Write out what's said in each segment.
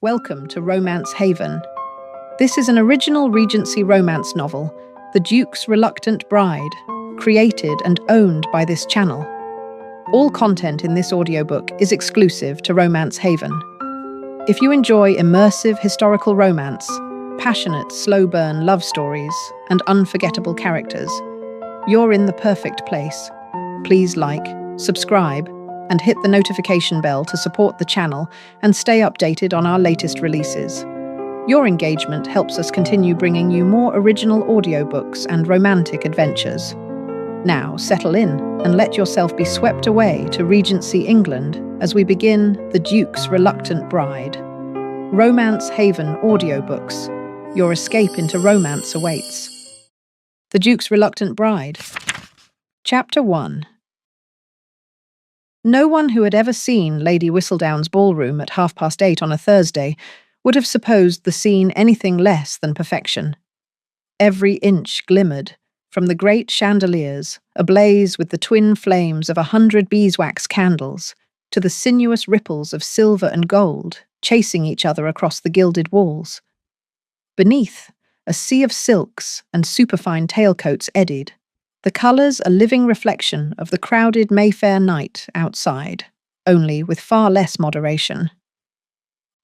Welcome to Romance Haven. This is an original Regency romance novel, The Duke's Reluctant Bride, created and owned by this channel. All content in this audiobook is exclusive to Romance Haven. If you enjoy immersive historical romance, passionate slow-burn love stories, and unforgettable characters, you're in the perfect place. Please like, subscribe, and hit the notification bell to support the channel and stay updated on our latest releases. Your engagement helps us continue bringing you more original audiobooks and romantic adventures. Now, settle in and let yourself be swept away to Regency, England, as we begin The Duke's Reluctant Bride. Romance Haven audiobooks. Your escape into romance awaits. The Duke's Reluctant Bride. Chapter 1. No one who had ever seen Lady Whistledown's ballroom at 8:30 on a Thursday would have supposed the scene anything less than perfection. Every inch glimmered, from the great chandeliers, ablaze with the twin flames of 100 beeswax candles, to the sinuous ripples of silver and gold chasing each other across the gilded walls. Beneath, a sea of silks and superfine tailcoats eddied, the colours a living reflection of the crowded Mayfair night outside, only with far less moderation.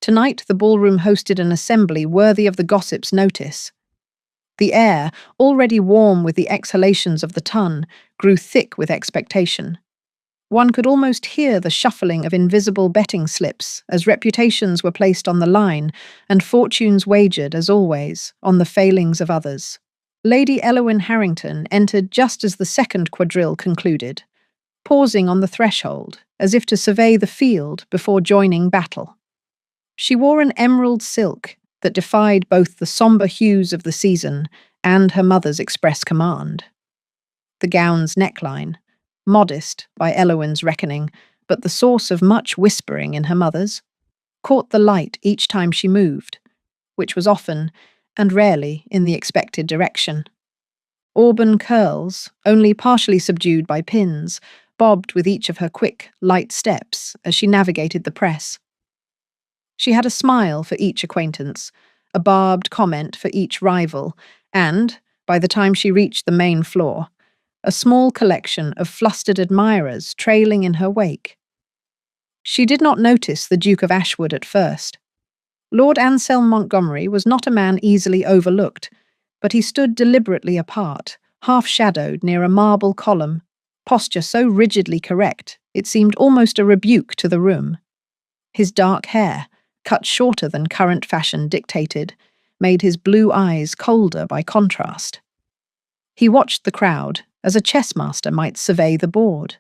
Tonight the ballroom hosted an assembly worthy of the gossip's notice. The air, already warm with the exhalations of the tun, grew thick with expectation. One could almost hear the shuffling of invisible betting slips as reputations were placed on the line and fortunes wagered, as always, on the failings of others. Lady Elowyn Harrington entered just as the second quadrille concluded, pausing on the threshold as if to survey the field before joining battle. She wore an emerald silk that defied both the sombre hues of the season and her mother's express command. The gown's neckline, modest by Elowyn's reckoning, but the source of much whispering in her mother's, caught the light each time she moved, which was often and rarely in the expected direction. Auburn curls, only partially subdued by pins, bobbed with each of her quick, light steps as she navigated the press. She had a smile for each acquaintance, a barbed comment for each rival, and, by the time she reached the main floor, a small collection of flustered admirers trailing in her wake. She did not notice the Duke of Ashwood at first. Lord Anselm Montgomery was not a man easily overlooked, but he stood deliberately apart, half-shadowed near a marble column, posture so rigidly correct it seemed almost a rebuke to the room. His dark hair, cut shorter than current fashion dictated, made his blue eyes colder by contrast. He watched the crowd as a chessmaster might survey the board,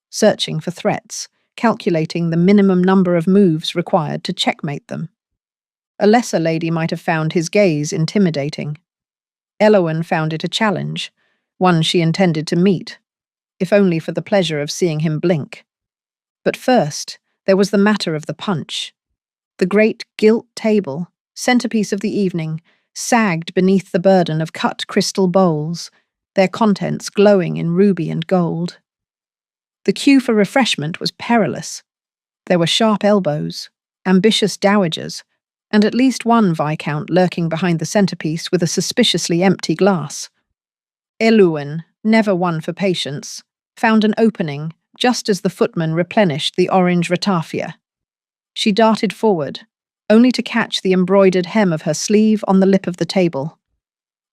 searching for threats, calculating the minimum number of moves required to checkmate them. A lesser lady might have found his gaze intimidating. Elowyn found it a challenge, one she intended to meet, if only for the pleasure of seeing him blink. But first, there was the matter of the punch. The great gilt table, centerpiece of the evening, sagged beneath the burden of cut crystal bowls, their contents glowing in ruby and gold. The queue for refreshment was perilous. There were sharp elbows, ambitious dowagers, and at least one viscount lurking behind the centerpiece with a suspiciously empty glass. Elowyn, never one for patience, found an opening just as the footman replenished the orange ratafia. She darted forward, only to catch the embroidered hem of her sleeve on the lip of the table.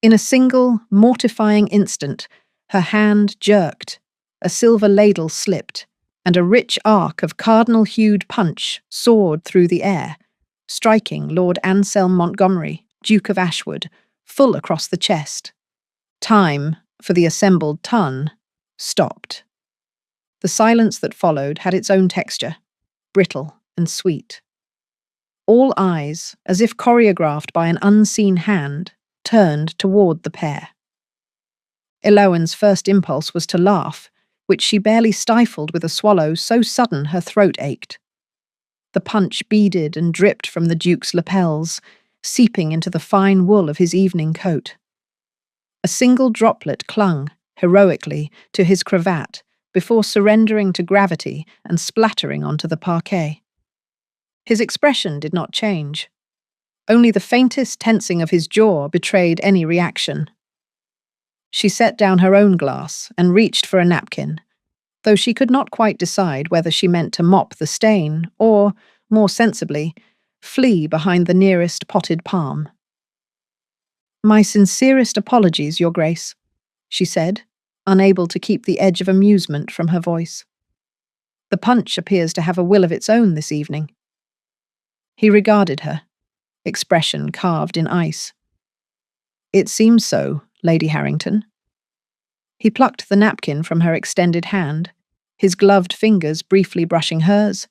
In a single, mortifying instant, her hand jerked, a silver ladle slipped, and a rich arc of cardinal-hued punch soared through the air, striking Lord Anselm Montgomery, Duke of Ashwood, full across the chest. Time, for the assembled ton, stopped. The silence that followed had its own texture, brittle and sweet. All eyes, as if choreographed by an unseen hand, turned toward the pair. Elowyn's first impulse was to laugh, which she barely stifled with a swallow so sudden her throat ached. The punch beaded and dripped from the Duke's lapels, seeping into the fine wool of his evening coat. A single droplet clung, heroically, to his cravat before surrendering to gravity and splattering onto the parquet. His expression did not change, Only the faintest tensing of his jaw betrayed any reaction. She set down her own glass and reached for a napkin, though she could not quite decide whether she meant to mop the stain or, more sensibly, flee behind the nearest potted palm. "My sincerest apologies, Your Grace," she said, unable to keep the edge of amusement from her voice. "The punch appears to have a will of its own this evening." He regarded her, expression carved in ice. "It seems so, Lady Harrington." He plucked the napkin from her extended hand, his gloved fingers briefly brushing hers,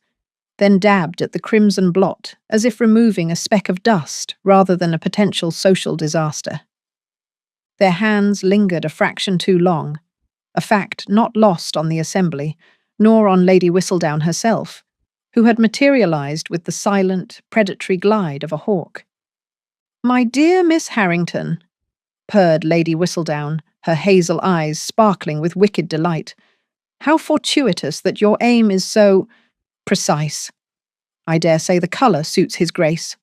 then dabbed at the crimson blot as if removing a speck of dust rather than a potential social disaster. Their hands lingered a fraction too long, a fact not lost on the assembly, nor on Lady Whistledown herself, who had materialized with the silent, predatory glide of a hawk. "My dear Miss Harrington," purred Lady Whistledown, her hazel eyes sparkling with wicked delight. "How fortuitous that your aim is so precise. I dare say the colour suits his grace."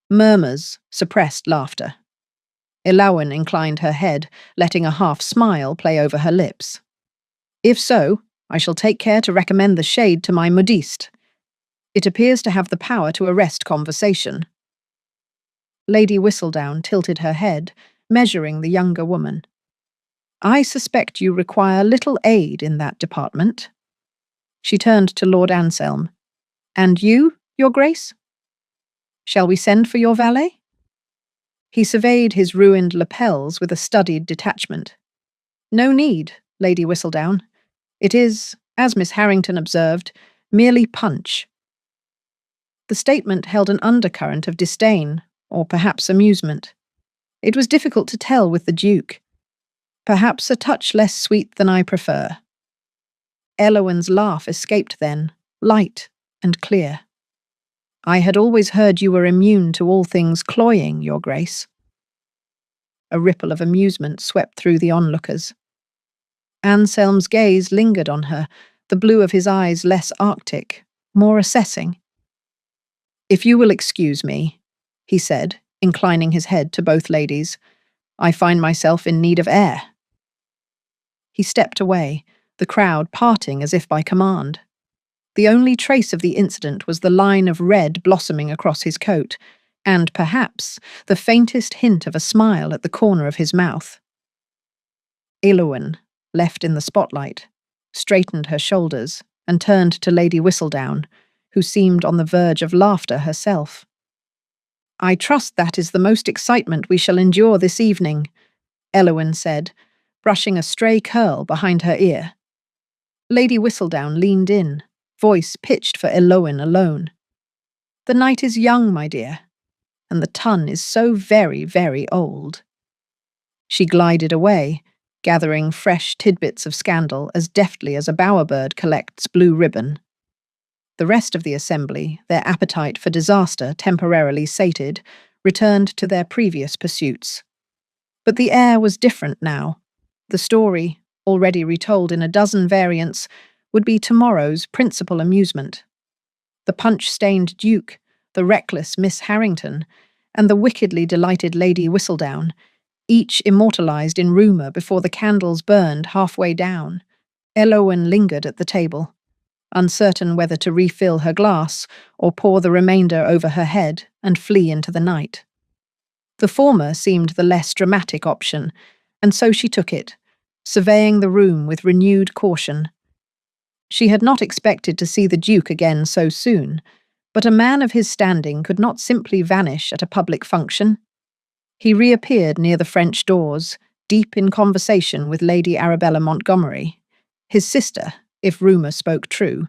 Murmurs suppressed laughter. Elawen inclined her head, letting a half-smile play over her lips. "If so, I shall take care to recommend the shade to my modiste. It appears to have the power to arrest conversation." Lady Whistledown tilted her head, measuring the younger woman. "I suspect you require little aid in that department." She turned to Lord Anselm. "And you, Your Grace? Shall we send for your valet?" He surveyed his ruined lapels with a studied detachment. "No need, Lady Whistledown. It is, as Miss Harrington observed, merely punch." The statement held an undercurrent of disdain, or perhaps amusement. It was difficult to tell with the Duke. "Perhaps a touch less sweet than I prefer." Elowen's laugh escaped then, light and clear. "I had always heard you were immune to all things cloying, Your Grace." A ripple of amusement swept through the onlookers. Anselm's gaze lingered on her, the blue of his eyes less arctic, more assessing. "If you will excuse me," he said, inclining his head to both ladies, "I find myself in need of air." He stepped away, the crowd parting as if by command. The only trace of the incident was the line of red blossoming across his coat, and perhaps the faintest hint of a smile at the corner of his mouth. Elowen, left in the spotlight, straightened her shoulders and turned to Lady Whistledown, who seemed on the verge of laughter herself. "I trust that is the most excitement we shall endure this evening," Elowen said, brushing a stray curl behind her ear. Lady Whistledown leaned in, voice pitched for Elowen alone. "The night is young, my dear, and the tun is so very, very old." She glided away, gathering fresh tidbits of scandal as deftly as a bowerbird collects blue ribbon. The rest of the assembly, their appetite for disaster temporarily sated, returned to their previous pursuits. But the air was different now. The story, already retold in a dozen variants, would be tomorrow's principal amusement. The punch-stained Duke, the reckless Miss Harrington, and the wickedly delighted Lady Whistledown, each immortalized in rumour before the candles burned halfway down. Elowen lingered at the table, uncertain whether to refill her glass or pour the remainder over her head and flee into the night. The former seemed the less dramatic option, and so she took it, surveying the room with renewed caution. She had not expected to see the Duke again so soon, but a man of his standing could not simply vanish at a public function. He reappeared near the French doors, deep in conversation with Lady Arabella Montgomery, his sister, if rumour spoke true,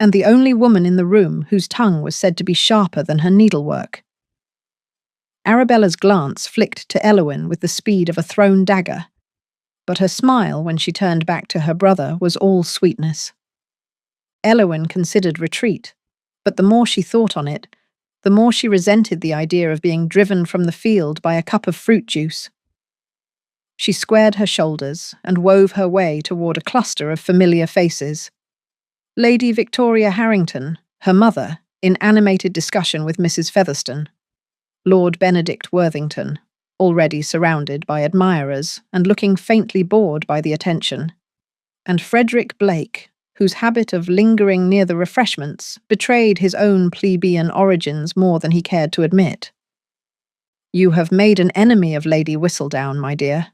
and the only woman in the room whose tongue was said to be sharper than her needlework. Arabella's glance flicked to Elowen with the speed of a thrown dagger, but her smile when she turned back to her brother was all sweetness. Elowen considered retreat, but the more she thought on it, the more she resented the idea of being driven from the field by a cup of fruit juice. She squared her shoulders and wove her way toward a cluster of familiar faces. Lady Victoria Harrington, her mother, in animated discussion with Mrs. Featherstone. Lord Benedict Worthington, already surrounded by admirers and looking faintly bored by the attention, and Frederick Blake, whose habit of lingering near the refreshments betrayed his own plebeian origins more than he cared to admit. "You have made an enemy of Lady Whistledown, my dear,"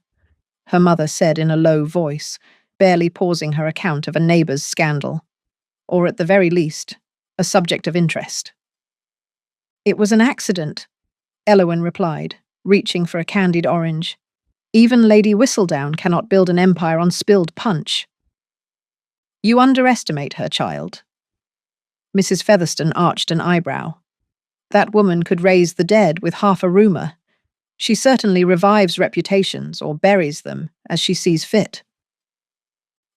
her mother said in a low voice, barely pausing her account of a neighbour's scandal, or at the very least, a subject of interest. "It was an accident," Elowen replied, reaching for a candied orange. "Even Lady Whistledown cannot build an empire on spilled punch." "You underestimate her, child." Mrs. Featherstone arched an eyebrow. "That woman could raise the dead with half a rumour. She certainly revives reputations or buries them as she sees fit."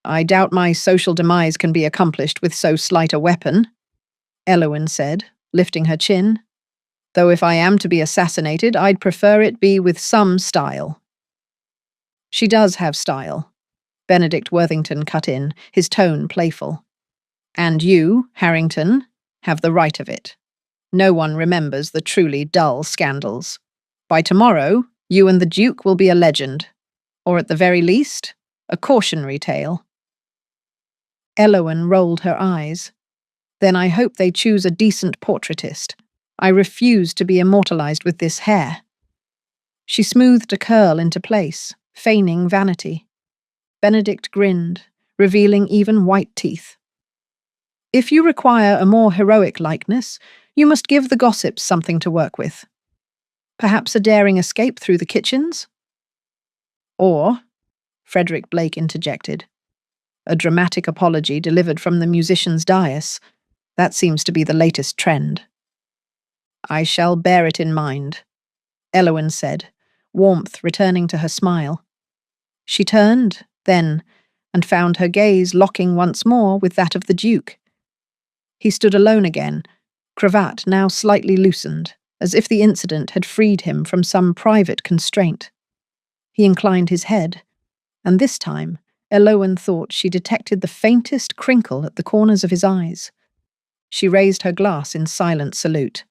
"I doubt my social demise can be accomplished with so slight a weapon," Elowen said, lifting her chin. "Though if I am to be assassinated, I'd prefer it be with some style." "She does have style," Benedict Worthington cut in, his tone playful. "And you, Harrington, have the right of it. No one remembers the truly dull scandals. By tomorrow, you and the Duke will be a legend, or at the very least, a cautionary tale." Elowen rolled her eyes. "Then I hope they choose a decent portraitist. I refuse to be immortalized with this hair." She smoothed a curl into place, feigning vanity. Benedict grinned, revealing even white teeth. "If you require a more heroic likeness, you must give the gossips something to work with. Perhaps a daring escape through the kitchens?" "Or," Frederick Blake interjected, "a dramatic apology delivered from the musician's dais. That seems to be the latest trend." "I shall bear it in mind," Elowen said, warmth returning to her smile. She turned, then, and found her gaze locking once more with that of the Duke. He stood alone again, cravat now slightly loosened, as if the incident had freed him from some private constraint. He inclined his head, and this time Elowen thought she detected the faintest crinkle at the corners of his eyes. She raised her glass in silent salute.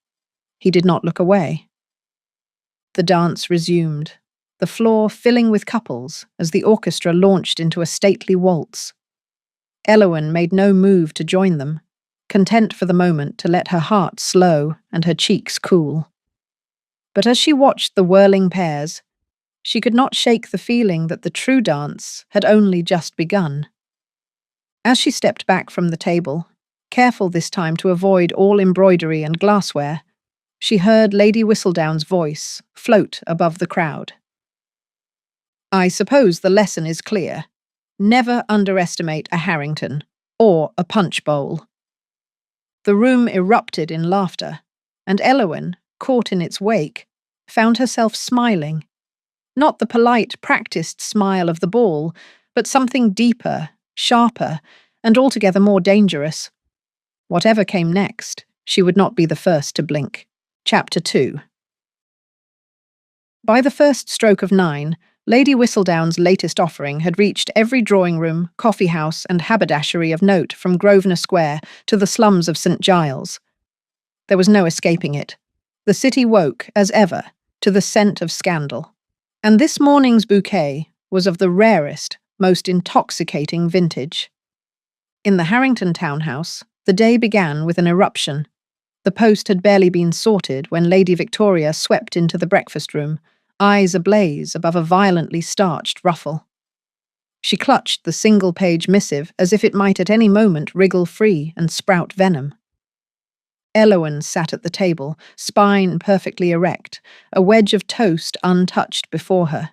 He did not look away. The dance resumed, the floor filling with couples as the orchestra launched into a stately waltz. Elowen made no move to join them, content for the moment to let her heart slow and her cheeks cool. But as she watched the whirling pairs, she could not shake the feeling that the true dance had only just begun. As she stepped back from the table, careful this time to avoid all embroidery and glassware, she heard Lady Whistledown's voice float above the crowd. "I suppose the lesson is clear. Never underestimate a Harrington or a punch bowl." The room erupted in laughter, and Elowen, caught in its wake, found herself smiling. Not the polite, practiced smile of the ball, but something deeper, sharper, and altogether more dangerous. Whatever came next, she would not be the first to blink. Chapter 2. By the first stroke of 9, Lady Whistledown's latest offering had reached every drawing room, coffee house, and haberdashery of note from Grosvenor Square to the slums of St. Giles. There was no escaping it. The city woke, as ever, to the scent of scandal. And this morning's bouquet was of the rarest, most intoxicating vintage. In the Harrington townhouse, the day began with an eruption. The post had barely been sorted when Lady Victoria swept into the breakfast room, eyes ablaze above a violently starched ruffle. She clutched the single-page missive as if it might at any moment wriggle free and sprout venom. Elowen sat at the table, spine perfectly erect, a wedge of toast untouched before her.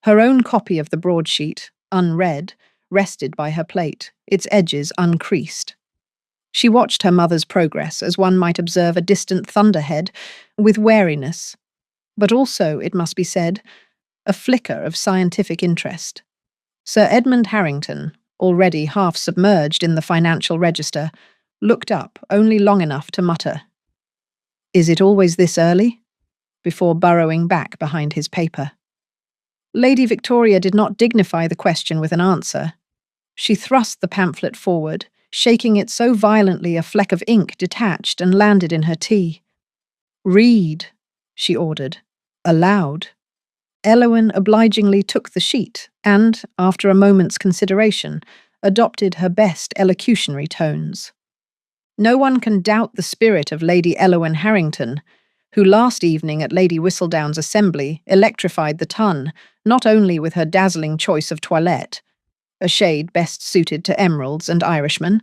Her own copy of the broadsheet, unread, rested by her plate, its edges uncreased. She watched her mother's progress as one might observe a distant thunderhead, with wariness, but also, it must be said, a flicker of scientific interest. Sir Edmund Harrington, already half submerged in the financial register, looked up only long enough to mutter, "Is it always this early?" before burrowing back behind his paper. Lady Victoria did not dignify the question with an answer. She thrust the pamphlet forward, shaking it so violently a fleck of ink detached and landed in her tea. "Read," she ordered. Aloud. Elowen obligingly took the sheet and, after a moment's consideration, adopted her best elocutionary tones. No one can doubt the spirit of Lady Elowen Harrington, who last evening at Lady Whistledown's assembly electrified the ton, not only with her dazzling choice of toilette, a shade best suited to emeralds and Irishmen,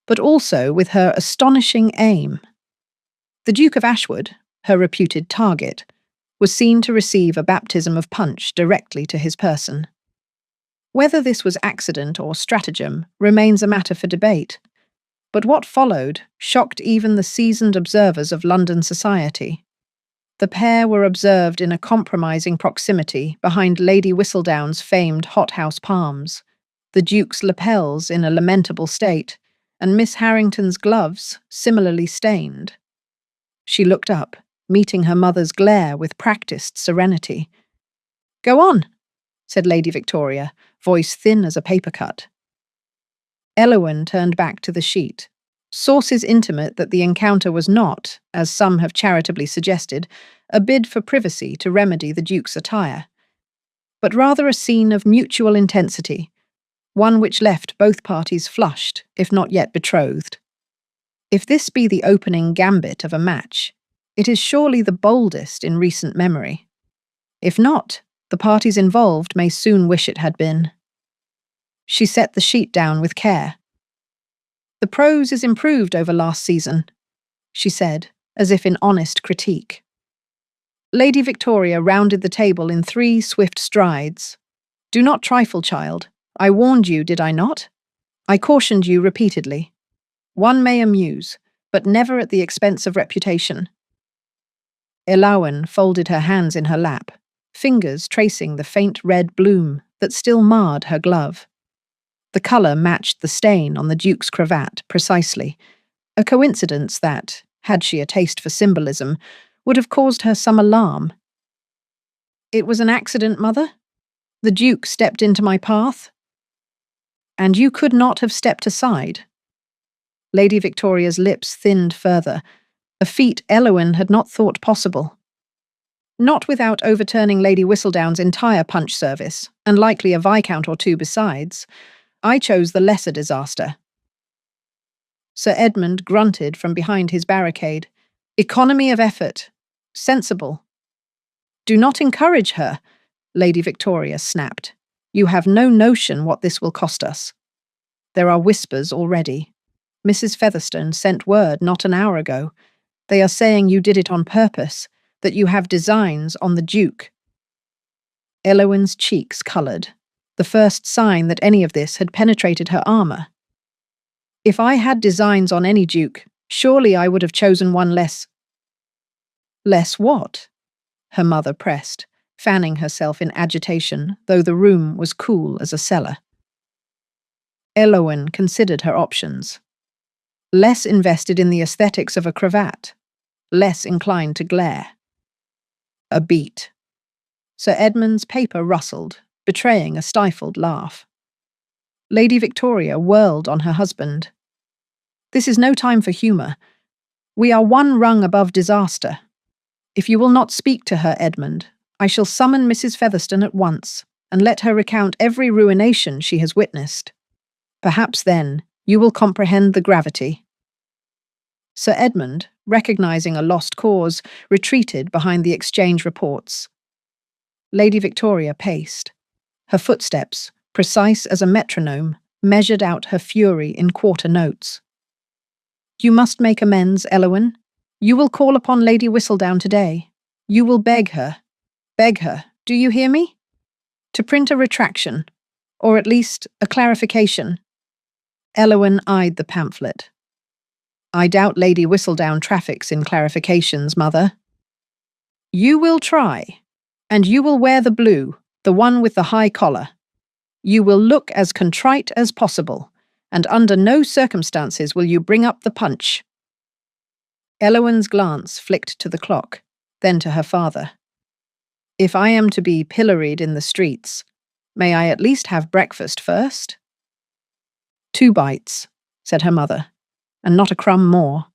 but also with her astonishing aim. The Duke of Ashwood, her reputed target, was seen to receive a baptism of punch directly to his person. Whether this was accident or stratagem remains a matter for debate, but what followed shocked even the seasoned observers of London society. The pair were observed in a compromising proximity behind Lady Whistledown's famed hothouse palms, the Duke's lapels in a lamentable state, and Miss Harrington's gloves similarly stained. She looked up, meeting her mother's glare with practiced serenity. "Go on," said Lady Victoria, voice thin as a paper cut. Elowen turned back to the sheet. Sources intimate that the encounter was not, as some have charitably suggested, a bid for privacy to remedy the Duke's attire, but rather a scene of mutual intensity, one which left both parties flushed, if not yet betrothed. If this be the opening gambit of a match, it is surely the boldest in recent memory. If not, the parties involved may soon wish it had been. She set the sheet down with care. "The prose is improved over last season," she said, as if in honest critique. Lady Victoria rounded the table in 3 swift strides. "Do not trifle, child. I warned you, did I not? I cautioned you repeatedly. One may amuse, but never at the expense of reputation." Elowen folded her hands in her lap, fingers tracing the faint red bloom that still marred her glove. The colour matched the stain on the Duke's cravat precisely, a coincidence that, had she a taste for symbolism, would have caused her some alarm. "It was an accident, Mother? The Duke stepped into my path? And you could not have stepped aside?" Lady Victoria's lips thinned further, a feat Elowen had not thought possible. "Not without overturning Lady Whistledown's entire punch service, and likely a viscount or 2 besides. I chose the lesser disaster." Sir Edmund grunted from behind his barricade. "Economy of effort. Sensible." "Do not encourage her," Lady Victoria snapped. "You have no notion what this will cost us. There are whispers already. Mrs. Featherstone sent word not an hour ago. They are saying you did it on purpose, that you have designs on the Duke." Elowen's cheeks coloured, the first sign that any of this had penetrated her armour. "If I had designs on any Duke, surely I would have chosen one less—" "Less what?" her mother pressed, fanning herself in agitation, though the room was cool as a cellar. Elowen considered her options. Less invested in the aesthetics of a cravat, less inclined to glare. A beat. Sir Edmund's paper rustled, betraying a stifled laugh. Lady Victoria whirled on her husband. "This is no time for humour. We are one rung above disaster. If you will not speak to her, Edmund, I shall summon Mrs. Featherstone at once, and let her recount every ruination she has witnessed. Perhaps then you will comprehend the gravity." Sir Edmund, recognising a lost cause, retreated behind the exchange reports. Lady Victoria paced. Her footsteps, precise as a metronome, measured out her fury in quarter notes. "You must make amends, Elowen. You will call upon Lady Whistledown today. You will beg her, do you hear me? To print a retraction, or at least a clarification." Elowen eyed the pamphlet. "I doubt Lady Whistledown traffics in clarifications, Mother." "You will try, and you will wear the blue, the one with the high collar. You will look as contrite as possible, and under no circumstances will you bring up the punch." Elowen's glance flicked to the clock, then to her father. "If I am to be pilloried in the streets, may I at least have breakfast first?" "2 bites," said her mother, "and not a crumb more.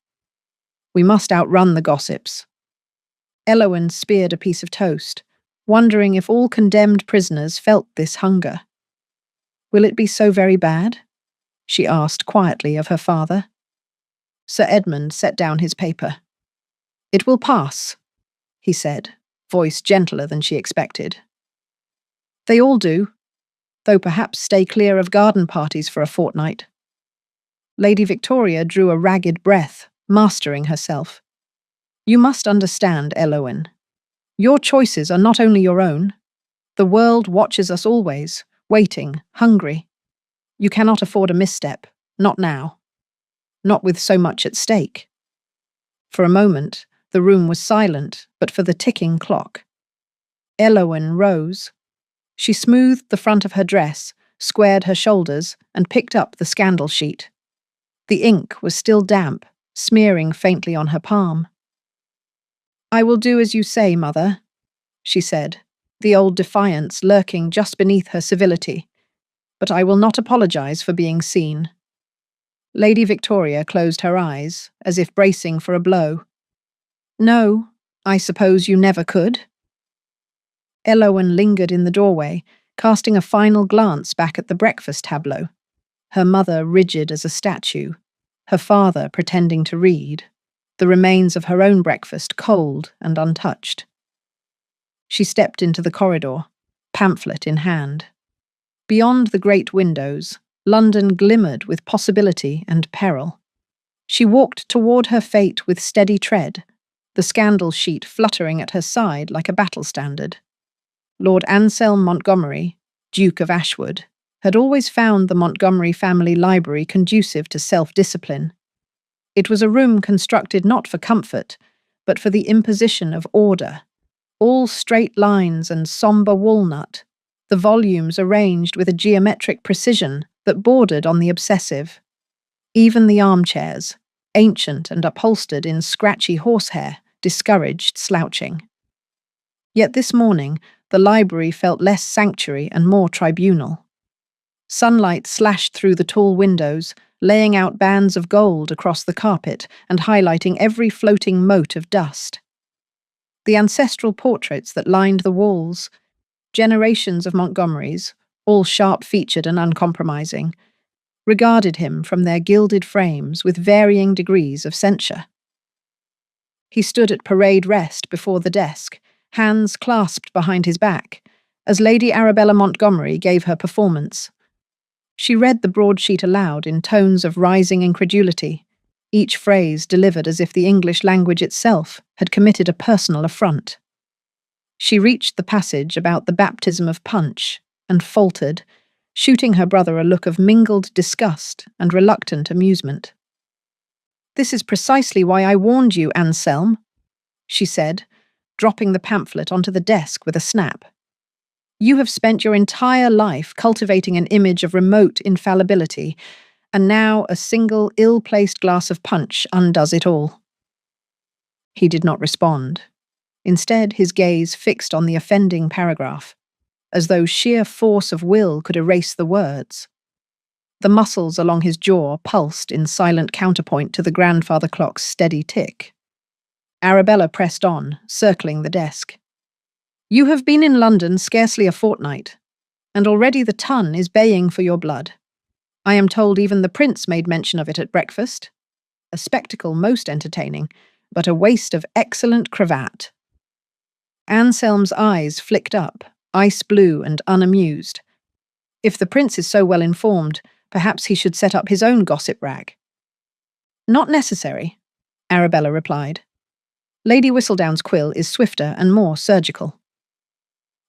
We must outrun the gossips." Elowen speared a piece of toast, wondering if all condemned prisoners felt this hunger. "Will it be so very bad?" she asked quietly of her father. Sir Edmund set down his paper. "It will pass," he said, voice gentler than she expected. "They all do, though perhaps stay clear of garden parties for a fortnight." Lady Victoria drew a ragged breath, mastering herself. "You must understand, Elowen. Your choices are not only your own. The world watches us always, waiting, hungry. You cannot afford a misstep, not now. Not with so much at stake." For a moment, the room was silent, but for the ticking clock. Elowen rose. She smoothed the front of her dress, squared her shoulders, and picked up the scandal sheet. The ink was still damp, smearing faintly on her palm. "I will do as you say, Mother," she said, the old defiance lurking just beneath her civility. "But I will not apologize for being seen." Lady Victoria closed her eyes, as if bracing for a blow. "No, I suppose you never could?" Elowen lingered in the doorway, casting a final glance back at the breakfast tableau. Her mother rigid as a statue, her father pretending to read, the remains of her own breakfast cold and untouched. She stepped into the corridor, pamphlet in hand. Beyond the great windows, London glimmered with possibility and peril. She walked toward her fate with steady tread, the scandal sheet fluttering at her side like a battle standard. Lord Anselm Montgomery, Duke of Ashwood, had always found the Montgomery family library conducive to self-discipline. It was a room constructed not for comfort, but for the imposition of order. All straight lines and sombre walnut, the volumes arranged with a geometric precision that bordered on the obsessive. Even the armchairs, ancient and upholstered in scratchy horsehair, discouraged slouching. Yet this morning, the library felt less sanctuary and more tribunal. Sunlight slashed through the tall windows, laying out bands of gold across the carpet and highlighting every floating mote of dust. The ancestral portraits that lined the walls, generations of Montgomerys, all sharp-featured and uncompromising, regarded him from their gilded frames with varying degrees of censure. He stood at parade rest before the desk, hands clasped behind his back, as Lady Arabella Montgomery gave her performance. She read the broadsheet aloud in tones of rising incredulity, each phrase delivered as if the English language itself had committed a personal affront. She reached the passage about the baptism of Punch and faltered, shooting her brother a look of mingled disgust and reluctant amusement. "This is precisely why I warned you, Anselm," she said, dropping the pamphlet onto the desk with a snap. "You have spent your entire life cultivating an image of remote infallibility, and now a single ill-placed glass of punch undoes it all." He did not respond. Instead, his gaze fixed on the offending paragraph, as though sheer force of will could erase the words. The muscles along his jaw pulsed in silent counterpoint to the grandfather clock's steady tick. Arabella pressed on, circling the desk. "You have been in London scarcely a fortnight, and already the ton is baying for your blood. I am told even the prince made mention of it at breakfast. A spectacle most entertaining, but a waste of excellent cravat." Anselm's eyes flicked up, ice blue and unamused. If the prince is so well informed, perhaps he should set up his own gossip rag. "Not necessary," Arabella replied. "Lady Whistledown's quill is swifter and more surgical."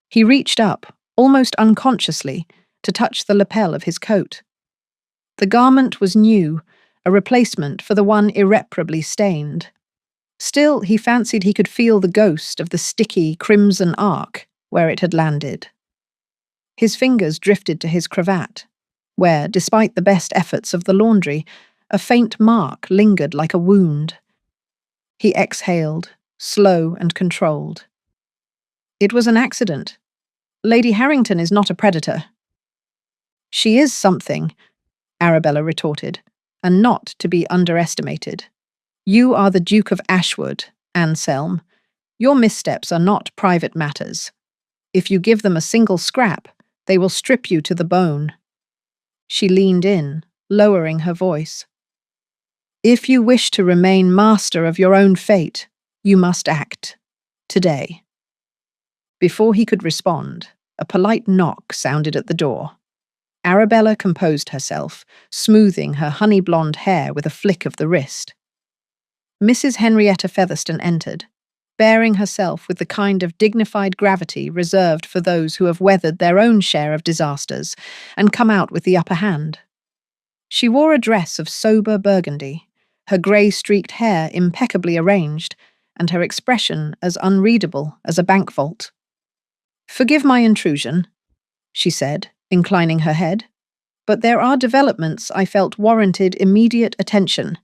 He reached up, almost unconsciously, to touch the lapel of his coat. The garment was new, a replacement for the one irreparably stained. Still, he fancied he could feel the ghost of the sticky crimson arc where it had landed. His fingers drifted to his cravat, where, despite the best efforts of the laundry, a faint mark lingered like a wound. He exhaled, slow and controlled. "It was an accident. Lady Harrington is not a predator." "She is something," Arabella retorted, "and not to be underestimated. You are the Duke of Ashwood, Anselm. Your missteps are not private matters. If you give them a single scrap, they will strip you to the bone. She leaned in, lowering her voice. If you wish to remain master of your own fate, you must act. Today. Before he could respond, a polite knock sounded at the door. Arabella composed herself, smoothing her honey-blonde hair with a flick of the wrist. Mrs. Henrietta Featherstone entered, bearing herself with the kind of dignified gravity reserved for those who have weathered their own share of disasters and come out with the upper hand. She wore a dress of sober burgundy, her grey-streaked hair impeccably arranged, and her expression as unreadable as a bank vault. "Forgive my intrusion," she said, inclining her head, "but there are developments I felt warranted immediate attention."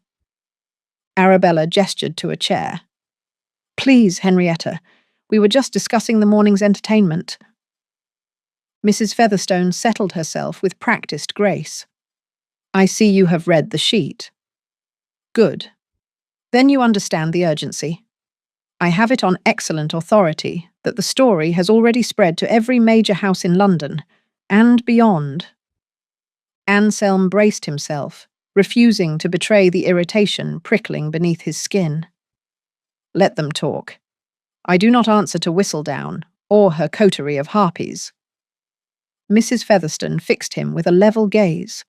Arabella gestured to a chair. "Please, Henrietta, we were just discussing the morning's entertainment." Mrs. Featherstone settled herself with practiced grace. "I see you have read the sheet." "Good. Then you understand the urgency. I have it on excellent authority that the story has already spread to every major house in London, and beyond." Anselm braced himself, refusing to betray the irritation prickling beneath his skin. "Let them talk. I do not answer to Whistledown, or her coterie of harpies." Mrs. Featherstone fixed him with a level gaze.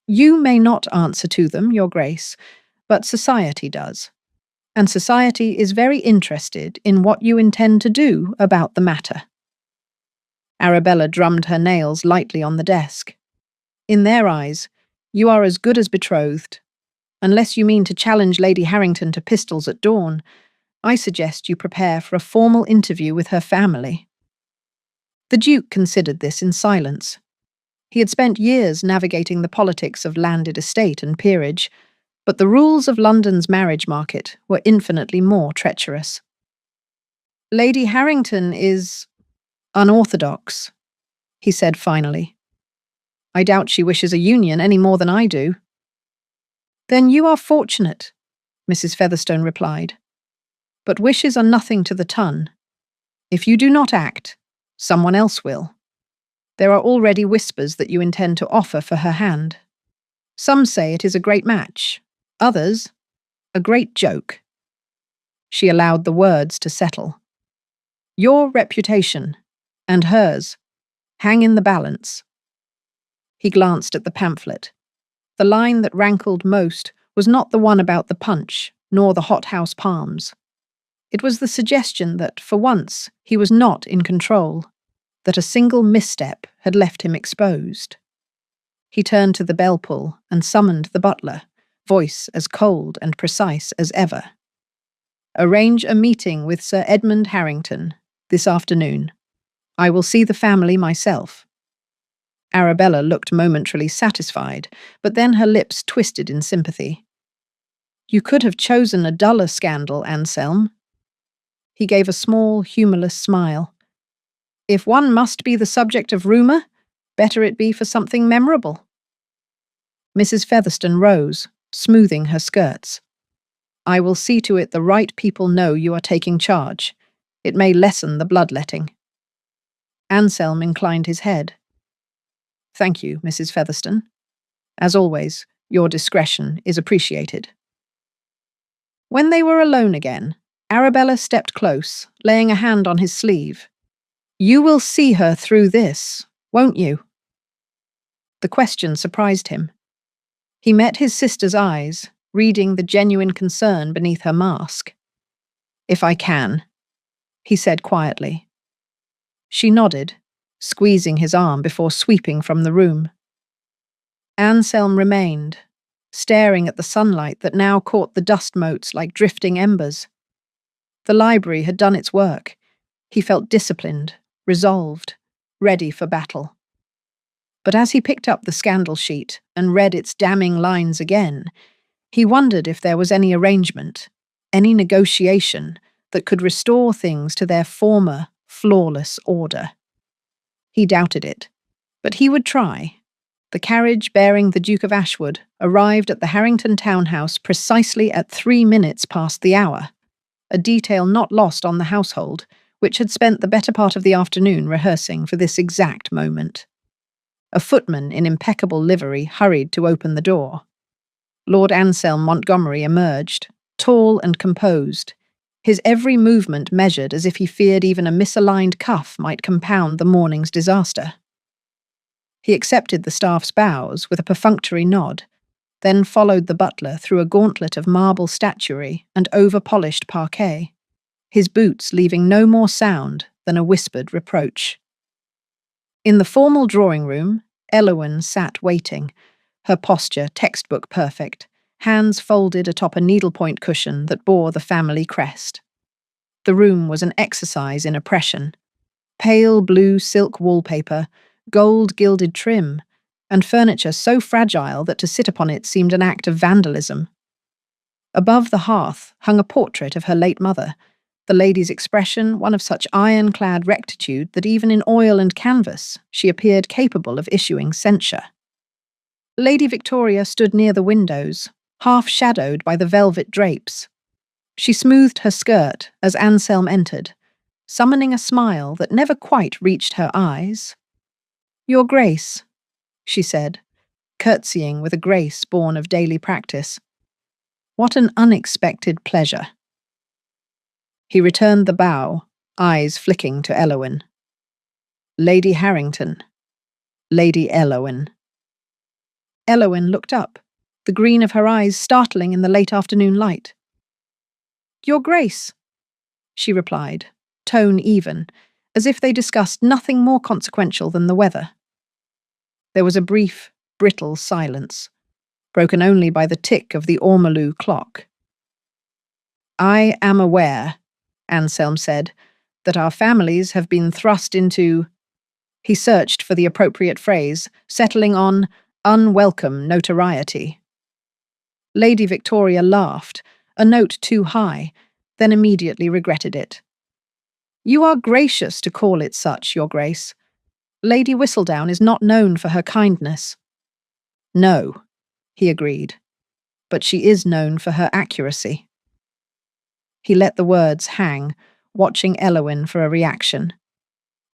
"You may not answer to them, Your Grace, but society does. And society is very interested in what you intend to do about the matter." Arabella drummed her nails lightly on the desk. "In their eyes, you are as good as betrothed. Unless you mean to challenge Lady Harrington to pistols at dawn, I suggest you prepare for a formal interview with her family." The Duke considered this in silence. He had spent years navigating the politics of landed estate and peerage, but the rules of London's marriage market were infinitely more treacherous. "Lady Harrington is unorthodox," he said finally. "I doubt she wishes a union any more than I do." "Then you are fortunate," Mrs. Featherstone replied. "But wishes are nothing to the ton. If you do not act, someone else will. There are already whispers that you intend to offer for her hand. Some say it is a great match. Others, a great joke." She allowed the words to settle. "Your reputation, and hers, hang in the balance." He glanced at the pamphlet. The line that rankled most was not the one about the punch, nor the hothouse palms. It was the suggestion that, for once, he was not in control, that a single misstep had left him exposed. He turned to the bell pull and summoned the butler, voice as cold and precise as ever. "Arrange a meeting with Sir Edmund Harrington this afternoon. I will see the family myself." Arabella looked momentarily satisfied, but then her lips twisted in sympathy. "You could have chosen a duller scandal, Anselm." He gave a small, humourless smile. "If one must be the subject of rumour, better it be for something memorable." Mrs. Featherstone rose, smoothing her skirts. "I will see to it the right people know you are taking charge. It may lessen the bloodletting." Anselm inclined his head. "Thank you, Mrs. Featherstone. As always, your discretion is appreciated." When they were alone again, Arabella stepped close, laying a hand on his sleeve. "You will see her through this, won't you?" The question surprised him. He met his sister's eyes, reading the genuine concern beneath her mask. "If I can," he said quietly. She nodded, squeezing his arm before sweeping from the room. Anselm remained, staring at the sunlight that now caught the dust motes like drifting embers. The library had done its work. He felt disciplined, resolved, ready for battle. But as he picked up the scandal sheet and read its damning lines again, he wondered if there was any arrangement, any negotiation that could restore things to their former, flawless order. He doubted it, but he would try. The carriage bearing the Duke of Ashwood arrived at the Harrington townhouse precisely at 3 minutes past the hour, a detail not lost on the household, which had spent the better part of the afternoon rehearsing for this exact moment. A footman in impeccable livery hurried to open the door. Lord Anselm Montgomery emerged, tall and composed, his every movement measured as if he feared even a misaligned cuff might compound the morning's disaster. He accepted the staff's bows with a perfunctory nod, then followed the butler through a gauntlet of marble statuary and over-polished parquet, his boots leaving no more sound than a whispered reproach. In the formal drawing-room, Elowen sat waiting, her posture textbook perfect, hands folded atop a needlepoint cushion that bore the family crest. The room was an exercise in oppression. Pale blue silk wallpaper, gold-gilded trim, and furniture so fragile that to sit upon it seemed an act of vandalism. Above the hearth hung a portrait of her late mother, the lady's expression one of such iron-clad rectitude that even in oil and canvas she appeared capable of issuing censure. Lady Victoria stood near the windows, half shadowed by the velvet drapes. She smoothed her skirt as Anselm entered, summoning a smile that never quite reached her eyes. "Your Grace," she said, curtsying with a grace born of daily practice. "What an unexpected pleasure." He returned the bow, eyes flicking to Elowen. "Lady Harrington. Lady Elowen." Elowen looked up, the green of her eyes startling in the late afternoon light. "Your Grace," she replied, tone even, as if they discussed nothing more consequential than the weather. There was a brief, brittle silence, broken only by the tick of the ormolu clock. "I am aware," Anselm said, "that our families have been thrust into—" He searched for the appropriate phrase, settling on unwelcome notoriety. Lady Victoria laughed, a note too high, then immediately regretted it. "You are gracious to call it such, Your Grace. Lady Whistledown is not known for her kindness." "No," he agreed, "but she is known for her accuracy." He let the words hang, watching Elowen for a reaction.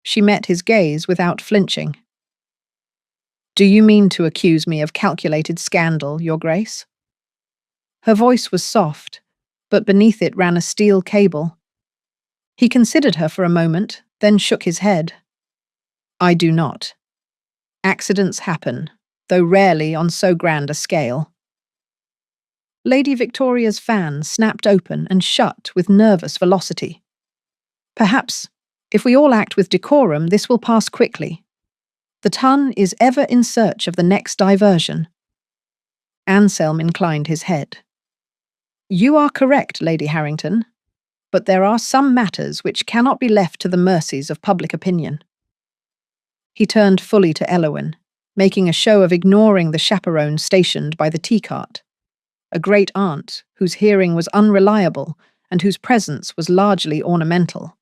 She met his gaze without flinching. "Do you mean to accuse me of calculated scandal, Your Grace?" Her voice was soft, but beneath it ran a steel cable. He considered her for a moment, then shook his head. "I do not. Accidents happen, though rarely on so grand a scale." Lady Victoria's fan snapped open and shut with nervous velocity. "Perhaps, if we all act with decorum, this will pass quickly. The Tun is ever in search of the next diversion." Anselm inclined his head. "You are correct, Lady Harrington, but there are some matters which cannot be left to the mercies of public opinion." He turned fully to Elowen, making a show of ignoring the chaperone stationed by the tea-cart, a great-aunt whose hearing was unreliable and whose presence was largely ornamental.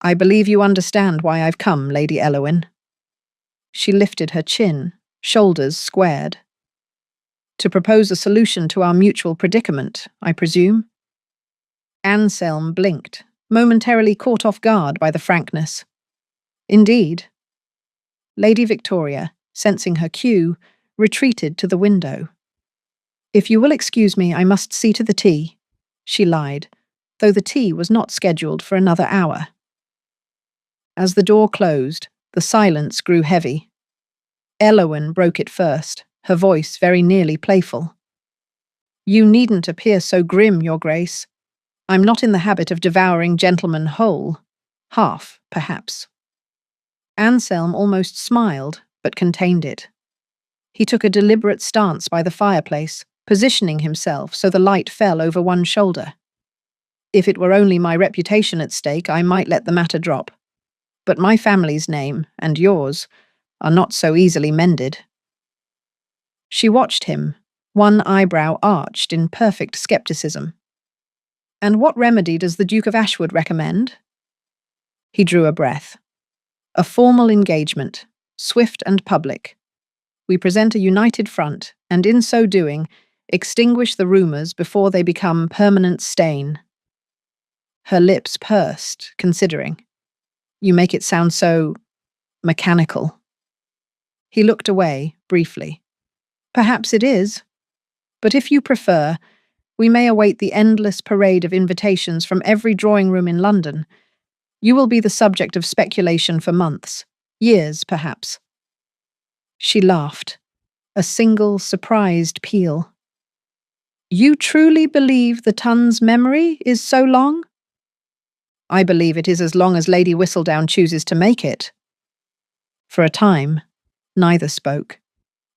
"I believe you understand why I've come, Lady Elowen." She lifted her chin, shoulders squared. "To propose a solution to our mutual predicament, I presume?" Anselm blinked, momentarily caught off guard by the frankness. "Indeed." Lady Victoria, sensing her cue, retreated to the window. "If you will excuse me, I must see to the tea," she lied, though the tea was not scheduled for another hour. As the door closed, the silence grew heavy. Elowen broke it first, her voice very nearly playful. "You needn't appear so grim, Your Grace. I'm not in the habit of devouring gentlemen whole. Half, perhaps." Anselm almost smiled, but contained it. He took a deliberate stance by the fireplace, positioning himself so the light fell over one shoulder. "If it were only my reputation at stake, I might let the matter drop. But my family's name, and yours, are not so easily mended." She watched him, one eyebrow arched in perfect skepticism. "And what remedy does the Duke of Ashwood recommend?" He drew a breath. "A formal engagement, swift and public. We present a united front, and in so doing, extinguish the rumours before they become permanent stain." Her lips pursed, considering. You make it sound so mechanical. He looked away, briefly. Perhaps it is. But if you prefer, we may await the endless parade of invitations from every drawing room in London. You will be the subject of speculation for months, years perhaps. She laughed, a single surprised peal. You truly believe the Tun's memory is so long? I believe it is as long as Lady Whistledown chooses to make it. For a time, neither spoke.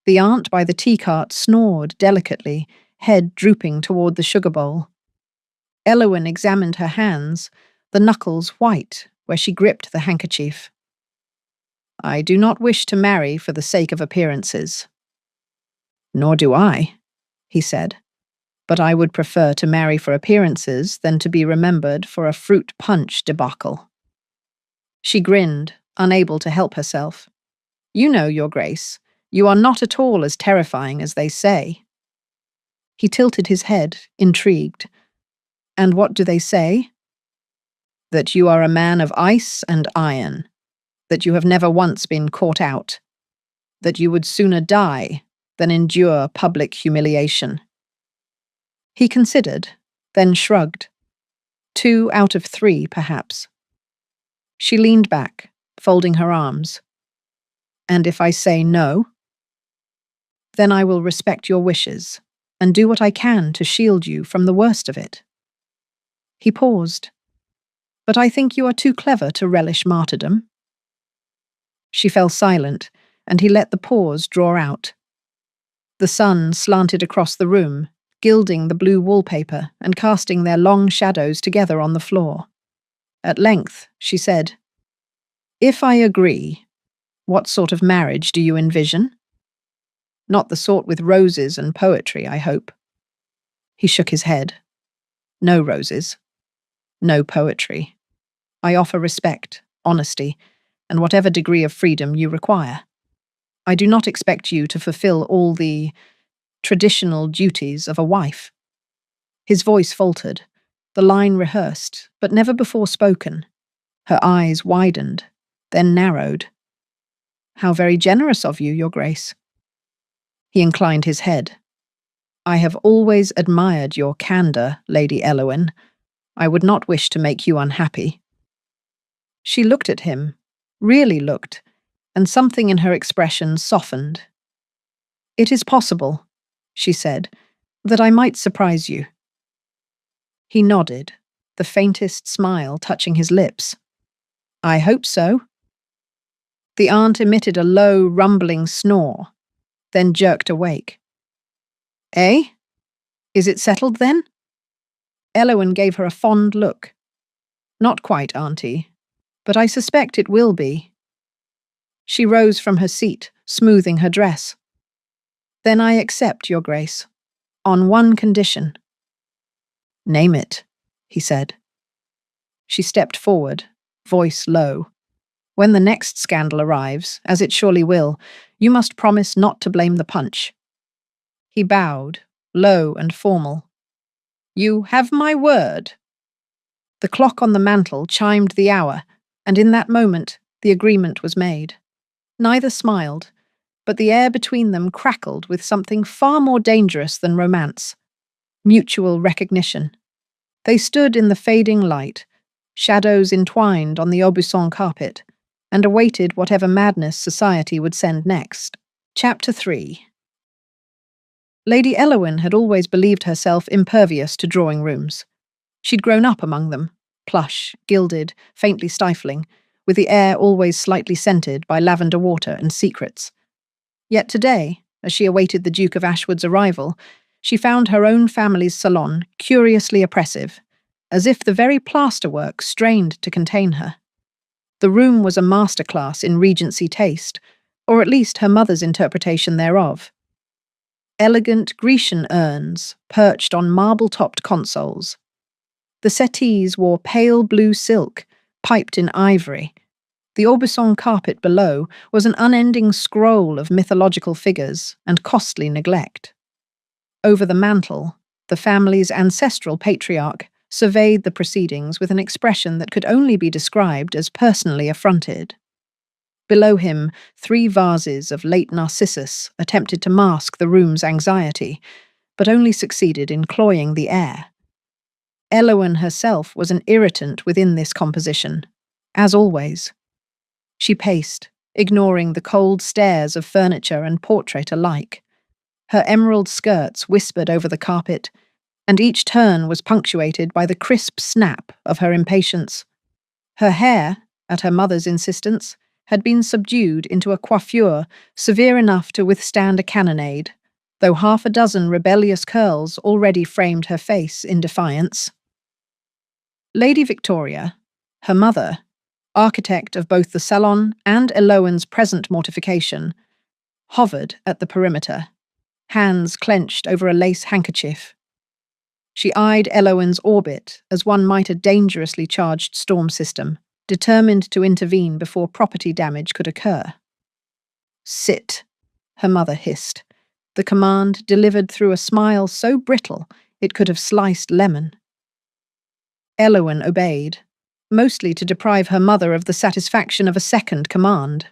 The aunt by the tea-cart snored delicately, head drooping toward the sugar bowl. Elowyn examined her hands, the knuckles white where she gripped the handkerchief. I do not wish to marry for the sake of appearances. Nor do I, he said. But I would prefer to marry for appearances than to be remembered for a fruit punch debacle. She grinned, unable to help herself. You know, Your Grace, you are not at all as terrifying as they say. He tilted his head, intrigued. And what do they say? That you are a man of ice and iron, that you have never once been caught out, that you would sooner die than endure public humiliation. He considered, then shrugged. 2 out of 3, perhaps. She leaned back, folding her arms. And if I say no? Then I will respect your wishes and do what I can to shield you from the worst of it. He paused. But I think you are too clever to relish martyrdom. She fell silent, and he let the pause draw out. The sun slanted across the room, gilding the blue wallpaper and casting their long shadows together on the floor. At length, she said, If I agree, what sort of marriage do you envision? Not the sort with roses and poetry, I hope. He shook his head. No roses. No poetry. I offer respect, honesty, and whatever degree of freedom you require. I do not expect you to fulfill all the traditional duties of a wife. His voice faltered, the line rehearsed, but never before spoken. Her eyes widened, then narrowed. How very generous of you, Your Grace. He inclined his head. I have always admired your candour, Lady Elowyn. I would not wish to make you unhappy. She looked at him, really looked, and something in her expression softened. It is possible, she said, that I might surprise you. He nodded, the faintest smile touching his lips. I hope so. The aunt emitted a low, rumbling snore, then jerked awake. Eh? Is it settled then? Elowyn gave her a fond look. Not quite, Auntie, but I suspect it will be. She rose from her seat, smoothing her dress. Then I accept, Your Grace, on one condition. Name it, he said. She stepped forward, voice low. When the next scandal arrives, as it surely will, you must promise not to blame the punch. He bowed, low and formal. You have my word. The clock on the mantel chimed the hour, and in that moment the agreement was made. Neither smiled, but the air between them crackled with something far more dangerous than romance. Mutual recognition. They stood in the fading light, shadows entwined on the Aubusson carpet, and awaited whatever madness society would send next. Chapter 3. Lady Elowyn had always believed herself impervious to drawing rooms. She'd grown up among them, plush, gilded, faintly stifling, with the air always slightly scented by lavender water and secrets. Yet today, as she awaited the Duke of Ashwood's arrival, she found her own family's salon curiously oppressive, as if the very plasterwork strained to contain her. The room was a masterclass in Regency taste, or at least her mother's interpretation thereof. Elegant Grecian urns perched on marble-topped consoles. The settees wore pale blue silk, piped in ivory. The Aubusson carpet below was an unending scroll of mythological figures and costly neglect. Over the mantel, the family's ancestral patriarch, surveyed the proceedings with an expression that could only be described as personally affronted. Below him, 3 vases of late narcissus attempted to mask the room's anxiety, but only succeeded in cloying the air. Elowen herself was an irritant within this composition, as always. She paced, ignoring the cold stares of furniture and portrait alike. Her emerald skirts whispered over the carpet, and each turn was punctuated by the crisp snap of her impatience. Her hair, at her mother's insistence, had been subdued into a coiffure severe enough to withstand a cannonade, though 6 rebellious curls already framed her face in defiance. Lady Victoria, her mother, architect of both the salon and Elowen's present mortification, hovered at the perimeter, hands clenched over a lace handkerchief. She eyed Elowen's orbit as one might a dangerously charged storm system, determined to intervene before property damage could occur. "Sit," her mother hissed, the command delivered through a smile so brittle it could have sliced lemon. Elowen obeyed, mostly to deprive her mother of the satisfaction of a second command.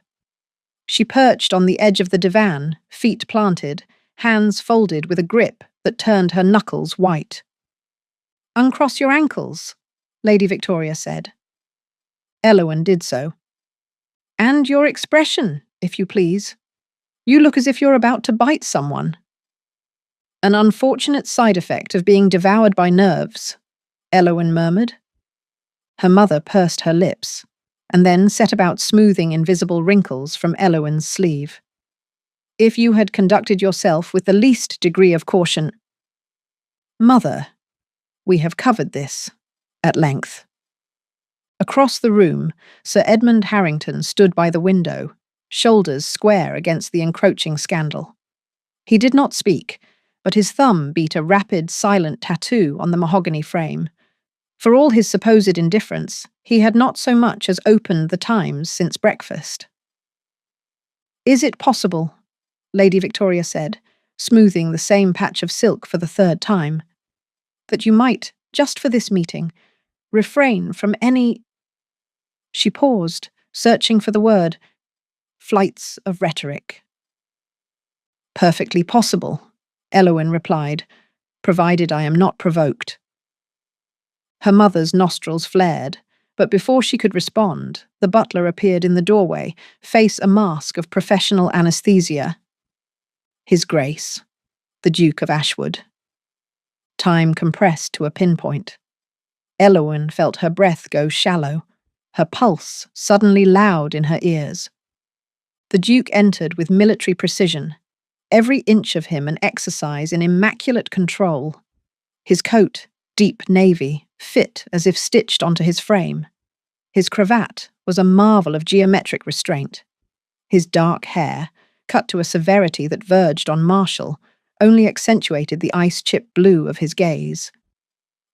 She perched on the edge of the divan, feet planted, hands folded with a grip that turned her knuckles white. "Uncross your ankles," Lady Victoria said. Elowen did so. "And your expression, if you please. You look as if you're about to bite someone." "An unfortunate side effect of being devoured by nerves," Elowen murmured. Her mother pursed her lips, and then set about smoothing invisible wrinkles from Elowen's sleeve. "If you had conducted yourself with the least degree of caution—" "Mother, we have covered this," at length. Across the room, Sir Edmund Harrington stood by the window, shoulders square against the encroaching scandal. He did not speak, but his thumb beat a rapid, silent tattoo on the mahogany frame. For all his supposed indifference, he had not so much as opened the Times since breakfast. "Is it possible," Lady Victoria said, smoothing the same patch of silk for the 3rd time, "that you might, just for this meeting, refrain from any—" She paused, searching for the word. "Flights of rhetoric." "Perfectly possible," Elowen replied, "provided I am not provoked." Her mother's nostrils flared, but before she could respond, the butler appeared in the doorway, face a mask of professional anesthesia. His Grace, the Duke of Ashwood. Time compressed to a pinpoint. Elowen felt her breath go shallow, her pulse suddenly loud in her ears. The Duke entered with military precision, every inch of him an exercise in immaculate control. His coat, deep navy, fit as if stitched onto his frame. His cravat was a marvel of geometric restraint. His dark hair, cut to a severity that verged on martial, only accentuated the ice-chip blue of his gaze.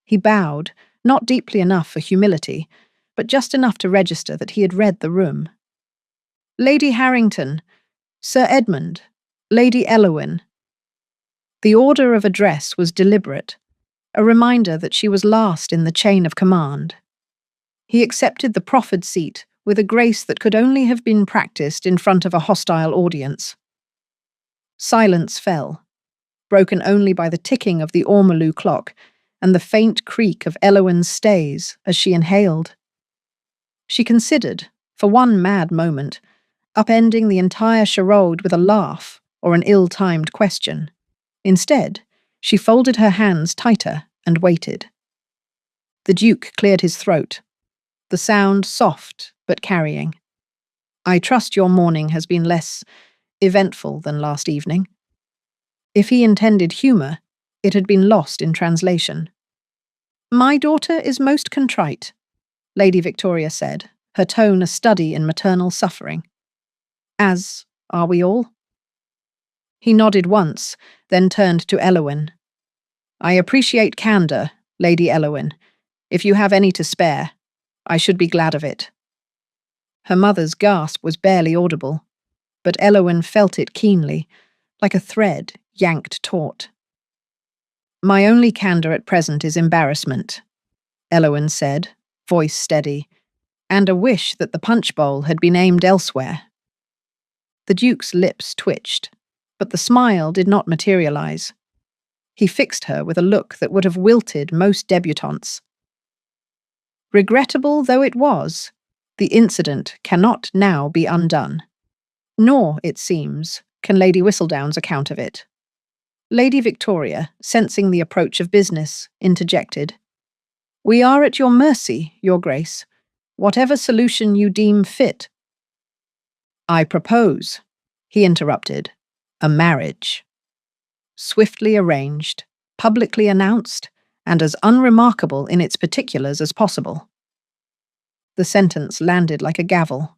He bowed, not deeply enough for humility, but just enough to register that he had read the room. "Lady Harrington, Sir Edmund, Lady Elowen." The order of address was deliberate, a reminder that she was last in the chain of command. He accepted the proffered seat with a grace that could only have been practiced in front of a hostile audience. Silence fell, broken only by the ticking of the ormolu clock and the faint creak of Elowen's stays as she inhaled. She considered, for one mad moment, upending the entire charade with a laugh or an ill-timed question. Instead, she folded her hands tighter and waited. The Duke cleared his throat, the sound soft but carrying. "I trust your morning has been less eventful than last evening." If he intended humour, it had been lost in translation. "My daughter is most contrite," Lady Victoria said, her tone a study in maternal suffering. "As are we all?" He nodded once, then turned to Elowen. "I appreciate candour, Lady Elowen. If you have any to spare, I should be glad of it." Her mother's gasp was barely audible, but Elowen felt it keenly, like a thread yanked taut. "My only candour at present is embarrassment," Elowen said, voice steady, and a wish that the punch bowl had been aimed elsewhere. The Duke's lips twitched, but the smile did not materialize. He fixed her with a look that would have wilted most debutantes. Regrettable though it was, the incident cannot now be undone. Nor, it seems, can Lady Whistledown's account of it. Lady Victoria, sensing the approach of business, interjected. We are at your mercy, Your Grace. Whatever solution you deem fit. I propose, he interrupted, a marriage. Swiftly arranged, publicly announced, and as unremarkable in its particulars as possible. The sentence landed like a gavel.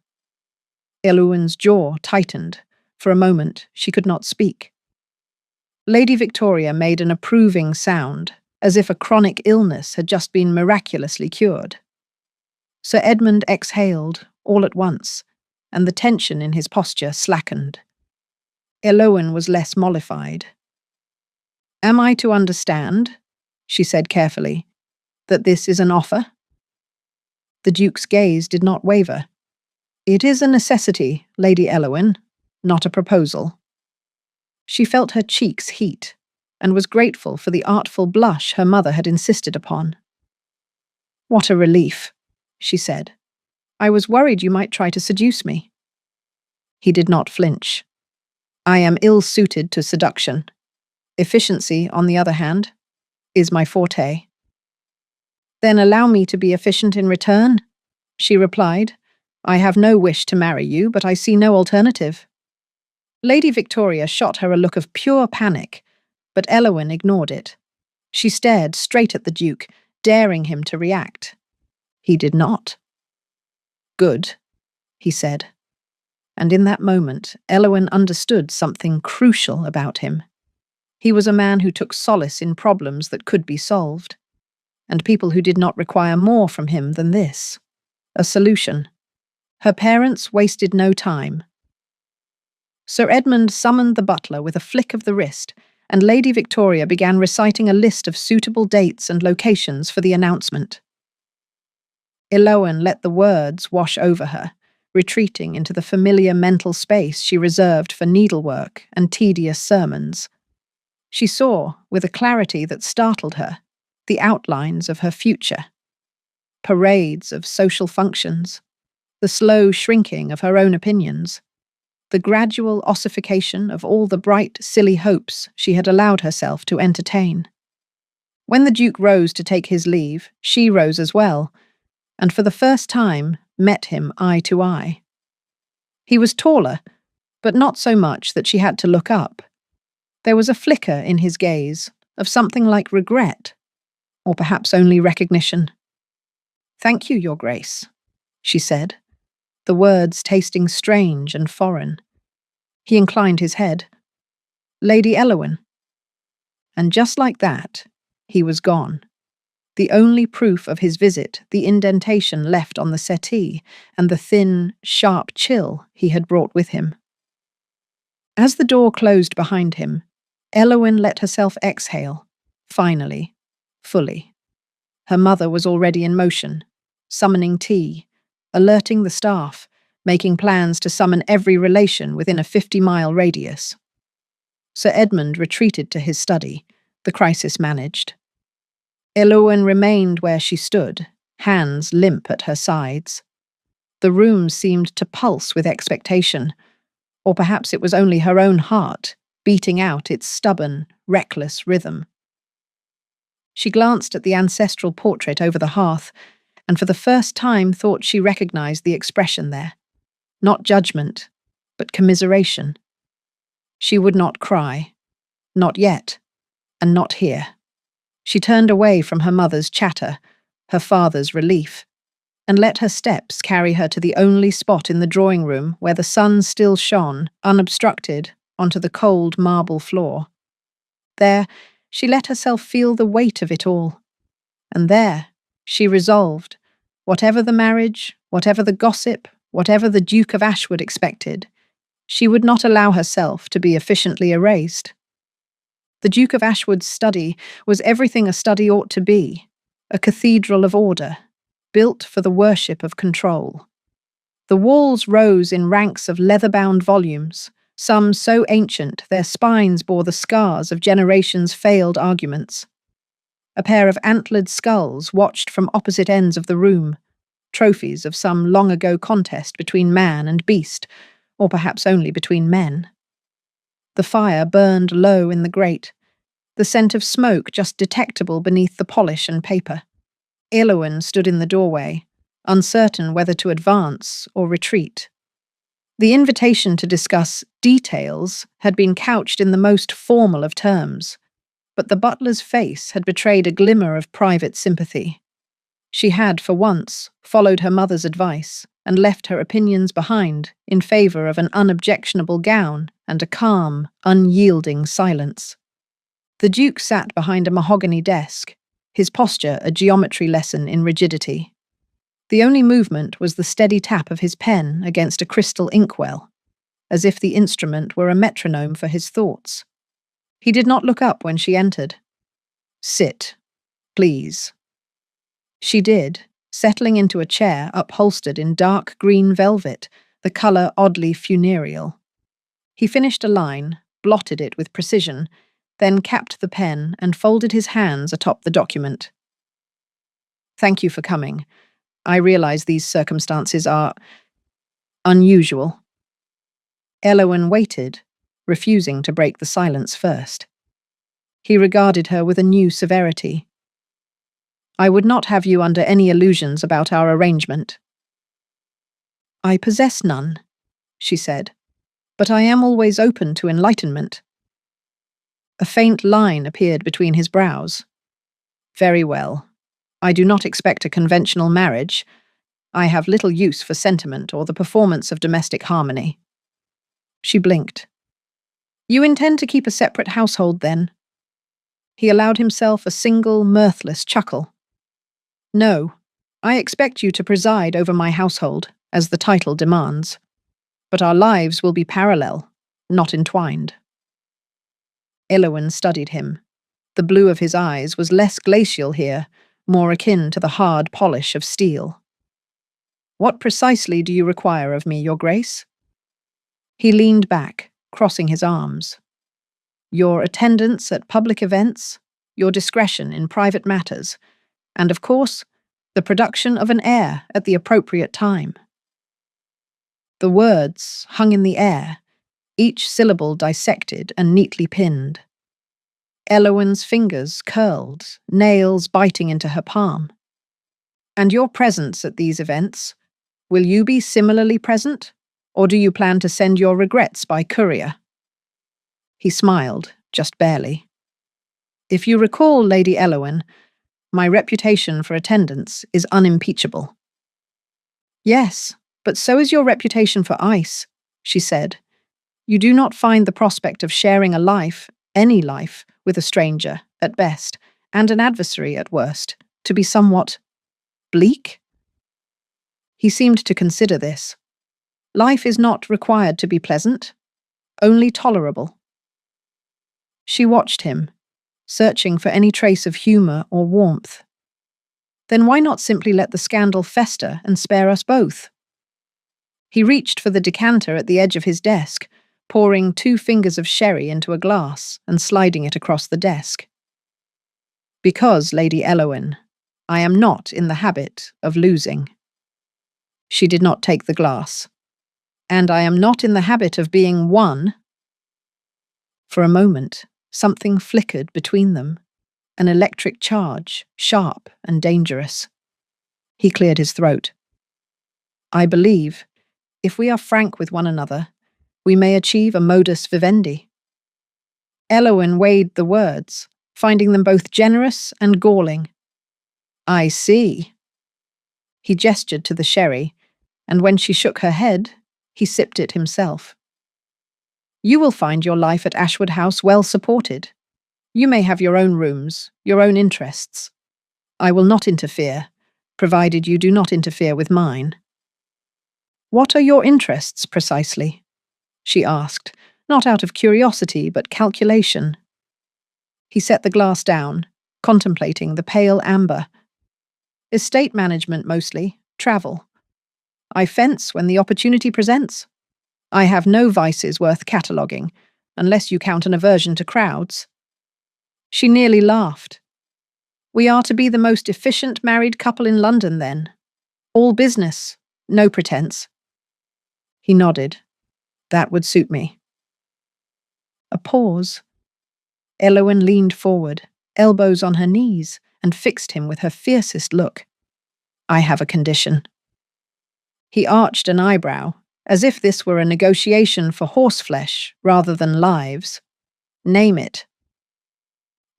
Elowen's jaw tightened. For a moment, she could not speak. Lady Victoria made an approving sound, as if a chronic illness had just been miraculously cured. Sir Edmund exhaled, all at once, and the tension in his posture slackened. Elowen was less mollified. Am I to understand, she said carefully, that this is an offer? The Duke's gaze did not waver. It is a necessity, Lady Elowen, not a proposal. She felt her cheeks heat, and was grateful for the artful blush her mother had insisted upon. What a relief, she said. I was worried you might try to seduce me. He did not flinch. I am ill-suited to seduction. Efficiency, on the other hand, is my forte. Then allow me to be efficient in return, she replied. I have no wish to marry you, but I see no alternative. Lady Victoria shot her a look of pure panic, but Elowen ignored it. She stared straight at the Duke, daring him to react. He did not. Good, he said. And in that moment, Elowen understood something crucial about him. He was a man who took solace in problems that could be solved, and people who did not require more from him than this. A solution. Her parents wasted no time. Sir Edmund summoned the butler with a flick of the wrist, and Lady Victoria began reciting a list of suitable dates and locations for the announcement. Elowen let the words wash over her, retreating into the familiar mental space she reserved for needlework and tedious sermons. She saw, with a clarity that startled her, the outlines of her future. Parades of social functions, the slow shrinking of her own opinions, the gradual ossification of all the bright, silly hopes she had allowed herself to entertain. When the Duke rose to take his leave, she rose as well, and for the first time met him eye to eye. He was taller, but not so much that she had to look up. There was a flicker in his gaze of something like regret, or perhaps only recognition. Thank you, Your Grace, she said, the words tasting strange and foreign. He inclined his head. Lady Elowen. And just like that, he was gone. The only proof of his visit, the indentation left on the settee, and the thin, sharp chill he had brought with him. As the door closed behind him, Elowen let herself exhale, finally, fully. Her mother was already in motion, summoning tea, alerting the staff, making plans to summon every relation within a 50-mile radius. Sir Edmund retreated to his study, the crisis managed. Elowen remained where she stood, hands limp at her sides. The room seemed to pulse with expectation, or perhaps it was only her own heart, beating out its stubborn, reckless rhythm. She glanced at the ancestral portrait over the hearth, and for the first time thought she recognized the expression there. Not judgment, but commiseration. She would not cry. Not yet, and not here. She turned away from her mother's chatter, her father's relief, and let her steps carry her to the only spot in the drawing room where the sun still shone, unobstructed, onto the cold marble floor. There, she let herself feel the weight of it all. And there, she resolved, whatever the marriage, whatever the gossip, whatever the Duke of Ashwood expected, she would not allow herself to be efficiently erased. The Duke of Ashwood's study was everything a study ought to be, a cathedral of order, built for the worship of control. The walls rose in ranks of leather-bound volumes, some so ancient their spines bore the scars of generations' failed arguments. A pair of antlered skulls watched from opposite ends of the room, trophies of some long-ago contest between man and beast, or perhaps only between men. The fire burned low in the grate, the scent of smoke just detectable beneath the polish and paper. Eowyn stood in the doorway, uncertain whether to advance or retreat. The invitation to discuss details had been couched in the most formal of terms, but the butler's face had betrayed a glimmer of private sympathy. She had, for once, followed her mother's advice and left her opinions behind in favour of an unobjectionable gown and a calm, unyielding silence. The Duke sat behind a mahogany desk, his posture a geometry lesson in rigidity. The only movement was the steady tap of his pen against a crystal inkwell, as if the instrument were a metronome for his thoughts. He did not look up when she entered. "Sit, please." She did, settling into a chair upholstered in dark green velvet, the colour oddly funereal. He finished a line, blotted it with precision, then capped the pen and folded his hands atop the document. "Thank you for coming. I realize these circumstances are unusual." Eowyn waited, refusing to break the silence first. He regarded her with a new severity. "I would not have you under any illusions about our arrangement." "I possess none," she said, "but I am always open to enlightenment." A faint line appeared between his brows. "Very well. I do not expect a conventional marriage. I have little use for sentiment or the performance of domestic harmony." She blinked. "You intend to keep a separate household, then?" He allowed himself a single, mirthless chuckle. "No, I expect you to preside over my household, as the title demands. But our lives will be parallel, not entwined." Eowyn studied him. The blue of his eyes was less glacial here, more akin to the hard polish of steel. "What precisely do you require of me, Your Grace?" He leaned back, crossing his arms. "Your attendance at public events, your discretion in private matters, and, of course, the production of an heir at the appropriate time." The words hung in the air, each syllable dissected and neatly pinned. Eowyn's fingers curled, nails biting into her palm. "And your presence at these events, will you be similarly present, or do you plan to send your regrets by courier?" He smiled, just barely. "If you recall, Lady Eowyn, my reputation for attendance is unimpeachable." "Yes, but so is your reputation for ice," she said. "You do not find the prospect of sharing a life, any life, with a stranger, at best, and an adversary at worst, to be somewhat bleak?" He seemed to consider this. "Life is not required to be pleasant, only tolerable." She watched him, searching for any trace of humour or warmth. "Then why not simply let the scandal fester and spare us both?" He reached for the decanter at the edge of his desk, pouring 2 fingers of sherry into a glass and sliding it across the desk. "Because, Lady Eowyn, I am not in the habit of losing." She did not take the glass. "And I am not in the habit of being won." For a moment, something flickered between them, an electric charge, sharp and dangerous. He cleared his throat. "I believe, if we are frank with one another, we may achieve a modus vivendi." Eowyn weighed the words, finding them both generous and galling. "I see." He gestured to the sherry, and when she shook her head, he sipped it himself. "You will find your life at Ashwood House well supported. You may have your own rooms, your own interests. I will not interfere, provided you do not interfere with mine." "What are your interests, precisely?" she asked, not out of curiosity but calculation. He set the glass down, contemplating the pale amber, Estate management mostly, travel. I fence when the opportunity presents. I have no vices worth cataloguing, unless you count an aversion to crowds. She nearly laughed. We are to be the most efficient married couple in London, then. All business, no pretense. He nodded. That would suit me. A pause. Elowen leaned forward, elbows on her knees, and fixed him with her fiercest look. I have a condition. He arched an eyebrow, as if this were a negotiation for horseflesh rather than lives. Name it.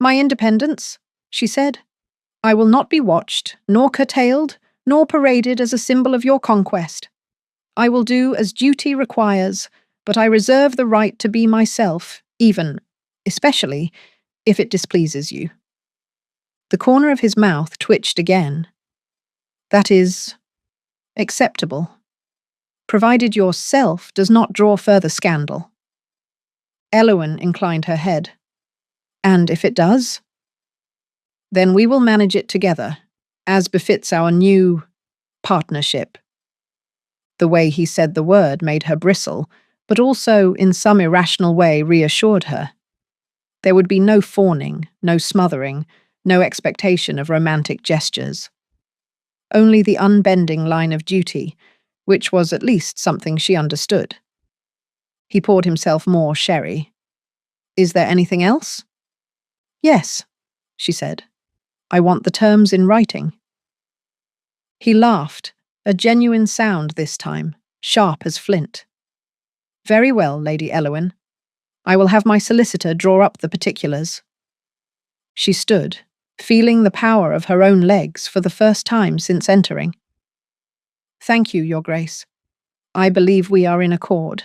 My independence, she said. I will not be watched, nor curtailed, nor paraded as a symbol of your conquest. I will do as duty requires, but I reserve the right to be myself, even, especially, if it displeases you. The corner of his mouth twitched again. That is acceptable, provided yourself does not draw further scandal. Elowen inclined her head. And if it does? Then we will manage it together, as befits our new partnership. The way he said the word made her bristle, but also, in some irrational way, reassured her. There would be no fawning, no smothering, no expectation of romantic gestures. Only the unbending line of duty, which was at least something she understood. He poured himself more sherry. Is there anything else? Yes, she said. I want the terms in writing. He laughed, a genuine sound this time, sharp as flint. Very well, Lady Elowen. I will have my solicitor draw up the particulars. She stood, feeling the power of her own legs for the first time since entering. Thank you, Your Grace. I believe we are in accord.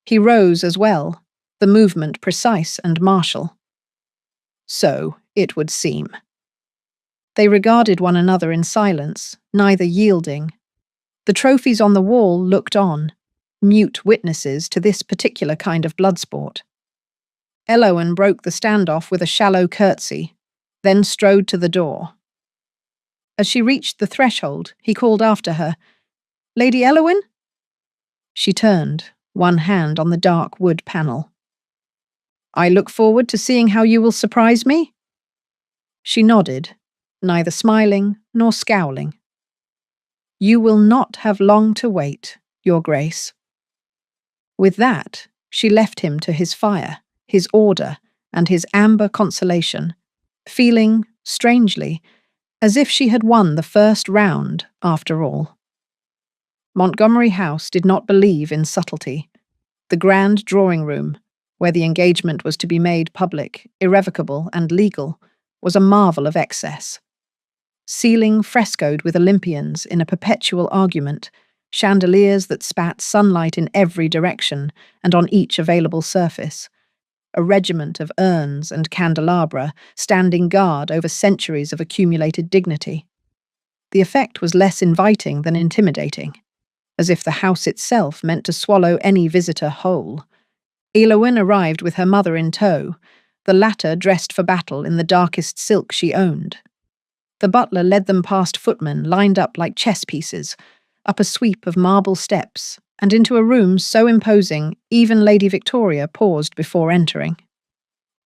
He rose as well, the movement precise and martial. So it would seem. They regarded one another in silence, neither yielding. The trophies on the wall looked on, mute witnesses to this particular kind of bloodsport. Elowen broke the standoff with a shallow curtsy, then strode to the door. As she reached the threshold, he called after her, Lady Elowen? She turned, one hand on the dark wood panel. I look forward to seeing how you will surprise me. She nodded, neither smiling nor scowling. You will not have long to wait, Your Grace. With that, she left him to his fire, his order, and his amber consolation, feeling, strangely, as if she had won the first round after all. Montgomery House did not believe in subtlety. The grand drawing room, where the engagement was to be made public, irrevocable, and legal, was a marvel of excess. Ceiling frescoed with Olympians in a perpetual argument, chandeliers that spat sunlight in every direction and on each available surface, a regiment of urns and candelabra standing guard over centuries of accumulated dignity. The effect was less inviting than intimidating, as if the house itself meant to swallow any visitor whole. Elowen arrived with her mother in tow, the latter dressed for battle in the darkest silk she owned. The butler led them past footmen lined up like chess pieces, up a sweep of marble steps, and into a room so imposing even Lady Victoria paused before entering.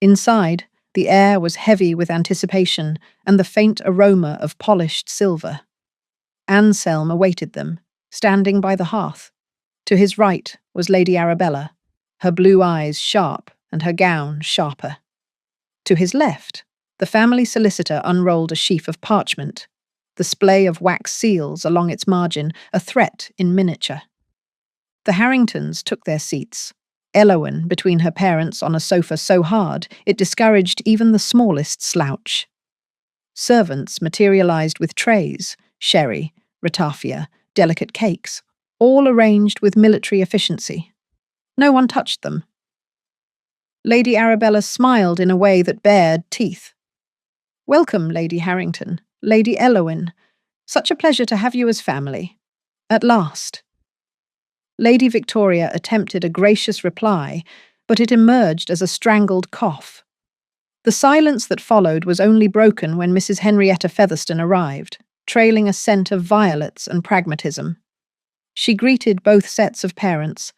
Inside, the air was heavy with anticipation and the faint aroma of polished silver. Anselm awaited them, standing by the hearth. To his right was Lady Arabella, her blue eyes sharp and her gown sharper. To his left, the family solicitor unrolled a sheaf of parchment, the splay of wax seals along its margin, a threat in miniature. The Harringtons took their seats, Elowen between her parents on a sofa so hard it discouraged even the smallest slouch. Servants materialized with trays, sherry, ratafia, delicate cakes, all arranged with military efficiency. No one touched them. Lady Arabella smiled in a way that bared teeth. Welcome, Lady Harrington, Lady Elowen. Such a pleasure to have you as family. At last. Lady Victoria attempted a gracious reply, but it emerged as a strangled cough. The silence that followed was only broken when Mrs. Henrietta Featherstone arrived, trailing a scent of violets and pragmatism. She greeted both sets of parents,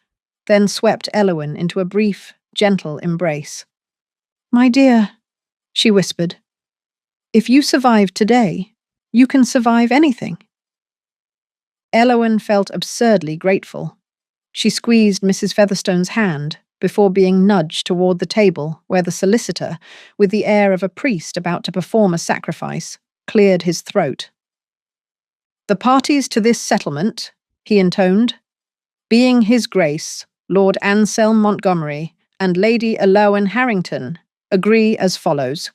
then swept Elowyn into a brief, gentle embrace. "My dear," she whispered, "if you survive today, you can survive anything." Elowyn felt absurdly grateful. She squeezed Mrs. Featherstone's hand before being nudged toward the table where the solicitor, with the air of a priest about to perform a sacrifice, cleared his throat. "The parties to this settlement," he intoned, "being His Grace, Lord Anselm Montgomery, and Lady Elowyn Harrington, agree as follows."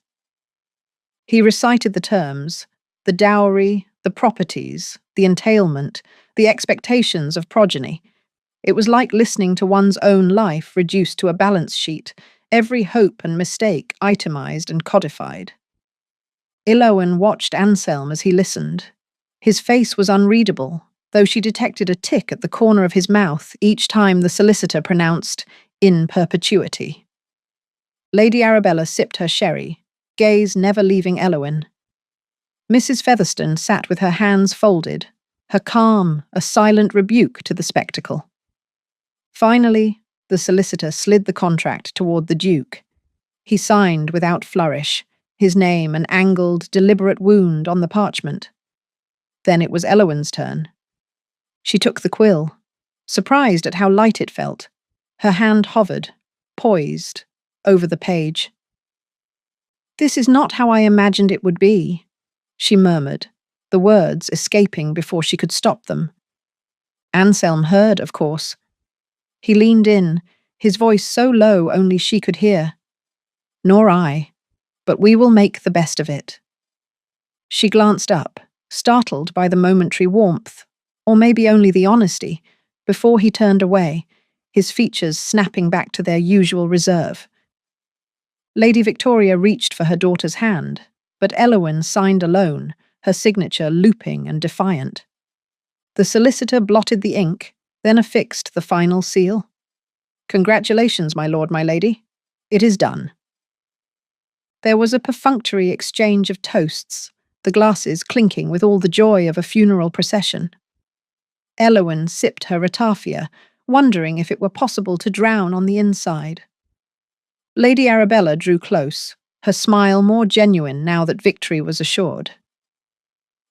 He recited the terms, the dowry, the properties, the entailment, the expectations of progeny. It was like listening to one's own life reduced to a balance sheet, every hope and mistake itemized and codified. Elowyn watched Anselm as he listened. His face was unreadable, though she detected a tick at the corner of his mouth each time the solicitor pronounced "in perpetuity." Lady Arabella sipped her sherry, gaze never leaving Elowyn. Mrs. Featherstone sat with her hands folded, her calm a silent rebuke to the spectacle. Finally, the solicitor slid the contract toward the Duke. He signed without flourish, his name an angled, deliberate wound on the parchment. Then it was Elowyn's turn. She took the quill, surprised at how light it felt. Her hand hovered, poised, over the page. "This is not how I imagined it would be," she murmured, the words escaping before she could stop them. Anselm heard, of course. He leaned in, his voice so low only she could hear. "Nor I, but we will make the best of it." She glanced up, startled by the momentary warmth, or maybe only the honesty, before he turned away, his features snapping back to their usual reserve. Lady Victoria reached for her daughter's hand, but Elowyn signed alone, her signature looping and defiant. The solicitor blotted the ink, then affixed the final seal. "Congratulations, my lord, my lady. It is done." There was a perfunctory exchange of toasts, the glasses clinking with all the joy of a funeral procession. Elowyn sipped her ratafia, wondering if it were possible to drown on the inside. Lady Arabella drew close, her smile more genuine now that victory was assured.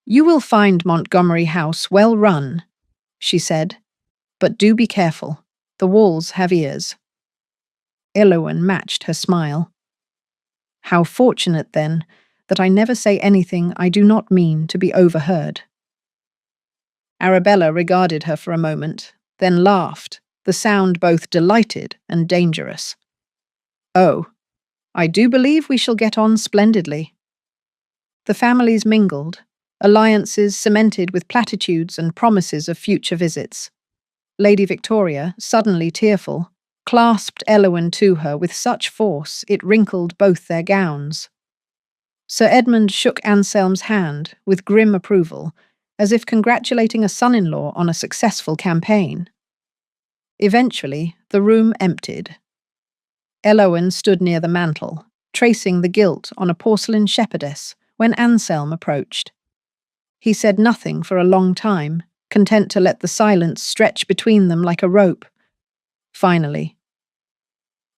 "You will find Montgomery House well run," she said, "but do be careful. The walls have ears." Elowyn matched her smile. "How fortunate, then, that I never say anything I do not mean to be overheard." Arabella regarded her for a moment, then laughed, the sound both delighted and dangerous. "Oh, I do believe we shall get on splendidly." The families mingled, alliances cemented with platitudes and promises of future visits. Lady Victoria, suddenly tearful, clasped Elowyn to her with such force it wrinkled both their gowns. Sir Edmund shook Anselm's hand with grim approval, as if congratulating a son-in-law on a successful campaign. Eventually, the room emptied. Elowyn stood near the mantel, tracing the gilt on a porcelain shepherdess, when Anselm approached. He said nothing for a long time, content to let the silence stretch between them like a rope. Finally,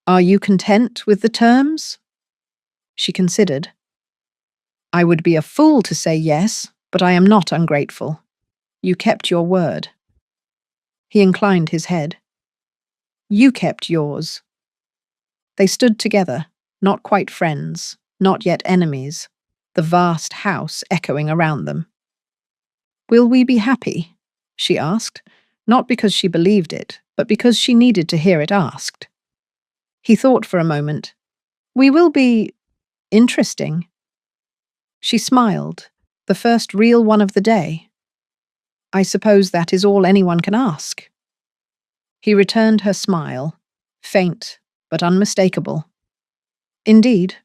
"Are you content with the terms?" She considered. "I would be a fool to say yes, but I am not ungrateful. You kept your word." He inclined his head. "You kept yours." They stood together, not quite friends, not yet enemies, the vast house echoing around them. "Will we be happy?" she asked, not because she believed it, but because she needed to hear it asked. He thought for a moment. "We will be interesting." She smiled, the first real one of the day. "I suppose that is all anyone can ask." He returned her smile, faint but unmistakable. "Indeed."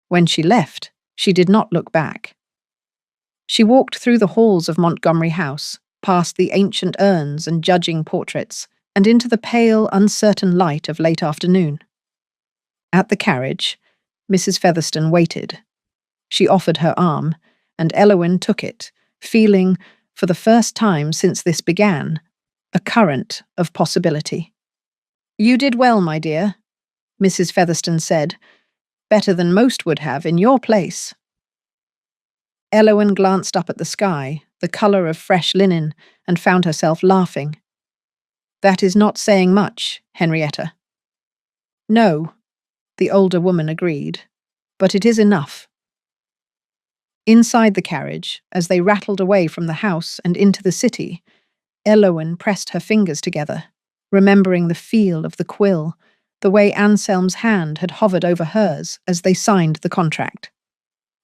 When she left, she did not look back. She walked through the halls of Montgomery House, past the ancient urns and judging portraits, and into the pale, uncertain light of late afternoon. At the carriage, Mrs. Featherstone waited. She offered her arm, and Elowyn took it, feeling, for the first time since this began, a current of possibility. "You did well, my dear," Mrs. Featherstone said, "better than most would have in your place." Elowyn glanced up at the sky, the colour of fresh linen, and found herself laughing. "That is not saying much, Henrietta." "No," the older woman agreed, "but it is enough." Inside the carriage, as they rattled away from the house and into the city, Elowyn pressed her fingers together, remembering the feel of the quill, the way Anselm's hand had hovered over hers as they signed the contract.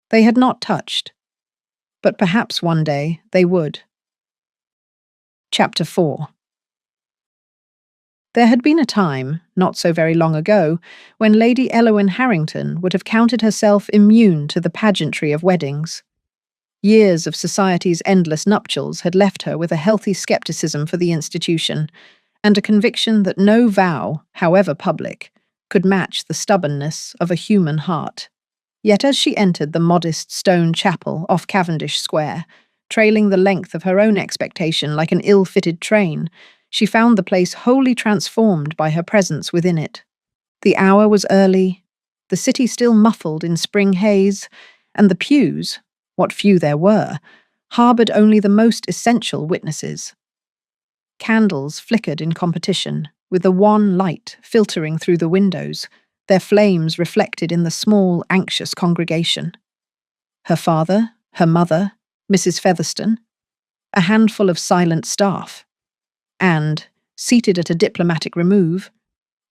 They had not touched, but perhaps one day they would. Chapter 4. There had been a time, not so very long ago, when Lady Elowyn Harrington would have counted herself immune to the pageantry of weddings. Years of society's endless nuptials had left her with a healthy scepticism for the institution, and a conviction that no vow, however public, could match the stubbornness of a human heart. Yet as she entered the modest stone chapel off Cavendish Square, trailing the length of her own expectation like an ill-fitted train, she found the place wholly transformed by her presence within it. The hour was early, the city still muffled in spring haze, and the pews, what few there were, harboured only the most essential witnesses. Candles flickered in competition, with the wan light filtering through the windows, their flames reflected in the small, anxious congregation. Her father, her mother, Mrs. Featherstone, a handful of silent staff, and, seated at a diplomatic remove,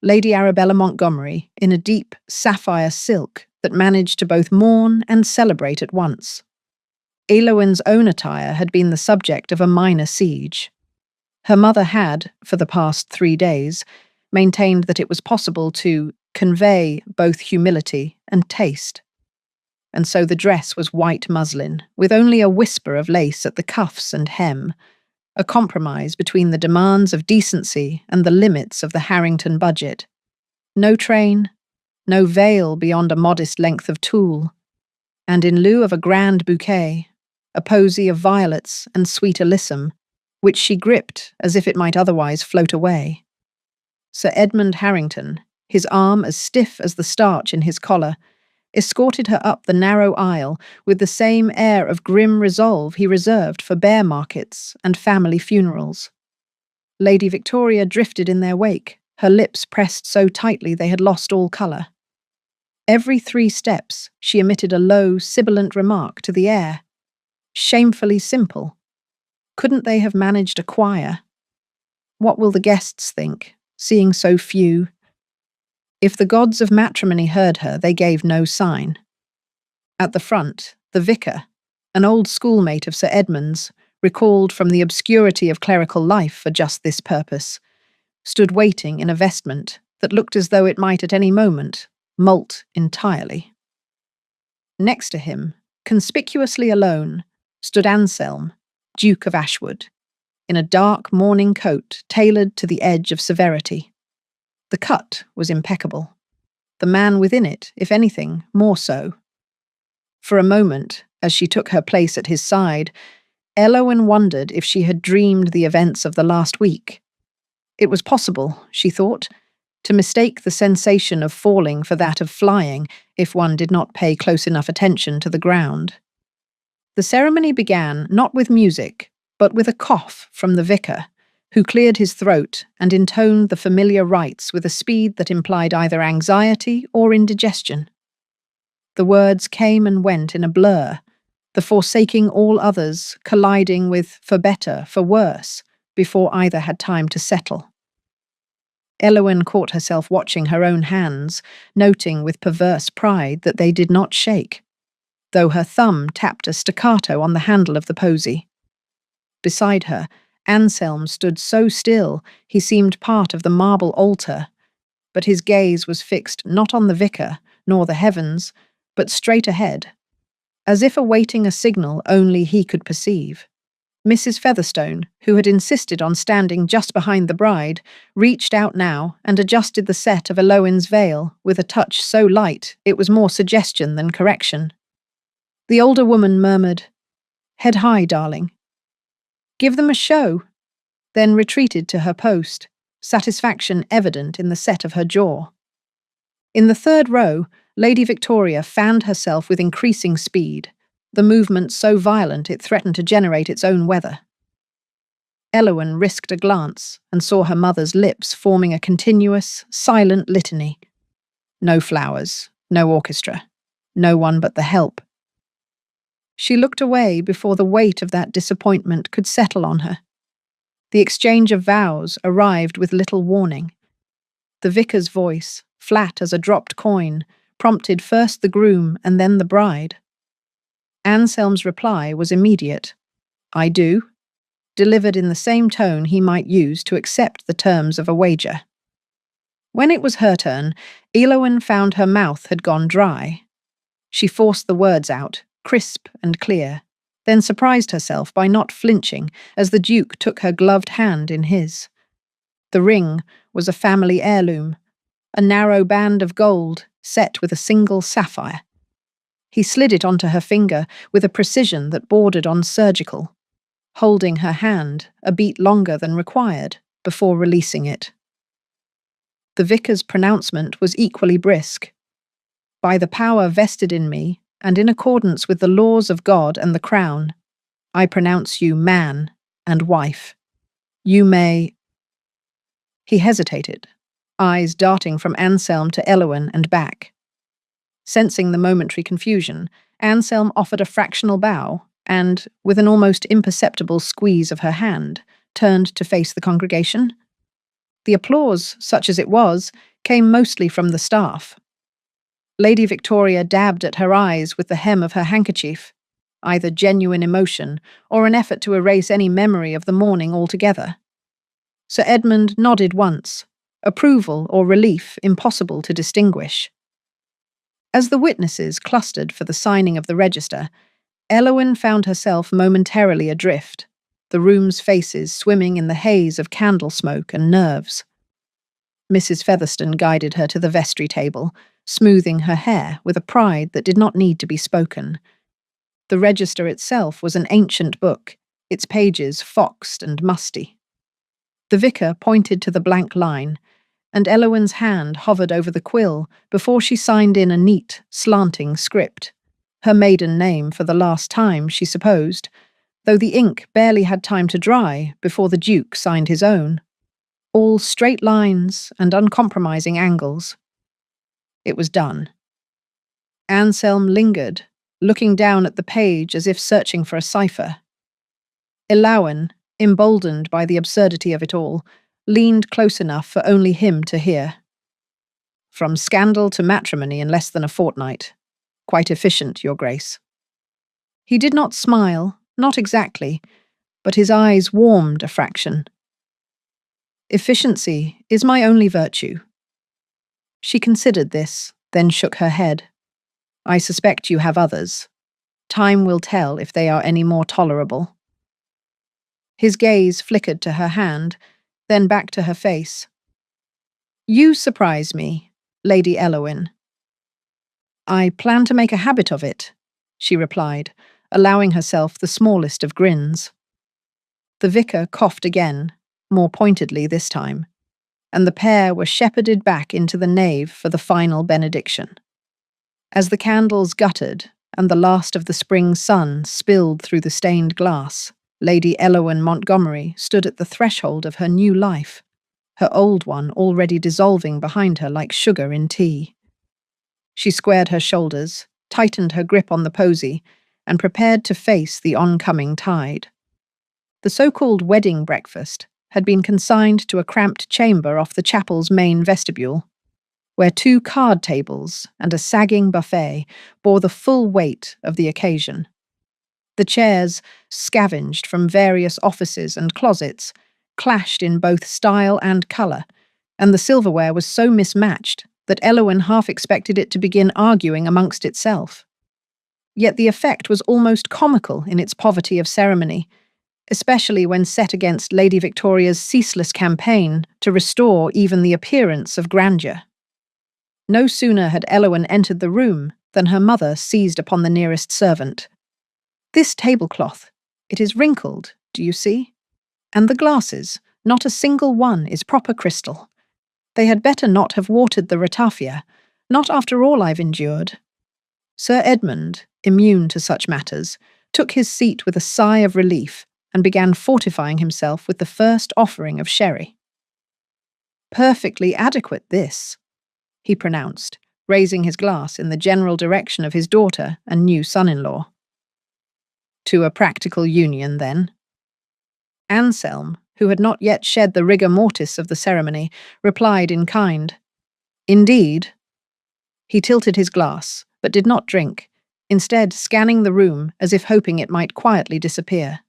Lady Arabella Montgomery in a deep sapphire silk that managed to both mourn and celebrate at once. Elowyn's own attire had been the subject of a minor siege. Her mother had, for the past 3 days, maintained that it was possible to convey both humility and taste. And so the dress was white muslin, with only a whisper of lace at the cuffs and hem, a compromise between the demands of decency and the limits of the Harrington budget. No train, no veil beyond a modest length of tulle, and in lieu of a grand bouquet, a posy of violets and sweet alyssum, which she gripped as if it might otherwise float away. Sir Edmund Harrington, his arm as stiff as the starch in his collar, escorted her up the narrow aisle with the same air of grim resolve he reserved for bear markets and family funerals. Lady Victoria drifted in their wake, her lips pressed so tightly they had lost all colour. Every 3 steps she emitted a low, sibilant remark to the air. Shamefully simple. Couldn't they have managed a choir? What will the guests think, seeing so few? If the gods of matrimony heard her, they gave no sign. At the front, the vicar, an old schoolmate of Sir Edmund's, recalled from the obscurity of clerical life for just this purpose, stood waiting in a vestment that looked as though it might at any moment molt entirely. Next to him, conspicuously alone, stood Anselm, Duke of Ashwood, in a dark mourning coat tailored to the edge of severity. The cut was impeccable. The man within it, if anything, more so. For a moment, as she took her place at his side, Elowyn wondered if she had dreamed the events of the last week. It was possible, she thought, to mistake the sensation of falling for that of flying if one did not pay close enough attention to the ground. The ceremony began not with music, but with a cough from the vicar, who cleared his throat and intoned the familiar rites with a speed that implied either anxiety or indigestion. The words came and went in a blur, the forsaking all others colliding with for better, for worse, before either had time to settle. Elowyn caught herself watching her own hands, noting with perverse pride that they did not shake, though her thumb tapped a staccato on the handle of the posy. Beside her, Anselm stood so still he seemed part of the marble altar, but his gaze was fixed not on the vicar, nor the heavens, but straight ahead, as if awaiting a signal only he could perceive. Mrs. Featherstone, who had insisted on standing just behind the bride, reached out now and adjusted the set of Eloin's veil with a touch so light it was more suggestion than correction. The older woman murmured, "Head high, darling." "Give them a show," then retreated to her post, satisfaction evident in the set of her jaw. In the third row, Lady Victoria fanned herself with increasing speed, the movement so violent it threatened to generate its own weather. Eloin risked a glance and saw her mother's lips forming a continuous, silent litany. No flowers, no orchestra, no one but the help. She looked away before the weight of that disappointment could settle on her. The exchange of vows arrived with little warning. The vicar's voice, flat as a dropped coin, prompted first the groom and then the bride. Anselm's reply was immediate. "I do," delivered in the same tone he might use to accept the terms of a wager. When it was her turn, Eloin found her mouth had gone dry. She forced the words out, crisp and clear, then surprised herself by not flinching as the Duke took her gloved hand in his. The ring was a family heirloom, a narrow band of gold set with a single sapphire. He slid it onto her finger with a precision that bordered on surgical, holding her hand a beat longer than required before releasing it. The vicar's pronouncement was equally brisk. "By the power vested in me, and in accordance with the laws of God and the Crown, I pronounce you man and wife. You may—" He hesitated, eyes darting from Anselm to Eloin and back. Sensing the momentary confusion, Anselm offered a fractional bow and, with an almost imperceptible squeeze of her hand, turned to face the congregation. The applause, such as it was, came mostly from the staff. Lady Victoria dabbed at her eyes with the hem of her handkerchief, either genuine emotion or an effort to erase any memory of the morning altogether. Sir Edmund nodded once, approval or relief impossible to distinguish. As the witnesses clustered for the signing of the register, Eloin found herself momentarily adrift, the room's faces swimming in the haze of candle smoke and nerves. Mrs. Featherstone guided her to the vestry table, smoothing her hair with a pride that did not need to be spoken. The register itself was an ancient book, its pages foxed and musty. The vicar pointed to the blank line, and Eloin's hand hovered over the quill before she signed in a neat, slanting script. Her maiden name for the last time, she supposed, though the ink barely had time to dry before the Duke signed his own. All straight lines and uncompromising angles. It was done. Anselm lingered, looking down at the page as if searching for a cipher. Eloin, emboldened by the absurdity of it all, leaned close enough for only him to hear. "From scandal to matrimony in less than a fortnight. Quite efficient, Your Grace." He did not smile, not exactly, but his eyes warmed a fraction. "Efficiency is my only virtue." She considered this, then shook her head. "I suspect you have others. Time will tell if they are any more tolerable." His gaze flickered to her hand, then back to her face. "You surprise me, Lady Eloin." "I plan to make a habit of it," she replied, allowing herself the smallest of grins. The vicar coughed again, more pointedly this time, and the pair were shepherded back into the nave for the final benediction. As the candles guttered and the last of the spring sun spilled through the stained glass, Lady Eloin Montgomery stood at the threshold of her new life, her old one already dissolving behind her like sugar in tea. She squared her shoulders, tightened her grip on the posy, and prepared to face the oncoming tide. The so-called wedding breakfast had been consigned to a cramped chamber off the chapel's main vestibule, where 2 card tables and a sagging buffet bore the full weight of the occasion. The chairs, scavenged from various offices and closets, clashed in both style and colour, and the silverware was so mismatched that Eloin half expected it to begin arguing amongst itself. Yet the effect was almost comical in its poverty of ceremony, especially when set against Lady Victoria's ceaseless campaign to restore even the appearance of grandeur. No sooner had Elowen entered the room than her mother seized upon the nearest servant. "This tablecloth, it is wrinkled, do you see? And the glasses, not a single one is proper crystal. They had better not have watered the ratafia, not after all I've endured." Sir Edmund, immune to such matters, took his seat with a sigh of relief and began fortifying himself with the first offering of sherry. "Perfectly adequate, this," he pronounced, raising his glass in the general direction of his daughter and new son-in-law. "To a practical union, then?" Anselm, who had not yet shed the rigor mortis of the ceremony, replied in kind, "Indeed." He tilted his glass, but did not drink, instead scanning the room as if hoping it might quietly disappear.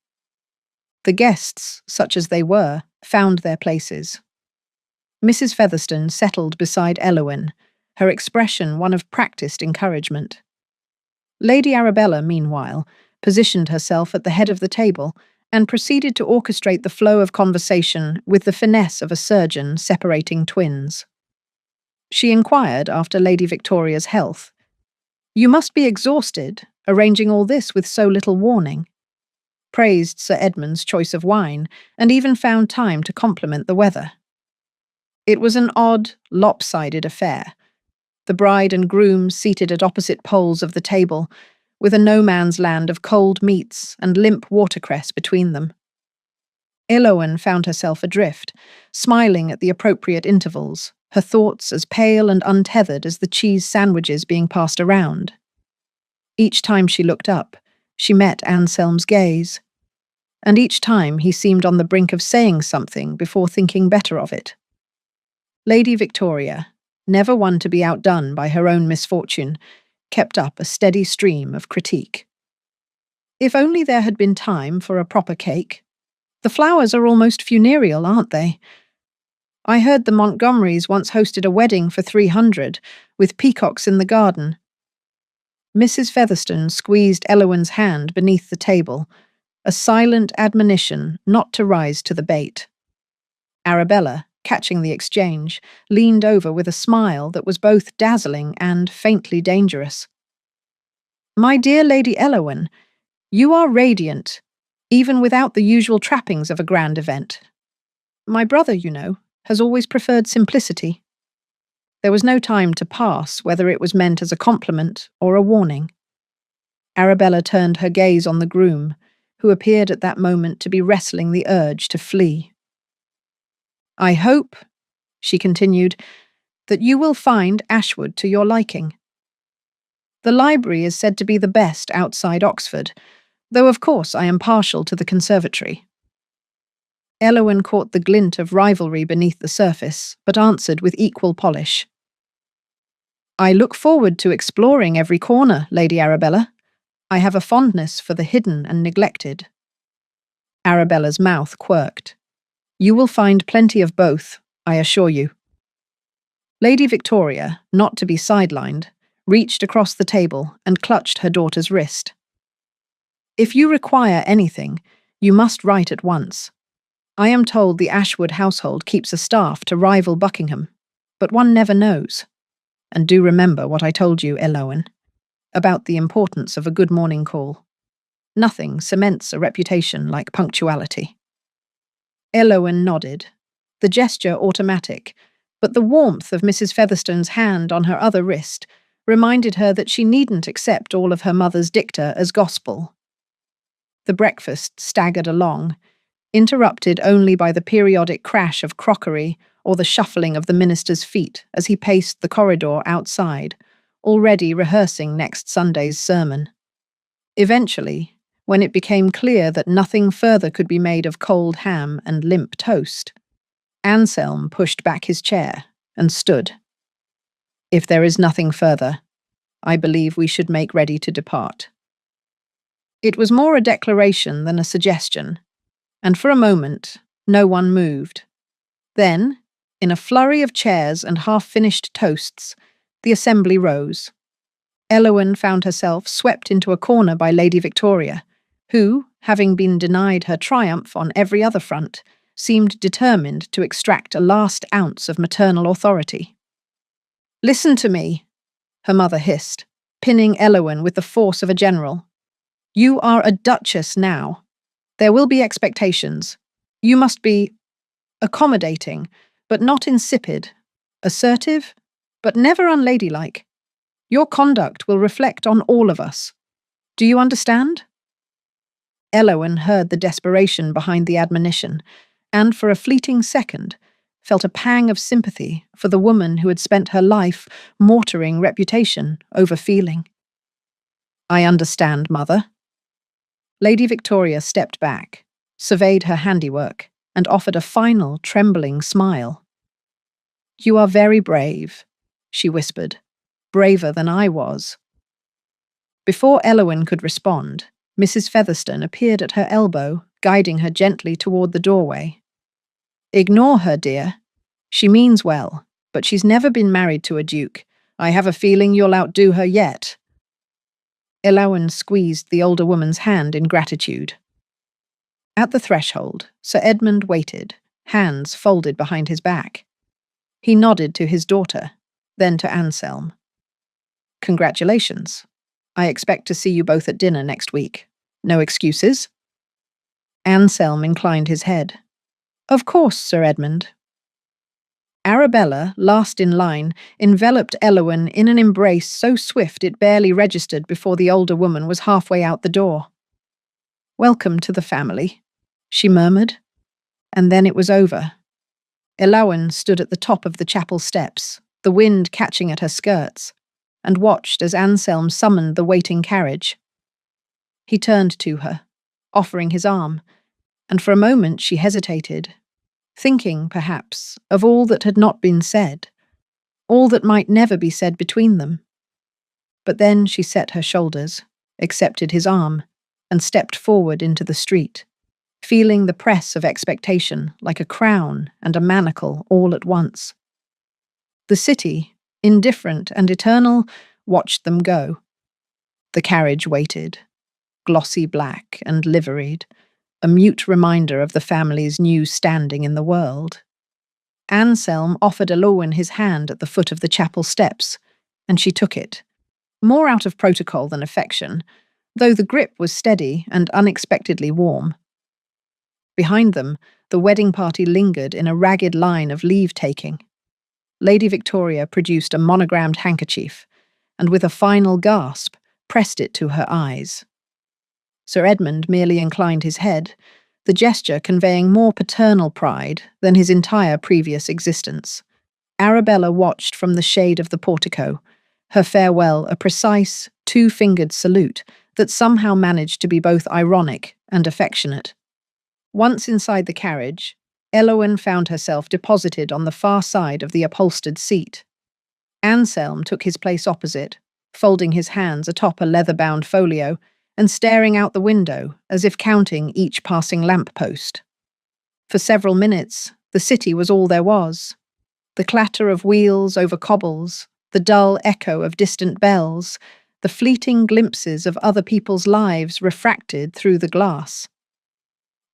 The guests, such as they were, found their places. Mrs. Featherstone settled beside Elowen, her expression one of practiced encouragement. Lady Arabella, meanwhile, positioned herself at the head of the table and proceeded to orchestrate the flow of conversation with the finesse of a surgeon separating twins. She inquired after Lady Victoria's health. "You must be exhausted, arranging all this with so little warning," praised Sir Edmund's choice of wine, and even found time to compliment the weather. It was an odd, lopsided affair. The bride and groom seated at opposite poles of the table, with a no-man's land of cold meats and limp watercress between them. Elowen found herself adrift, smiling at the appropriate intervals, her thoughts as pale and untethered as the cheese sandwiches being passed around. Each time she looked up, she met Anselm's gaze, and each time he seemed on the brink of saying something before thinking better of it. Lady Victoria, never one to be outdone by her own misfortune, kept up a steady stream of critique. "If only there had been time for a proper cake. The flowers are almost funereal, aren't they? I heard the Montgomerys once hosted a wedding for 300, with peacocks in the garden." Mrs. Featherstone squeezed Elowen's hand beneath the table, a silent admonition not to rise to the bait. Arabella, catching the exchange, leaned over with a smile that was both dazzling and faintly dangerous. "My dear Lady Elowen, you are radiant, even without the usual trappings of a grand event. My brother, you know, has always preferred simplicity." There was no time to pass whether it was meant as a compliment or a warning. Arabella turned her gaze on the groom, who appeared at that moment to be wrestling the urge to flee. "I hope," she continued, "that you will find Ashwood to your liking. The library is said to be the best outside Oxford, though of course I am partial to the conservatory." Elowen caught the glint of rivalry beneath the surface, but answered with equal polish. "I look forward to exploring every corner, Lady Arabella. I have a fondness for the hidden and neglected." Arabella's mouth quirked. "You will find plenty of both, I assure you." Lady Victoria, not to be sidelined, reached across the table and clutched her daughter's wrist. "If you require anything, you must write at once. I am told the Ashwood household keeps a staff to rival Buckingham, but one never knows. And do remember what I told you, Elowen, about the importance of a good morning call. Nothing cements a reputation like punctuality." Elowen nodded, the gesture automatic, but the warmth of Mrs. Featherstone's hand on her other wrist reminded her that she needn't accept all of her mother's dicta as gospel. The breakfast staggered along, interrupted only by the periodic crash of crockery or the shuffling of the minister's feet as he paced the corridor outside, already rehearsing next Sunday's sermon. Eventually, when it became clear that nothing further could be made of cold ham and limp toast, Anselm pushed back his chair and stood. "If there is nothing further, I believe we should make ready to depart." It was more a declaration than a suggestion, and for a moment, no one moved. Then, in a flurry of chairs and half-finished toasts, the assembly rose. Elowen found herself swept into a corner by Lady Victoria, who, having been denied her triumph on every other front, seemed determined to extract a last ounce of maternal authority. "Listen to me," her mother hissed, pinning Elowen with the force of a general. "You are a duchess now. There will be expectations. You must be accommodating, but not insipid, assertive, but never unladylike. Your conduct will reflect on all of us. Do you understand?" Elowen heard the desperation behind the admonition, and for a fleeting second felt a pang of sympathy for the woman who had spent her life mortaring reputation over feeling. "I understand, Mother." Lady Victoria stepped back, surveyed her handiwork, and offered a final, trembling smile. "You are very brave," she whispered, "braver than I was." Before Elowen could respond, Mrs. Featherstone appeared at her elbow, guiding her gently toward the doorway. "Ignore her, dear. She means well, but she's never been married to a duke. I have a feeling you'll outdo her yet." Elowen squeezed the older woman's hand in gratitude. At the threshold, Sir Edmund waited, hands folded behind his back. He nodded to his daughter, then to Anselm. "Congratulations. I expect to see you both at dinner next week. No excuses?" Anselm inclined his head. "Of course, Sir Edmund." Arabella, last in line, enveloped Elowen in an embrace so swift it barely registered before the older woman was halfway out the door. "Welcome to the family," she murmured, and then it was over. Elowen stood at the top of the chapel steps, the wind catching at her skirts, and watched as Anselm summoned the waiting carriage. He turned to her, offering his arm, and for a moment she hesitated, thinking, perhaps, of all that had not been said, all that might never be said between them. But then she set her shoulders, accepted his arm, and stepped forward into the street, feeling the press of expectation like a crown and a manacle all at once. The city, indifferent and eternal, watched them go. The carriage waited, glossy black and liveried, a mute reminder of the family's new standing in the world. Anselm offered Elowen his hand at the foot of the chapel steps, and she took it, more out of protocol than affection, though the grip was steady and unexpectedly warm. Behind them, the wedding party lingered in a ragged line of leave-taking. Lady Victoria produced a monogrammed handkerchief, and with a final gasp, pressed it to her eyes. Sir Edmund merely inclined his head, the gesture conveying more paternal pride than his entire previous existence. Arabella watched from the shade of the portico, her farewell a precise, two-fingered salute that somehow managed to be both ironic and affectionate. Once inside the carriage, Elowen found herself deposited on the far side of the upholstered seat. Anselm took his place opposite, folding his hands atop a leather-bound folio and staring out the window as if counting each passing lamp-post. For several minutes, the city was all there was. The clatter of wheels over cobbles, the dull echo of distant bells, the fleeting glimpses of other people's lives refracted through the glass.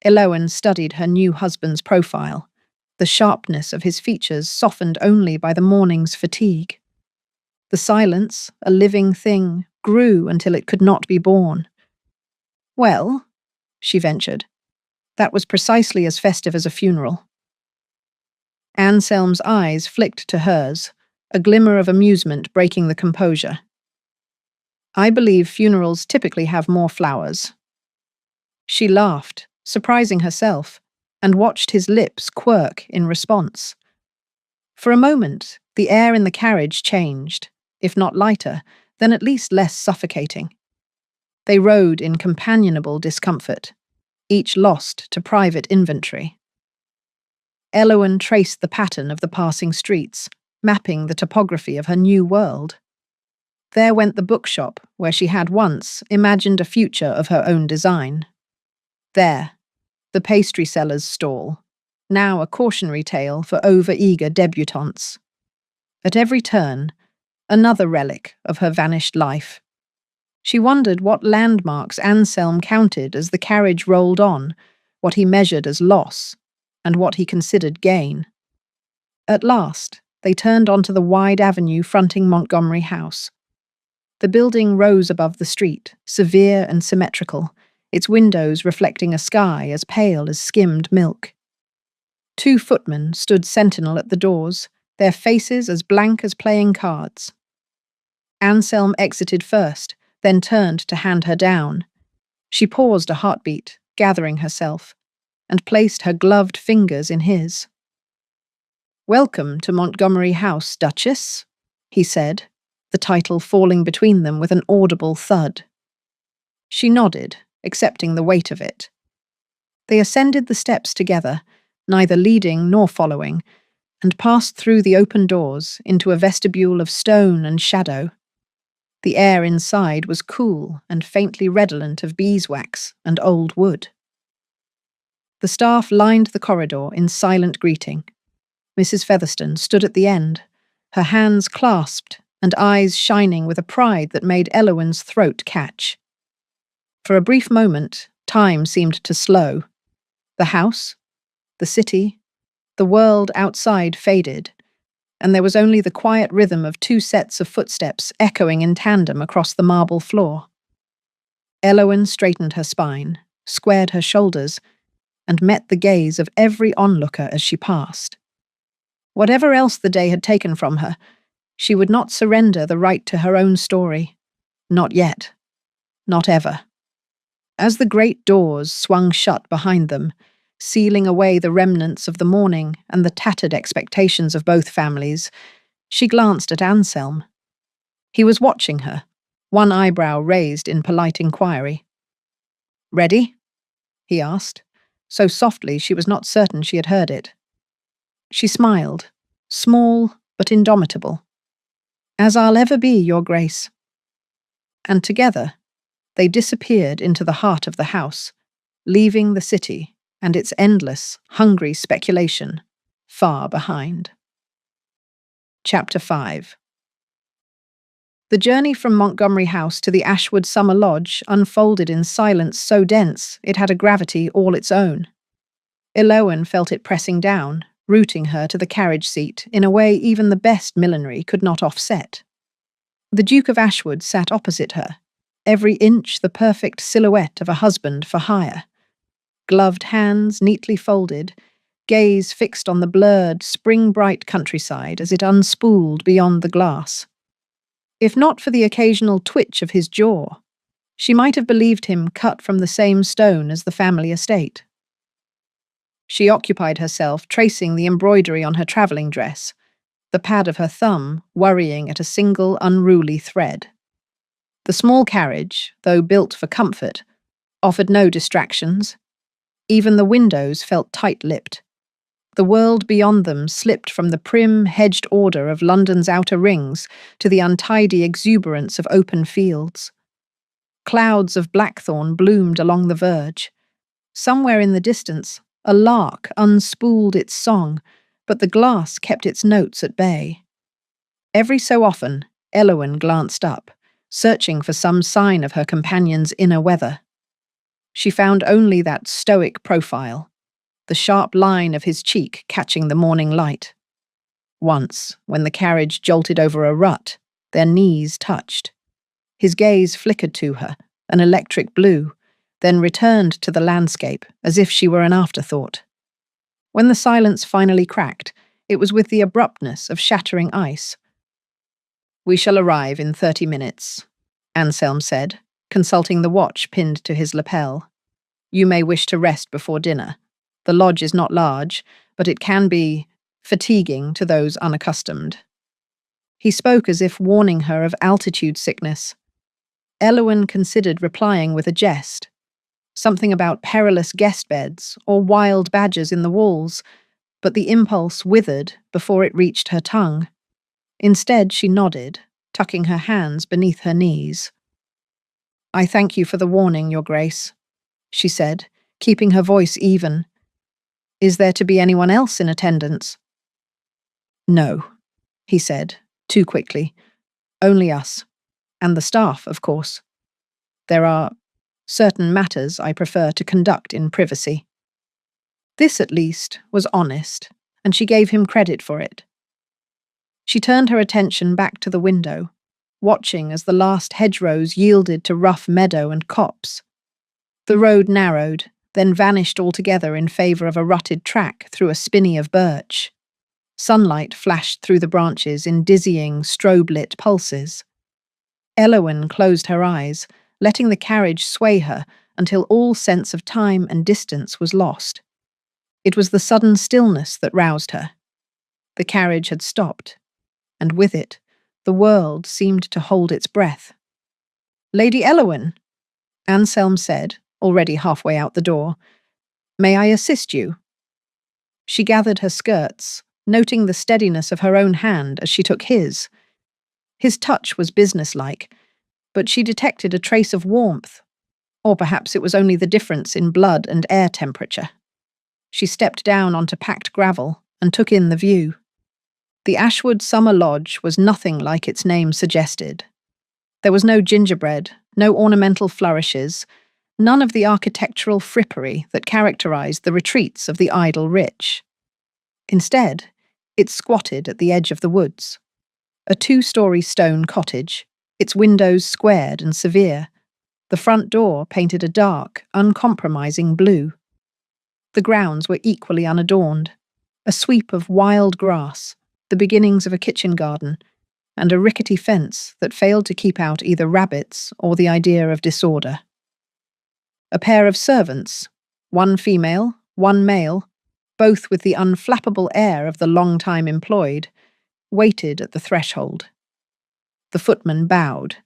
Elowen studied her new husband's profile, the sharpness of his features softened only by the morning's fatigue. The silence, a living thing, grew until it could not be borne. "Well," she ventured, "that was precisely as festive as a funeral." Anselm's eyes flicked to hers, a glimmer of amusement breaking the composure. "I believe funerals typically have more flowers." She laughed, surprising herself, and watched his lips quirk in response. For a moment, the air in the carriage changed, if not lighter, then at least less suffocating. They rode in companionable discomfort, each lost to private inventory. Elowen traced the pattern of the passing streets, mapping the topography of her new world. There went the bookshop where she had once imagined a future of her own design. There, the pastry seller's stall, now a cautionary tale for over-eager debutantes. At every turn, another relic of her vanished life. She wondered what landmarks Anselm counted as the carriage rolled on, what he measured as loss, and what he considered gain. At last, they turned onto the wide avenue fronting Montgomery House. The building rose above the street, severe and symmetrical, its windows reflecting a sky as pale as skimmed milk. 2 footmen stood sentinel at the doors, their faces as blank as playing cards. Anselm exited first, then turned to hand her down. She paused a heartbeat, gathering herself, and placed her gloved fingers in his. "Welcome to Montgomery House, Duchess," he said, the title falling between them with an audible thud. She nodded, accepting the weight of it. They ascended the steps together, neither leading nor following, and passed through the open doors into a vestibule of stone and shadow. The air inside was cool and faintly redolent of beeswax and old wood. The staff lined the corridor in silent greeting. Mrs. Featherstone stood at the end, her hands clasped and eyes shining with a pride that made Eloin's throat catch. For a brief moment, time seemed to slow. The house, the city, the world outside faded, and there was only the quiet rhythm of 2 sets of footsteps echoing in tandem across the marble floor. Eloin straightened her spine, squared her shoulders, and met the gaze of every onlooker as she passed. Whatever else the day had taken from her, she would not surrender the right to her own story. Not yet. Not ever. As the great doors swung shut behind them, sealing away the remnants of the morning and the tattered expectations of both families, she glanced at Anselm. He was watching her, one eyebrow raised in polite inquiry. "Ready?" he asked, so softly she was not certain she had heard it. She smiled, small but indomitable. "As I'll ever be, Your Grace." And together, they disappeared into the heart of the house, leaving the city and its endless, hungry speculation far behind. Chapter 5. The journey from Montgomery House to the Ashwood Summer Lodge unfolded in silence so dense it had a gravity all its own. Eloin felt it pressing down, rooting her to the carriage seat in a way even the best millinery could not offset. The Duke of Ashwood sat opposite her, every inch the perfect silhouette of a husband for hire. Gloved hands neatly folded, gaze fixed on the blurred, spring-bright countryside as it unspooled beyond the glass. If not for the occasional twitch of his jaw, she might have believed him cut from the same stone as the family estate. She occupied herself tracing the embroidery on her travelling dress, the pad of her thumb worrying at a single unruly thread. The small carriage, though built for comfort, offered no distractions. Even the windows felt tight-lipped. The world beyond them slipped from the prim, hedged order of London's outer rings to the untidy exuberance of open fields. Clouds of blackthorn bloomed along the verge. Somewhere in the distance, a lark unspooled its song, but the glass kept its notes at bay. Every so often, Eloin glanced up, searching for some sign of her companion's inner weather. She found only that stoic profile, the sharp line of his cheek catching the morning light. Once, when the carriage jolted over a rut, their knees touched. His gaze flickered to her, an electric blue, then returned to the landscape as if she were an afterthought. When the silence finally cracked, it was with the abruptness of shattering ice. "We shall arrive in 30 minutes, Anselm said, consulting the watch pinned to his lapel. "You may wish to rest before dinner. The lodge is not large, but it can be fatiguing to those unaccustomed." He spoke as if warning her of altitude sickness. Eloin considered replying with a jest. Something about perilous guest beds or wild badgers in the walls, but the impulse withered before it reached her tongue. Instead, she nodded, tucking her hands beneath her knees. "I thank you for the warning, Your Grace," she said, keeping her voice even. "Is there to be anyone else in attendance?" "No," he said, too quickly. "Only us. And the staff, of course." There are certain matters I prefer to conduct in privacy." This, at least, was honest, and she gave him credit for it. She turned her attention back to the window, watching as the last hedgerows yielded to rough meadow and copse. The road narrowed, then vanished altogether in favour of a rutted track through a spinney of birch. Sunlight flashed through the branches in dizzying, strobe-lit pulses. Elowen closed her eyes, letting the carriage sway her until all sense of time and distance was lost. It was the sudden stillness that roused her. The carriage had stopped, and with it, the world seemed to hold its breath. "Lady Elowen," Anselm said, already halfway out the door, "may I assist you?" She gathered her skirts, noting the steadiness of her own hand as she took his. His touch was businesslike, but she detected a trace of warmth, or perhaps it was only the difference in blood and air temperature. She stepped down onto packed gravel and took in the view. The Ashwood Summer Lodge was nothing like its name suggested. There was no gingerbread, no ornamental flourishes, none of the architectural frippery that characterized the retreats of the idle rich. Instead, it squatted at the edge of the woods. A 2-story stone cottage, its windows squared and severe, the front door painted a dark, uncompromising blue. The grounds were equally unadorned, a sweep of wild grass, the beginnings of a kitchen garden, and a rickety fence that failed to keep out either rabbits or the idea of disorder. A pair of servants, one female, one male, both with the unflappable air of the long time employed, waited at the threshold. The footman bowed.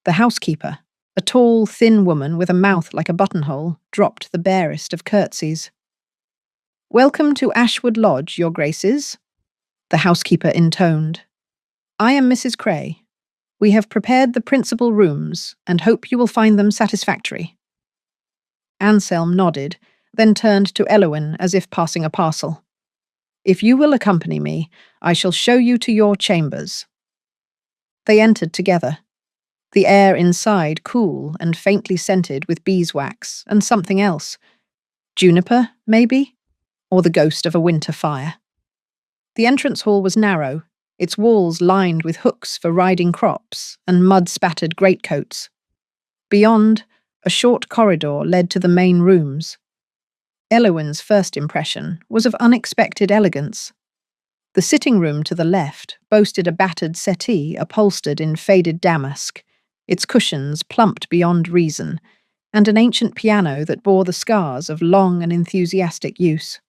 The housekeeper, a tall, thin woman with a mouth like a buttonhole, dropped the barest of curtsies. "Welcome to Ashwood Lodge, your graces," the housekeeper intoned. "I am Mrs. Cray. We have prepared the principal rooms and hope you will find them satisfactory." Anselm nodded, then turned to Elowen as if passing a parcel. "If you will accompany me, I shall show you to your chambers." They entered together, the air inside cool and faintly scented with beeswax and something else. Juniper, maybe? Or the ghost of a winter fire. The entrance hall was narrow, its walls lined with hooks for riding crops and mud-spattered greatcoats. Beyond, a short corridor led to the main rooms. Elowen's first impression was of unexpected elegance. The sitting room to the left boasted a battered settee upholstered in faded damask, its cushions plumped beyond reason, and an ancient piano that bore the scars of long and enthusiastic use.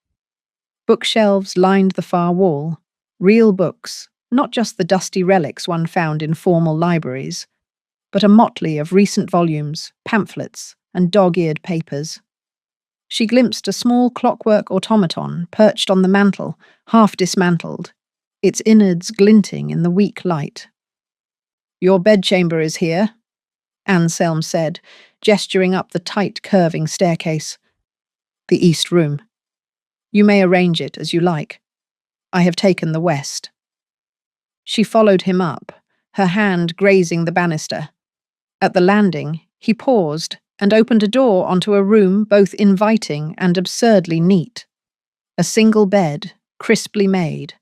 Bookshelves lined the far wall, real books, not just the dusty relics one found in formal libraries, but a motley of recent volumes, pamphlets, and dog-eared papers. She glimpsed a small clockwork automaton perched on the mantel, half dismantled, its innards glinting in the weak light. "Your bedchamber is here," Anselm said, gesturing up the tight, curving staircase. "The east room. You may arrange it as you like. I have taken the west." She followed him up, her hand grazing the banister. At the landing, he paused and opened a door onto a room both inviting and absurdly neat. A single bed, crisply made,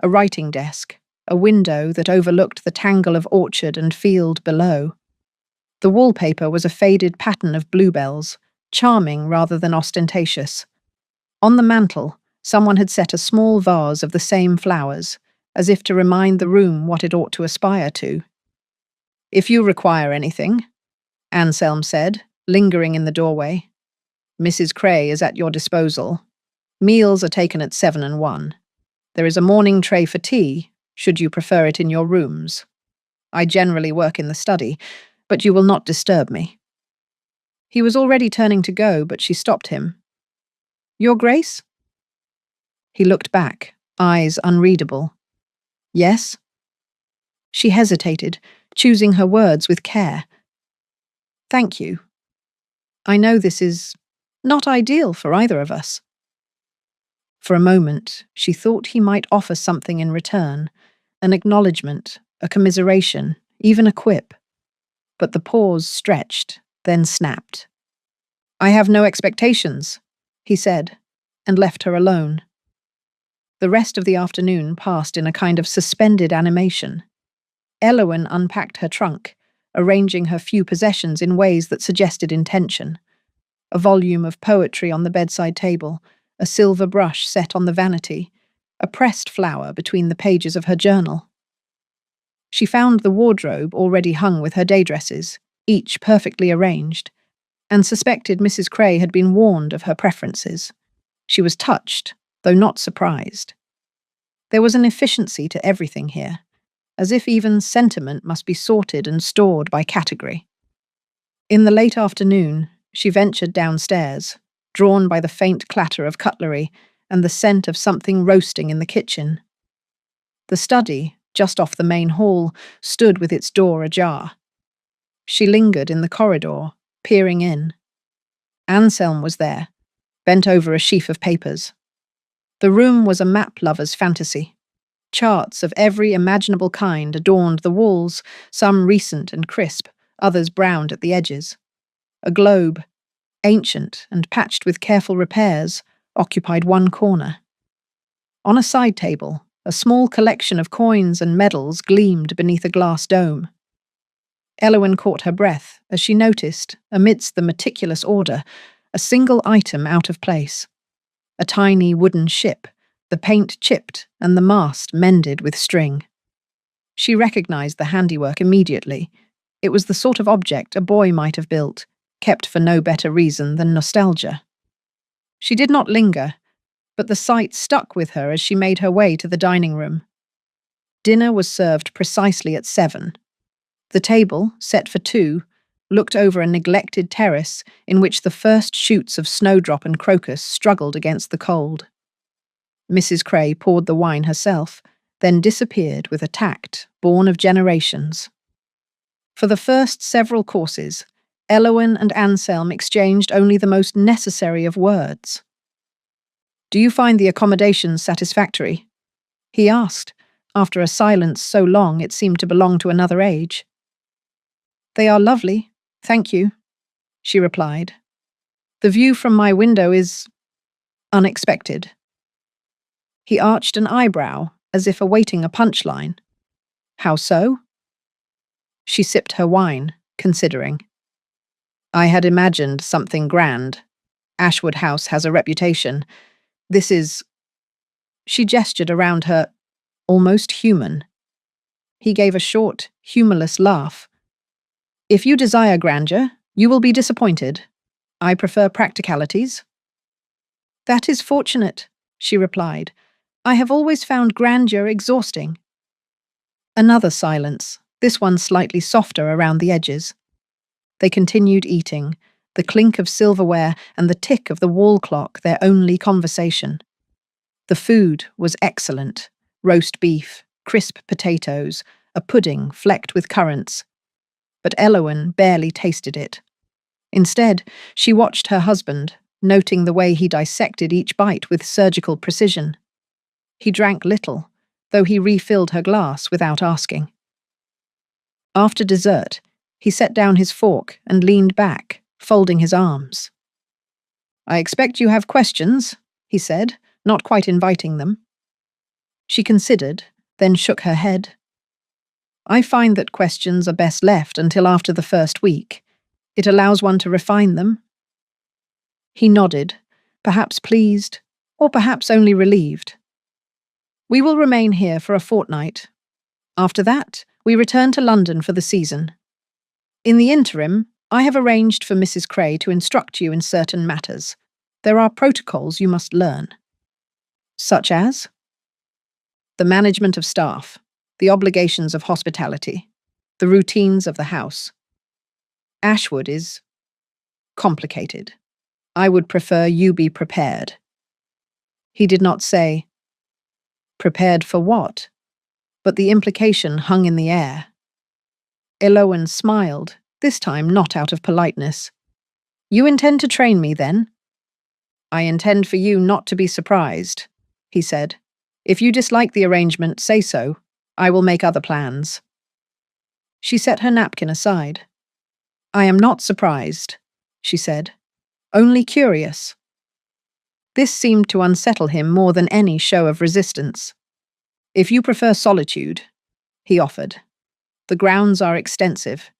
a writing desk, a window that overlooked the tangle of orchard and field below. The wallpaper was a faded pattern of bluebells, charming rather than ostentatious. On the mantel, someone had set a small vase of the same flowers, as if to remind the room what it ought to aspire to. "If you require anything," Anselm said, lingering in the doorway, "Mrs. Cray is at your disposal. Meals are taken at 7 and 1. There is a morning tray for tea, should you prefer it in your rooms. I generally work in the study, but you will not disturb me." He was already turning to go, but she stopped him. "Your Grace?" He looked back, eyes unreadable. "Yes?" She hesitated, choosing her words with care. "Thank you. I know this is not ideal for either of us." For a moment, she thought he might offer something in return, an acknowledgement, a commiseration, even a quip. but the pause stretched, then snapped. "I have no expectations," he said, and left her alone. The rest of the afternoon passed in a kind of suspended animation. Elowen unpacked her trunk, arranging her few possessions in ways that suggested intention. A volume of poetry on the bedside table, a silver brush set on the vanity, a pressed flower between the pages of her journal. She found the wardrobe already hung with her day dresses, each perfectly arranged, and suspected Mrs. Cray had been warned of her preferences. She was touched, though not surprised. There was an efficiency to everything here, as if even sentiment must be sorted and stored by category. In the late afternoon, she ventured downstairs, drawn by the faint clatter of cutlery and the scent of something roasting in the kitchen. The study, just off the main hall, stood with its door ajar. She lingered in the corridor, peering in. Anselm was there, bent over a sheaf of papers. The room was a map lover's fantasy. Charts of every imaginable kind adorned the walls, some recent and crisp, others browned at the edges. A globe, ancient and patched with careful repairs, occupied one corner. On a side table, a small collection of coins and medals gleamed beneath a glass dome. Elowen caught her breath as she noticed, amidst the meticulous order, a single item out of place. A tiny wooden ship, the paint chipped and the mast mended with string. She recognized the handiwork immediately. It was the sort of object a boy might have built, kept for no better reason than nostalgia. She did not linger, but the sight stuck with her as she made her way to the dining room. Dinner was served precisely at 7. The table, set for 2, looked over a neglected terrace in which the first shoots of snowdrop and crocus struggled against the cold. Mrs. Cray poured the wine herself, then disappeared with a tact born of generations. For the first several courses, Elowen and Anselm exchanged only the most necessary of words. "Do you find the accommodations satisfactory?" he asked, after a silence so long it seemed to belong to another age. "They are lovely, thank you," she replied. "The view from my window is unexpected." He arched an eyebrow, as if awaiting a punchline. "How so?" She sipped her wine, considering. "I had imagined something grand. Ashwood House has a reputation. This is—" She gestured around her, "almost human." He gave a short, humourless laugh. "If you desire grandeur, you will be disappointed. I prefer practicalities." "That is fortunate," she replied. "I have always found grandeur exhausting." Another silence, this one slightly softer around the edges. They continued eating, the clink of silverware and the tick of the wall clock their only conversation. The food was excellent: roast beef, crisp potatoes, a pudding flecked with currants. But Elowen barely tasted it. Instead, she watched her husband, noting the way he dissected each bite with surgical precision. He drank little, though he refilled her glass without asking. After dessert, he set down his fork and leaned back, folding his arms. "I expect you have questions," he said, not quite inviting them. She considered, then shook her head. "I find that questions are best left until after the first week. It allows one to refine them." He nodded, perhaps pleased, or perhaps only relieved. "We will remain here for a fortnight. After that, we return to London for the season. In the interim, I have arranged for Mrs. Cray to instruct you in certain matters. There are protocols you must learn." "Such as?" "The management of staff, the obligations of hospitality, the routines of the house. Ashwood is complicated. I would prefer you be prepared." He did not say, "Prepared for what?" but the implication hung in the air. Elowen smiled, this time not out of politeness. "You intend to train me, then?" "I intend for you not to be surprised," he said. "If you dislike the arrangement, say so. I will make other plans." She set her napkin aside. I am not surprised, she said. Only curious. This seemed to unsettle him more than any show of resistance. If you prefer solitude, he offered. The grounds are extensive.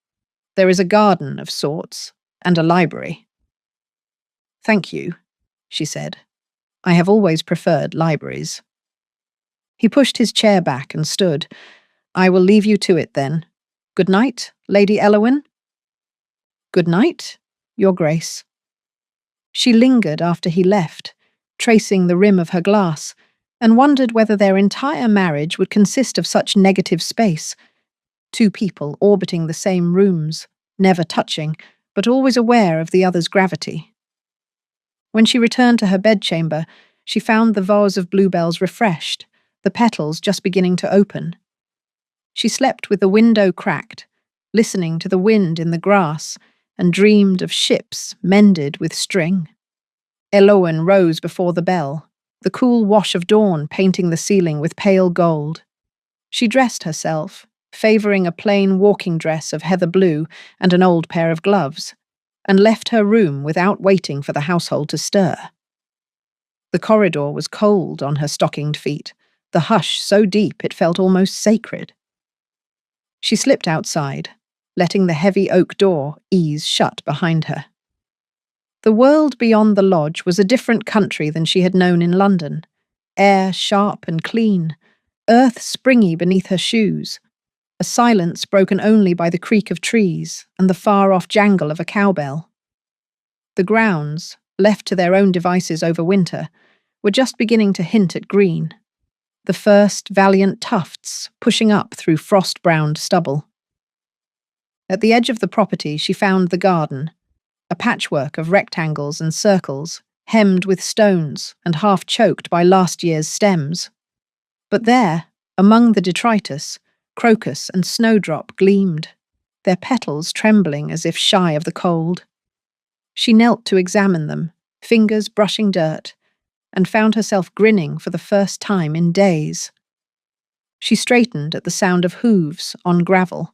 There is a garden of sorts, and a library. Thank you, she said. I have always preferred libraries. He pushed his chair back and stood. I will leave you to it then. Good night, Lady Elowyn. Good night, Your Grace. She lingered after he left, tracing the rim of her glass, and wondered whether their entire marriage would consist of such negative space. Two people orbiting the same rooms, never touching, but always aware of the other's gravity. When she returned to her bedchamber, she found the vase of bluebells refreshed, the petals just beginning to open. She slept with the window cracked, listening to the wind in the grass, and dreamed of ships mended with string. Elowyn rose before the bell, the cool wash of dawn painting the ceiling with pale gold. She dressed herself, favouring a plain walking dress of heather blue and an old pair of gloves, and left her room without waiting for the household to stir. The corridor was cold on her stockinged feet, the hush so deep it felt almost sacred. She slipped outside, letting the heavy oak door ease shut behind her. The world beyond the lodge was a different country than she had known in London. Air sharp and clean, earth springy beneath her shoes, a silence broken only by the creak of trees and the far-off jangle of a cowbell. The grounds, left to their own devices over winter, were just beginning to hint at green, the first valiant tufts pushing up through frost-browned stubble. At the edge of the property she found the garden, a patchwork of rectangles and circles, hemmed with stones and half choked by last year's stems. But there, among the detritus, crocus and snowdrop gleamed, their petals trembling as if shy of the cold. She knelt to examine them, fingers brushing dirt, and found herself grinning for the first time in days. She straightened at the sound of hooves on gravel.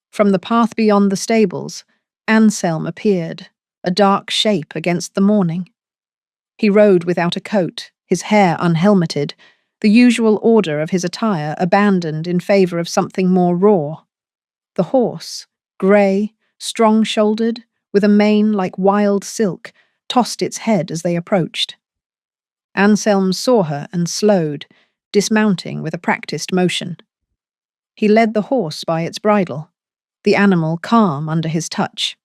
From the path beyond the stables, Anselm appeared, a dark shape against the morning. He rode without a coat, his hair unhelmeted, the usual order of his attire abandoned in favour of something more raw. The horse, grey, strong-shouldered, with a mane like wild silk, tossed its head as they approached. Anselm saw her and slowed, dismounting with a practised motion. He led the horse by its bridle, the animal calm under his touch.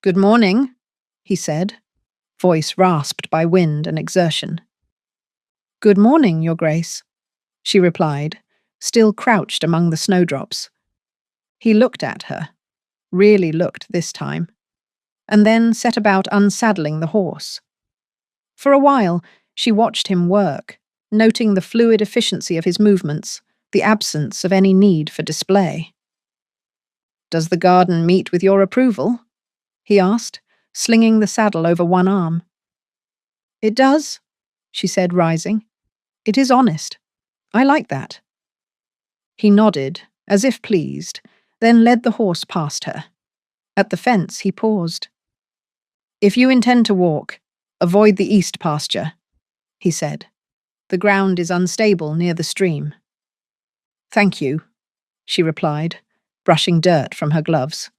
"Good morning," he said, voice rasped by wind and exertion. "Good morning, Your Grace," she replied, still crouched among the snowdrops. He looked at her, really looked this time, and then set about unsaddling the horse. For a while, she watched him work, noting the fluid efficiency of his movements, the absence of any need for display. "Does the garden meet with your approval?" he asked, slinging the saddle over one arm. "It does," she said, rising. "It is honest. I like that." He nodded, as if pleased, then led the horse past her. At the fence, he paused. "If you intend to walk, avoid the east pasture," he said. "The ground is unstable near the stream." "Thank you," she replied, brushing dirt from her gloves.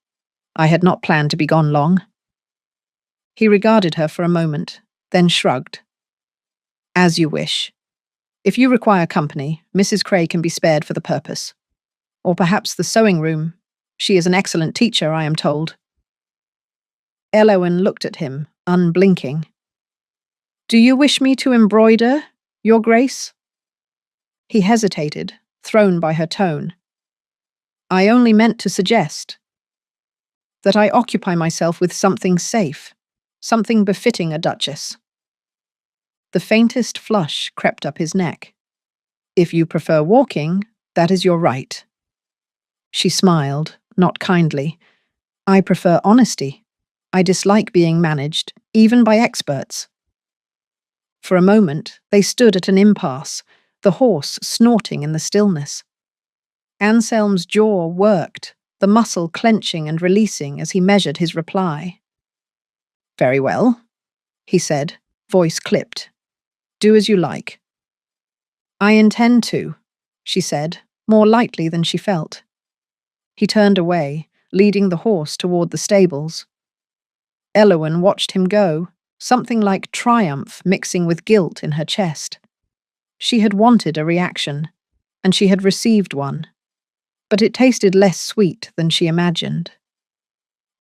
"I had not planned to be gone long." He regarded her for a moment, then shrugged. "As you wish. If you require company, Mrs. Cray can be spared for the purpose. Or perhaps the sewing room. She is an excellent teacher, I am told." Elowyn looked at him, unblinking. "Do you wish me to embroider, Your Grace?" He hesitated, thrown by her tone. "I only meant to suggest that I occupy myself with something safe, something befitting a duchess." The faintest flush crept up his neck. "If you prefer walking, that is your right." She smiled, not kindly. "I prefer honesty. I dislike being managed, even by experts." For a moment, they stood at an impasse, the horse snorting in the stillness. Anselm's jaw worked, the muscle clenching and releasing as he measured his reply. "Very well," he said, voice clipped. "Do as you like." "I intend to," she said, more lightly than she felt. He turned away, leading the horse toward the stables. Elowen watched him go, something like triumph mixing with guilt in her chest. She had wanted a reaction, and she had received one, but it tasted less sweet than she imagined.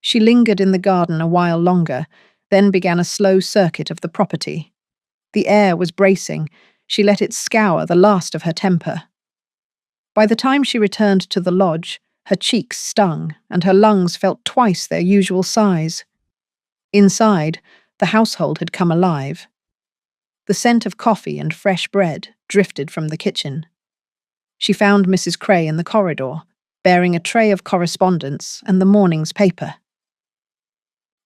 She lingered in the garden a while longer, then began a slow circuit of the property. The air was bracing. She let it scour the last of her temper. By the time she returned to the lodge, her cheeks stung, and her lungs felt twice their usual size. Inside, the household had come alive. The scent of coffee and fresh bread drifted from the kitchen. She found Mrs. Cray in the corridor, bearing a tray of correspondence and the morning's paper.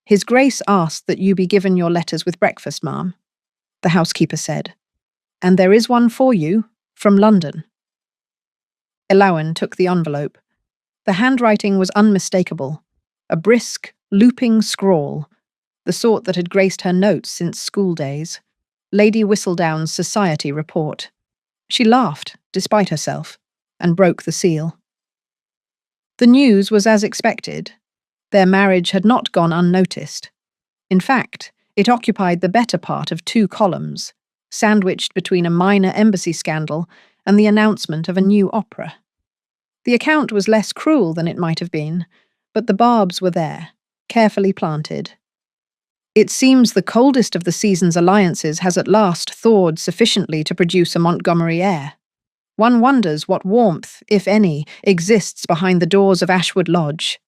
"His Grace asked that you be given your letters with breakfast, ma'am," the housekeeper said. "And there is one for you, from London." Elowen took the envelope. The handwriting was unmistakable, a brisk, looping scrawl, the sort that had graced her notes since school days. Lady Whistledown's society report. She laughed, despite herself, and broke the seal. The news was as expected. Their marriage had not gone unnoticed. In fact, it occupied the better part of 2 columns, sandwiched between a minor embassy scandal and the announcement of a new opera. The account was less cruel than it might have been, but the barbs were there, carefully planted. "It seems the coldest of the season's alliances has at last thawed sufficiently to produce a Montgomery heir. One wonders what warmth, if any, exists behind the doors of Ashwood Lodge."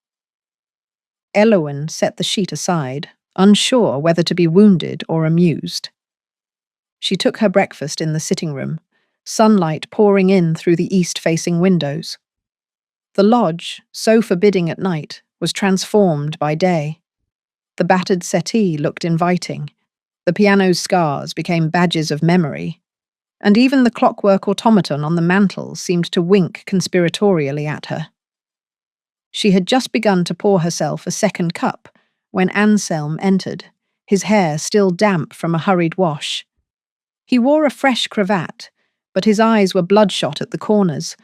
Elowen set the sheet aside, unsure whether to be wounded or amused. She took her breakfast in the sitting room, sunlight pouring in through the east-facing windows. The lodge, so forbidding at night, was transformed by day. The battered settee looked inviting. The piano's scars became badges of memory. And even the clockwork automaton on the mantel seemed to wink conspiratorially at her. She had just begun to pour herself a second cup when Anselm entered, his hair still damp from a hurried wash. He wore a fresh cravat, but his eyes were bloodshot at the corners,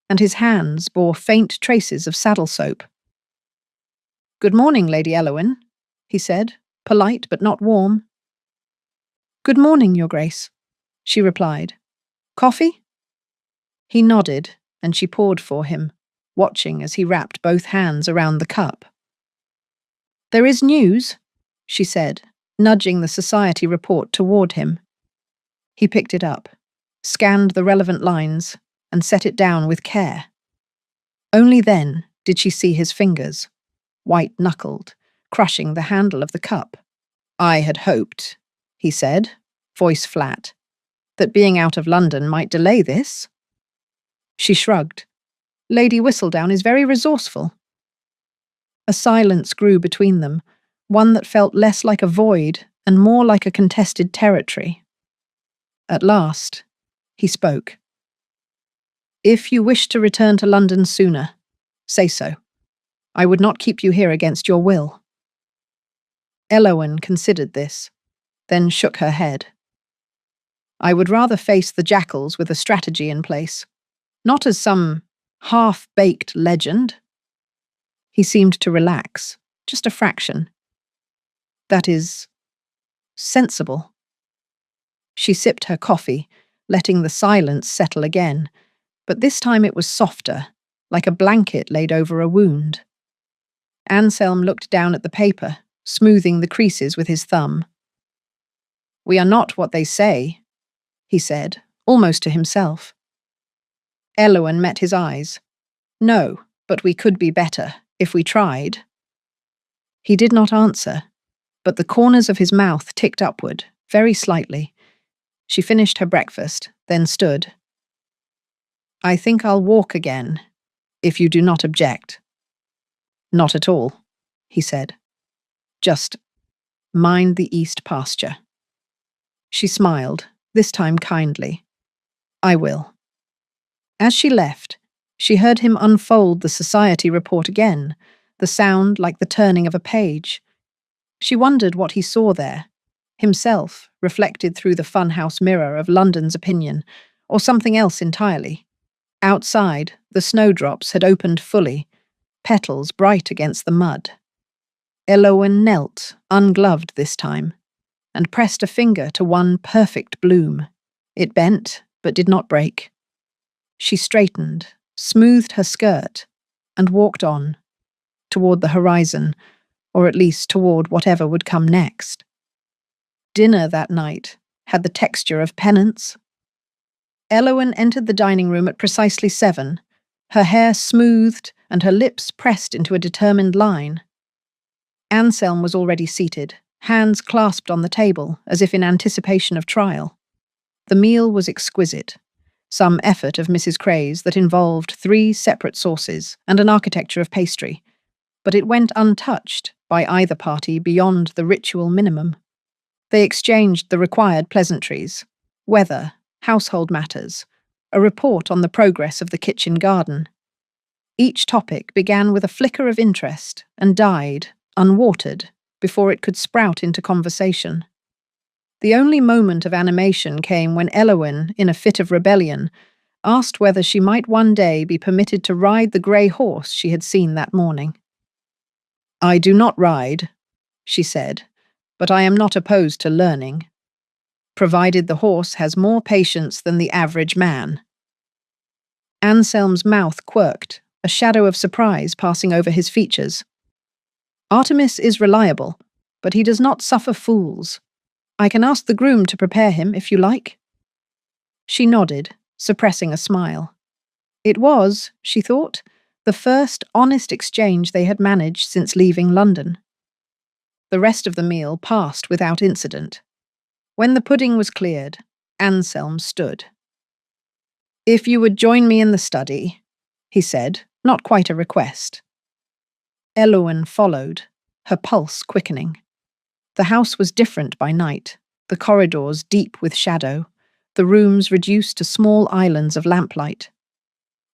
and his hands bore faint traces of saddle soap. "Good morning, Lady Elowen," he said, polite but not warm. "Good morning, Your Grace," she replied. "Coffee?" He nodded, and she poured for him, watching as he wrapped both hands around the cup. "There is news," she said, nudging the society report toward him. He picked it up, scanned the relevant lines, and set it down with care. Only then did she see his fingers, white-knuckled, crushing the handle of the cup. "I had hoped," he said, voice flat, "that being out of London might delay this." She shrugged. "Lady Whistledown is very resourceful." A silence grew between them, one that felt less like a void and more like a contested territory. At last, he spoke. "If you wish to return to London sooner, say so. I would not keep you here against your will." Elowen considered this, then shook her head. "I would rather face the jackals with a strategy in place, not as some half-baked legend." He seemed to relax, just a fraction. "That is sensible." She sipped her coffee, letting the silence settle again, but this time it was softer, like a blanket laid over a wound. Anselm looked down at the paper, smoothing the creases with his thumb. "We are not what they say," he said, almost to himself. Elowen met his eyes. "No, but we could be better, if we tried." He did not answer, but the corners of his mouth ticked upward, very slightly. She finished her breakfast, then stood. "I think I'll walk again, if you do not object." "Not at all," he said. "Just mind the east pasture." She smiled, this time kindly. "I will." As she left, She heard him unfold the society report again, the sound like the turning of a page. She wondered what he saw there, himself reflected through the funhouse mirror of London's opinion, or something else entirely. Outside, the snowdrops had opened fully, petals bright against the mud. Elowen knelt, ungloved this time, and pressed a finger to one perfect bloom. It bent, but did not break. She straightened, smoothed her skirt, and walked on, toward the horizon, or at least toward whatever would come next. Dinner that night had the texture of penance. Elowen entered the dining room at precisely 7, her hair smoothed and her lips pressed into a determined line. Anselm was already seated, hands clasped on the table, as if in anticipation of trial. The meal was exquisite, some effort of Mrs. Cray's that involved 3 separate sauces and an architecture of pastry, but it went untouched by either party beyond the ritual minimum. They exchanged the required pleasantries: weather, household matters, a report on the progress of the kitchen garden. Each topic began with a flicker of interest and died, unwatered, before it could sprout into conversation. The only moment of animation came when Elowen, in a fit of rebellion, asked whether she might one day be permitted to ride the grey horse she had seen that morning. "I do not ride," she said, "but I am not opposed to learning, provided the horse has more patience than the average man." Anselm's mouth quirked, a shadow of surprise passing over his features. "Artemis is reliable, but he does not suffer fools. I can ask the groom to prepare him, if you like." She nodded, suppressing a smile. It was, she thought, the first honest exchange they had managed since leaving London. The rest of the meal passed without incident. When the pudding was cleared, Anselm stood. "If you would join me in the study," he said, not quite a request. Elowen followed, her pulse quickening. The house was different by night, the corridors deep with shadow, the rooms reduced to small islands of lamplight.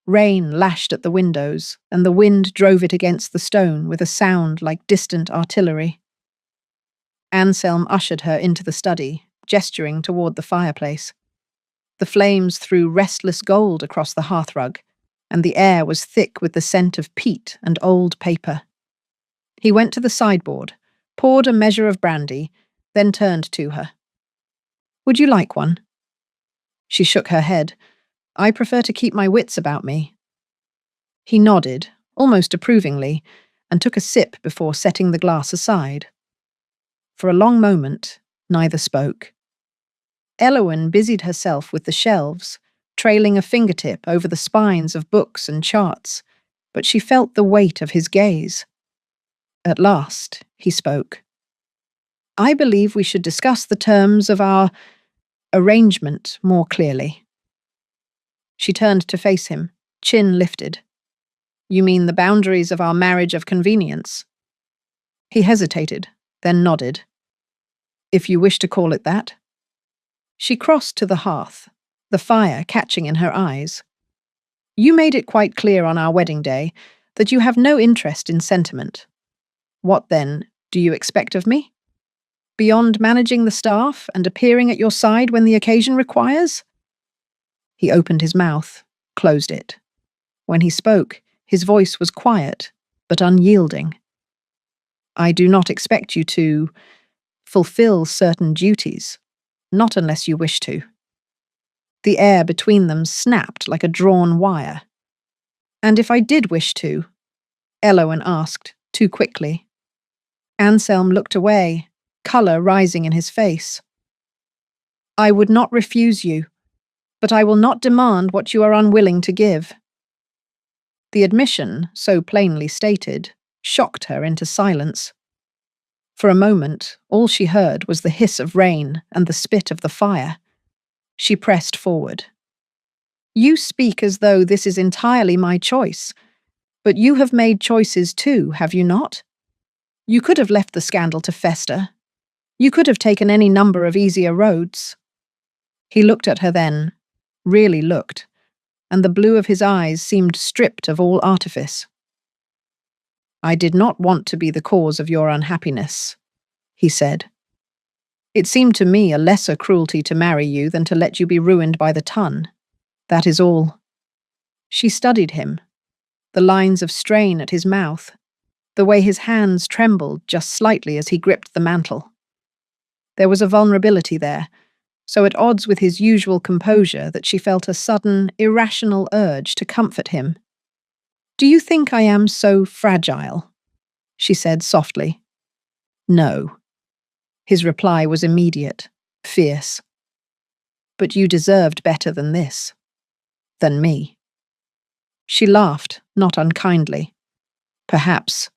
Rain lashed at the windows, and the wind drove it against the stone with a sound like distant artillery. Anselm ushered her into the study, gesturing toward the fireplace. The flames threw restless gold across the hearthrug, and the air was thick with the scent of peat and old paper. He went to the sideboard, poured a measure of brandy, then turned to her. "Would you like one?" She shook her head. "I prefer to keep my wits about me." He nodded, almost approvingly, and took a sip before setting the glass aside. For a long moment, neither spoke. Elowen busied herself with the shelves, trailing a fingertip over the spines of books and charts, but she felt the weight of his gaze. At last, he spoke. "I believe we should discuss the terms of our arrangement more clearly." She turned to face him, chin lifted. "You mean the boundaries of our marriage of convenience?" He hesitated, then nodded. "If you wish to call it that." She crossed to the hearth, the fire catching in her eyes. "You made it quite clear on our wedding day that you have no interest in sentiment. What, then, do you expect of me? Beyond managing the staff and appearing at your side when the occasion requires?" He opened his mouth, closed it. When he spoke, his voice was quiet, but unyielding. "I do not expect you to fulfill certain duties, not unless you wish to." The air between them snapped like a drawn wire. "And if I did wish to?" Elowen asked, too quickly. Anselm looked away, colour rising in his face. "I would not refuse you, but I will not demand what you are unwilling to give." The admission, so plainly stated, shocked her into silence. For a moment, all she heard was the hiss of rain and the spit of the fire. She pressed forward. "You speak as though this is entirely my choice, but you have made choices too, have you not? You could have left the scandal to fester. You could have taken any number of easier roads." He looked at her then, really looked, and the blue of his eyes seemed stripped of all artifice. "I did not want to be the cause of your unhappiness," he said. "It seemed to me a lesser cruelty to marry you than to let you be ruined by the ton. That is all." She studied him, the lines of strain at his mouth, the way his hands trembled just slightly as he gripped the mantle. There was a vulnerability there, so at odds with his usual composure that she felt a sudden, irrational urge to comfort him. "Do you think I am so fragile?" she said softly. "No." His reply was immediate, fierce. "But you deserved better than this. Than me." She laughed, not unkindly. "Perhaps.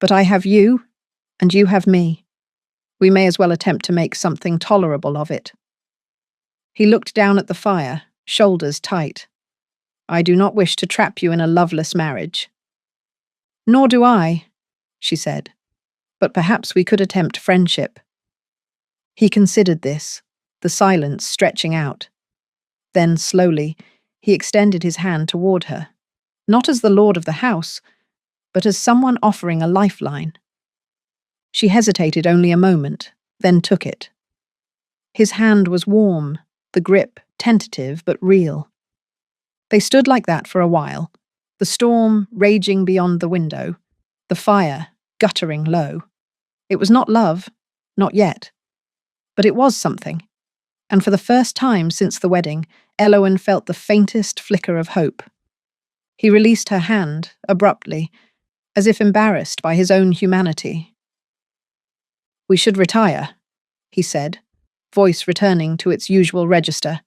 But I have you, and you have me. We may as well attempt to make something tolerable of it." He looked down at the fire, shoulders tight. "I do not wish to trap you in a loveless marriage." "Nor do I," she said. "But perhaps we could attempt friendship." He considered this, the silence stretching out. Then, slowly, he extended his hand toward her, not as the lord of the house, but as someone offering a lifeline. She hesitated only a moment, then took it. His hand was warm, the grip tentative but real. They stood like that for a while, the storm raging beyond the window, the fire guttering low. It was not love, not yet. But it was something, and for the first time since the wedding, Elowen felt the faintest flicker of hope. He released her hand, abruptly, as if embarrassed by his own humanity. "We should retire," he said, voice returning to its usual register.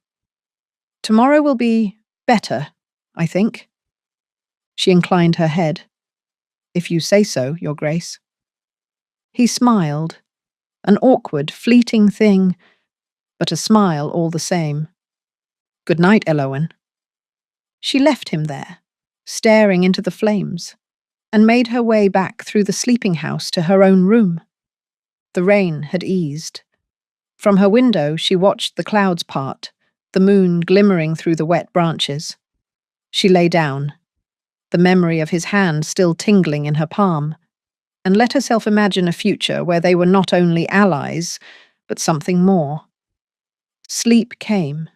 "Tomorrow will be better, I think." She inclined her head. "If you say so, Your Grace." He smiled, an awkward, fleeting thing, but a smile all the same. "Good night, Elowen." She left him there, staring into the flames, and made her way back through the sleeping house to her own room. The rain had eased. From her window she watched the clouds part, the moon glimmering through the wet branches. She lay down, the memory of his hand still tingling in her palm, and let herself imagine a future where they were not only allies, but something more. Sleep came,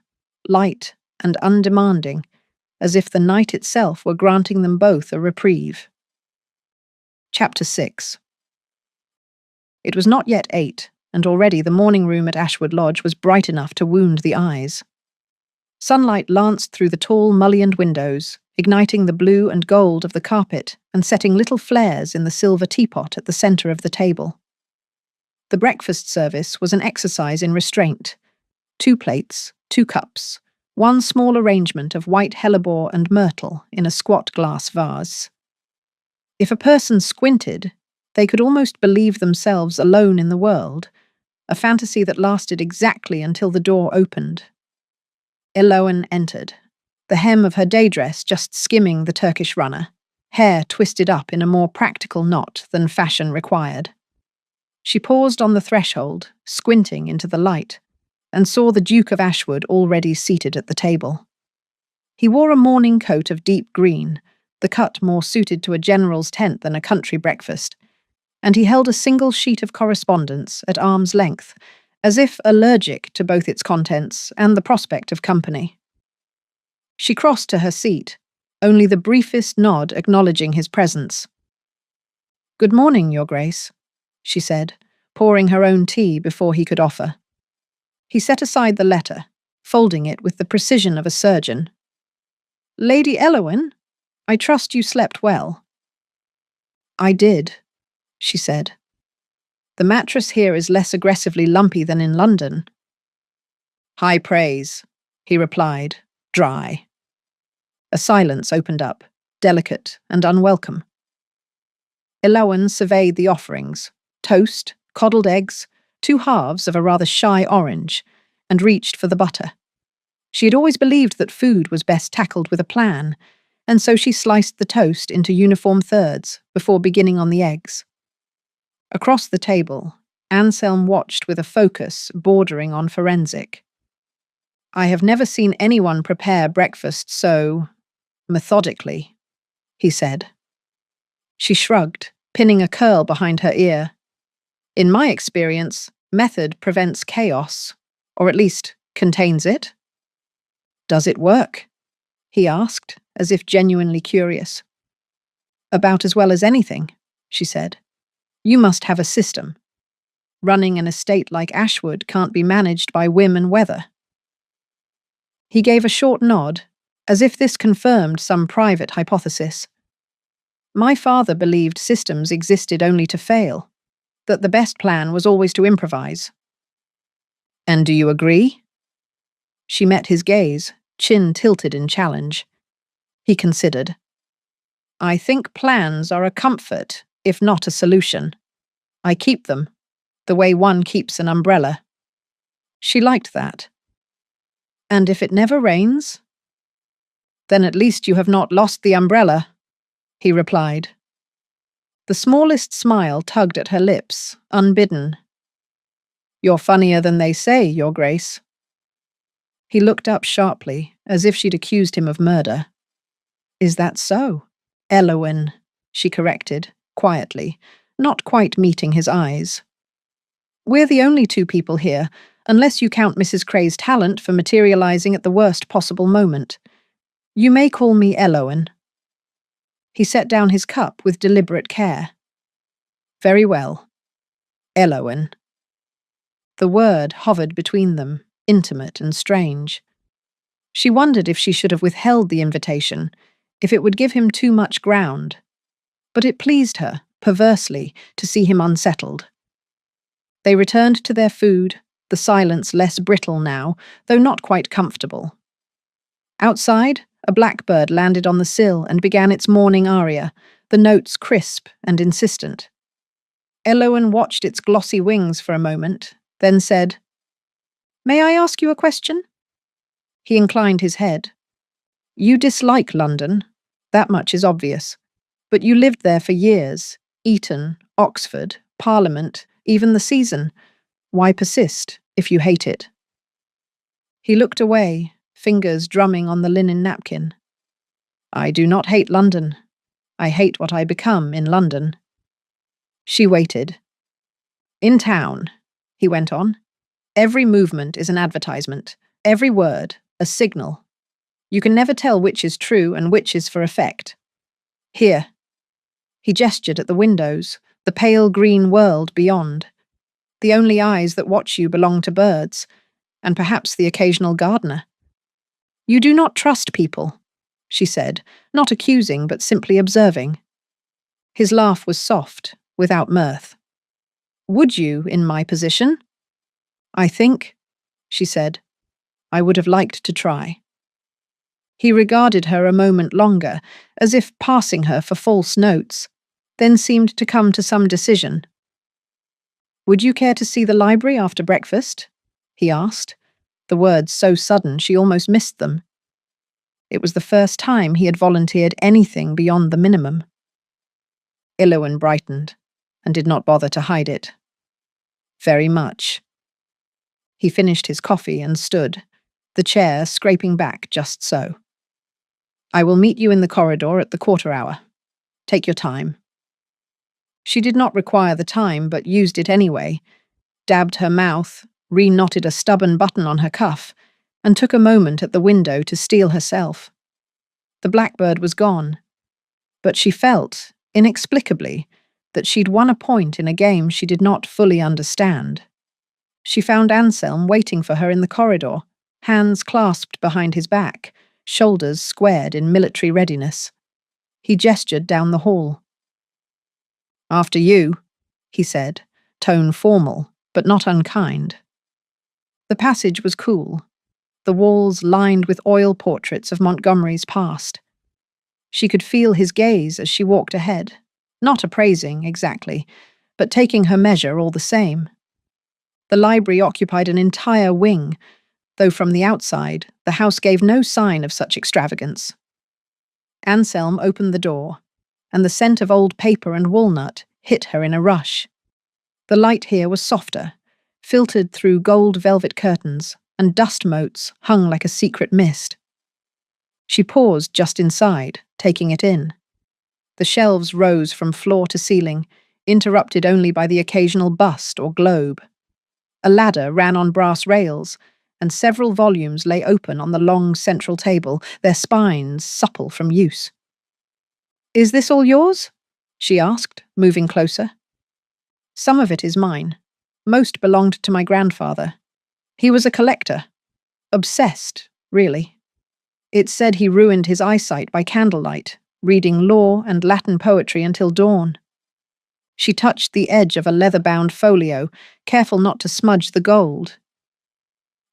light and undemanding, as if the night itself were granting them both a reprieve. Chapter 6. It was not yet 8, and already the morning room at Ashwood Lodge was bright enough to wound the eyes. Sunlight lanced through the tall mullioned windows, igniting the blue and gold of the carpet and setting little flares in the silver teapot at the centre of the table. The breakfast service was an exercise in restraint. 2 plates, 2 cups, 1 small arrangement of white hellebore and myrtle in a squat glass vase. If a person squinted, they could almost believe themselves alone in the world, a fantasy that lasted exactly until the door opened. Elowen entered, the hem of her day dress just skimming the Turkish runner, hair twisted up in a more practical knot than fashion required. She paused on the threshold, squinting into the light, and saw the Duke of Ashwood already seated at the table. He wore a morning coat of deep green, the cut more suited to a general's tent than a country breakfast, and he held a single sheet of correspondence at arm's length, as if allergic to both its contents and the prospect of company. She crossed to her seat, only the briefest nod acknowledging his presence. "Good morning, Your Grace," she said, pouring her own tea before he could offer. He set aside the letter, folding it with the precision of a surgeon. "Lady Elowen, I trust you slept well." "I did," she said. "The mattress here is less aggressively lumpy than in London." "High praise," he replied, dry. A silence opened up, delicate and unwelcome. Elowen surveyed the offerings, toast, coddled eggs, 2 halves of a rather shy orange, and reached for the butter. She had always believed that food was best tackled with a plan, and so she sliced the toast into uniform thirds before beginning on the eggs. Across the table, Anselm watched with a focus bordering on forensic. I have never seen anyone prepare breakfast so methodically, he said. She shrugged, pinning a curl behind her ear. In my experience, method prevents chaos, or at least contains it. Does it work? He asked, as if genuinely curious. About as well as anything, she said. You must have a system. Running an estate like Ashwood can't be managed by whim and weather. He gave a short nod, as if this confirmed some private hypothesis. My father believed systems existed only to fail, that the best plan was always to improvise. And do you agree? She met his gaze, chin tilted in challenge. He considered. I think plans are a comfort, if not a solution. I keep them, the way one keeps an umbrella. She liked that. And if it never rains? Then at least you have not lost the umbrella, he replied. The smallest smile tugged at her lips, unbidden. You're funnier than they say, Your Grace. He looked up sharply, as if she'd accused him of murder. Is that so? Elowen, she corrected, quietly, not quite meeting his eyes. We're the only two people here, unless you count Mrs. Cray's talent for materializing at the worst possible moment. You may call me Elowen. He set down his cup with deliberate care. Very well. Elowen. The word hovered between them, intimate and strange. She wondered if she should have withheld the invitation, if it would give him too much ground. But it pleased her, perversely, to see him unsettled. They returned to their food, the silence less brittle now, though not quite comfortable. Outside, a blackbird landed on the sill and began its morning aria, the notes crisp and insistent. Elowen watched its glossy wings for a moment, then said, May I ask you a question? He inclined his head. You dislike London, that much is obvious, but you lived there for years, Eton, Oxford, Parliament, even the season. Why persist, if you hate it? He looked away, fingers drumming on the linen napkin. I do not hate London. I hate what I become in London. She waited. In town, he went on, every movement is an advertisement, every word, a signal. You can never tell which is true and which is for effect. Here. He gestured at the windows, the pale green world beyond. The only eyes that watch you belong to birds, and perhaps the occasional gardener. You do not trust people, she said, not accusing but simply observing. His laugh was soft, without mirth. Would you, in my position? I think, she said, I would have liked to try. He regarded her a moment longer, as if passing her for false notes, then seemed to come to some decision. Would you care to see the library after breakfast? He asked, the words so sudden she almost missed them. It was the first time he had volunteered anything beyond the minimum. Elowen brightened, and did not bother to hide it. Very much. He finished his coffee and stood, the chair scraping back just so. I will meet you in the corridor at the quarter hour. Take your time. She did not require the time, but used it anyway, dabbed her mouth, re-knotted a stubborn button on her cuff, and took a moment at the window to steel herself. The blackbird was gone, but she felt, inexplicably, that she'd won a point in a game she did not fully understand. She found Anselm waiting for her in the corridor, hands clasped behind his back, shoulders squared in military readiness. He gestured down the hall. After you, he said, tone formal, but not unkind. The passage was cool, the walls lined with oil portraits of Montgomery's past. She could feel his gaze as she walked ahead, not appraising, exactly, but taking her measure all the same. The library occupied an entire wing, though from the outside, the house gave no sign of such extravagance. Anselm opened the door, and the scent of old paper and walnut hit her in a rush. The light here was softer, filtered through gold velvet curtains, and dust motes hung like a secret mist. She paused just inside, taking it in. The shelves rose from floor to ceiling, interrupted only by the occasional bust or globe. A ladder ran on brass rails, and several volumes lay open on the long central table, their spines supple from use. "Is this all yours?" she asked, moving closer. "Some of it is mine. Most belonged to my grandfather. He was a collector. Obsessed, really. It said he ruined his eyesight by candlelight, reading law and Latin poetry until dawn." She touched the edge of a leather-bound folio, careful not to smudge the gold.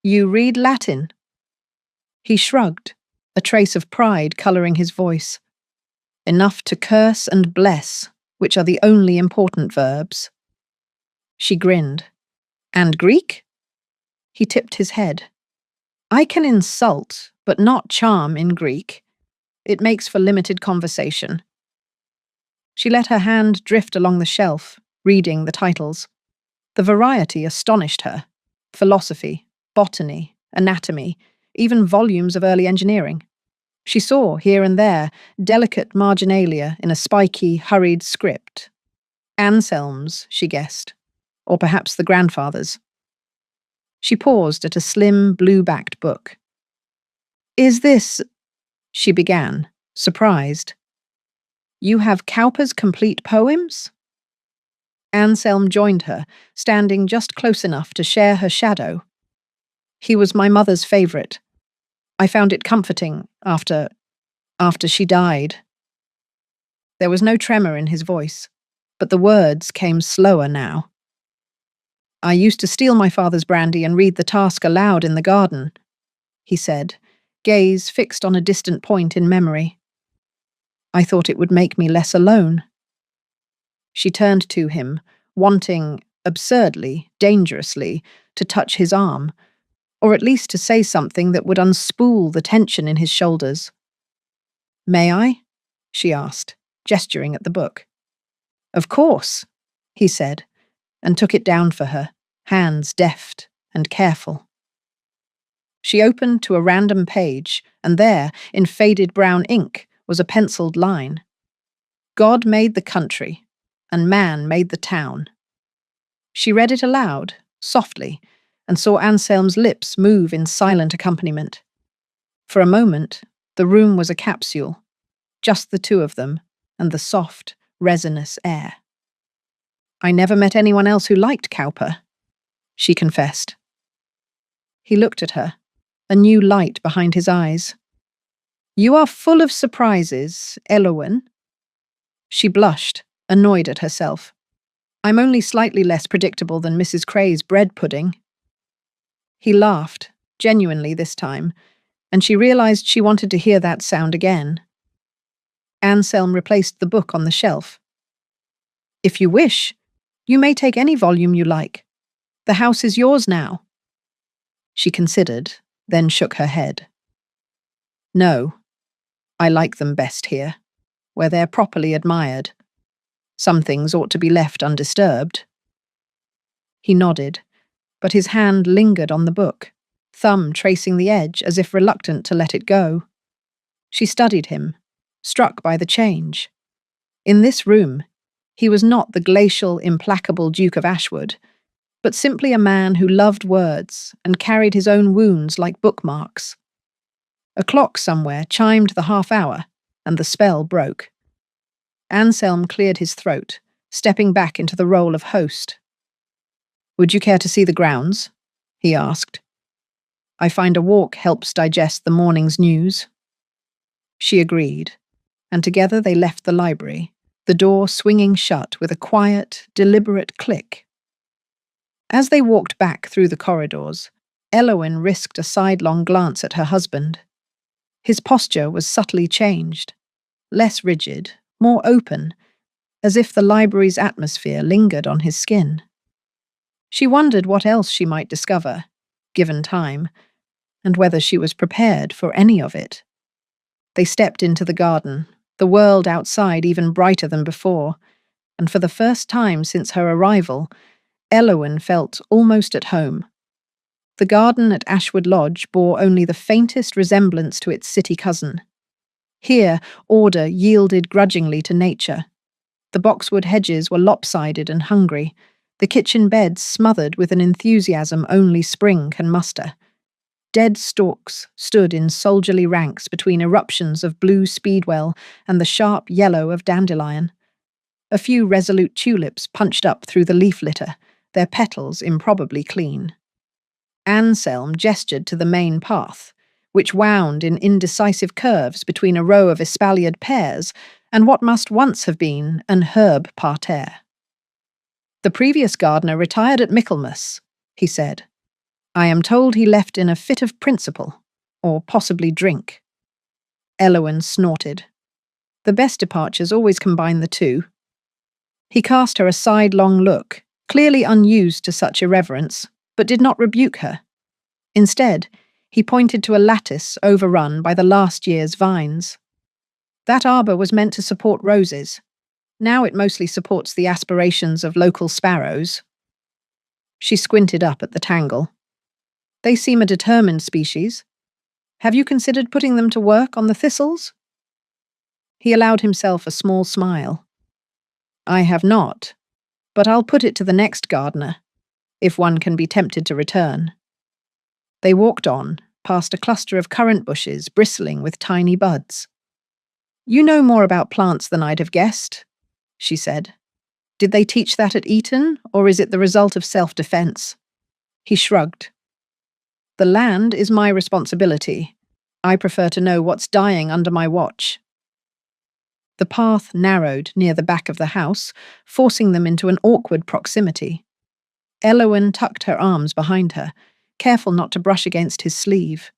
"You read Latin?" He shrugged, a trace of pride colouring his voice. "Enough to curse and bless, which are the only important verbs." She grinned. "And Greek?" He tipped his head. "I can insult, but not charm in Greek. It makes for limited conversation." She let her hand drift along the shelf, reading the titles. The variety astonished her. Philosophy, botany, anatomy, even volumes of early engineering. She saw, here and there, delicate marginalia in a spiky, hurried script. Anselm's, she guessed, or perhaps the grandfather's. She paused at a slim, blue-backed book. "Is this—" she began, surprised. "You have Cowper's complete poems?" Anselm joined her, standing just close enough to share her shadow. "He was my mother's favourite. I found it comforting after she died." There was no tremor in his voice, but the words came slower now. "I used to steal my father's brandy and read the task aloud in the garden," he said, gaze fixed on a distant point in memory. "I thought it would make me less alone." She turned to him, wanting, absurdly, dangerously, to touch his arm, or at least to say something that would unspool the tension in his shoulders. "May I?" she asked, gesturing at the book. "Of course," he said, and took it down for her, hands deft and careful. She opened to a random page, and there, in faded brown ink, was a penciled line. "God made the country, and man made the town." She read it aloud, softly, and saw Anselm's lips move in silent accompaniment. For a moment, the room was a capsule, just the two of them, and the soft, resinous air. "I never met anyone else who liked Cowper," she confessed. He looked at her, a new light behind his eyes. "You are full of surprises, Elowen." She blushed, annoyed at herself. "I'm only slightly less predictable than Mrs. Cray's bread pudding." He laughed, genuinely this time, and she realized she wanted to hear that sound again. Anselm replaced the book on the shelf. "If you wish, you may take any volume you like. The house is yours now." She considered, then shook her head. "No, I like them best here, where they're properly admired. Some things ought to be left undisturbed." He nodded, but his hand lingered on the book, thumb tracing the edge as if reluctant to let it go. She studied him, struck by the change. In this room, he was not the glacial, implacable Duke of Ashwood, but simply a man who loved words and carried his own wounds like bookmarks. A clock somewhere chimed the half-hour, and the spell broke. Anselm cleared his throat, stepping back into the role of host. "Would you care to see the grounds?" he asked. "I find a walk helps digest the morning's news." She agreed, and together they left the library, the door swinging shut with a quiet, deliberate click. As they walked back through the corridors, Elowen risked a sidelong glance at her husband. His posture was subtly changed, less rigid, more open, as if the library's atmosphere lingered on his skin. She wondered what else she might discover, given time, and whether she was prepared for any of it. They stepped into the garden, the world outside even brighter than before, and for the first time since her arrival, Elowen felt almost at home. The garden at Ashwood Lodge bore only the faintest resemblance to its city cousin. Here, order yielded grudgingly to nature. The boxwood hedges were lopsided and hungry, the kitchen beds smothered with an enthusiasm only spring can muster. Dead stalks stood in soldierly ranks between eruptions of blue speedwell and the sharp yellow of dandelion. A few resolute tulips punched up through the leaf litter, their petals improbably clean. Anselm gestured to the main path, which wound in indecisive curves between a row of espaliered pears and what must once have been an herb parterre. "The previous gardener retired at Michaelmas," he said. "I am told he left in a fit of principle, or possibly drink." Elowen snorted. The best departures always combine the two. He cast her a sidelong look, clearly unused to such irreverence, but did not rebuke her. Instead, he pointed to a lattice overrun by the last year's vines. "That arbour was meant to support roses. Now it mostly supports the aspirations of local sparrows." She squinted up at the tangle. "They seem a determined species. Have you considered putting them to work on the thistles?" He allowed himself a small smile. "I have not, but I'll put it to the next gardener, if one can be tempted to return." They walked on, past a cluster of currant bushes bristling with tiny buds. "You know more about plants than I'd have guessed," she said. "Did they teach that at Eton, or is it the result of self-defense?" He shrugged. "The land is my responsibility. I prefer to know what's dying under my watch." The path narrowed near the back of the house, forcing them into an awkward proximity. Elowen tucked her arms behind her, careful not to brush against his sleeve.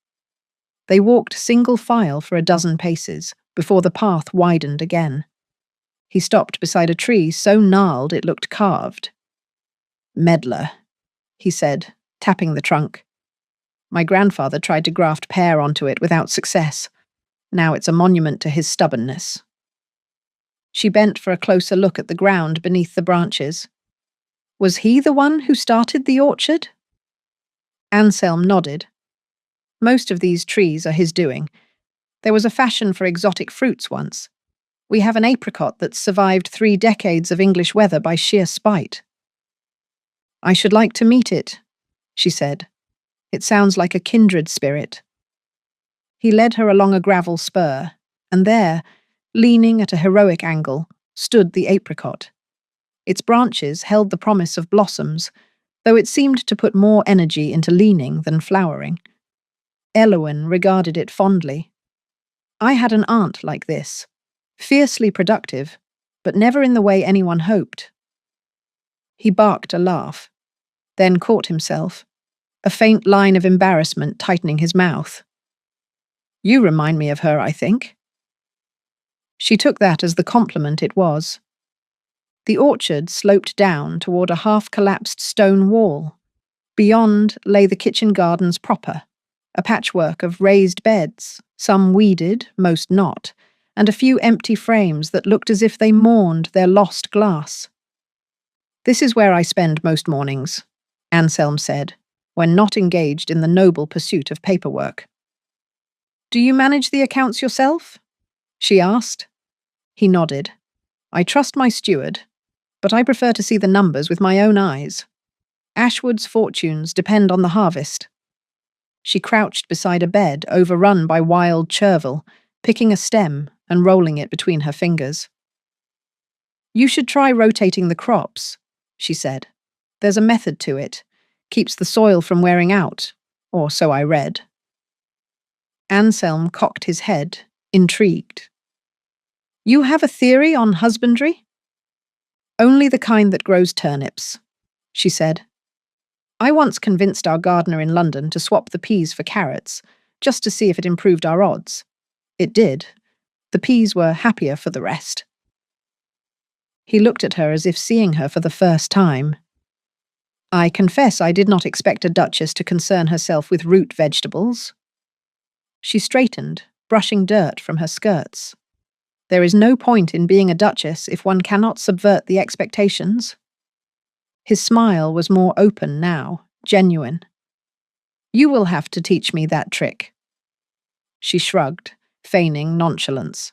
They walked single file for a dozen paces, before the path widened again. He stopped beside a tree so gnarled it looked carved. "Medlar," he said, tapping the trunk. "My grandfather tried to graft pear onto it without success. Now it's a monument to his stubbornness." She bent for a closer look at the ground beneath the branches. "Was he the one who started the orchard?" Anselm nodded. "Most of these trees are his doing. There was a fashion for exotic fruits once. We have an apricot that's survived 3 decades of English weather by sheer spite." "I should like to meet it," she said. "It sounds like a kindred spirit." He led her along a gravel spur, and there, leaning at a heroic angle, stood the apricot. Its branches held the promise of blossoms, though it seemed to put more energy into leaning than flowering. Elowen regarded it fondly. "I had an aunt like this, fiercely productive, but never in the way anyone hoped." He barked a laugh, then caught himself, a faint line of embarrassment tightening his mouth. "You remind me of her, I think." She took that as the compliment it was. The orchard sloped down toward a half-collapsed stone wall. Beyond lay the kitchen gardens proper, a patchwork of raised beds, some weeded, most not, and a few empty frames that looked as if they mourned their lost glass. "This is where I spend most mornings," Anselm said, when not engaged in the noble pursuit of paperwork. "Do you manage the accounts yourself?" she asked. He nodded. "I trust my steward, but I prefer to see the numbers with my own eyes. Ashwood's fortunes depend on the harvest." She crouched beside a bed overrun by wild chervil, picking a stem and rolling it between her fingers. "You should try rotating the crops," she said. "There's a method to it. Keeps the soil from wearing out, or so I read." Anselm cocked his head, intrigued. "You have a theory on husbandry?" "Only the kind that grows turnips," she said. "I once convinced our gardener in London to swap the peas for carrots, just to see if it improved our odds. It did. The peas were happier for the rest." He looked at her as if seeing her for the first time. "I confess I did not expect a duchess to concern herself with root vegetables." She straightened, brushing dirt from her skirts. "There is no point in being a duchess if one cannot subvert the expectations." His smile was more open now, genuine. You will have to teach me that trick. She shrugged, feigning nonchalance.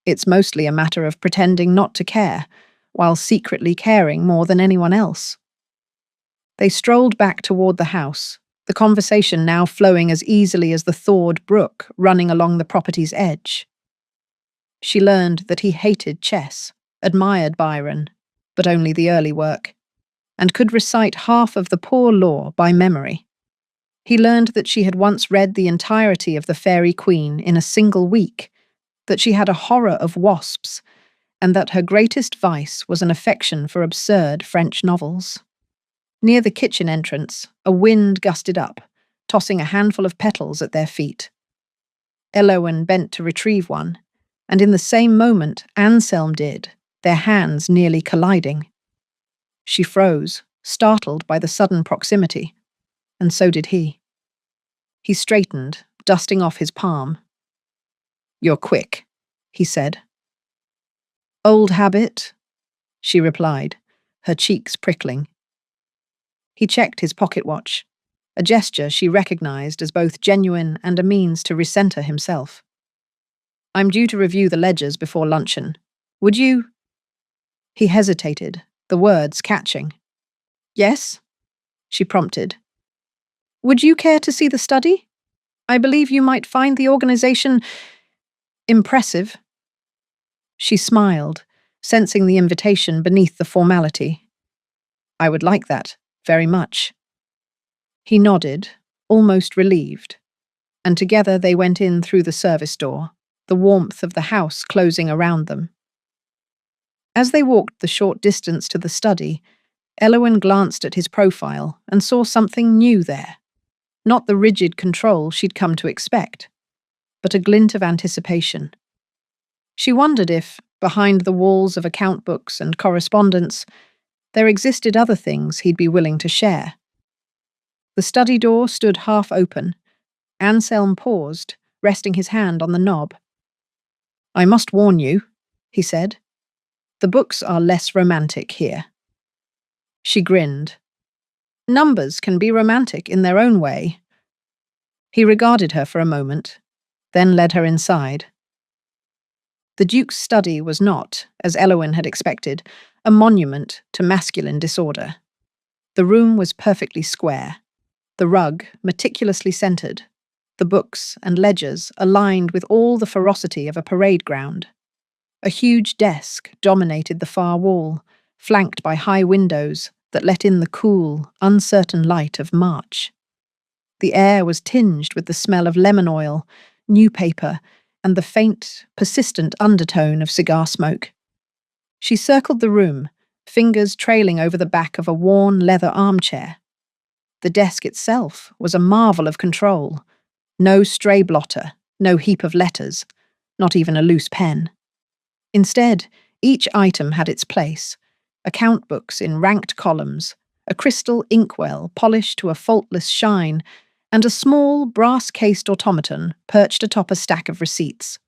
It's mostly a matter of pretending not to care, while secretly caring more than anyone else. They strolled back toward the house, the conversation now flowing as easily as the thawed brook running along the property's edge. She learned that he hated chess, admired Byron, but only the early work, and could recite half of the Poor Law by memory. He learned that she had once read the entirety of the Fairy Queen in a single week, that she had a horror of wasps, and that her greatest vice was an affection for absurd French novels. Near the kitchen entrance, a wind gusted up, tossing a handful of petals at their feet. Elowen bent to retrieve one, and in the same moment Anselm did, their hands nearly colliding. She froze, startled by the sudden proximity, and so did he. He straightened, dusting off his palm. "You're quick," he said. "Old habit," she replied, her cheeks prickling. He checked his pocket watch, a gesture she recognized as both genuine and a means to recenter himself. "I'm due to review the ledgers before luncheon. Would you—" He hesitated, the words catching. "Yes?" she prompted. "Would you care to see the study? I believe you might find the organization impressive." She smiled, sensing the invitation beneath the formality. "I would like that, very much." He nodded, almost relieved, and together they went in through the service door, the warmth of the house closing around them. As they walked the short distance to the study, Elowen glanced at his profile and saw something new there. Not the rigid control she'd come to expect, but a glint of anticipation. She wondered if, behind the walls of account books and correspondence, there existed other things he'd be willing to share. The study door stood half open. Anselm paused, resting his hand on the knob. "I must warn you," he said. "The books are less romantic here." She grinned. "Numbers can be romantic in their own way." He regarded her for a moment, then led her inside. The Duke's study was not, as Elowen had expected, a monument to masculine disorder. The room was perfectly square, the rug meticulously centered, the books and ledgers aligned with all the ferocity of a parade ground. A huge desk dominated the far wall, flanked by high windows that let in the cool, uncertain light of March. The air was tinged with the smell of lemon oil, new paper, and the faint, persistent undertone of cigar smoke. She circled the room, fingers trailing over the back of a worn leather armchair. The desk itself was a marvel of control. No stray blotter, no heap of letters, not even a loose pen. Instead, each item had its place: account books in ranked columns, a crystal inkwell polished to a faultless shine, and a small, brass-cased automaton perched atop a stack of receipts.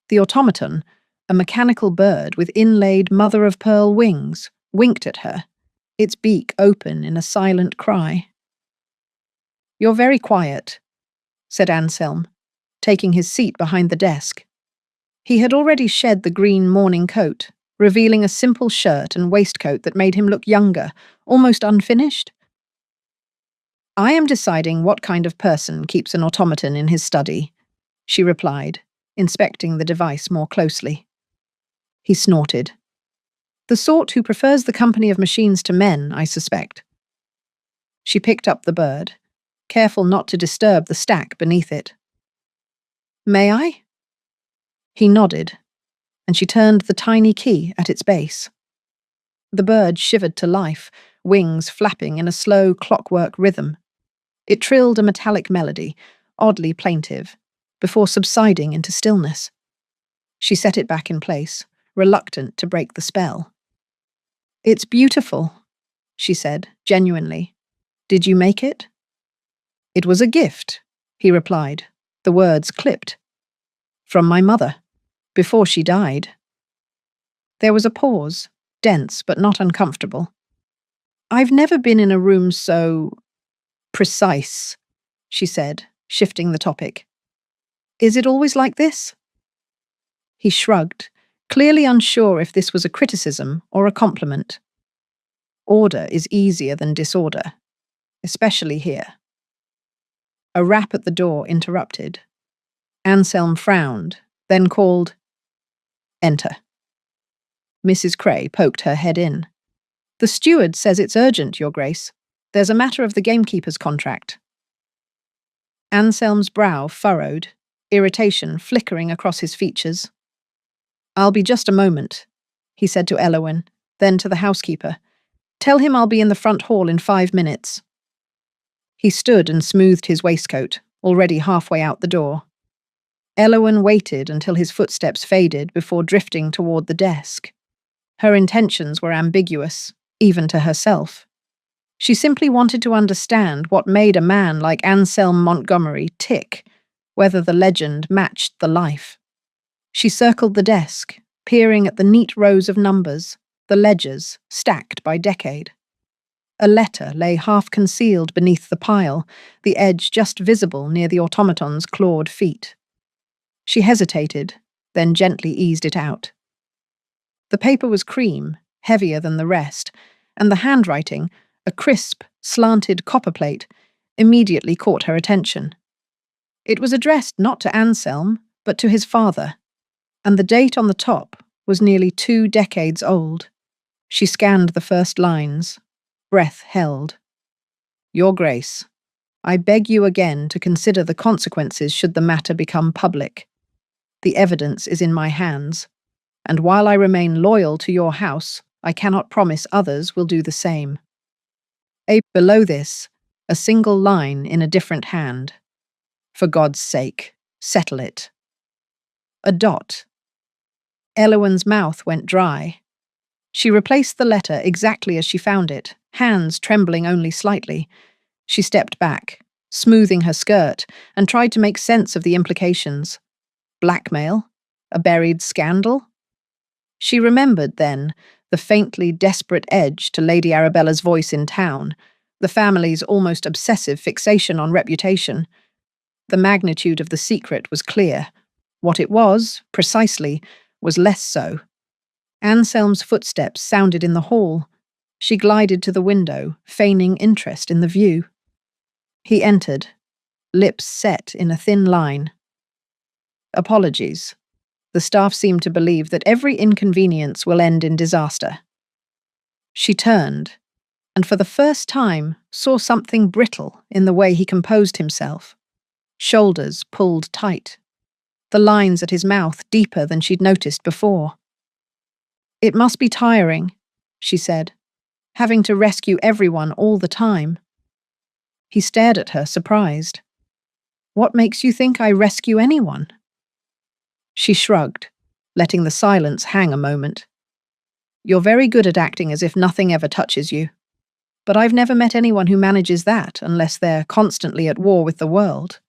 The automaton, a mechanical bird with inlaid mother-of-pearl wings, winked at her, its beak open in a silent cry. "You're very quiet," said Anselm, taking his seat behind the desk. He had already shed the green morning coat, revealing a simple shirt and waistcoat that made him look younger, almost unfinished. "I am deciding what kind of person keeps an automaton in his study," she replied, inspecting the device more closely. He snorted. "The sort who prefers the company of machines to men, I suspect." She picked up the bird, careful not to disturb the stack beneath it. "May I?" He nodded, and she turned the tiny key at its base. The bird shivered to life, wings flapping in a slow clockwork rhythm. It trilled a metallic melody, oddly plaintive, before subsiding into stillness. She set it back in place, reluctant to break the spell. "It's beautiful," she said, genuinely. "Did you make it?" "It was a gift," he replied, the words clipped. "From my mother, before she died." There was a pause, dense but not uncomfortable. "I've never been in a room so precise," she said, shifting the topic. Is it always like this? He shrugged, clearly unsure if this was a criticism or a compliment. Order is easier than disorder, especially here. A rap at the door interrupted. Anselm frowned, then called, Enter. Mrs. Cray poked her head in. The steward says it's urgent, Your Grace. There's a matter of the gamekeeper's contract. Anselm's brow furrowed, irritation flickering across his features. I'll be just a moment, he said to Elowen, then to the housekeeper. Tell him I'll be in the front hall in 5 minutes. He stood and smoothed his waistcoat, already halfway out the door. Elowen waited until his footsteps faded before drifting toward the desk. Her intentions were ambiguous, even to herself. She simply wanted to understand what made a man like Anselm Montgomery tick, whether the legend matched the life. She circled the desk, peering at the neat rows of numbers, the ledgers stacked by decade. A letter lay half-concealed beneath the pile, the edge just visible near the automaton's clawed feet. She hesitated, then gently eased it out. The paper was cream, heavier than the rest, and the handwriting, a crisp, slanted copperplate, immediately caught her attention. It was addressed not to Anselm, but to his father, and the date on the top was nearly 2 decades old. She scanned the first lines, breath held. Your Grace, I beg you again to consider the consequences should the matter become public. The evidence is in my hands, and while I remain loyal to your house, I cannot promise others will do the same. Below this, a single line in a different hand. For God's sake, settle it. A dot. Elowen's mouth went dry. She replaced the letter exactly as she found it, hands trembling only slightly. She stepped back, smoothing her skirt, and tried to make sense of the implications. Blackmail? A buried scandal? She remembered, then, the faintly desperate edge to Lady Arabella's voice in town, the family's almost obsessive fixation on reputation. The magnitude of the secret was clear. What it was, precisely, was less so. Anselm's footsteps sounded in the hall. She glided to the window, feigning interest in the view. He entered, lips set in a thin line. Apologies. The staff seem to believe that every inconvenience will end in disaster. She turned, and for the first time saw something brittle in the way he composed himself. Shoulders pulled tight. The lines at his mouth deeper than she'd noticed before. It must be tiring, she said, having to rescue everyone all the time. He stared at her, surprised. What makes you think I rescue anyone? She shrugged, letting the silence hang a moment. You're very good at acting as if nothing ever touches you. But I've never met anyone who manages that unless they're constantly at war with the world.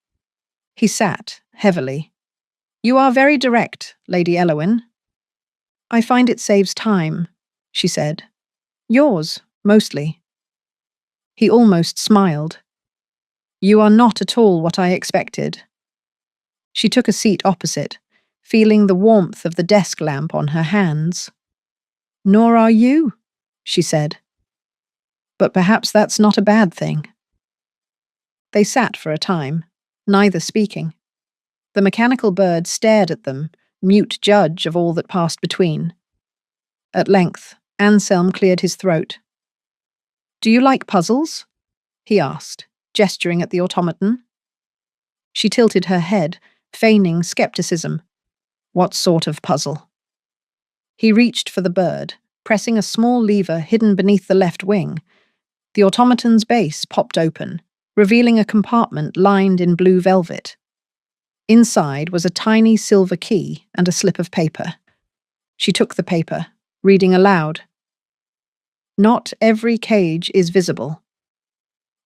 He sat, heavily. You are very direct, Lady Elowen. I find it saves time, she said. Yours, mostly. He almost smiled. You are not at all what I expected. She took a seat opposite, feeling the warmth of the desk lamp on her hands. Nor are you, she said. But perhaps that's not a bad thing. They sat for a time, neither speaking. The mechanical bird stared at them, mute judge of all that passed between. At length, Anselm cleared his throat. Do you like puzzles? He asked, gesturing at the automaton. She tilted her head, feigning skepticism. What sort of puzzle? He reached for the bird, pressing a small lever hidden beneath the left wing. The automaton's base popped open, revealing a compartment lined in blue velvet. Inside was a tiny silver key and a slip of paper. She took the paper, reading aloud. Not every cage is visible.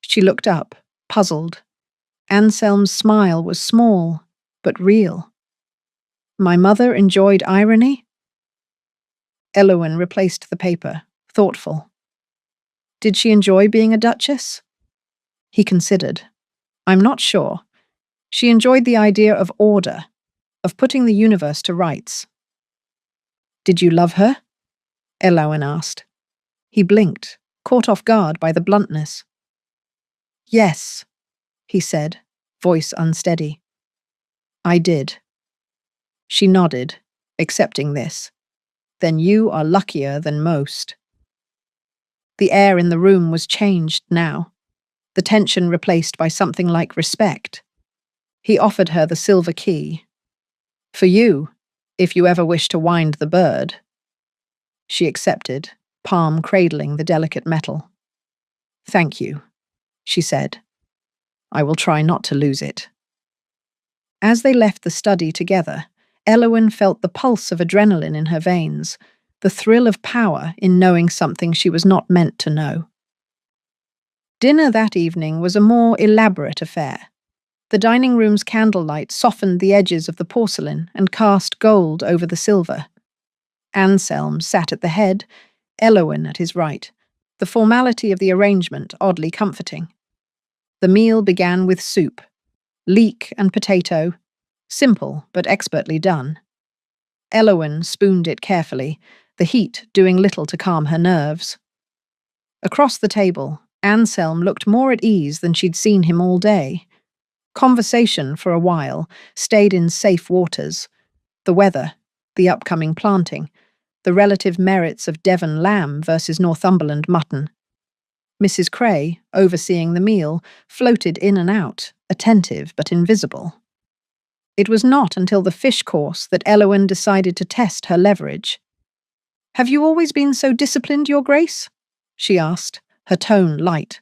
She looked up, puzzled. Anselm's smile was small, but real. My mother enjoyed irony? Elowen replaced the paper, thoughtful. Did she enjoy being a duchess? He considered. I'm not sure. She enjoyed the idea of order, of putting the universe to rights. Did you love her? Elowen asked. He blinked, caught off guard by the bluntness. Yes, he said, voice unsteady. I did. She nodded, accepting this. Then you are luckier than most. The air in the room was changed now, the tension replaced by something like respect. He offered her the silver key. For you, if you ever wish to wind the bird. She accepted, palm cradling the delicate metal. Thank you, she said. I will try not to lose it. As they left the study together, Elowen felt the pulse of adrenaline in her veins, the thrill of power in knowing something she was not meant to know. Dinner that evening was a more elaborate affair. The dining room's candlelight softened the edges of the porcelain and cast gold over the silver. Anselm sat at the head, Elowen at his right, the formality of the arrangement oddly comforting. The meal began with soup, leek and potato, simple but expertly done. Elowen spooned it carefully, the heat doing little to calm her nerves. Across the table, Anselm looked more at ease than she'd seen him all day. Conversation, for a while, stayed in safe waters. The weather, the upcoming planting, the relative merits of Devon lamb versus Northumberland mutton. Mrs. Cray, overseeing the meal, floated in and out, attentive but invisible. It was not until the fish course that Elowen decided to test her leverage. Have you always been so disciplined, Your Grace? She asked, her tone light.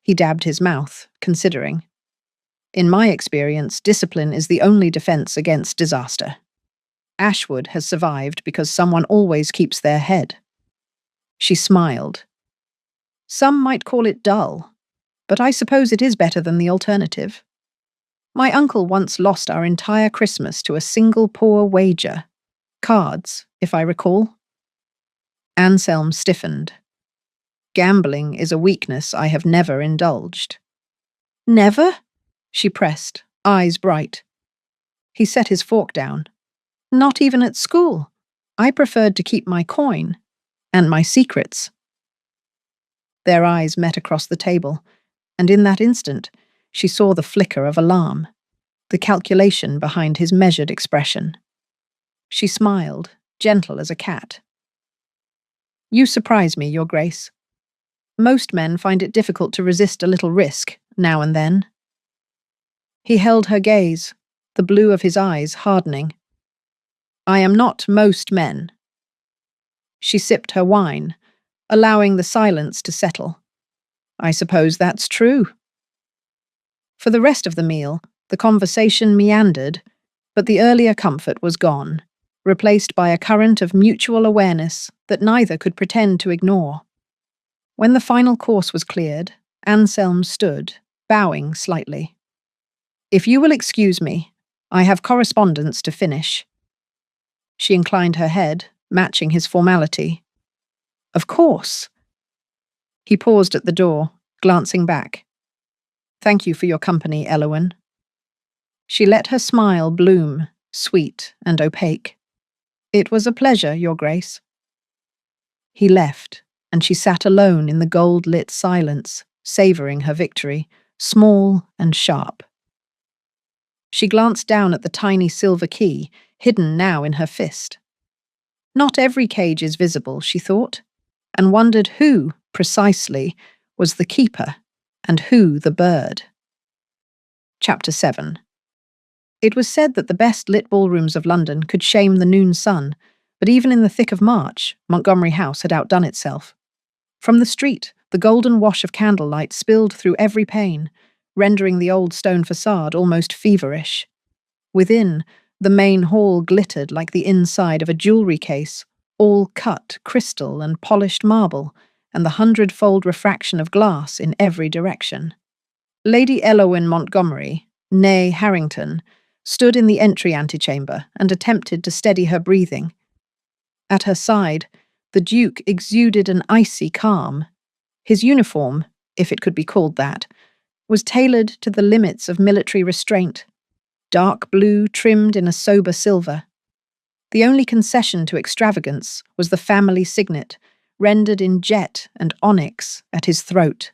He dabbed his mouth, considering. In my experience, discipline is the only defense against disaster. Ashwood has survived because someone always keeps their head. She smiled. Some might call it dull, but I suppose it is better than the alternative. My uncle once lost our entire Christmas to a single poor wager. Cards, if I recall. Anselm stiffened. Gambling is a weakness I have never indulged. Never? She pressed, eyes bright. He set his fork down. Not even at school. I preferred to keep my coin and my secrets. Their eyes met across the table, and in that instant, she saw the flicker of alarm, the calculation behind his measured expression. She smiled, gentle as a cat. You surprise me, Your Grace. Most men find it difficult to resist a little risk, now and then. He held her gaze, the blue of his eyes hardening. I am not most men. She sipped her wine, allowing the silence to settle. I suppose that's true. For the rest of the meal, the conversation meandered, but the earlier comfort was gone, replaced by a current of mutual awareness that neither could pretend to ignore. When the final course was cleared, Anselm stood, bowing slightly. If you will excuse me, I have correspondence to finish. She inclined her head, matching his formality. Of course. He paused at the door, glancing back. Thank you for your company, Elowen. She let her smile bloom, sweet and opaque. It was a pleasure, Your Grace. He left, and she sat alone in the gold-lit silence, savouring her victory, small and sharp. She glanced down at the tiny silver key, hidden now in her fist. Not every cage is visible, she thought, and wondered who, precisely, was the keeper and who the bird. Chapter 7. It was said that the best-lit ballrooms of London could shame the noon sun, but even in the thick of March, Montgomery House had outdone itself. From the street, the golden wash of candlelight spilled through every pane, rendering the old stone facade almost feverish. Within, the main hall glittered like the inside of a jewellery case, all cut crystal and polished marble, and the hundred-fold refraction of glass in every direction. Lady Elowen Montgomery, née Harrington, stood in the entry antechamber and attempted to steady her breathing. At her side, the Duke exuded an icy calm. His uniform, if it could be called that, was tailored to the limits of military restraint, dark blue trimmed in a sober silver. The only concession to extravagance was the family signet, rendered in jet and onyx at his throat.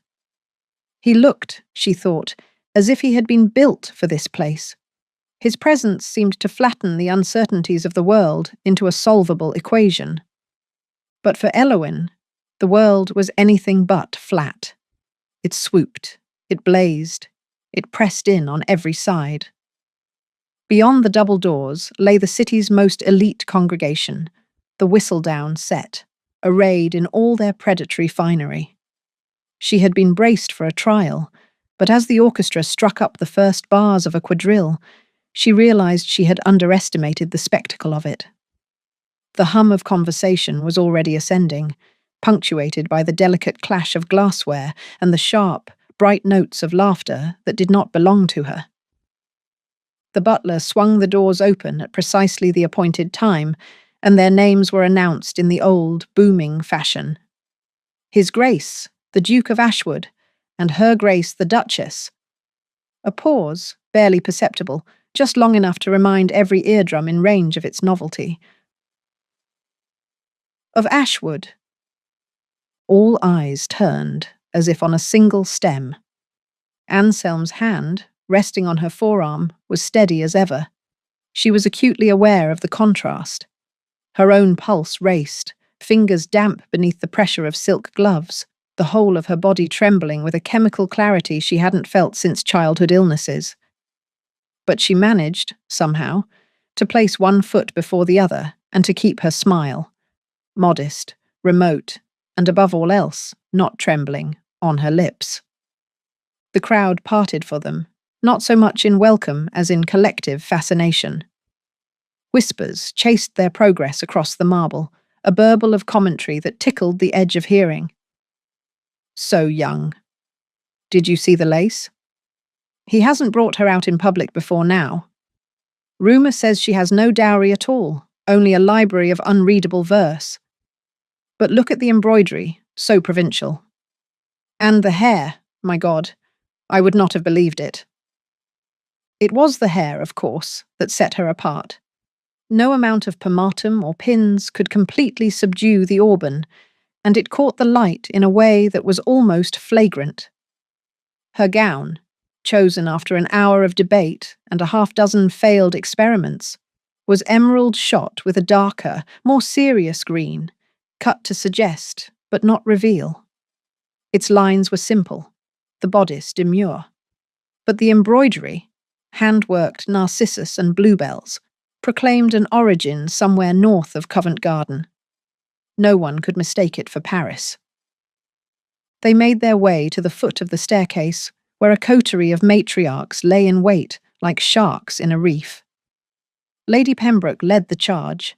He looked, she thought, as if he had been built for this place. His presence seemed to flatten the uncertainties of the world into a solvable equation. But for Elowyn, the world was anything but flat. It swooped, it blazed, it pressed in on every side. Beyond the double doors lay the city's most elite congregation, the Whistledown set, arrayed in all their predatory finery. She had been braced for a trial, but as the orchestra struck up the first bars of a quadrille, she realized she had underestimated the spectacle of it. The hum of conversation was already ascending, punctuated by the delicate clash of glassware and the sharp, bright notes of laughter that did not belong to her. The butler swung the doors open at precisely the appointed time, and their names were announced in the old, booming fashion. His Grace, the Duke of Ashwood, and Her Grace the Duchess. A pause, barely perceptible, just long enough to remind every eardrum in range of its novelty. Of Ashwood. All eyes turned, as if on a single stem. Anselm's hand, resting on her forearm, was steady as ever. She was acutely aware of the contrast. Her own pulse raced, fingers damp beneath the pressure of silk gloves, the whole of her body trembling with a chemical clarity she hadn't felt since childhood illnesses. But she managed, somehow, to place one foot before the other and to keep her smile, modest, remote, and above all else, not trembling, on her lips. The crowd parted for them, not so much in welcome as in collective fascination. Whispers chased their progress across the marble, a burble of commentary that tickled the edge of hearing. So young. Did you see the lace? He hasn't brought her out in public before now. Rumour says she has no dowry at all, only a library of unreadable verse. But look at the embroidery, so provincial. And the hair, my God, I would not have believed it. It was the hair, of course, that set her apart. No amount of pomatum or pins could completely subdue the auburn, and it caught the light in a way that was almost flagrant. Her gown, chosen after an hour of debate and a half-dozen failed experiments, was emerald shot with a darker, more serious green, cut to suggest, but not reveal. Its lines were simple, the bodice demure. But the embroidery, hand-worked narcissus and bluebells, proclaimed an origin somewhere north of Covent Garden. No one could mistake it for Paris. They made their way to the foot of the staircase, where a coterie of matriarchs lay in wait like sharks in a reef. Lady Pembroke led the charge.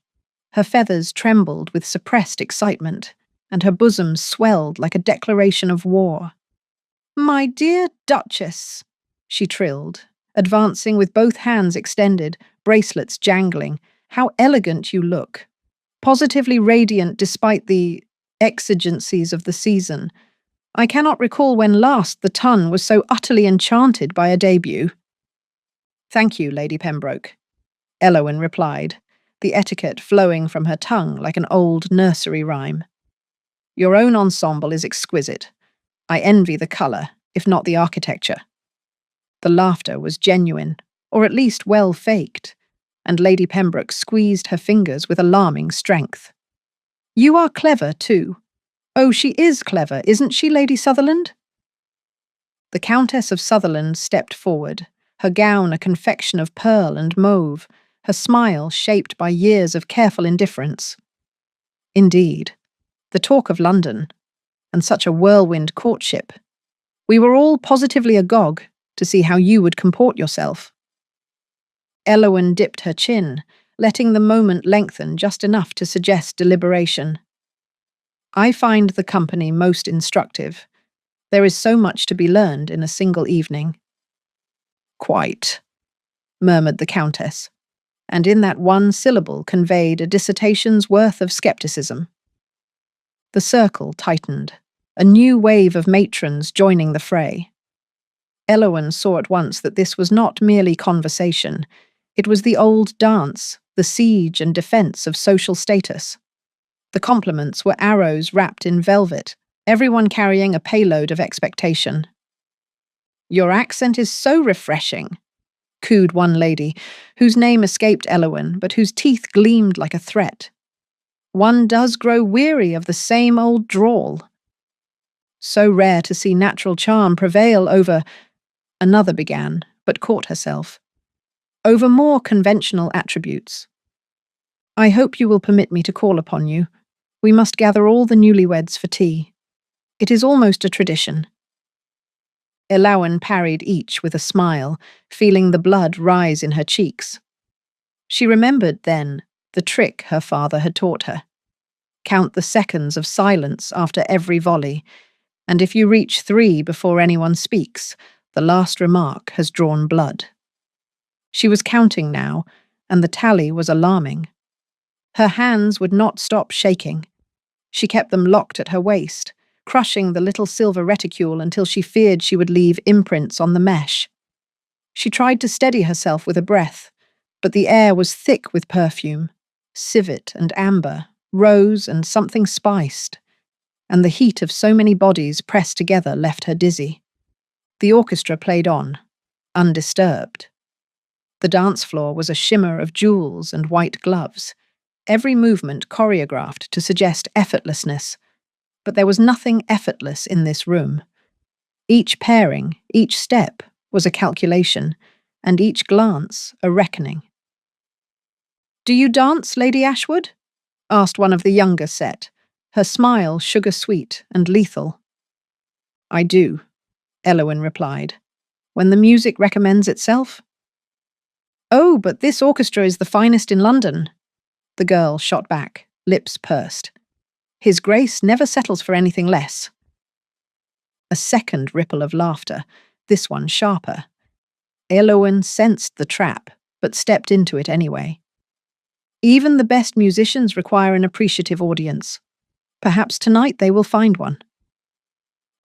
Her feathers trembled with suppressed excitement, and her bosom swelled like a declaration of war. "My dear Duchess," she trilled, advancing with both hands extended, bracelets jangling. "How elegant you look. Positively radiant despite the exigencies of the season. I cannot recall when last the ton was so utterly enchanted by a debut." "Thank you, Lady Pembroke," Elowyn replied, the etiquette flowing from her tongue like an old nursery rhyme. "Your own ensemble is exquisite. I envy the colour, if not the architecture." The laughter was genuine, or at least well faked, and Lady Pembroke squeezed her fingers with alarming strength. "You are clever, too. Oh, she is clever, isn't she, Lady Sutherland?" The Countess of Sutherland stepped forward, her gown a confection of pearl and mauve, her smile shaped by years of careful indifference. Indeed, the talk of London, and such a whirlwind courtship. We were all positively agog to see how you would comport yourself. Elowyn dipped her chin, letting the moment lengthen just enough to suggest deliberation. "I find the company most instructive. There is so much to be learned in a single evening." "Quite," murmured the Countess, and in that one syllable conveyed a dissertation's worth of scepticism. The circle tightened, a new wave of matrons joining the fray. Elowen saw at once that this was not merely conversation. It was the old dance, the siege and defence of social status. The compliments were arrows wrapped in velvet, everyone carrying a payload of expectation. "Your accent is so refreshing," cooed one lady, whose name escaped Elowen, but whose teeth gleamed like a threat. "One does grow weary of the same old drawl." So rare to see natural charm prevail over— Another began, but caught herself. "Over more conventional attributes. I hope you will permit me to call upon you. We must gather all the newlyweds for tea. It is almost a tradition." Elowen parried each with a smile, feeling the blood rise in her cheeks. She remembered, then, the trick her father had taught her. Count the seconds of silence after every volley, and if you reach 3 before anyone speaks, the last remark has drawn blood. She was counting now, and the tally was alarming. Her hands would not stop shaking. She kept them locked at her waist, crushing the little silver reticule until she feared she would leave imprints on the mesh. She tried to steady herself with a breath, but the air was thick with perfume, civet and amber, rose and something spiced, and the heat of so many bodies pressed together left her dizzy. The orchestra played on, undisturbed. The dance floor was a shimmer of jewels and white gloves, every movement choreographed to suggest effortlessness. But there was nothing effortless in this room. Each pairing, each step, was a calculation, and each glance a reckoning. "Do you dance, Lady Ashwood?" asked one of the younger set, her smile sugar-sweet and lethal. "I do," Elowen replied, "when the music recommends itself." "Oh, but this orchestra is the finest in London," the girl shot back, lips pursed. "His Grace never settles for anything less." A second ripple of laughter, this one sharper. Elowen sensed the trap, but stepped into it anyway. Even the best musicians require an appreciative audience. Perhaps tonight they will find one.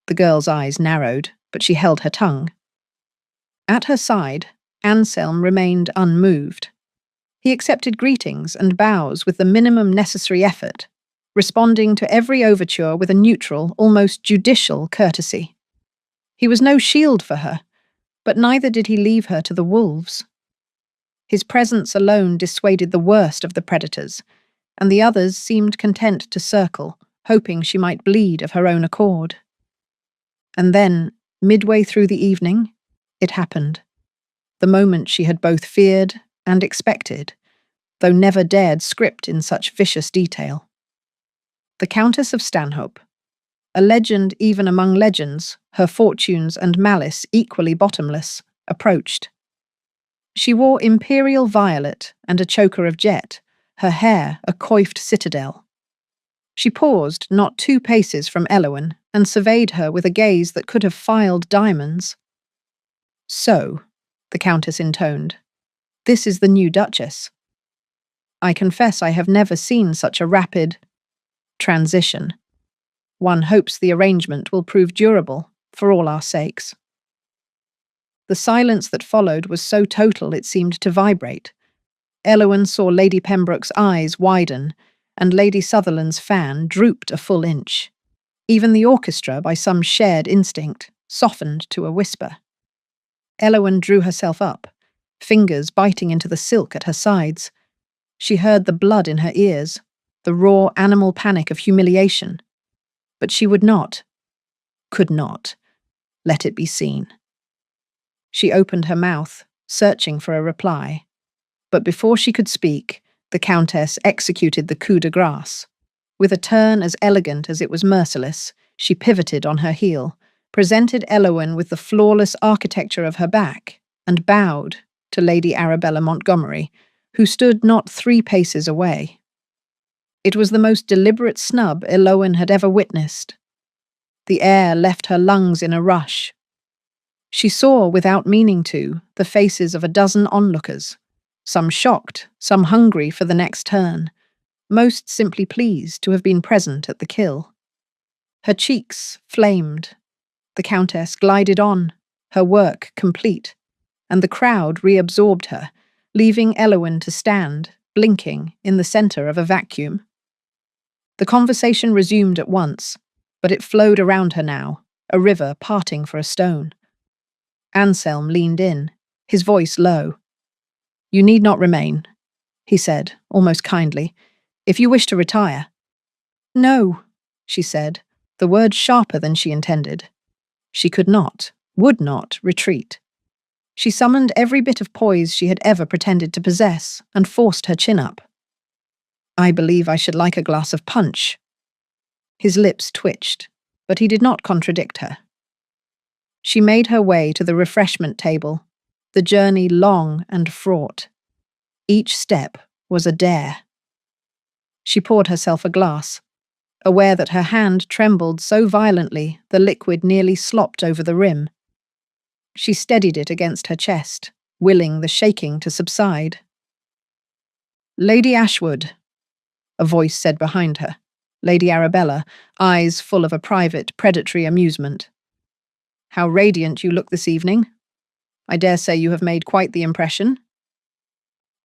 The girl's eyes narrowed, but she held her tongue. At her side, Anselm remained unmoved. He accepted greetings and bows with the minimum necessary effort, responding to every overture with a neutral, almost judicial courtesy. He was no shield for her, but neither did he leave her to the wolves. His presence alone dissuaded the worst of the predators, and the others seemed content to circle, hoping she might bleed of her own accord. And then, midway through the evening, it happened. The moment she had both feared and expected, though never dared script in such vicious detail. The Countess of Stanhope, a legend even among legends, her fortunes and malice equally bottomless, approached. She wore imperial violet and a choker of jet, her hair a coiffed citadel. She paused not 2 paces from Elowen and surveyed her with a gaze that could have filed diamonds. "So," the Countess intoned, "this is the new Duchess. I confess I have never seen such a rapid transition. One hopes the arrangement will prove durable, for all our sakes." The silence that followed was so total it seemed to vibrate. Elowen saw Lady Pembroke's eyes widen, and Lady Sutherland's fan drooped a full inch. Even the orchestra, by some shared instinct, softened to a whisper. Elowen drew herself up, fingers biting into the silk at her sides. She heard the blood in her ears, the raw animal panic of humiliation. But she would not, could not, let it be seen. She opened her mouth, searching for a reply. But before she could speak, the Countess executed the coup de grace. With a turn as elegant as it was merciless, she pivoted on her heel, presented Elowen with the flawless architecture of her back, and bowed to Lady Arabella Montgomery, who stood not 3 paces away. It was the most deliberate snub Elowen had ever witnessed. The air left her lungs in a rush. She saw, without meaning to, the faces of a dozen onlookers, some shocked, some hungry for the next turn, most simply pleased to have been present at the kill. Her cheeks flamed. The Countess glided on, her work complete, and the crowd reabsorbed her, leaving Elowyn to stand, blinking, in the center of a vacuum. The conversation resumed at once, but it flowed around her now, a river parting for a stone. Anselm leaned in, his voice low. "You need not remain," he said, almost kindly, "if you wish to retire." "No," she said, the word sharper than she intended. She could not, would not, retreat. She summoned every bit of poise she had ever pretended to possess and forced her chin up. "I believe I should like a glass of punch." His lips twitched, but he did not contradict her. She made her way to the refreshment table, the journey long and fraught. Each step was a dare. She poured herself a glass, aware that her hand trembled so violently the liquid nearly slopped over the rim. She steadied it against her chest, willing the shaking to subside. "Lady Ashwood," a voice said behind her. Lady Arabella, eyes full of a private, predatory amusement. "How radiant you look this evening. I dare say you have made quite the impression."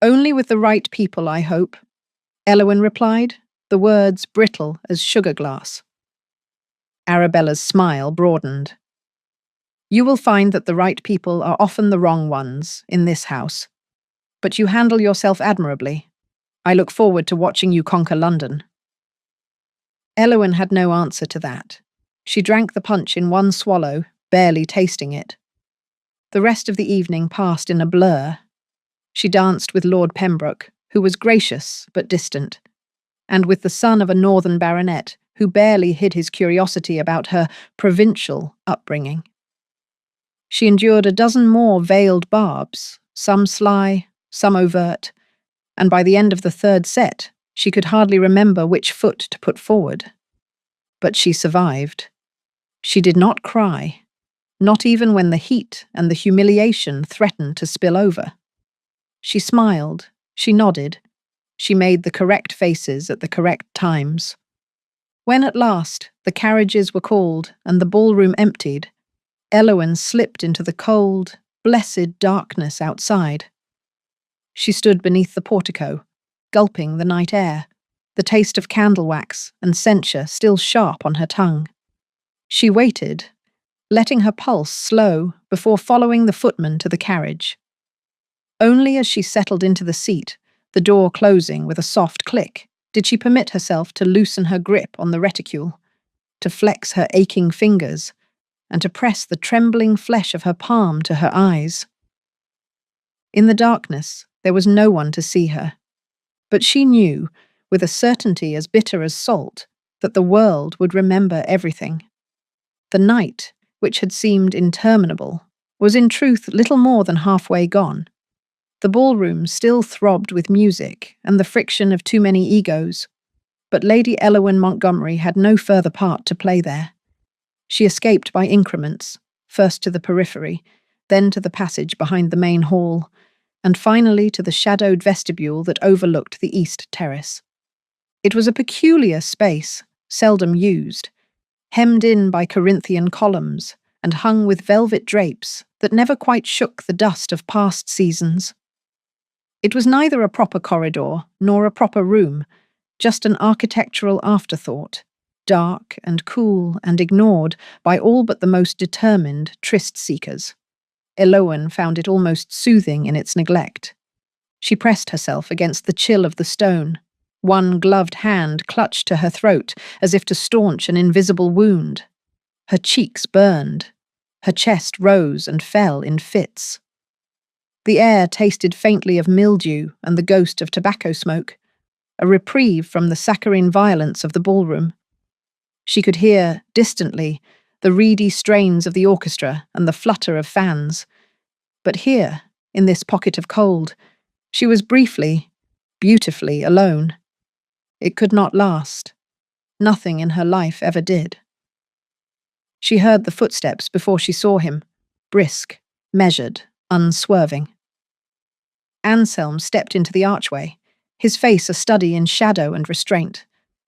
"Only with the right people, I hope," Elowyn replied, the words brittle as sugar glass. Arabella's smile broadened. "You will find that the right people are often the wrong ones in this house. But you handle yourself admirably. I look forward to watching you conquer London." Elowyn had no answer to that. She drank the punch in one swallow, barely tasting it. The rest of the evening passed in a blur. She danced with Lord Pembroke, who was gracious but distant, and with the son of a northern baronet who barely hid his curiosity about her provincial upbringing. She endured a dozen more veiled barbs, some sly, some overt, and by the end of the third set, she could hardly remember which foot to put forward. But she survived. She did not cry, not even when the heat and the humiliation threatened to spill over. She smiled, she nodded, she made the correct faces at the correct times. When at last the carriages were called and the ballroom emptied, Elowyn slipped into the cold, blessed darkness outside. She stood beneath the portico, gulping the night air, the taste of candle wax and censure still sharp on her tongue. She waited, letting her pulse slow before following the footman to the carriage. Only as she settled into the seat, the door closing with a soft click, did she permit herself to loosen her grip on the reticule, to flex her aching fingers, and to press the trembling flesh of her palm to her eyes. In the darkness, there was no one to see her, but she knew, with a certainty as bitter as salt, that the world would remember everything. The night, which had seemed interminable, was in truth little more than halfway gone. The ballroom still throbbed with music and the friction of too many egos, but Lady Elowyn Montgomery had no further part to play there. She escaped by increments, first to the periphery, then to the passage behind the main hall, and finally to the shadowed vestibule that overlooked the east terrace. It was a peculiar space, seldom used, hemmed in by Corinthian columns and hung with velvet drapes that never quite shook the dust of past seasons. It was neither a proper corridor nor a proper room, just an architectural afterthought, dark and cool and ignored by all but the most determined tryst-seekers. Elowyn found it almost soothing in its neglect. She pressed herself against the chill of the stone. One gloved hand clutched to her throat as if to staunch an invisible wound. Her cheeks burned. Her chest rose and fell in fits. The air tasted faintly of mildew and the ghost of tobacco smoke, a reprieve from the saccharine violence of the ballroom. She could hear, distantly, the reedy strains of the orchestra and the flutter of fans. But here, in this pocket of cold, she was briefly, beautifully alone. It could not last. Nothing in her life ever did. She heard the footsteps before she saw him, brisk, measured, unswerving. Anselm stepped into the archway, his face a study in shadow and restraint.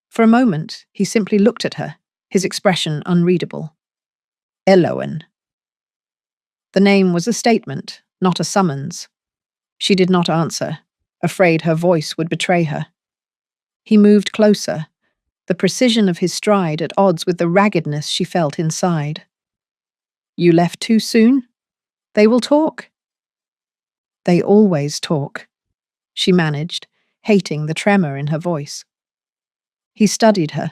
For a moment, he simply looked at her, his expression unreadable. "Elowyn." The name was a statement, not a summons. She did not answer, afraid her voice would betray her. He moved closer, the precision of his stride at odds with the raggedness she felt inside. You left too soon? They will talk. They always talk, she managed, hating the tremor in her voice. He studied her,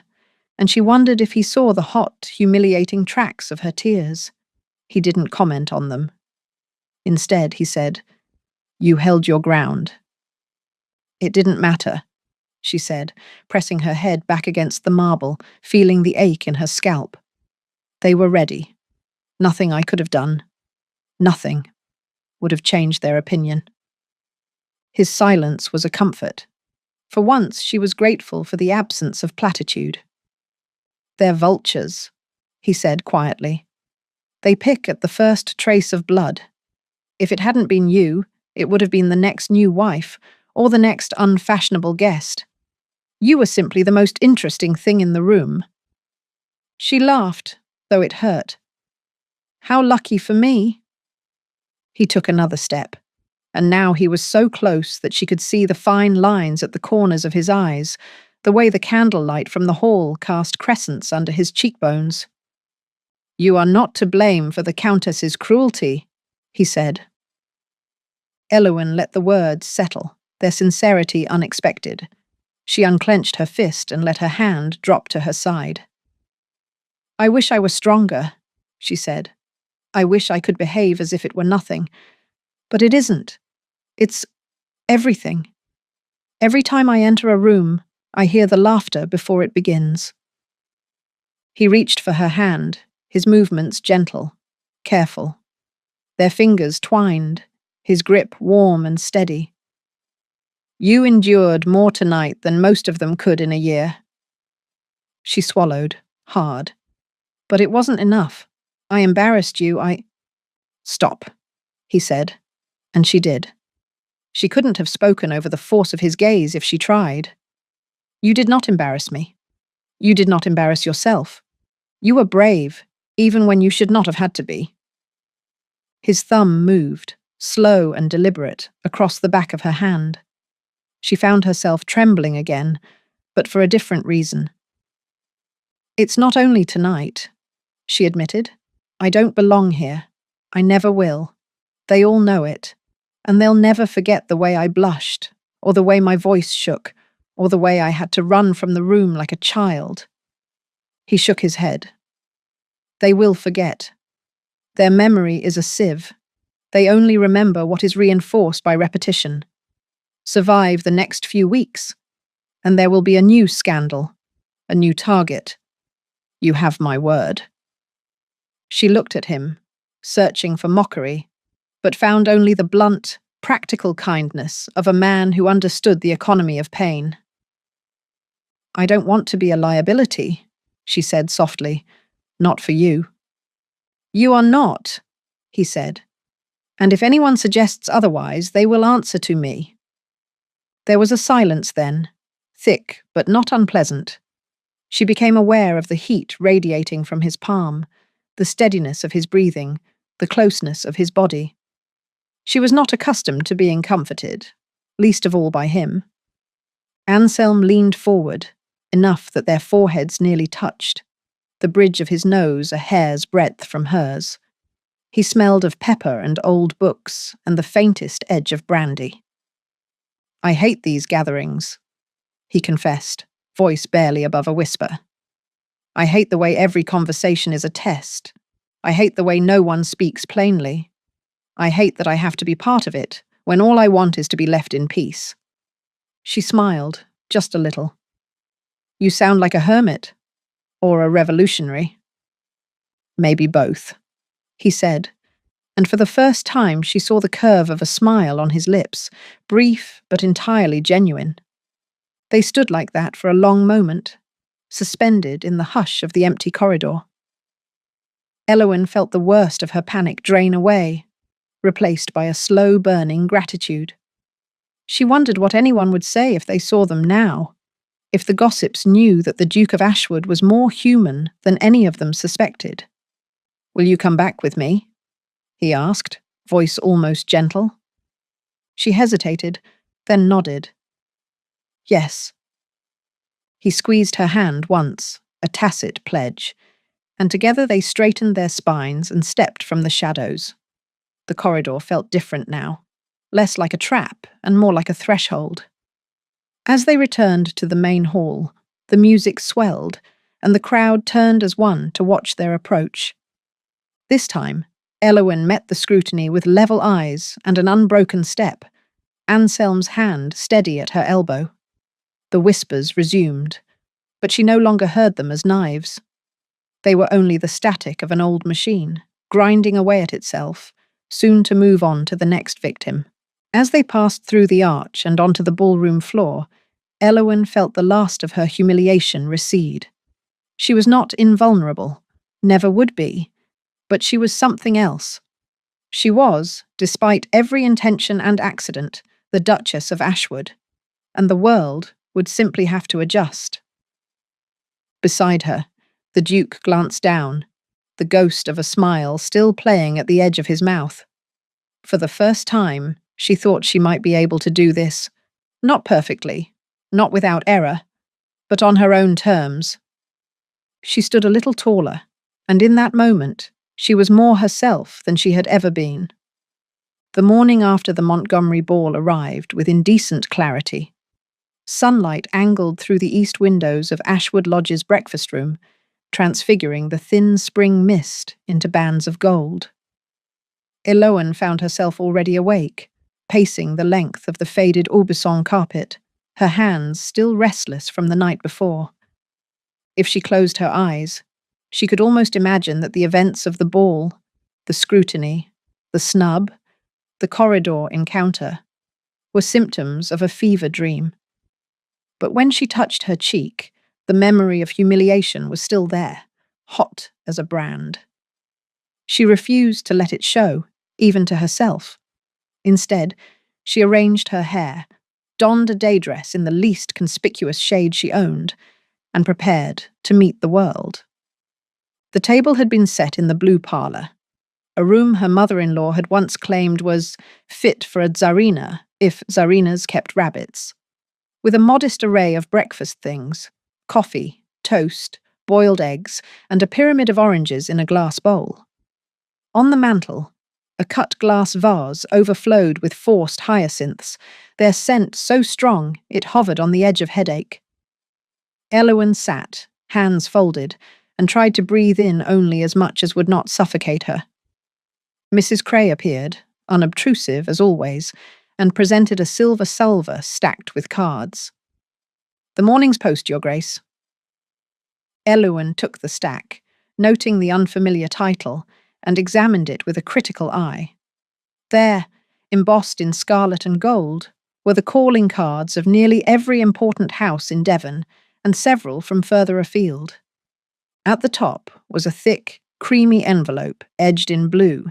and she wondered if he saw the hot, humiliating tracks of her tears. He didn't comment on them. Instead, he said, "You held your ground." "It didn't matter," she said, pressing her head back against the marble, feeling the ache in her scalp. "They were ready. Nothing I could have done, nothing, would have changed their opinion." His silence was a comfort. For once, she was grateful for the absence of platitude. "They're vultures," he said quietly. "They pick at the first trace of blood. If it hadn't been you, it would have been the next new wife, or the next unfashionable guest. You were simply the most interesting thing in the room." She laughed, though it hurt. "How lucky for me." He took another step, and now he was so close that she could see the fine lines at the corners of his eyes, the way the candlelight from the hall cast crescents under his cheekbones. "You are not to blame for the Countess's cruelty," he said. Eowyn let the words settle, their sincerity unexpected. She unclenched her fist and let her hand drop to her side. "I wish I were stronger," she said. "I wish I could behave as if it were nothing. But it isn't. It's everything. Every time I enter a room, I hear the laughter before it begins." He reached for her hand, his movements gentle, careful. Their fingers twined, his grip warm and steady. "You endured more tonight than most of them could in a year." She swallowed, hard. "But it wasn't enough. I embarrassed you, "Stop," he said, and she did. She couldn't have spoken over the force of his gaze if she tried. "You did not embarrass me. You did not embarrass yourself. You were brave, even when you should not have had to be." His thumb moved, slow and deliberate, across the back of her hand. She found herself trembling again, but for a different reason. "It's not only tonight," she admitted. "I don't belong here. I never will. They all know it, and they'll never forget the way I blushed, or the way my voice shook, or the way I had to run from the room like a child." He shook his head. "They will forget. Their memory is a sieve. They only remember what is reinforced by repetition. Survive the next few weeks, and there will be a new scandal, a new target. You have my word." She looked at him, searching for mockery, but found only the blunt, practical kindness of a man who understood the economy of pain. "I don't want to be a liability," she said softly. "Not for you." "You are not," he said. "And if anyone suggests otherwise, they will answer to me." There was a silence then, thick but not unpleasant. She became aware of the heat radiating from his palm, the steadiness of his breathing, the closeness of his body. She was not accustomed to being comforted, least of all by him. Anselm leaned forward, enough that their foreheads nearly touched, the bridge of his nose a hair's breadth from hers. He smelled of pepper and old books and the faintest edge of brandy. "I hate these gatherings," he confessed, voice barely above a whisper. "I hate the way every conversation is a test. I hate the way no one speaks plainly. I hate that I have to be part of it, when all I want is to be left in peace." She smiled, just a little. "You sound like a hermit, or a revolutionary." "Maybe both," he said, and for the first time she saw the curve of a smile on his lips, brief but entirely genuine. They stood like that for a long moment, suspended in the hush of the empty corridor. Eowyn felt the worst of her panic drain away, replaced by a slow-burning gratitude. She wondered what anyone would say if they saw them now, if the gossips knew that the Duke of Ashwood was more human than any of them suspected. "Will you come back with me?" he asked, voice almost gentle. She hesitated, then nodded. Yes. He squeezed her hand once, a tacit pledge, and together they straightened their spines and stepped from the shadows. The corridor felt different now, less like a trap and more like a threshold. As they returned to the main hall, the music swelled, and the crowd turned as one to watch their approach. This time, Elowyn met the scrutiny with level eyes and an unbroken step, Anselm's hand steady at her elbow. The whispers resumed, but she no longer heard them as knives. They were only the static of an old machine, grinding away at itself, soon to move on to the next victim. As they passed through the arch and onto the ballroom floor, Elowyn felt the last of her humiliation recede. She was not invulnerable, never would be, but she was something else. She was, despite every intention and accident, the Duchess of Ashwood, and the world would simply have to adjust. Beside her, the Duke glanced down, the ghost of a smile still playing at the edge of his mouth. For the first time, she thought she might be able to do this, not perfectly, not without error, but on her own terms. She stood a little taller, and in that moment, she was more herself than she had ever been. The morning after the Montgomery ball arrived with indecent clarity. Sunlight angled through the east windows of Ashwood Lodge's breakfast room, transfiguring the thin spring mist into bands of gold. Elowyn found herself already awake, pacing the length of the faded Aubusson carpet, her hands still restless from the night before. If she closed her eyes, she could almost imagine that the events of the ball, the scrutiny, the snub, the corridor encounter, were symptoms of a fever dream. But when she touched her cheek, the memory of humiliation was still there, hot as a brand. She refused to let it show, even to herself. Instead, she arranged her hair, donned a day dress in the least conspicuous shade she owned, and prepared to meet the world. The table had been set in the blue parlour, a room her mother-in-law had once claimed was fit for a czarina if czarinas kept rabbits, with a modest array of breakfast things, coffee, toast, boiled eggs, and a pyramid of oranges in a glass bowl. On the mantel, a cut glass vase overflowed with forced hyacinths, their scent so strong it hovered on the edge of headache. Elowyn sat, hands folded, and tried to breathe in only as much as would not suffocate her. Mrs. Cray appeared, unobtrusive as always, and presented a silver salver stacked with cards. "The morning's post, Your Grace." Elowyn took the stack, noting the unfamiliar title, and examined it with a critical eye. There, embossed in scarlet and gold, were the calling cards of nearly every important house in Devon, and several from further afield. At the top was a thick, creamy envelope edged in blue,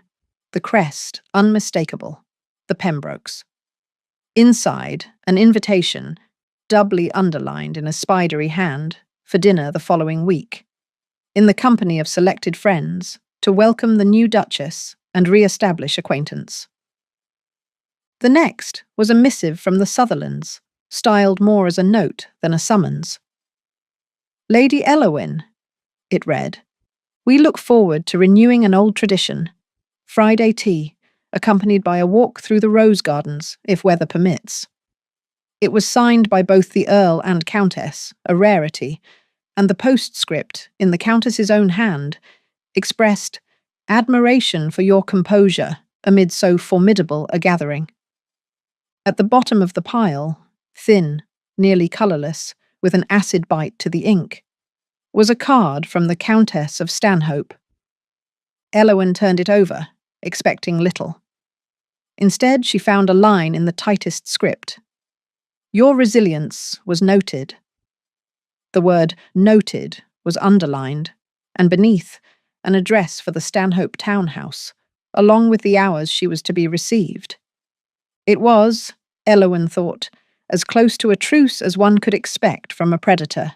the crest unmistakable, the Pembrokes. Inside, an invitation, doubly underlined in a spidery hand, for dinner the following week, in the company of selected friends, to welcome the new Duchess and re-establish acquaintance. The next was a missive from the Sutherlands, styled more as a note than a summons. "Lady Elowyn," it read, "we look forward to renewing an old tradition, Friday tea, accompanied by a walk through the rose gardens, if weather permits." It was signed by both the Earl and Countess, a rarity, and the postscript, in the Countess's own hand, expressed admiration for your composure amid so formidable a gathering. At the bottom of the pile, thin, nearly colourless, with an acid bite to the ink, was a card from the Countess of Stanhope. Elowyn turned it over, expecting little. Instead, she found a line in the tightest script. "Your resilience was noted." The word "noted" was underlined, and beneath, an address for the Stanhope townhouse, along with the hours she was to be received. It was, Elowyn thought, as close to a truce as one could expect from a predator.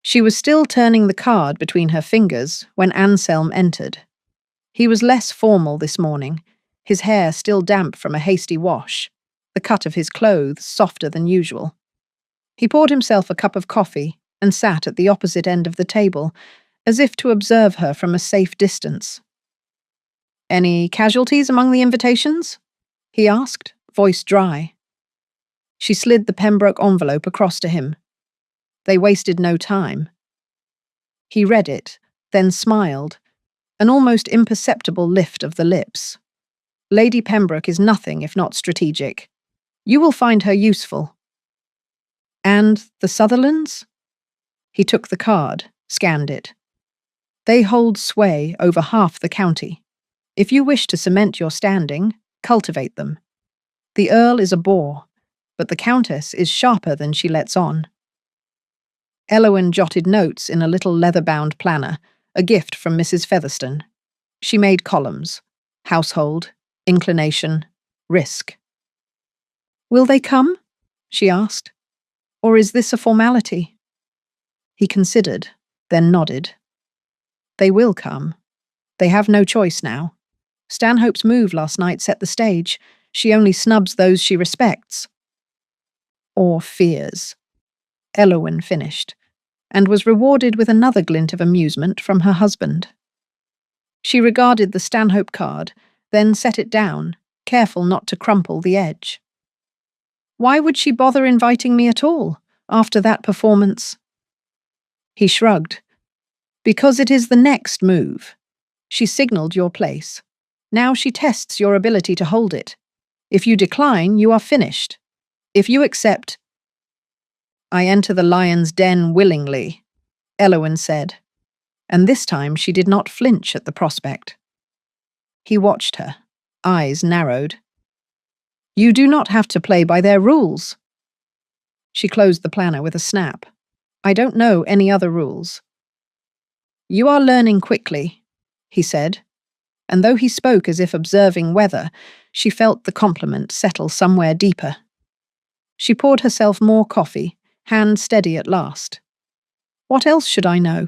She was still turning the card between her fingers when Anselm entered. He was less formal this morning, his hair still damp from a hasty wash, the cut of his clothes softer than usual. He poured himself a cup of coffee and sat at the opposite end of the table, as if to observe her from a safe distance. "Any casualties among the invitations?" he asked, voice dry. She slid the Pembroke envelope across to him. They wasted no time. He read it, then smiled, an almost imperceptible lift of the lips. "Lady Pembroke is nothing if not strategic. You will find her useful." "And the Sutherlands?" He took the card, scanned it. "They hold sway over half the county. If you wish to cement your standing, cultivate them. The Earl is a bore, but the Countess is sharper than she lets on." Elowen jotted notes in a little leather-bound planner, a gift from Mrs. Featherstone. She made columns: household, inclination, risk. "Will they come?" she asked. "Or is this a formality?" He considered, then nodded. "They will come. They have no choice now. Stanhope's move last night set the stage. She only snubs those she respects." "Or fears," Elowen finished, and was rewarded with another glint of amusement from her husband. She regarded the Stanhope card, then set it down, careful not to crumple the edge. "Why would she bother inviting me at all, after that performance?" He shrugged. "Because it is the next move. She signalled your place. Now she tests your ability to hold it. If you decline, you are finished. If you accept—" "I enter the lion's den willingly," Elowen said, and this time she did not flinch at the prospect. He watched her, eyes narrowed. "You do not have to play by their rules." She closed the planner with a snap. "I don't know any other rules." "You are learning quickly," he said, and though he spoke as if observing weather, she felt the compliment settle somewhere deeper. She poured herself more coffee, hand steady at last. "What else should I know?"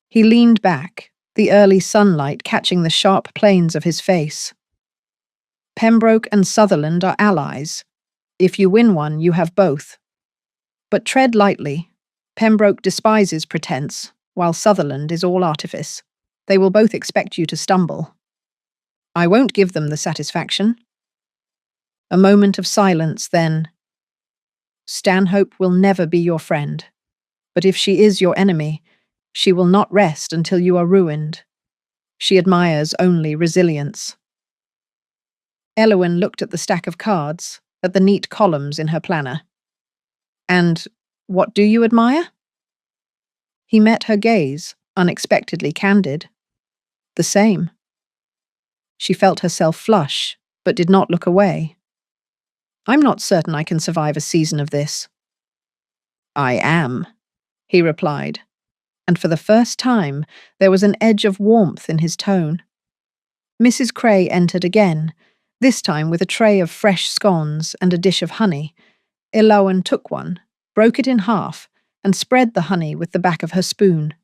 He leaned back, the early sunlight catching the sharp planes of his face. "Pembroke and Sutherland are allies. If you win one, you have both. But tread lightly. Pembroke despises pretense, while Sutherland is all artifice. They will both expect you to stumble. I won't give them the satisfaction." A moment of silence, then. "Stanhope will never be your friend. But if she is your enemy, she will not rest until you are ruined. She admires only resilience." Elowen looked at the stack of cards, at the neat columns in her planner. "And what do you admire?" He met her gaze, unexpectedly candid. "The same." She felt herself flush, but did not look away. "I'm not certain I can survive a season of this." "I am," he replied, and for the first time there was an edge of warmth in his tone. Mrs. Cray entered again, this time with a tray of fresh scones and a dish of honey. Elowen took one, broke it in half, and spread the honey with the back of her spoon.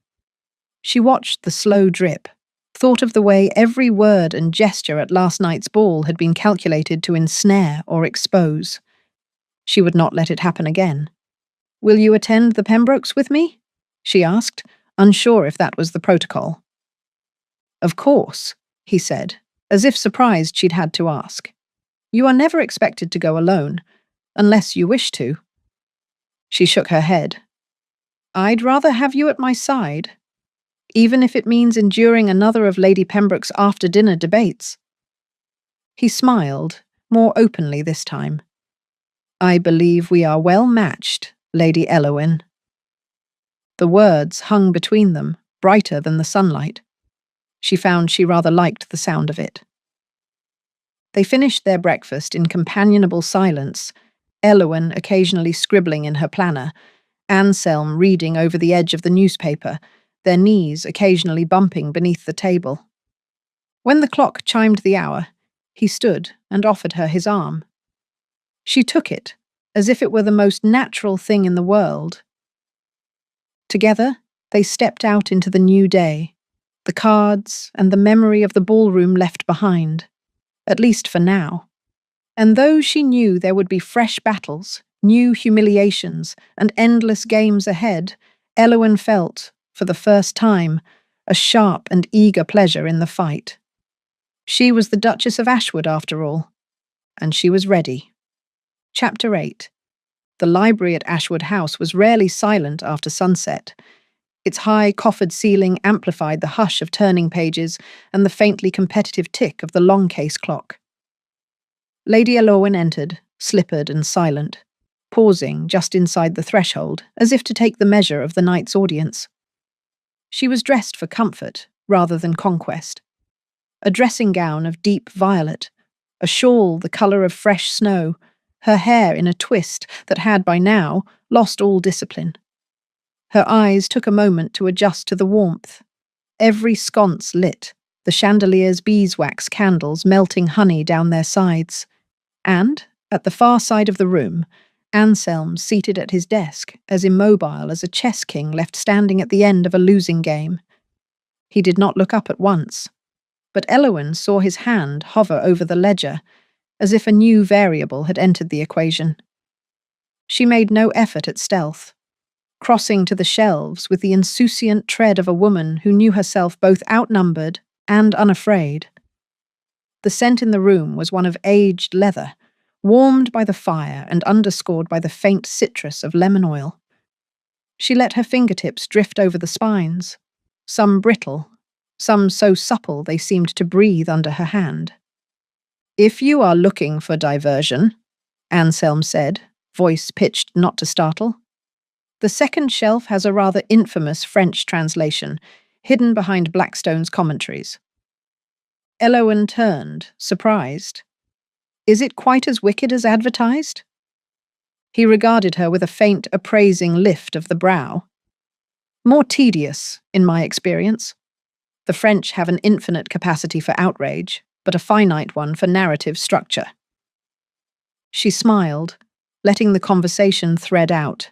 She watched the slow drip, thought of the way every word and gesture at last night's ball had been calculated to ensnare or expose. She would not let it happen again. "Will you attend the Pembrokes with me?" she asked, unsure if that was the protocol. "Of course," he said, as if surprised she'd had to ask. "You are never expected to go alone, unless you wish to." She shook her head. "I'd rather have you at my side, even if it means enduring another of Lady Pembroke's after-dinner debates." He smiled, more openly this time. "I believe we are well matched, Lady Elowen." The words hung between them, brighter than the sunlight. She found she rather liked the sound of it. They finished their breakfast in companionable silence, Elowen occasionally scribbling in her planner, Anselm reading over the edge of the newspaper, their knees occasionally bumping beneath the table. When the clock chimed the hour, he stood and offered her his arm. She took it, as if it were the most natural thing in the world. Together, they stepped out into the new day, The cards and the memory of the ballroom left behind, at least for now. And though she knew there would be fresh battles, new humiliations, and endless games ahead, Elowen felt, for the first time, a sharp and eager pleasure in the fight. She was the Duchess of Ashwood, after all, and she was ready. Chapter 8. The library at Ashwood House was rarely silent after sunset. Its high coffered ceiling amplified the hush of turning pages and the faintly competitive tick of the long case clock. Lady Elowen entered, slippered and silent, pausing just inside the threshold, as if to take the measure of the night's audience. She was dressed for comfort rather than conquest. A dressing gown of deep violet, a shawl the colour of fresh snow, her hair in a twist that had by now lost all discipline. Her eyes took a moment to adjust to the warmth. Every sconce lit, the chandelier's beeswax candles melting honey down their sides. And, at the far side of the room, Anselm seated at his desk, as immobile as a chess king left standing at the end of a losing game. He did not look up at once, but Elowen saw his hand hover over the ledger, as if a new variable had entered the equation. She made no effort at stealth, crossing to the shelves with the insouciant tread of a woman who knew herself both outnumbered and unafraid. The scent in the room was one of aged leather, warmed by the fire and underscored by the faint citrus of lemon oil. She let her fingertips drift over the spines, some brittle, some so supple they seemed to breathe under her hand. "If you are looking for diversion," Anselm said, voice pitched not to startle. "The second shelf has a rather infamous French translation, hidden behind Blackstone's commentaries." Elowen turned, surprised. "Is it quite as wicked as advertised?" He regarded her with a faint, appraising lift of the brow. "More tedious, in my experience. The French have an infinite capacity for outrage, but a finite one for narrative structure." She smiled, letting the conversation thread out.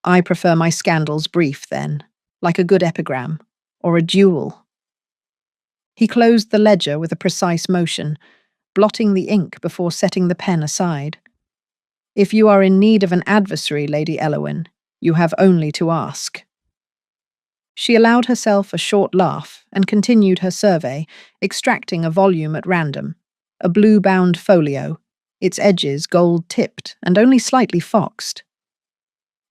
"I prefer my scandals brief, then, like a good epigram, or a duel." He closed the ledger with a precise motion, blotting the ink before setting the pen aside. "If you are in need of an adversary, Lady Elowen, you have only to ask." She allowed herself a short laugh and continued her survey, extracting a volume at random, a blue-bound folio, its edges gold-tipped and only slightly foxed.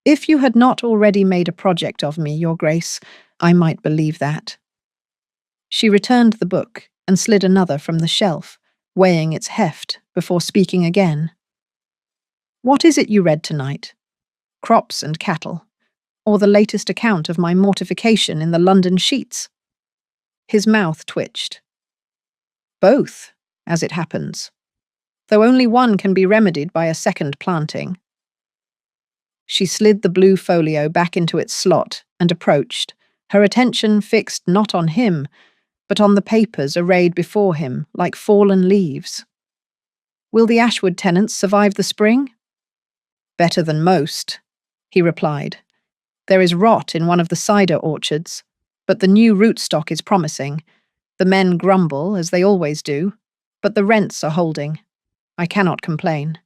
"If you had not already made a project of me, Your Grace, I might believe that." She returned the book and slid another from the shelf, weighing its heft before speaking again. "What is it you read tonight? Crops and Cattle, or the latest account of my mortification in the London sheets?" His mouth twitched. "Both, as it happens, though only one can be remedied by a second planting." She slid the blue folio back into its slot and approached, her attention fixed not on him, but on the papers arrayed before him like fallen leaves. "Will the Ashwood tenants survive the spring?" "Better than most," he replied. "There is rot in one of the cider orchards, but the new rootstock is promising. The men grumble, as they always do, but the rents are holding. I cannot complain."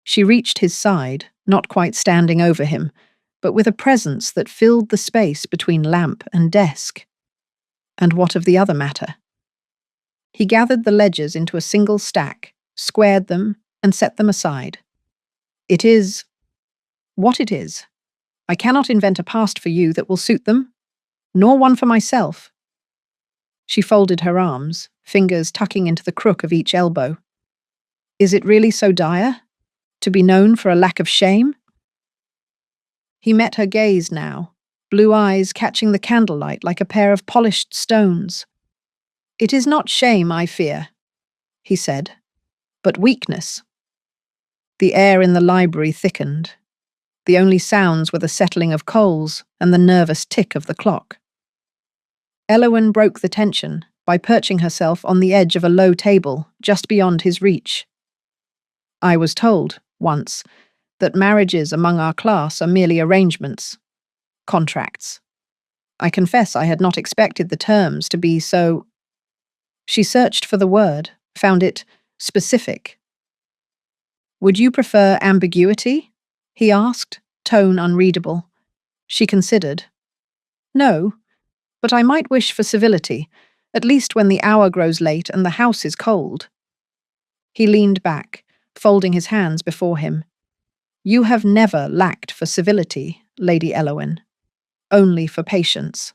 She reached his side, not quite standing over him, but with a presence that filled the space between lamp and desk. And what of the other matter? He gathered the ledgers into a single stack, squared them, and set them aside. "It is what it is. I cannot invent a past for you that will suit them, nor one for myself." She folded her arms, fingers tucking into the crook of each elbow. "Is it really so dire? To be known for a lack of shame?" He met her gaze now, blue eyes catching the candlelight like a pair of polished stones. "It is not shame I fear," he said, "but weakness." The air in the library thickened. The only sounds were the settling of coals and the nervous tick of the clock. Elowen broke the tension by perching herself on the edge of a low table just beyond his reach. "I was told, once, that marriages among our class are merely arrangements, contracts. I confess I had not expected the terms to be so. She searched for the word, found it specific. Would you prefer ambiguity? He asked, tone unreadable. She considered. No, but I might wish for civility, at least when the hour grows late and the house is cold. He leaned back, folding his hands before him. You have never lacked for civility, Lady Elowen. Only for patience.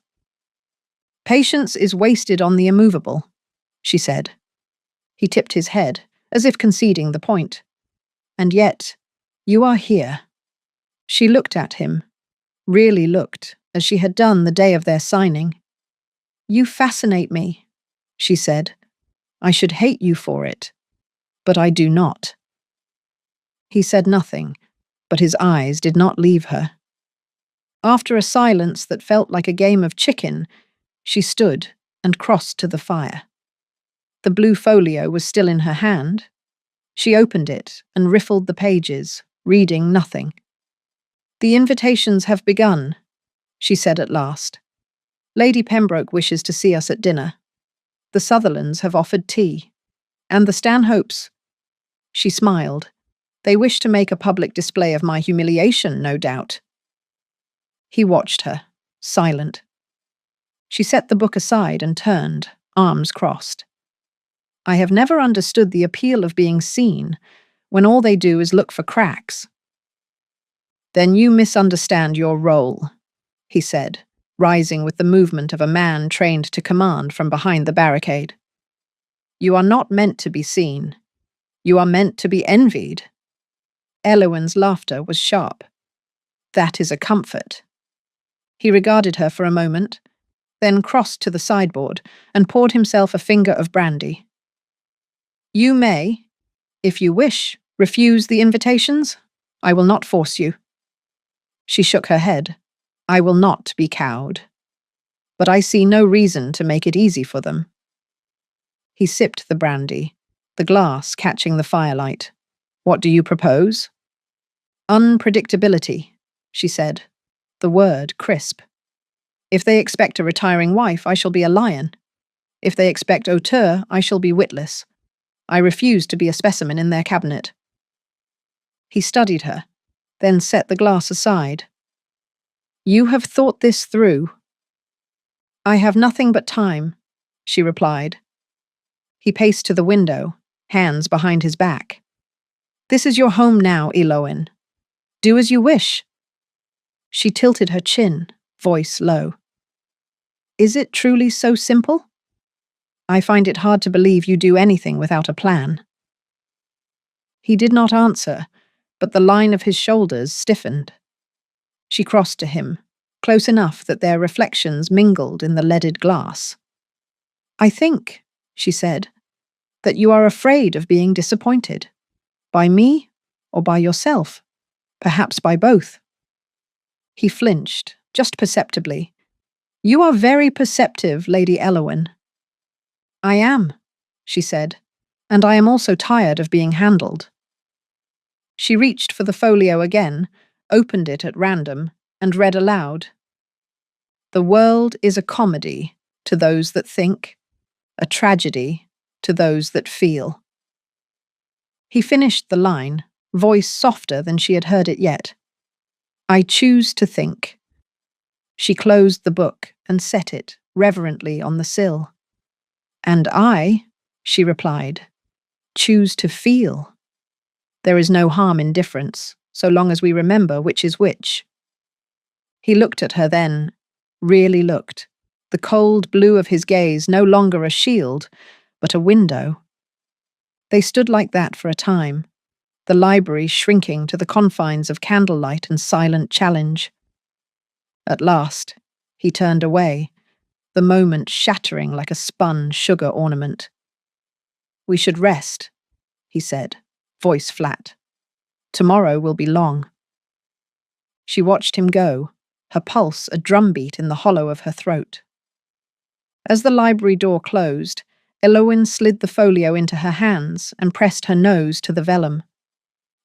Patience is wasted on the immovable, she said. He tipped his head, as if conceding the point. And yet, you are here. She looked at him, really looked, as she had done the day of their signing. You fascinate me, she said. I should hate you for it, but I do not. He said nothing, but his eyes did not leave her. After a silence that felt like a game of chicken, she stood and crossed to the fire. The blue folio was still in her hand. She opened it and riffled the pages, reading nothing. The invitations have begun, she said at last. Lady Pembroke wishes to see us at dinner. The Sutherlands have offered tea. And the Stanhopes. She smiled. They wish to make a public display of my humiliation, no doubt. He watched her, silent. She set the book aside and turned, arms crossed. I have never understood the appeal of being seen when all they do is look for cracks. Then you misunderstand your role, he said, rising with the movement of a man trained to command from behind the barricade. You are not meant to be seen. You are meant to be envied. Elowen's laughter was sharp. That is a comfort. He regarded her for a moment, then crossed to the sideboard and poured himself a finger of brandy. You may, if you wish, refuse the invitations. I will not force you. She shook her head. I will not be cowed. But I see no reason to make it easy for them. He sipped the brandy, the glass catching the firelight. What do you propose? Unpredictability, she said, the word crisp. If they expect a retiring wife, I shall be a lion. If they expect hauteur, I shall be witless. I refuse to be a specimen in their cabinet. He studied her, then set the glass aside. You have thought this through. I have nothing but time, she replied. He paced to the window, hands behind his back. This is your home now, Elowen. Do as you wish. She tilted her chin, voice low. Is it truly so simple? I find it hard to believe you do anything without a plan. He did not answer, but the line of his shoulders stiffened. She crossed to him, close enough that their reflections mingled in the leaded glass. I think, she said, that you are afraid of being disappointed. By me or by yourself? Perhaps by both. He flinched, just perceptibly. You are very perceptive, Lady Elowen. I am, she said, and I am also tired of being handled. She reached for the folio again, opened it at random, and read aloud. The world is a comedy to those that think, a tragedy to those that feel. He finished the line, voice softer than she had heard it yet. I choose to think. She closed the book and set it reverently on the sill. And I, she replied, choose to feel. There is no harm in difference, so long as we remember which is which. He looked at her then, really looked, the cold blue of his gaze no longer a shield, but a window. They stood like that for a time, the library shrinking to the confines of candlelight and silent challenge. At last, he turned away, the moment shattering like a spun sugar ornament. We should rest, he said, voice flat. Tomorrow will be long. She watched him go, her pulse a drumbeat in the hollow of her throat. As the library door closed, Elowen slid the folio into her hands and pressed her nose to the vellum.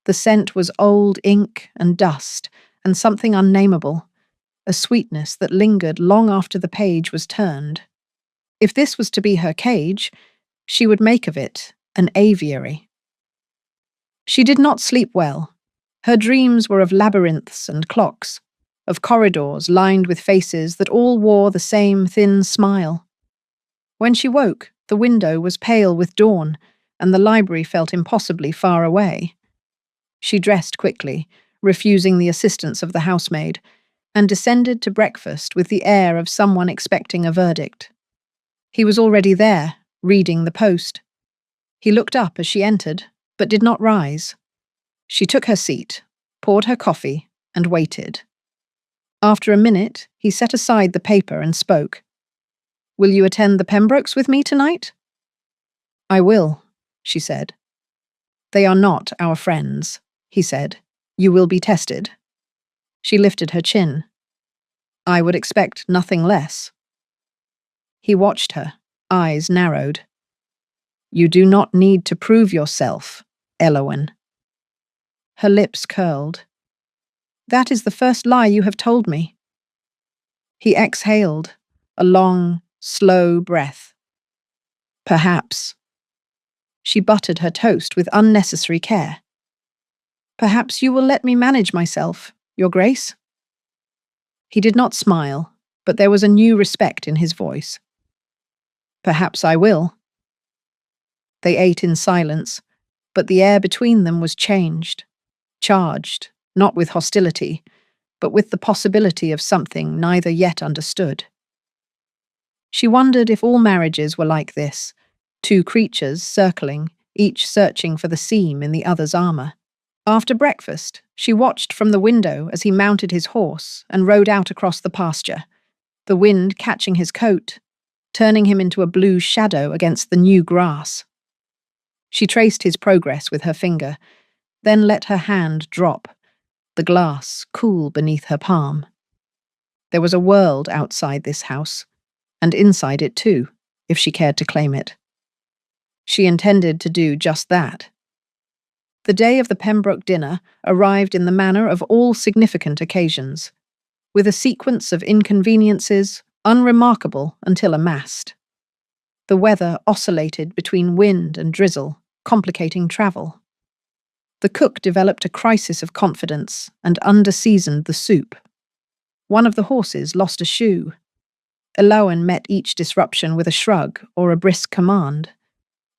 The scent was old ink and dust and something unnameable, a sweetness that lingered long after the page was turned. If this was to be her cage, she would make of it an aviary. She did not sleep well. Her dreams were of labyrinths and clocks, of corridors lined with faces that all wore the same thin smile. When she woke, the window was pale with dawn, and the library felt impossibly far away. She dressed quickly, refusing the assistance of the housemaid, and descended to breakfast with the air of someone expecting a verdict. He was already there, reading the Post. He looked up as she entered, but did not rise. She took her seat, poured her coffee, and waited. After a minute, he set aside the paper and spoke. "Will you attend the Pembrokes with me tonight?" "I will," she said. "They are not our friends," he said. "You will be tested." She lifted her chin. "I would expect nothing less." He watched her, eyes narrowed. "You do not need to prove yourself, Elowen." Her lips curled. "That is the first lie you have told me." He exhaled, a long, slow breath. "Perhaps." She buttered her toast with unnecessary care. "Perhaps you will let me manage myself, Your Grace?" He did not smile, but there was a new respect in his voice. "Perhaps I will." They ate in silence, but the air between them was changed, charged, not with hostility, but with the possibility of something neither yet understood. She wondered if all marriages were like this, two creatures circling, each searching for the seam in the other's armor. After breakfast, she watched from the window as he mounted his horse and rode out across the pasture, the wind catching his coat, turning him into a blue shadow against the new grass. She traced his progress with her finger, then let her hand drop, the glass cool beneath her palm. There was a world outside this house, and inside it too, if she cared to claim it. She intended to do just that. The day of the Pembroke dinner arrived in the manner of all significant occasions, with a sequence of inconveniences unremarkable until amassed. The weather oscillated between wind and drizzle, complicating travel. The cook developed a crisis of confidence and underseasoned the soup. One of the horses lost a shoe. Elowen met each disruption with a shrug or a brisk command.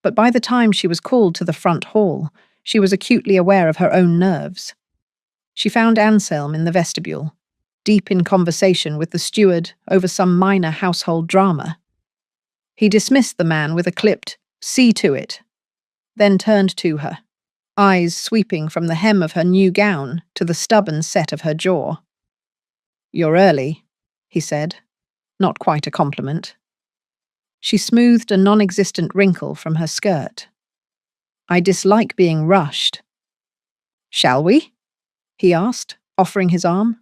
But by the time she was called to the front hall, she was acutely aware of her own nerves. She found Anselm in the vestibule, deep in conversation with the steward over some minor household drama. He dismissed the man with a clipped, "See to it," then turned to her, eyes sweeping from the hem of her new gown to the stubborn set of her jaw. "You're early," he said, not quite a compliment. She smoothed a non-existent wrinkle from her skirt. "I dislike being rushed." "Shall we?" he asked, offering his arm.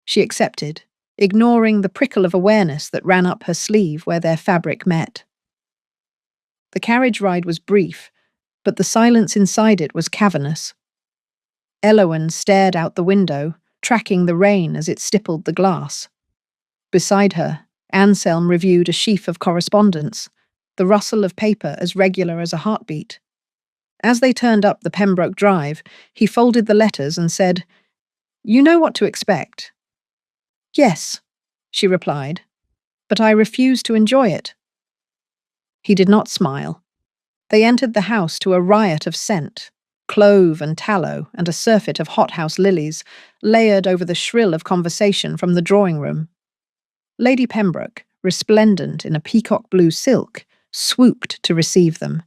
She accepted, ignoring the prickle of awareness that ran up her sleeve where their fabric met. The carriage ride was brief, but the silence inside it was cavernous. Elowen stared out the window, tracking the rain as it stippled the glass. Beside her, Anselm reviewed a sheaf of correspondence, the rustle of paper as regular as a heartbeat. As they turned up the Pembroke Drive, he folded the letters and said, "You know what to expect." "Yes," she replied, "but I refuse to enjoy it." He did not smile. They entered the house to a riot of scent, clove and tallow and a surfeit of hothouse lilies, layered over the shrill of conversation from the drawing room. Lady Pembroke, resplendent in a peacock blue silk, swooped to receive them.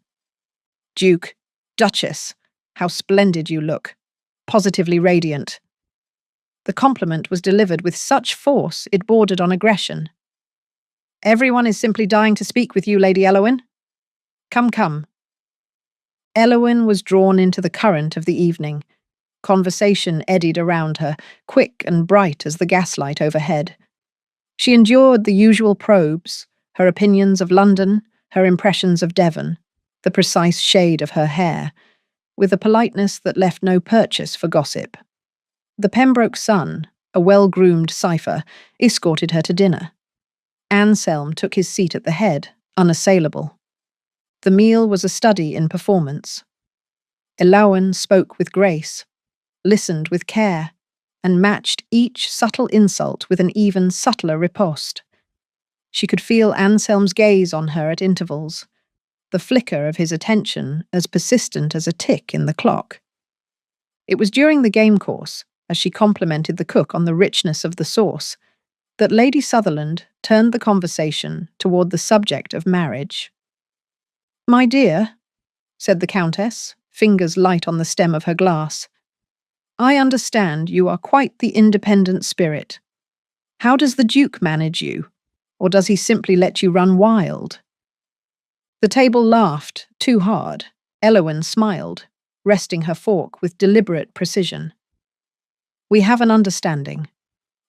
"Duke, Duchess, how splendid you look. Positively radiant." The compliment was delivered with such force it bordered on aggression. "Everyone is simply dying to speak with you, Lady Elowen. Come, come." Elowen was drawn into the current of the evening. Conversation eddied around her, quick and bright as the gaslight overhead. She endured the usual probes, her opinions of London, her impressions of Devon, the precise shade of her hair, with a politeness that left no purchase for gossip. The Pembroke sun, a well-groomed cipher, escorted her to dinner. Anselm took his seat at the head, unassailable. The meal was a study in performance. Elawan spoke with grace, listened with care, and matched each subtle insult with an even subtler riposte. She could feel Anselm's gaze on her at intervals, the flicker of his attention as persistent as a tick in the clock. It was during the game course, as she complimented the cook on the richness of the sauce, that Lady Sutherland turned the conversation toward the subject of marriage. "My dear," said the Countess, fingers light on the stem of her glass, "I understand you are quite the independent spirit. How does the Duke manage you? Or does he simply let you run wild?" The table laughed, too hard. Elowen smiled, resting her fork with deliberate precision. "We have an understanding.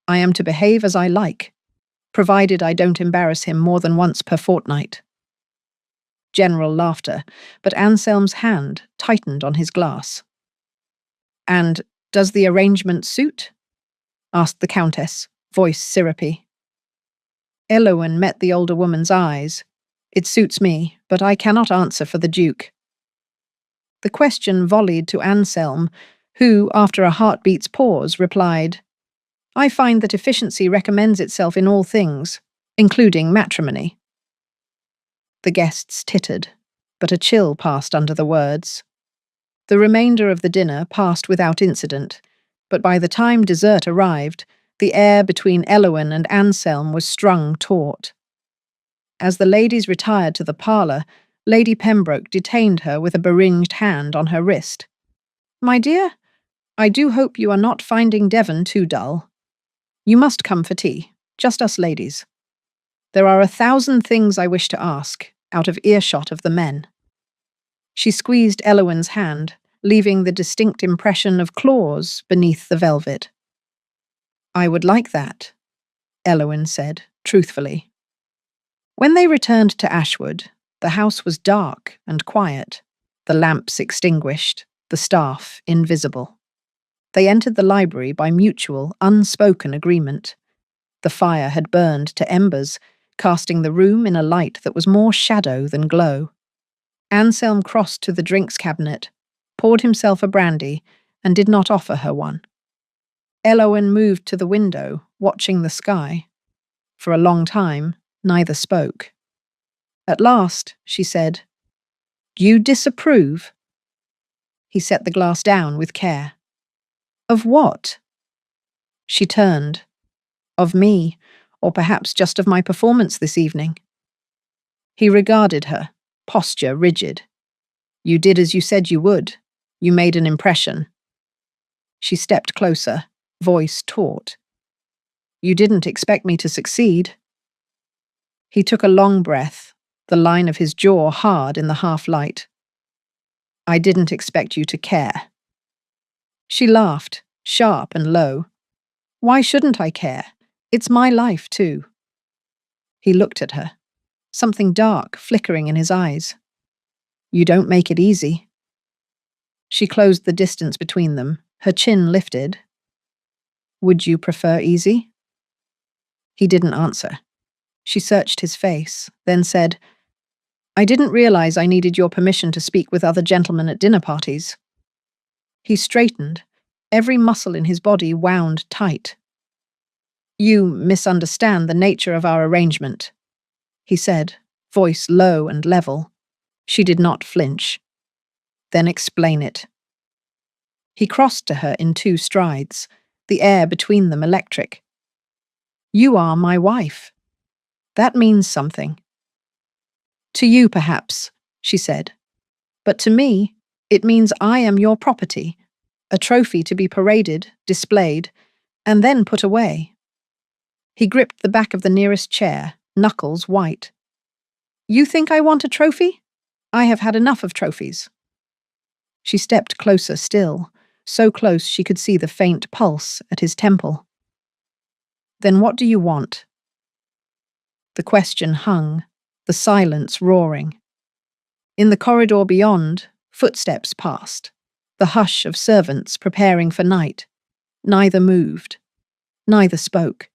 I am to behave as I like, provided I don't embarrass him more than once per fortnight." General laughter, but Anselm's hand tightened on his glass. "And does the arrangement suit?" asked the Countess, voice syrupy. Elowen met the older woman's eyes. "It suits me, but I cannot answer for the Duke." The question volleyed to Anselm, who, after a heartbeat's pause, replied, "I find that efficiency recommends itself in all things, including matrimony." The guests tittered, but a chill passed under the words. The remainder of the dinner passed without incident, but by the time dessert arrived, the air between Elowen and Anselm was strung taut. As the ladies retired to the parlour, Lady Pembroke detained her with a beringed hand on her wrist. "My dear, I do hope you are not finding Devon too dull. You must come for tea, just us ladies. There are 1,000 things I wish to ask, out of earshot of the men." She squeezed Elowen's hand, leaving the distinct impression of claws beneath the velvet. "I would like that," Elowen said, truthfully. When they returned to Ashwood, the house was dark and quiet, the lamps extinguished, the staff invisible. They entered the library by mutual, unspoken agreement. The fire had burned to embers, casting the room in a light that was more shadow than glow. Anselm crossed to the drinks cabinet, poured himself a brandy, and did not offer her one. Elowen moved to the window, watching the sky. For a long time, neither spoke. At last, she said, "You disapprove?" He set the glass down with care. "Of what?" She turned. "Of me, or perhaps just of my performance this evening." He regarded her, posture rigid. "You did as you said you would. You made an impression." She stepped closer, voice taut. "You didn't expect me to succeed." He took a long breath, the line of his jaw hard in the half-light. "I didn't expect you to care." She laughed, sharp and low. "Why shouldn't I care? It's my life, too." He looked at her, something dark flickering in his eyes. "You don't make it easy." She closed the distance between them, her chin lifted. "Would you prefer easy?" He didn't answer. She searched his face, then said, "I didn't realize I needed your permission to speak with other gentlemen at dinner parties." He straightened, every muscle in his body wound tight. "You misunderstand the nature of our arrangement," he said, voice low and level. She did not flinch. "Then explain it." He crossed to her in 2 strides, the air between them electric. "You are my wife. That means something." "To you, perhaps," she said. "But to me, it means I am your property, a trophy to be paraded, displayed, and then put away." He gripped the back of the nearest chair, knuckles white. "You think I want a trophy? I have had enough of trophies." She stepped closer still, so close she could see the faint pulse at his temple. "Then what do you want?" The question hung, the silence roaring. In the corridor beyond, footsteps passed, the hush of servants preparing for night. Neither moved. Neither spoke.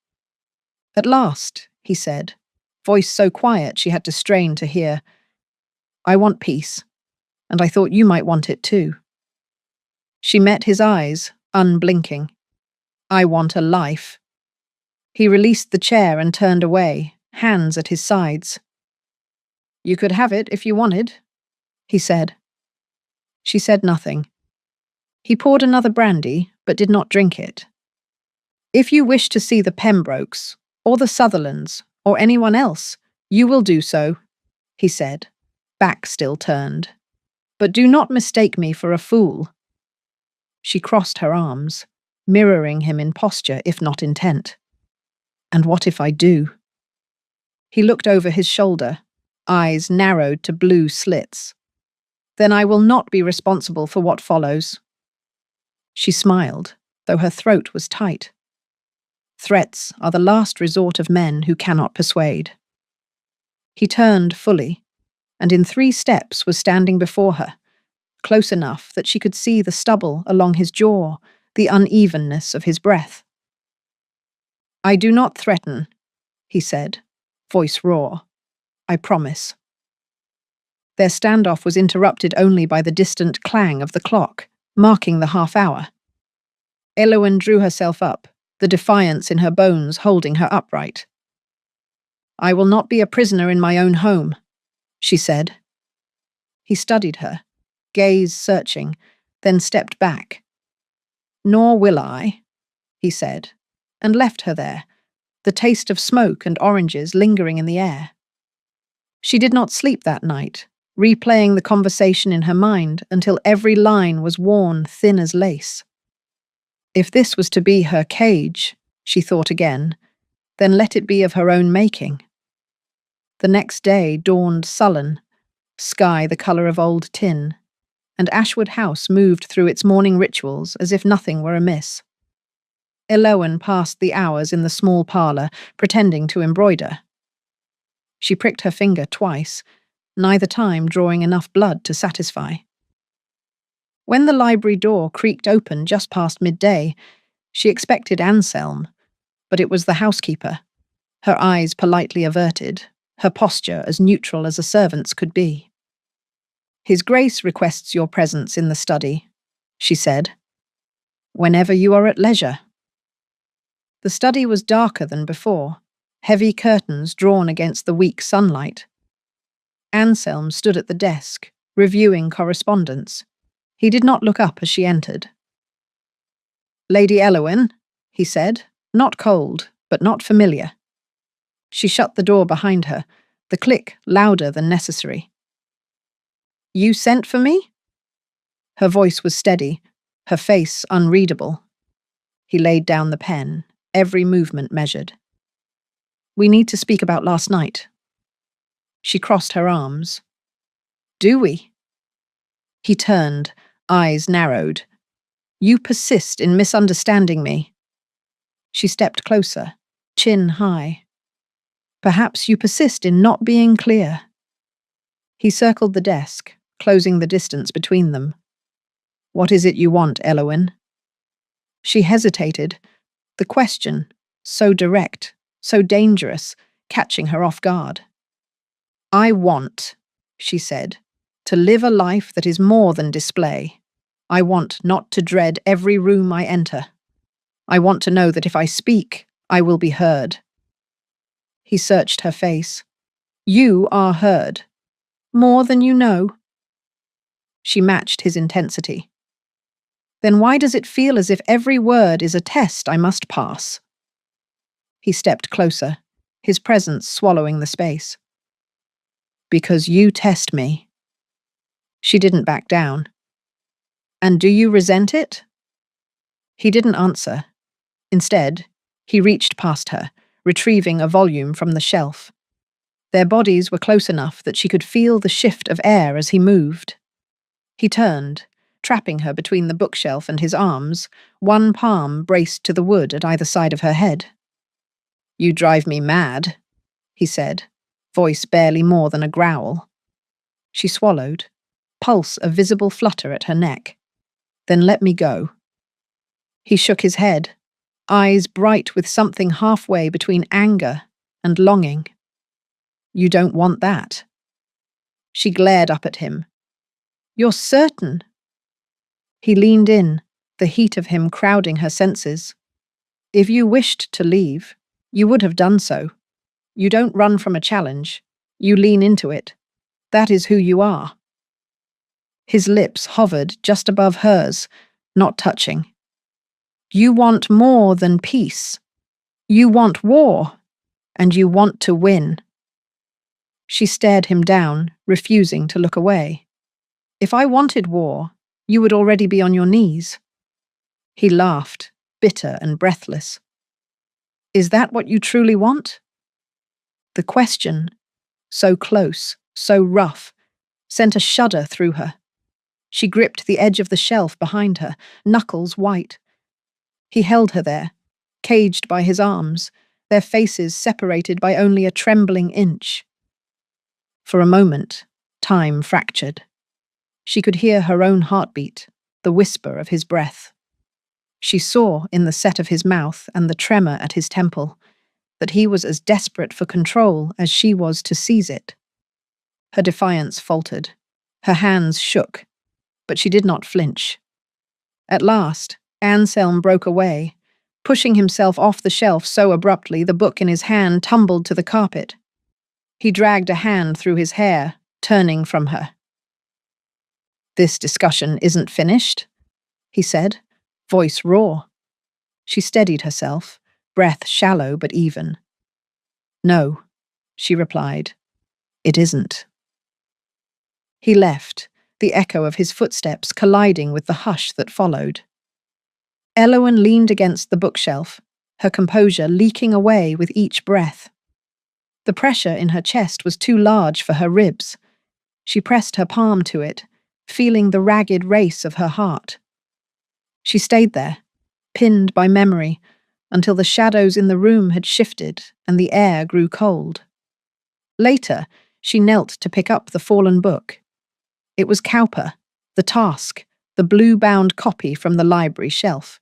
"At last," he said, voice so quiet she had to strain to hear, "I want peace, and I thought you might want it too." She met his eyes, unblinking. "I want a life." He released the chair and turned away, hands at his sides. "You could have it if you wanted," he said. She said nothing. He poured another brandy, but did not drink it. "If you wish to see the Pembrokes, or the Sutherlands, or anyone else, you will do so," he said, back still turned. "But do not mistake me for a fool." She crossed her arms, mirroring him in posture if not intent. "And what if I do?" He looked over his shoulder, eyes narrowed to blue slits. "Then I will not be responsible for what follows." She smiled, though her throat was tight. Threats are the last resort of men who cannot persuade. He turned fully, and in 3 steps was standing before her, close enough that she could see the stubble along his jaw, the unevenness of his breath. "I do not threaten," he said, voice raw. "I promise." Their standoff was interrupted only by the distant clang of the clock, marking the half-hour. Elowen drew herself up, the defiance in her bones holding her upright. "I will not be a prisoner in my own home," she said. He studied her, gaze searching, then stepped back. "Nor will I," he said, and left her there, the taste of smoke and oranges lingering in the air. She did not sleep that night, replaying the conversation in her mind until every line was worn thin as lace. If this was to be her cage, she thought again, then let it be of her own making. The next day dawned sullen, sky the colour of old tin, and Ashwood House moved through its morning rituals as if nothing were amiss. Elowen passed the hours in the small parlour, pretending to embroider. She pricked her finger twice, neither time drawing enough blood to satisfy. When the library door creaked open just past midday, she expected Anselm, but it was the housekeeper, her eyes politely averted, her posture as neutral as a servant's could be. "His Grace requests your presence in the study," she said. "Whenever you are at leisure." The study was darker than before, heavy curtains drawn against the weak sunlight. Anselm stood at the desk, reviewing correspondence. He did not look up as she entered. "Lady Elowen," he said, not cold, but not familiar. She shut the door behind her, the click louder than necessary. "You sent for me?" Her voice was steady, her face unreadable. He laid down the pen, every movement measured. "We need to speak about last night." She crossed her arms. "Do we?" He turned, eyes narrowed. "You persist in misunderstanding me." She stepped closer, chin high. "Perhaps you persist in not being clear." He circled the desk, closing the distance between them. "What is it you want, Elowen?" She hesitated, the question, so direct, so dangerous, catching her off guard. "I want," she said, "to live a life that is more than display. I want not to dread every room I enter. I want to know that if I speak, I will be heard." He searched her face. "You are heard. More than you know." She matched his intensity. "Then why does it feel as if every word is a test I must pass?" He stepped closer, his presence swallowing the space. "Because you test me." She didn't back down. "And do you resent it?" He didn't answer. Instead, he reached past her, retrieving a volume from the shelf. Their bodies were close enough that she could feel the shift of air as he moved. He turned, trapping her between the bookshelf and his arms, one palm braced to the wood at either side of her head. "You drive me mad," he said, voice barely more than a growl. She swallowed, pulse a visible flutter at her neck. "Then let me go." He shook his head. eyes bright with something halfway between anger and longing. "You don't want that." She glared up at him. "You're certain?" He leaned in, the heat of him crowding her senses. "If you wished to leave, you would have done so. You don't run from a challenge. You lean into it. That is who you are." His lips hovered just above hers, not touching. "You want more than peace. You want war, and you want to win." She stared him down, refusing to look away. "If I wanted war, you would already be on your knees." He laughed, bitter and breathless. "Is that what you truly want?" The question, so close, so rough, sent a shudder through her. She gripped the edge of the shelf behind her, knuckles white. He held her there, caged by his arms, their faces separated by only a trembling inch. For a moment, time fractured. She could hear her own heartbeat, the whisper of his breath. She saw, in the set of his mouth and the tremor at his temple, that he was as desperate for control as she was to seize it. Her defiance faltered. Her hands shook, but she did not flinch. At last, Anselm broke away, pushing himself off the shelf so abruptly the book in his hand tumbled to the carpet. He dragged a hand through his hair, turning from her. "This discussion isn't finished," he said, voice raw. She steadied herself, breath shallow but even. "No," she replied, "it isn't." He left, the echo of his footsteps colliding with the hush that followed. Elowen leaned against the bookshelf, her composure leaking away with each breath. The pressure in her chest was too large for her ribs. She pressed her palm to it, feeling the ragged race of her heart. She stayed there, pinned by memory, until the shadows in the room had shifted and the air grew cold. Later, she knelt to pick up the fallen book. It was Cowper, The Task, the blue-bound copy from the library shelf.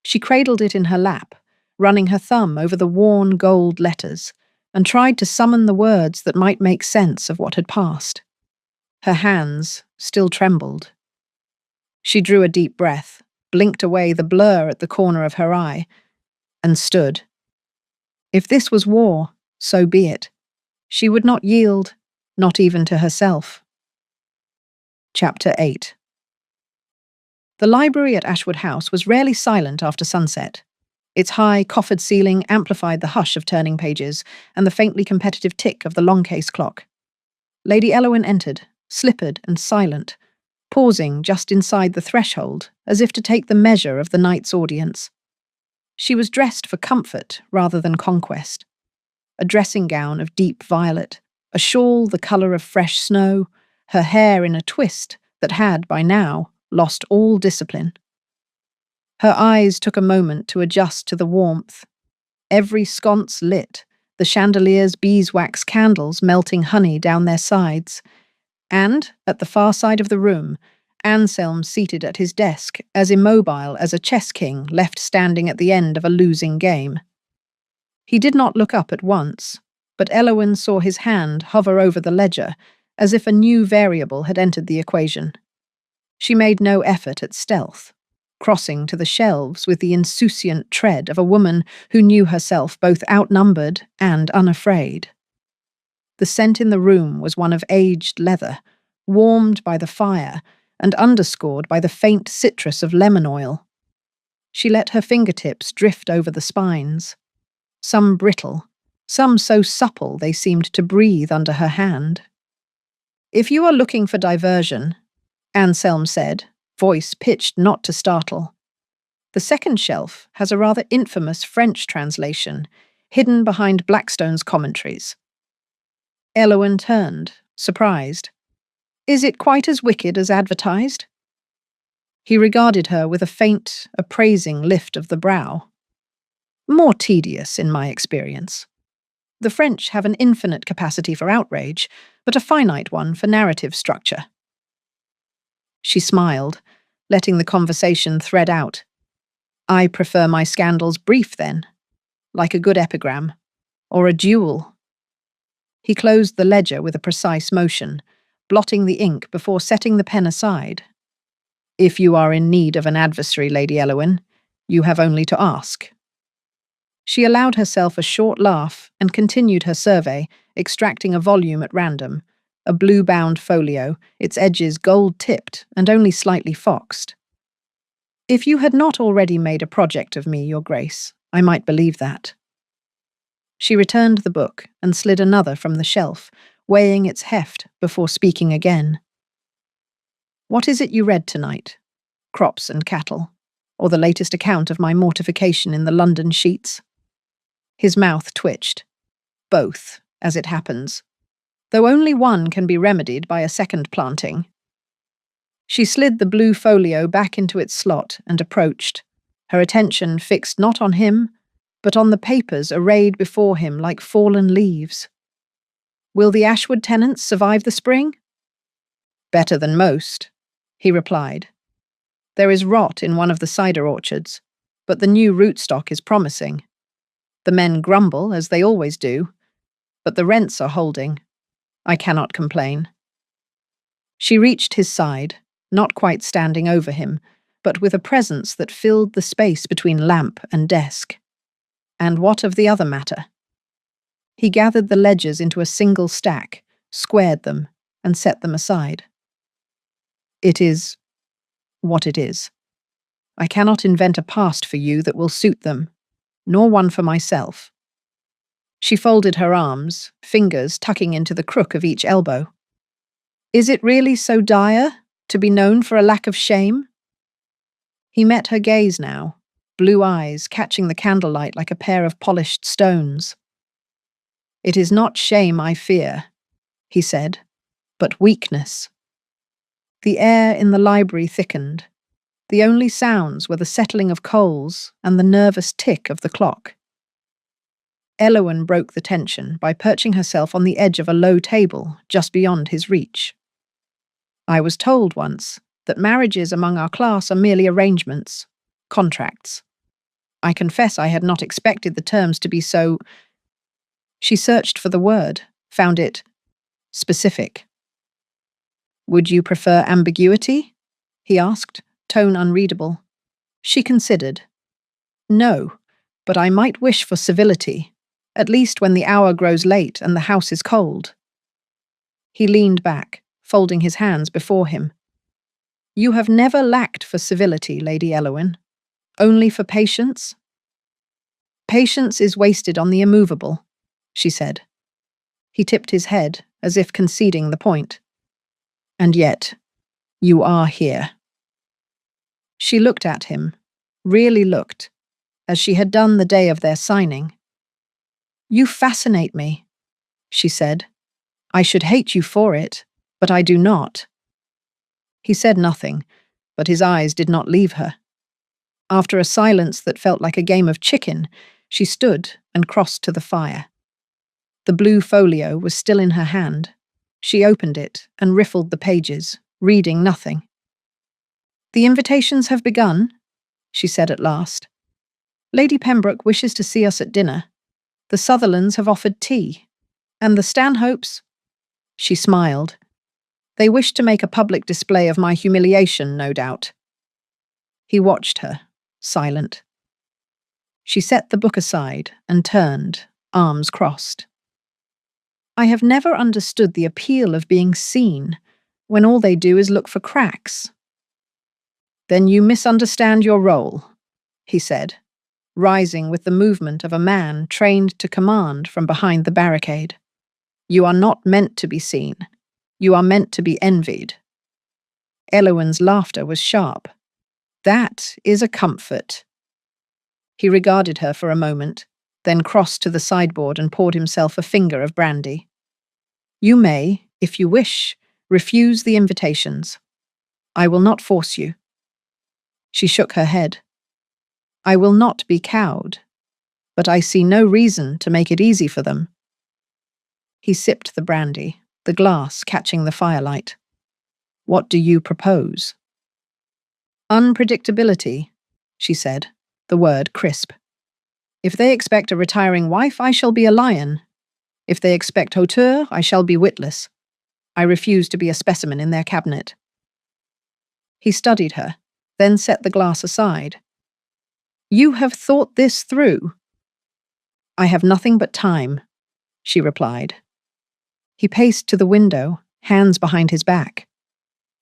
She cradled it in her lap, running her thumb over the worn gold letters, and tried to summon the words that might make sense of what had passed. Her hands still trembled. She drew a deep breath, blinked away the blur at the corner of her eye, and stood. If this was war, so be it. She would not yield, not even to herself. Chapter 8. The library at Ashwood House was rarely silent after sunset. Its high, coffered ceiling amplified the hush of turning pages and the faintly competitive tick of the long-case clock. Lady Elowen entered, slippered and silent, pausing just inside the threshold, as if to take the measure of the night's audience. She was dressed for comfort rather than conquest. A dressing gown of deep violet, a shawl the colour of fresh snow, her hair in a twist that had, by now, lost all discipline. Her eyes took a moment to adjust to the warmth. Every sconce lit, the chandelier's beeswax candles melting honey down their sides. And, at the far side of the room, Anselm seated at his desk, as immobile as a chess king left standing at the end of a losing game. He did not look up at once, but Elowen saw his hand hover over the ledger, as if a new variable had entered the equation. She made no effort at stealth, crossing to the shelves with the insouciant tread of a woman who knew herself both outnumbered and unafraid. The scent in the room was one of aged leather, warmed by the fire and underscored by the faint citrus of lemon oil. She let her fingertips drift over the spines, some brittle, some so supple they seemed to breathe under her hand. "If you are looking for diversion," Anselm said, voice pitched not to startle, "the second shelf has a rather infamous French translation, hidden behind Blackstone's commentaries." Elowen turned, surprised. "Is it quite as wicked as advertised?" He regarded her with a faint, appraising lift of the brow. "More tedious, in my experience. The French have an infinite capacity for outrage, but a finite one for narrative structure." She smiled, letting the conversation thread out. I prefer my scandals brief, then, like a good epigram, or a duel. He closed the ledger with a precise motion, blotting the ink before setting the pen aside. If you are in need of an adversary, Lady Elowin, you have only to ask. She allowed herself a short laugh and continued her survey, extracting a volume at random, a blue-bound folio, its edges gold-tipped and only slightly foxed. If you had not already made a project of me, Your Grace, I might believe that. She returned the book and slid another from the shelf, weighing its heft before speaking again. What is it you read tonight? Crops and cattle, or the latest account of my mortification in the London sheets? His mouth twitched. Both, as it happens, though only one can be remedied by a second planting. She slid the blue folio back into its slot and approached, her attention fixed not on him, but on the papers arrayed before him like fallen leaves. Will the Ashwood tenants survive the spring? Better than most, he replied. There is rot in one of the cider orchards, but the new rootstock is promising. The men grumble, as they always do, but the rents are holding. I cannot complain. She reached his side, not quite standing over him, but with a presence that filled the space between lamp and desk. And what of the other matter? He gathered the ledgers into a single stack, squared them, and set them aside. It is what it is. I cannot invent a past for you that will suit them, nor one for myself. She folded her arms, fingers tucking into the crook of each elbow. Is it really so dire to be known for a lack of shame? He met her gaze now, blue eyes catching the candlelight like a pair of polished stones. It is not shame I fear, he said, but weakness. The air in the library thickened. The only sounds were the settling of coals and the nervous tick of the clock. Elowin broke the tension by perching herself on the edge of a low table just beyond his reach. I was told once that marriages among our class are merely arrangements, contracts. I confess I had not expected the terms to be so... She searched for the word, found it specific. Would you prefer ambiguity? He asked, tone unreadable. She considered. No, but I might wish for civility, at least when the hour grows late and the house is cold. He leaned back, folding his hands before him. You have never lacked for civility, Lady Elowin. Only for patience? Patience is wasted on the immovable, she said. He tipped his head, as if conceding the point. And yet, you are here. She looked at him, really looked, as she had done the day of their signing. You fascinate me, she said. I should hate you for it, but I do not. He said nothing, but his eyes did not leave her. After a silence that felt like a game of chicken, she stood and crossed to the fire. The blue folio was still in her hand. She opened it and riffled the pages, reading nothing. The invitations have begun, she said at last. Lady Pembroke wishes to see us at dinner. The Sutherlands have offered tea. And the Stanhopes? She smiled. They wish to make a public display of my humiliation, no doubt. He watched her, silent. She set the book aside and turned, arms crossed. I have never understood the appeal of being seen when all they do is look for cracks. Then you misunderstand your role, he said, rising with the movement of a man trained to command from behind the barricade. You are not meant to be seen. You are meant to be envied. Elowin's laughter was sharp. That is a comfort. He regarded her for a moment, then crossed to the sideboard and poured himself a finger of brandy. You may, if you wish, refuse the invitations. I will not force you. She shook her head. I will not be cowed, but I see no reason to make it easy for them. He sipped the brandy, the glass catching the firelight. What do you propose? Unpredictability, she said, the word crisp. If they expect a retiring wife, I shall be a lion. If they expect hauteur, I shall be witless. I refuse to be a specimen in their cabinet. He studied her, then set the glass aside. You have thought this through. I have nothing but time, she replied. He paced to the window, hands behind his back.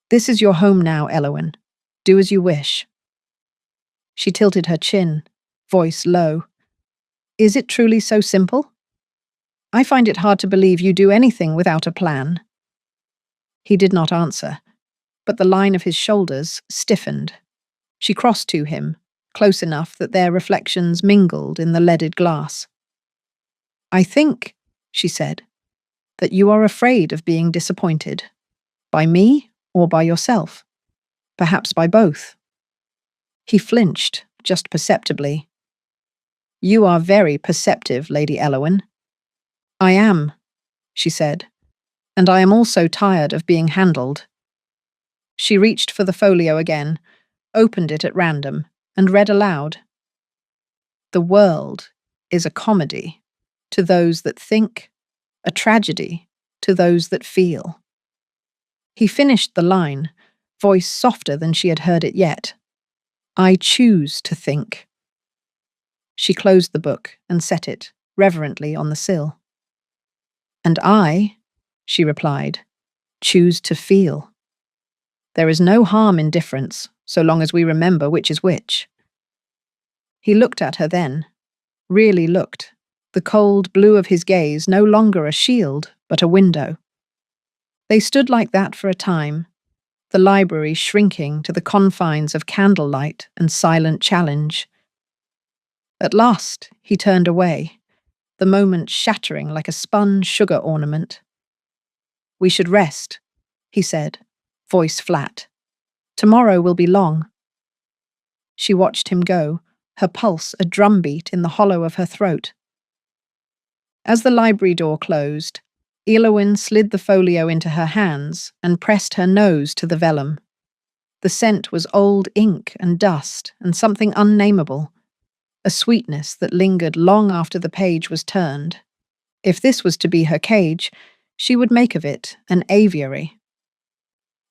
This is your home now, Elowen. Do as you wish. She tilted her chin, voice low. Is it truly so simple? I find it hard to believe you do anything without a plan. He did not answer, but the line of his shoulders stiffened. She crossed to him, close enough that their reflections mingled in the leaded glass. I think, she said, that you are afraid of being disappointed. By me or by yourself? Perhaps by both. He flinched, just perceptibly. You are very perceptive, Lady Elowen. I am, she said, and I am also tired of being handled. She reached for the folio again, opened it at random, and read aloud. The world is a comedy to those that think, a tragedy to those that feel. He finished the line, voice softer than she had heard it yet. I choose to think. She closed the book and set it, reverently, on the sill. And I, she replied, choose to feel. There is no harm in difference, so long as we remember which is which. He looked at her then, really looked, the cold blue of his gaze no longer a shield, but a window. They stood like that for a time, the library shrinking to the confines of candlelight and silent challenge. At last, he turned away, the moment shattering like a spun sugar ornament. We should rest, he said, voice flat. Tomorrow will be long. She watched him go, her pulse a drumbeat in the hollow of her throat. As the library door closed, Elowen slid the folio into her hands and pressed her nose to the vellum. The scent was old ink and dust and something unnameable, a sweetness that lingered long after the page was turned. If this was to be her cage, she would make of it an aviary.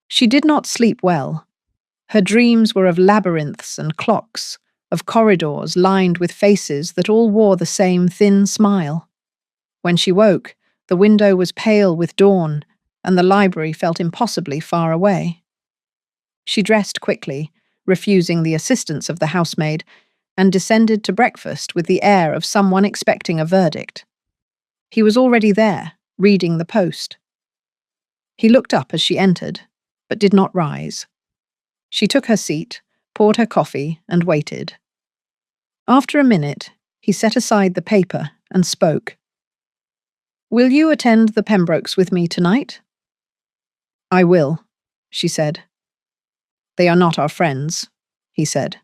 She did not sleep well. Her dreams were of labyrinths and clocks, of corridors lined with faces that all wore the same thin smile. When she woke, the window was pale with dawn, and the library felt impossibly far away. She dressed quickly, refusing the assistance of the housemaid, and descended to breakfast with the air of someone expecting a verdict. He was already there, reading the Post. He looked up as she entered, but did not rise. She took her seat, poured her coffee, and waited. After a minute, he set aside the paper and spoke. Will you attend the Pembrokes with me tonight? I will, she said. They are not our friends, he said.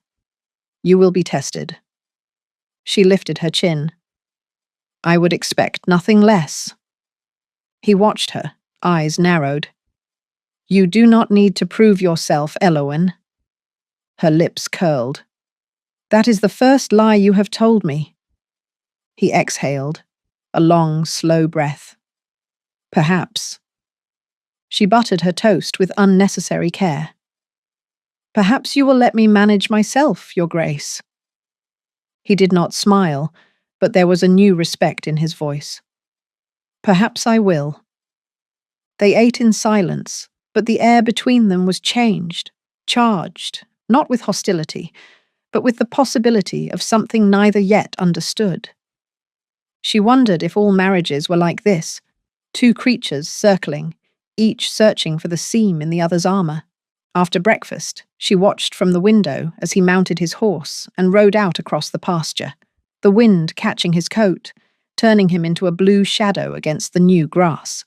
You will be tested. She lifted her chin. I would expect nothing less. He watched her, eyes narrowed. You do not need to prove yourself, Elowen. Her lips curled. That is the first lie you have told me. He exhaled, a long, slow breath. Perhaps. She buttered her toast with unnecessary care. Perhaps you will let me manage myself, Your Grace. He did not smile, but there was a new respect in his voice. Perhaps I will. They ate in silence, but the air between them was changed, charged, not with hostility, but with the possibility of something neither yet understood. She wondered if all marriages were like this, two creatures circling, each searching for the seam in the other's armor. After breakfast, she watched from the window as he mounted his horse and rode out across the pasture, the wind catching his coat, turning him into a blue shadow against the new grass.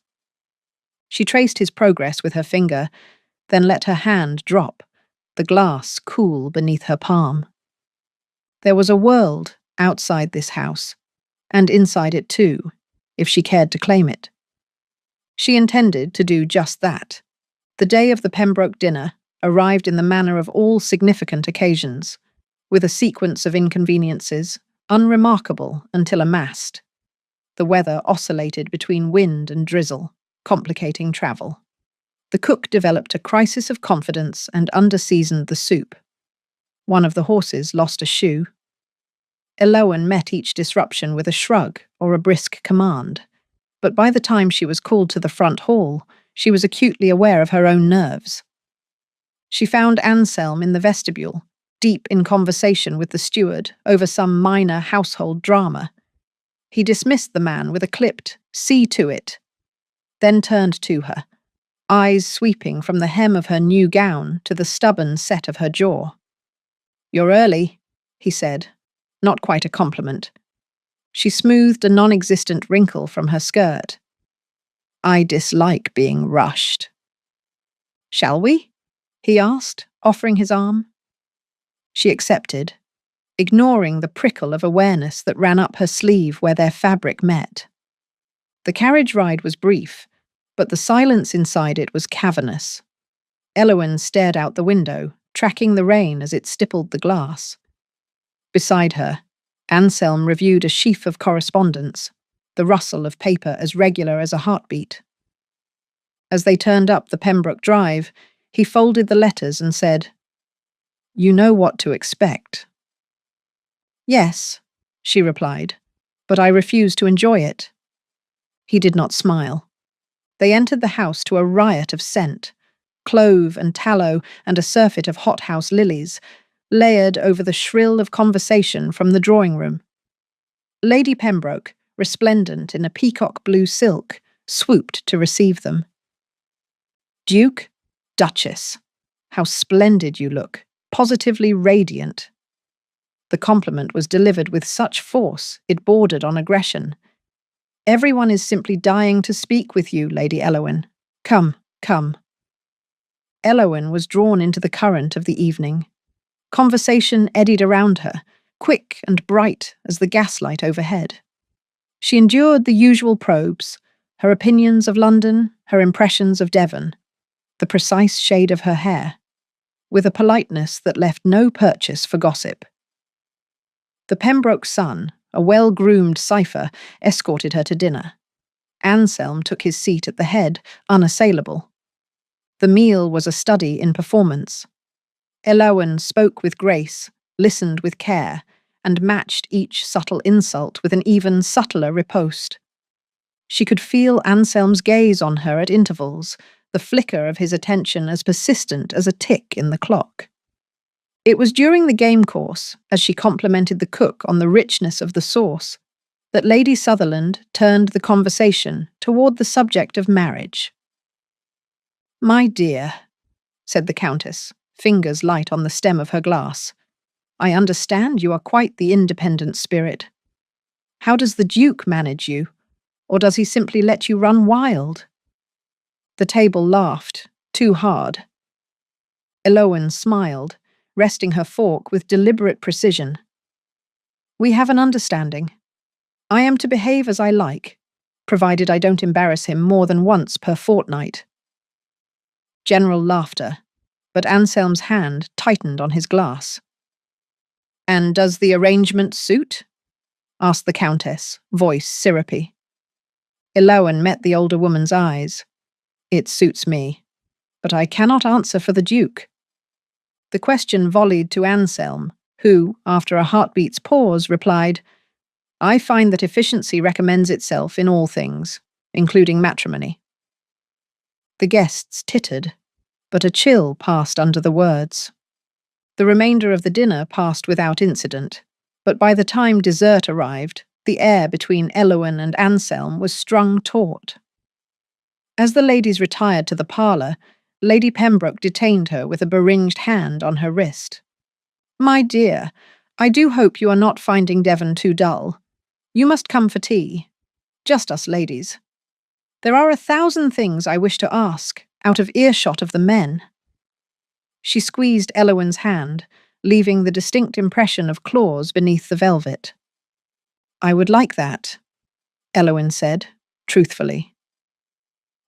She traced his progress with her finger, then let her hand drop, the glass cool beneath her palm. There was a world outside this house, and inside it too, if she cared to claim it. She intended to do just that. The day of the Pembroke dinner arrived in the manner of all significant occasions. with a sequence of inconveniences, unremarkable until amassed. The weather oscillated between wind and drizzle, complicating travel. The cook developed a crisis of confidence and underseasoned the soup. One of the horses lost a shoe. Elowen met each disruption with a shrug or a brisk command, but by the time she was called to the front hall, she was acutely aware of her own nerves. She found Anselm in the vestibule, deep in conversation with the steward over some minor household drama. He dismissed the man with a clipped, "See to it," then turned to her, eyes sweeping from the hem of her new gown to the stubborn set of her jaw. "You're early," he said, not quite a compliment. She smoothed a non-existent wrinkle from her skirt. "I dislike being rushed." "Shall we?" he asked, offering his arm. She accepted, ignoring the prickle of awareness that ran up her sleeve where their fabric met. The carriage ride was brief, but the silence inside it was cavernous. Elowen stared out the window, tracking the rain as it stippled the glass. Beside her, Anselm reviewed a sheaf of correspondence, the rustle of paper as regular as a heartbeat. As they turned up the Pembroke Drive, he folded the letters and said, "You know what to expect." "Yes," she replied, "but I refuse to enjoy it." He did not smile. They entered the house to a riot of scent, clove and tallow and a surfeit of hothouse lilies, layered over the shrill of conversation from the drawing room. Lady Pembroke, resplendent in a peacock blue silk, swooped to receive them. "Duke, Duchess, how splendid you look, positively radiant." The compliment was delivered with such force it bordered on aggression. "Everyone is simply dying to speak with you, Lady Elowen. Come, come." Elowen was drawn into the current of the evening. Conversation eddied around her, quick and bright as the gaslight overhead. She endured the usual probes, her opinions of London, her impressions of Devon, the precise shade of her hair, with a politeness that left no purchase for gossip. The Pembroke son, a well-groomed cipher, escorted her to dinner. Anselm took his seat at the head, unassailable. The meal was a study in performance. Elowen spoke with grace, listened with care, and matched each subtle insult with an even subtler riposte. She could feel Anselm's gaze on her at intervals, the flicker of his attention as persistent as a tick in the clock. It was during the game course, as she complimented the cook on the richness of the sauce, that Lady Sutherland turned the conversation toward the subject of marriage. "My dear," said the Countess, fingers light on the stem of her glass, "I understand you are quite the independent spirit. How does the Duke manage you? Or does he simply let you run wild?" The table laughed, too hard. Elowen smiled, resting her fork with deliberate precision. "We have an understanding. I am to behave as I like, provided I don't embarrass him more than once per fortnight." General laughter, but Anselm's hand tightened on his glass. "And does the arrangement suit?" asked the Countess, voice syrupy. Elowen met the older woman's eyes. "It suits me, but I cannot answer for the Duke." The question volleyed to Anselm, who, after a heartbeat's pause, replied, "I find that efficiency recommends itself in all things, including matrimony." The guests tittered, but a chill passed under the words. The remainder of the dinner passed without incident, but by the time dessert arrived, the air between Elowen and Anselm was strung taut. As the ladies retired to the parlour, Lady Pembroke detained her with a beringed hand on her wrist. "My dear, I do hope you are not finding Devon too dull. You must come for tea. Just us ladies. There are 1,000 things I wish to ask, out of earshot of the men." She squeezed Elowen's hand, leaving the distinct impression of claws beneath the velvet. "I would like that," Elowen said, truthfully.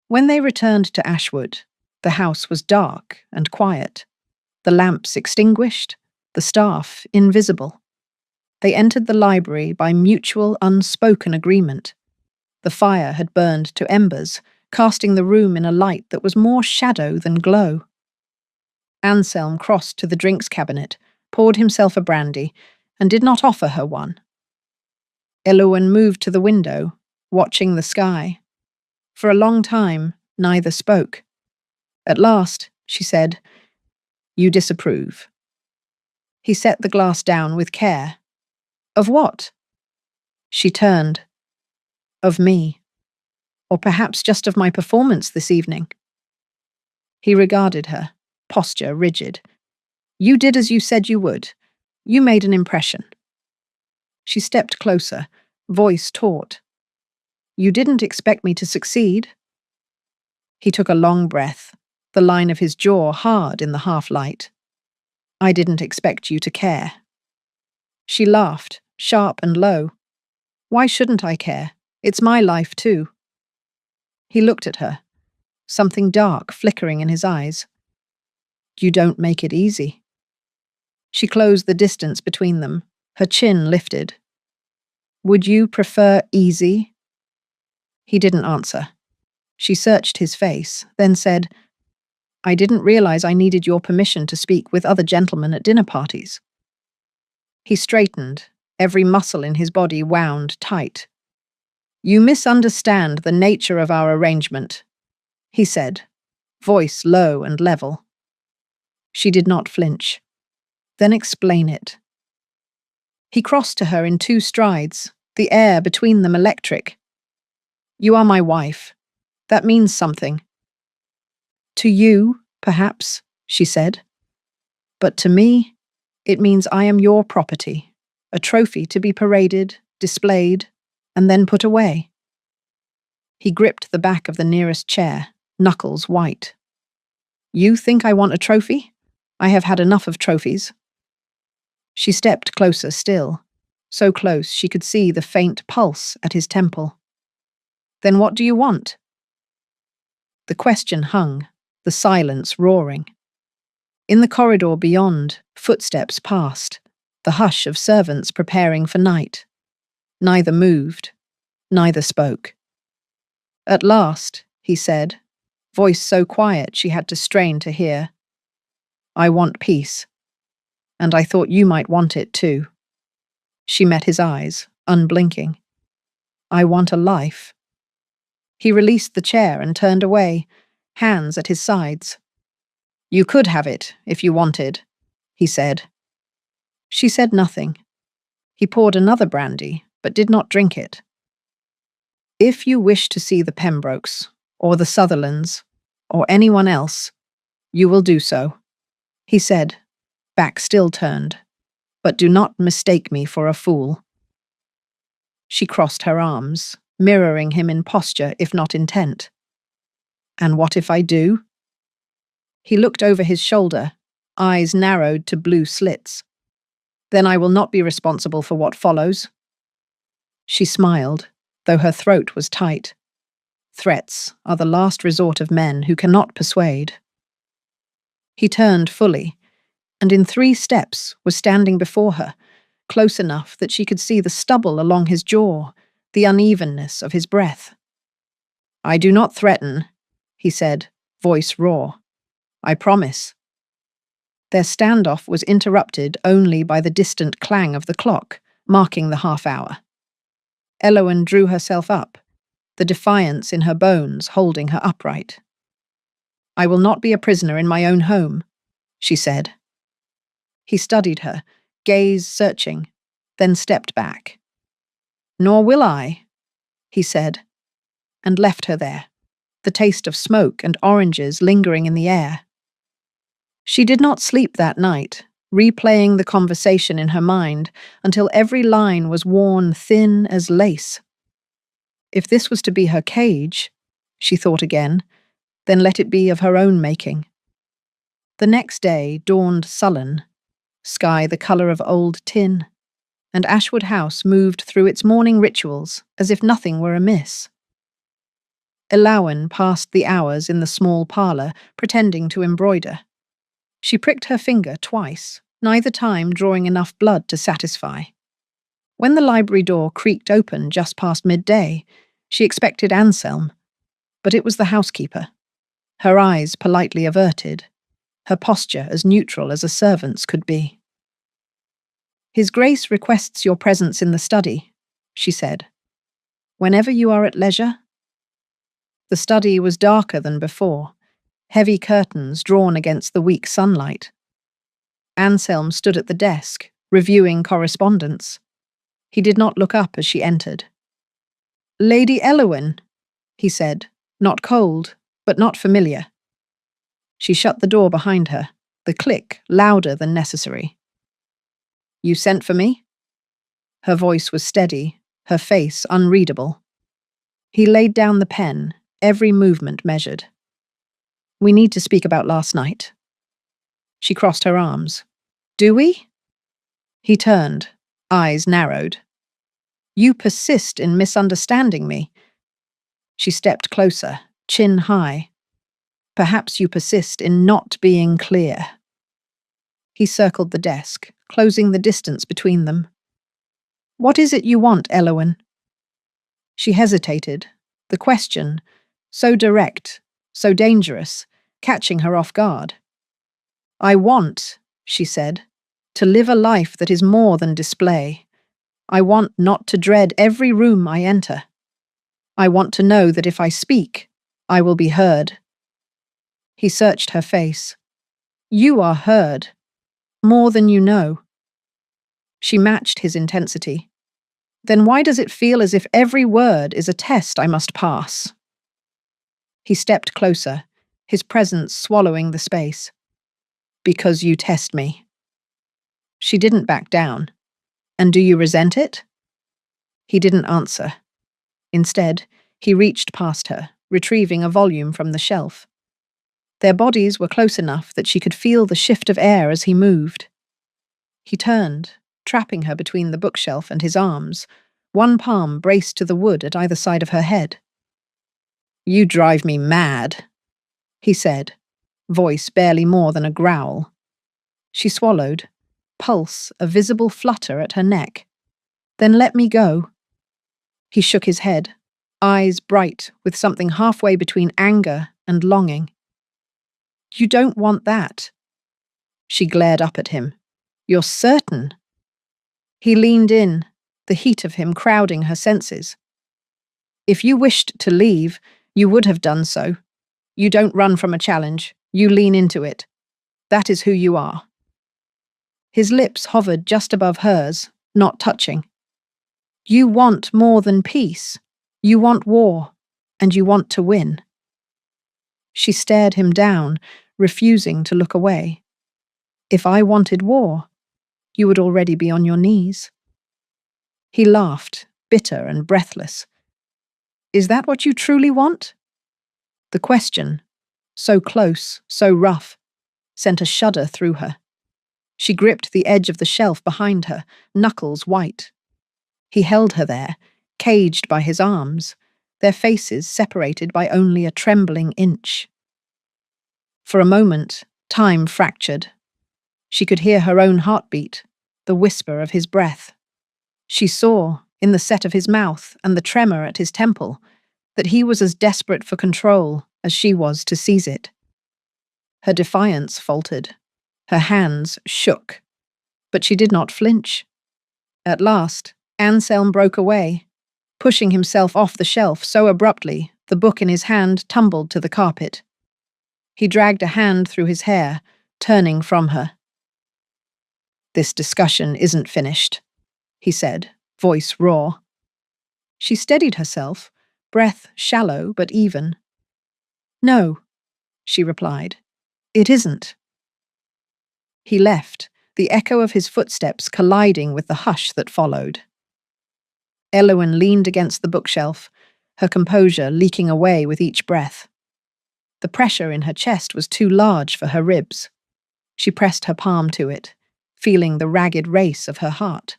When they returned to Ashwood, the house was dark and quiet, the lamps extinguished, The staff invisible. They entered the library by mutual, unspoken agreement. The fire had burned to embers, casting the room in a light that was more shadow than glow. Anselm crossed to the drinks cabinet, poured himself a brandy, and did not offer her one. Elowen moved to the window, watching the sky. For a long time, neither spoke. At last, she said, "You disapprove." He set the glass down with care. "Of what?" She turned. "Of me. Or perhaps just of my performance this evening." He regarded her, posture rigid. "You did as you said you would. You made an impression." She stepped closer, voice taut. "You didn't expect me to succeed." He took a long breath, the line of his jaw hard in the half-light. "I didn't expect you to care." She laughed, sharp and low. "Why shouldn't I care? It's my life too." He looked at her, something dark flickering in his eyes. "You don't make it easy." She closed the distance between them, her chin lifted. "Would you prefer easy?" He didn't answer. She searched his face, then said, "I didn't realize I needed your permission to speak with other gentlemen at dinner parties." He straightened, every muscle in his body wound tight. "You misunderstand the nature of our arrangement," he said, voice low and level. She did not flinch. "Then explain it." He crossed to her in 2 strides, the air between them electric. "You are my wife. That means something." "To you, perhaps," she said. "But to me, it means I am your property, a trophy to be paraded, displayed, and then put away." He gripped the back of the nearest chair, knuckles white. "You think I want a trophy? I have had enough of trophies." She stepped closer still, so close she could see the faint pulse at his temple. "Then what do you want?" The question hung, the silence roaring. In the corridor beyond, footsteps passed, the hush of servants preparing for night. Neither moved, neither spoke. At last, he said, voice so quiet she had to strain to hear, "I want peace. And I thought you might want it too." She met his eyes, unblinking. "I want a life." He released the chair and turned away, hands at his sides. "You could have it, if you wanted," he said. She said nothing. He poured another brandy, but did not drink it. "If you wish to see the Pembrokes, or the Sutherlands, or anyone else, you will do so," he said, back still turned. "But do not mistake me for a fool." She crossed her arms, mirroring him in posture if not intent. "And what if I do?" He looked over his shoulder, eyes narrowed to blue slits. "Then I will not be responsible for what follows." She smiled, though her throat was tight. Threats are the last resort of men who cannot persuade. He turned fully, and in 3 steps was standing before her, close enough that she could see the stubble along his jaw, the unevenness of his breath. "I do not threaten," he said, voice raw. "I promise." Their standoff was interrupted only by the distant clang of the clock, marking the half-hour. Elowen drew herself up, the defiance in her bones holding her upright. "I will not be a prisoner in my own home," she said. He studied her, gaze searching, then stepped back. "Nor will I," he said, and left her there, the taste of smoke and oranges lingering in the air. She did not sleep that night, replaying the conversation in her mind until every line was worn thin as lace. If this was to be her cage, she thought again, then let it be of her own making. The next day dawned sullen, sky the colour of old tin, and Ashwood House moved through its morning rituals as if nothing were amiss. Elowen passed the hours in the small parlour, pretending to embroider. She pricked her finger twice, neither time drawing enough blood to satisfy. When the library door creaked open just past midday, she expected Anselm, but it was the housekeeper, her eyes politely averted, her posture as neutral as a servant's could be. "His Grace requests your presence in the study," she said. "Whenever you are at leisure." The study was darker than before, heavy curtains drawn against the weak sunlight. Anselm stood at the desk, reviewing correspondence. He did not look up as she entered. "Lady Elowyn," he said, not cold, but not familiar. She shut the door behind her, the click louder than necessary. "You sent for me?" Her voice was steady, her face unreadable. He laid down the pen, every movement measured. "We need to speak about last night." She crossed her arms. "Do we?" He turned, eyes narrowed. "You persist in misunderstanding me." She stepped closer, chin high. "Perhaps you persist in not being clear." He circled the desk, closing the distance between them. "What is it you want, Elowyn?" She hesitated, the question, so direct, so dangerous, catching her off guard. "I want," she said, "to live a life that is more than display. I want not to dread every room I enter. I want to know that if I speak, I will be heard." He searched her face. "You are heard. More than you know." She matched his intensity. "Then why does it feel as if every word is a test I must pass?" He stepped closer, his presence swallowing the space. "Because you test me." She didn't back down. "And do you resent it?" He didn't answer. Instead, he reached past her, retrieving a volume from the shelf. Their bodies were close enough that she could feel the shift of air as he moved. He turned, trapping her between the bookshelf and his arms, one palm braced to the wood at either side of her head. "You drive me mad," he said, voice barely more than a growl. She swallowed, pulse a visible flutter at her neck. "Then let me go." He shook his head, eyes bright with something halfway between anger and longing. "You don't want that." She glared up at him. "You're certain?" He leaned in, the heat of him crowding her senses. "If you wished to leave, you would have done so. You don't run from a challenge, you lean into it. That is who you are." His lips hovered just above hers, not touching. "You want more than peace. You want war, and you want to win." She stared him down, refusing to look away. "If I wanted war, you would already be on your knees." He laughed, bitter and breathless. "Is that what you truly want?" The question, so close, so rough, sent a shudder through her. She gripped the edge of the shelf behind her, knuckles white. He held her there, caged by his arms, their faces separated by only a trembling inch. For a moment, time fractured. She could hear her own heartbeat, the whisper of his breath. She saw, in the set of his mouth and the tremor at his temple, that he was as desperate for control as she was to seize it. Her defiance faltered. Her hands shook. But she did not flinch. At last, Anselm broke away, pushing himself off the shelf so abruptly the book in his hand tumbled to the carpet. He dragged a hand through his hair, turning from her. "This discussion isn't finished," he said, voice raw. She steadied herself, breath shallow but even. "No," she replied. "It isn't." He left, the echo of his footsteps colliding with the hush that followed. Elowyn leaned against the bookshelf, her composure leaking away with each breath. The pressure in her chest was too large for her ribs. She pressed her palm to it, feeling the ragged race of her heart.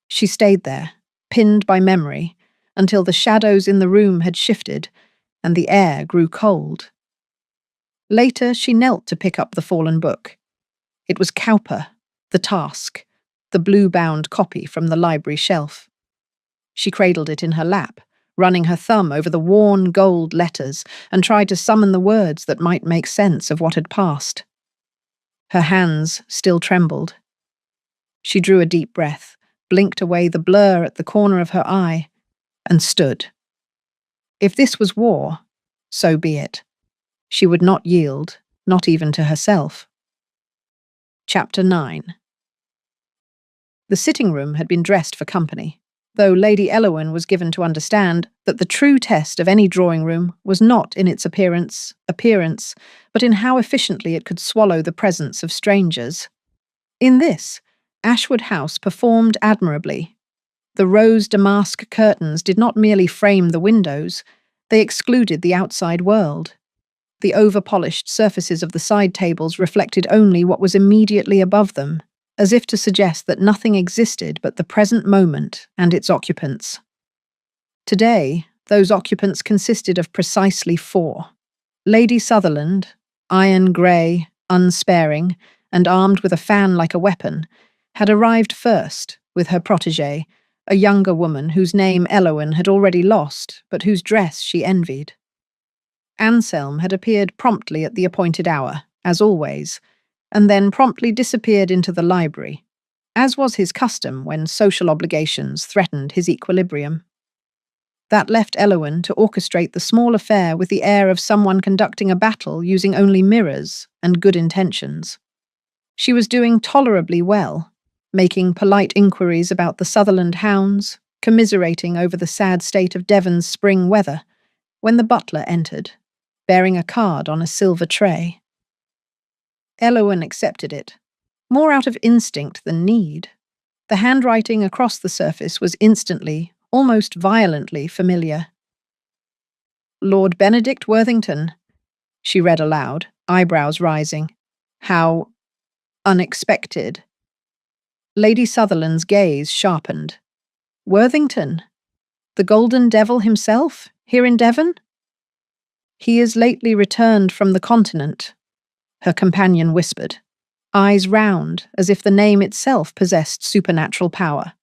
She stayed there, pinned by memory, until the shadows in the room had shifted and the air grew cold. Later, she knelt to pick up the fallen book. It was Cowper, the task, the blue-bound copy from the library shelf. She cradled it in her lap, running her thumb over the worn gold letters, and tried to summon the words that might make sense of what had passed. Her hands still trembled. She drew a deep breath, blinked away the blur at the corner of her eye, and stood. If this was war, so be it. She would not yield, not even to herself. Chapter 9. The sitting room had been dressed for company, though Lady Elowen was given to understand that the true test of any drawing room was not in its appearance, but in how efficiently it could swallow the presence of strangers. In this, Ashwood House performed admirably. The rose damask curtains did not merely frame the windows, they excluded the outside world. The over-polished surfaces of the side tables reflected only what was immediately above them, as if to suggest that nothing existed but the present moment and its occupants. Today, those occupants consisted of precisely 4. Lady Sutherland, iron grey, unsparing, and armed with a fan like a weapon, had arrived first, with her protégée, a younger woman whose name Elowen had already lost, but whose dress she envied. Anselm had appeared promptly at the appointed hour, as always, and then promptly disappeared into the library, as was his custom when social obligations threatened his equilibrium. That left Elowen to orchestrate the small affair with the air of someone conducting a battle using only mirrors and good intentions. She was doing tolerably well, making polite inquiries about the Sutherland hounds, commiserating over the sad state of Devon's spring weather, when the butler entered, bearing a card on a silver tray. Elowen accepted it, more out of instinct than need. The handwriting across the surface was instantly, almost violently familiar. "Lord Benedict Worthington," she read aloud, eyebrows rising. "How unexpected." Lady Sutherland's gaze sharpened. "Worthington? The Golden Devil himself, here in Devon?" "He is lately returned from the continent," her companion whispered, eyes round as if the name itself possessed supernatural power.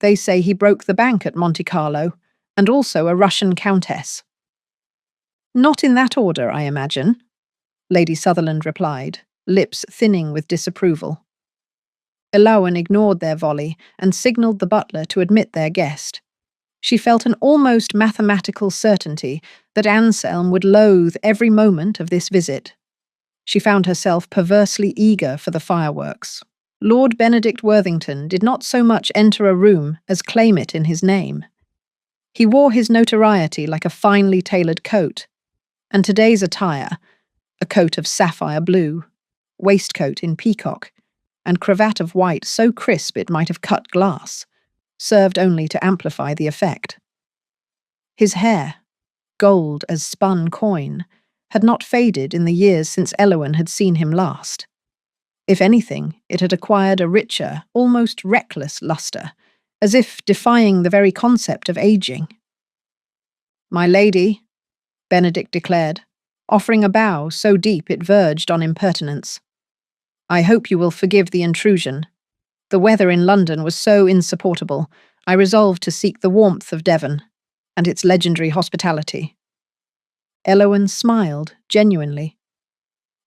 "They say he broke the bank at Monte Carlo, and also a Russian countess." "Not in that order, I imagine," Lady Sutherland replied, lips thinning with disapproval. Elowen ignored their volley and signalled the butler to admit their guest. She felt an almost mathematical certainty that Anselm would loathe every moment of this visit. She found herself perversely eager for the fireworks. Lord Benedict Worthington did not so much enter a room as claim it in his name. He wore his notoriety like a finely tailored coat, and today's attire, a coat of sapphire blue, waistcoat in peacock, and cravat of white so crisp it might have cut glass, served only to amplify the effect. His hair, gold as spun coin, had not faded in the years since Elowen had seen him last. If anything, it had acquired a richer, almost reckless lustre, as if defying the very concept of aging. "My lady," Benedict declared, offering a bow so deep it verged on impertinence. "I hope you will forgive the intrusion. The weather in London was so insupportable, I resolved to seek the warmth of Devon, and its legendary hospitality." Elowen smiled, genuinely.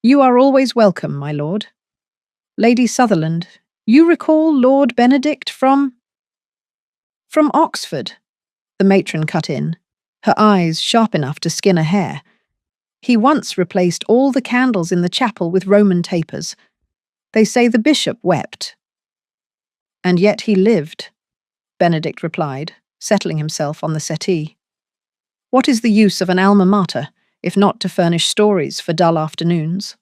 "You are always welcome, my lord. Lady Sutherland, you recall Lord Benedict from—" "From Oxford," the matron cut in, her eyes sharp enough to skin a hair. "He once replaced all the candles in the chapel with Roman tapers. They say the bishop wept." "And yet he lived," Benedict replied, settling himself on the settee. "What is the use of an alma mater, if not to furnish stories for dull afternoons?"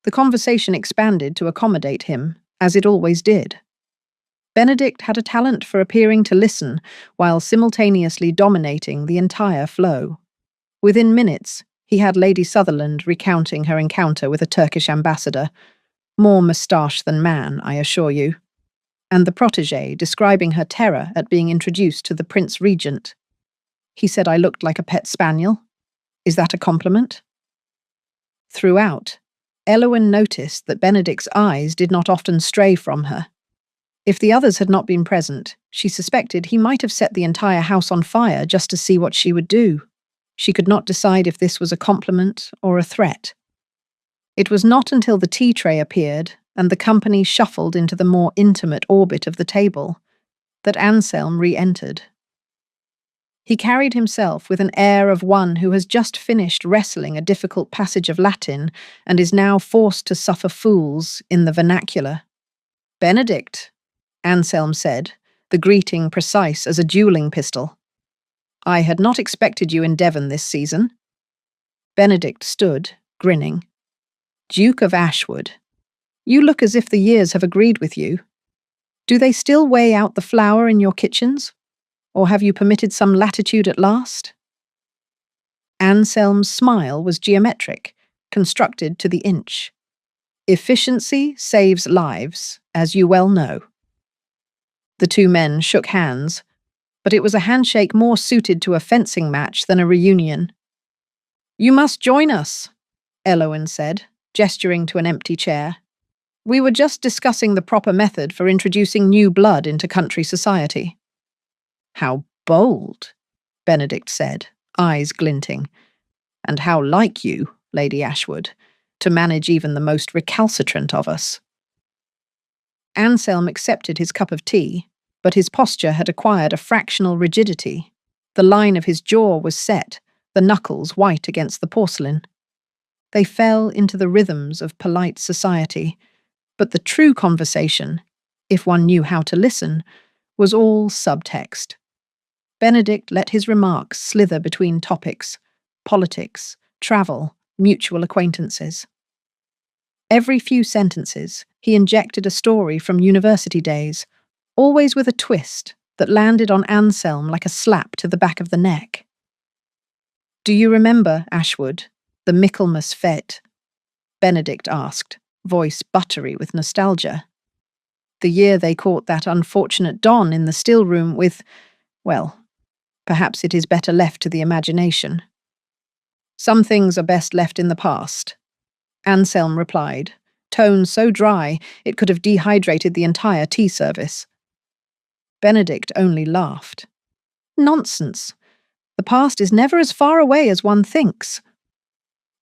The conversation expanded to accommodate him, as it always did. Benedict had a talent for appearing to listen while simultaneously dominating the entire flow. Within minutes, he had Lady Sutherland recounting her encounter with a Turkish ambassador, more moustache than man, I assure you, and the protégée describing her terror at being introduced to the Prince Regent. "He said I looked like a pet spaniel. Is that a compliment?" Throughout, Elowen noticed that Benedict's eyes did not often stray from her. If the others had not been present, she suspected he might have set the entire house on fire just to see what she would do. She could not decide if this was a compliment or a threat. It was not until the tea tray appeared and the company shuffled into the more intimate orbit of the table that Anselm re-entered. He carried himself with an air of one who has just finished wrestling a difficult passage of Latin and is now forced to suffer fools in the vernacular. "Benedict," Anselm said, the greeting precise as a dueling pistol. "I had not expected you in Devon this season." Benedict stood, grinning. "Duke of Ashwood, you look as if the years have agreed with you. Do they still weigh out the flour in your kitchens? Or have you permitted some latitude at last?" Anselm's smile was geometric, constructed to the inch. "Efficiency saves lives, as you well know." The two men shook hands, but it was a handshake more suited to a fencing match than a reunion. "You must join us," Elowen said, gesturing to an empty chair. "We were just discussing the proper method for introducing new blood into country society." "How bold," Benedict said, eyes glinting. "And how like you, Lady Ashwood, to manage even the most recalcitrant of us." Anselm accepted his cup of tea, but his posture had acquired a fractional rigidity. The line of his jaw was set, the knuckles white against the porcelain. They fell into the rhythms of polite society, but the true conversation, if one knew how to listen, was all subtext. Benedict let his remarks slither between topics: politics, travel, mutual acquaintances. Every few sentences, he injected a story from university days, always with a twist that landed on Anselm like a slap to the back of the neck. "Do you remember, Ashwood, the Michaelmas fete?" Benedict asked, voice buttery with nostalgia. "The year they caught that unfortunate Don in the still room with, well, perhaps it is better left to the imagination." "Some things are best left in the past," Anselm replied, tone so dry it could have dehydrated the entire tea service. Benedict only laughed. "Nonsense. The past is never as far away as one thinks."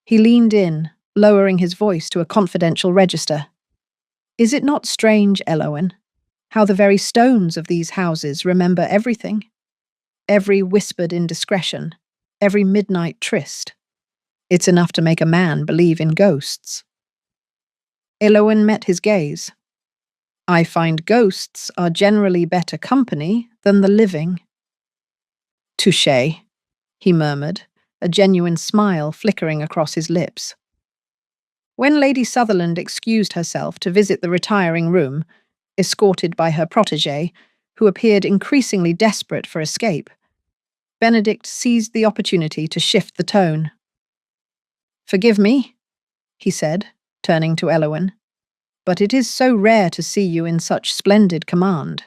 He leaned in, lowering his voice to a confidential register. "Is it not strange, Elowen, how the very stones of these houses remember everything? Every whispered indiscretion, every midnight tryst. It's enough to make a man believe in ghosts." Elowen met his gaze. "I find ghosts are generally better company than the living." "Touché," he murmured, a genuine smile flickering across his lips. When Lady Sutherland excused herself to visit the retiring room, escorted by her protégé, who appeared increasingly desperate for escape, Benedict seized the opportunity to shift the tone. "Forgive me," he said, turning to Elowen, "but it is so rare to see you in such splendid command.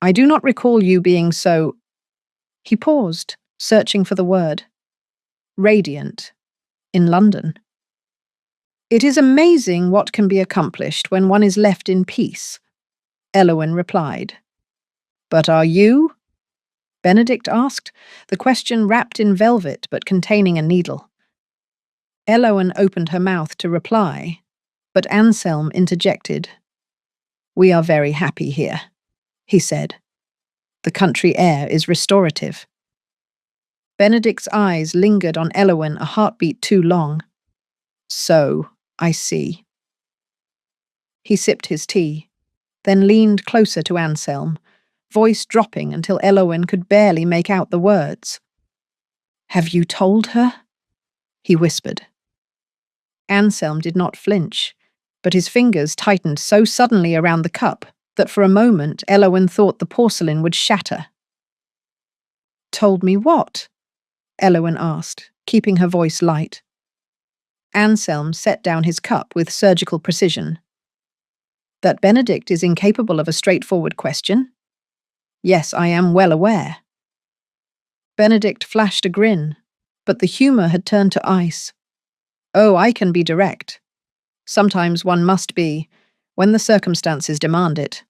I do not recall you being so—" He paused, searching for the word. "Radiant. In London." "It is amazing what can be accomplished when one is left in peace," Elowen replied. "But are you?" Benedict asked, the question wrapped in velvet but containing a needle. Elowen opened her mouth to reply, but Anselm interjected. "We are very happy here," he said. "The country air is restorative." Benedict's eyes lingered on Elowen a heartbeat too long. "So, I see." He sipped his tea, then leaned closer to Anselm, voice dropping until Elowen could barely make out the words. "Have you told her?" he whispered. Anselm did not flinch, but his fingers tightened so suddenly around the cup that for a moment Elowen thought the porcelain would shatter. "Told me what?" Elowen asked, keeping her voice light. Anselm set down his cup with surgical precision. "That Benedict is incapable of a straightforward question? Yes, I am well aware." Benedict flashed a grin, but the humour had turned to ice. "Oh, I can be direct. Sometimes one must be, when the circumstances demand it.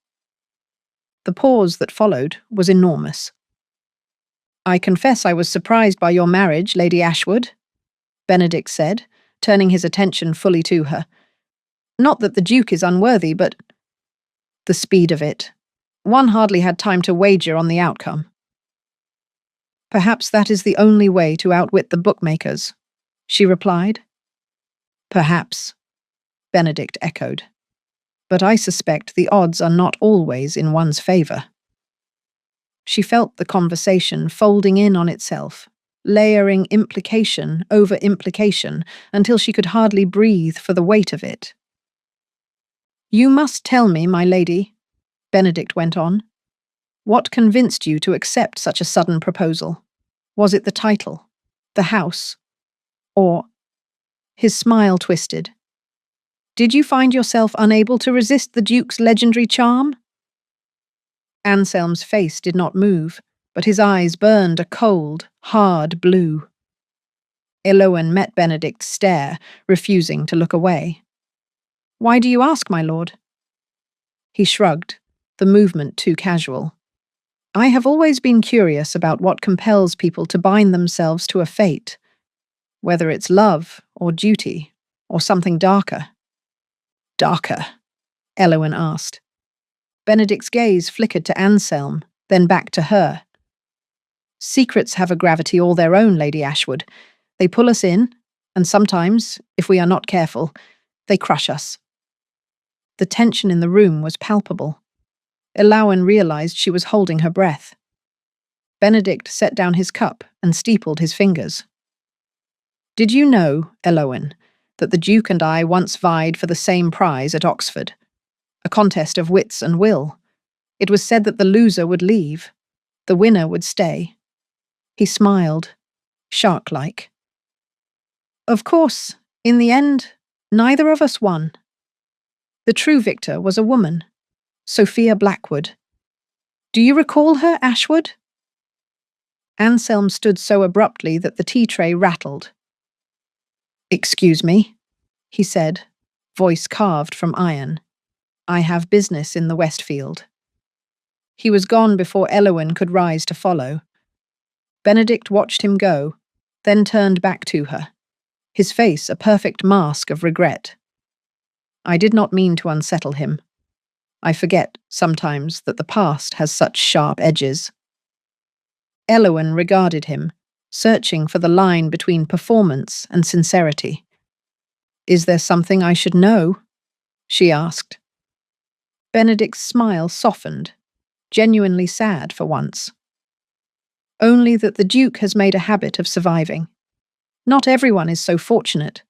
The pause that followed was enormous. "I confess I was surprised by your marriage, Lady Ashwood," Benedict said, turning his attention fully to her. "Not that the Duke is unworthy, but the speed of it. One hardly had time to wager on the outcome." "Perhaps that is the only way to outwit the bookmakers," she replied. "Perhaps," Benedict echoed. "But I suspect the odds are not always in one's favour." She felt the conversation folding in on itself, layering implication over implication until she could hardly breathe for the weight of it. "You must tell me, my lady," Benedict went on. "What convinced you to accept such a sudden proposal? Was it the title, the house, or—" His smile twisted. "Did you find yourself unable to resist the Duke's legendary charm?" Anselm's face did not move, but his eyes burned a cold, hard blue. Elowen met Benedict's stare, refusing to look away. "Why do you ask, my lord?" He shrugged, the movement too casual. "I have always been curious about what compels people to bind themselves to a fate, whether it's love or duty or something darker." "Darker?" Elowen asked. Benedict's gaze flickered to Anselm, then back to her. "Secrets have a gravity all their own, Lady Ashwood. They pull us in, and sometimes, if we are not careful, they crush us." The tension in the room was palpable. Elowen realized she was holding her breath. Benedict set down his cup and steepled his fingers. "Did you know, Elowen, that the Duke and I once vied for the same prize at Oxford? A contest of wits and will. It was said that the loser would leave, the winner would stay." He smiled, shark-like. "Of course, in the end, neither of us won. The true victor was a woman, Sophia Blackwood. Do you recall her, Ashwood?" Anselm stood so abruptly that the tea tray rattled. "Excuse me," he said, voice carved from iron. "I have business in the Westfield." He was gone before Elowen could rise to follow. Benedict watched him go, then turned back to her, his face a perfect mask of regret. "I did not mean to unsettle him. I forget, sometimes, that the past has such sharp edges." Elowen regarded him, searching for the line between performance and sincerity. "Is there something I should know?" she asked. Benedict's smile softened, genuinely sad for once. "Only that the Duke has made a habit of surviving. Not everyone is so fortunate."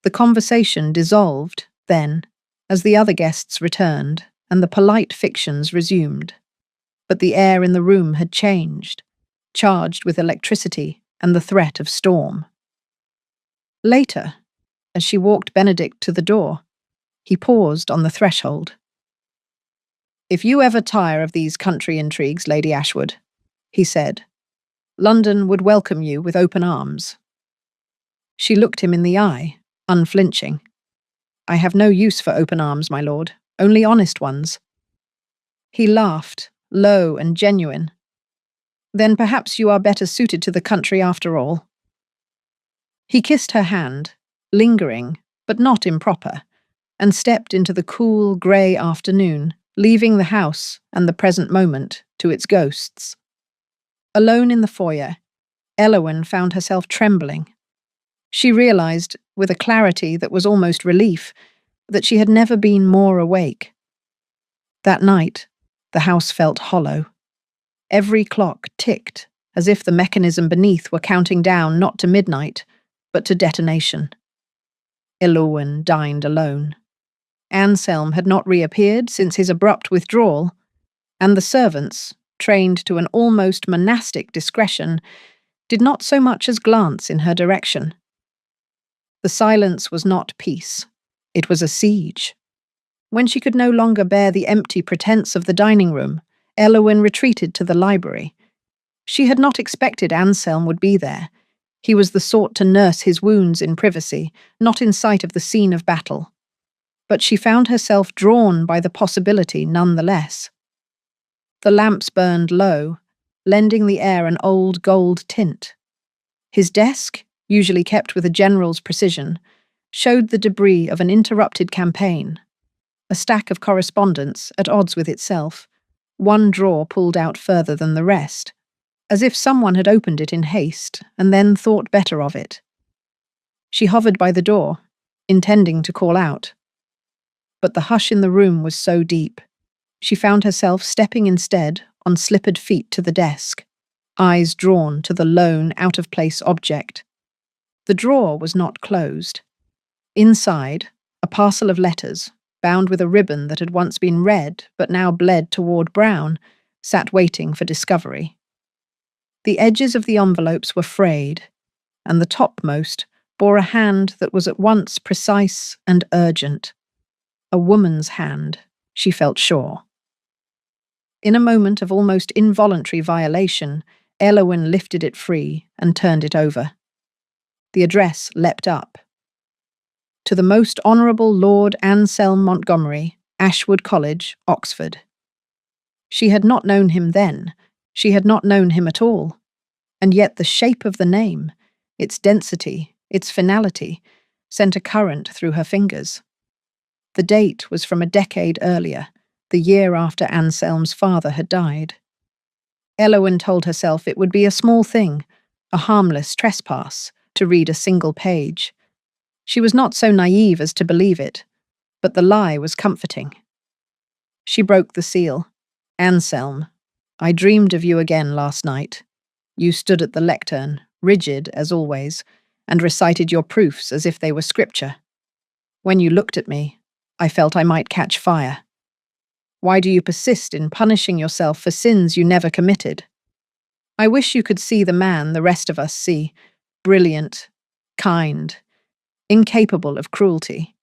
The conversation dissolved, then, as the other guests returned and the polite fictions resumed. But the air in the room had changed, charged with electricity and the threat of storm. Later, as she walked Benedict to the door, he paused on the threshold. "If you ever tire of these country intrigues, Lady Ashwood," he said, "London would welcome you with open arms." She looked him in the eye, unflinching. "I have no use for open arms, my lord, only honest ones." He laughed, low and genuine. "Then perhaps you are better suited to the country after all." He kissed her hand, lingering, but not improper, and stepped into the cool, grey afternoon, leaving the house and the present moment to its ghosts. Alone in the foyer, Elowen found herself trembling. She realized, with a clarity that was almost relief, that she had never been more awake. That night, the house felt hollow. Every clock ticked, as if the mechanism beneath were counting down not to midnight, but to detonation. Elowen dined alone. Anselm had not reappeared since his abrupt withdrawal, and the servants, trained to an almost monastic discretion, did not so much as glance in her direction. The silence was not peace. It was a siege. When she could no longer bear the empty pretense of the dining room, Elowen retreated to the library. She had not expected Anselm would be there, He was the sort to nurse his wounds in privacy, not in sight of the scene of battle. But she found herself drawn by the possibility nonetheless. The lamps burned low, lending the air an old gold tint. His desk, usually kept with a general's precision, showed the debris of an interrupted campaign, a stack of correspondence at odds with itself, one drawer pulled out further than the rest, as if someone had opened it in haste and then thought better of it. She hovered by the door, intending to call out. But the hush in the room was so deep, she found herself stepping instead on slippered feet to the desk, eyes drawn to the lone, out-of-place object. The drawer was not closed. Inside, a parcel of letters, bound with a ribbon that had once been red but now bled toward brown, sat waiting for discovery. The edges of the envelopes were frayed, and the topmost bore a hand that was at once precise and urgent. A woman's hand, she felt sure. In a moment of almost involuntary violation, Elowyn lifted it free and turned it over. The address leapt up. To the Most Honourable Lord Anselm Montgomery, Ashwood College, Oxford. She had not known him then. She had not known him at all. And yet the shape of the name, its density, its finality, sent a current through her fingers. The date was from a decade earlier, the year after Anselm's father had died. Elowyn told herself it would be a small thing, a harmless trespass, to read a single page. She was not so naive as to believe it, but the lie was comforting. She broke the seal. Anselm, I dreamed of you again last night. You stood at the lectern, rigid as always, and recited your proofs as if they were scripture. When you looked at me, I felt I might catch fire. Why do you persist in punishing yourself for sins you never committed? I wish you could see the man the rest of us see, brilliant, kind, incapable of cruelty.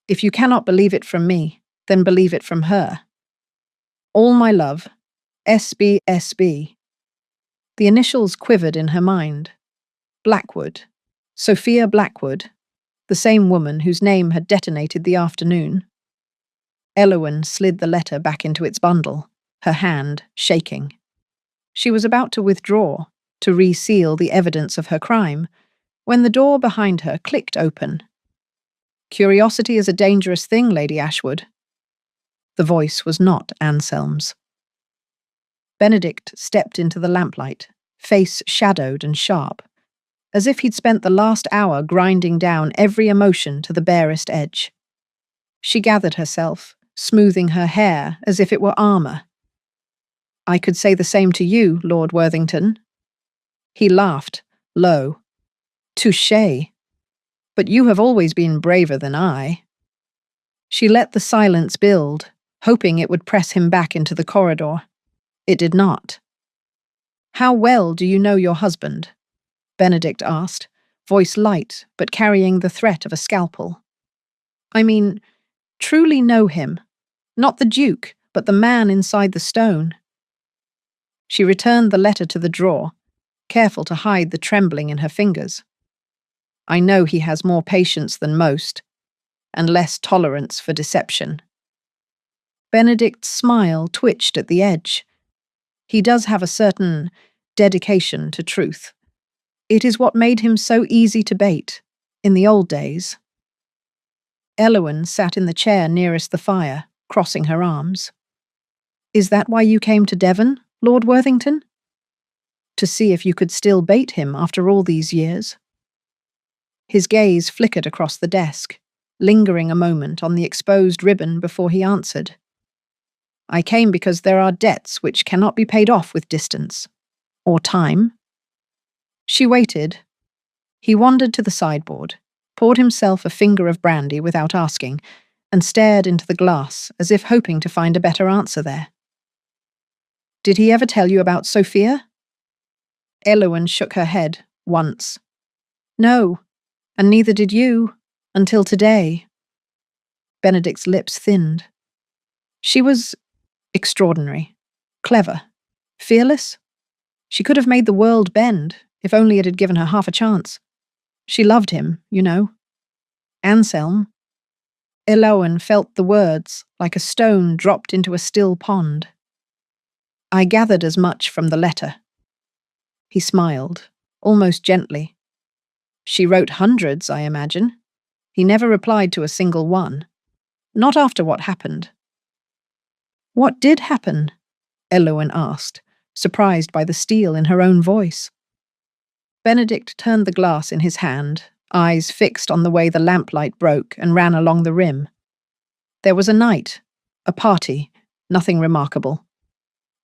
If you cannot believe it from me, then believe it from her. All my love, SB. The initials quivered in her mind. Blackwood, Sophia Blackwood, the same woman whose name had detonated the afternoon. Elowyn slid the letter back into its bundle, her hand shaking. She was about to withdraw, to reseal the evidence of her crime, when the door behind her clicked open. Curiosity is a dangerous thing, Lady Ashwood. The voice was not Anselm's. Benedict stepped into the lamplight, face shadowed and sharp, as if he'd spent the last hour grinding down every emotion to the barest edge. She gathered herself, smoothing her hair as if it were armour. I could say the same to you, Lord Worthington. He laughed, low. Touché. But you have always been braver than I. She let the silence build, hoping it would press him back into the corridor. It did not. How well do you know your husband? Benedict asked, voice light but carrying the threat of a scalpel. I mean, truly know him. Not the Duke, but the man inside the stone. She returned the letter to the drawer, careful to hide the trembling in her fingers. I know he has more patience than most, and less tolerance for deception. Benedict's smile twitched at the edge. He does have a certain dedication to truth. It is what made him so easy to bait, in the old days. Elowyn sat in the chair nearest the fire, crossing her arms. Is that why you came to Devon, Lord Worthington? To see if you could still bait him after all these years? His gaze flickered across the desk, lingering a moment on the exposed ribbon before he answered. I came because there are debts which cannot be paid off with distance. Or time. She waited. He wandered to the sideboard, poured himself a finger of brandy without asking, and stared into the glass as if hoping to find a better answer there. Did he ever tell you about Sophia? Elowyn shook her head, once. No, and neither did you, until today. Benedict's lips thinned. She was extraordinary, clever, fearless. She could have made the world bend, If only it had given her half a chance. She loved him, you know. Anselm. Eloan felt the words like a stone dropped into a still pond. I gathered as much from the letter. He smiled, almost gently. She wrote hundreds, I imagine. He never replied to a single one. Not after what happened. What did happen? Eloan asked, surprised by the steel in her own voice. Benedict turned the glass in his hand, eyes fixed on the way the lamplight broke and ran along the rim. There was a night, a party, nothing remarkable.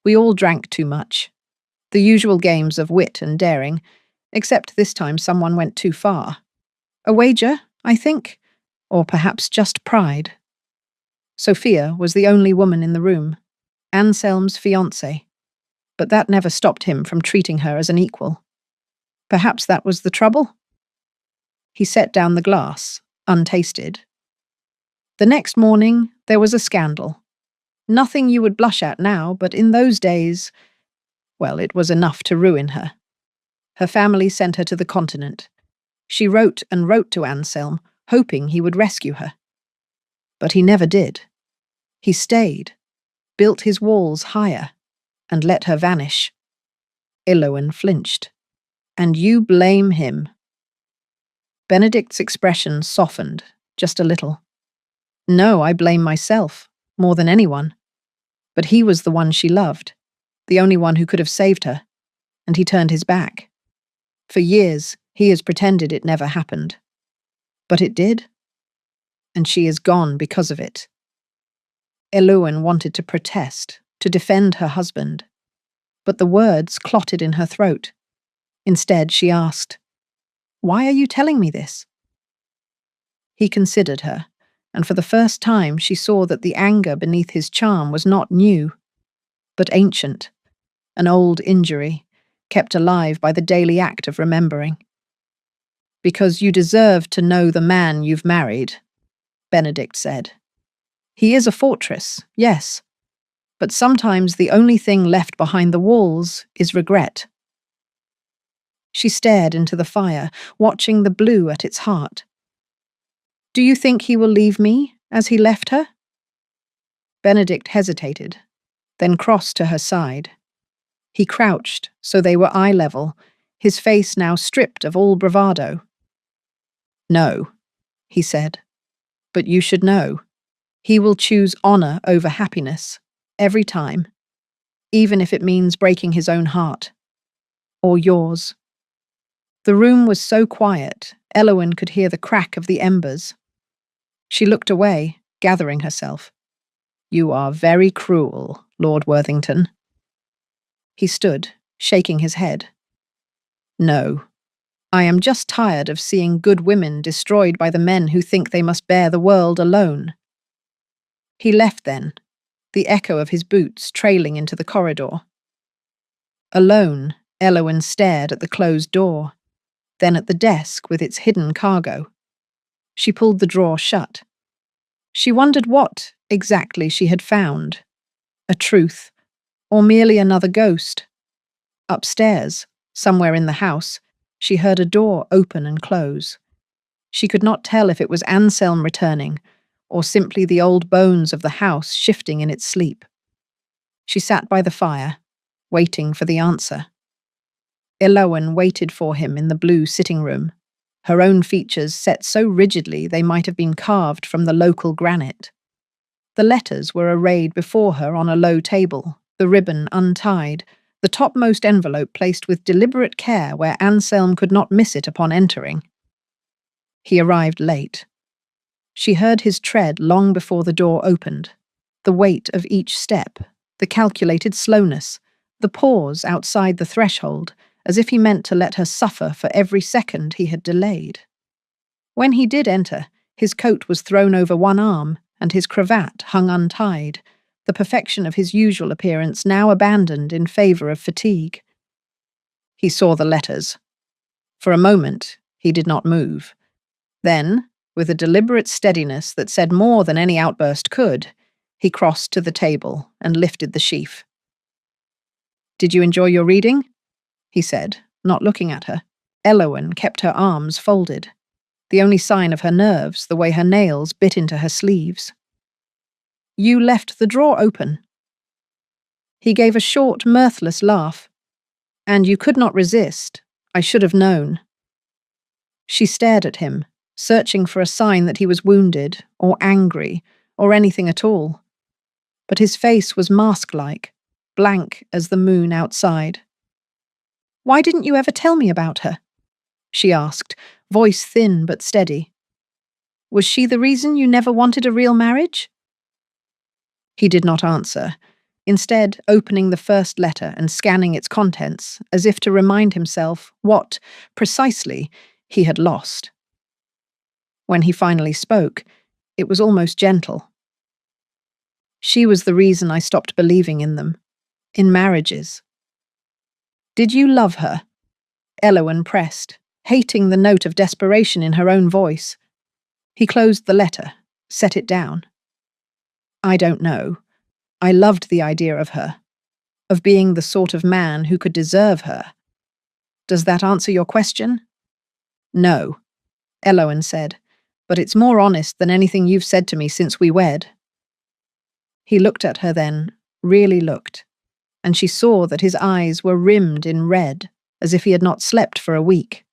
We all drank too much. The usual games of wit and daring, except this time someone went too far. A wager, I think, or perhaps just pride. Sophia was the only woman in the room, Anselm's fiancée, but that never stopped him from treating her as an equal. Perhaps that was the trouble? He set down the glass, untasted. The next morning, there was a scandal. Nothing you would blush at now, but in those days, well, it was enough to ruin her. Her family sent her to the continent. She wrote and wrote to Anselm, hoping he would rescue her. But he never did. He stayed, built his walls higher, and let her vanish. Eloan flinched. And you blame him. Benedict's expression softened, just a little. No, I blame myself, more than anyone. But he was the one she loved, the only one who could have saved her, and he turned his back. For years, he has pretended it never happened. But it did, and she is gone because of it. Eloan wanted to protest, to defend her husband, but the words clotted in her throat. Instead, she asked, "Why are you telling me this?" He considered her, and for the first time she saw that the anger beneath his charm was not new, but ancient, an old injury, kept alive by the daily act of remembering. "Because you deserve to know the man you've married," Benedict said. "He is a fortress, yes, but sometimes the only thing left behind the walls is regret." She stared into the fire, watching the blue at its heart. "Do you think he will leave me, as he left her?" Benedict hesitated, then crossed to her side. He crouched, so they were eye level, his face now stripped of all bravado. "No," he said, "but you should know. He will choose honor over happiness, every time, even if it means breaking his own heart. Or yours." The room was so quiet, Eloan could hear the crack of the embers. She looked away, gathering herself. "You are very cruel, Lord Worthington." He stood, shaking his head. "No, I am just tired of seeing good women destroyed by the men who think they must bear the world alone." He left then, the echo of his boots trailing into the corridor. Alone, Eloan stared at the closed door, then at the desk with its hidden cargo. She pulled the drawer shut. She wondered what, exactly, she had found. A truth, or merely another ghost. Upstairs, somewhere in the house, she heard a door open and close. She could not tell if it was Anselm returning, or simply the old bones of the house shifting in its sleep. She sat by the fire, waiting for the answer. Eloan waited for him in the blue sitting room, her own features set so rigidly they might have been carved from the local granite. The letters were arrayed before her on a low table, the ribbon untied, the topmost envelope placed with deliberate care where Anselm could not miss it upon entering. He arrived late. She heard his tread long before the door opened, the weight of each step, the calculated slowness, the pause outside the threshold, as if he meant to let her suffer for every second he had delayed. When he did enter, his coat was thrown over one arm, and his cravat hung untied, the perfection of his usual appearance now abandoned in favour of fatigue. He saw the letters. For a moment, he did not move. Then, with a deliberate steadiness that said more than any outburst could, he crossed to the table and lifted the sheaf. "Did you enjoy your reading?" he said, not looking at her. Elowen kept her arms folded, the only sign of her nerves, the way her nails bit into her sleeves. You left the drawer open. He gave a short, mirthless laugh. And you could not resist. I should have known. She stared at him, searching for a sign that he was wounded, or angry, or anything at all. But his face was mask-like, blank as the moon outside. Why didn't you ever tell me about her? She asked, voice thin but steady. Was she the reason you never wanted a real marriage? He did not answer, instead opening the first letter and scanning its contents as if to remind himself what, precisely, he had lost. When he finally spoke, it was almost gentle. She was the reason I stopped believing in them, in marriages. Did you love her? Elowen pressed, hating the note of desperation in her own voice. He closed the letter, set it down. I don't know. I loved the idea of her, of being the sort of man who could deserve her. Does that answer your question? No, Elowen said, but it's more honest than anything you've said to me since we wed. He looked at her then, really looked, and she saw that his eyes were rimmed in red, as if he had not slept for a week.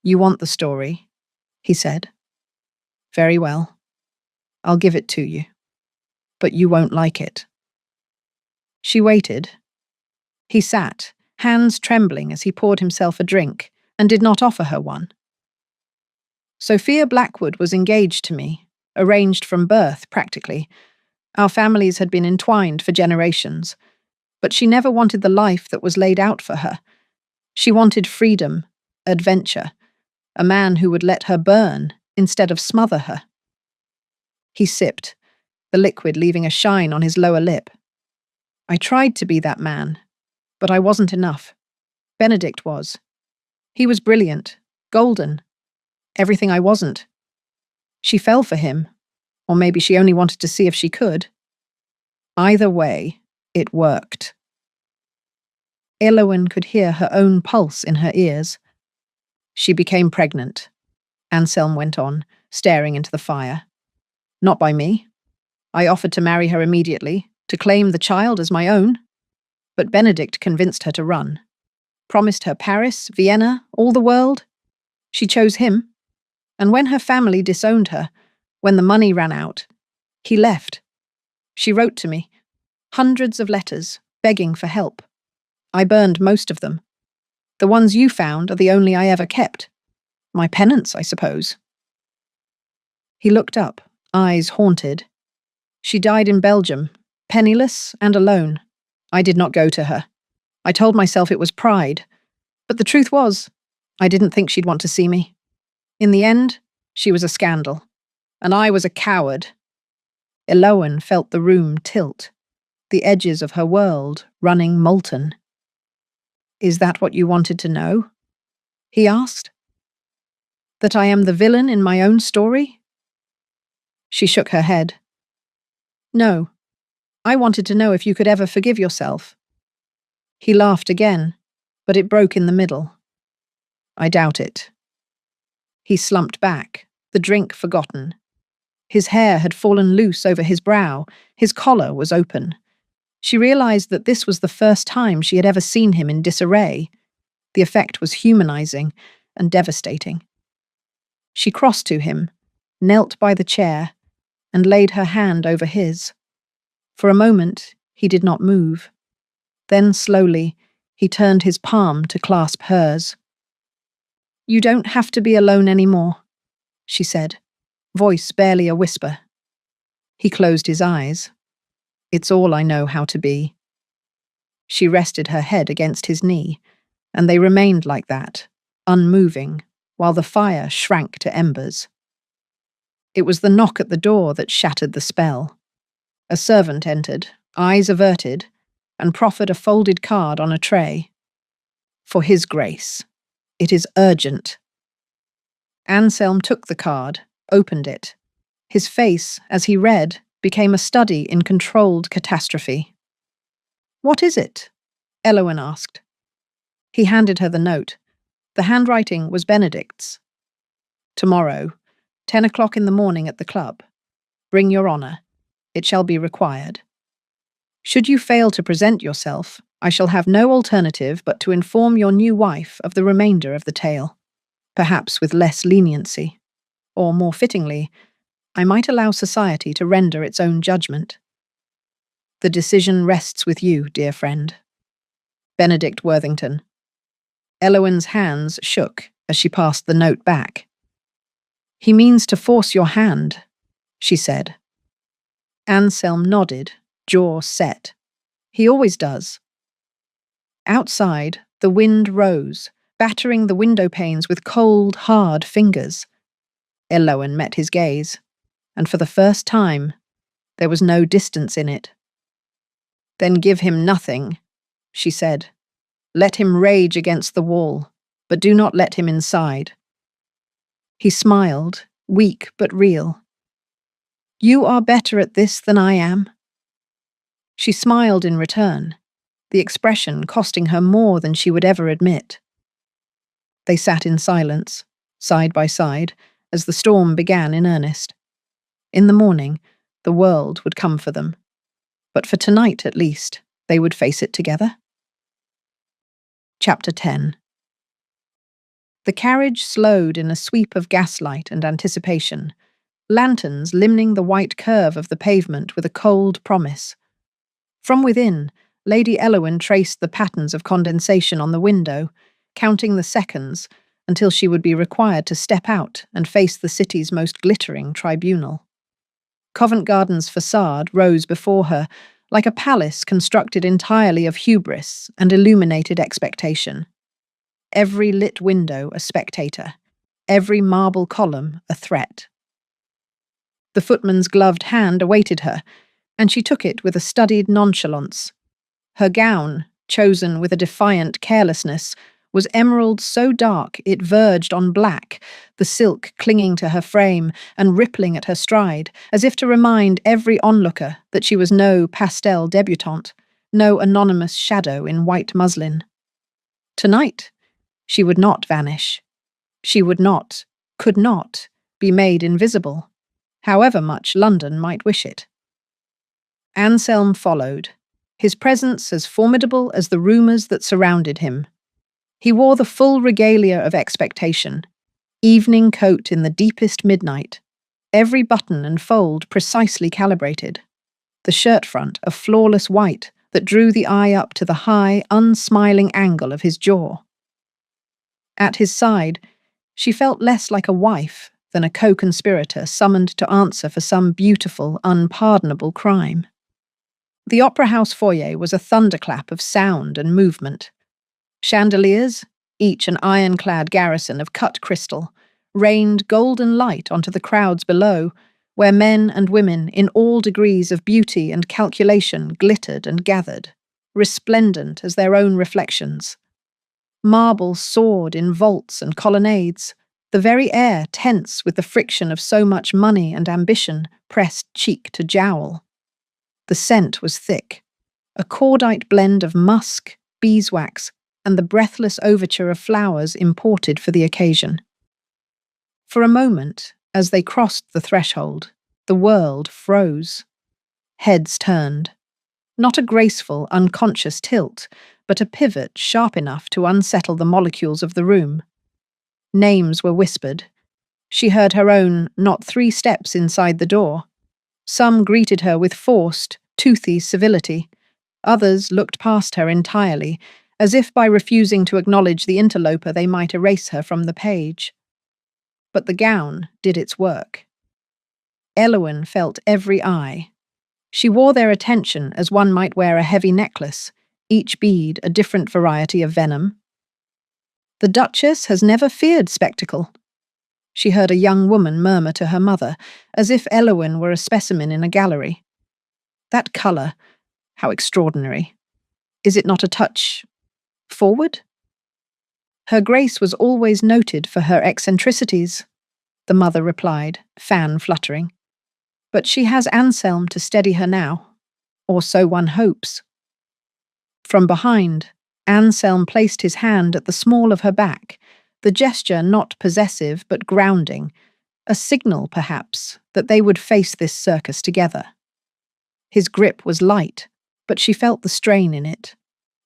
You want the story, he said. Very well. I'll give it to you. But you won't like it. She waited. He sat, hands trembling as he poured himself a drink, and did not offer her one. Sophia Blackwood was engaged to me, arranged from birth, practically. Our families had been entwined for generations, but she never wanted the life that was laid out for her. She wanted freedom, adventure, a man who would let her burn instead of smother her. He sipped, the liquid leaving a shine on his lower lip. I tried to be that man, but I wasn't enough. Benedict was. He was brilliant, golden, everything I wasn't. She fell for him, or maybe she only wanted to see if she could. Either way, it worked. Elowen could hear her own pulse in her ears. She became pregnant, Anselm went on, staring into the fire. Not by me. I offered to marry her immediately, to claim the child as my own. But Benedict convinced her to run. Promised her Paris, Vienna, all the world. She chose him. And when her family disowned her, when the money ran out, he left. She wrote to me, hundreds of letters, begging for help. I burned most of them. The ones you found are the only I ever kept. My penance, I suppose. He looked up, eyes haunted. She died in Belgium, penniless and alone. I did not go to her. I told myself it was pride. But the truth was, I didn't think she'd want to see me. In the end, she was a scandal. And I was a coward. Elowen felt the room tilt, the edges of her world running molten. Is that what you wanted to know? He asked. That I am the villain in my own story? She shook her head. No. I wanted to know if you could ever forgive yourself. He laughed again, but it broke in the middle. I doubt it. He slumped back, the drink forgotten. His hair had fallen loose over his brow, his collar was open. She realized that this was the first time she had ever seen him in disarray. The effect was humanizing and devastating. She crossed to him, knelt by the chair, and laid her hand over his. For a moment, he did not move. Then slowly, he turned his palm to clasp hers. You don't have to be alone anymore, she said, voice barely a whisper. He closed his eyes. It's all I know how to be. She rested her head against his knee, and they remained like that, unmoving, while the fire shrank to embers. It was the knock at the door that shattered the spell. A servant entered, eyes averted, and proffered a folded card on a tray. For His Grace. It is urgent. Anselm took the card, opened it. His face, as he read, became a study in controlled catastrophe. What is it? Elowen asked. He handed her the note. The handwriting was Benedict's. Tomorrow, 10 o'clock in the morning at the club. Bring your honour. It shall be required. Should you fail to present yourself, I shall have no alternative but to inform your new wife of the remainder of the tale, perhaps with less leniency, or more fittingly, I might allow society to render its own judgment. The decision rests with you, dear friend. Benedict Worthington. Elowen's hands shook as she passed the note back. He means to force your hand, she said. Anselm nodded, jaw set. He always does. Outside, the wind rose, battering the window panes with cold, hard fingers. Elowen met his gaze, and for the first time, there was no distance in it. Then give him nothing, she said. Let him rage against the wall, but do not let him inside. He smiled, weak but real. You are better at this than I am. She smiled in return, the expression costing her more than she would ever admit. They sat in silence, side by side, as the storm began in earnest. In the morning, the world would come for them. But for tonight, at least, they would face it together. Chapter 10. The carriage slowed in a sweep of gaslight and anticipation, lanterns limning the white curve of the pavement with a cold promise. From within, Lady Elowen traced the patterns of condensation on the window, counting the seconds until she would be required to step out and face the city's most glittering tribunal. Covent Garden's facade rose before her, like a palace constructed entirely of hubris and illuminated expectation. Every lit window a spectator, every marble column a threat. The footman's gloved hand awaited her, and she took it with a studied nonchalance. Her gown, chosen with a defiant carelessness, was emerald so dark it verged on black, the silk clinging to her frame and rippling at her stride, as if to remind every onlooker that she was no pastel debutante, no anonymous shadow in white muslin. Tonight, she would not vanish. She would not, could not, be made invisible, however much London might wish it. Anselm followed, his presence as formidable as the rumours that surrounded him. He wore the full regalia of expectation, evening coat in the deepest midnight, every button and fold precisely calibrated, the shirt front a flawless white that drew the eye up to the high, unsmiling angle of his jaw. At his side, she felt less like a wife than a co-conspirator summoned to answer for some beautiful, unpardonable crime. The Opera House foyer was a thunderclap of sound and movement. Chandeliers, each an ironclad garrison of cut crystal, rained golden light onto the crowds below, where men and women in all degrees of beauty and calculation glittered and gathered, resplendent as their own reflections. Marble soared in vaults and colonnades, the very air tense with the friction of so much money and ambition pressed cheek to jowl. The scent was thick, a cordite blend of musk, beeswax, and the breathless overture of flowers imported for the occasion. For a moment, as they crossed the threshold, the world froze. Heads turned. Not a graceful, unconscious tilt, but a pivot sharp enough to unsettle the molecules of the room. Names were whispered. She heard her own not 3 steps inside the door. Some greeted her with forced, toothy civility. Others looked past her entirely, as if by refusing to acknowledge the interloper they might erase her from the page. But the gown did its work. Elowen felt every eye. She wore their attention as one might wear a heavy necklace, each bead a different variety of venom. The Duchess has never feared spectacle. She heard a young woman murmur to her mother, as if Elowen were a specimen in a gallery. That colour, how extraordinary. Is it not a touch forward? Her Grace was always noted for her eccentricities, the mother replied, fan fluttering. But she has Anselm to steady her now, or so one hopes. From behind, Anselm placed his hand at the small of her back, the gesture not possessive but grounding, a signal, perhaps, that they would face this circus together. His grip was light, but she felt the strain in it,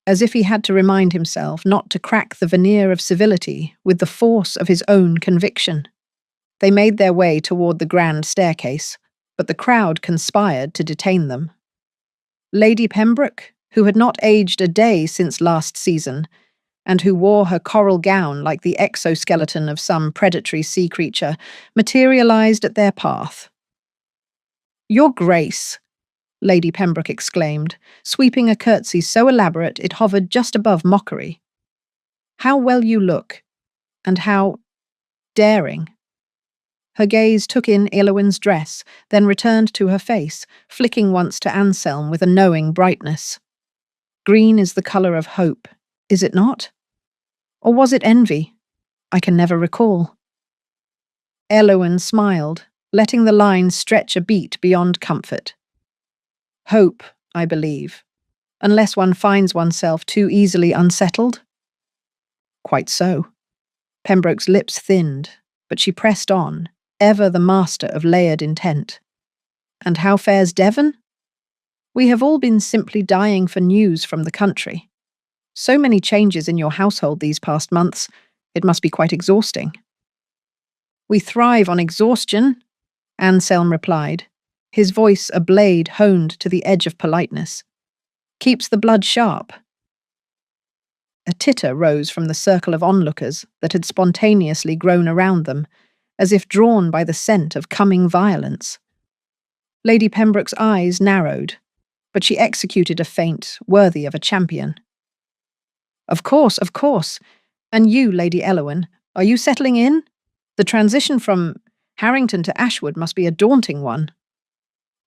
as if he had to remind himself not to crack the veneer of civility with the force of his own conviction. They made their way toward the grand staircase, but the crowd conspired to detain them. Lady Pembroke, who had not aged a day since last season, and who wore her coral gown like the exoskeleton of some predatory sea creature, materialized at their path. "Your Grace," Lady Pembroke exclaimed, sweeping a curtsy so elaborate it hovered just above mockery. "How well you look, and how daring." Her gaze took in Elowyn's dress, then returned to her face, flicking once to Anselm with a knowing brightness. "Green is the colour of hope, is it not? Or was it envy? I can never recall." Elowyn smiled, letting the line stretch a beat beyond comfort. "Hope, I believe, unless one finds oneself too easily unsettled?" "Quite so." Pembroke's lips thinned, but she pressed on, ever the master of layered intent. "And how fares Devon? We have all been simply dying for news from the country. So many changes in your household these past months, it must be quite exhausting." "We thrive on exhaustion," Anselm replied, his voice a blade honed to the edge of politeness. "Keeps the blood sharp." A titter rose from the circle of onlookers that had spontaneously grown around them, as if drawn by the scent of coming violence. Lady Pembroke's eyes narrowed, but she executed a feint worthy of a champion. Of course. And you, Lady Elowyn, are you settling in? The transition from Harrington to Ashwood must be a daunting one."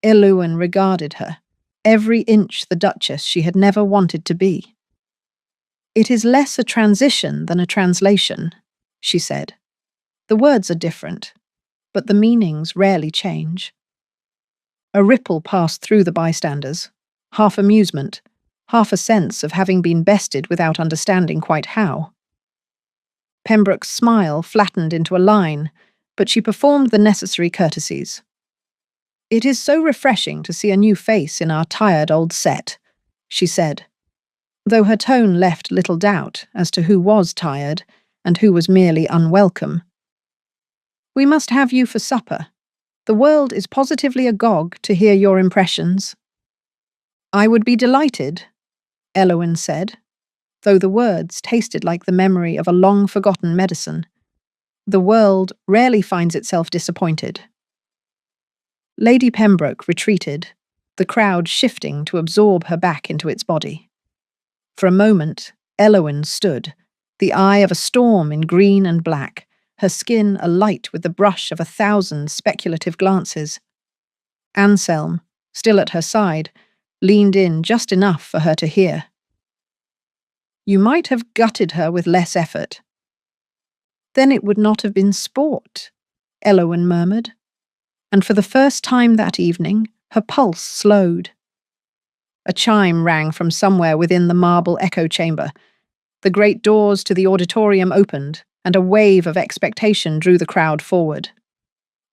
Elowyn regarded her, every inch the Duchess she had never wanted to be. "It is less a transition than a translation," she said. "The words are different, but the meanings rarely change." A ripple passed through the bystanders, half amusement, half a sense of having been bested without understanding quite how. Pembroke's smile flattened into a line, but she performed the necessary courtesies. "It is so refreshing to see a new face in our tired old set," she said, though her tone left little doubt as to who was tired and who was merely unwelcome. "We must have you for supper. The world is positively agog to hear your impressions." "I would be delighted," Elowyn said, though the words tasted like the memory of a long-forgotten medicine. The world rarely finds itself disappointed. Lady Pembroke retreated, the crowd shifting to absorb her back into its body. For a moment, Elowyn stood, the eye of a storm in green and black, her skin alight with the brush of 1,000 speculative glances. Anselm, still at her side, leaned in just enough for her to hear. "You might have gutted her with less effort." "Then it would not have been sport," Elowyn murmured, and for the first time that evening, her pulse slowed. A chime rang from somewhere within the marble echo chamber. The great doors to the auditorium opened, and a wave of expectation drew the crowd forward.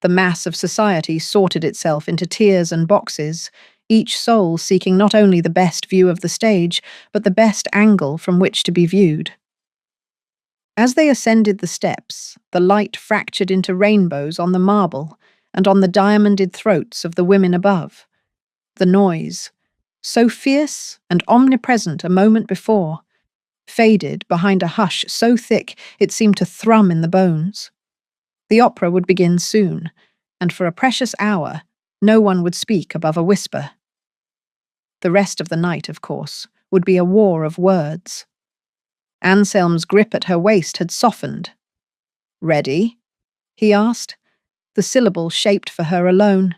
The mass of society sorted itself into tiers and boxes, each soul seeking not only the best view of the stage, but the best angle from which to be viewed. As they ascended the steps, the light fractured into rainbows on the marble and on the diamonded throats of the women above. The noise, so fierce and omnipresent a moment before, faded behind a hush so thick it seemed to thrum in the bones. The opera would begin soon, and for a precious hour, no one would speak above a whisper. The rest of the night, of course, would be a war of words. Anselm's grip at her waist had softened. "Ready?" he asked, the syllable shaped for her alone.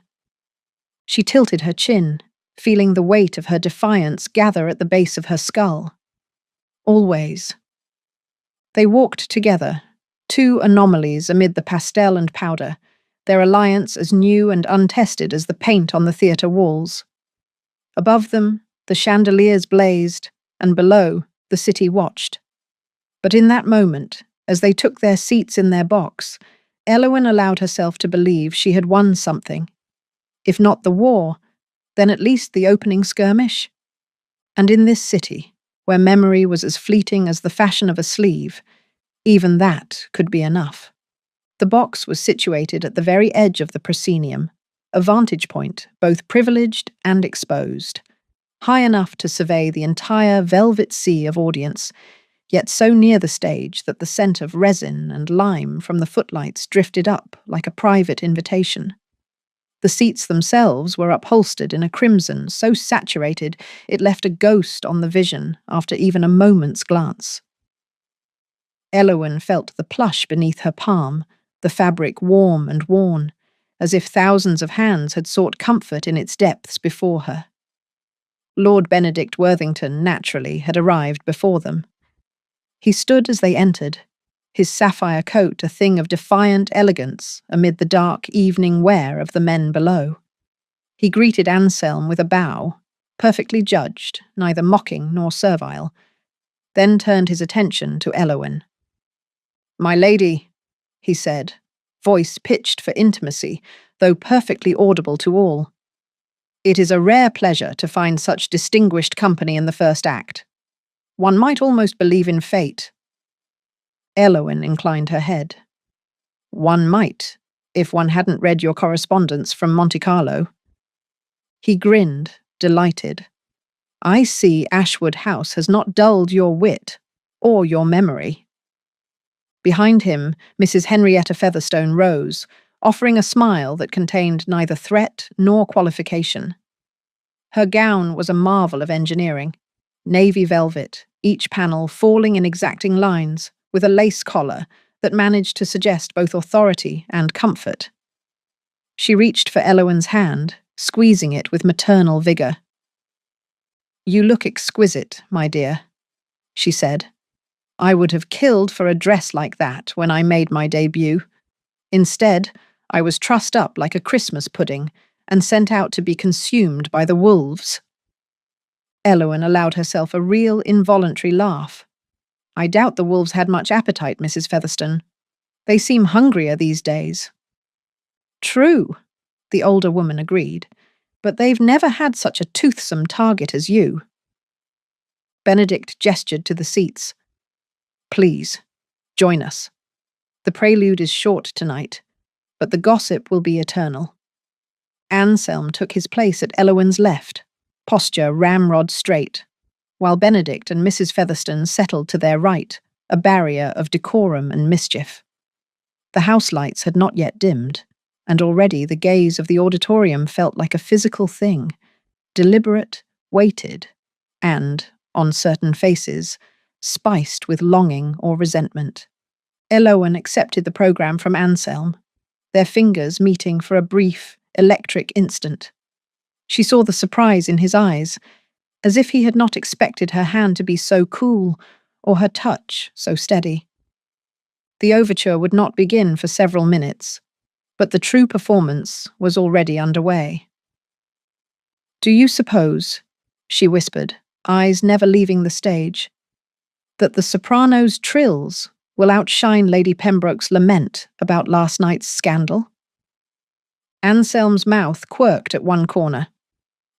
She tilted her chin, feeling the weight of her defiance gather at the base of her skull. "Always." They walked together, two anomalies amid the pastel and powder, their alliance as new and untested as the paint on the theatre walls. Above them, the chandeliers blazed, and below, The city watched. But in that moment, as they took their seats in their box, Elowyn allowed herself to believe she had won something. If not the war, then at least the opening skirmish. And in this city, where memory was as fleeting as the fashion of a sleeve, even that could be enough. The box was situated at the very edge of the proscenium, a vantage point both privileged and exposed, high enough to survey the entire velvet sea of audience, yet so near the stage that the scent of resin and lime from the footlights drifted up like a private invitation. The seats themselves were upholstered in a crimson so saturated it left a ghost on the vision after even a moment's glance. Elowyn felt the plush beneath her palm, the fabric warm and worn, as if thousands of hands had sought comfort in its depths before her. Lord Benedict Worthington, naturally, had arrived before them. He stood as they entered, his sapphire coat a thing of defiant elegance amid the dark evening wear of the men below. He greeted Anselm with a bow, perfectly judged, neither mocking nor servile, then turned his attention to Elowyn. "My lady," he said, voice pitched for intimacy, though perfectly audible to all. "It is a rare pleasure to find such distinguished company in the first act. One might almost believe in fate." Elowyn inclined her head. "One might, if one hadn't read your correspondence from Monte Carlo." He grinned, delighted. "I see Ashwood House has not dulled your wit, or your memory." Behind him, Mrs. Henrietta Featherstone rose, offering a smile that contained neither threat nor qualification. Her gown was a marvel of engineering, navy velvet, each panel falling in exacting lines, with a lace collar that managed to suggest both authority and comfort. She reached for Elowyn's hand, squeezing it with maternal vigour. "You look exquisite, my dear," she said. "I would have killed for a dress like that when I made my debut. Instead, I was trussed up like a Christmas pudding and sent out to be consumed by the wolves." Elowyn allowed herself a real involuntary laugh. "I doubt the wolves had much appetite, Mrs. Featherstone. They seem hungrier these days." "True," the older woman agreed, "but they've never had such a toothsome target as you." Benedict gestured to the seats. "Please, join us. The prelude is short tonight, but the gossip will be eternal." Anselm took his place at Elowyn's left, posture ramrod straight, while Benedict and Mrs. Featherstone settled to their right, a barrier of decorum and mischief. The house lights had not yet dimmed, and already the gaze of the auditorium felt like a physical thing, deliberate, weighted, and, on certain faces, spiced with longing or resentment. Elowyn accepted the programme from Anselm, their fingers meeting for a brief, electric instant. She saw the surprise in his eyes, as if he had not expected her hand to be so cool or her touch so steady. The overture would not begin for several minutes, but the true performance was already underway. "Do you suppose," she whispered, eyes never leaving the stage, "that the soprano's trills will outshine Lady Pembroke's lament about last night's scandal?" Anselm's mouth quirked at one corner.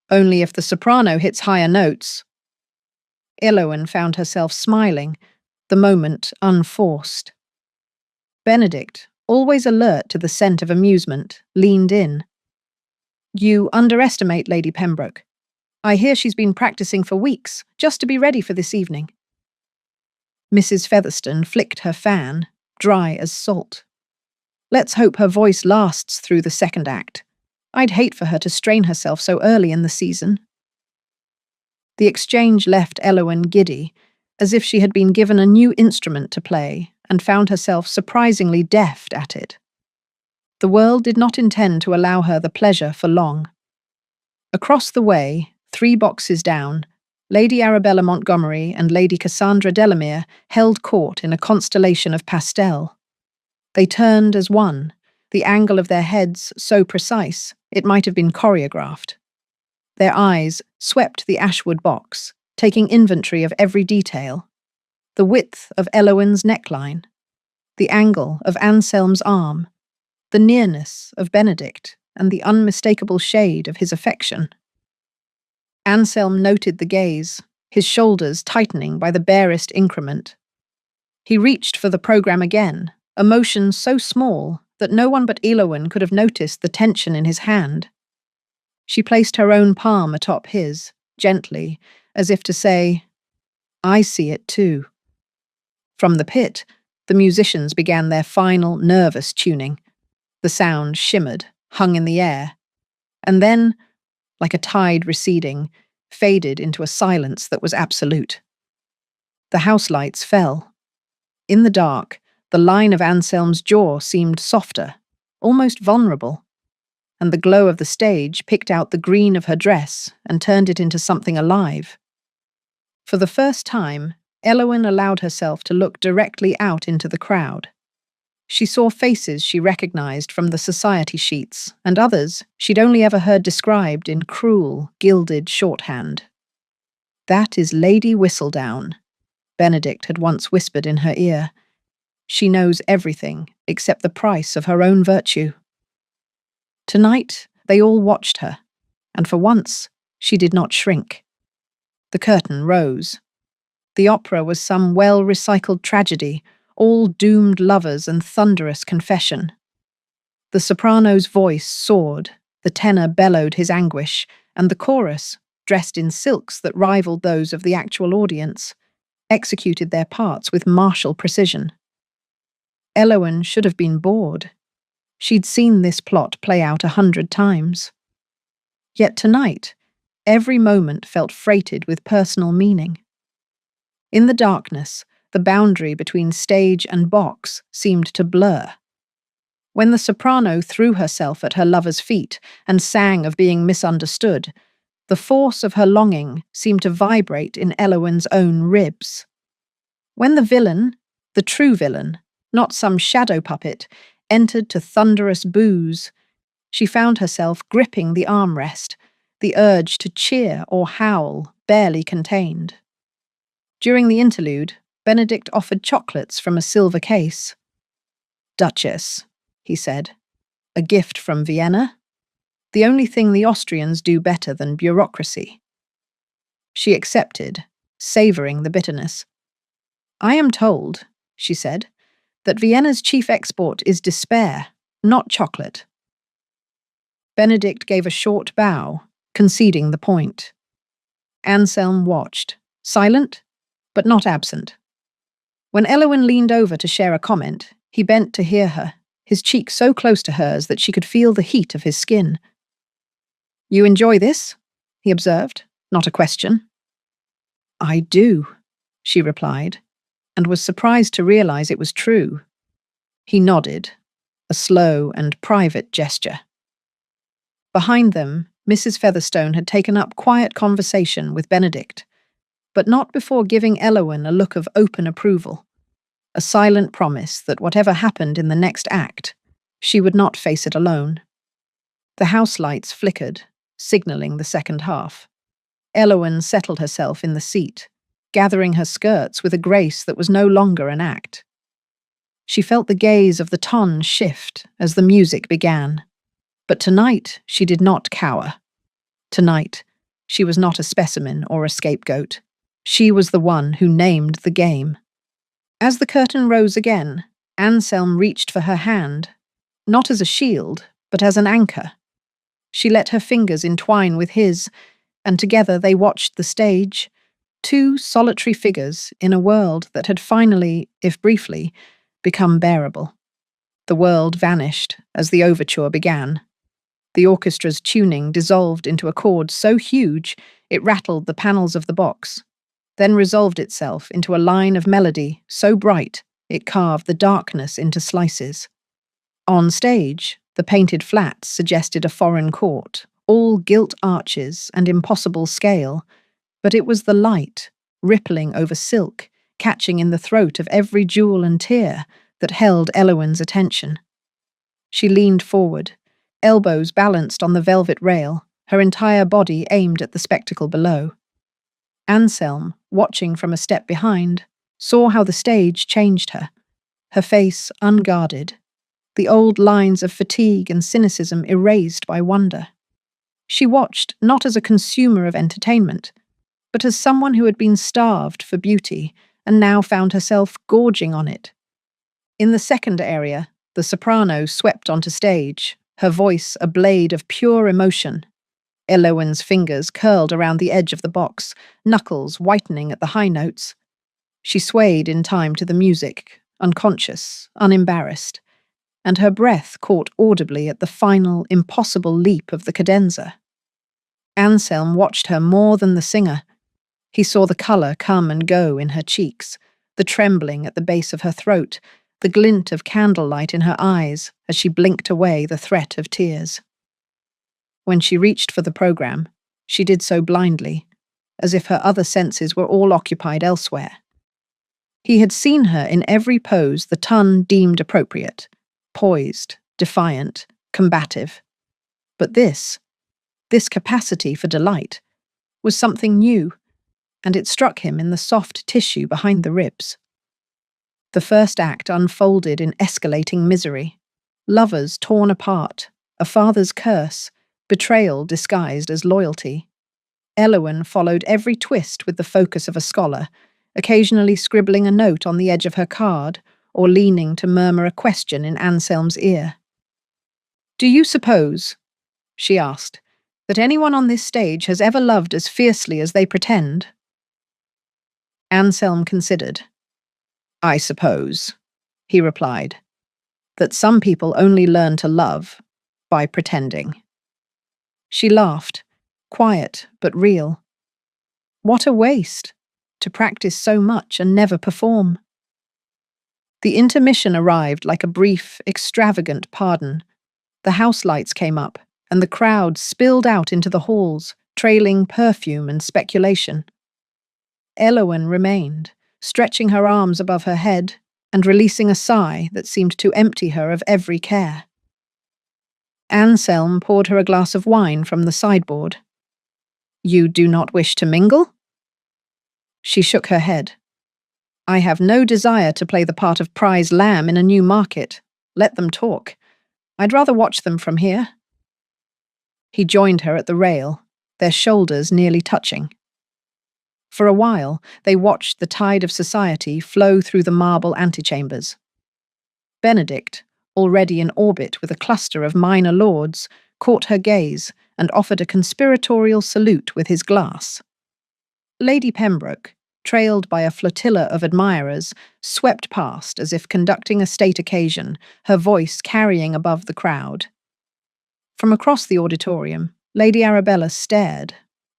"Only if the soprano hits higher notes." Elowyn found herself smiling, the moment unforced. Benedict, always alert to the scent of amusement, leaned in. "You underestimate Lady Pembroke. I hear she's been practicing for weeks, just to be ready for this evening." Mrs. Featherstone flicked her fan, dry as salt. "Let's hope her voice lasts through the second act. I'd hate for her to strain herself so early in the season." The exchange left Elowyn giddy, as if she had been given a new instrument to play and found herself surprisingly deft at it. The world did not intend to allow her the pleasure for long. Across the way, 3 boxes down, Lady Arabella Montgomery and Lady Cassandra Delamere held court in a constellation of pastel. They turned as one, the angle of their heads so precise it might have been choreographed. Their eyes swept the Ashwood box, taking inventory of every detail: the width of Elowen's neckline, the angle of Anselm's arm, the nearness of Benedict, and the unmistakable shade of his affection. Anselm noted the gaze, his shoulders tightening by the barest increment. He reached for the program again, a motion so small that no one but Elowen could have noticed the tension in his hand. She placed her own palm atop his, gently, as if to say, "I see it too." From the pit, the musicians began their final, nervous tuning. The sound shimmered, hung in the air, and then, like a tide receding, faded into a silence that was absolute. The house lights fell. In the dark, the line of Anselm's jaw seemed softer, almost vulnerable, and the glow of the stage picked out the green of her dress and turned it into something alive. For the first time, Elowen allowed herself to look directly out into the crowd. She saw faces she recognized from the society sheets, and others she'd only ever heard described in cruel, gilded shorthand. "That is Lady Whistledown," Benedict had once whispered in her ear. "She knows everything except the price of her own virtue." Tonight, they all watched her, and for once, she did not shrink. The curtain rose. The opera was some well-recycled tragedy, all doomed lovers and thunderous confession. The soprano's voice soared, the tenor bellowed his anguish, and the chorus, dressed in silks that rivaled those of the actual audience, executed their parts with martial precision. Elowen should have been bored. She'd seen this plot play out 100 times. Yet tonight, every moment felt freighted with personal meaning. In the darkness, the boundary between stage and box seemed to blur. When the soprano threw herself at her lover's feet and sang of being misunderstood, the force of her longing seemed to vibrate in Elowen's own ribs. When the villain, the true villain, not some shadow puppet, entered to thunderous boos, she found herself gripping the armrest, the urge to cheer or howl barely contained. During the interlude, Benedict offered chocolates from a silver case. "Duchess," he said, "a gift from Vienna? The only thing the Austrians do better than bureaucracy." She accepted, savouring the bitterness. "I am told," she said, "that Vienna's chief export is despair, not chocolate." Benedict gave a short bow, conceding the point. Anselm watched, silent, but not absent. When Elowen leaned over to share a comment, he bent to hear her, his cheek so close to hers that she could feel the heat of his skin. "You enjoy this?" he observed, not a question. "I do," she replied, and was surprised to realize it was true. He nodded, a slow and private gesture. Behind them, Mrs. Featherstone had taken up quiet conversation with Benedict, but not before giving Elowen a look of open approval, a silent promise that whatever happened in the next act, she would not face it alone. The house lights flickered, signalling the second half. Elowen settled herself in the seat, gathering her skirts with a grace that was no longer an act. She felt the gaze of the ton shift as the music began. But tonight she did not cower. Tonight, she was not a specimen or a scapegoat. She was the one who named the game. As the curtain rose again, Anselm reached for her hand, not as a shield, but as an anchor. She let her fingers entwine with his, and together they watched the stage, two solitary figures in a world that had finally, if briefly, become bearable. The world vanished as the overture began. The orchestra's tuning dissolved into a chord so huge it rattled the panels of the box, then resolved itself into a line of melody so bright it carved the darkness into slices. On stage, the painted flats suggested a foreign court, all gilt arches and impossible scale, but it was the light, rippling over silk, catching in the throat of every jewel and tear, that held Elowen's attention. She leaned forward, elbows balanced on the velvet rail, her entire body aimed at the spectacle below. Anselm, watching from a step behind, saw how the stage changed her face unguarded, the old lines of fatigue and cynicism erased by wonder. She watched not as a consumer of entertainment, but as someone who had been starved for beauty and now found herself gorging on it. In the second area, the soprano swept onto stage, her voice a blade of pure emotion. Elowen's fingers curled around the edge of the box, knuckles whitening at the high notes. She swayed in time to the music, unconscious, unembarrassed, and her breath caught audibly at the final, impossible leap of the cadenza. Anselm watched her more than the singer. He saw the colour come and go in her cheeks, the trembling at the base of her throat, the glint of candlelight in her eyes as she blinked away the threat of tears. When she reached for the programme, she did so blindly, as if her other senses were all occupied elsewhere. He had seen her in every pose the ton deemed appropriate, poised, defiant, combative. But this capacity for delight, was something new, and it struck him in the soft tissue behind the ribs. The first act unfolded in escalating misery. Lovers torn apart, a father's curse, betrayal disguised as loyalty. Elowen followed every twist with the focus of a scholar, occasionally scribbling a note on the edge of her card or leaning to murmur a question in Anselm's ear. "Do you suppose," she asked, "that anyone on this stage has ever loved as fiercely as they pretend?" Anselm considered. "I suppose," he replied, "that some people only learn to love by pretending." She laughed, quiet but real. What a waste, to practice so much and never perform. The intermission arrived like a brief, extravagant pardon. The house lights came up, and the crowd spilled out into the halls, trailing perfume and speculation. Elowen remained, stretching her arms above her head and releasing a sigh that seemed to empty her of every care. Anselm poured her a glass of wine from the sideboard. "You do not wish to mingle?" She shook her head. "I have no desire to play the part of prize lamb in a new market. Let them talk. I'd rather watch them from here." He joined her at the rail, their shoulders nearly touching. For a while, they watched the tide of society flow through the marble antechambers. Benedict, already in orbit with a cluster of minor lords, caught her gaze and offered a conspiratorial salute with his glass. Lady Pembroke, trailed by a flotilla of admirers, swept past as if conducting a state occasion, her voice carrying above the crowd. From across the auditorium, Lady Arabella stared,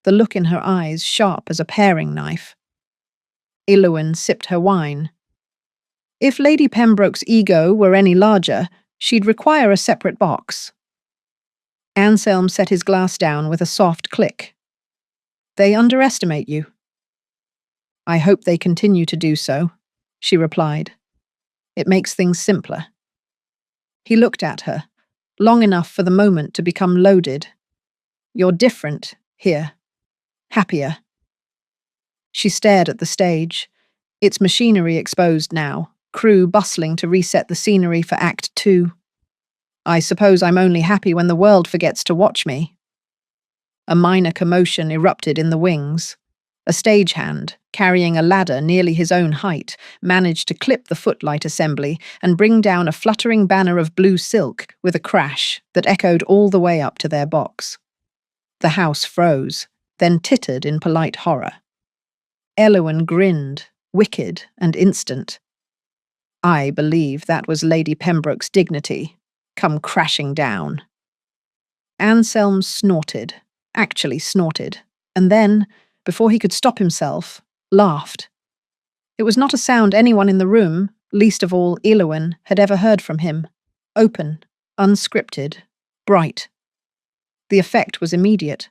the look in her eyes sharp as a paring knife. Elowen sipped her wine. If Lady Pembroke's ego were any larger, she'd require a separate box. Anselm set his glass down with a soft click. "They underestimate you." "I hope they continue to do so," she replied. "It makes things simpler." He looked at her, long enough for the moment to become loaded. "You're different here. Happier." She stared at the stage, its machinery exposed now, crew bustling to reset the scenery for Act 2. "I suppose I'm only happy when the world forgets to watch me." A minor commotion erupted in the wings. A stagehand, carrying a ladder nearly his own height, managed to clip the footlight assembly and bring down a fluttering banner of blue silk with a crash that echoed all the way up to their box. The house froze, then tittered in polite horror. Elowen grinned, wicked and instant. "I believe that was Lady Pembroke's dignity, come crashing down." Anselm snorted, actually snorted, and then, before he could stop himself, laughed. It was not a sound anyone in the room, least of all Elowen, had ever heard from him. Open, unscripted, bright. The effect was immediate.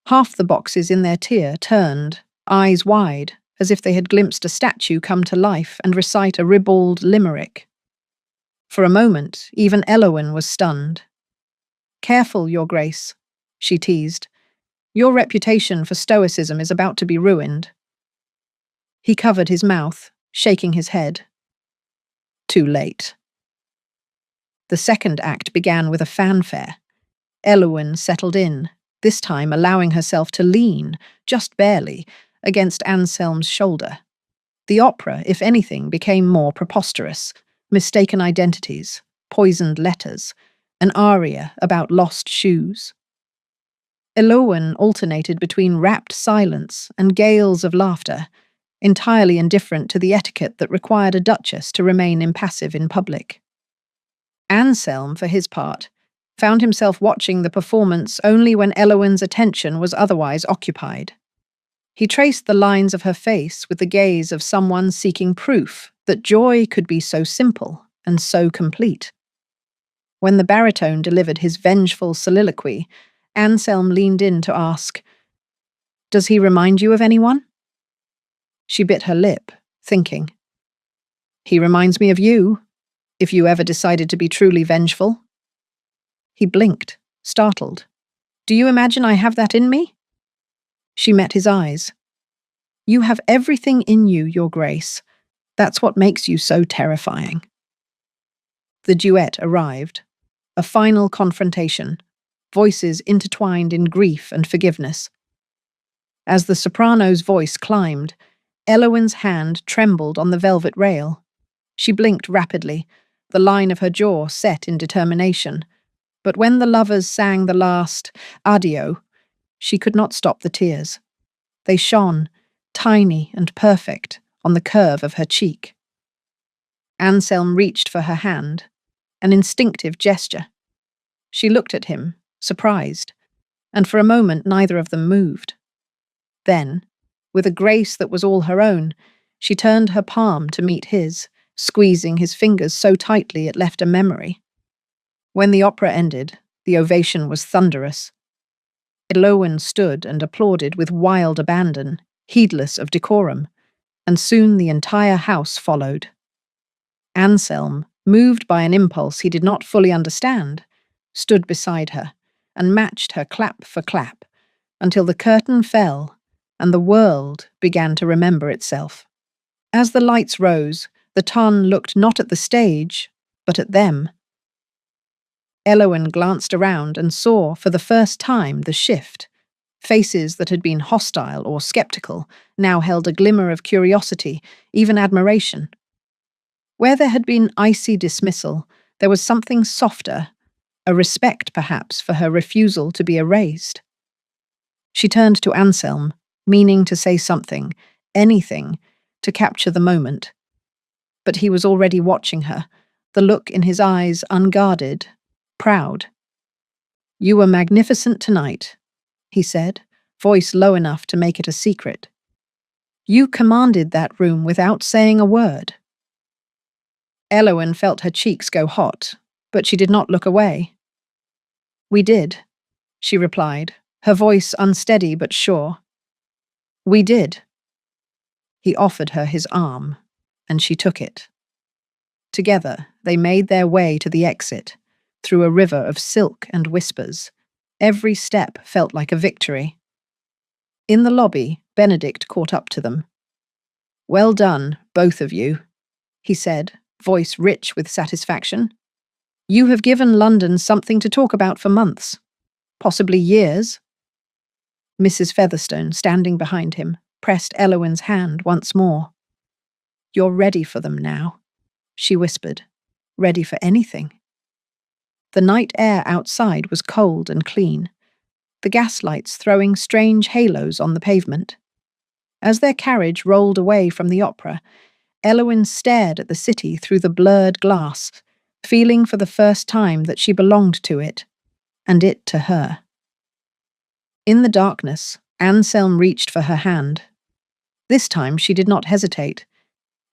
Half the boxes in their tier turned, eyes wide, as if they had glimpsed a statue come to life and recite a ribald limerick. For a moment, even Elowen was stunned. "Careful, Your Grace," she teased. Your reputation for stoicism is about to be ruined." He covered his mouth, shaking his head. Too late. The second act began with a fanfare. Elowyn settled in, this time allowing herself to lean, just barely, against Anselm's shoulder. The opera, if anything, became more preposterous. Mistaken identities, poisoned letters, an aria about lost shoes. Elowyn alternated between rapt silence and gales of laughter, entirely indifferent to the etiquette that required a duchess to remain impassive in public. Anselm, for his part, found himself watching the performance only when Elowyn's attention was otherwise occupied. He traced the lines of her face with the gaze of someone seeking proof that joy could be so simple and so complete. When the baritone delivered his vengeful soliloquy, Anselm leaned in to ask, "Does he remind you of anyone?" She bit her lip, thinking. "He reminds me of you, if you ever decided to be truly vengeful." He blinked, startled. "Do you imagine I have that in me?" She met his eyes. "You have everything in you, Your Grace. That's what makes you so terrifying." The duet arrived. A final confrontation, voices intertwined in grief and forgiveness. As the soprano's voice climbed, Elowyn's hand trembled on the velvet rail. She blinked rapidly, the line of her jaw set in determination. But when the lovers sang the last addio, she could not stop the tears. They shone, tiny and perfect, on the curve of her cheek. Anselm reached for her hand, an instinctive gesture. She looked at him, surprised, and for a moment neither of them moved. Then, with a grace that was all her own, she turned her palm to meet his, squeezing his fingers so tightly it left a memory. When the opera ended, the ovation was thunderous. Elowyn stood and applauded with wild abandon, heedless of decorum, and soon the entire house followed. Anselm, moved by an impulse he did not fully understand, stood beside her and matched her clap for clap until the curtain fell and the world began to remember itself. As the lights rose, the ton looked not at the stage, but at them. Elowyn glanced around and saw for the first time the shift. Faces that had been hostile or skeptical now held a glimmer of curiosity, even admiration. Where there had been icy dismissal, there was something softer, a respect perhaps for her refusal to be erased. She turned to Anselm, meaning to say something, anything, to capture the moment. But he was already watching her, the look in his eyes unguarded, proud. "You were magnificent tonight," he said, voice low enough to make it a secret. "You commanded that room without saying a word." Elowyn felt her cheeks go hot, but she did not look away. "We did," she replied, her voice unsteady but sure. "We did." He offered her his arm, and she took it. Together, they made their way to the exit, through a river of silk and whispers. Every step felt like a victory. In the lobby, Benedict caught up to them. "Well done, both of you," he said, voice rich with satisfaction. "You have given London something to talk about for months, possibly years." Mrs. Featherstone, standing behind him, pressed Elowyn's hand once more. "You're ready for them now," she whispered. "Ready for anything." The night air outside was cold and clean, the gaslights throwing strange halos on the pavement. As their carriage rolled away from the opera, Elowyn stared at the city through the blurred glass, feeling for the first time that she belonged to it, and it to her. In the darkness, Anselm reached for her hand. This time she did not hesitate.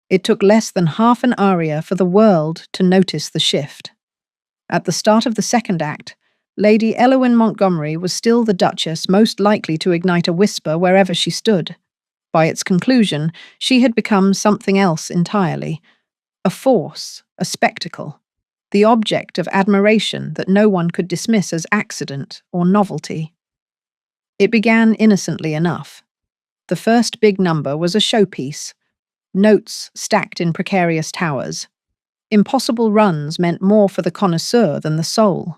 It took less than half an aria for the world to notice the shift. At the start of the second act, Lady Elowyn Montgomery was still the Duchess most likely to ignite a whisper wherever she stood. By its conclusion, she had become something else entirely. A force, a spectacle, the object of admiration that no one could dismiss as accident or novelty. It began innocently enough. The first big number was a showpiece, notes stacked in precarious towers. Impossible runs meant more for the connoisseur than the soul.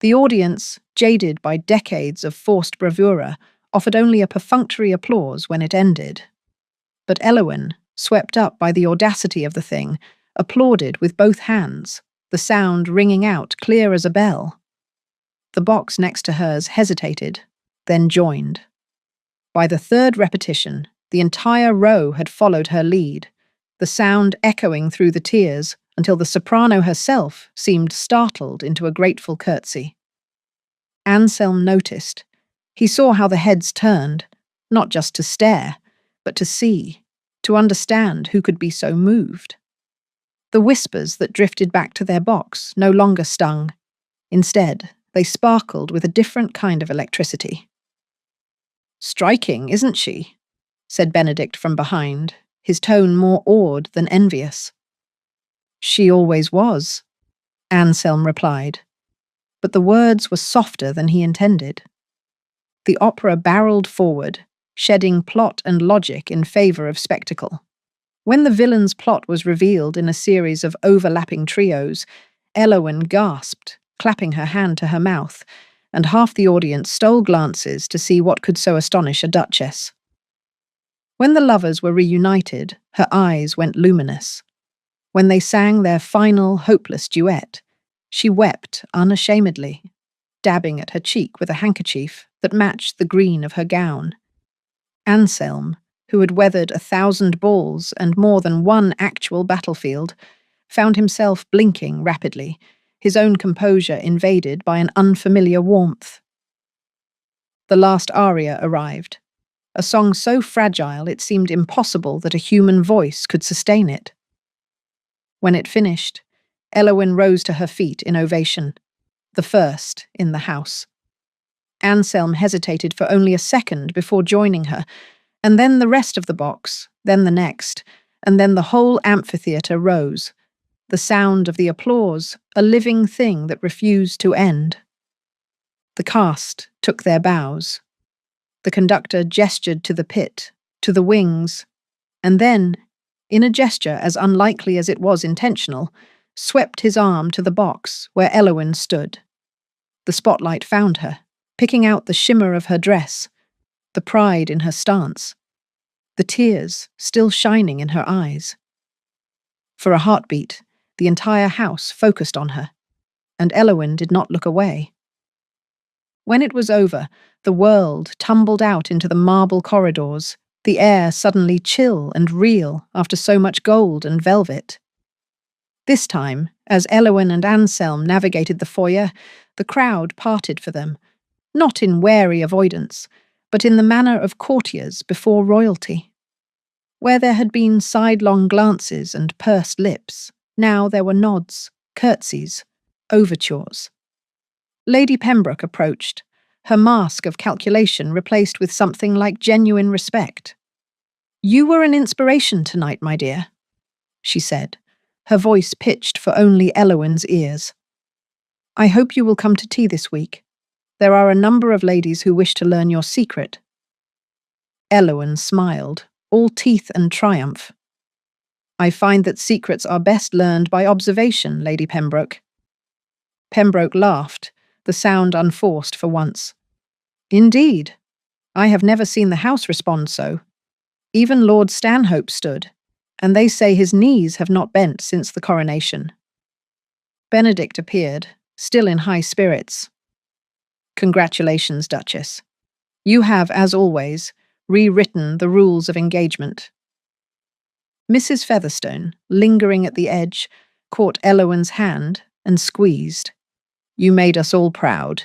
The audience, jaded by decades of forced bravura, offered only a perfunctory applause when it ended. But Elowyn, swept up by the audacity of the thing, applauded with both hands, the sound ringing out clear as a bell. The box next to hers hesitated, then joined. By the third repetition, the entire row had followed her lead, the sound echoing through the tiers until the soprano herself seemed startled into a grateful curtsy. Anselm noticed. He saw how the heads turned, not just to stare, but to see, to understand who could be so moved. The whispers that drifted back to their box no longer stung. Instead, they sparkled with a different kind of electricity. "Striking, isn't she?" said Benedict from behind, his tone more awed than envious. "She always was," Anselm replied, but the words were softer than he intended. The opera barreled forward, shedding plot and logic in favour of spectacle. When the villain's plot was revealed in a series of overlapping trios, Elowyn gasped, clapping her hand to her mouth, and half the audience stole glances to see what could so astonish a duchess. When the lovers were reunited, her eyes went luminous. When they sang their final, hopeless duet, she wept unashamedly, dabbing at her cheek with a handkerchief that matched the green of her gown. Anselm, who had weathered 1,000 balls and more than one actual battlefield, found himself blinking rapidly, his own composure invaded by an unfamiliar warmth. The last aria arrived, a song so fragile it seemed impossible that a human voice could sustain it. When it finished, Elowyn rose to her feet in ovation, the first in the house. Anselm hesitated for only a second before joining her, and then the rest of the box, then the next, and then the whole amphitheatre rose, the sound of the applause, a living thing that refused to end. The cast took their bows. The conductor gestured to the pit, to the wings, and then, in a gesture as unlikely as it was intentional, swept his arm to the box where Elowyn stood. The spotlight found her, picking out the shimmer of her dress, the pride in her stance, the tears still shining in her eyes. For a heartbeat, the entire house focused on her, and Elowyn did not look away. When it was over, the world tumbled out into the marble corridors, the air suddenly chill and real after so much gold and velvet. This time, as Elowyn and Anselm navigated the foyer, the crowd parted for them, not in wary avoidance, but in the manner of courtiers before royalty. Where there had been sidelong glances and pursed lips, now there were nods, curtsies, overtures. Lady Pembroke approached, her mask of calculation replaced with something like genuine respect. "You were an inspiration tonight, my dear," she said, her voice pitched for only Elowyn's ears. "I hope you will come to tea this week. There are a number of ladies who wish to learn your secret." Elowyn smiled, all teeth and triumph. "I find that secrets are best learned by observation, Lady Pembroke." Pembroke laughed, the sound unforced for once. "Indeed. I have never seen the house respond so. Even Lord Stanhope stood, and they say his knees have not bent since the coronation." Benedict appeared, still in high spirits. "Congratulations, Duchess. You have, as always, rewritten the rules of engagement." Mrs. Featherstone, lingering at the edge, caught Elowyn's hand and squeezed. "You made us all proud,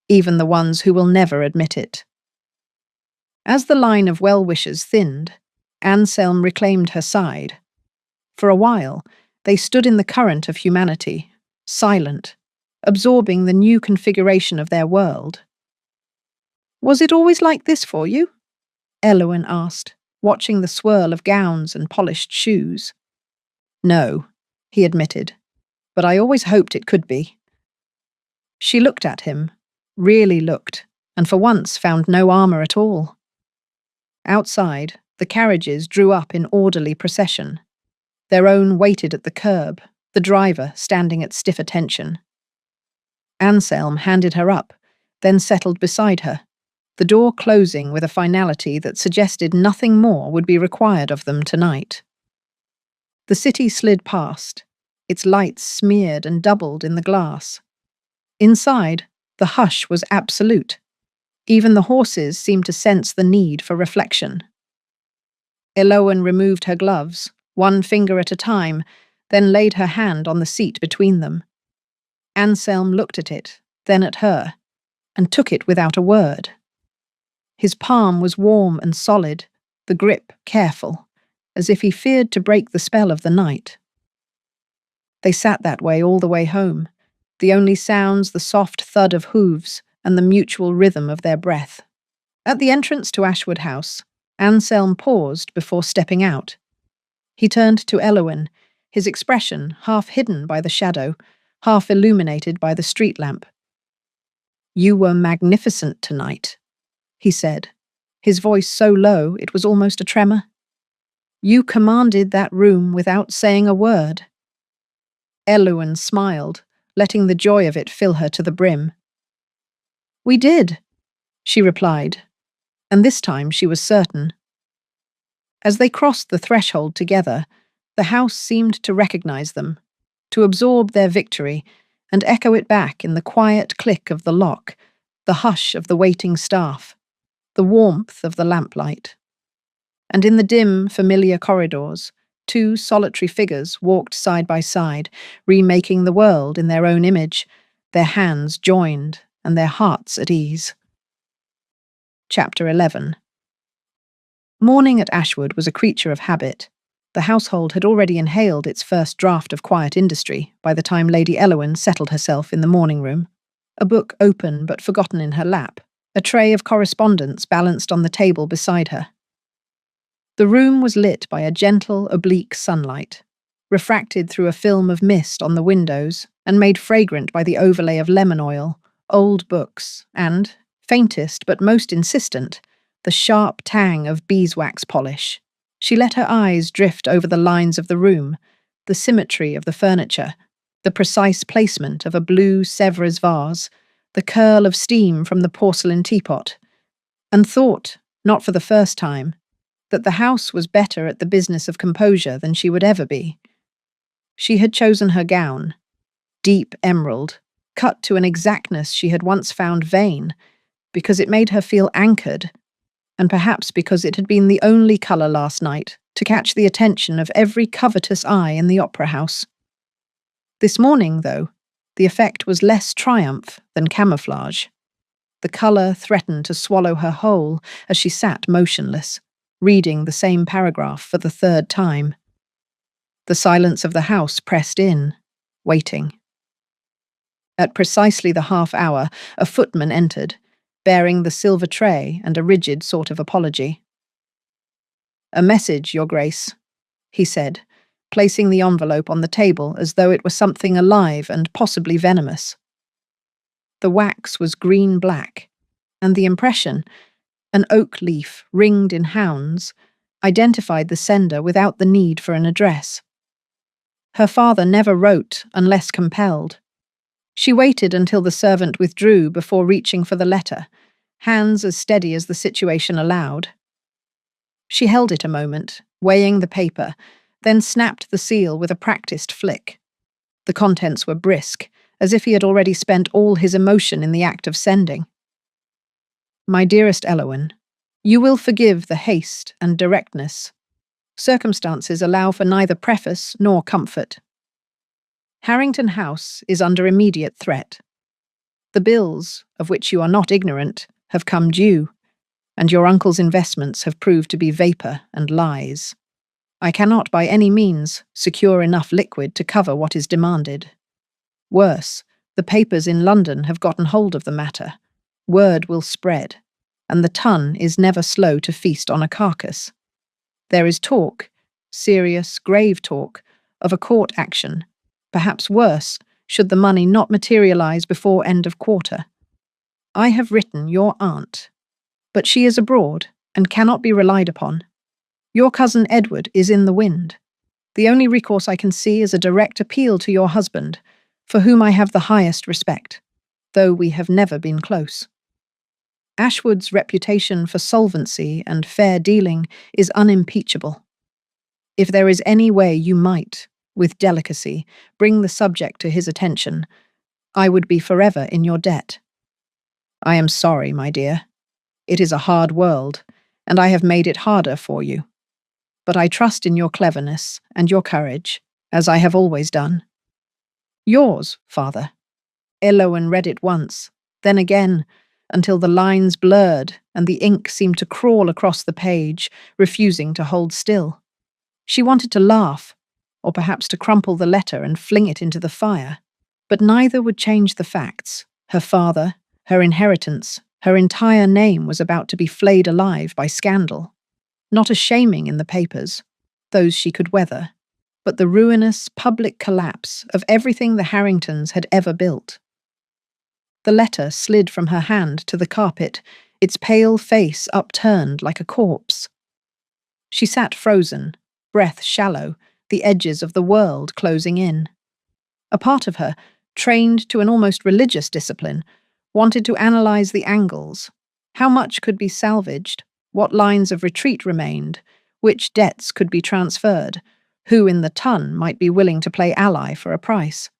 even the ones who will never admit it." As the line of well-wishers thinned, Anselm reclaimed her side. For a while, they stood in the current of humanity, silent, absorbing the new configuration of their world. "Was it always like this for you?" Elowyn asked, watching the swirl of gowns and polished shoes. "No," he admitted, "but I always hoped it could be." She looked at him, really looked, and for once found no armour at all. Outside, the carriages drew up in orderly procession. Their own waited at the curb, the driver standing at stiff attention. Anselm handed her up, then settled beside her, the door closing with a finality that suggested nothing more would be required of them tonight. The city slid past, its lights smeared and doubled in the glass. Inside, the hush was absolute. Even the horses seemed to sense the need for reflection. Eloan removed her gloves, one finger at a time, then laid her hand on the seat between them. Anselm looked at it, then at her, and took it without a word. His palm was warm and solid, the grip careful, as if he feared to break the spell of the night. They sat that way all the way home, the only sounds the soft thud of hooves and the mutual rhythm of their breath. At the entrance to Ashwood House, Anselm paused before stepping out. He turned to Eloan, his expression half hidden by the shadow, half illuminated by the street lamp. "You were magnificent tonight," he said, his voice so low it was almost a tremor. "You commanded that room without saying a word." Eloan smiled, letting the joy of it fill her to the brim. "We did," she replied, and this time she was certain. As they crossed the threshold together, the house seemed to recognize them, to absorb their victory and echo it back in the quiet click of the lock, the hush of the waiting staff, the warmth of the lamplight. And in the dim, familiar corridors, two solitary figures walked side by side, remaking the world in their own image, their hands joined and their hearts at ease. Chapter 11. Morning at Ashwood was a creature of habit. The household had already inhaled its first draught of quiet industry by the time Lady Eloan settled herself in the morning room, a book open but forgotten in her lap, a tray of correspondence balanced on the table beside her. The room was lit by a gentle, oblique sunlight, refracted through a film of mist on the windows and made fragrant by the overlay of lemon oil, old books, and, faintest but most insistent, the sharp tang of beeswax polish. She let her eyes drift over the lines of the room, the symmetry of the furniture, the precise placement of a blue Sèvres vase, the curl of steam from the porcelain teapot, and thought, not for the first time, that the house was better at the business of composure than she would ever be. She had chosen her gown, deep emerald, cut to an exactness she had once found vain, because it made her feel anchored, and perhaps because it had been the only colour last night to catch the attention of every covetous eye in the opera house. This morning, though, the effect was less triumph than camouflage. The colour threatened to swallow her whole as she sat motionless, reading the same paragraph for the third time. The silence of the house pressed in, waiting. At precisely the half hour, a footman entered, bearing the silver tray and a rigid sort of apology. "A message, Your Grace," he said, placing the envelope on the table as though it were something alive and possibly venomous. The wax was green-black, and the impression, an oak leaf ringed in hounds, identified the sender without the need for an address. Her father never wrote unless compelled. She waited until the servant withdrew before reaching for the letter, hands as steady as the situation allowed. She held it a moment, weighing the paper, then snapped the seal with a practiced flick. The contents were brisk, as if he had already spent all his emotion in the act of sending. "My dearest Eloan, you will forgive the haste and directness. Circumstances allow for neither preface nor comfort. Harrington House is under immediate threat. The bills, of which you are not ignorant, have come due, and your uncle's investments have proved to be vapour and lies. I cannot by any means secure enough liquid to cover what is demanded. Worse, the papers in London have gotten hold of the matter. Word will spread, and the ton is never slow to feast on a carcass. There is talk, serious, grave talk, of a court action, perhaps worse, should the money not materialise before end of quarter. I have written your aunt, but she is abroad and cannot be relied upon. Your cousin Edward is in the wind. The only recourse I can see is a direct appeal to your husband, for whom I have the highest respect, though we have never been close. Ashwood's reputation for solvency and fair dealing is unimpeachable. If there is any way you might, with delicacy, bring the subject to his attention, I would be forever in your debt. I am sorry, my dear. It is a hard world, and I have made it harder for you. But I trust in your cleverness and your courage, as I have always done. Yours, father. Elowen read it once, then again, until the lines blurred and the ink seemed to crawl across the page, refusing to hold still. She wanted to laugh, or perhaps to crumple the letter and fling it into the fire, but neither would change the facts. Her father, her inheritance, her entire name was about to be flayed alive by scandal. Not a shaming in the papers, those she could weather, but the ruinous public collapse of everything the Harringtons had ever built. The letter slid from her hand to the carpet, its pale face upturned like a corpse. She sat frozen, breath shallow, the edges of the world closing in. A part of her, trained to an almost religious discipline, wanted to analyze the angles. How much could be salvaged? What lines of retreat remained? Which debts could be transferred? Who in the ton might be willing to play ally for a price?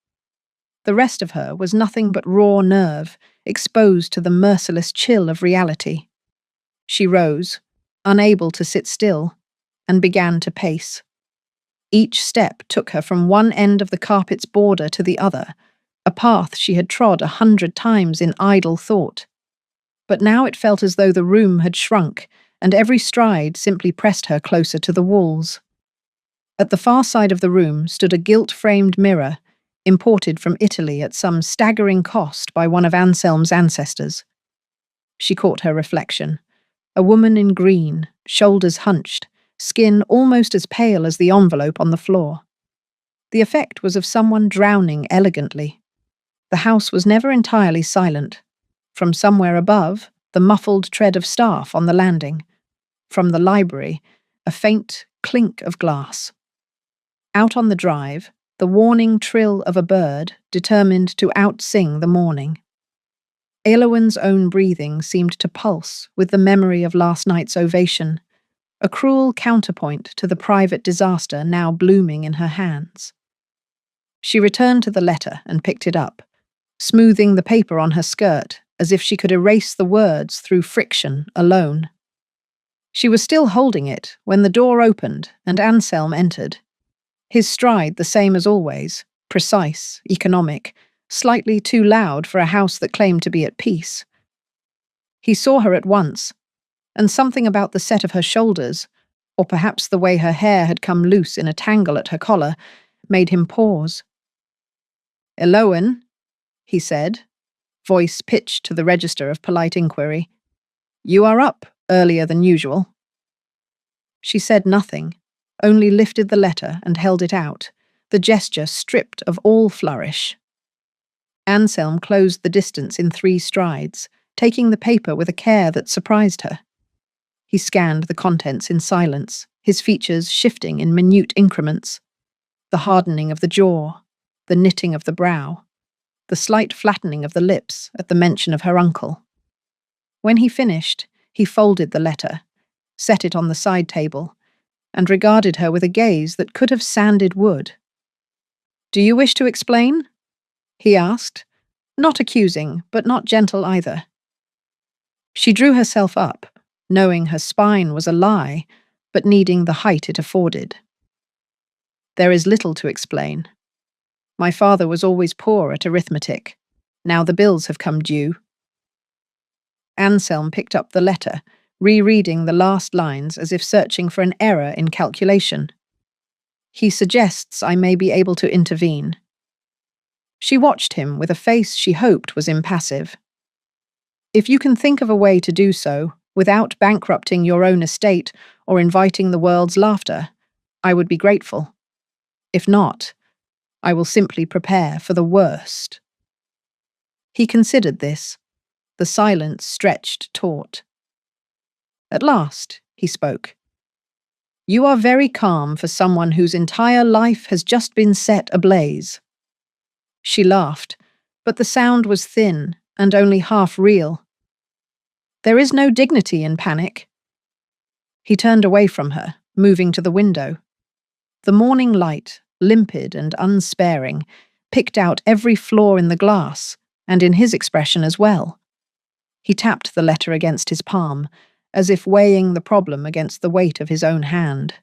The rest of her was nothing but raw nerve, exposed to the merciless chill of reality. She rose, unable to sit still, and began to pace. Each step took her from one end of the carpet's border to the other, a path she had trod 100 times in idle thought. But now it felt as though the room had shrunk, and every stride simply pressed her closer to the walls. At the far side of the room stood a gilt-framed mirror, imported from Italy at some staggering cost by one of Anselm's ancestors. She caught her reflection, a woman in green, shoulders hunched, skin almost as pale as the envelope on the floor. The effect was of someone drowning elegantly. The house was never entirely silent. From somewhere above, the muffled tread of staff on the landing. From the library, a faint clink of glass. Out on the drive, the warning trill of a bird determined to outsing the morning. Elowen's own breathing seemed to pulse with the memory of last night's ovation, a cruel counterpoint to the private disaster now blooming in her hands. She returned to the letter and picked it up, smoothing the paper on her skirt as if she could erase the words through friction alone. She was still holding it when the door opened and Anselm entered. His stride the same as always, precise, economic, slightly too loud for a house that claimed to be at peace. He saw her at once, and something about the set of her shoulders, or perhaps the way her hair had come loose in a tangle at her collar, made him pause. "Elowen," he said, voice pitched to the register of polite inquiry. "You are up earlier than usual." She said nothing, only lifted the letter and held it out, the gesture stripped of all flourish. Anselm closed the distance in 3 strides, taking the paper with a care that surprised her. He scanned the contents in silence, his features shifting in minute increments. The hardening of the jaw, the knitting of the brow, the slight flattening of the lips at the mention of her uncle. When he finished, he folded the letter, set it on the side table, and regarded her with a gaze that could have sanded wood. "Do you wish to explain?" he asked, not accusing, but not gentle either. She drew herself up, knowing her spine was a lie, but needing the height it afforded. "There is little to explain. My father was always poor at arithmetic. Now the bills have come due." Anselm picked up the letter, rereading the last lines as if searching for an error in calculation. "He suggests I may be able to intervene." She watched him with a face she hoped was impassive. "If you can think of a way to do so, without bankrupting your own estate or inviting the world's laughter, I would be grateful. If not, I will simply prepare for the worst." He considered this, the silence stretched taut. At last, he spoke. "You are very calm for someone whose entire life has just been set ablaze." She laughed, but the sound was thin and only half real. "There is no dignity in panic." He turned away from her, moving to the window. The morning light, limpid and unsparing, picked out every flaw in the glass, and in his expression as well. He tapped the letter against his palm, as if weighing the problem against the weight of his own hand.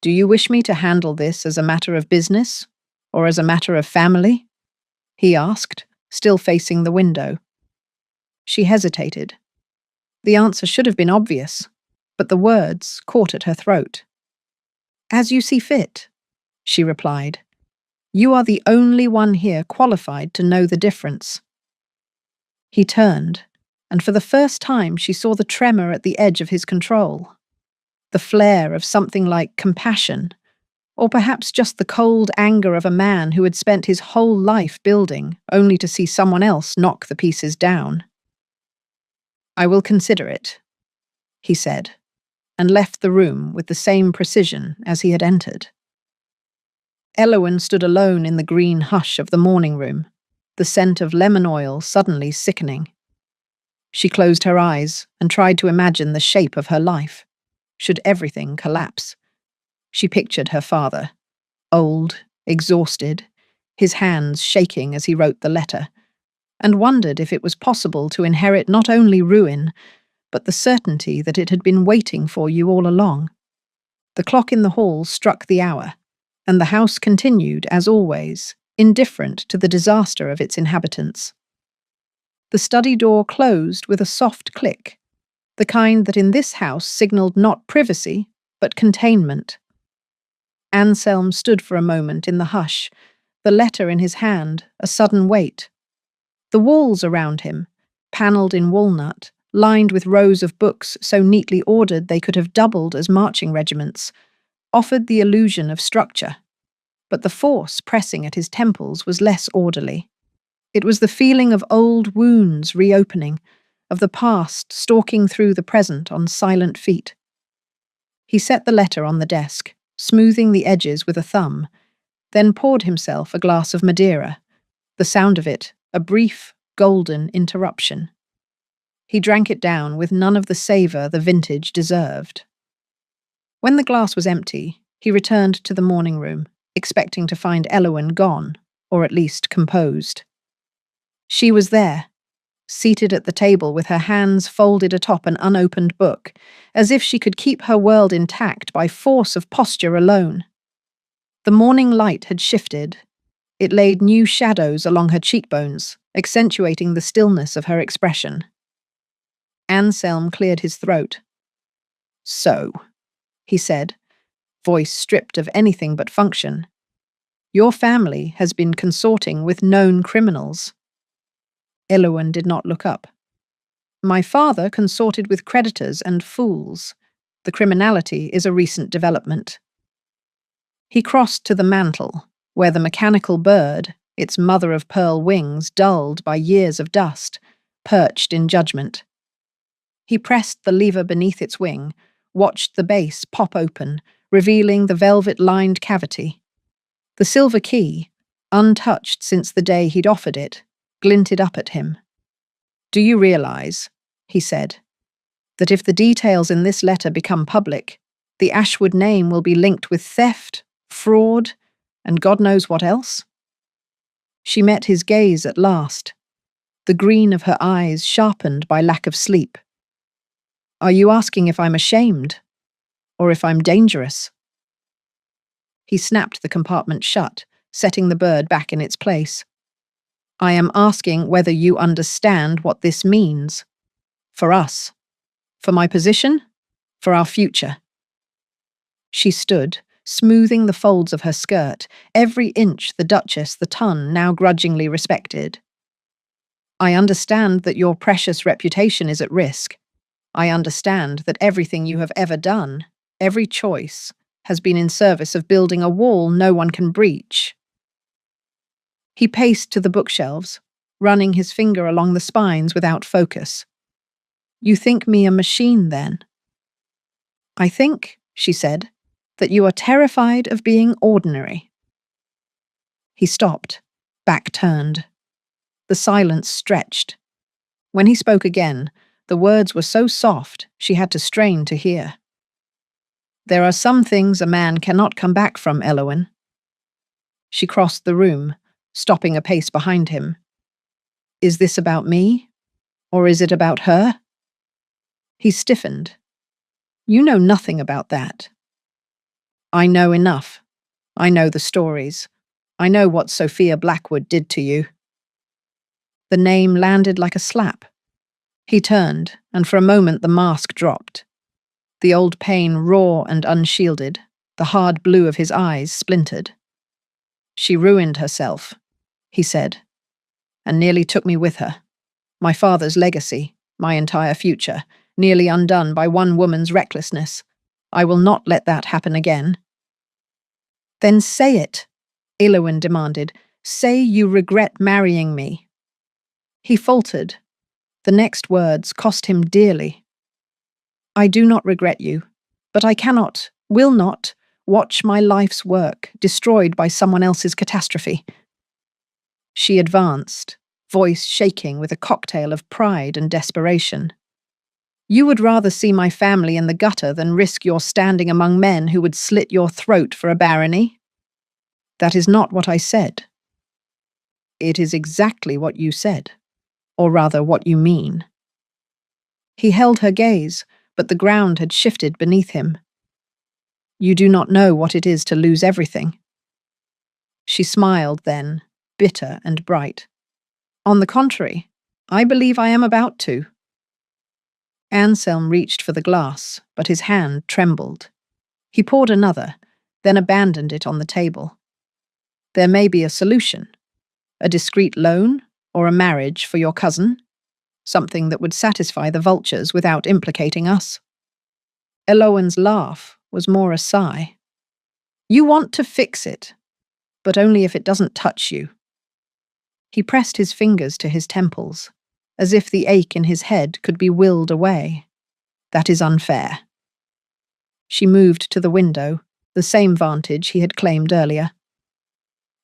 "Do you wish me to handle this as a matter of business, or as a matter of family?" he asked, still facing the window. She hesitated. The answer should have been obvious, but the words caught at her throat. "As you see fit," she replied. "You are the only one here qualified to know the difference." He turned, and for the first time she saw the tremor at the edge of his control, the flare of something like compassion, or perhaps just the cold anger of a man who had spent his whole life building, only to see someone else knock the pieces down. "I will consider it," he said, and left the room with the same precision as he had entered. Elowen stood alone in the green hush of the morning room, the scent of lemon oil suddenly sickening. She closed her eyes and tried to imagine the shape of her life, should everything collapse. She pictured her father, old, exhausted, his hands shaking as he wrote the letter, and wondered if it was possible to inherit not only ruin, but the certainty that it had been waiting for you all along. The clock in the hall struck the hour, and the house continued, as always, indifferent to the disaster of its inhabitants. The study door closed with a soft click, the kind that in this house signalled not privacy, but containment. Anselm stood for a moment in the hush, the letter in his hand, a sudden weight. The walls around him, panelled in walnut, lined with rows of books so neatly ordered they could have doubled as marching regiments, offered the illusion of structure, but the force pressing at his temples was less orderly. It was the feeling of old wounds reopening, of the past stalking through the present on silent feet. He set the letter on the desk, smoothing the edges with a thumb, then poured himself a glass of Madeira, the sound of it a brief, golden interruption. He drank it down with none of the savour the vintage deserved. When the glass was empty, he returned to the morning room, expecting to find Elowen gone, or at least composed. She was there, seated at the table with her hands folded atop an unopened book, as if she could keep her world intact by force of posture alone. The morning light had shifted. It laid new shadows along her cheekbones, accentuating the stillness of her expression. Anselm cleared his throat. "So," he said, voice stripped of anything but function, "your family has been consorting with known criminals." Elowen did not look up. "My father consorted with creditors and fools. The criminality is a recent development." He crossed to the mantel, where the mechanical bird, its mother-of-pearl wings dulled by years of dust, perched in judgment. He pressed the lever beneath its wing, watched the base pop open, revealing the velvet-lined cavity. The silver key, untouched since the day he'd offered it, glinted up at him. "Do you realize," he said, "that if the details in this letter become public, the Ashwood name will be linked with theft, fraud, and God knows what else?" She met his gaze at last, the green of her eyes sharpened by lack of sleep. "Are you asking if I'm ashamed, or if I'm dangerous?" He snapped the compartment shut, setting the bird back in its place. "I am asking whether you understand what this means. For us. For my position. For our future." She stood, smoothing the folds of her skirt, every inch the Duchess the Ton now grudgingly respected. "I understand that your precious reputation is at risk. I understand that everything you have ever done, every choice, has been in service of building a wall no one can breach." He paced to the bookshelves, running his finger along the spines without focus. You think me a machine, then? I think, she said, that you are terrified of being ordinary. He stopped, back turned. The silence stretched. When he spoke again, the words were so soft she had to strain to hear. There are some things a man cannot come back from, Elowen. She crossed the room, stopping a pace behind him. Is this about me? Or is it about her? He stiffened. You know nothing about that. I know enough. I know the stories. I know what Sophia Blackwood did to you. The name landed like a slap. He turned, and for a moment the mask dropped. The old pain raw and unshielded, the hard blue of his eyes splintered. She ruined herself, he said, and nearly took me with her. My father's legacy, my entire future, nearly undone by one woman's recklessness. I will not let that happen again. Then say it, Elowen demanded. Say you regret marrying me. He faltered. The next words cost him dearly. I do not regret you, but I cannot, will not, watch my life's work destroyed by someone else's catastrophe. She advanced, voice shaking with a cocktail of pride and desperation. You would rather see my family in the gutter than risk your standing among men who would slit your throat for a barony? That is not what I said. It is exactly what you said, or rather what you mean. He held her gaze, but the ground had shifted beneath him. You do not know what it is to lose everything. She smiled then, bitter and bright. On the contrary, I believe I am about to. Anselm reached for the glass, but his hand trembled. He poured another, then abandoned it on the table. There may be a solution, a discreet loan or a marriage for your cousin, something that would satisfy the vultures without implicating us. Elowen's laugh was more a sigh. You want to fix it, but only if it doesn't touch you. He pressed his fingers to his temples, as if the ache in his head could be willed away. That is unfair. She moved to the window, the same vantage he had claimed earlier.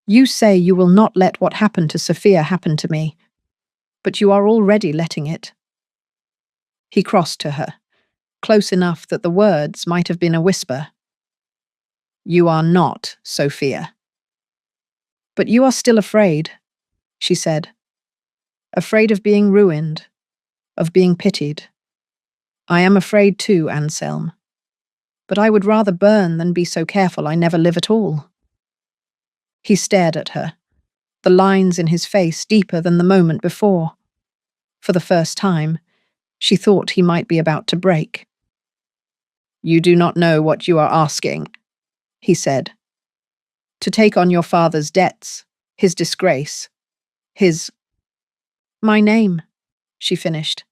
You say you will not let what happened to Sophia happen to me, but you are already letting it. He crossed to her, close enough that the words might have been a whisper. You are not Sophia. But you are still afraid, she said. Afraid of being ruined, of being pitied. I am afraid too, Anselm. But I would rather burn than be so careful I never live at all. He stared at her, the lines in his face deeper than the moment before. For the first time, she thought he might be about to break. You do not know what you are asking, he said. To take on your father's debts, his disgrace, his... My name, she finished.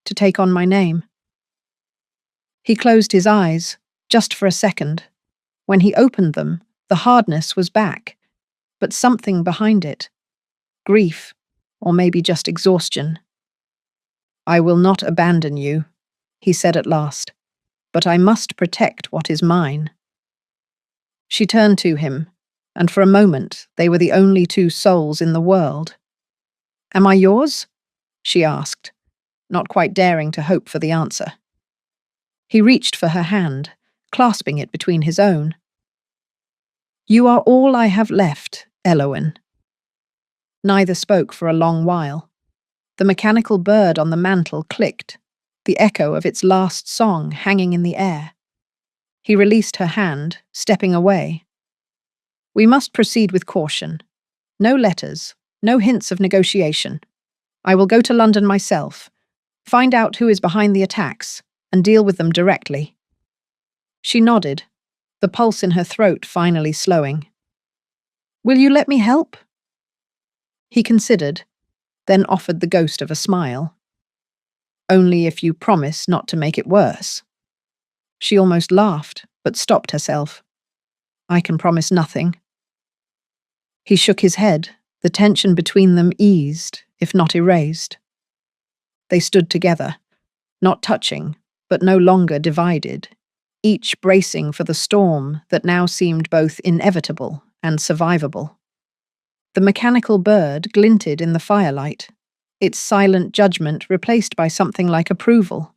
To take on my name. He closed his eyes, just for a second. When he opened them, the hardness was back, but something behind it. Grief, or maybe just exhaustion. I will not abandon you, he said at last, but I must protect what is mine. She turned to him, and for a moment they were the only two souls in the world. Am I yours? She asked, not quite daring to hope for the answer. He reached for her hand, clasping it between his own. You are all I have left, Elowen. Neither spoke for a long while. The mechanical bird on the mantel clicked, the echo of its last song hanging in the air. He released her hand, stepping away. We must proceed with caution. No letters, no hints of negotiation. I will go to London myself, find out who is behind the attacks, and deal with them directly. She nodded, the pulse in her throat finally slowing. Will you let me help? He considered, then offered the ghost of a smile. Only if you promise not to make it worse. She almost laughed, but stopped herself. I can promise nothing. He shook his head, The tension between them eased, if not erased. They stood together, not touching, but no longer divided, each bracing for the storm that now seemed both inevitable and survivable. The mechanical bird glinted in the firelight, its silent judgment replaced by something like approval.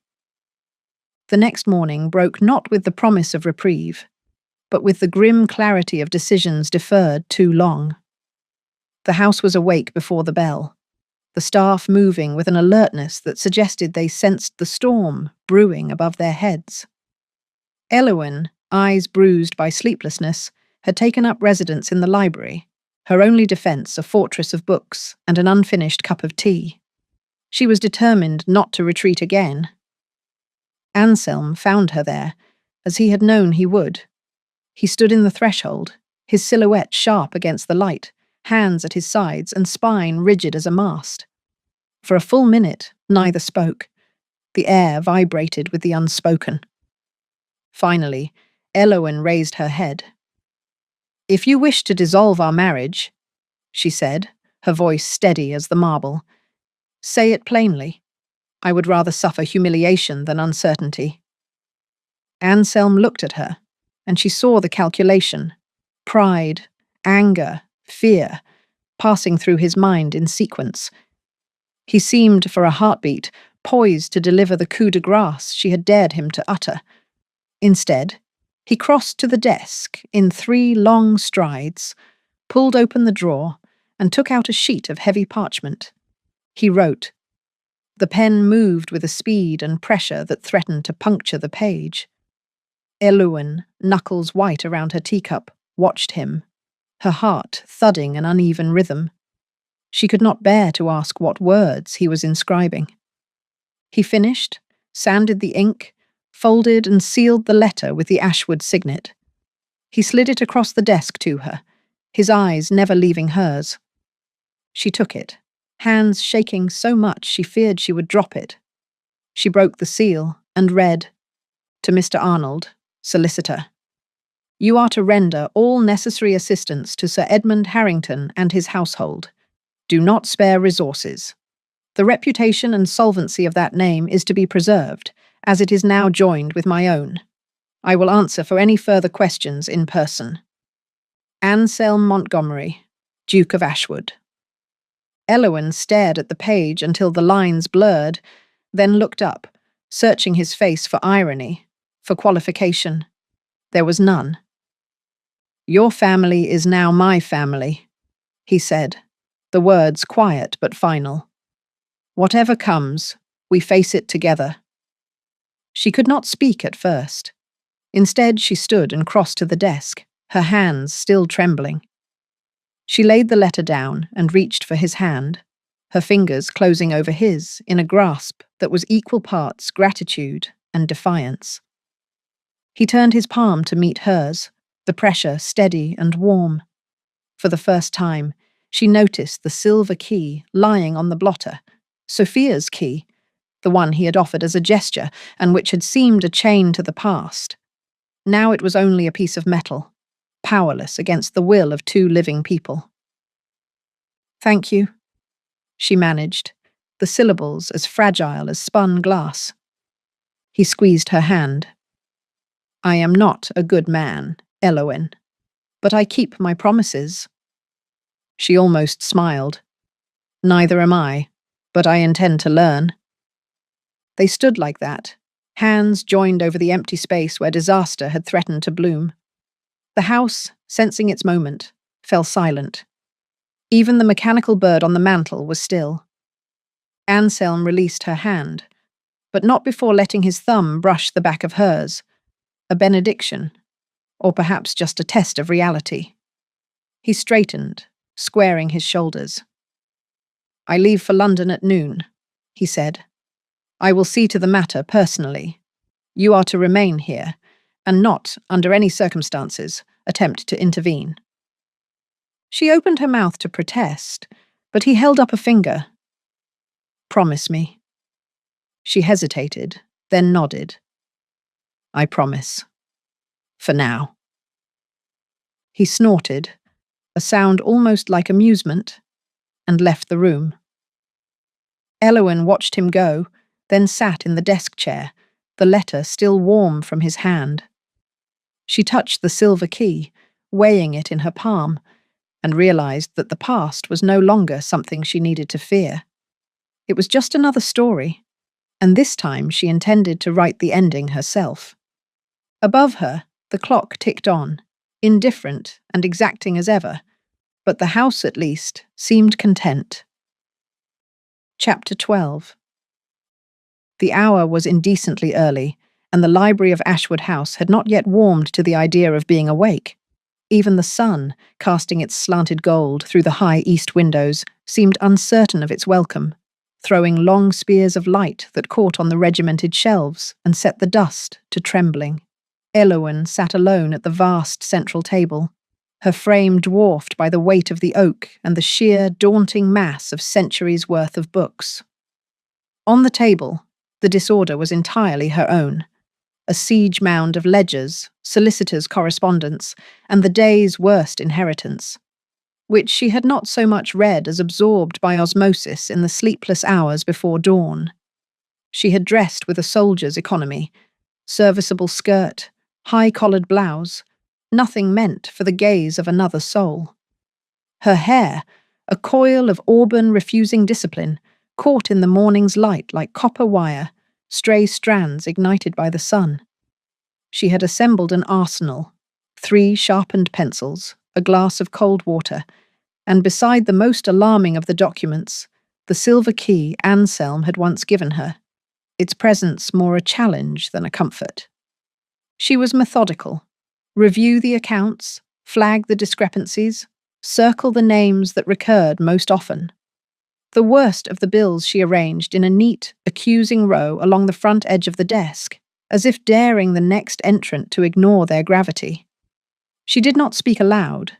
The next morning broke not with the promise of reprieve, but with the grim clarity of decisions deferred too long. The house was awake before the bell, the staff moving with an alertness that suggested they sensed the storm brewing above their heads. Elowyn, eyes bruised by sleeplessness, had taken up residence in the library, her only defence a fortress of books and an unfinished cup of tea. She was determined not to retreat again. Anselm found her there, as he had known he would. He stood in the threshold, his silhouette sharp against the light, hands at his sides and spine rigid as a mast. For a full minute, neither spoke. The air vibrated with the unspoken. Finally, Elowyn raised her head. "If you wish to dissolve our marriage," she said, her voice steady as the marble, "say it plainly. I would rather suffer humiliation than uncertainty." Anselm looked at her, and she saw the calculation, pride, anger, fear, passing through his mind in sequence. He seemed, for a heartbeat, poised to deliver the coup de grace she had dared him to utter. Instead, he crossed to the desk in 3 long strides, pulled open the drawer, and took out a sheet of heavy parchment. He wrote. The pen moved with a speed and pressure that threatened to puncture the page. Elowyn, knuckles white around her teacup, watched him, her heart thudding an uneven rhythm. She could not bear to ask what words he was inscribing. He finished, sanded the ink, folded and sealed the letter with the Ashwood signet. He slid it across the desk to her, his eyes never leaving hers. She took it, hands shaking so much she feared she would drop it. She broke the seal and read, "To Mr. Arnold, solicitor. You are to render all necessary assistance to Sir Edmund Harrington and his household. Do not spare resources. The reputation and solvency of that name is to be preserved, as it is now joined with my own. I will answer for any further questions in person. Anselm Montgomery, Duke of Ashwood." Elowyn stared at the page until the lines blurred, then looked up, searching his face for irony, for qualification. There was none. "Your family is now my family," he said, the words quiet but final. "Whatever comes, we face it together." She could not speak at first. Instead, she stood and crossed to the desk, her hands still trembling. She laid the letter down and reached for his hand, her fingers closing over his in a grasp that was equal parts gratitude and defiance. He turned his palm to meet hers, the pressure steady and warm. For the first time, she noticed the silver key lying on the blotter, Sophia's key, the one he had offered as a gesture and which had seemed a chain to the past. Now it was only a piece of metal, powerless against the will of 2 living people. "Thank you," she managed, the syllables as fragile as spun glass. He squeezed her hand. "I am not a good man, Elowyn, but I keep my promises." She almost smiled. "Neither am I, but I intend to learn." They stood like that, hands joined over the empty space where disaster had threatened to bloom. The house, sensing its moment, fell silent. Even the mechanical bird on the mantel was still. Anselm released her hand, but not before letting his thumb brush the back of hers, a benediction, or perhaps just a test of reality. He straightened, squaring his shoulders. "I leave for London at noon," he said. "I will see to the matter personally. You are to remain here, and not, under any circumstances, attempt to intervene." She opened her mouth to protest, but he held up a finger. "Promise me." She hesitated, then nodded. "I promise. For now." He snorted, a sound almost like amusement, and left the room. Elowen watched him go, then sat in the desk chair, the letter still warm from his hand. She touched the silver key, weighing it in her palm, and realized that the past was no longer something she needed to fear. It was just another story, and this time she intended to write the ending herself. Above her, the clock ticked on, indifferent and exacting as ever, but the house, at least, seemed content. Chapter 12. The hour was indecently early, and the library of Ashwood House had not yet warmed to the idea of being awake. Even the sun, casting its slanted gold through the high east windows, seemed uncertain of its welcome, throwing long spears of light that caught on the regimented shelves and set the dust to trembling. Elowen sat alone at the vast central table, her frame dwarfed by the weight of the oak and the sheer, daunting mass of centuries' worth of books. On the table, the disorder was entirely her own. A siege mound of ledgers, solicitors' correspondence, and the day's worst inheritance, which she had not so much read as absorbed by osmosis in the sleepless hours before dawn. She had dressed with a soldier's economy, serviceable skirt, high-collared blouse, nothing meant for the gaze of another soul. Her hair, a coil of auburn refusing discipline, caught in the morning's light like copper wire, stray strands ignited by the sun. She had assembled an arsenal, 3 sharpened pencils, a glass of cold water, and beside the most alarming of the documents, the silver key Anselm had once given her, its presence more a challenge than a comfort. She was methodical. Review the accounts, flag the discrepancies, circle the names that recurred most often. The worst of the bills she arranged in a neat, accusing row along the front edge of the desk, as if daring the next entrant to ignore their gravity. She did not speak aloud,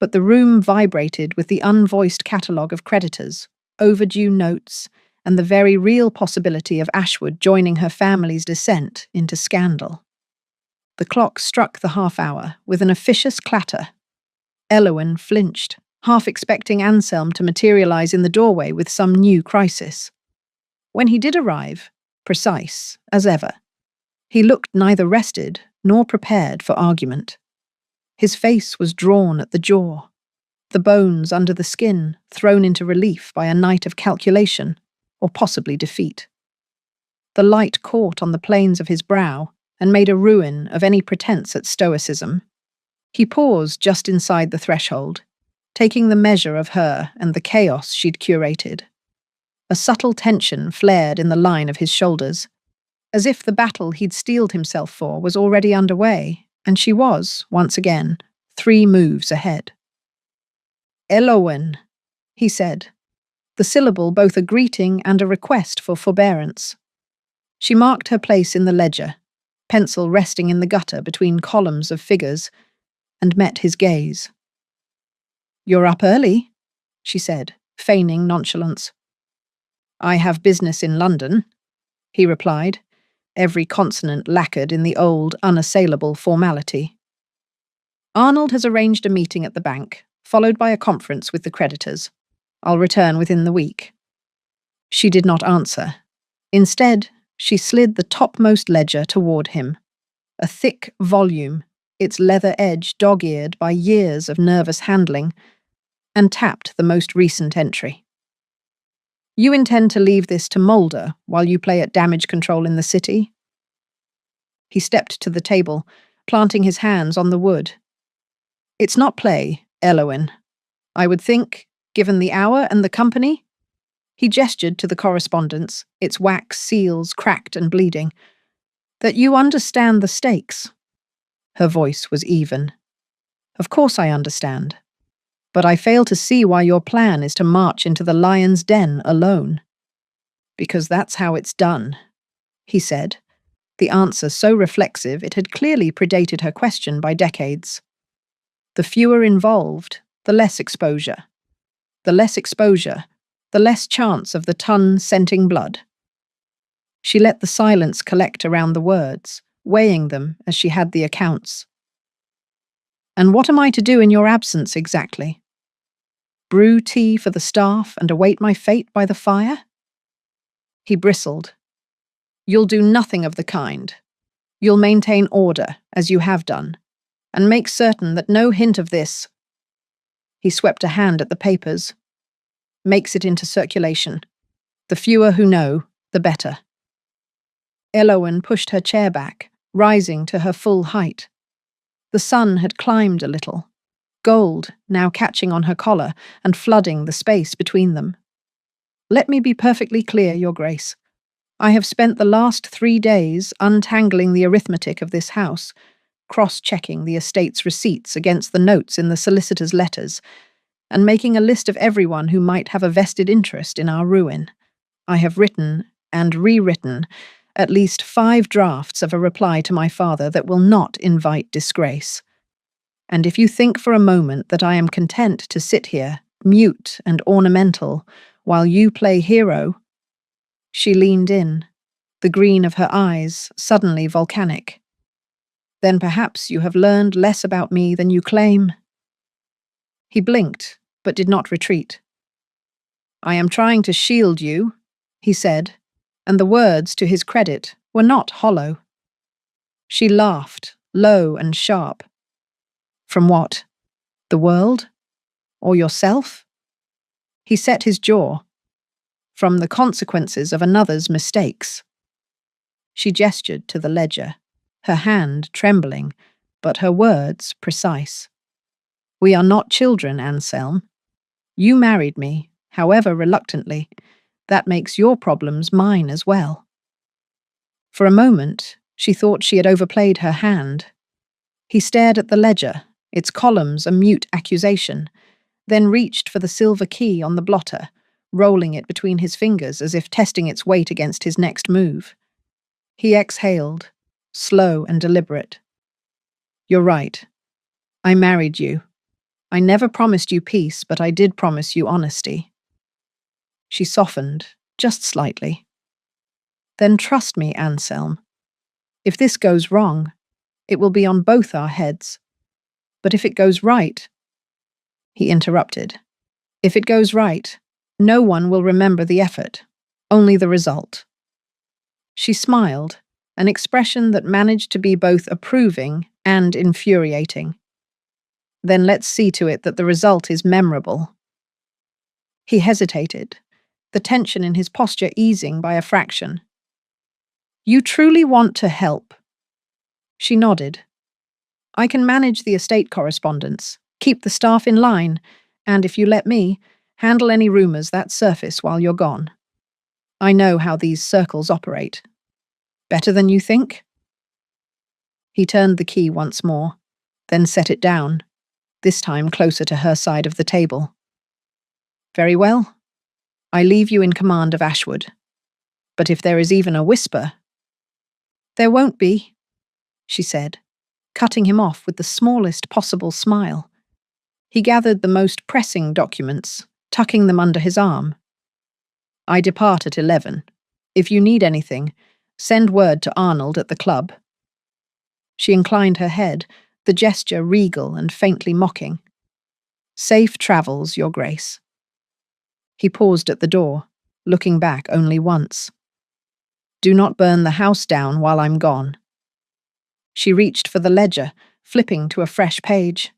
but the room vibrated with the unvoiced catalogue of creditors, overdue notes, and the very real possibility of Ashwood joining her family's descent into scandal. The clock struck the half-hour with an officious clatter. Elowen flinched, half expecting Anselm to materialize in the doorway with some new crisis. When he did arrive, precise as ever, he looked neither rested nor prepared for argument. His face was drawn at the jaw, the bones under the skin thrown into relief by a night of calculation, or possibly defeat. The light caught on the planes of his brow and made a ruin of any pretense at stoicism. He paused just inside the threshold, taking the measure of her and the chaos she'd curated. A subtle tension flared in the line of his shoulders, as if the battle he'd steeled himself for was already underway, and she was, once again, 3 moves ahead. "Elowen," he said, the syllable both a greeting and a request for forbearance. She marked her place in the ledger, pencil resting in the gutter between columns of figures, and met his gaze. "You're up early," she said, feigning nonchalance. "I have business in London," he replied, every consonant lacquered in the old, unassailable formality. "Arnold has arranged a meeting at the bank, followed by a conference with the creditors. I'll return within the week." She did not answer. Instead, she slid the topmost ledger toward him, a thick volume, its leather edge dog-eared by years of nervous handling, and tapped the most recent entry. "You intend to leave this to moulder while you play at damage control in the city?" He stepped to the table, planting his hands on the wood. "It's not play, Elowen. I would think, given the hour and the company—" He gestured to the correspondence, its wax seals cracked and bleeding. "That you understand the stakes." Her voice was even. "Of course I understand. But I fail to see why your plan is to march into the lion's den alone." "Because that's how it's done," he said, the answer so reflexive it had clearly predated her question by decades. "The fewer involved, the less exposure. The less exposure, the less chance of the ton-scenting blood." She let the silence collect around the words, weighing them as she had the accounts. "And what am I to do in your absence exactly?" Brew tea for the staff and await my fate by the fire? He bristled. You'll do nothing of the kind. You'll maintain order, as you have done, and make certain that no hint of this— He swept a hand at the papers. Makes it into circulation. The fewer who know, the better. Elowen pushed her chair back, rising to her full height. The sun had climbed a little, gold now catching on her collar and flooding the space between them. Let me be perfectly clear, Your Grace. I have spent the last 3 days untangling the arithmetic of this house, cross-checking the estate's receipts against the notes in the solicitor's letters, and making a list of everyone who might have a vested interest in our ruin. I have written and rewritten at least 5 drafts of a reply to my father that will not invite disgrace. And if you think for a moment that I am content to sit here, mute and ornamental, while you play hero— She leaned in, the green of her eyes suddenly volcanic. Then perhaps you have learned less about me than you claim. He blinked, but did not retreat. I am trying to shield you, he said, and the words, to his credit, were not hollow. She laughed, low and sharp. From what? The world? Or yourself? He set his jaw. From the consequences of another's mistakes. She gestured to the ledger, her hand trembling, but her words precise. We are not children, Anselm. You married me, however reluctantly. That makes your problems mine as well. For a moment, she thought she had overplayed her hand. He stared at the ledger, its columns a mute accusation, then reached for the silver key on the blotter, rolling it between his fingers as if testing its weight against his next move. He exhaled, slow and deliberate. You're right. I married you. I never promised you peace, but I did promise you honesty. She softened, just slightly. Then trust me, Anselm. If this goes wrong, it will be on both our heads. But if it goes right— He interrupted. If it goes right, no one will remember the effort, only the result. She smiled, an expression that managed to be both approving and infuriating. Then let's see to it that the result is memorable. He hesitated, the tension in his posture easing by a fraction. You truly want to help? She nodded. I can manage the estate correspondence, keep the staff in line, and if you let me, handle any rumours that surface while you're gone. I know how these circles operate. Better than you think? He turned the key once more, then set it down, this time closer to her side of the table. Very well. I leave you in command of Ashwood. But if there is even a whisper— There won't be, she said, cutting him off with the smallest possible smile. He gathered the most pressing documents, tucking them under his arm. I depart at 11. If you need anything, send word to Arnold at the club. She inclined her head, the gesture regal and faintly mocking. Safe travels, Your Grace. He paused at the door, looking back only once. Do not burn the house down while I'm gone. She reached for the ledger, flipping to a fresh page.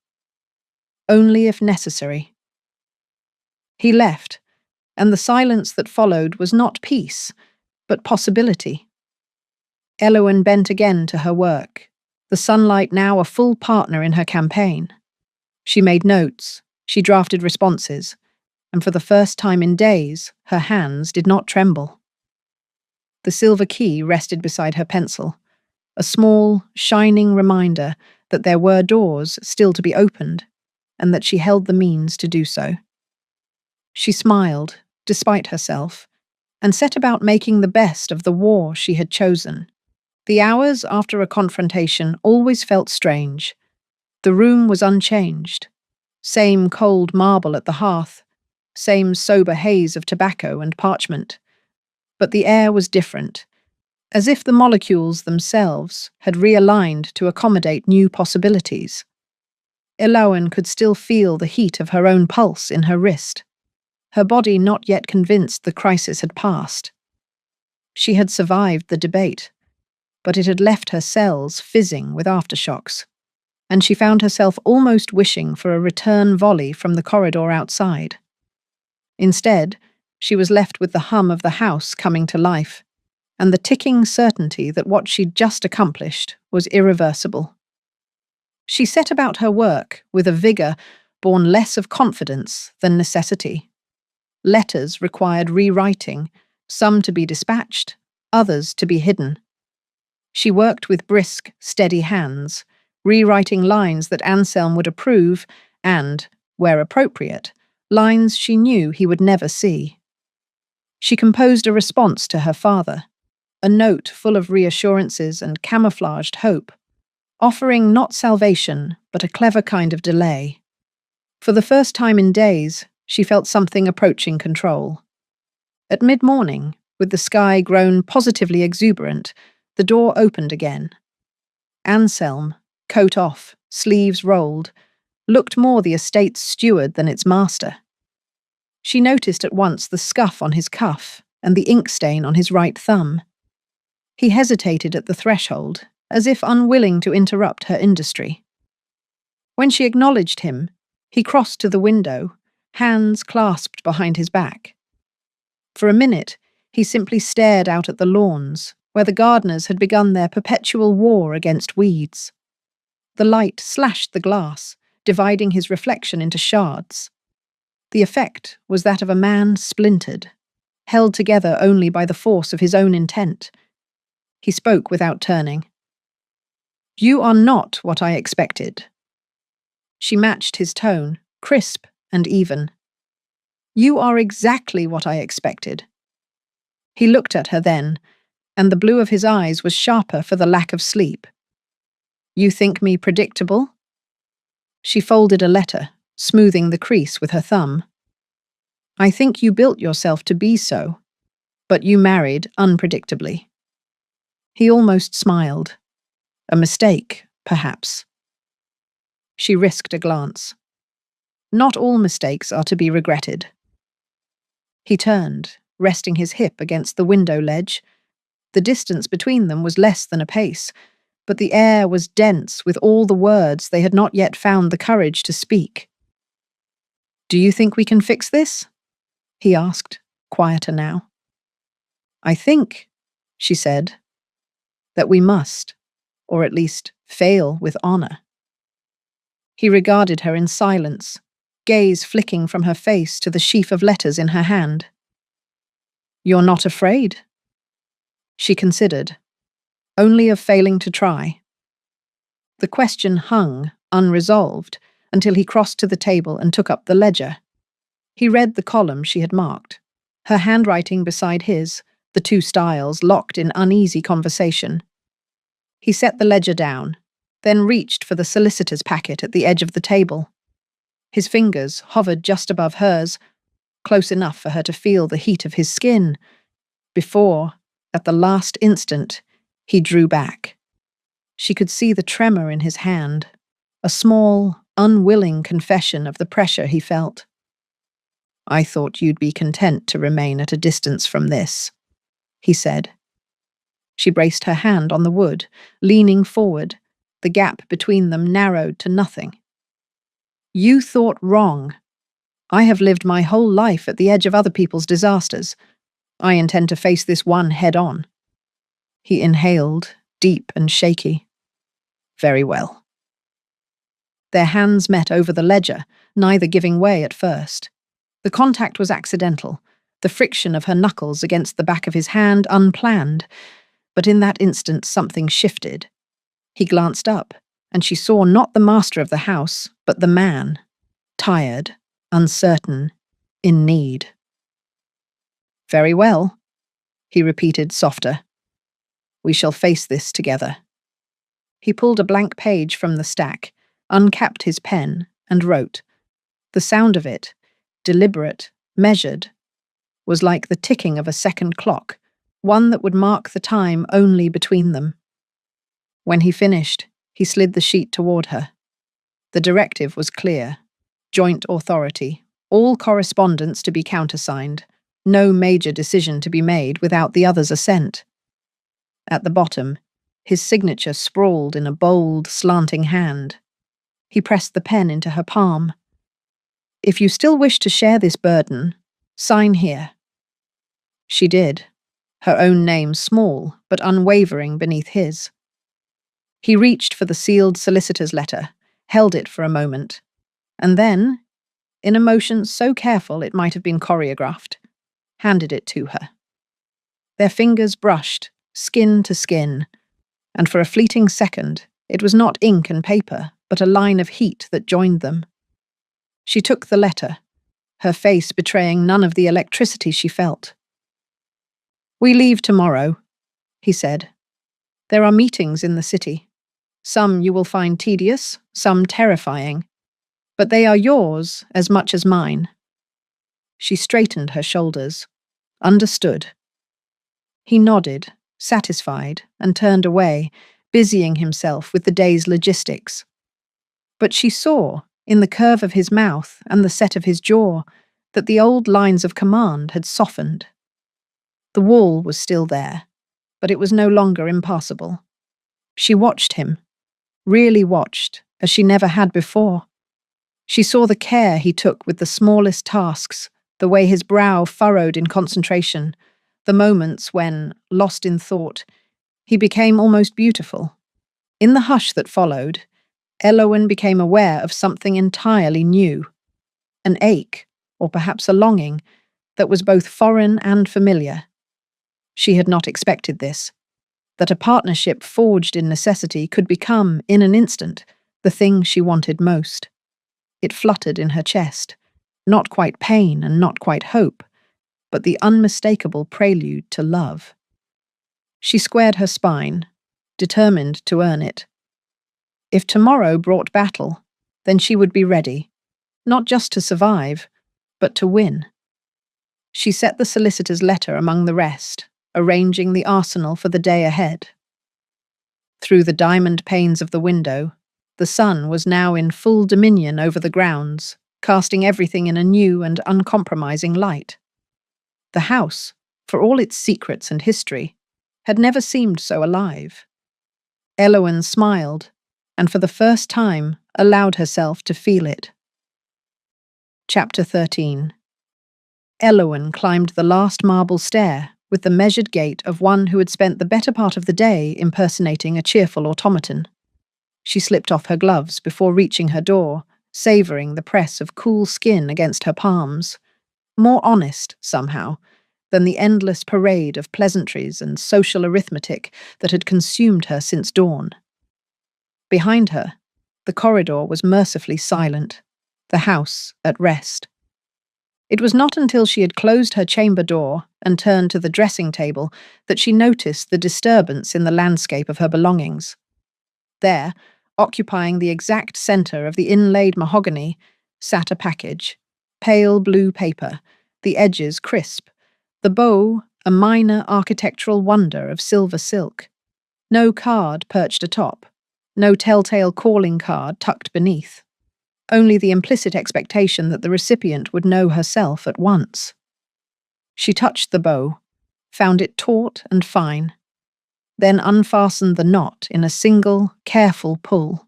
Only if necessary. He left, and the silence that followed was not peace, but possibility. Elowen bent again to her work, the sunlight now a full partner in her campaign. She made notes, she drafted responses, and for the first time in days, her hands did not tremble. The silver key rested beside her pencil, a small, shining reminder that there were doors still to be opened, and that she held the means to do so. She smiled, despite herself, and set about making the best of the war she had chosen. The hours after a confrontation always felt strange. The room was unchanged. Same cold marble at the hearth, same sober haze of tobacco and parchment. But the air was different, as if the molecules themselves had realigned to accommodate new possibilities. Elowen could still feel the heat of her own pulse in her wrist, her body not yet convinced the crisis had passed. She had survived the debate, but it had left her cells fizzing with aftershocks, and she found herself almost wishing for a return volley from the corridor outside. Instead, she was left with the hum of the house coming to life, and the ticking certainty that what she'd just accomplished was irreversible. She set about her work with a vigour born less of confidence than necessity. Letters required rewriting, some to be dispatched, others to be hidden. She worked with brisk, steady hands, rewriting lines that Anselm would approve and, where appropriate, lines she knew he would never see. She composed a response to her father, a note full of reassurances and camouflaged hope, offering not salvation, but a clever kind of delay. For the first time in days, she felt something approaching control. At mid-morning, with the sky grown positively exuberant, the door opened again. Anselm, coat off, sleeves rolled, looked more the estate's steward than its master. She noticed at once the scuff on his cuff and the ink stain on his right thumb. He hesitated at the threshold, as if unwilling to interrupt her industry. When she acknowledged him, he crossed to the window, hands clasped behind his back. For a minute, he simply stared out at the lawns, where the gardeners had begun their perpetual war against weeds. The light slashed the glass, dividing his reflection into shards. The effect was that of a man splintered, held together only by the force of his own intent. He spoke without turning. "You are not what I expected." She matched his tone, crisp and even. "You are exactly what I expected." He looked at her then, and the blue of his eyes was sharper for the lack of sleep. "You think me predictable?" She folded a letter, smoothing the crease with her thumb. "I think you built yourself to be so, but you married unpredictably." He almost smiled. A mistake, perhaps. She risked a glance. Not all mistakes are to be regretted. He turned, resting his hip against the window ledge. The distance between them was less than a pace, but the air was dense with all the words they had not yet found the courage to speak. "Do you think we can fix this?" he asked, quieter now. "I think," she said, "that we must, or at least fail with honor." He regarded her in silence, gaze flicking from her face to the sheaf of letters in her hand. "You're not afraid?" She considered. "Only of failing to try." The question hung, unresolved, until he crossed to the table and took up the ledger. He read the column she had marked, her handwriting beside his, the two styles locked in uneasy conversation. He set the ledger down, then reached for the solicitor's packet at the edge of the table. His fingers hovered just above hers, close enough for her to feel the heat of his skin, before, at the last instant, he drew back. She could see the tremor in his hand, a small, unwilling confession of the pressure he felt. "I thought you'd be content to remain at a distance from this," he said. She braced her hand on the wood, leaning forward, the gap between them narrowed to nothing. "You thought wrong. I have lived my whole life at the edge of other people's disasters. I intend to face this one head-on." He inhaled, deep and shaky. "Very well." Their hands met over the ledger, neither giving way at first. The contact was accidental, the friction of her knuckles against the back of his hand unplanned, but in that instant something shifted. He glanced up, and she saw not the master of the house, but the man, tired, uncertain, in need. "Very well," he repeated, softer. "We shall face this together." He pulled a blank page from the stack, uncapped his pen, and wrote. The sound of it, deliberate, measured, was like the ticking of a second clock, one that would mark the time only between them. When he finished, he slid the sheet toward her. The directive was clear. Joint authority. All correspondence to be countersigned. No major decision to be made without the other's assent. At the bottom, his signature sprawled in a bold, slanting hand. He pressed the pen into her palm. "If you still wish to share this burden, sign here." She did, her own name small but unwavering beneath his. He reached for the sealed solicitor's letter, held it for a moment, and then, in a motion so careful it might have been choreographed, handed it to her. Their fingers brushed, skin to skin, and for a fleeting second, it was not ink and paper, but a line of heat that joined them. She took the letter, her face betraying none of the electricity she felt. "We leave tomorrow," he said. "There are meetings in the city. Some you will find tedious, some terrifying, but they are yours as much as mine." She straightened her shoulders. Understood. He nodded, satisfied, and turned away, busying himself with the day's logistics. But she saw, in the curve of his mouth and the set of his jaw, that the old lines of command had softened. The wall was still there, but it was no longer impassable. She watched him, really watched, as she never had before. She saw the care he took with the smallest tasks, the way his brow furrowed in concentration, the moments when, lost in thought, he became almost beautiful. In the hush that followed, Elowen became aware of something entirely new. An ache, or perhaps a longing, that was both foreign and familiar. She had not expected this, that a partnership forged in necessity could become, in an instant, the thing she wanted most. It fluttered in her chest, not quite pain and not quite hope, but the unmistakable prelude to love. She squared her spine, determined to earn it. If tomorrow brought battle, then she would be ready, not just to survive, but to win. She set the solicitor's letter among the rest, arranging the arsenal for the day ahead. Through the diamond panes of the window, the sun was now in full dominion over the grounds, casting everything in a new and uncompromising light. The house, for all its secrets and history, had never seemed so alive. Elowen smiled, and for the first time allowed herself to feel it. Chapter 13. Elowen climbed the last marble stair with the measured gait of one who had spent the better part of the day impersonating a cheerful automaton. She slipped off her gloves before reaching her door, savouring the press of cool skin against her palms. More honest, somehow, than the endless parade of pleasantries and social arithmetic that had consumed her since dawn. Behind her, the corridor was mercifully silent, the house at rest. It was not until she had closed her chamber door and turned to the dressing table that she noticed the disturbance in the landscape of her belongings. There, occupying the exact centre of the inlaid mahogany, sat a package, pale blue paper, the edges crisp, the bow a minor architectural wonder of silver silk. No card perched atop, no telltale calling card tucked beneath. Only the implicit expectation that the recipient would know herself at once. She touched the bow, found it taut and fine, then unfastened the knot in a single, careful pull.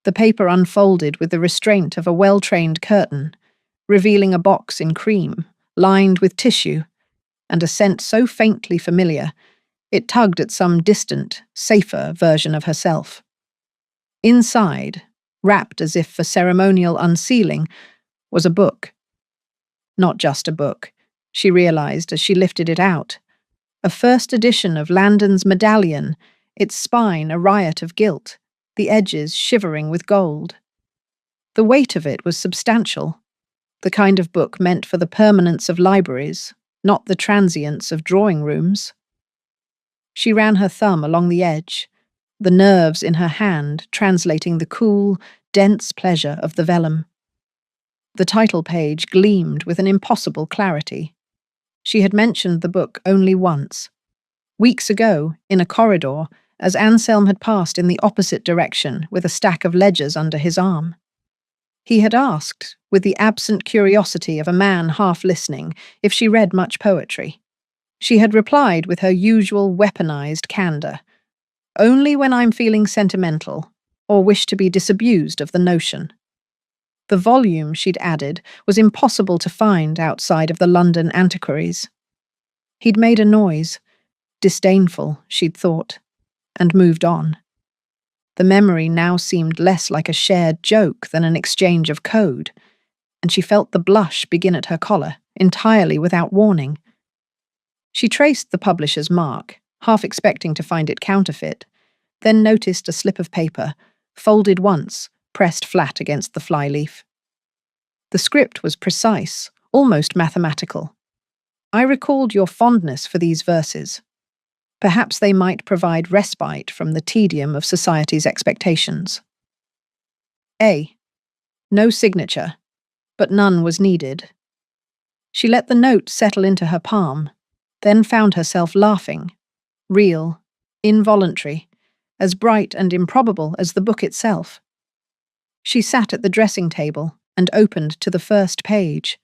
The paper unfolded with the restraint of a well-trained curtain, revealing a box in cream, lined with tissue, and a scent so faintly familiar, it tugged at some distant, safer version of herself. Inside, wrapped as if for ceremonial unsealing, was a book. Not just a book, she realized as she lifted it out. A first edition of Landon's Medallion, its spine a riot of gilt, the edges shivering with gold. The weight of it was substantial, the kind of book meant for the permanence of libraries, not the transience of drawing rooms. She ran her thumb along the edge, the nerves in her hand translating the cool, dense pleasure of the vellum. The title page gleamed with an impossible clarity. She had mentioned the book only once. Weeks ago, in a corridor, as Anselm had passed in the opposite direction with a stack of ledgers under his arm. He had asked, with the absent curiosity of a man half listening, if she read much poetry. She had replied with her usual weaponized candor, "Only when I'm feeling sentimental, or wish to be disabused of the notion." The volume, she'd added, was impossible to find outside of the London antiquaries. He'd made a noise, disdainful, she'd thought, and moved on. The memory now seemed less like a shared joke than an exchange of code, and she felt the blush begin at her collar, entirely without warning. She traced the publisher's mark, half expecting to find it counterfeit, then noticed a slip of paper, folded once, pressed flat against the flyleaf. The script was precise, almost mathematical. "I recalled your fondness for these verses. Perhaps they might provide respite from the tedium of society's expectations." A. No signature, but none was needed. She let the note settle into her palm, then found herself laughing, real, involuntary, as bright and improbable as the book itself. She sat at the dressing table and opened to the first page.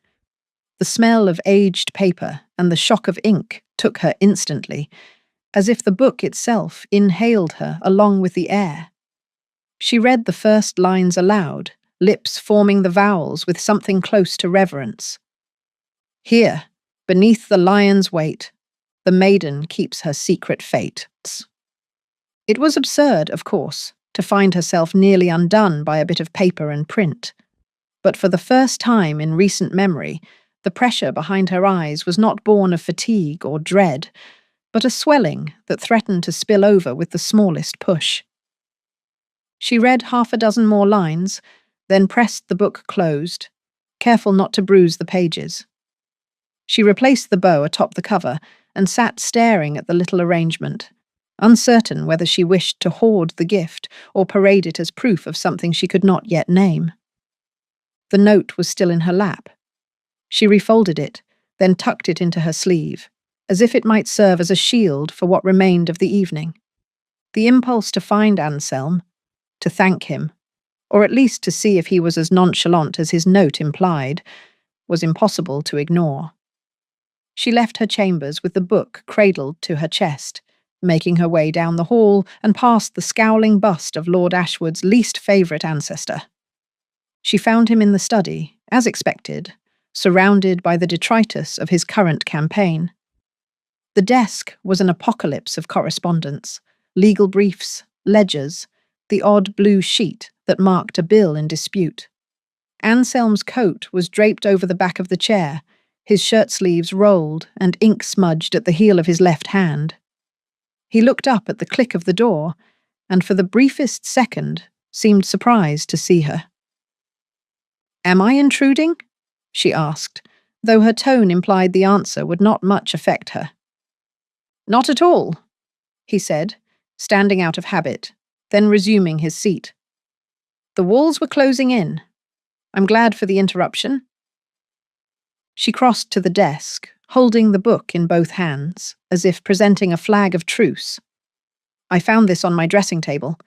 The smell of aged paper and the shock of ink took her instantly, as if the book itself inhaled her along with the air. She read the first lines aloud, lips forming the vowels with something close to reverence. "Here, beneath the lion's weight, the maiden keeps her secret fate." It was absurd, of course, to find herself nearly undone by a bit of paper and print. But for the first time in recent memory, the pressure behind her eyes was not born of fatigue or dread, but a swelling that threatened to spill over with the smallest push. She read half a dozen more lines, then pressed the book closed, careful not to bruise the pages. She replaced the bow atop the cover and sat staring at the little arrangement, uncertain whether she wished to hoard the gift or parade it as proof of something she could not yet name. The note was still in her lap. She refolded it, then tucked it into her sleeve, as if it might serve as a shield for what remained of the evening. The impulse to find Anselm, to thank him, or at least to see if he was as nonchalant as his note implied, was impossible to ignore. She left her chambers with the book cradled to her chest, making her way down the hall and past the scowling bust of Lord Ashwood's least favourite ancestor. She found him in the study, as expected, surrounded by the detritus of his current campaign. The desk was an apocalypse of correspondence, legal briefs, ledgers, the odd blue sheet that marked a bill in dispute. Anselm's coat was draped over the back of the chair, his shirt sleeves rolled and ink smudged at the heel of his left hand. He looked up at the click of the door, and for the briefest second seemed surprised to see her. "Am I intruding?" she asked, though her tone implied the answer would not much affect her. "Not at all," he said, standing out of habit, then resuming his seat. "The walls were closing in. I'm glad for the interruption." She crossed to the desk, holding the book in both hands, as if presenting a flag of truce. "I found this on my dressing table.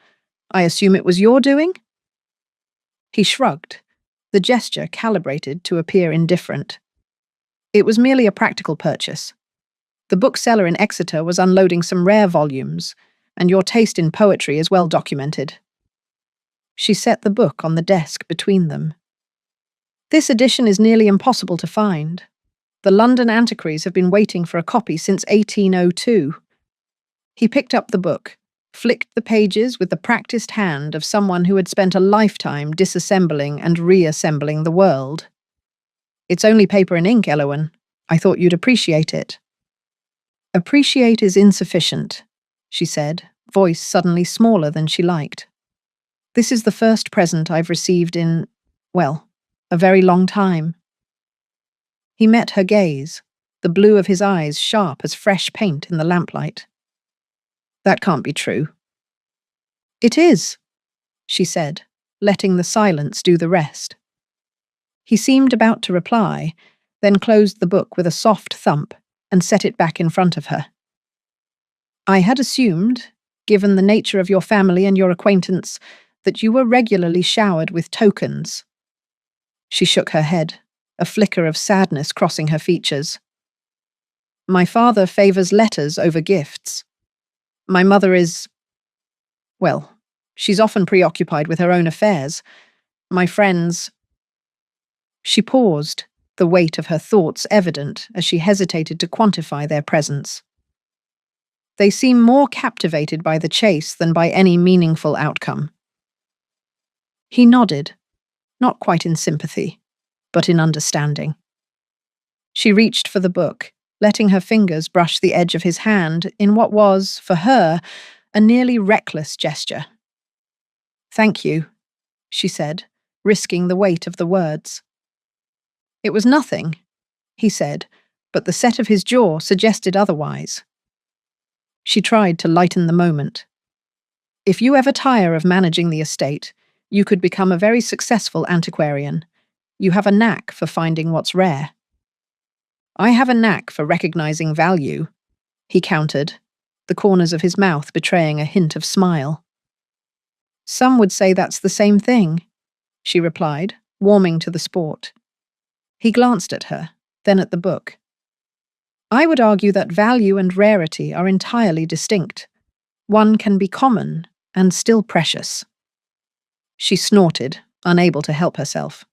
I assume it was your doing?" He shrugged, the gesture calibrated to appear indifferent. "It was merely a practical purchase. The bookseller in Exeter was unloading some rare volumes, and your taste in poetry is well documented." She set the book on the desk between them. "This edition is nearly impossible to find. The London antiquaries have been waiting for a copy since 1802. He picked up the book, flicked the pages with the practiced hand of someone who had spent a lifetime disassembling and reassembling the world. "It's only paper and ink, Elowen. I thought you'd appreciate it." "Appreciate is insufficient," she said, voice suddenly smaller than she liked. "This is the first present I've received in, well, a very long time." He met her gaze, the blue of his eyes sharp as fresh paint in the lamplight. "That can't be true." "It is," she said, letting the silence do the rest. He seemed about to reply, then closed the book with a soft thump and set it back in front of her. "I had assumed, given the nature of your family and your acquaintance, that you were regularly showered with tokens. She shook her head, a flicker of sadness crossing her features. My father favors letters over gifts. My mother is, well, she's often preoccupied with her own affairs. My friends. She paused, the weight of her thoughts evident as she hesitated to quantify their presence. They seem more captivated by the chase than by any meaningful outcome. He nodded, not quite in sympathy, but in understanding. She reached for the book, letting her fingers brush the edge of his hand in what was, for her, a nearly reckless gesture. Thank you, she said, risking the weight of the words. It was nothing, he said, but the set of his jaw suggested otherwise. She tried to lighten the moment. If you ever tire of managing the estate, you could become a very successful antiquarian. You have a knack for finding what's rare. I have a knack for recognizing value, he countered, the corners of his mouth betraying a hint of smile. Some would say that's the same thing, she replied, warming to the sport. He glanced at her, then at the book. I would argue that value and rarity are entirely distinct. One can be common and still precious. She snorted, unable to help herself.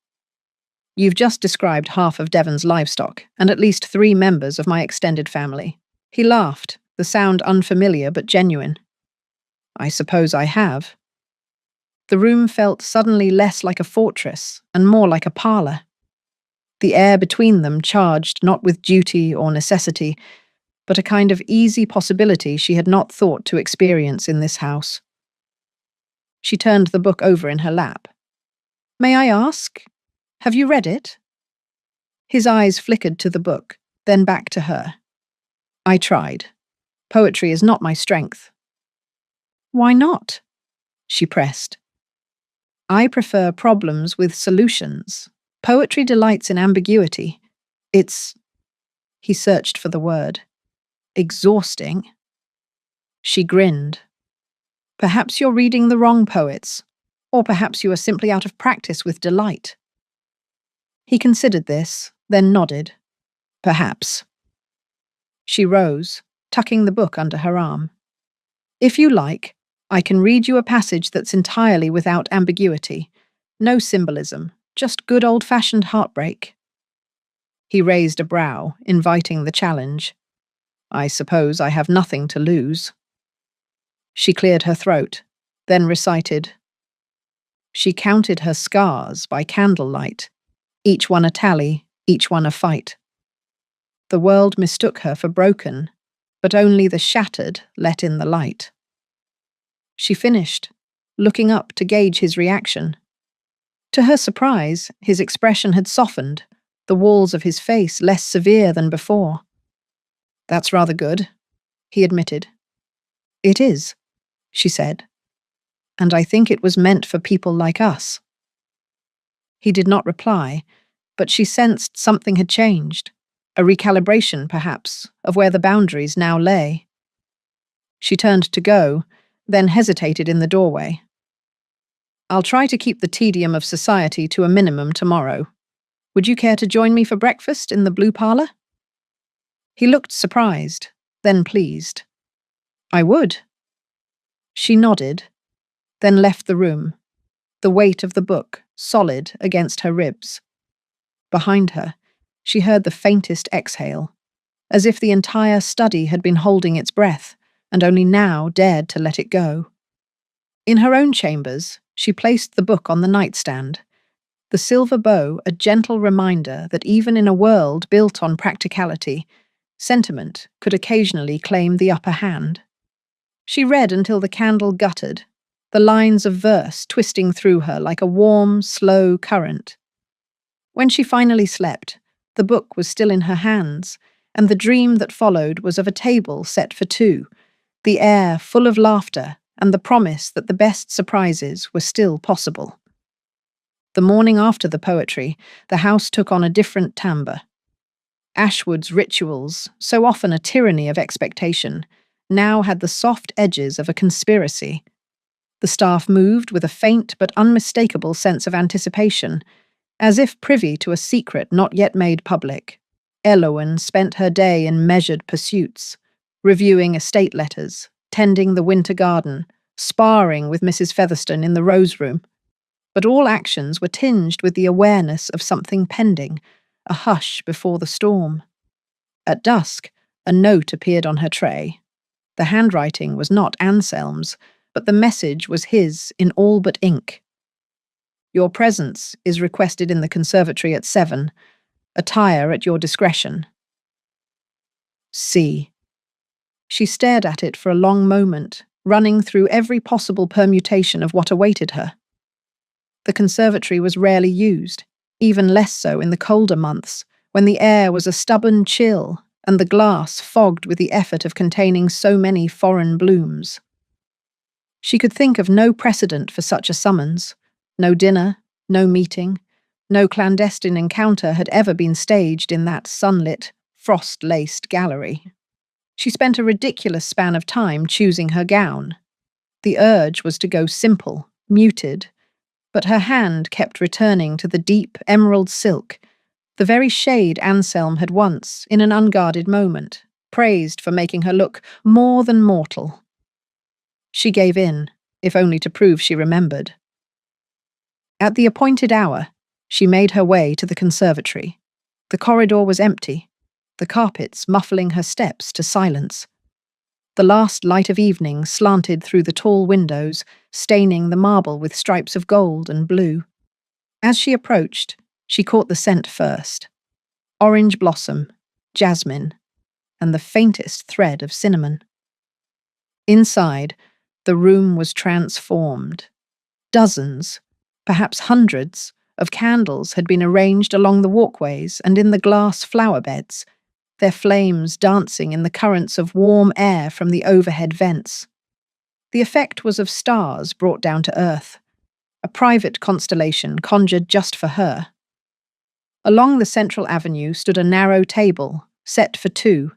You've just described half of Devon's livestock, and at least 3 members of my extended family. He laughed, the sound unfamiliar but genuine. I suppose I have. The room felt suddenly less like a fortress and more like a parlour. The air between them charged not with duty or necessity, but a kind of easy possibility she had not thought to experience in this house. She turned the book over in her lap. May I ask? Have you read it? His eyes flickered to the book, then back to her. I tried. Poetry is not my strength. Why not? She pressed. I prefer problems with solutions. Poetry delights in ambiguity. It's, he searched for the word, exhausting. She grinned. Perhaps you're reading the wrong poets, or perhaps you are simply out of practice with delight. He considered this, then nodded. Perhaps. She rose, tucking the book under her arm. If you like, I can read you a passage that's entirely without ambiguity. No symbolism, just good old-fashioned heartbreak. He raised a brow, inviting the challenge. I suppose I have nothing to lose. She cleared her throat, then recited. She counted her scars by candlelight, each one a tally, each one a fight. The world mistook her for broken, but only the shattered let in the light. She finished, looking up to gauge his reaction. To her surprise, his expression had softened, the walls of his face less severe than before. That's rather good, he admitted. It is, she said, and I think it was meant for people like us. He did not reply, but she sensed something had changed, a recalibration, perhaps, of where the boundaries now lay. She turned to go, then hesitated in the doorway. I'll try to keep the tedium of society to a minimum tomorrow. Would you care to join me for breakfast in the blue parlour? He looked surprised, then pleased. I would. She nodded, then left the room, the weight of the book solid against her ribs. Behind her, she heard the faintest exhale, as if the entire study had been holding its breath and only now dared to let it go. In her own chambers, she placed the book on the nightstand, the silver bow a gentle reminder that even in a world built on practicality, sentiment could occasionally claim the upper hand. She read until the candle guttered, the lines of verse twisting through her like a warm, slow current. When she finally slept, the book was still in her hands, and the dream that followed was of a table set for 2, the air full of laughter and the promise that the best surprises were still possible. The morning after the poetry, the house took on a different timbre. Ashwood's rituals, so often a tyranny of expectation, now had the soft edges of a conspiracy. The staff moved with a faint but unmistakable sense of anticipation, as if privy to a secret not yet made public. Elowen spent her day in measured pursuits, reviewing estate letters, tending the winter garden, sparring with Mrs. Featherstone in the rose room. But all actions were tinged with the awareness of something pending, a hush before the storm. At dusk, a note appeared on her tray. The handwriting was not Anselm's, but the message was his in all but ink. Your presence is requested in the conservatory at 7. Attire at your discretion. C. She stared at it for a long moment, running through every possible permutation of what awaited her. The conservatory was rarely used, even less so in the colder months, when the air was a stubborn chill and the glass fogged with the effort of containing so many foreign blooms. She could think of no precedent for such a summons. No dinner, no meeting, no clandestine encounter had ever been staged in that sunlit, frost-laced gallery. She spent a ridiculous span of time choosing her gown. The urge was to go simple, muted, but her hand kept returning to the deep emerald silk, the very shade Anselm had once, in an unguarded moment, praised for making her look more than mortal. She gave in, if only to prove she remembered. At the appointed hour, she made her way to the conservatory. The corridor was empty, the carpets muffling her steps to silence. The last light of evening slanted through the tall windows, staining the marble with stripes of gold and blue. As she approached, she caught the scent first. Orange blossom, jasmine, and the faintest thread of cinnamon. Inside, the room was transformed. Dozens, perhaps hundreds, of candles had been arranged along the walkways and in the glass flower beds, their flames dancing in the currents of warm air from the overhead vents. The effect was of stars brought down to earth, a private constellation conjured just for her. Along the central avenue stood a narrow table, set for 2,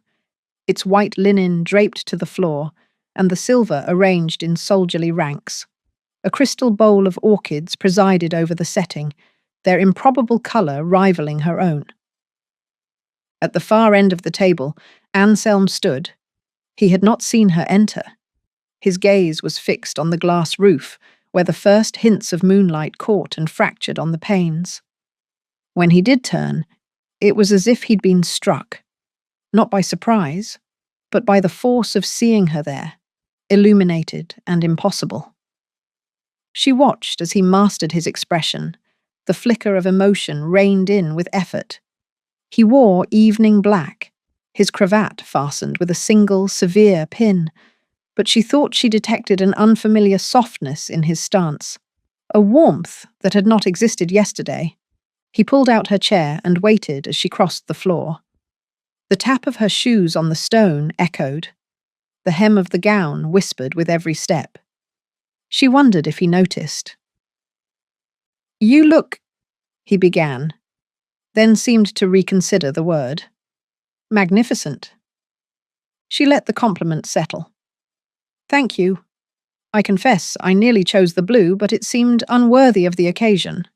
its white linen draped to the floor, and the silver arranged in soldierly ranks. A crystal bowl of orchids presided over the setting, their improbable colour rivaling her own. At the far end of the table, Anselm stood. He had not seen her enter. His gaze was fixed on the glass roof, where the first hints of moonlight caught and fractured on the panes. When he did turn, it was as if he'd been struck, not by surprise, but by the force of seeing her there, illuminated and impossible. She watched as he mastered his expression. The flicker of emotion reined in with effort. He wore evening black, his cravat fastened with a single, severe pin, but she thought she detected an unfamiliar softness in his stance, a warmth that had not existed yesterday. He pulled out her chair and waited as she crossed the floor. The tap of her shoes on the stone echoed. The hem of the gown whispered with every step. She wondered if he noticed. "You look," he began, then seemed to reconsider the word. "Magnificent." She let the compliment settle. "Thank you. I confess I nearly chose the blue, but it seemed unworthy of the occasion."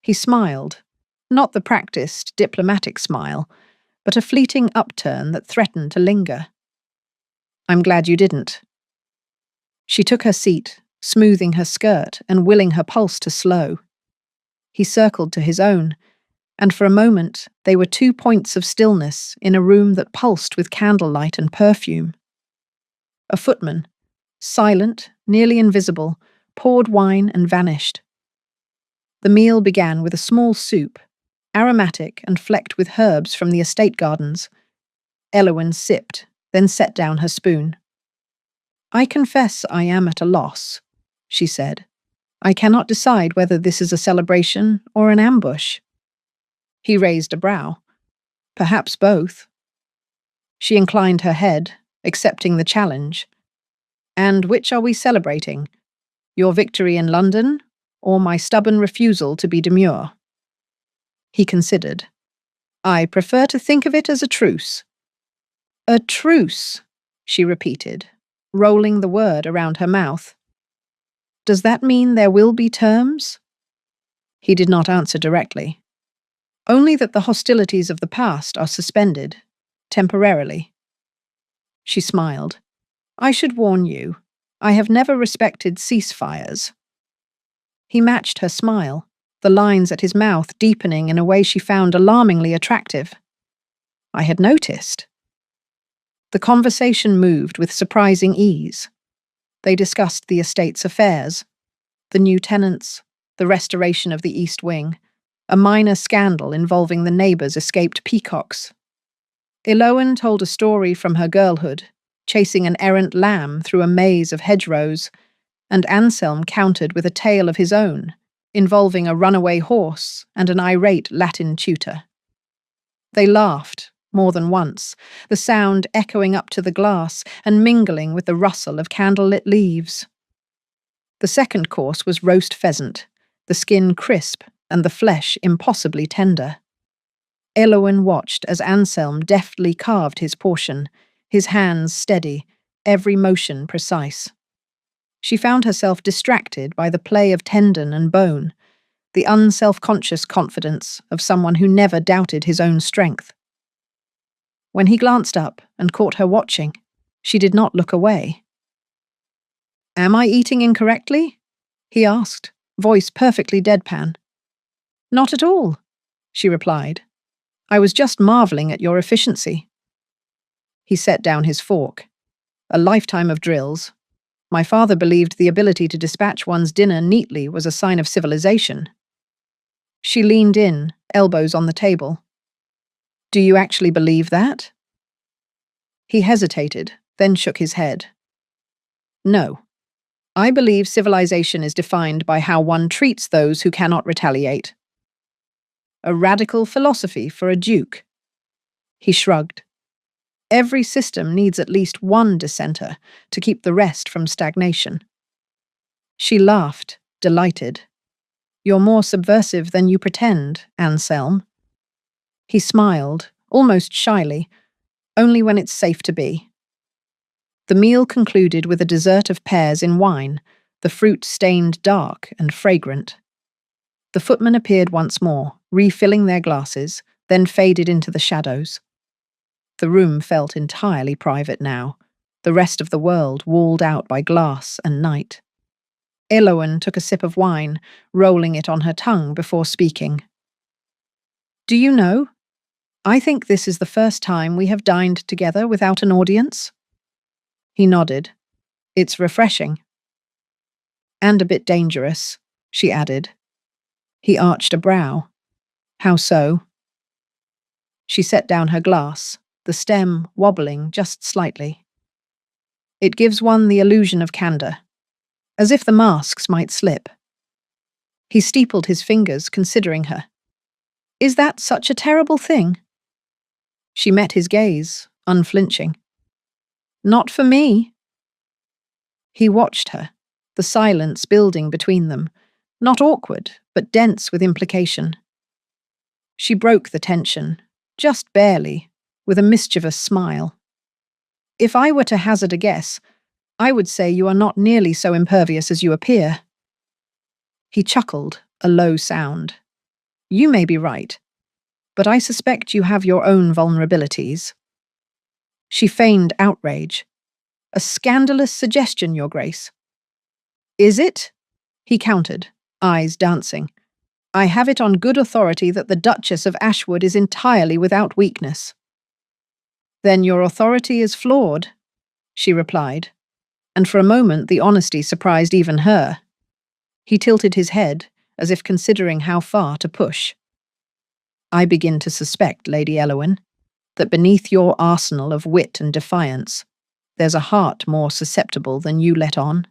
He smiled, not the practiced, diplomatic smile, but a fleeting upturn that threatened to linger. "I'm glad you didn't." She took her seat, smoothing her skirt and willing her pulse to slow. He circled to his own, and for a moment they were 2 points of stillness in a room that pulsed with candlelight and perfume. A footman, silent, nearly invisible, poured wine and vanished. The meal began with a small soup, aromatic and flecked with herbs from the estate gardens. Elowen sipped, then set down her spoon. "I confess I am at a loss," she said. "I cannot decide whether this is a celebration or an ambush." He raised a brow. "Perhaps both." She inclined her head, accepting the challenge. "And which are we celebrating? Your victory in London, or my stubborn refusal to be demure?" He considered. "I prefer to think of it as a truce." "A truce," she repeated, rolling the word around her mouth. Does that mean there will be terms? He did not answer directly. Only that the hostilities of the past are suspended, temporarily. She smiled. I should warn you, I have never respected ceasefires. He matched her smile, the lines at his mouth deepening in a way she found alarmingly attractive. I had noticed. The conversation moved with surprising ease. They discussed the estate's affairs, the new tenants, the restoration of the East Wing, a minor scandal involving the neighbours' escaped peacocks. Eloan told a story from her girlhood, chasing an errant lamb through a maze of hedgerows, and Anselm countered with a tale of his own, involving a runaway horse and an irate Latin tutor. They laughed, more than once, the sound echoing up to the glass and mingling with the rustle of candlelit leaves. The second course was roast pheasant, the skin crisp and the flesh impossibly tender. Eloan watched as Anselm deftly carved his portion, his hands steady, every motion precise. She found herself distracted by the play of tendon and bone, the unself-conscious confidence of someone who never doubted his own strength. When he glanced up and caught her watching, she did not look away. Am I eating incorrectly? He asked, voice perfectly deadpan. Not at all, she replied. I was just marvelling at your efficiency. He set down his fork. A lifetime of drills. My father believed the ability to dispatch one's dinner neatly was a sign of civilization. She leaned in, elbows on the table. Do you actually believe that? He hesitated, then shook his head. No. I believe civilization is defined by how one treats those who cannot retaliate. A radical philosophy for a duke. He shrugged. Every system needs at least one dissenter to keep the rest from stagnation. She laughed, delighted. You're more subversive than you pretend, Anselm. He smiled, almost shyly, only when it's safe to be. The meal concluded with a dessert of pears in wine, the fruit stained dark and fragrant. The footman appeared once more, refilling their glasses, then faded into the shadows. The room felt entirely private now, the rest of the world walled out by glass and night. Eloan took a sip of wine, rolling it on her tongue before speaking. Do you know? I think this is the first time we have dined together without an audience. He nodded. It's refreshing. And a bit dangerous, she added. He arched a brow. How so? She set down her glass, the stem wobbling just slightly. It gives one the illusion of candor, as if the masks might slip. He steepled his fingers, considering her. Is that such a terrible thing? She met his gaze, unflinching. Not for me. He watched her, the silence building between them, not awkward, but dense with implication. She broke the tension, just barely, with a mischievous smile. If I were to hazard a guess, I would say you are not nearly so impervious as you appear. He chuckled, a low sound. You may be right, but I suspect you have your own vulnerabilities. She feigned outrage. A scandalous suggestion, Your Grace. Is it? He countered, eyes dancing. I have it on good authority that the Duchess of Ashwood is entirely without weakness. Then your authority is flawed, she replied, and for a moment the honesty surprised even her. He tilted his head, as if considering how far to push. I begin to suspect, Lady Eloan, that beneath your arsenal of wit and defiance, there's a heart more susceptible than you let on.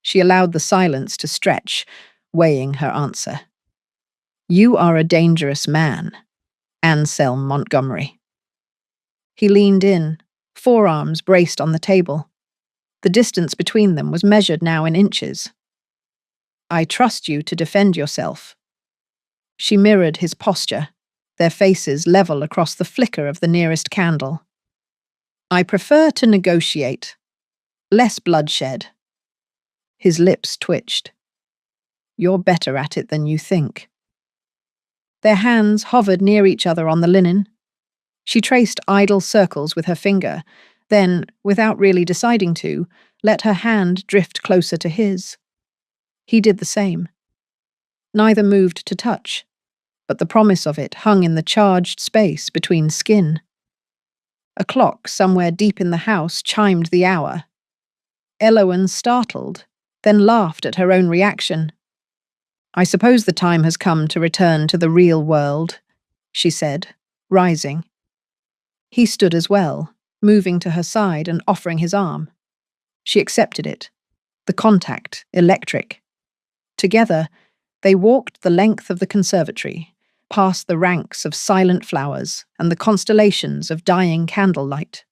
She allowed the silence to stretch, weighing her answer. You are a dangerous man, Anselm Montgomery. He leaned in, forearms braced on the table. The distance between them was measured now in inches. I trust you to defend yourself. She mirrored his posture, their faces level across the flicker of the nearest candle. I prefer to negotiate. Less bloodshed. His lips twitched. You're better at it than you think. Their hands hovered near each other on the linen. She traced idle circles with her finger, then, without really deciding to, let her hand drift closer to his. He did the same. Neither moved to touch, but the promise of it hung in the charged space between skin. A clock somewhere deep in the house chimed the hour. Elowen startled, then laughed at her own reaction. I suppose the time has come to return to the real world, she said, rising. He stood as well, moving to her side and offering his arm. She accepted it. The contact, electric. Together, they walked the length of the conservatory, past the ranks of silent flowers and the constellations of dying candlelight.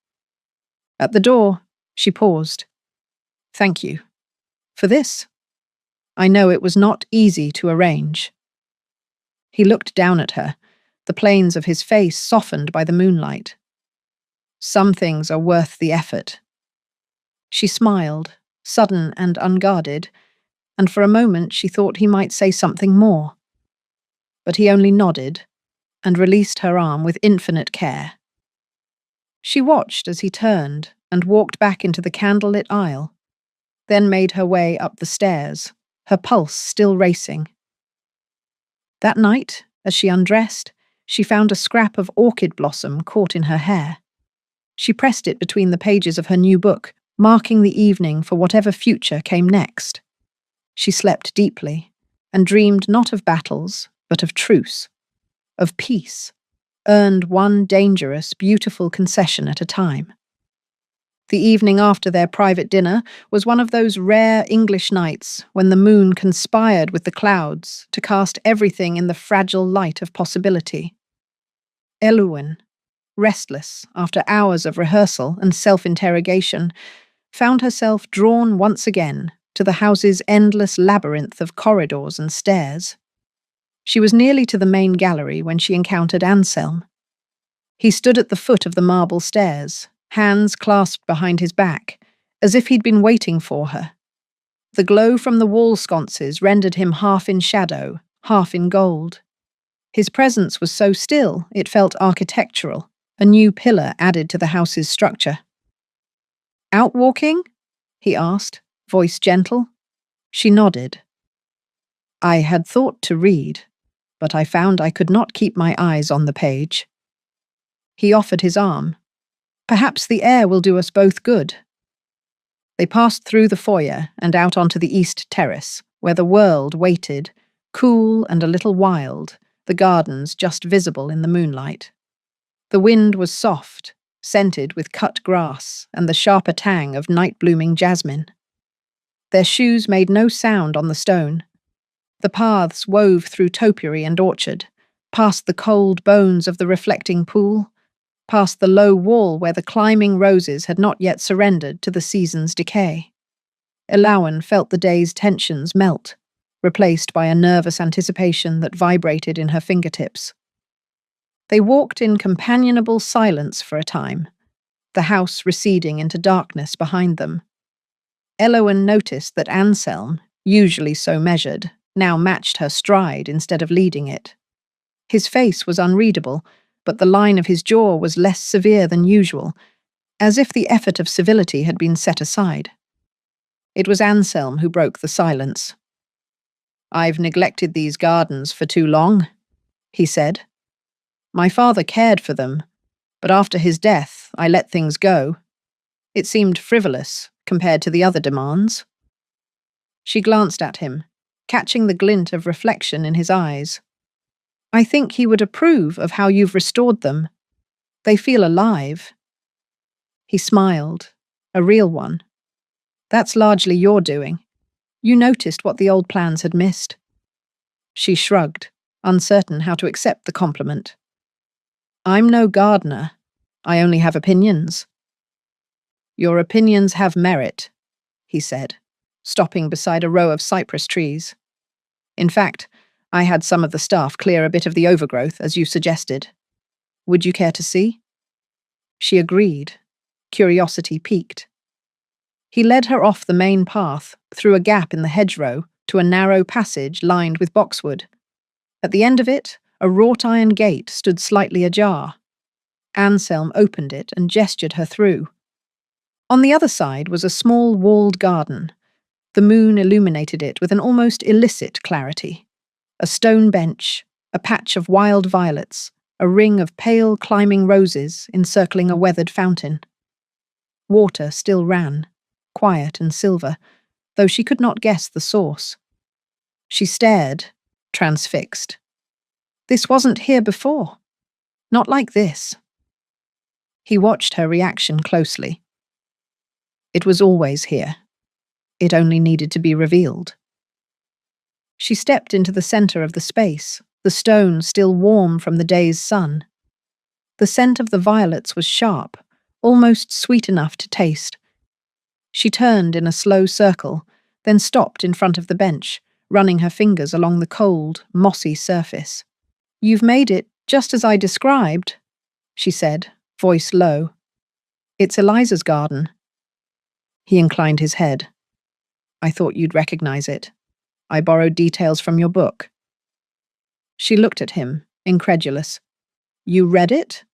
At the door, she paused. Thank you. For this? I know it was not easy to arrange. He looked down at her, the planes of his face softened by the moonlight. Some things are worth the effort. She smiled, sudden and unguarded, and for a moment she thought he might say something more. But he only nodded and released her arm with infinite care. She watched as he turned and walked back into the candlelit aisle, then made her way up the stairs, her pulse still racing. That night, as she undressed, she found a scrap of orchid blossom caught in her hair. She pressed it between the pages of her new book, marking the evening for whatever future came next. She slept deeply, and dreamed not of battles, but of truce, of peace, earned one dangerous, beautiful concession at a time. The evening after their private dinner was one of those rare English nights when the moon conspired with the clouds to cast everything in the fragile light of possibility. Eluin, restless after hours of rehearsal and self-interrogation, found herself drawn once again to the house's endless labyrinth of corridors and stairs. She was nearly to the main gallery when she encountered Anselm. He stood at the foot of the marble stairs, hands clasped behind his back, as if he'd been waiting for her. The glow from the wall sconces rendered him half in shadow, half in gold. His presence was so still it felt architectural, a new pillar added to the house's structure. Out walking? He asked, voice gentle. She nodded. I had thought to read, but I found I could not keep my eyes on the page. He offered his arm. Perhaps the air will do us both good. They passed through the foyer and out onto the east terrace, where the world waited, cool and a little wild, the gardens just visible in the moonlight. The wind was soft, scented with cut grass and the sharper tang of night-blooming jasmine. Their shoes made no sound on the stone. The paths wove through topiary and orchard, past the cold bones of the reflecting pool, past the low wall where the climbing roses had not yet surrendered to the season's decay. Elowen felt the day's tensions melt, replaced by a nervous anticipation that vibrated in her fingertips. They walked in companionable silence for a time, the house receding into darkness behind them. Elowen noticed that Anselm, usually so measured, now matched her stride instead of leading it. His face was unreadable, but the line of his jaw was less severe than usual, as if the effort of civility had been set aside. It was Anselm who broke the silence. I've neglected these gardens for too long, he said. My father cared for them, but after his death I let things go. It seemed frivolous compared to the other demands. She glanced at him, catching the glint of reflection in his eyes. I think he would approve of how you've restored them. They feel alive. He smiled, a real one. That's largely your doing. You noticed what the old plans had missed. She shrugged, uncertain how to accept the compliment. I'm no gardener. I only have opinions. Your opinions have merit, he said, stopping beside a row of cypress trees. In fact, I had some of the staff clear a bit of the overgrowth, as you suggested. Would you care to see? She agreed, curiosity piqued. He led her off the main path, through a gap in the hedgerow, to a narrow passage lined with boxwood. At the end of it, a wrought-iron gate stood slightly ajar. Anselm opened it and gestured her through. On the other side was a small walled garden. The moon illuminated it with an almost illicit clarity. A stone bench, a patch of wild violets, a ring of pale climbing roses encircling a weathered fountain. Water still ran, quiet and silver, though she could not guess the source. She stared, transfixed. This wasn't here before. Not like this. He watched her reaction closely. It was always here. It only needed to be revealed. She stepped into the center of the space, the stone still warm from the day's sun. The scent of the violets was sharp, almost sweet enough to taste. She turned in a slow circle, then stopped in front of the bench, running her fingers along the cold, mossy surface. "You've made it just as I described," she said, voice low. "It's Eliza's garden." He inclined his head. "I thought you'd recognize it. I borrowed details from your book." She looked at him, incredulous. "You read it?"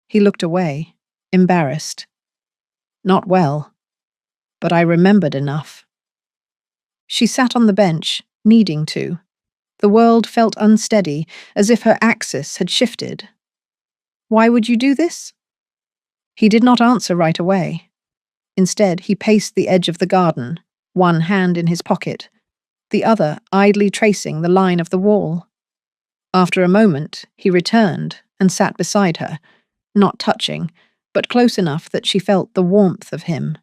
He looked away, embarrassed. "Not well, but I remembered enough." She sat on the bench, needing to. The world felt unsteady, as if her axis had shifted. "Why would you do this?" He did not answer right away. Instead, he paced the edge of the garden, one hand in his pocket, the other idly tracing the line of the wall. After a moment, he returned and sat beside her, not touching, but close enough that she felt the warmth of him.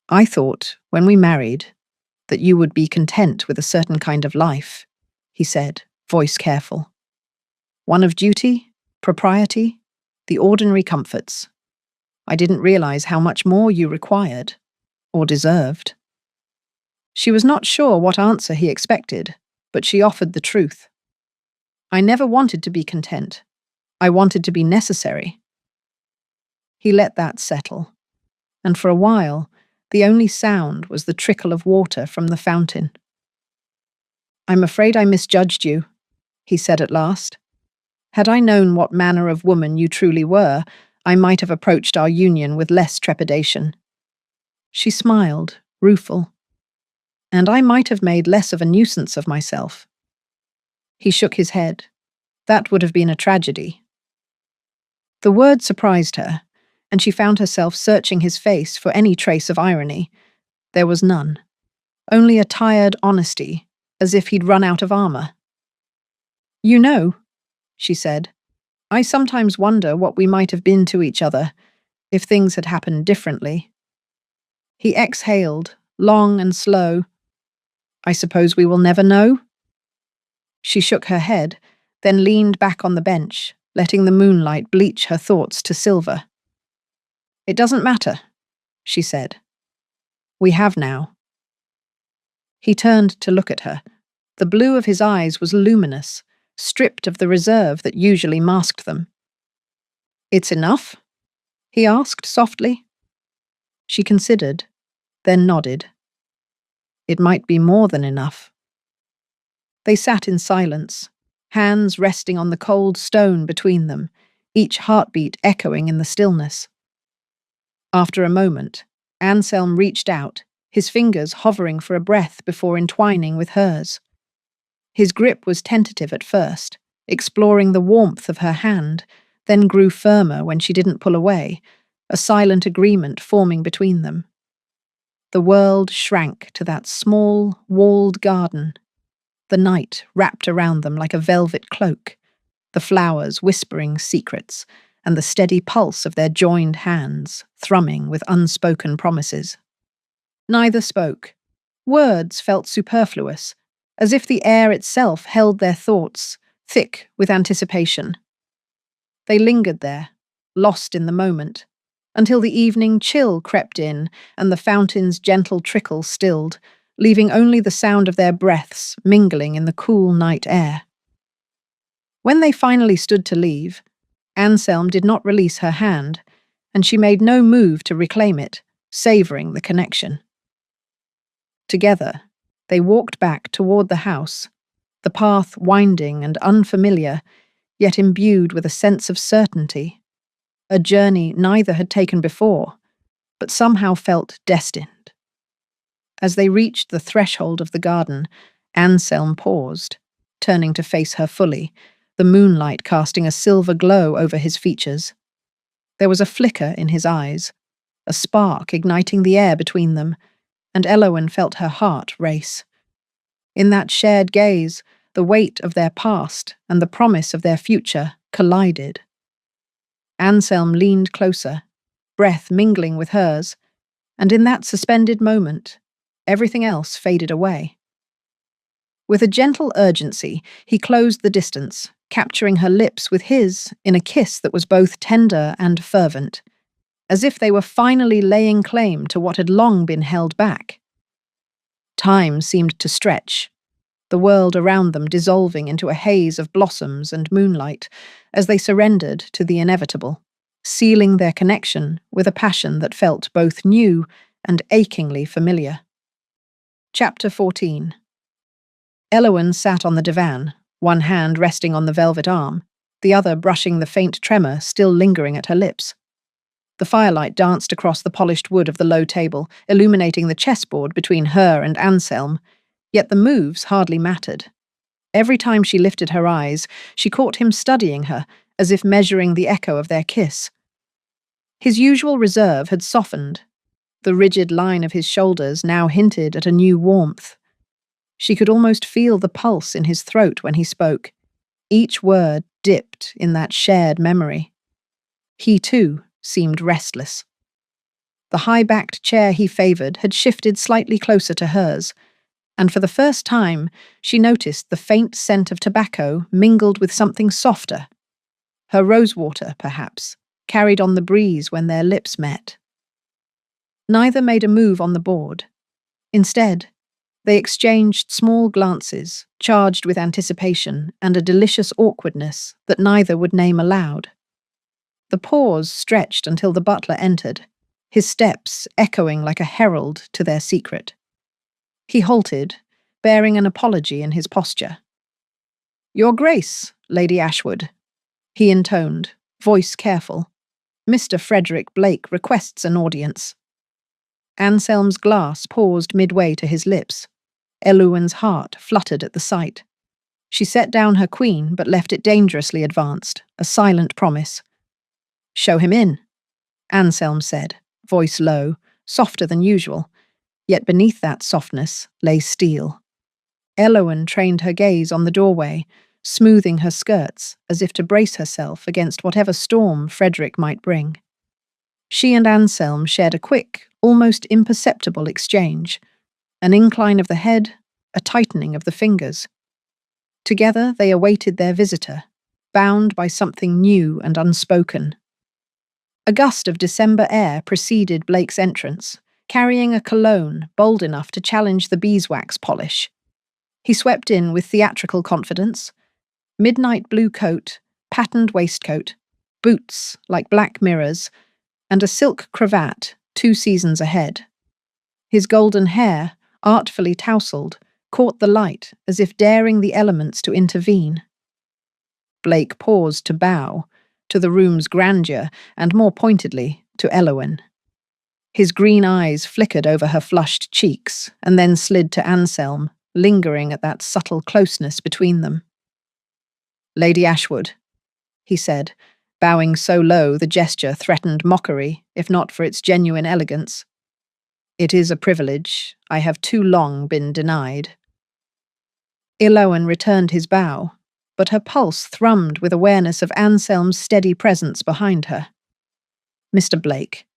"I thought, when we married, that you would be content with a certain kind of life," he said, voice careful. "One of duty, propriety, the ordinary comforts. I didn't realize how much more you required, or deserved." She was not sure what answer he expected, but she offered the truth. "I never wanted to be content. I wanted to be necessary." He let that settle, and for a while, the only sound was the trickle of water from the fountain. "I'm afraid I misjudged you," he said at last. "Had I known what manner of woman you truly were, I might have approached our union with less trepidation." She smiled, rueful. "And I might have made less of a nuisance of myself." He shook his head. "That would have been a tragedy." The word surprised her, and she found herself searching his face for any trace of irony. There was none. Only a tired honesty, as if he'd run out of armor. "You know," she said, "I sometimes wonder what we might have been to each other, if things had happened differently." He exhaled, long and slow. "I suppose we will never know?" She shook her head, then leaned back on the bench, letting the moonlight bleach her thoughts to silver. "It doesn't matter," she said. "We have now." He turned to look at her. The blue of his eyes was luminous, stripped of the reserve that usually masked them. "It's enough?" he asked softly. She considered, then nodded. "It might be more than enough." They sat in silence, hands resting on the cold stone between them, each heartbeat echoing in the stillness. After a moment, Anselm reached out, his fingers hovering for a breath before entwining with hers. His grip was tentative at first, exploring the warmth of her hand, then grew firmer when she didn't pull away, a silent agreement forming between them. The world shrank to that small, walled garden. The night wrapped around them like a velvet cloak, the flowers whispering secrets, and the steady pulse of their joined hands, thrumming with unspoken promises. Neither spoke. Words felt superfluous, as if the air itself held their thoughts, thick with anticipation. They lingered there, lost in the moment, until the evening chill crept in and the fountain's gentle trickle stilled, leaving only the sound of their breaths mingling in the cool night air. When they finally stood to leave, Anselm did not release her hand, and she made no move to reclaim it, savouring the connection. Together, they walked back toward the house, the path winding and unfamiliar, yet imbued with a sense of certainty, a journey neither had taken before, but somehow felt destined. As they reached the threshold of the garden, Anselm paused, turning to face her fully, the moonlight casting a silver glow over his features. There was a flicker in his eyes, a spark igniting the air between them, and Elowen felt her heart race. In that shared gaze, the weight of their past and the promise of their future collided. Anselm leaned closer, breath mingling with hers, and in that suspended moment, everything else faded away. With a gentle urgency, he closed the distance, capturing her lips with his in a kiss that was both tender and fervent, as if they were finally laying claim to what had long been held back. Time seemed to stretch, the world around them dissolving into a haze of blossoms and moonlight as they surrendered to the inevitable, sealing their connection with a passion that felt both new and achingly familiar. Chapter 14. Elowen sat on the divan, one hand resting on the velvet arm, the other brushing the faint tremor still lingering at her lips. The firelight danced across the polished wood of the low table, illuminating the chessboard between her and Anselm, yet the moves hardly mattered. Every time she lifted her eyes, she caught him studying her, as if measuring the echo of their kiss. His usual reserve had softened. The rigid line of his shoulders now hinted at a new warmth. She could almost feel the pulse in his throat when he spoke, each word dipped in that shared memory. He, too, seemed restless. The high-backed chair he favoured had shifted slightly closer to hers, and for the first time she noticed the faint scent of tobacco mingled with something softer. Her rosewater, perhaps, carried on the breeze when their lips met. Neither made a move on the board. Instead, they exchanged small glances, charged with anticipation and a delicious awkwardness that neither would name aloud. The pause stretched until the butler entered, his steps echoing like a herald to their secret. He halted, bearing an apology in his posture. "Your Grace, Lady Ashwood," he intoned, voice careful. "Mr. Frederick Blake requests an audience." Anselm's glass paused midway to his lips. Elowen's heart fluttered at the sight. She set down her queen but left it dangerously advanced, a silent promise. "Show him in," Anselm said, voice low, softer than usual, yet beneath that softness lay steel. Elowen trained her gaze on the doorway, smoothing her skirts as if to brace herself against whatever storm Frederick might bring. She and Anselm shared a quick, almost imperceptible exchange, an incline of the head, a tightening of the fingers. Together they awaited their visitor, bound by something new and unspoken. A gust of December air preceded Blake's entrance, carrying a cologne bold enough to challenge the beeswax polish. He swept in with theatrical confidence, midnight blue coat, patterned waistcoat, boots like black mirrors, and a silk cravat 2 seasons ahead. His golden hair, artfully tousled, caught the light as if daring the elements to intervene. Blake paused to bow, to the room's grandeur, and more pointedly, to Elowen. His green eyes flickered over her flushed cheeks, and then slid to Anselm, lingering at that subtle closeness between them. "Lady Ashwood," he said, bowing so low the gesture threatened mockery, if not for its genuine elegance. "It is a privilege I have too long been denied." Elowen returned his bow, but her pulse thrummed with awareness of Anselm's steady presence behind her. "Mr. Blake,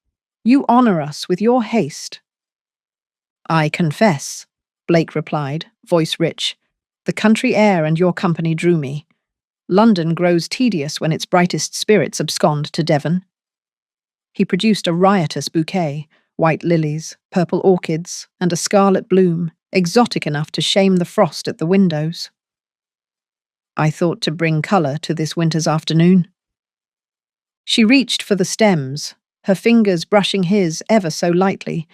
you honour us with your haste." "I confess," Blake replied, voice rich. "The country air and your company drew me. London grows tedious when its brightest spirits abscond to Devon." He produced a riotous bouquet, white lilies, purple orchids, and a scarlet bloom, exotic enough to shame the frost at the windows. "I thought to bring colour to this winter's afternoon." She reached for the stems, her fingers brushing his ever so lightly.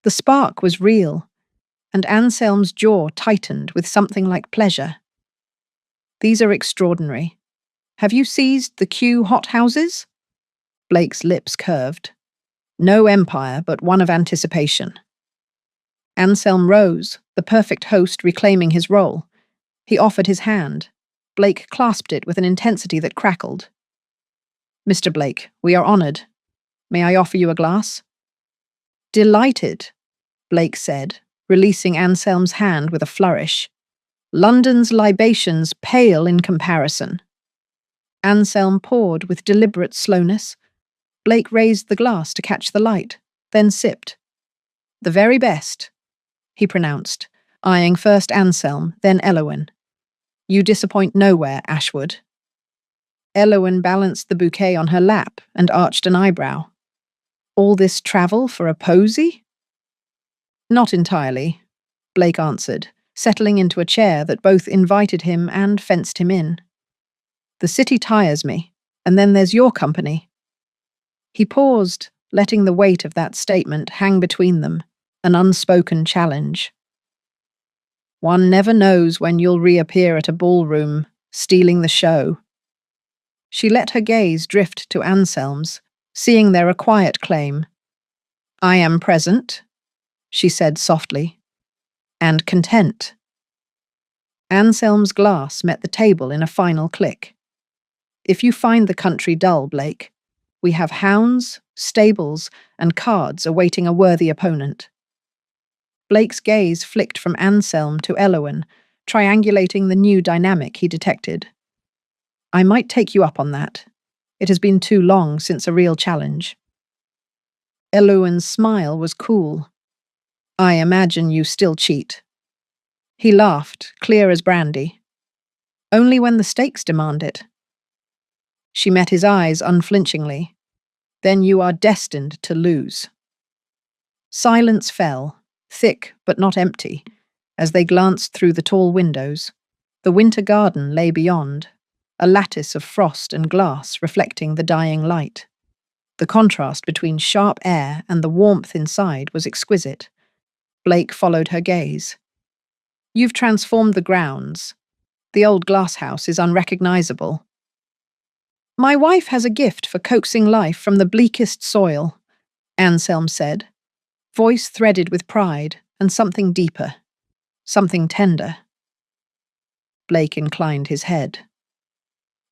The spark was real, and Anselm's jaw tightened with something like pleasure. "These are extraordinary. Have you seized the Kew hothouses?" Blake's lips curved. No empire, but one of anticipation. Anselm rose, the perfect host reclaiming his role. He offered his hand. Blake clasped it with an intensity that crackled. "Mr. Blake, we are honoured. May I offer you a glass?" "Delighted," Blake said, releasing Anselm's hand with a flourish. "London's libations pale in comparison." Anselm poured with deliberate slowness. Blake raised the glass to catch the light, then sipped. "The very best," he pronounced, eyeing first Anselm, then Elowen. "You disappoint nowhere, Ashwood." Elowen balanced the bouquet on her lap and arched an eyebrow. "All this travel for a posy?" "Not entirely," Blake answered, settling into a chair that both invited him and fenced him in. "The city tires me, and then there's your company." He paused, letting the weight of that statement hang between them, an unspoken challenge. "One never knows when you'll reappear at a ballroom, stealing the show." She let her gaze drift to Anselm's, seeing there a quiet claim. "I am present," she said softly, "and content." Anselm's glass met the table in a final click. "If you find the country dull, Blake, we have hounds, stables, and cards awaiting a worthy opponent." Blake's gaze flicked from Anselm to Elowen, triangulating the new dynamic he detected. "I might take you up on that. It has been too long since a real challenge." Elowen's smile was cool. "I imagine you still cheat." He laughed, clear as brandy. "Only when the stakes demand it." She met his eyes unflinchingly. "Then you are destined to lose." Silence fell, thick but not empty, as they glanced through the tall windows. The winter garden lay beyond, a lattice of frost and glass reflecting the dying light. The contrast between sharp air and the warmth inside was exquisite. Blake followed her gaze. "You've transformed the grounds. The old glasshouse is unrecognizable." "My wife has a gift for coaxing life from the bleakest soil," Anselm said, voice threaded with pride and something deeper, something tender. Blake inclined his head.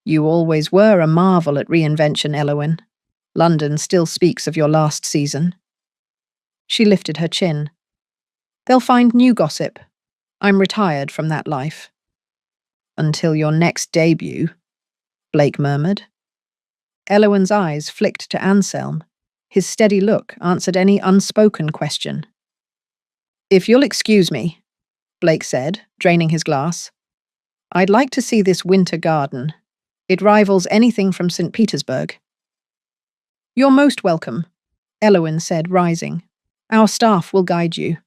"You always were a marvel at reinvention, Elowen. London still speaks of your last season." She lifted her chin. "They'll find new gossip. I'm retired from that life." "Until your next debut," Blake murmured. Elowen's eyes flicked to Anselm. His steady look answered any unspoken question. "If you'll excuse me," Blake said, draining his glass, "I'd like to see this winter garden. It rivals anything from St. Petersburg." "You're most welcome," Elowen said, rising. "Our staff will guide you."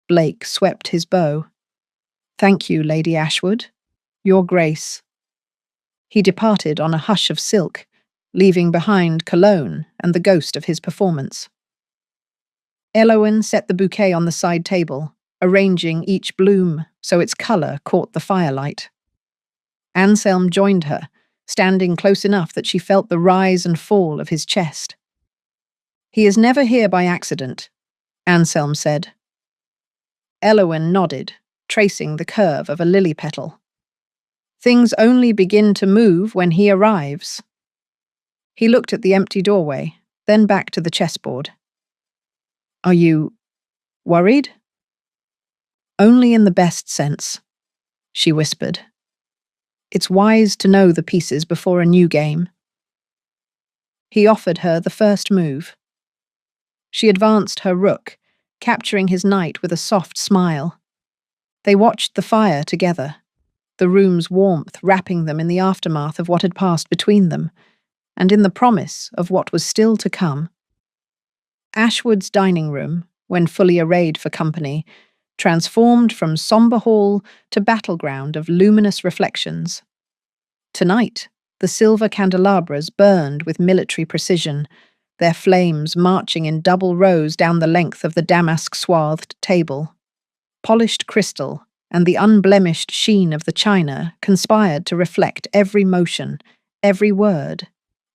Blake swept his bow. "Thank you, Lady Ashwood. Your grace." He departed on a hush of silk, leaving behind cologne and the ghost of his performance. Elowen set the bouquet on the side table, arranging each bloom so its colour caught the firelight. Anselm joined her, standing close enough that she felt the rise and fall of his chest. "He is never here by accident," Anselm said. Elowen nodded, tracing the curve of a lily petal. "Things only begin to move when he arrives." He looked at the empty doorway, then back to the chessboard. "Are you worried?" "Only in the best sense," she whispered. "It's wise to know the pieces before a new game." He offered her the first move. She advanced her rook, capturing his knight with a soft smile. They watched the fire together, the room's warmth wrapping them in the aftermath of what had passed between them, and in the promise of what was still to come. Ashwood's dining room, when fully arrayed for company, transformed from sombre hall to battleground of luminous reflections. Tonight, the silver candelabras burned with military precision, their flames marching in double rows down the length of the damask-swathed table. Polished crystal and the unblemished sheen of the china conspired to reflect every motion, every word,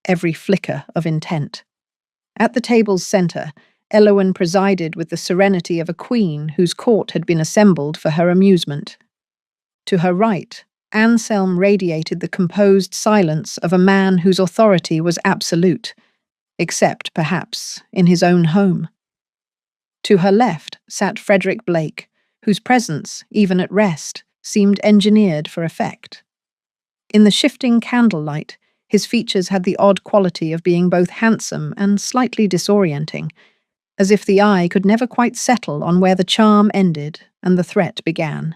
every flicker of intent. At the table's centre, Elowen presided with the serenity of a queen whose court had been assembled for her amusement. To her right, Anselm radiated the composed silence of a man whose authority was absolute, except, perhaps, in his own home. To her left sat Frederick Blake, whose presence, even at rest, seemed engineered for effect. In the shifting candlelight, his features had the odd quality of being both handsome and slightly disorienting, as if the eye could never quite settle on where the charm ended and the threat began.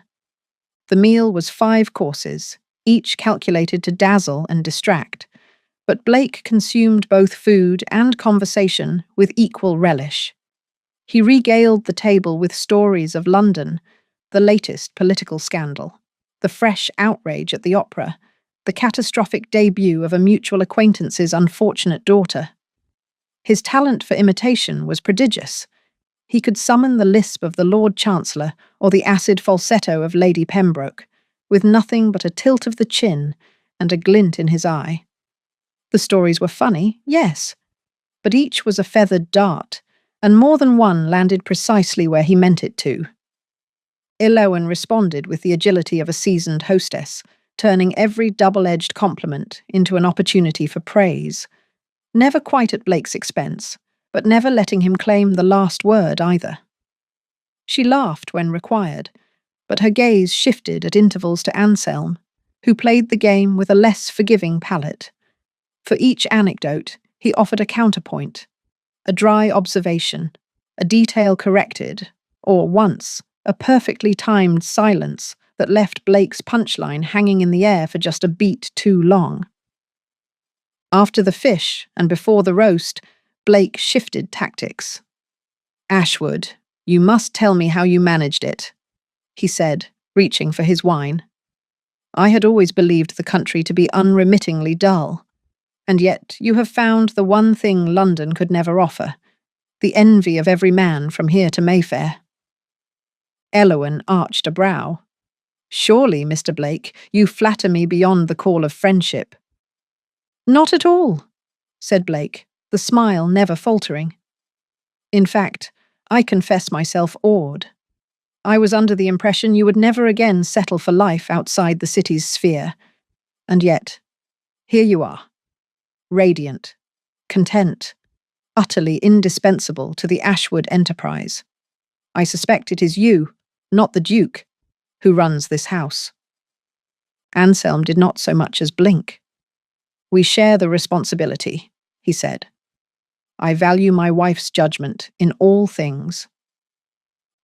The meal was 5 courses, each calculated to dazzle and distract, but Blake consumed both food and conversation with equal relish. He regaled the table with stories of London, the latest political scandal, the fresh outrage at the opera, the catastrophic debut of a mutual acquaintance's unfortunate daughter. His talent for imitation was prodigious. He could summon the lisp of the Lord Chancellor or the acid falsetto of Lady Pembroke, with nothing but a tilt of the chin and a glint in his eye. The stories were funny, yes, but each was a feathered dart, and more than one landed precisely where he meant it to. Elowen responded with the agility of a seasoned hostess, turning every double-edged compliment into an opportunity for praise, never quite at Blake's expense, but never letting him claim the last word either. She laughed when required, but her gaze shifted at intervals to Anselm, who played the game with a less forgiving palate. For each anecdote, he offered a counterpoint, a dry observation, a detail corrected, or once, a perfectly timed silence that left Blake's punchline hanging in the air for just a beat too long. After the fish and before the roast, Blake shifted tactics. "Ashwood, you must tell me how you managed it," he said, reaching for his wine. "I had always believed the country to be unremittingly dull, and yet you have found the one thing London could never offer, the envy of every man from here to Mayfair." Elowen arched a brow. "Surely, Mr. Blake, you flatter me beyond the call of friendship." "Not at all," said Blake, the smile never faltering. "In fact, I confess myself awed. I was under the impression you would never again settle for life outside the city's sphere. And yet, here you are, radiant, content, utterly indispensable to the Ashwood enterprise. I suspect it is you, not the Duke, who runs this house." Anselm did not so much as blink. "We share the responsibility," he said. "I value my wife's judgment in all things."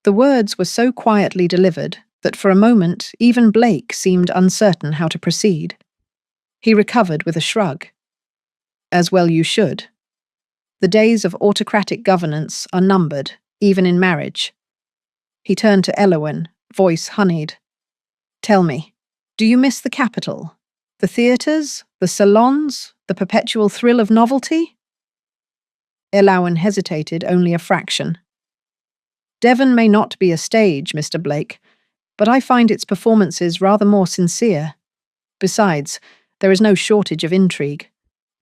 The words were so quietly delivered that for a moment even Blake seemed uncertain how to proceed. He recovered with a shrug. "As well you should. The days of autocratic governance are numbered, even in marriage." He turned to Elowen, voice honeyed. "Tell me, do you miss the capital? The theatres? The salons? The perpetual thrill of novelty?" Elowen hesitated only a fraction. "Devon may not be a stage, Mr. Blake, but I find its performances rather more sincere. Besides, there is no shortage of intrigue.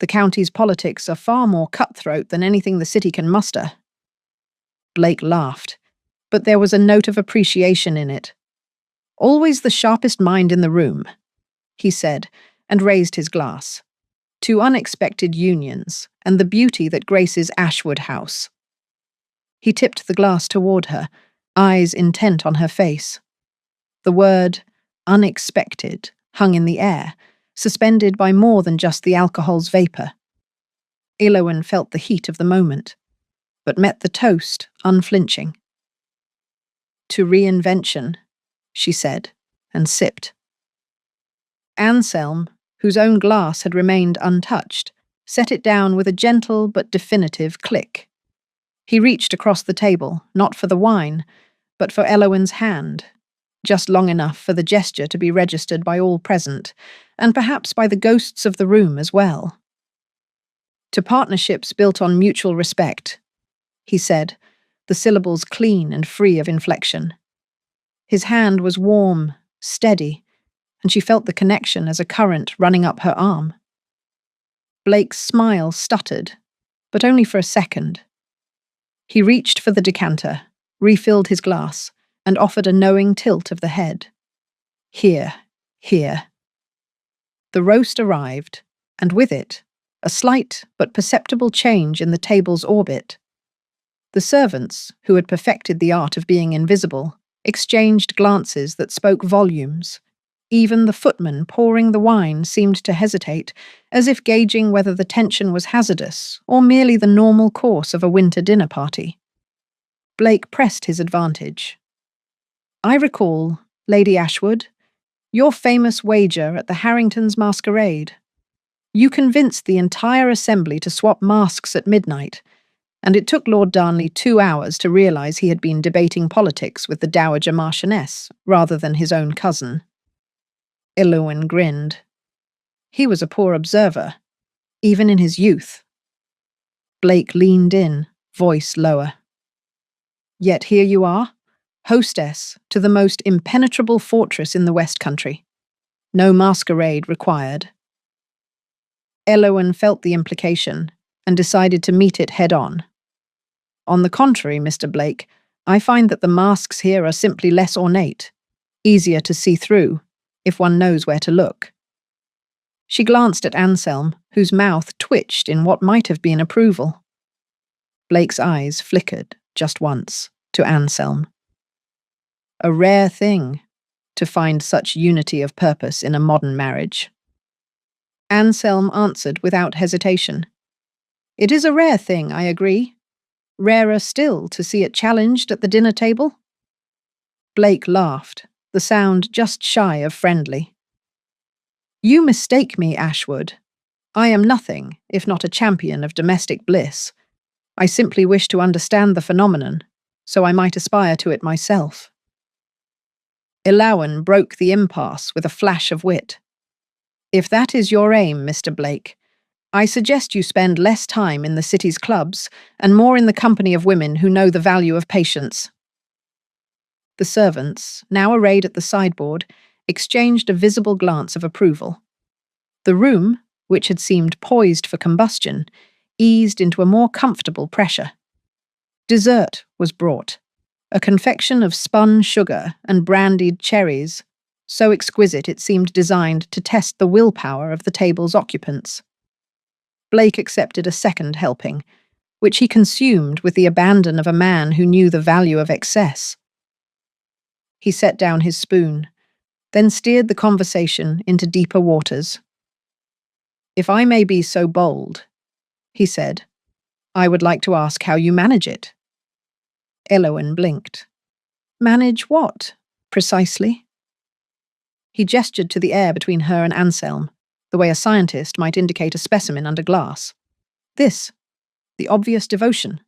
The county's politics are far more cutthroat than anything the city can muster." Blake laughed, but there was a note of appreciation in it. "Always the sharpest mind in the room," he said, and raised his glass. "To unexpected unions, and the beauty that graces Ashwood House." He tipped the glass toward her, eyes intent on her face. The word unexpected hung in the air, suspended by more than just the alcohol's vapour. Elowen felt the heat of the moment, but met the toast unflinching. "To reinvention," she said, and sipped. Anselm, whose own glass had remained untouched, set it down with a gentle but definitive click. He reached across the table, not for the wine, but for Elowen's hand, just long enough for the gesture to be registered by all present, and perhaps by the ghosts of the room as well. To partnerships built on mutual respect, he said, the syllables clean and free of inflection. His hand was warm, steady, and she felt the connection as a current running up her arm. Blake's smile stuttered, but only for a second. He reached for the decanter, refilled his glass, and offered a knowing tilt of the head. Here, here. The roast arrived, and with it, a slight but perceptible change in the table's orbit. The servants, who had perfected the art of being invisible, exchanged glances that spoke volumes. Even the footman pouring the wine seemed to hesitate, as if gauging whether the tension was hazardous or merely the normal course of a winter dinner party. Blake pressed his advantage. "I recall, Lady Ashwood, your famous wager at the Harringtons' masquerade. You convinced the entire assembly to swap masks at midnight, and it took Lord Darnley 2 hours to realise he had been debating politics with the Dowager Marchioness rather than his own cousin." Ilowen grinned. He was a poor observer, even in his youth. Blake leaned in, voice lower. "Yet here you are, hostess to the most impenetrable fortress in the West Country. No masquerade required." Ilowen felt the implication and decided to meet it head-on. "On the contrary, Mr. Blake, I find that the masks here are simply less ornate, easier to see through, if one knows where to look." She glanced at Anselm, whose mouth twitched in what might have been approval. Blake's eyes flickered, just once, to Anselm. A rare thing, to find such unity of purpose in a modern marriage. Anselm answered without hesitation. "It is a rare thing, I agree. Rarer still to see it challenged at the dinner table." Blake laughed, the sound just shy of friendly. "You mistake me, Ashwood. I am nothing if not a champion of domestic bliss. I simply wish to understand the phenomenon, so I might aspire to it myself." Ilowen broke the impasse with a flash of wit. "If that is your aim, Mr. Blake, I suggest you spend less time in the city's clubs and more in the company of women who know the value of patience." The servants, now arrayed at the sideboard, exchanged a visible glance of approval. The room, which had seemed poised for combustion, eased into a more comfortable pressure. Dessert was brought, a confection of spun sugar and brandied cherries, so exquisite it seemed designed to test the willpower of the table's occupants. Blake accepted a second helping, which he consumed with the abandon of a man who knew the value of excess. He set down his spoon, then steered the conversation into deeper waters. "If I may be so bold," he said, "I would like to ask how you manage it." Ilowen blinked. "Manage what, precisely?" He gestured to the air between her and Anselm, the way a scientist might indicate a specimen under glass. "This, the obvious devotion,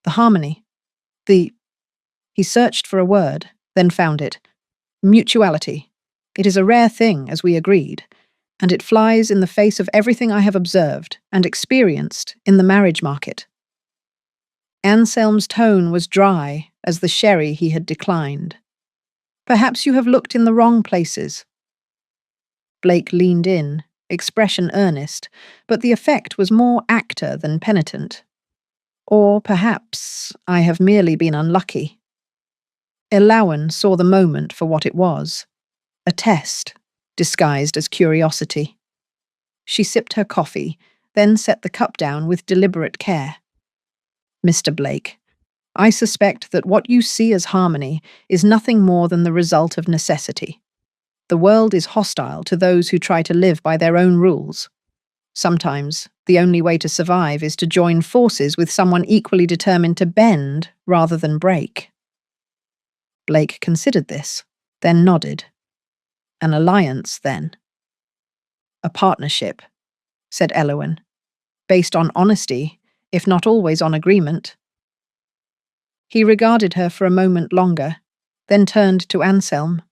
the harmony, the—" He searched for a word, then found it. "Mutuality. It is a rare thing, as we agreed, and it flies in the face of everything I have observed and experienced in the marriage market." Anselm's tone was dry as the sherry he had declined. "Perhaps you have looked in the wrong places." Blake leaned in, expression earnest, but the effect was more actor than penitent. "Or perhaps I have merely been unlucky." Ilowen saw the moment for what it was, a test, disguised as curiosity. She sipped her coffee, then set the cup down with deliberate care. "Mr. Blake, I suspect that what you see as harmony is nothing more than the result of necessity. The world is hostile to those who try to live by their own rules. Sometimes, the only way to survive is to join forces with someone equally determined to bend rather than break." Blake considered this, then nodded. "An alliance, then?" "A partnership," said Ilowen, "based on honesty, if not always on agreement." He regarded her for a moment longer, then turned to Anselm.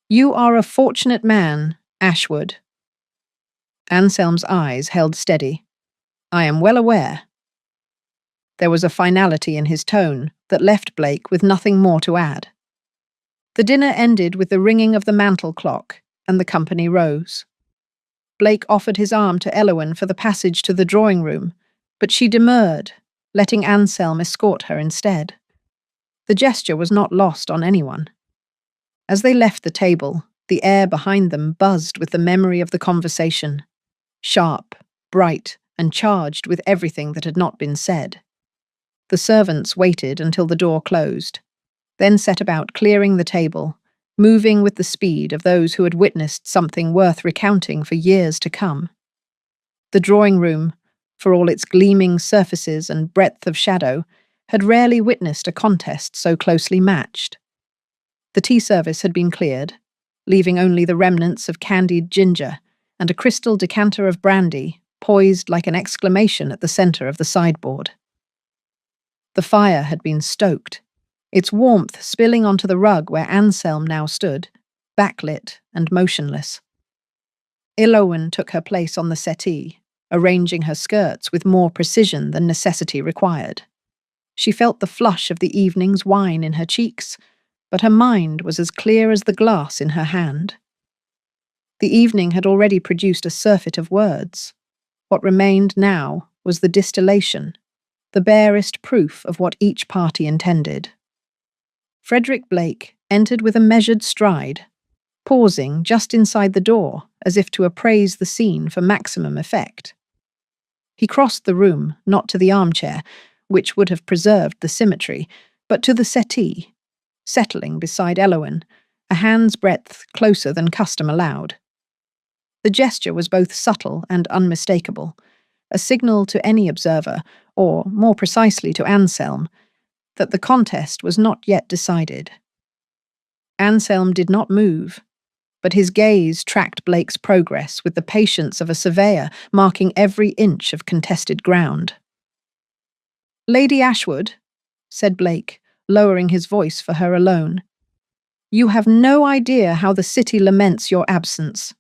"You are a fortunate man, Ashwood." Anselm's eyes held steady. I am well aware. There was a finality in his tone that left Blake with nothing more to add. The dinner ended with the ringing of the mantel clock, and the company rose. Blake offered his arm to Elowen for the passage to the drawing room, but she demurred, letting Anselm escort her instead. The gesture was not lost on anyone. As they left the table, the air behind them buzzed with the memory of the conversation, sharp, bright, and charged with everything that had not been said. The servants waited until the door closed, then set about clearing the table, moving with the speed of those who had witnessed something worth recounting for years to come. The drawing room, for all its gleaming surfaces and breadth of shadow, had rarely witnessed a contest so closely matched. The tea service had been cleared, leaving only the remnants of candied ginger and a crystal decanter of brandy poised like an exclamation at the centre of the sideboard. The fire had been stoked, its warmth spilling onto the rug where Anselm now stood, backlit and motionless. Elowen took her place on the settee, arranging her skirts with more precision than necessity required. She felt the flush of the evening's wine in her cheeks, but her mind was as clear as the glass in her hand. The evening had already produced a surfeit of words. What remained now was the distillation, the barest proof of what each party intended. Frederick Blake entered with a measured stride, pausing just inside the door as if to appraise the scene for maximum effect. He crossed the room, not to the armchair, which would have preserved the symmetry, but to the settee, settling beside Elowen, a hand's breadth closer than custom allowed. The gesture was both subtle and unmistakable, a signal to any observer, or more precisely to Anselm, that the contest was not yet decided. Anselm did not move, but his gaze tracked Blake's progress with the patience of a surveyor marking every inch of contested ground. "Lady Ashwood," said Blake, lowering his voice for her alone, "you have no idea how the city laments your absence.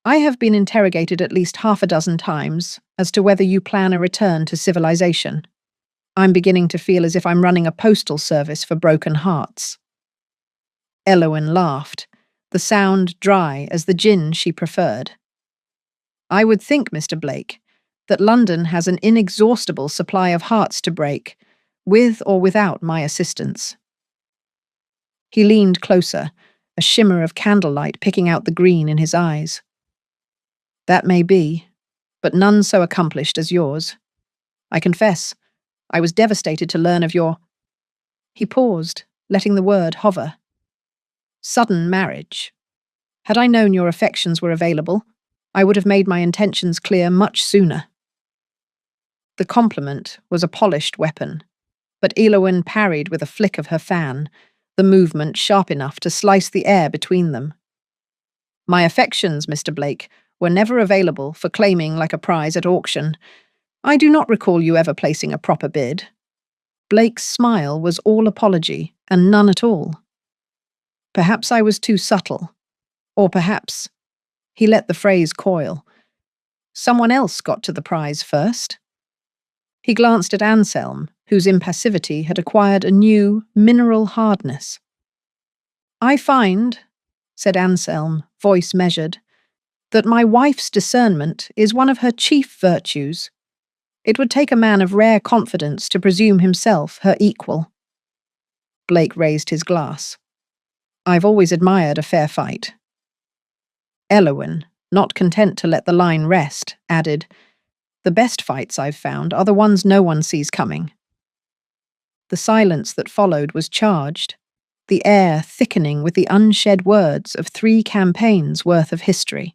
I have been interrogated at least half a dozen times as to whether you plan a return to civilization. I'm beginning to feel as if I'm running a postal service for broken hearts." Elowen laughed, the sound dry as the gin she preferred. "I would think, Mr. Blake, that London has an inexhaustible supply of hearts to break, with or without my assistance." He leaned closer, a shimmer of candlelight picking out the green in his eyes. "That may be, but none so accomplished as yours. I confess, I was devastated to learn of your—" He paused, letting the word hover. "Sudden marriage. Had I known your affections were available, I would have made my intentions clear much sooner." The compliment was a polished weapon, but Elowen parried with a flick of her fan, the movement sharp enough to slice the air between them. "My affections, Mr. Blake, were never available for claiming like a prize at auction. I do not recall you ever placing a proper bid." Blake's smile was all apology and none at all. "Perhaps I was too subtle. Or perhaps—" He let the phrase coil. "Someone else got to the prize first." He glanced at Anselm, whose impassivity had acquired a new, mineral hardness. "I find," said Anselm, voice measured, "that my wife's discernment is one of her chief virtues. It would take a man of rare confidence to presume himself her equal." Blake raised his glass. "I've always admired a fair fight." Elowen, not content to let the line rest, added, "The best fights I've found are the ones no one sees coming." The silence that followed was charged, the air thickening with the unshed words of 3 campaigns worth of history.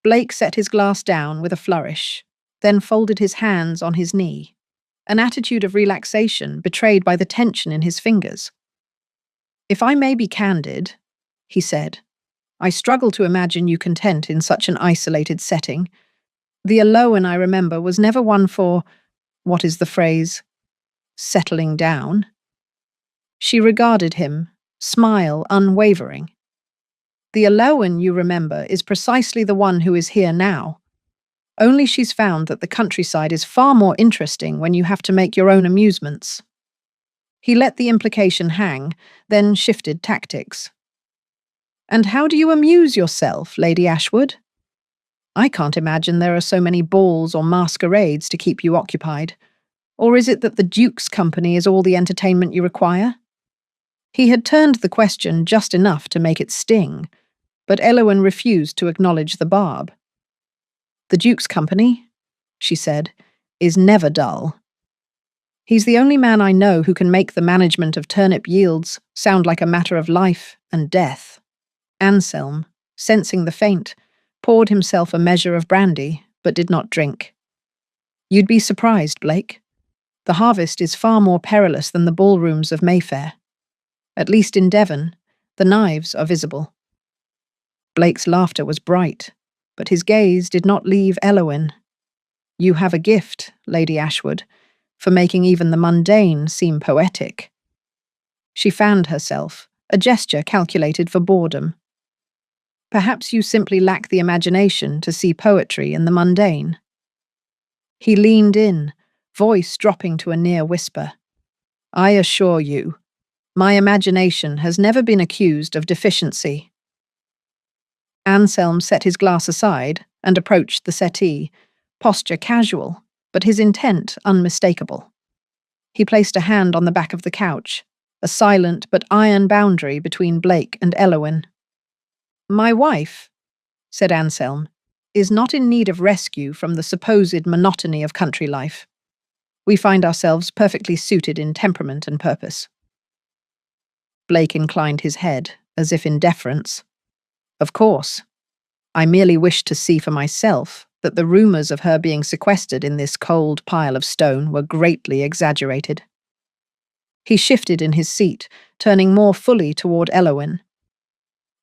Blake set his glass down with a flourish, then folded his hands on his knee, an attitude of relaxation betrayed by the tension in his fingers. "If I may be candid," he said, "I struggle to imagine you content in such an isolated setting. The Elowen I remember was never one for, what is the phrase, settling down." She regarded him, smile unwavering. "The Elowen you remember is precisely the one who is here now. Only she's found that the countryside is far more interesting when you have to make your own amusements. He let the implication hang, then shifted tactics. And how do you amuse yourself, Lady Ashwood? I can't imagine there are so many balls or masquerades to keep you occupied. Or is it that the Duke's company is all the entertainment you require? He had turned the question just enough to make it sting, but Elowen refused to acknowledge the barb. The Duke's company, she said, is never dull. He's the only man I know who can make the management of turnip yields sound like a matter of life and death. Anselm, sensing the feint, poured himself a measure of brandy, but did not drink. You'd be surprised, Blake. The harvest is far more perilous than the ballrooms of Mayfair. At least in Devon, the knives are visible. Blake's laughter was bright, but his gaze did not leave Elowen. You have a gift, Lady Ashwood, for making even the mundane seem poetic. She fanned herself, a gesture calculated for boredom. Perhaps you simply lack the imagination to see poetry in the mundane. He leaned in, voice dropping to a near whisper. I assure you, my imagination has never been accused of deficiency. Anselm set his glass aside and approached the settee, posture casual, but his intent unmistakable. He placed a hand on the back of the couch, a silent but iron boundary between Blake and Elowen. My wife, said Anselm, is not in need of rescue from the supposed monotony of country life. We find ourselves perfectly suited in temperament and purpose. Blake inclined his head, as if in deference. Of course. I merely wished to see for myself that the rumours of her being sequestered in this cold pile of stone were greatly exaggerated. He shifted in his seat, turning more fully toward Elowen.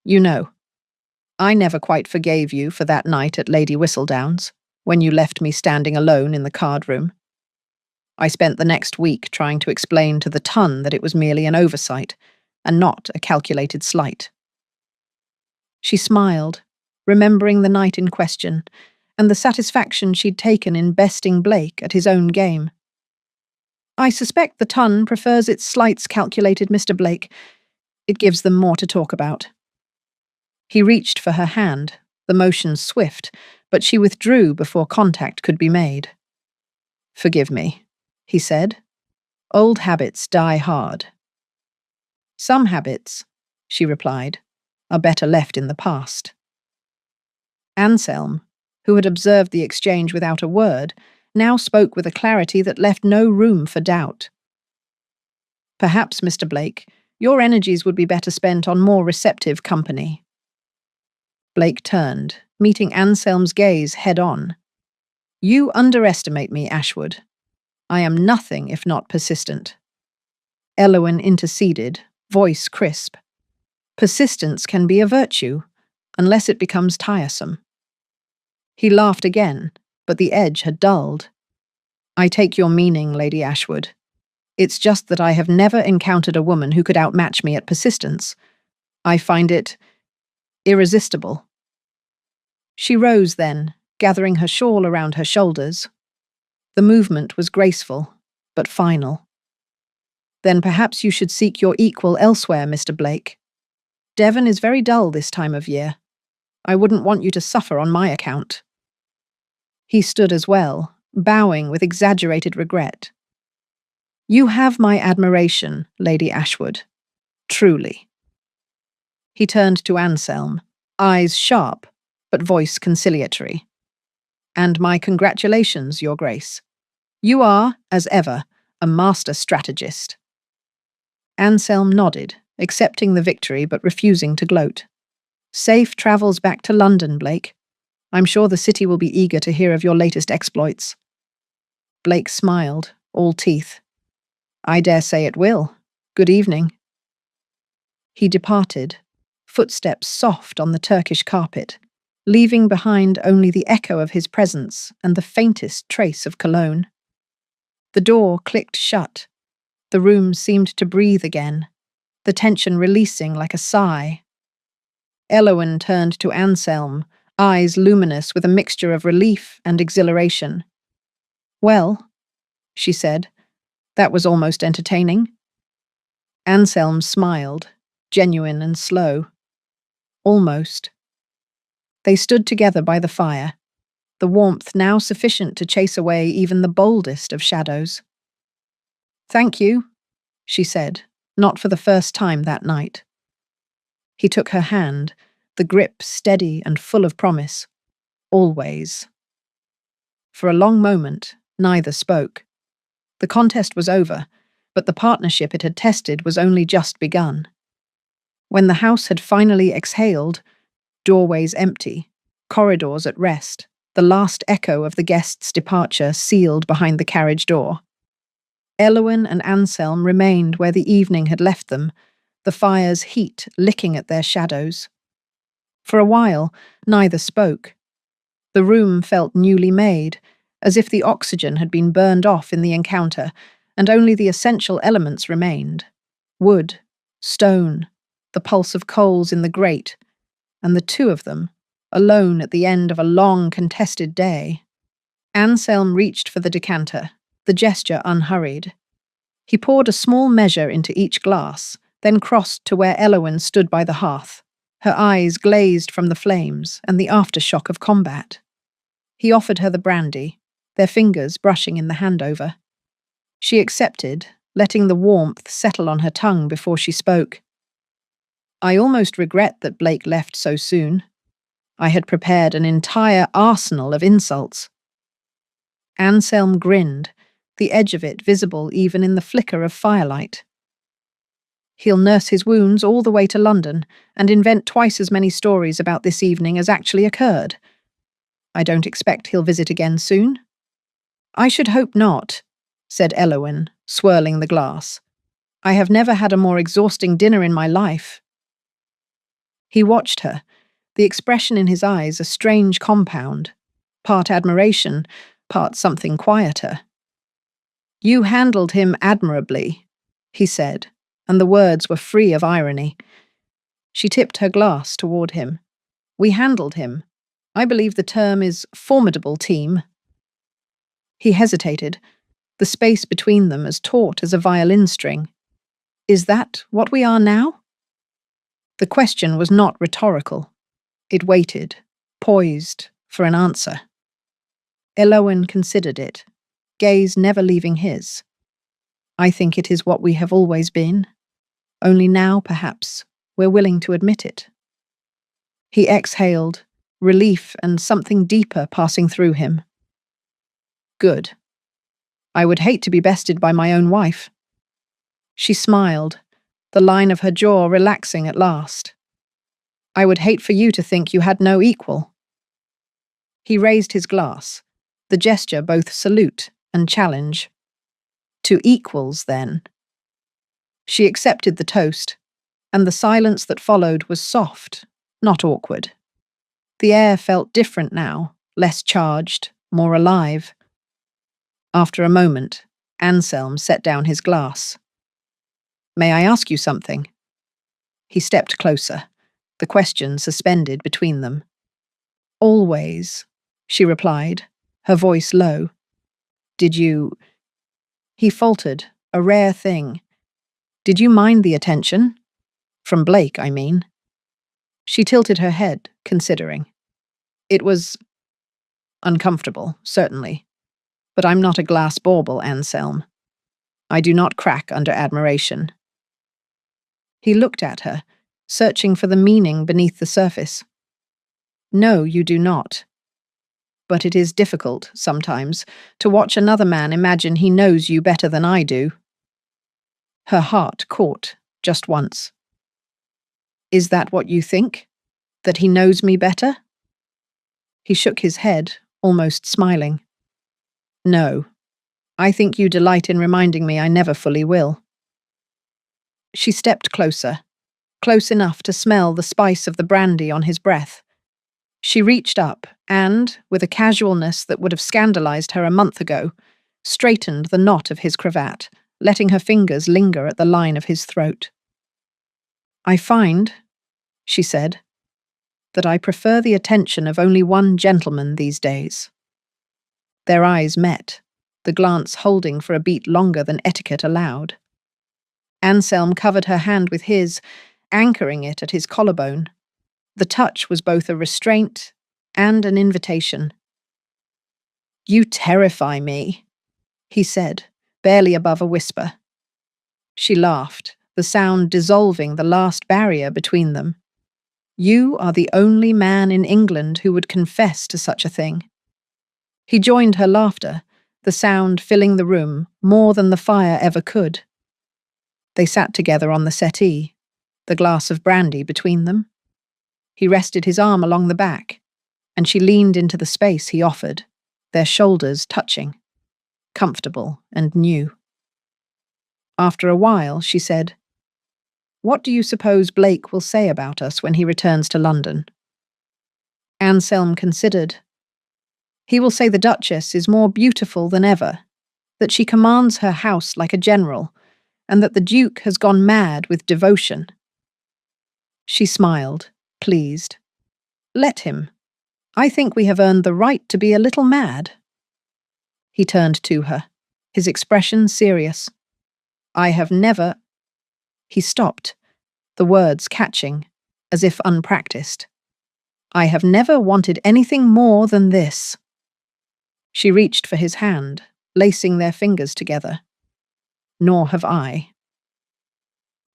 You know, I never quite forgave you for that night at Lady Whistledown's, when you left me standing alone in the card-room. I spent the next week trying to explain to the ton that it was merely an oversight, and not a calculated slight. She smiled, remembering the night in question, and the satisfaction she'd taken in besting Blake at his own game. I suspect the ton prefers its slights calculated, Mr. Blake. It gives them more to talk about. He reached for her hand, the motion swift, but she withdrew before contact could be made. Forgive me, he said. Old habits die hard. Some habits, she replied, are better left in the past. Anselm, who had observed the exchange without a word, now spoke with a clarity that left no room for doubt. Perhaps, Mr. Blake, your energies would be better spent on more receptive company. Blake turned, meeting Anselm's gaze head-on. You underestimate me, Ashwood. I am nothing if not persistent. Elowen interceded, voice crisp. Persistence can be a virtue, unless it becomes tiresome. He laughed again, but the edge had dulled. I take your meaning, Lady Ashwood. It's just that I have never encountered a woman who could outmatch me at persistence. I find it irresistible. She rose then, gathering her shawl around her shoulders. The movement was graceful, but final. Then perhaps you should seek your equal elsewhere, Mr. Blake. Devon is very dull this time of year. I wouldn't want you to suffer on my account. He stood as well, bowing with exaggerated regret. You have my admiration, Lady Ashwood. Truly. He turned to Anselm, eyes sharp, but voice conciliatory. And my congratulations, Your Grace. You are, as ever, a master strategist. Anselm nodded, accepting the victory but refusing to gloat. Safe travels back to London, Blake. I'm sure the city will be eager to hear of your latest exploits. Blake smiled, all teeth. I dare say it will. Good evening. He departed, footsteps soft on the Turkish carpet, leaving behind only the echo of his presence and the faintest trace of cologne. The door clicked shut. The room seemed to breathe again, the tension releasing like a sigh. Elowen turned to Anselm, eyes luminous with a mixture of relief and exhilaration. "Well," she said, "that was almost entertaining." Anselm smiled, genuine and slow. Almost. They stood together by the fire, the warmth now sufficient to chase away even the boldest of shadows. "Thank you," she said, not for the first time that night. He took her hand, the grip steady and full of promise. Always. For a long moment, neither spoke. The contest was over, but the partnership it had tested was only just begun. When the house had finally exhaled, doorways empty, corridors at rest, the last echo of the guest's departure sealed behind the carriage door, Elowyn and Anselm remained where the evening had left them, the fire's heat licking at their shadows. For a while, neither spoke. The room felt newly made, as if the oxygen had been burned off in the encounter, and only the essential elements remained: wood, stone, the pulse of coals in the grate, and the two of them, alone at the end of a long, contested day. Anselm reached for the decanter, the gesture unhurried. He poured a small measure into each glass, then crossed to where Elowyn stood by the hearth, her eyes glazed from the flames and the aftershock of combat. He offered her the brandy, their fingers brushing in the handover. She accepted, letting the warmth settle on her tongue before she spoke. "I almost regret that Blake left so soon. I had prepared an entire arsenal of insults." Anselm grinned, the edge of it visible even in the flicker of firelight. "He'll nurse his wounds all the way to London and invent twice as many stories about this evening as actually occurred. I don't expect he'll visit again soon." "I should hope not," said Elowyn, swirling the glass. "I have never had a more exhausting dinner in my life." He watched her, the expression in his eyes a strange compound, part admiration, part something quieter. "You handled him admirably," he said, and the words were free of irony. She tipped her glass toward him. "We handled him. I believe the term is formidable team." He hesitated, the space between them as taut as a violin string. "Is that what we are now?" The question was not rhetorical. It waited, poised, for an answer. Elowyn considered it, gaze never leaving his. "I think it is what we have always been. Only now, perhaps, we're willing to admit it." He exhaled, relief and something deeper passing through him. "Good. I would hate to be bested by my own wife." She smiled, the line of her jaw relaxing at last. "I would hate for you to think you had no equal." He raised his glass, the gesture both salute and challenge. "To equals, then." She accepted the toast, and the silence that followed was soft, not awkward. The air felt different now, less charged, more alive. After a moment, Anselm set down his glass. "May I ask you something?" He stepped closer, the question suspended between them. "Always," she replied, her voice low. "Did you—" He faltered, a rare thing. "Did you mind the attention? From Blake, I mean." She tilted her head, considering. "It was uncomfortable, certainly. But I'm not a glass bauble, Anselm. I do not crack under admiration." He looked at her, searching for the meaning beneath the surface. "No, you do not. But it is difficult, sometimes, to watch another man imagine he knows you better than I do." Her heart caught, just once. "Is that what you think? That he knows me better?" He shook his head, almost smiling. "No. I think you delight in reminding me I never fully will." She stepped closer, close enough to smell the spice of the brandy on his breath. She reached up and, with a casualness that would have scandalized her a month ago, straightened the knot of his cravat, letting her fingers linger at the line of his throat. "I find," she said, that I prefer the attention of only one gentleman these days." Their eyes met, the glance holding for a beat longer than etiquette allowed. Anselm covered her hand with his, anchoring it at his collarbone. The touch was both a restraint and an invitation. "You terrify me," he said, barely above a whisper. She laughed, the sound dissolving the last barrier between them. "You are the only man in England who would confess to such a thing." He joined her laughter, the sound filling the room more than the fire ever could. They sat together on the settee, the glass of brandy between them. He rested his arm along the back, and she leaned into the space he offered, their shoulders touching, comfortable and new. After a while, she said, "What do you suppose Blake will say about us when he returns to London?" Anselm considered. "He will say the Duchess is more beautiful than ever, that she commands her house like a general, and that the Duke has gone mad with devotion." She smiled, pleased. "Let him. I think we have earned the right to be a little mad." He turned to her, his expression serious. "I have never—" He stopped, the words catching, as if unpracticed. "I have never wanted anything more than this." She reached for his hand, lacing their fingers together. "Nor have I."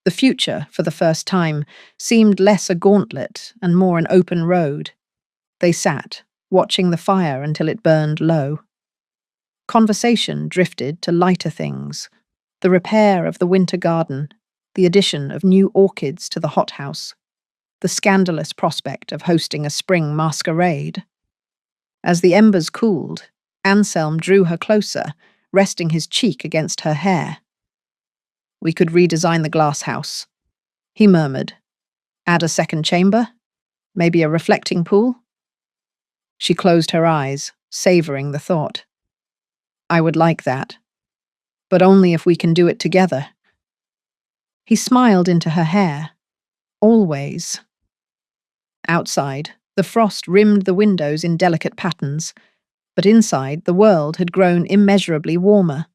The future, for the first time, seemed less a gauntlet and more an open road. They sat, watching the fire until it burned low. Conversation drifted to lighter things, the repair of the winter garden, the addition of new orchids to the hothouse, the scandalous prospect of hosting a spring masquerade. As the embers cooled, Anselm drew her closer, resting his cheek against her hair. "We could redesign the glass house," he murmured. "Add a second chamber? Maybe a reflecting pool?" She closed her eyes, savouring the thought. "I would like that. But only if we can do it together." He smiled into her hair. "Always." Outside, the frost rimmed the windows in delicate patterns, but inside the world had grown immeasurably warmer.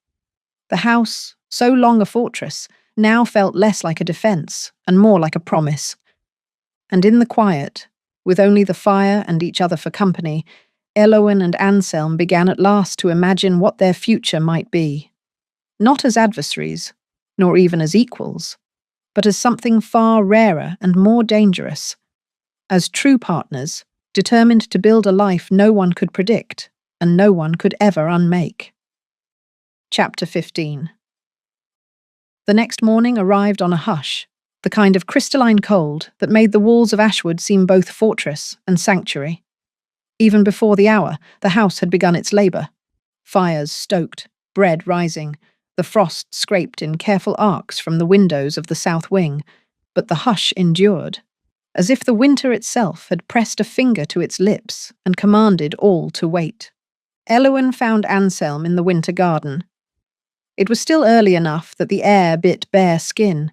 The house, so long a fortress, now felt less like a defence and more like a promise. And in the quiet, with only the fire and each other for company, Elowen and Anselm began at last to imagine what their future might be. Not as adversaries, nor even as equals, but as something far rarer and more dangerous. As true partners, determined to build a life no one could predict and no one could ever unmake. Chapter 15. The next morning arrived on a hush, the kind of crystalline cold that made the walls of Ashwood seem both fortress and sanctuary. Even before the hour, the house had begun its labour. Fires stoked, bread rising, the frost scraped in careful arcs from the windows of the south wing, but the hush endured, as if the winter itself had pressed a finger to its lips and commanded all to wait. Elowen found Anselm in the winter garden. It was still early enough that the air bit bare skin,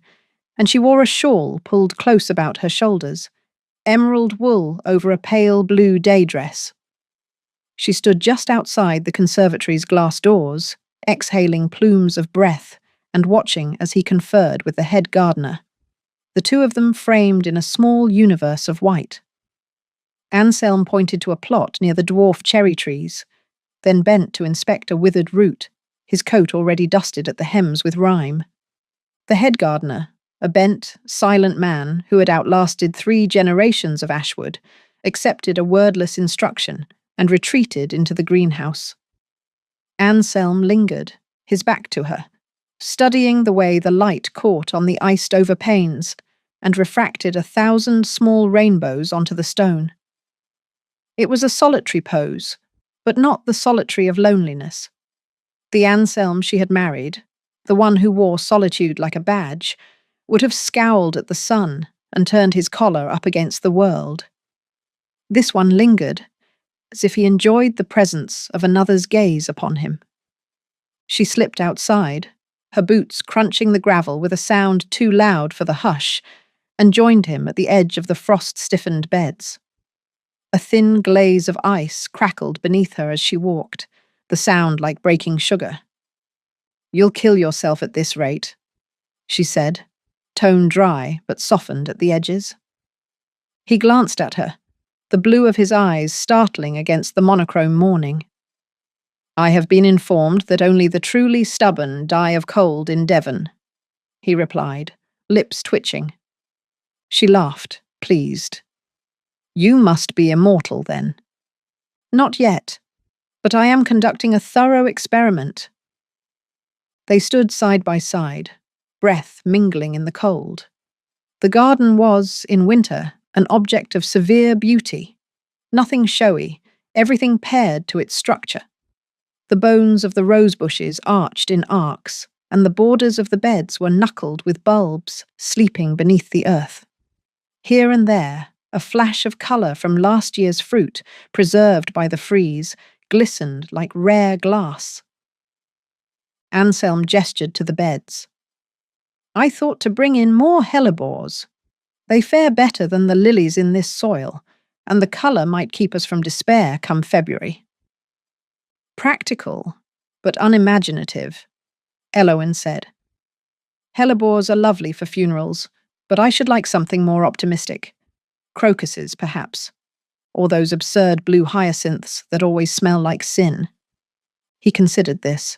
and she wore a shawl pulled close about her shoulders, emerald wool over a pale blue day dress. She stood just outside the conservatory's glass doors, exhaling plumes of breath and watching as he conferred with the head gardener, the two of them framed in a small universe of white. Anselm pointed to a plot near the dwarf cherry trees, then bent to inspect a withered root, his coat already dusted at the hems with rime. The head gardener, a bent, silent man who had outlasted 3 generations of Ashwood, accepted a wordless instruction and retreated into the greenhouse. Anselm lingered, his back to her, studying the way the light caught on the iced-over panes and refracted 1,000 small rainbows onto the stone. It was a solitary pose, but not the solitary of loneliness. The Anselm she had married, the one who wore solitude like a badge, would have scowled at the sun and turned his collar up against the world. This one lingered, as if he enjoyed the presence of another's gaze upon him. She slipped outside, her boots crunching the gravel with a sound too loud for the hush, and joined him at the edge of the frost-stiffened beds. A thin glaze of ice crackled beneath her as she walked, the sound like breaking sugar. "You'll kill yourself at this rate," she said, tone dry but softened at the edges. He glanced at her, the blue of his eyes startling against the monochrome morning. "I have been informed that only the truly stubborn die of cold in Devon," he replied, lips twitching. She laughed, pleased. "You must be immortal, then." "Not yet, but I am conducting a thorough experiment." They stood side by side, breath mingling in the cold. The garden was, in winter, an object of severe beauty. Nothing showy, everything paired to its structure. The bones of the rose bushes arched in arcs, and the borders of the beds were knuckled with bulbs sleeping beneath the earth. Here and there, a flash of colour from last year's fruit, preserved by the freeze, glistened like rare glass. Anselm gestured to the beds. "I thought to bring in more hellebores. They fare better than the lilies in this soil, and the colour might keep us from despair come February." "Practical, but unimaginative," Elowen said. "Hellebores are lovely for funerals, but I should like something more optimistic. Crocuses, perhaps, or those absurd blue hyacinths that always smell like sin." He considered this.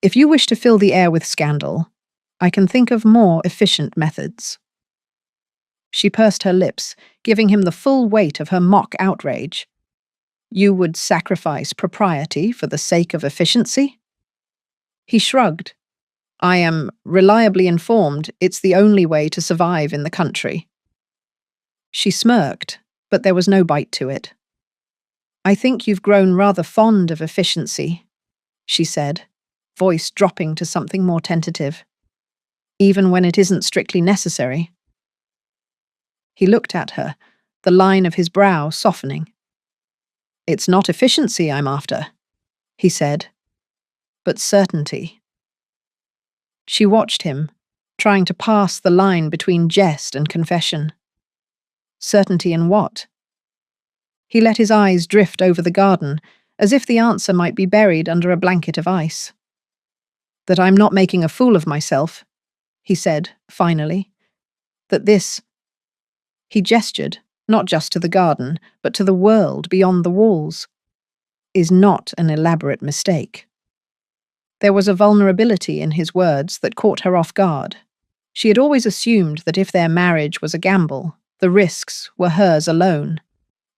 "If you wish to fill the air with scandal, I can think of more efficient methods." She pursed her lips, giving him the full weight of her mock outrage. "You would sacrifice propriety for the sake of efficiency?" He shrugged. "I am reliably informed it's the only way to survive in the country." She smirked, but there was no bite to it. "I think you've grown rather fond of efficiency," she said, voice dropping to something more tentative. "Even when it isn't strictly necessary." He looked at her, the line of his brow softening. "It's not efficiency I'm after," he said, "but certainty." She watched him, trying to pass the line between jest and confession. Certainty in what? He let his eyes drift over the garden, as if the answer might be buried under a blanket of ice. "That I'm not making a fool of myself," he said, finally. "That this—" He gestured, not just to the garden, but to the world beyond the walls. "Is not an elaborate mistake." There was a vulnerability in his words that caught her off guard. She had always assumed that if their marriage was a gamble, the risks were hers alone,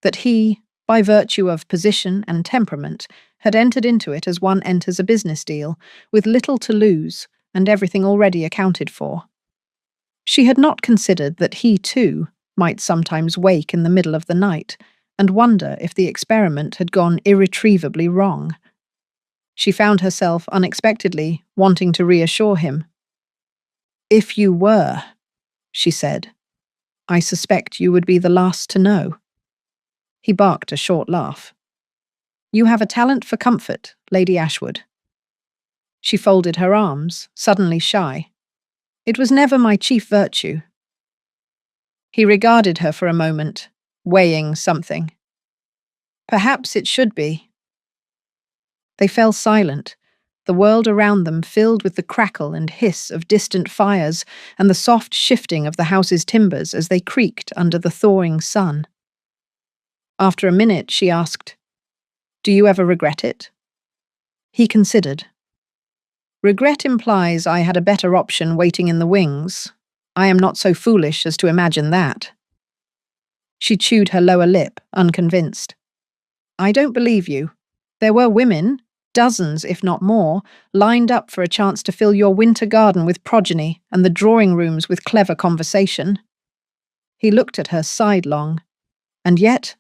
that he, by virtue of position and temperament, had entered into it as one enters a business deal, with little to lose and everything already accounted for. She had not considered that he, too, might sometimes wake in the middle of the night and wonder if the experiment had gone irretrievably wrong. She found herself unexpectedly wanting to reassure him. "If you were," she said, "I suspect you would be the last to know." He barked a short laugh. "You have a talent for comfort, Lady Ashwood." She folded her arms, suddenly shy. "It was never my chief virtue." He regarded her for a moment, weighing something. "Perhaps it should be." They fell silent, the world around them filled with the crackle and hiss of distant fires and the soft shifting of the house's timbers as they creaked under the thawing sun. After a minute, she asked, "Do you ever regret it?" He considered. "Regret implies I had a better option waiting in the wings. I am not so foolish as to imagine that." She chewed her lower lip, unconvinced. "I don't believe you. There were women, dozens if not more, lined up for a chance to fill your winter garden with progeny and the drawing rooms with clever conversation." He looked at her sidelong. "And yet,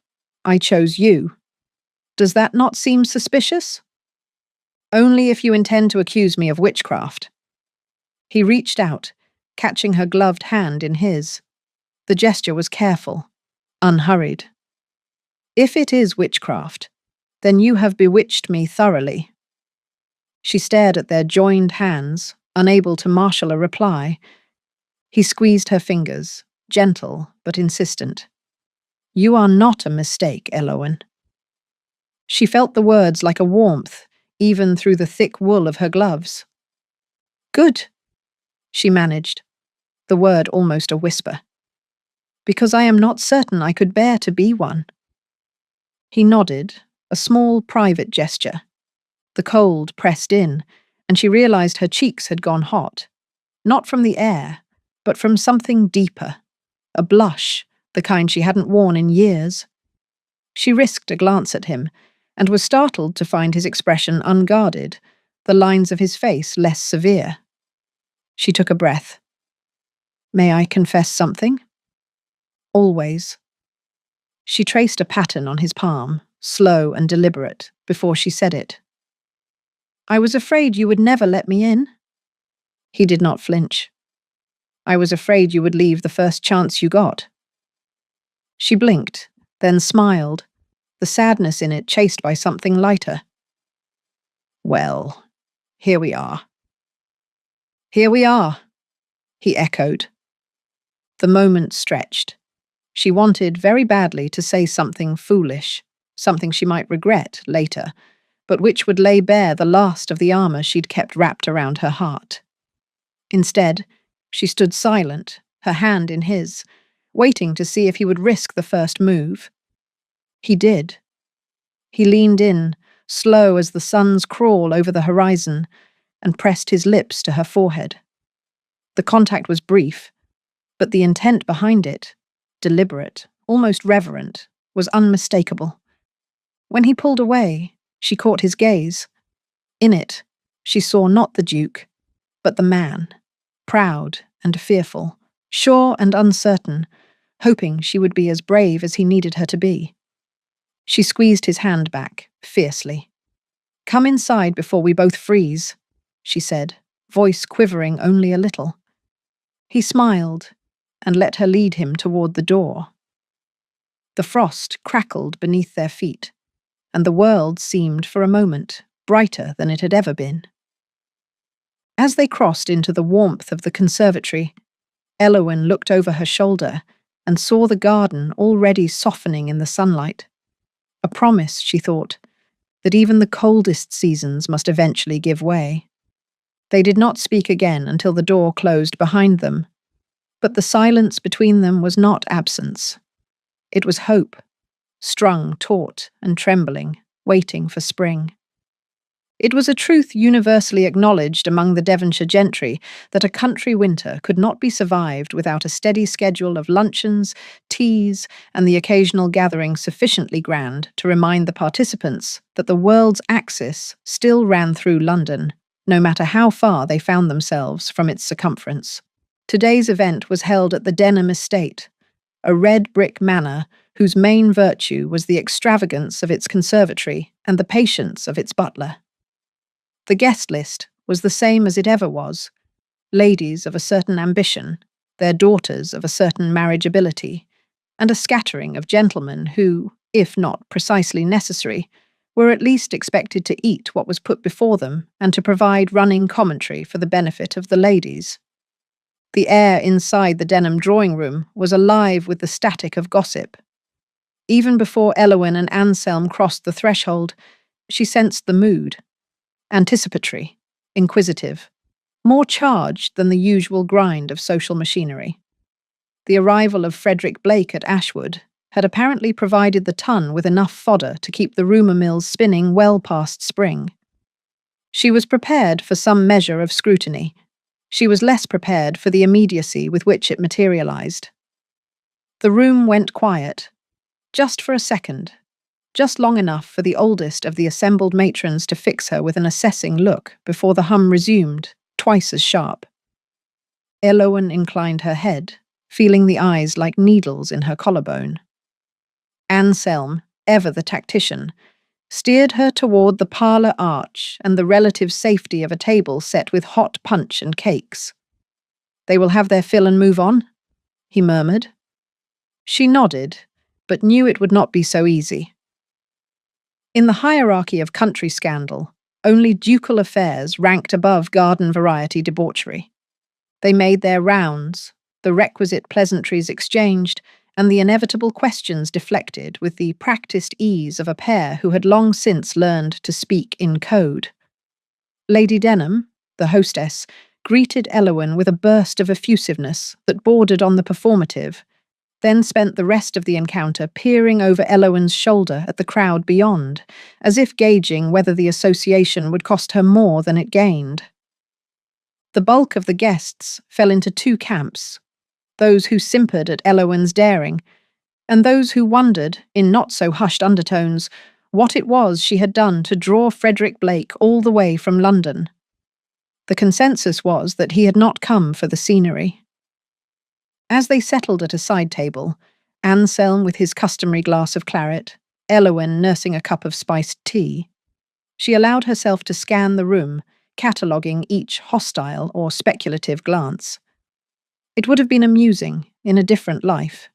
I chose you. Does that not seem suspicious?" "Only if you intend to accuse me of witchcraft." He reached out, catching her gloved hand in his. The gesture was careful, unhurried. "If it is witchcraft, then you have bewitched me thoroughly." She stared at their joined hands, unable to marshal a reply. He squeezed her fingers, gentle but insistent. You are not a mistake, Elowen. She felt the words like a warmth, even through the thick wool of her gloves. Good, she managed, the word almost a whisper. Because I am not certain I could bear to be one. He nodded, a small private gesture. The cold pressed in, and she realized her cheeks had gone hot, not from the air, but from something deeper, a blush, the kind she hadn't worn in years. She risked a glance at him, and was startled to find his expression unguarded, the lines of his face less severe. She took a breath. May I confess something? Always. She traced a pattern on his palm, slow and deliberate, before she said it. I was afraid you would never let me in. He did not flinch. I was afraid you would leave the first chance you got. She blinked, then smiled, the sadness in it chased by something lighter. Well, here we are. Here we are, he echoed. The moment stretched. She wanted very badly to say something foolish, something she might regret later, but which would lay bare the last of the armor she'd kept wrapped around her heart. Instead, she stood silent, her hand in his, waiting to see if he would risk the first move. He did. He leaned in, slow as the sun's crawl over the horizon, and pressed his lips to her forehead. The contact was brief, but the intent behind it, deliberate, almost reverent, was unmistakable. When he pulled away, she caught his gaze. In it, she saw not the Duke, but the man, proud and fearful, sure and uncertain, hoping she would be as brave as he needed her to be. She squeezed his hand back, fiercely. Come inside before we both freeze, she said, voice quivering only a little. He smiled and let her lead him toward the door. The frost crackled beneath their feet, and the world seemed for a moment brighter than it had ever been. As they crossed into the warmth of the conservatory, Elowen looked over her shoulder and saw the garden already softening in the sunlight. A promise, she thought, that even the coldest seasons must eventually give way. They did not speak again until the door closed behind them, but the silence between them was not absence. It was hope, strung taut and trembling, waiting for spring. It was a truth universally acknowledged among the Devonshire gentry that a country winter could not be survived without a steady schedule of luncheons, teas, and the occasional gathering sufficiently grand to remind the participants that the world's axis still ran through London, no matter how far they found themselves from its circumference. Today's event was held at the Denham estate, a red brick manor whose main virtue was the extravagance of its conservatory and the patience of its butler. The guest list was the same as it ever was, ladies of a certain ambition, their daughters of a certain marriageability, and a scattering of gentlemen who, if not precisely necessary, were at least expected to eat what was put before them and to provide running commentary for the benefit of the ladies. The air inside the Denham drawing-room was alive with the static of gossip. Even before Elowen and Anselm crossed the threshold, she sensed the mood. Anticipatory, inquisitive, more charged than the usual grind of social machinery. The arrival of Frederick Blake at Ashwood had apparently provided the Tun with enough fodder to keep the rumour mills spinning well past spring. She was prepared for some measure of scrutiny. She was less prepared for the immediacy with which it materialized. The room went quiet, just for a second, just long enough for the oldest of the assembled matrons to fix her with an assessing look before the hum resumed, twice as sharp. Elowen inclined her head, feeling the eyes like needles in her collarbone. Anselm, ever the tactician, steered her toward the parlour arch and the relative safety of a table set with hot punch and cakes. They will have their fill and move on, he murmured. She nodded, but knew it would not be so easy. In the hierarchy of country scandal, only ducal affairs ranked above garden variety debauchery. They made their rounds, the requisite pleasantries exchanged, and the inevitable questions deflected with the practiced ease of a pair who had long since learned to speak in code. Lady Denham, the hostess, greeted Elowen with a burst of effusiveness that bordered on the performative, then spent the rest of the encounter peering over Elowen's shoulder at the crowd beyond, as if gauging whether the association would cost her more than it gained. The bulk of the guests fell into two camps, those who simpered at Elowen's daring, and those who wondered, in not-so-hushed undertones, what it was she had done to draw Frederick Blake all the way from London. The consensus was that he had not come for the scenery. As they settled at a side table, Anselm with his customary glass of claret, Elowen nursing a cup of spiced tea, she allowed herself to scan the room, cataloguing each hostile or speculative glance. It would have been amusing in a different life.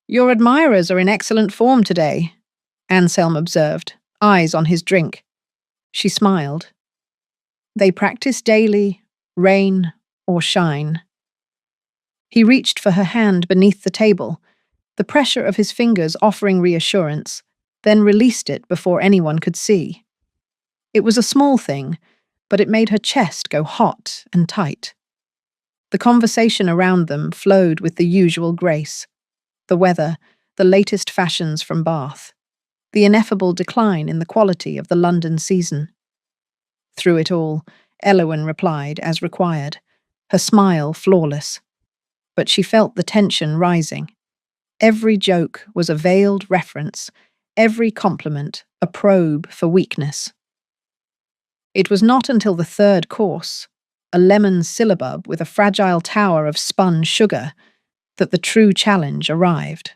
"Your admirers are in excellent form today," Anselm observed, eyes on his drink. She smiled. "They practice daily, rain or shine." He reached for her hand beneath the table, the pressure of his fingers offering reassurance, then released it before anyone could see. It was a small thing, but it made her chest go hot and tight. The conversation around them flowed with the usual grace. The weather, the latest fashions from Bath, the ineffable decline in the quality of the London season. Through it all, Elowen replied as required, her smile flawless. But she felt the tension rising. Every joke was a veiled reference, every compliment a probe for weakness. It was not until the third course, a lemon syllabub with a fragile tower of spun sugar, that the true challenge arrived.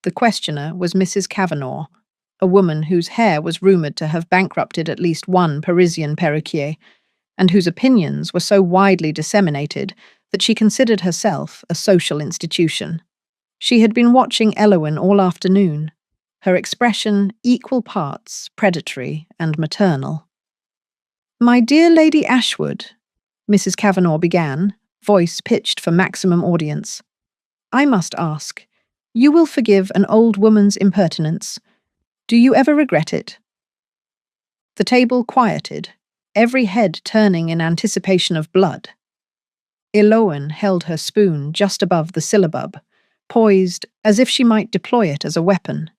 The questioner was Mrs. Kavanagh, a woman whose hair was rumoured to have bankrupted at least one Parisian perruquier, and whose opinions were so widely disseminated that she considered herself a social institution. She had been watching Elowen all afternoon, her expression equal parts predatory and maternal. "My dear Lady Ashwood," Mrs. Kavanagh began, voice pitched for maximum audience, "I must ask, you will forgive an old woman's impertinence. Do you ever regret it?" The table quieted, every head turning in anticipation of blood. Elowen held her spoon just above the syllabub, poised as if she might deploy it as a weapon.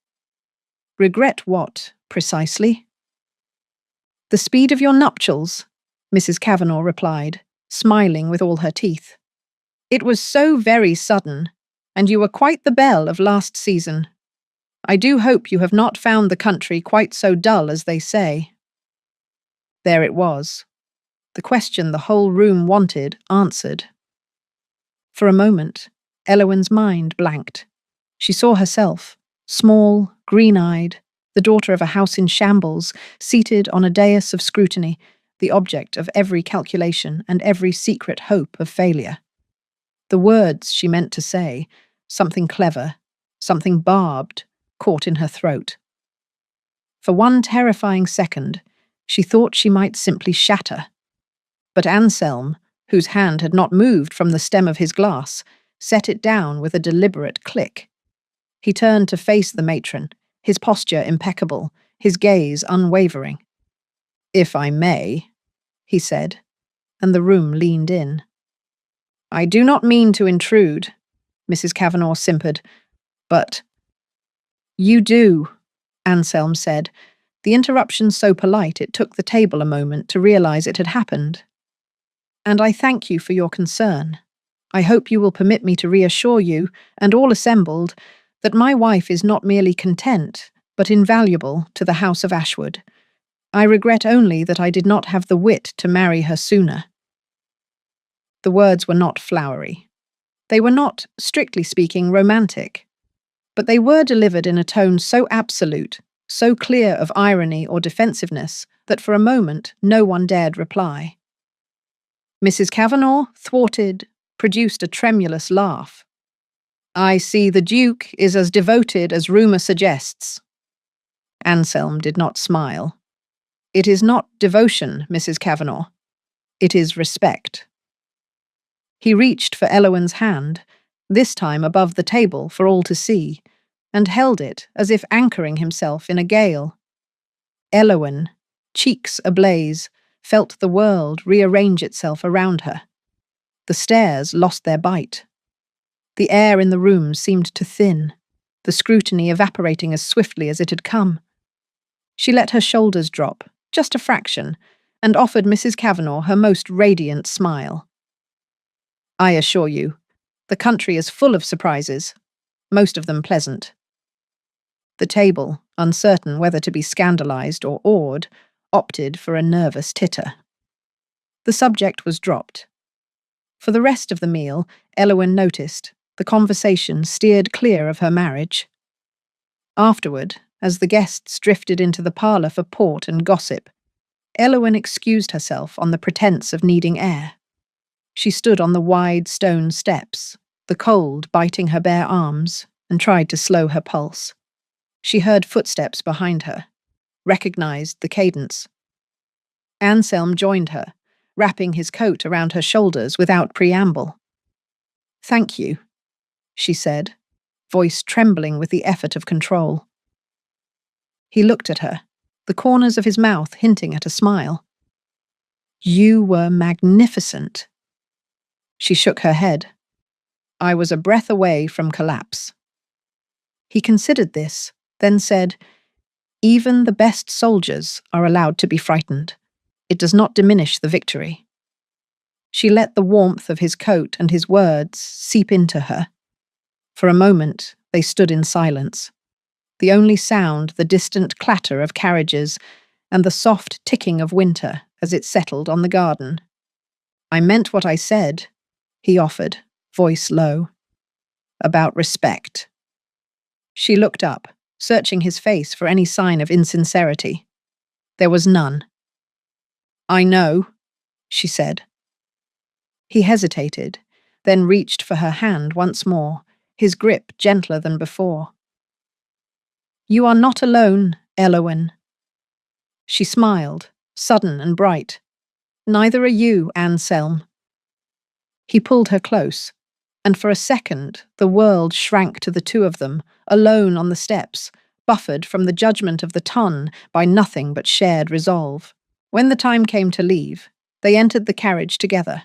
"Regret what, precisely?" "The speed of your nuptials," Mrs. Kavanagh replied, smiling with all her teeth. "It was so very sudden, and you were quite the belle of last season. I do hope you have not found the country quite so dull as they say." There it was. The question the whole room wanted answered. For a moment, Elowen's mind blanked. She saw herself, small, green-eyed, the daughter of a house in shambles, seated on a dais of scrutiny, the object of every calculation and every secret hope of failure. The words she meant to say, something clever, something barbed, caught in her throat. For one terrifying second, she thought she might simply shatter. But Anselm, whose hand had not moved from the stem of his glass, set it down with a deliberate click. He turned to face the matron, his posture impeccable, his gaze unwavering. "If I may," he said, and the room leaned in. "I do not mean to intrude," Mrs. Kavanagh simpered, "but—" "You do," Anselm said, the interruption so polite it took the table a moment to realize it had happened. "And I thank you for your concern. I hope you will permit me to reassure you, and all assembled, that my wife is not merely content, but invaluable to the House of Ashwood. I regret only that I did not have the wit to marry her sooner." The words were not flowery. They were not, strictly speaking, romantic. But they were delivered in a tone so absolute, so clear of irony or defensiveness, that for a moment no one dared reply. Mrs. Kavanagh, thwarted, produced a tremulous laugh. "I see the Duke is as devoted as rumour suggests." Anselm did not smile. "It is not devotion, Mrs. Kavanagh. It is respect." He reached for Elowen's hand, this time above the table for all to see, and held it as if anchoring himself in a gale. Elowen, cheeks ablaze, felt the world rearrange itself around her. The stairs lost their bite. The air in the room seemed to thin, the scrutiny evaporating as swiftly as it had come. She let her shoulders drop, just a fraction, and offered Mrs. Kavanagh her most radiant smile. "I assure you, the country is full of surprises, most of them pleasant." The table, uncertain whether to be scandalized or awed, opted for a nervous titter. The subject was dropped. For the rest of the meal, Elowen noticed, the conversation steered clear of her marriage. Afterward, as the guests drifted into the parlour for port and gossip, Elowen excused herself on the pretence of needing air. She stood on the wide stone steps, the cold biting her bare arms, and tried to slow her pulse. She heard footsteps behind her, recognized the cadence. Anselm joined her, wrapping his coat around her shoulders without preamble. "Thank you," she said, voice trembling with the effort of control. He looked at her, the corners of his mouth hinting at a smile. "You were magnificent." She shook her head. "I was a breath away from collapse." He considered this, then said, "Even the best soldiers are allowed to be frightened. It does not diminish the victory." She let the warmth of his coat and his words seep into her. For a moment, they stood in silence. The only sound the distant clatter of carriages and the soft ticking of winter as it settled on the garden. "I meant what I said," he offered, voice low. "About respect." She looked up, searching his face for any sign of insincerity. There was none. "I know," she said. He hesitated, then reached for her hand once more, his grip gentler than before. "You are not alone, Elowen." She smiled, sudden and bright. "Neither are you, Anselm." He pulled her close, and for a second the world shrank to the two of them, alone on the steps, buffered from the judgment of the ton by nothing but shared resolve. When the time came to leave, they entered the carriage together.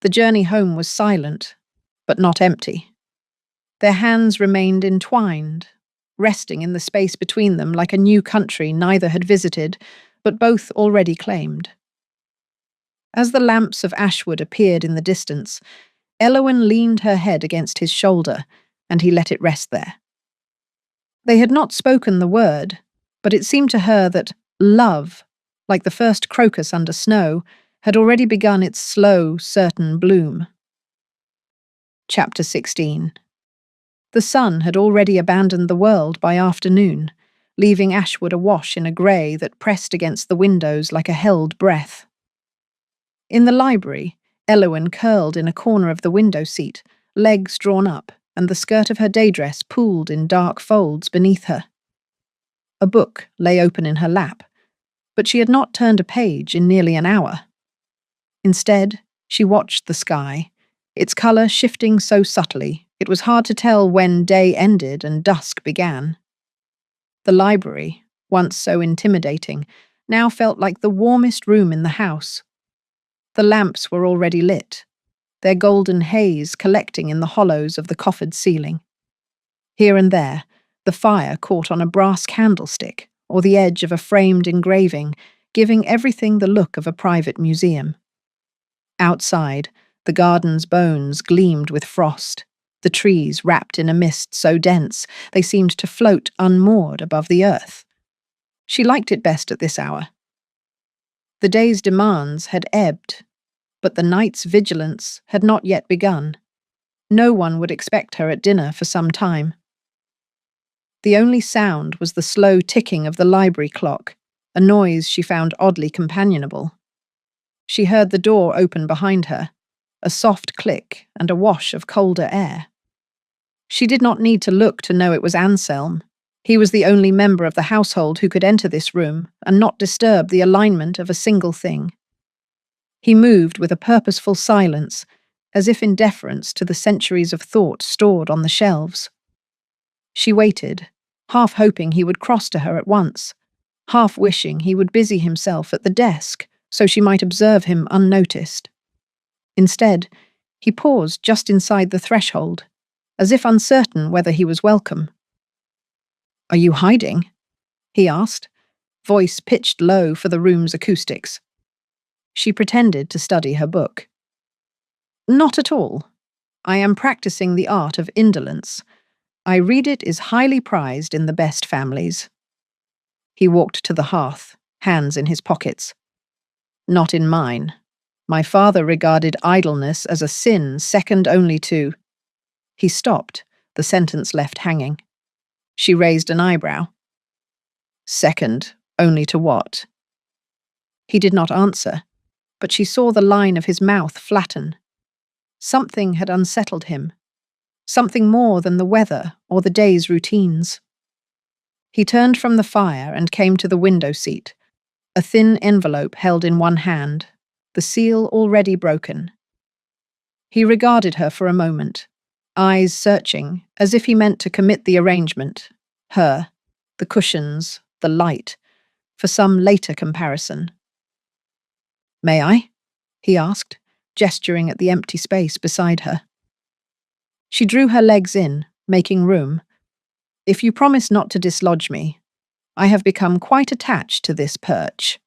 The journey home was silent, but not empty. Their hands remained entwined, resting in the space between them like a new country neither had visited, but both already claimed. As the lamps of Ashwood appeared in the distance, Elowen leaned her head against his shoulder, and he let it rest there. They had not spoken the word, but it seemed to her that love, like the first crocus under snow, had already begun its slow, certain bloom. Chapter 16. The sun had already abandoned the world by afternoon, leaving Ashwood awash in a grey that pressed against the windows like a held breath. In the library, Elowen curled in a corner of the window seat, legs drawn up, and the skirt of her day dress pooled in dark folds beneath her. A book lay open in her lap, but she had not turned a page in nearly an hour. Instead, she watched the sky, its colour shifting so subtly it was hard to tell when day ended and dusk began. The library, once so intimidating, now felt like the warmest room in the house. The lamps were already lit, their golden haze collecting in the hollows of the coffered ceiling. Here and there, the fire caught on a brass candlestick or the edge of a framed engraving, giving everything the look of a private museum. Outside, the garden's bones gleamed with frost, the trees wrapped in a mist so dense they seemed to float unmoored above the earth. She liked it best at this hour. The day's demands had ebbed, but the night's vigilance had not yet begun. No one would expect her at dinner for some time. The only sound was the slow ticking of the library clock, a noise she found oddly companionable. She heard the door open behind her, a soft click and a wash of colder air. She did not need to look to know it was Anselm. He was the only member of the household who could enter this room and not disturb the alignment of a single thing. He moved with a purposeful silence, as if in deference to the centuries of thought stored on the shelves. She waited, half hoping he would cross to her at once, half wishing he would busy himself at the desk so she might observe him unnoticed. Instead, he paused just inside the threshold, as if uncertain whether he was welcome. "Are you hiding?" he asked, voice pitched low for the room's acoustics. She pretended to study her book. "Not at all. I am practicing the art of indolence. I read it is highly prized in the best families." He walked to the hearth, hands in his pockets. "Not in mine. My father regarded idleness as a sin second only to—" He stopped, the sentence left hanging. She raised an eyebrow. "Second only to what?" He did not answer, but she saw the line of his mouth flatten. Something had unsettled him, something more than the weather or the day's routines. He turned from the fire and came to the window seat, a thin envelope held in one hand, the seal already broken. He regarded her for a moment, eyes searching, as if he meant to commit the arrangement, her, the cushions, the light, for some later comparison. "May I?" he asked, gesturing at the empty space beside her. She drew her legs in, making room. "If you promise not to dislodge me, I have become quite attached to this perch."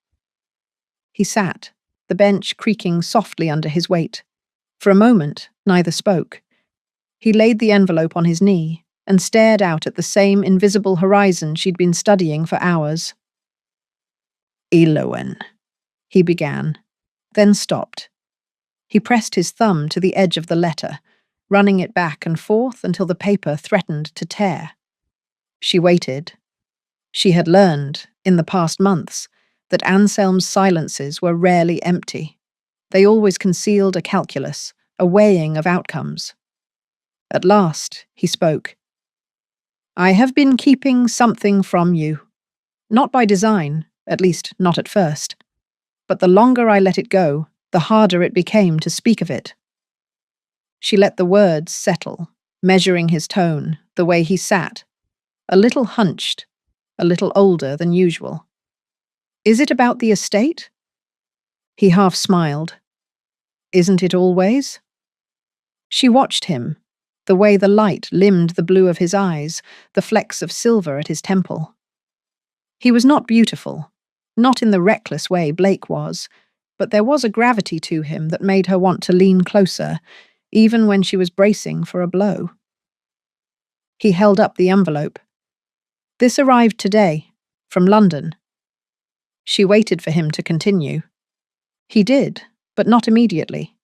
He sat, the bench creaking softly under his weight. For a moment, neither spoke. He laid the envelope on his knee and stared out at the same invisible horizon she'd been studying for hours. "Elowen," he began, then stopped. He pressed his thumb to the edge of the letter, running it back and forth until the paper threatened to tear. She waited. She had learned, in the past months, that Anselm's silences were rarely empty. They always concealed a calculus, a weighing of outcomes. At last, he spoke. "I have been keeping something from you. Not by design, at least not at first. But the longer I let it go, the harder it became to speak of it." She let the words settle, measuring his tone, the way he sat, a little hunched, a little older than usual. "Is it about the estate?" He half smiled. "Isn't it always?" She watched him, the way the light limned the blue of his eyes, the flecks of silver at his temple. He was not beautiful, not in the reckless way Blake was, but there was a gravity to him that made her want to lean closer, even when she was bracing for a blow. He held up the envelope. "This arrived today, from London." She waited for him to continue. He did, but not immediately.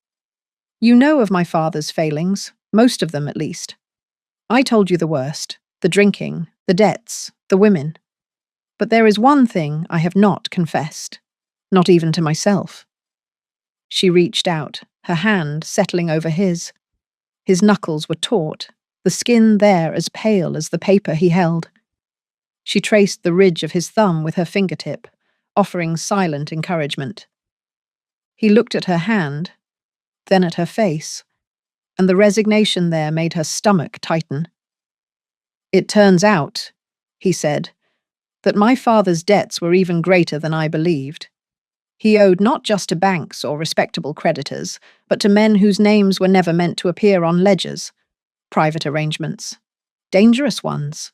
"You know of my father's failings, most of them at least. I told you the worst, the drinking, the debts, the women. But there is one thing I have not confessed, not even to myself." She reached out, her hand settling over his. His knuckles were taut, the skin there as pale as the paper he held. She traced the ridge of his thumb with her fingertip, offering silent encouragement. He looked at her hand, then at her face, and the resignation there made her stomach tighten. "It turns out," he said, "that my father's debts were even greater than I believed. He owed not just to banks or respectable creditors, but to men whose names were never meant to appear on ledgers, private arrangements, dangerous ones."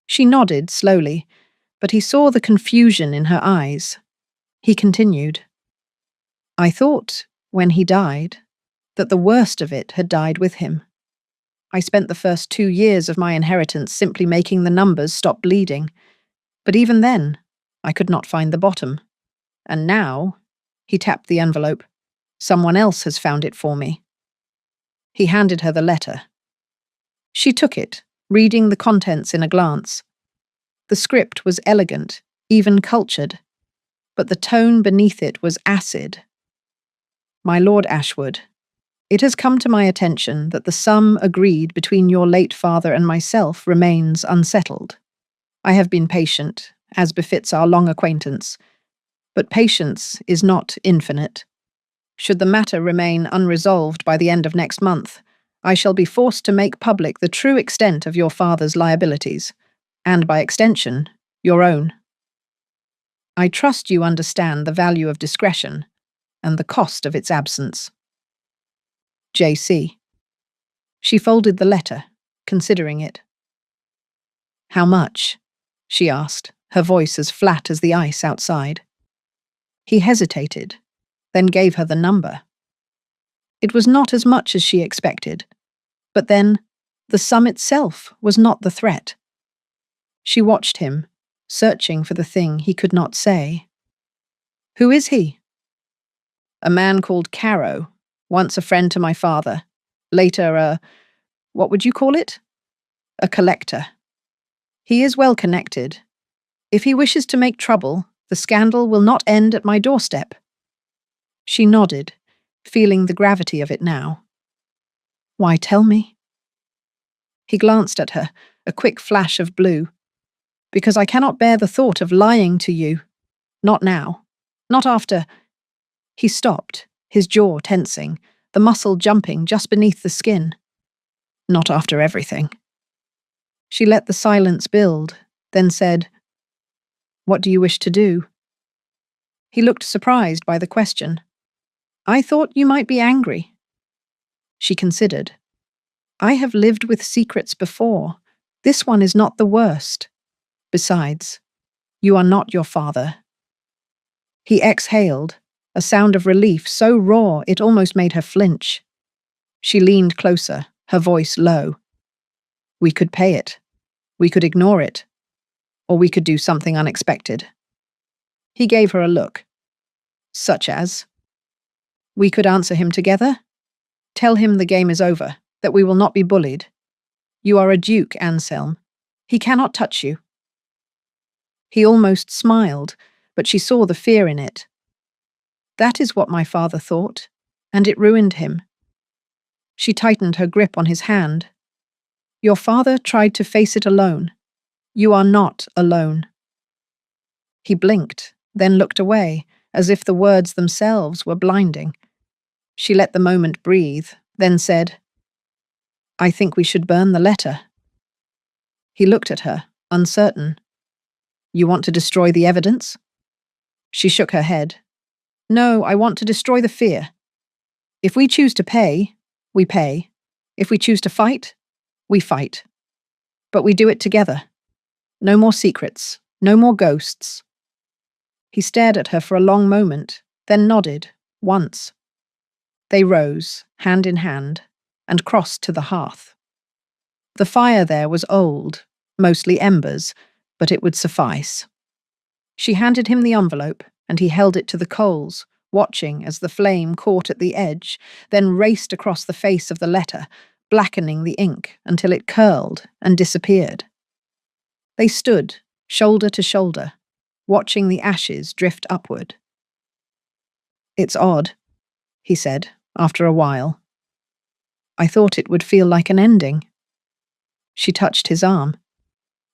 She nodded slowly, but he saw the confusion in her eyes. He continued. "I thought, when he died, that the worst of it had died with him. I spent the first 2 years of my inheritance simply making the numbers stop bleeding. But even then, I could not find the bottom. And now," he tapped the envelope, "someone else has found it for me." He handed her the letter. She took it, reading the contents in a glance. The script was elegant, even cultured, but the tone beneath it was acid. "My Lord Ashwood, it has come to my attention that the sum agreed between your late father and myself remains unsettled. I have been patient, as befits our long acquaintance, but patience is not infinite. Should the matter remain unresolved by the end of next month, I shall be forced to make public the true extent of your father's liabilities, and by extension, your own. I trust you understand the value of discretion and the cost of its absence. J.C. She folded the letter, considering it. How much? She asked, her voice as flat as the ice outside. He hesitated, then gave her the number. It was not as much as she expected, but then the sum itself was not the threat. She watched him, searching for the thing he could not say. Who is he? A man called Caro, once a friend to my father, later what would you call it? A collector. He is well connected. If he wishes to make trouble, the scandal will not end at my doorstep. She nodded, feeling the gravity of it now. Why tell me? He glanced at her, a quick flash of blue. Because I cannot bear the thought of lying to you. Not now. Not after. He stopped, his jaw tensing, the muscle jumping just beneath the skin. Not after everything. She let the silence build, then said, What do you wish to do? He looked surprised by the question. I thought you might be angry. She considered. I have lived with secrets before. This one is not the worst. Besides, you are not your father. He exhaled, a sound of relief so raw it almost made her flinch. She leaned closer, her voice low. We could pay it. We could ignore it. Or we could do something unexpected. He gave her a look. Such as? We could answer him together. Tell him the game is over, that we will not be bullied. You are a duke, Anselm. He cannot touch you. He almost smiled, but she saw the fear in it. That is what my father thought, and it ruined him. She tightened her grip on his hand. Your father tried to face it alone. You are not alone. He blinked, then looked away, as if the words themselves were blinding. She let the moment breathe, then said, I think we should burn the letter. He looked at her, uncertain. You want to destroy the evidence? She shook her head. No, I want to destroy the fear. If we choose to pay, we pay. If we choose to fight, we fight. But we do it together. No more secrets, no more ghosts. He stared at her for a long moment, then nodded, once. They rose, hand in hand, and crossed to the hearth. The fire there was old, mostly embers, but it would suffice. She handed him the envelope, and he held it to the coals, watching as the flame caught at the edge, then raced across the face of the letter, blackening the ink until it curled and disappeared. They stood, shoulder to shoulder, watching the ashes drift upward. It's odd, he said, after a while. I thought it would feel like an ending. She touched his arm.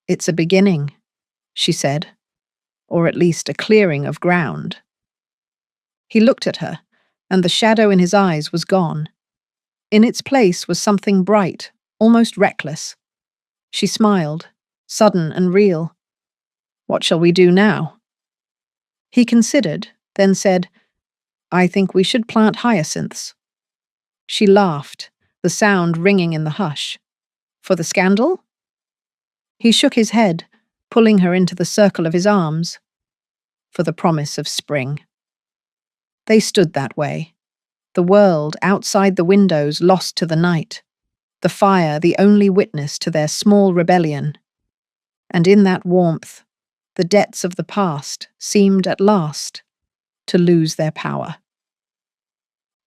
It's a beginning, she said, or at least a clearing of ground. He looked at her, and the shadow in his eyes was gone. In its place was something bright, almost reckless. She smiled, sudden and real. What shall we do now? He considered, then said, I think we should plant hyacinths. She laughed, the sound ringing in the hush. For the scandal? He shook his head, pulling her into the circle of his arms. For the promise of spring. They stood that way. The world outside the windows lost to the night. The fire the only witness to their small rebellion. And in that warmth, the debts of the past seemed at last to lose their power.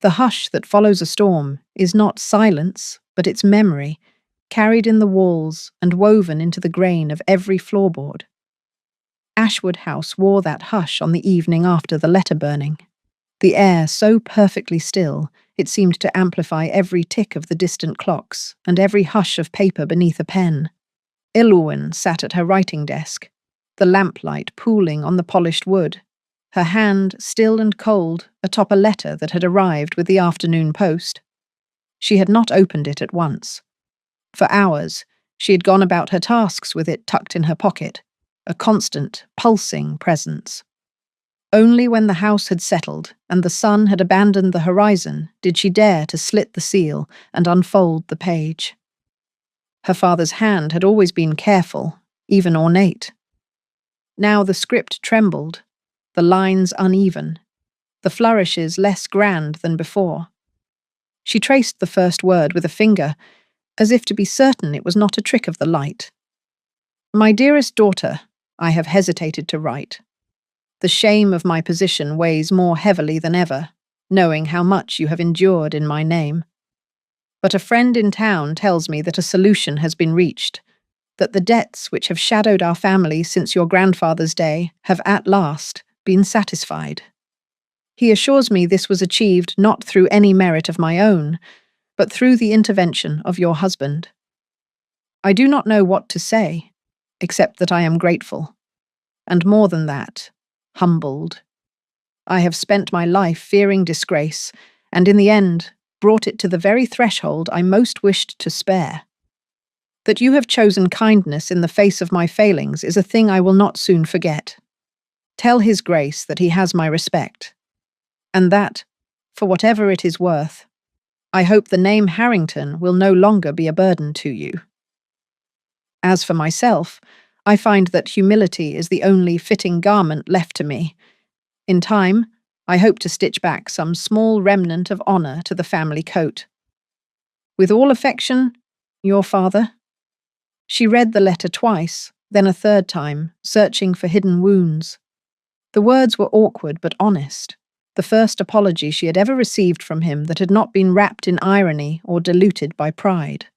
The hush that follows a storm is not silence, but its memory, carried in the walls and woven into the grain of every floorboard. Ashwood House wore that hush on the evening after the letter burning. The air so perfectly still, it seemed to amplify every tick of the distant clocks and every hush of paper beneath a pen. Elwyn sat at her writing desk, the lamplight pooling on the polished wood, her hand still and cold atop a letter that had arrived with the afternoon post. She had not opened it at once. For hours, she had gone about her tasks with it tucked in her pocket, a constant, pulsing presence. Only when the house had settled and the sun had abandoned the horizon did she dare to slit the seal and unfold the page. Her father's hand had always been careful, even ornate. Now the script trembled, the lines uneven, the flourishes less grand than before. She traced the first word with a finger, as if to be certain it was not a trick of the light. "My dearest daughter, I have hesitated to write. The shame of my position weighs more heavily than ever, knowing how much you have endured in my name. But a friend in town tells me that a solution has been reached, that the debts which have shadowed our family since your grandfather's day have at last been satisfied. He assures me this was achieved not through any merit of my own, but through the intervention of your husband. I do not know what to say, except that I am grateful, and more than that, humbled. I have spent my life fearing disgrace, and in the end, brought it to the very threshold I most wished to spare. That you have chosen kindness in the face of my failings is a thing I will not soon forget. Tell His Grace that he has my respect, and that, for whatever it is worth, I hope the name Harrington will no longer be a burden to you. As for myself, I find that humility is the only fitting garment left to me. In time, I hope to stitch back some small remnant of honour to the family coat. With all affection, your father." She read the letter twice, then a third time, searching for hidden wounds. The words were awkward but honest, the first apology she had ever received from him that had not been wrapped in irony or diluted by pride.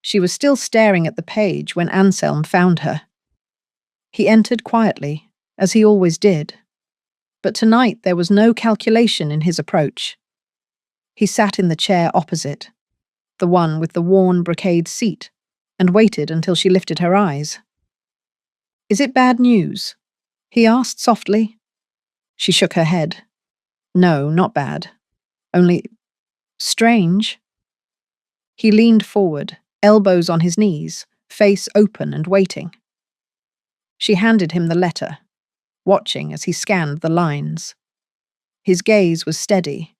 She was still staring at the page when Anselm found her. He entered quietly, as he always did, but tonight there was no calculation in his approach. He sat in the chair opposite, the one with the worn brocade seat, and waited until she lifted her eyes. "Is it bad news?" he asked softly. She shook her head. "No, not bad. Only strange." He leaned forward, elbows on his knees, face open and waiting. She handed him the letter, watching as he scanned the lines. His gaze was steady,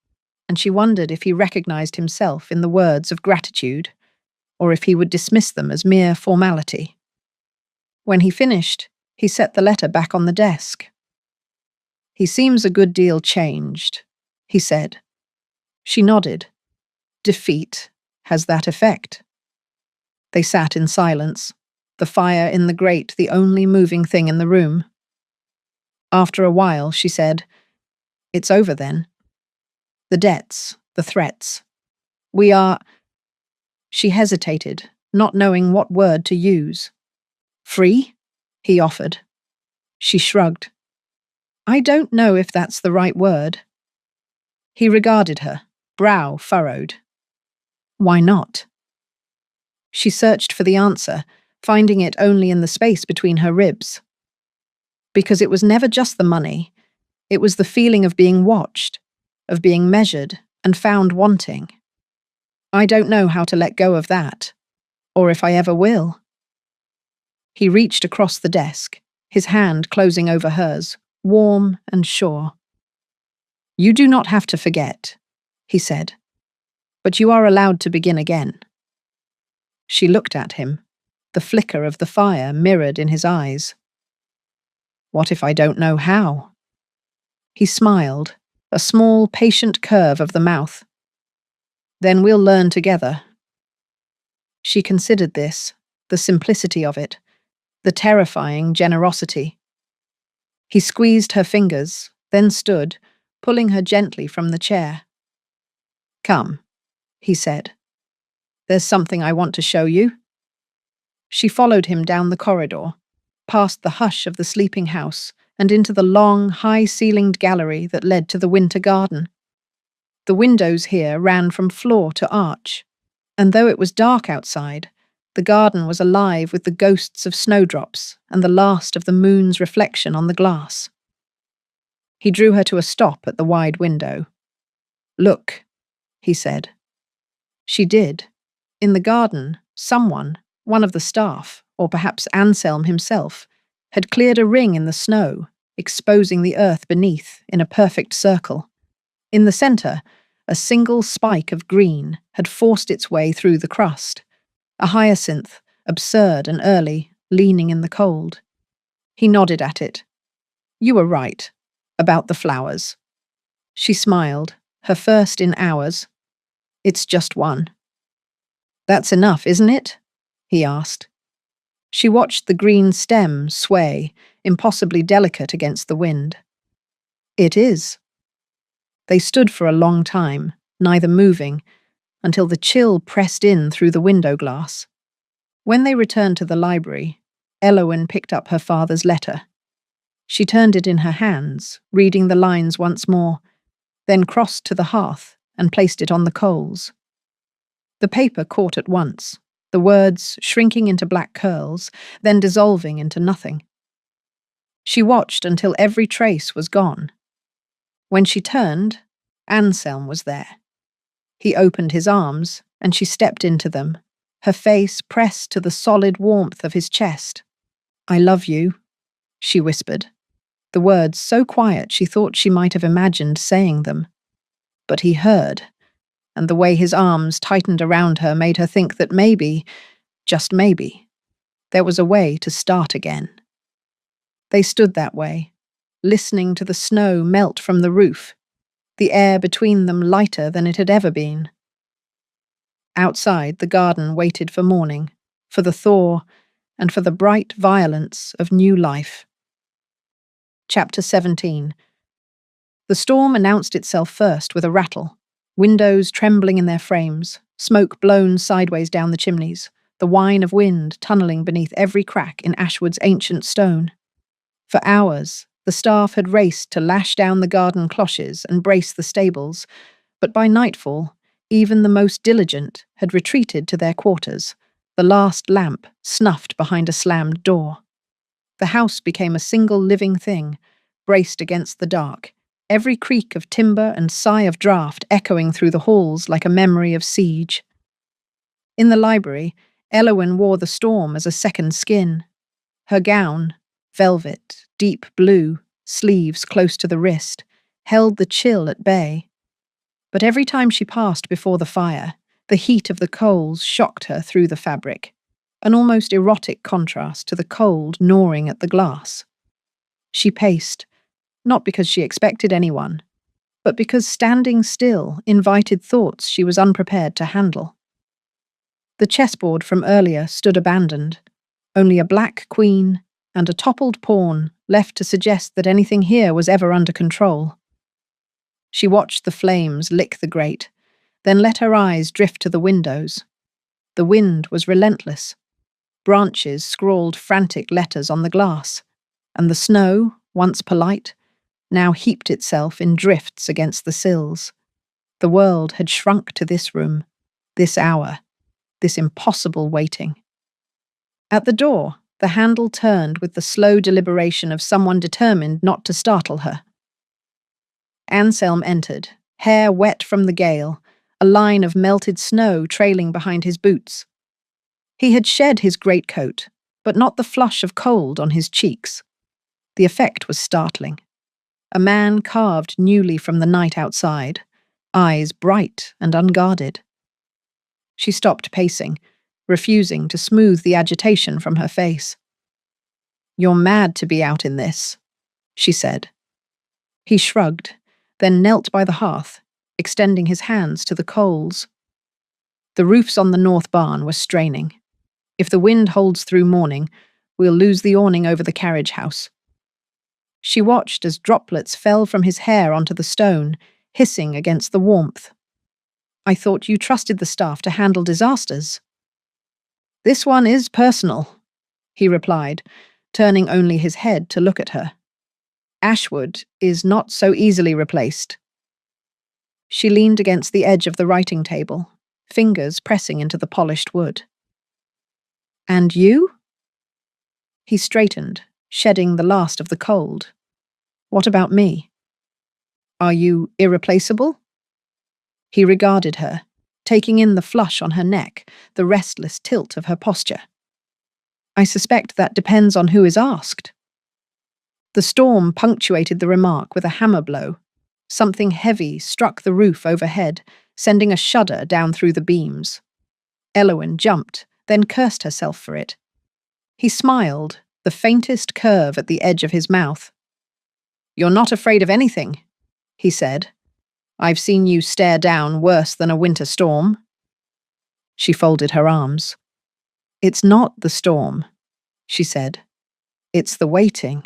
and she wondered if he recognized himself in the words of gratitude, or if he would dismiss them as mere formality. When he finished, he set the letter back on the desk. "He seems a good deal changed," he said. She nodded. Defeat has that effect. They sat in silence, the fire in the grate the only moving thing in the room. After a while, she said, "It's over then. The debts, the threats. We are—" She hesitated, not knowing what word to use. "Free?" he offered. She shrugged. "I don't know if that's the right word." He regarded her, brow furrowed. "Why not?" She searched for the answer, finding it only in the space between her ribs. Because it was never just the money. It was the feeling of being watched, of being measured and found wanting. "I don't know how to let go of that, or if I ever will." He reached across the desk, his hand closing over hers, warm and sure. "You do not have to forget," he said, "but you are allowed to begin again." She looked at him, the flicker of the fire mirrored in his eyes. "What if I don't know how?" He smiled, a small, patient curve of the mouth. "Then we'll learn together." She considered this, the simplicity of it, the terrifying generosity. He squeezed her fingers, then stood, pulling her gently from the chair. "Come," he said. "There's something I want to show you." She followed him down the corridor, past the hush of the sleeping house, and into the long, high-ceilinged gallery that led to the winter garden. The windows here ran from floor to arch, and though it was dark outside, the garden was alive with the ghosts of snowdrops and the last of the moon's reflection on the glass. He drew her to a stop at the wide window. "Look," he said. She did. In the garden, someone, one of the staff, or perhaps Anselm himself, had cleared a ring in the snow, exposing the earth beneath in a perfect circle. In the centre, a single spike of green had forced its way through the crust, a hyacinth, absurd and early, leaning in the cold. He nodded at it. "You were right. About the flowers." She smiled, her first in hours. "It's just one." "That's enough, isn't it?" he asked. She watched the green stem sway, impossibly delicate against the wind. "It is." They stood for a long time, neither moving, until the chill pressed in through the window glass. When they returned to the library, Elowen picked up her father's letter. She turned it in her hands, reading the lines once more, then crossed to the hearth and placed it on the coals. The paper caught at once, the words shrinking into black curls, then dissolving into nothing. She watched until every trace was gone. When she turned, Anselm was there. He opened his arms, and she stepped into them, her face pressed to the solid warmth of his chest. "I love you," she whispered, the words so quiet she thought she might have imagined saying them. But he heard, and the way his arms tightened around her made her think that maybe, just maybe, there was a way to start again. They stood that way, listening to the snow melt from the roof, the air between them lighter than it had ever been. Outside, the garden waited for morning, for the thaw, and for the bright violence of new life. Chapter 17. The storm announced itself first with a rattle, windows trembling in their frames, smoke blown sideways down the chimneys, the whine of wind tunnelling beneath every crack in Ashwood's ancient stone. For hours, the staff had raced to lash down the garden cloches and brace the stables, but by nightfall, even the most diligent had retreated to their quarters, the last lamp snuffed behind a slammed door. The house became a single living thing, braced against the dark, every creak of timber and sigh of draught echoing through the halls like a memory of siege. In the library, Elowen wore the storm as a second skin. Her gown, velvet, deep blue, sleeves close to the wrist, held the chill at bay. But every time she passed before the fire, the heat of the coals shocked her through the fabric, an almost erotic contrast to the cold gnawing at the glass. She paced, not because she expected anyone, but because standing still invited thoughts she was unprepared to handle. The chessboard from earlier stood abandoned, only a black queen and a toppled pawn left to suggest that anything here was ever under control. She watched the flames lick the grate, then let her eyes drift to the windows. The wind was relentless. Branches scrawled frantic letters on the glass, and the snow, once polite, now heaped itself in drifts against the sills. The world had shrunk to this room, this hour, this impossible waiting. At the door, the handle turned with the slow deliberation of someone determined not to startle her. Anselm entered, hair wet from the gale, a line of melted snow trailing behind his boots. He had shed his greatcoat, but not the flush of cold on his cheeks. The effect was startling. A man carved newly from the night outside, eyes bright and unguarded. She stopped pacing, refusing to smooth the agitation from her face. "You're mad to be out in this," she said. He shrugged, then knelt by the hearth, extending his hands to the coals. The roofs on the north barn were straining. "If the wind holds through morning, we'll lose the awning over the carriage house." She watched as droplets fell from his hair onto the stone, hissing against the warmth. "I thought you trusted the staff to handle disasters." "This one is personal," he replied, turning only his head to look at her. "Ashwood is not so easily replaced." She leaned against the edge of the writing table, fingers pressing into the polished wood. "And you?" He straightened, shedding the last of the cold. "What about me?" Are you irreplaceable? He regarded her, taking in the flush on her neck, the restless tilt of her posture. I suspect that depends on who is asked. The storm punctuated the remark with a hammer blow. Something heavy struck the roof overhead, sending a shudder down through the beams. Elowen jumped, then cursed herself for it. He smiled, the faintest curve at the edge of his mouth. "You're not afraid of anything," he said. "I've seen you stare down worse than a winter storm." She folded her arms. "It's not the storm," she said. "It's the waiting."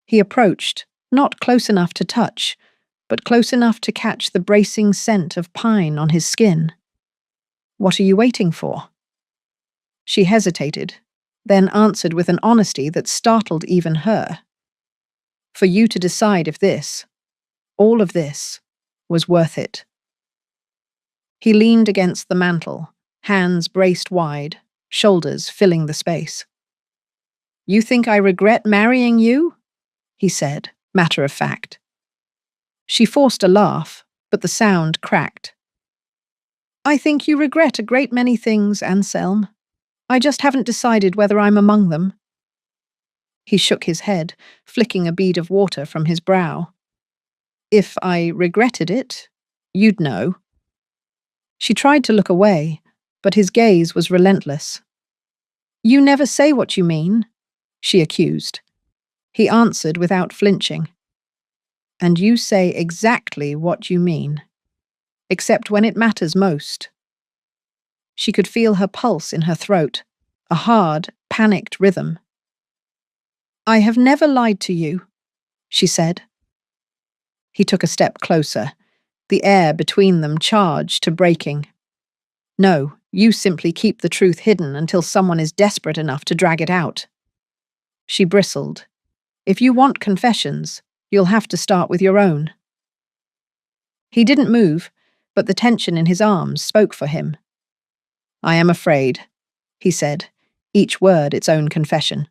He approached, not close enough to touch, but close enough to catch the bracing scent of pine on his skin. "What are you waiting for?" She hesitated, then answered with an honesty that startled even her. "For you to decide if this, all of this, was worth it." He leaned against the mantel, hands braced wide, shoulders filling the space. "You think I regret marrying you?" he said, matter of fact. She forced a laugh, but the sound cracked. "I think you regret a great many things, Anselm. I just haven't decided whether I'm among them." He shook his head, flicking a bead of water from his brow. "If I regretted it, you'd know." She tried to look away, but his gaze was relentless. "You never say what you mean," she accused. He answered without flinching. "And you say exactly what you mean, except when it matters most." She could feel her pulse in her throat, a hard, panicked rhythm. "I have never lied to you," she said. He took a step closer, the air between them charged to breaking. "No, you simply keep the truth hidden until someone is desperate enough to drag it out." She bristled. "If you want confessions, you'll have to start with your own." He didn't move, but the tension in his arms spoke for him. "I am afraid," he said, each word its own confession.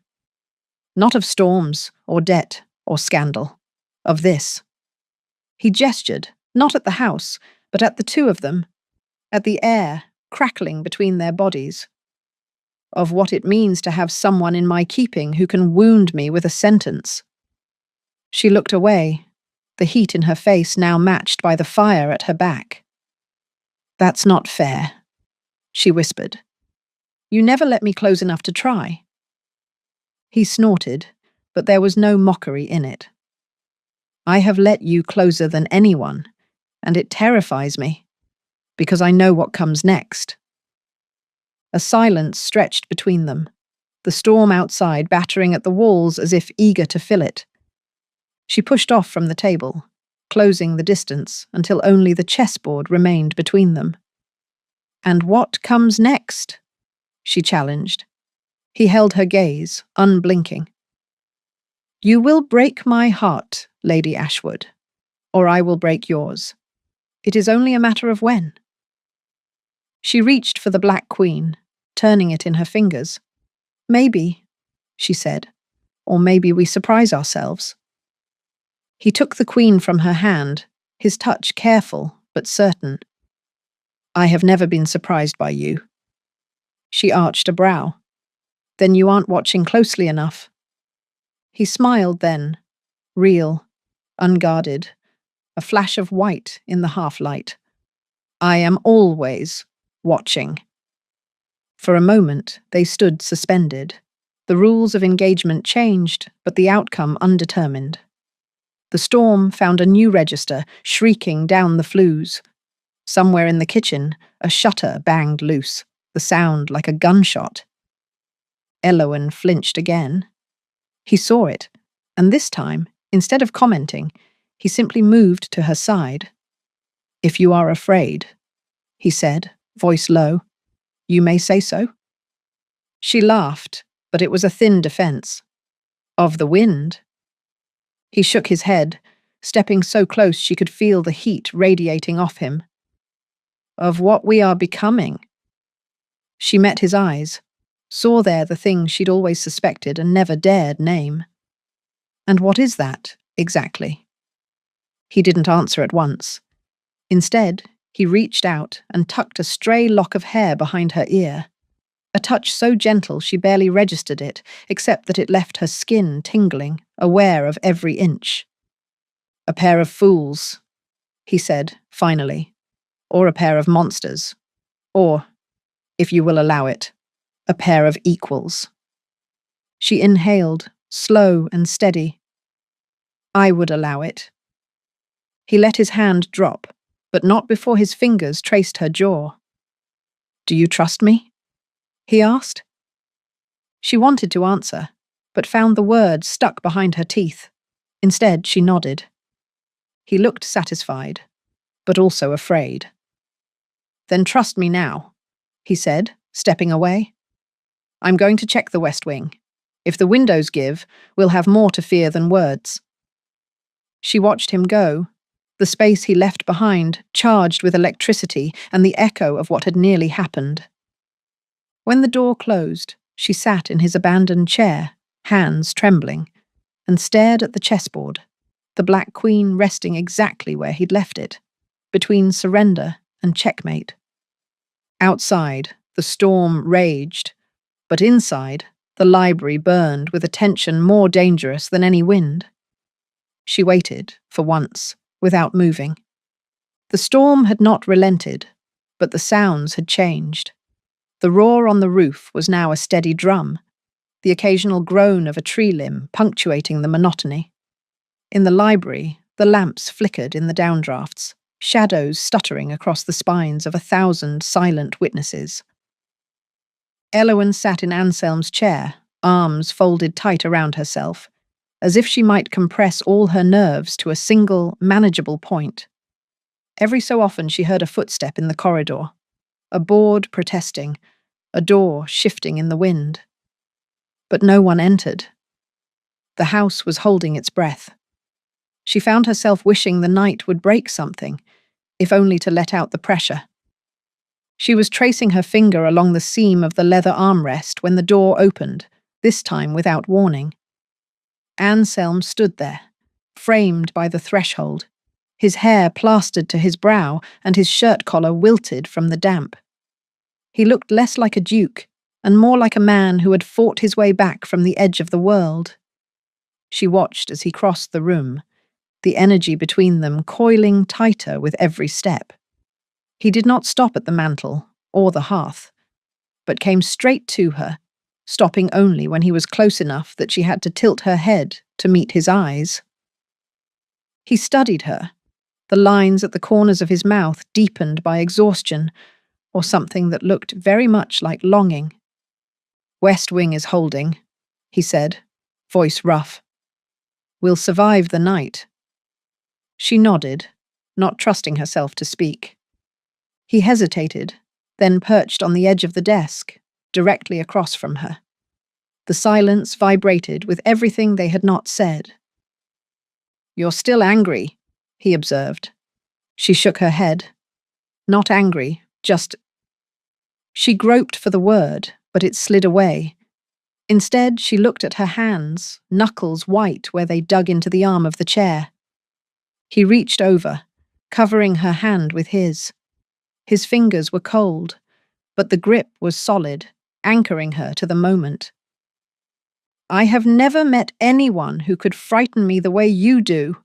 "Not of storms, or debt, or scandal. Of this." He gestured, not at the house, but at the two of them, at the air crackling between their bodies. "Of what it means to have someone in my keeping who can wound me with a sentence." She looked away, the heat in her face now matched by the fire at her back. "That's not fair," she whispered. "You never let me close enough to try." He snorted, but there was no mockery in it. "I have let you closer than anyone, and it terrifies me, because I know what comes next." A silence stretched between them, the storm outside battering at the walls as if eager to fill it. She pushed off from the table, closing the distance until only the chessboard remained between them. "And what comes next?" she challenged. He held her gaze, unblinking. "You will break my heart, Lady Ashwood, or I will break yours. It is only a matter of when." She reached for the Black Queen, turning it in her fingers. "Maybe," she said, "or maybe we surprise ourselves." He took the Queen from her hand, his touch careful but certain. "I have never been surprised by you." She arched a brow. "Then you aren't watching closely enough." He smiled then, real, unguarded, a flash of white in the half-light. "I am always watching." For a moment, they stood suspended. The rules of engagement changed, but the outcome undetermined. The storm found a new register, shrieking down the flues. Somewhere in the kitchen, a shutter banged loose, the sound like a gunshot. Elowen flinched again. He saw it, and this time, instead of commenting, he simply moved to her side. "If you are afraid," he said, voice low, "you may say so." She laughed, but it was a thin defense. "Of the wind?" He shook his head, stepping so close she could feel the heat radiating off him. "Of what we are becoming." She met his eyes, saw there the thing she'd always suspected and never dared name. "And what is that, exactly?" He didn't answer at once. Instead, he reached out and tucked a stray lock of hair behind her ear. A touch so gentle she barely registered it, except that it left her skin tingling, aware of every inch. "A pair of fools," he said, finally. "Or a pair of monsters. Or, if you will allow it, a pair of equals." She inhaled, slow and steady. "I would allow it." He let his hand drop, but not before his fingers traced her jaw. "Do you trust me?" he asked. She wanted to answer, but found the words stuck behind her teeth. Instead, she nodded. He looked satisfied, but also afraid. "Then trust me now," he said, stepping away. "I'm going to check the West Wing. If the windows give, we'll have more to fear than words." She watched him go, the space he left behind charged with electricity and the echo of what had nearly happened. When the door closed, she sat in his abandoned chair, hands trembling, and stared at the chessboard, the Black Queen resting exactly where he'd left it, between surrender and checkmate. Outside, the storm raged, but inside, the library burned with a tension more dangerous than any wind. She waited, for once, without moving. The storm had not relented, but the sounds had changed. The roar on the roof was now a steady drum, the occasional groan of a tree limb punctuating the monotony. In the library, the lamps flickered in the downdrafts, shadows stuttering across the spines of 1,000 silent witnesses. Elowen sat in Anselm's chair, arms folded tight around herself, as if she might compress all her nerves to a single, manageable point. Every so often she heard a footstep in the corridor, a board protesting, a door shifting in the wind. But no one entered. The house was holding its breath. She found herself wishing the night would break something, if only to let out the pressure. She was tracing her finger along the seam of the leather armrest when the door opened, this time without warning. Anselm stood there, framed by the threshold, his hair plastered to his brow and his shirt collar wilted from the damp. He looked less like a duke and more like a man who had fought his way back from the edge of the world. She watched as he crossed the room, the energy between them coiling tighter with every step. He did not stop at the mantel or the hearth, but came straight to her, stopping only when he was close enough that she had to tilt her head to meet his eyes. He studied her, the lines at the corners of his mouth deepened by exhaustion, or something that looked very much like longing. "West Wing is holding," he said, voice rough. "We'll survive the night." She nodded, not trusting herself to speak. He hesitated, then perched on the edge of the desk, directly across from her. The silence vibrated with everything they had not said. "You're still angry," he observed. She shook her head. Not angry, just... She groped for the word, but it slid away. Instead, she looked at her hands, knuckles white where they dug into the arm of the chair. He reached over, covering her hand with his. His fingers were cold, but the grip was solid, anchoring her to the moment. "I have never met anyone who could frighten me the way you do,"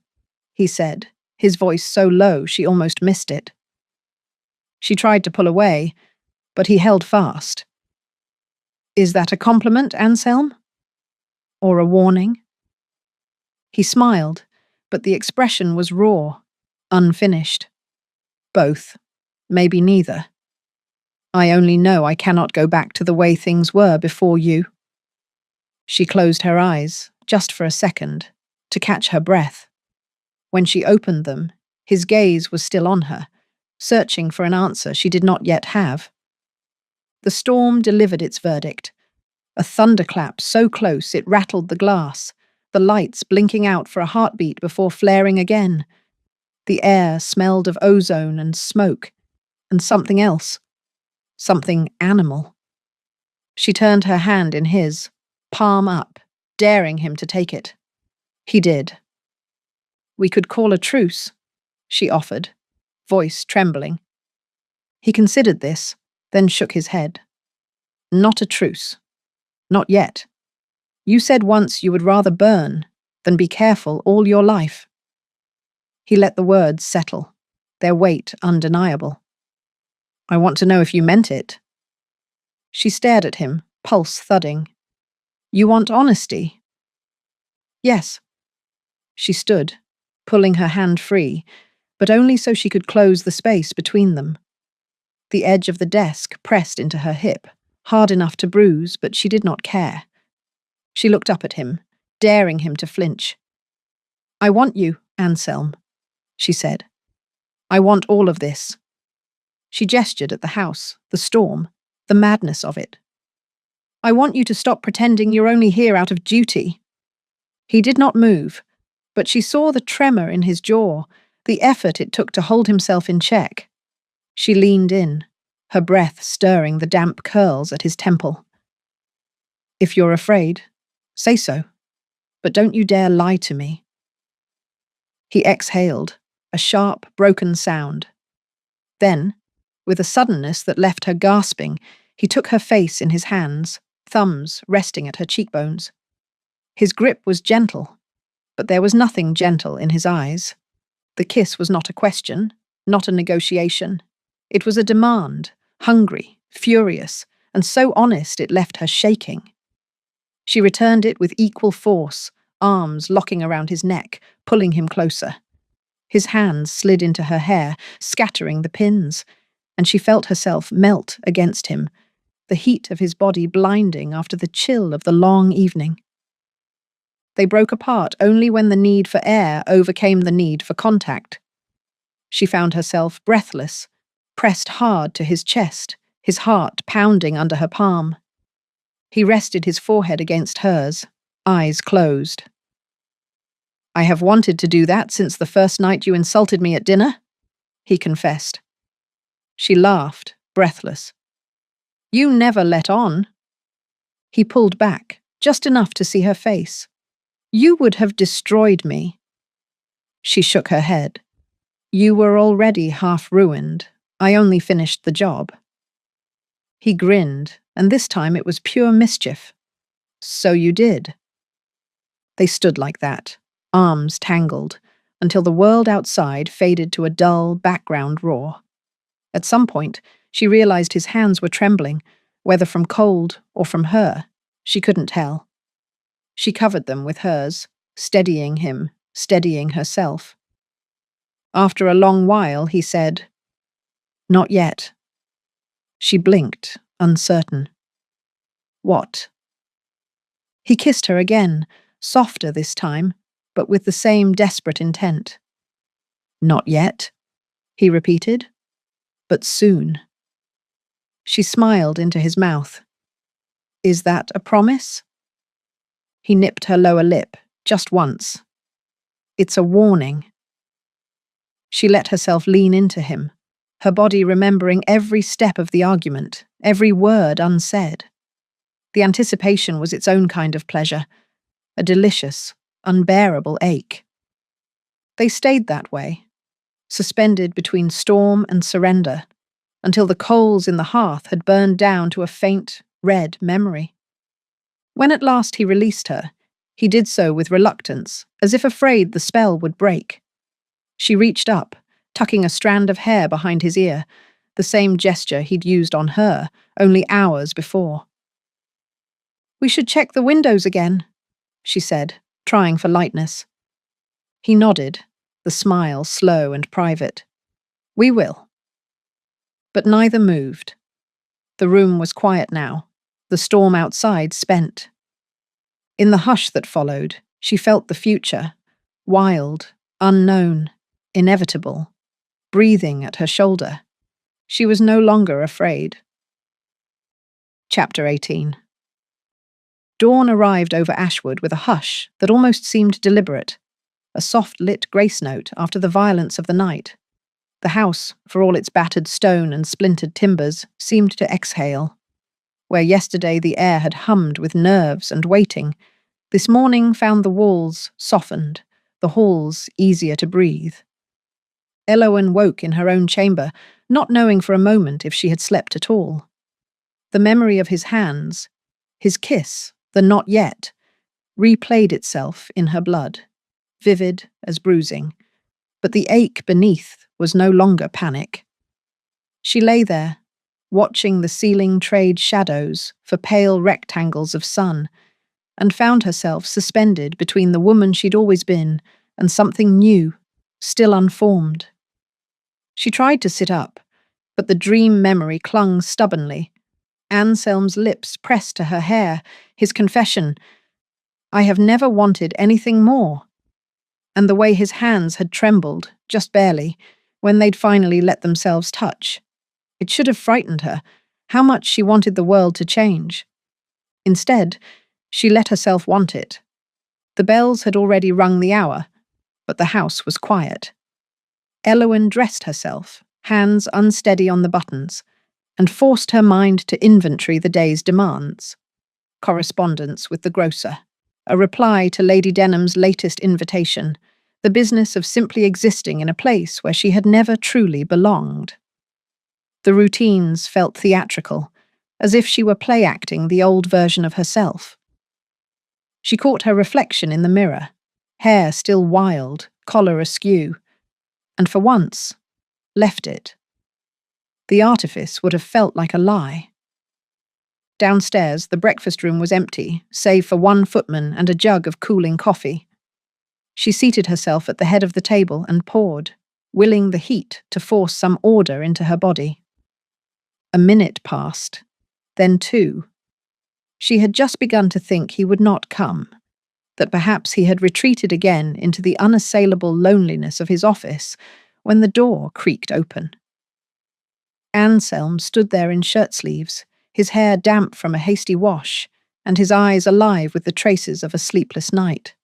he said, his voice so low she almost missed it. She tried to pull away, but he held fast. "Is that a compliment, Anselm? Or a warning?" He smiled, but the expression was raw, unfinished. "Both. Maybe neither. I only know I cannot go back to the way things were before you." She closed her eyes, just for a second, to catch her breath. When she opened them, his gaze was still on her, searching for an answer she did not yet have. The storm delivered its verdict. A thunderclap so close it rattled the glass, the lights blinking out for a heartbeat before flaring again. The air smelled of ozone and smoke, and something else. Something animal. She turned her hand in his, palm up, daring him to take it. He did. "We could call a truce," she offered, voice trembling. He considered this, then shook his head. Not a truce. Not yet. You said once you would rather burn than be careful all your life. He let the words settle, their weight undeniable. I want to know if you meant it. She stared at him, pulse thudding. You want honesty? Yes. She stood, pulling her hand free, but only so she could close the space between them. The edge of the desk pressed into her hip, hard enough to bruise, but she did not care. She looked up at him, daring him to flinch. I want you, Anselm, she said. I want all of this. She gestured at the house, the storm, the madness of it. I want you to stop pretending you're only here out of duty. He did not move, but she saw the tremor in his jaw, the effort it took to hold himself in check. She leaned in, her breath stirring the damp curls at his temple. If you're afraid, say so, but don't you dare lie to me. He exhaled, a sharp, broken sound. Then, with a suddenness that left her gasping, he took her face in his hands, thumbs resting at her cheekbones. His grip was gentle, but there was nothing gentle in his eyes. The kiss was not a question, not a negotiation. It was a demand, hungry, furious, and so honest it left her shaking. She returned it with equal force, arms locking around his neck, pulling him closer. His hands slid into her hair, scattering the pins, and she felt herself melt against him, the heat of his body blinding after the chill of the long evening. They broke apart only when the need for air overcame the need for contact. She found herself breathless, pressed hard to his chest, his heart pounding under her palm. He rested his forehead against hers, eyes closed. I have wanted to do that since the first night you insulted me at dinner, he confessed. She laughed, breathless. You never let on. He pulled back, just enough to see her face. You would have destroyed me. She shook her head. You were already half ruined. I only finished the job. He grinned, and this time it was pure mischief. So you did. They stood like that, arms tangled, until the world outside faded to a dull background roar. At some point, she realized his hands were trembling, whether from cold or from her. She couldn't tell. She covered them with hers, steadying him, steadying herself. After a long while, he said, Not yet. She blinked, uncertain. What? He kissed her again, softer this time, but with the same desperate intent. Not yet, he repeated, but soon. She smiled into his mouth. Is that a promise? He nipped her lower lip, just once. It's a warning. She let herself lean into him, her body remembering every step of the argument, every word unsaid. The anticipation was its own kind of pleasure, a delicious, unbearable ache. They stayed that way, suspended between storm and surrender, until the coals in the hearth had burned down to a faint, red memory. When at last he released her, he did so with reluctance, as if afraid the spell would break. She reached up, tucking a strand of hair behind his ear, the same gesture he'd used on her only hours before. We should check the windows again, she said, trying for lightness. He nodded, the smile slow and private. We will. But neither moved. The room was quiet now, the storm outside spent. In the hush that followed, she felt the future, wild, unknown, inevitable, breathing at her shoulder. She was no longer afraid. Chapter 18. Dawn arrived over Ashwood with a hush that almost seemed deliberate, a soft-lit grace note after the violence of the night. The house, for all its battered stone and splintered timbers, seemed to exhale. Where yesterday the air had hummed with nerves and waiting, this morning found the walls softened, the halls easier to breathe. Elowen woke in her own chamber, not knowing for a moment if she had slept at all. The memory of his hands, his kiss, the not yet, replayed itself in her blood, vivid as bruising. But the ache beneath was no longer panic. She lay there, watching the ceiling trade shadows for pale rectangles of sun, and found herself suspended between the woman she'd always been and something new, still unformed. She tried to sit up, but the dream memory clung stubbornly. Anselm's lips pressed to her hair, his confession, "I have never wanted anything more," and the way his hands had trembled, just barely, when they'd finally let themselves touch. It should have frightened her, how much she wanted the world to change. Instead, she let herself want it. The bells had already rung the hour, but the house was quiet. Elowen dressed herself, hands unsteady on the buttons, and forced her mind to inventory the day's demands. Correspondence with the grocer, a reply to Lady Denham's latest invitation, the business of simply existing in a place where she had never truly belonged. The routines felt theatrical, as if she were play-acting the old version of herself. She caught her reflection in the mirror, hair still wild, collar askew, and for once, left it. The artifice would have felt like a lie. Downstairs, the breakfast room was empty, save for one footman and a jug of cooling coffee. She seated herself at the head of the table and poured, willing the heat to force some order into her body. A minute passed, then 2. She had just begun to think he would not come, that perhaps he had retreated again into the unassailable loneliness of his office, when the door creaked open. Anselm stood there in shirt-sleeves, his hair damp from a hasty wash, and his eyes alive with the traces of a sleepless night.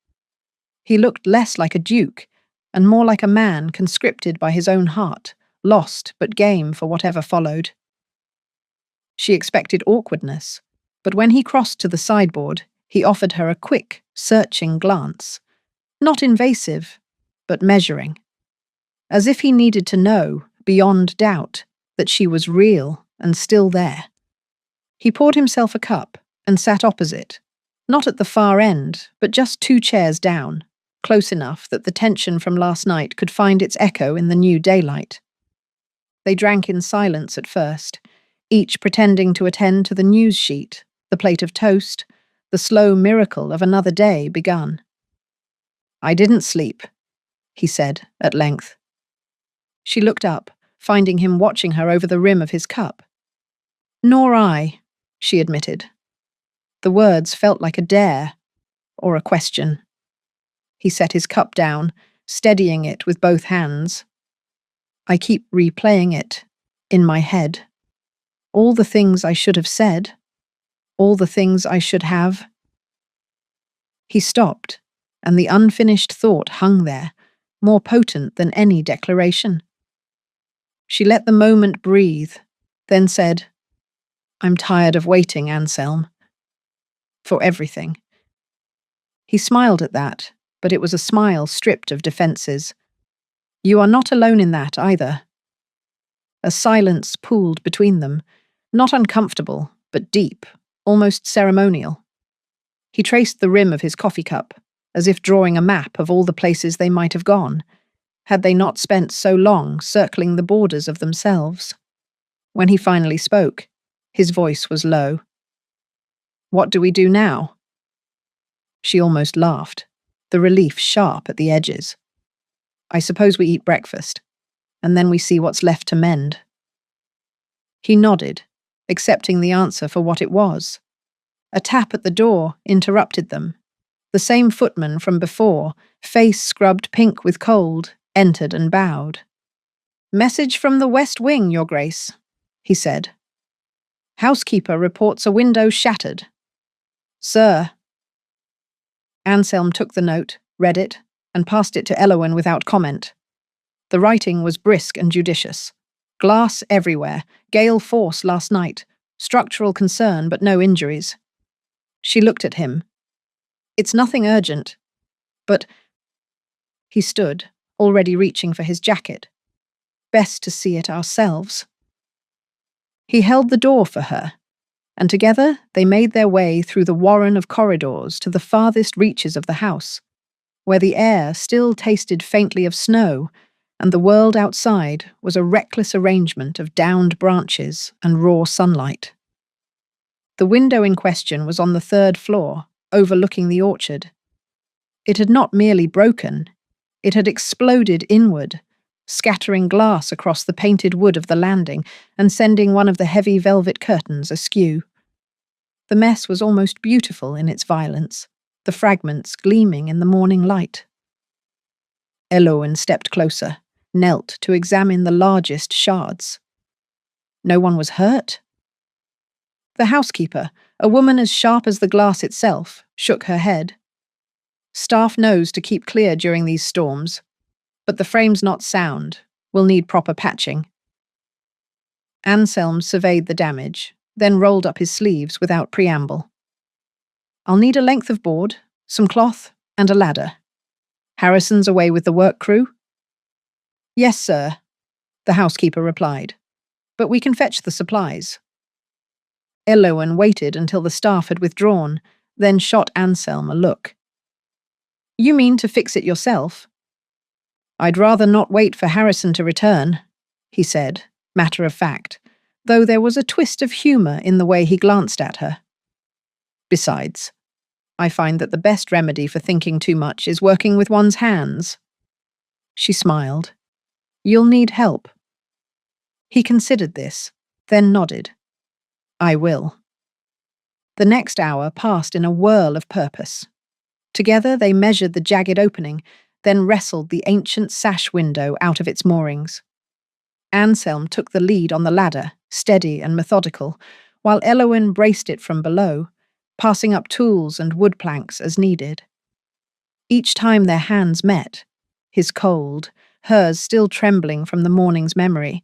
He looked less like a duke, and more like a man conscripted by his own heart, lost but game for whatever followed. She expected awkwardness, but when he crossed to the sideboard, he offered her a quick, searching glance. Not invasive, but measuring. As if he needed to know, beyond doubt, that she was real and still there. He poured himself a cup and sat opposite, not at the far end, but just 2 chairs down, close enough that the tension from last night could find its echo in the new daylight. They drank in silence at first, each pretending to attend to the news sheet, the plate of toast, the slow miracle of another day begun. "I didn't sleep," he said at length. She looked up, finding him watching her over the rim of his cup. "Nor I," she admitted. The words felt like a dare, or a question. He set his cup down, steadying it with both hands. "I keep replaying it, in my head. All the things I should have said, all the things I should have." He stopped, and the unfinished thought hung there, more potent than any declaration. She let the moment breathe, then said, "I'm tired of waiting, Anselm. For everything." He smiled at that, but it was a smile stripped of defences. "You are not alone in that, either." A silence pooled between them, not uncomfortable, but deep, almost ceremonial. He traced the rim of his coffee cup, as if drawing a map of all the places they might have gone, had they not spent so long circling the borders of themselves. When he finally spoke, his voice was low. "What do we do now?" She almost laughed, the relief sharp at the edges. "I suppose we eat breakfast, and then we see what's left to mend." He nodded, accepting the answer for what it was. A tap at the door interrupted them. The same footman from before, face scrubbed pink with cold, entered and bowed. "Message from the West Wing, Your Grace," he said. "Housekeeper reports a window shattered." "Sir." Anselm took the note, read it, and passed it to Elowen without comment. The writing was brisk and judicious. Glass everywhere, gale force last night, structural concern but no injuries. She looked at him. "It's nothing urgent, but—" He stood, already reaching for his jacket. best to see it ourselves." He held the door for her, and together they made their way through the warren of corridors to the farthest reaches of the house, where the air still tasted faintly of snow, and the world outside was a reckless arrangement of downed branches and raw sunlight. The window in question was on the 3rd floor, overlooking the orchard. It had not merely broken, it had exploded inward, scattering glass across the painted wood of the landing and sending one of the heavy velvet curtains askew. The mess was almost beautiful in its violence, the fragments gleaming in the morning light. Elowen stepped closer, knelt to examine the largest shards. No one was hurt? The housekeeper, a woman as sharp as the glass itself, shook her head. "Staff knows to keep clear during these storms, but the frame's not sound. We'll need proper patching." Anselm surveyed the damage, then rolled up his sleeves without preamble. "I'll need a length of board, some cloth, and a ladder. Harrison's away with the work crew?" "Yes, sir," the housekeeper replied, "but we can fetch the supplies." Elowen waited until the staff had withdrawn, then shot Anselm a look. "You mean to fix it yourself?" "I'd rather not wait for Harrison to return," he said, matter of fact, though there was a twist of humour in the way he glanced at her. "Besides, I find that the best remedy for thinking too much is working with one's hands." She smiled. "You'll need help." He considered this, then nodded. "I will." The next hour passed in a whirl of purpose. Together they measured the jagged opening, then wrestled the ancient sash window out of its moorings. Anselm took the lead on the ladder, steady and methodical, while Elowen braced it from below, passing up tools and wood planks as needed. Each time their hands met, his cold, hers still trembling from the morning's memory,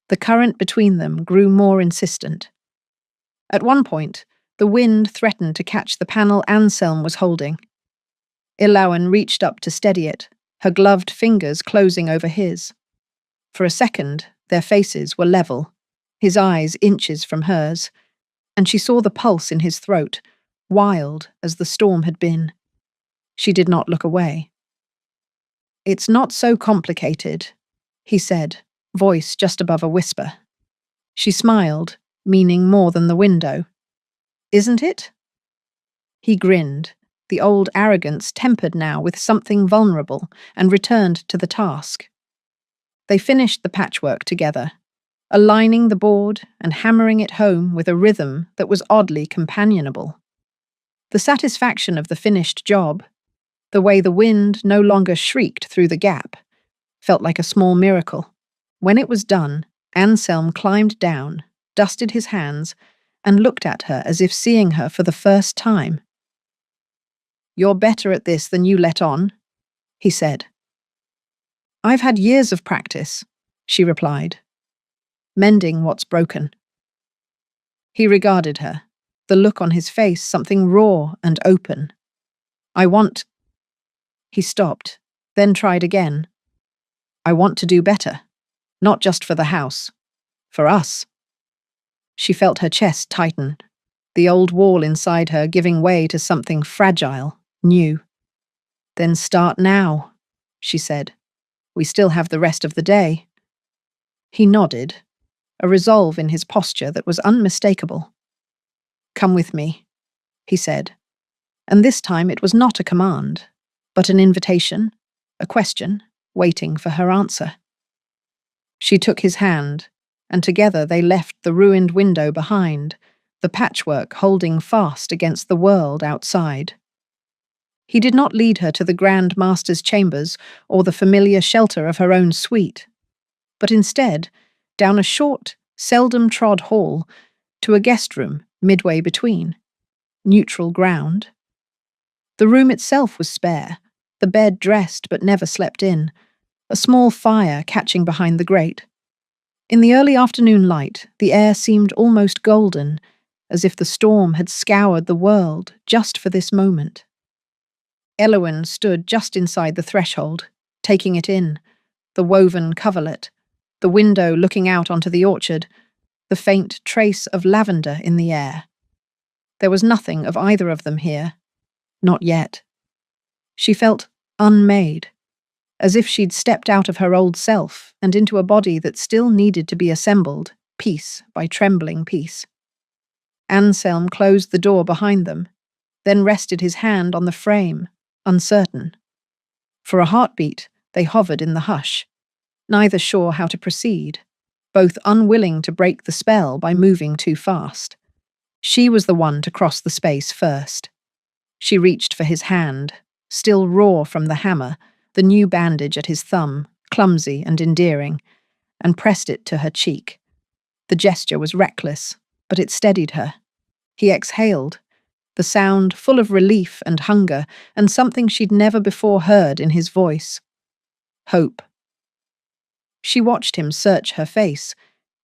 the current between them grew more insistent. At one point, the wind threatened to catch the panel Anselm was holding. Elowen reached up to steady it, her gloved fingers closing over his. For a second, their faces were level, his eyes inches from hers, and she saw the pulse in his throat, wild as the storm had been. She did not look away. "It's not so complicated," he said, voice just above a whisper. She smiled, meaning more than the window. "Isn't it?" He grinned, the old arrogance tempered now with something vulnerable, and returned to the task. They finished the patchwork together, aligning the board and hammering it home with a rhythm that was oddly companionable. The satisfaction of the finished job, the way the wind no longer shrieked through the gap, felt like a small miracle. When it was done, Anselm climbed down, dusted his hands, and looked at her as if seeing her for the first time. "You're better at this than you let on," he said. "I've had years of practice," she replied. "Mending what's broken." He regarded her, the look on his face something raw and open. "I want—" He stopped, then tried again. "I want to do better, not just for the house, for us." She felt her chest tighten, the old wall inside her giving way to something fragile, new. "Then start now," she said. "We still have the rest of the day." He nodded, a resolve in his posture that was unmistakable. "Come with me," he said, and this time it was not a command, but an invitation, a question, waiting for her answer. She took his hand, and together they left the ruined window behind, the patchwork holding fast against the world outside. He did not lead her to the Grand Master's chambers or the familiar shelter of her own suite, but instead, down a short, seldom-trod hall, to a guest room midway between, neutral ground. The room itself was spare, the bed dressed but never slept in, a small fire catching behind the grate. In the early afternoon light, the air seemed almost golden, as if the storm had scoured the world just for this moment. Elowen stood just inside the threshold, taking it in, the woven coverlet, The window looking out onto the orchard, the faint trace of lavender in the air. There was nothing of either of them here. Not yet. She felt unmade, as if she'd stepped out of her old self and into a body that still needed to be assembled, piece by trembling piece. Anselm closed the door behind them, then rested his hand on the frame, uncertain. For a heartbeat, they hovered in the hush, neither sure how to proceed, both unwilling to break the spell by moving too fast. She was the one to cross the space first. She reached for his hand, still raw from the hammer, the new bandage at his thumb, clumsy and endearing, and pressed it to her cheek. The gesture was reckless, but it steadied her. He exhaled, the sound full of relief and hunger, and something she'd never before heard in his voice. Hope. She watched him search her face,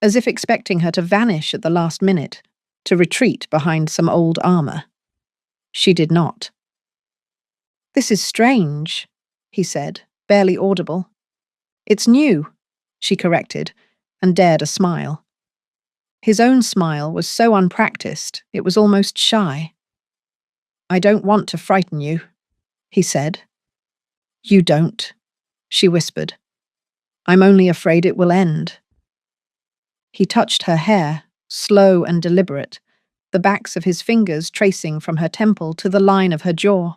as if expecting her to vanish at the last minute, to retreat behind some old armor. She did not. "This is strange," he said, barely audible. "It's new," she corrected, and dared a smile. His own smile was so unpracticed, it was almost shy. "I don't want to frighten you," he said. "You don't," she whispered. "I'm only afraid it will end." He touched her hair, slow and deliberate, the backs of his fingers tracing from her temple to the line of her jaw.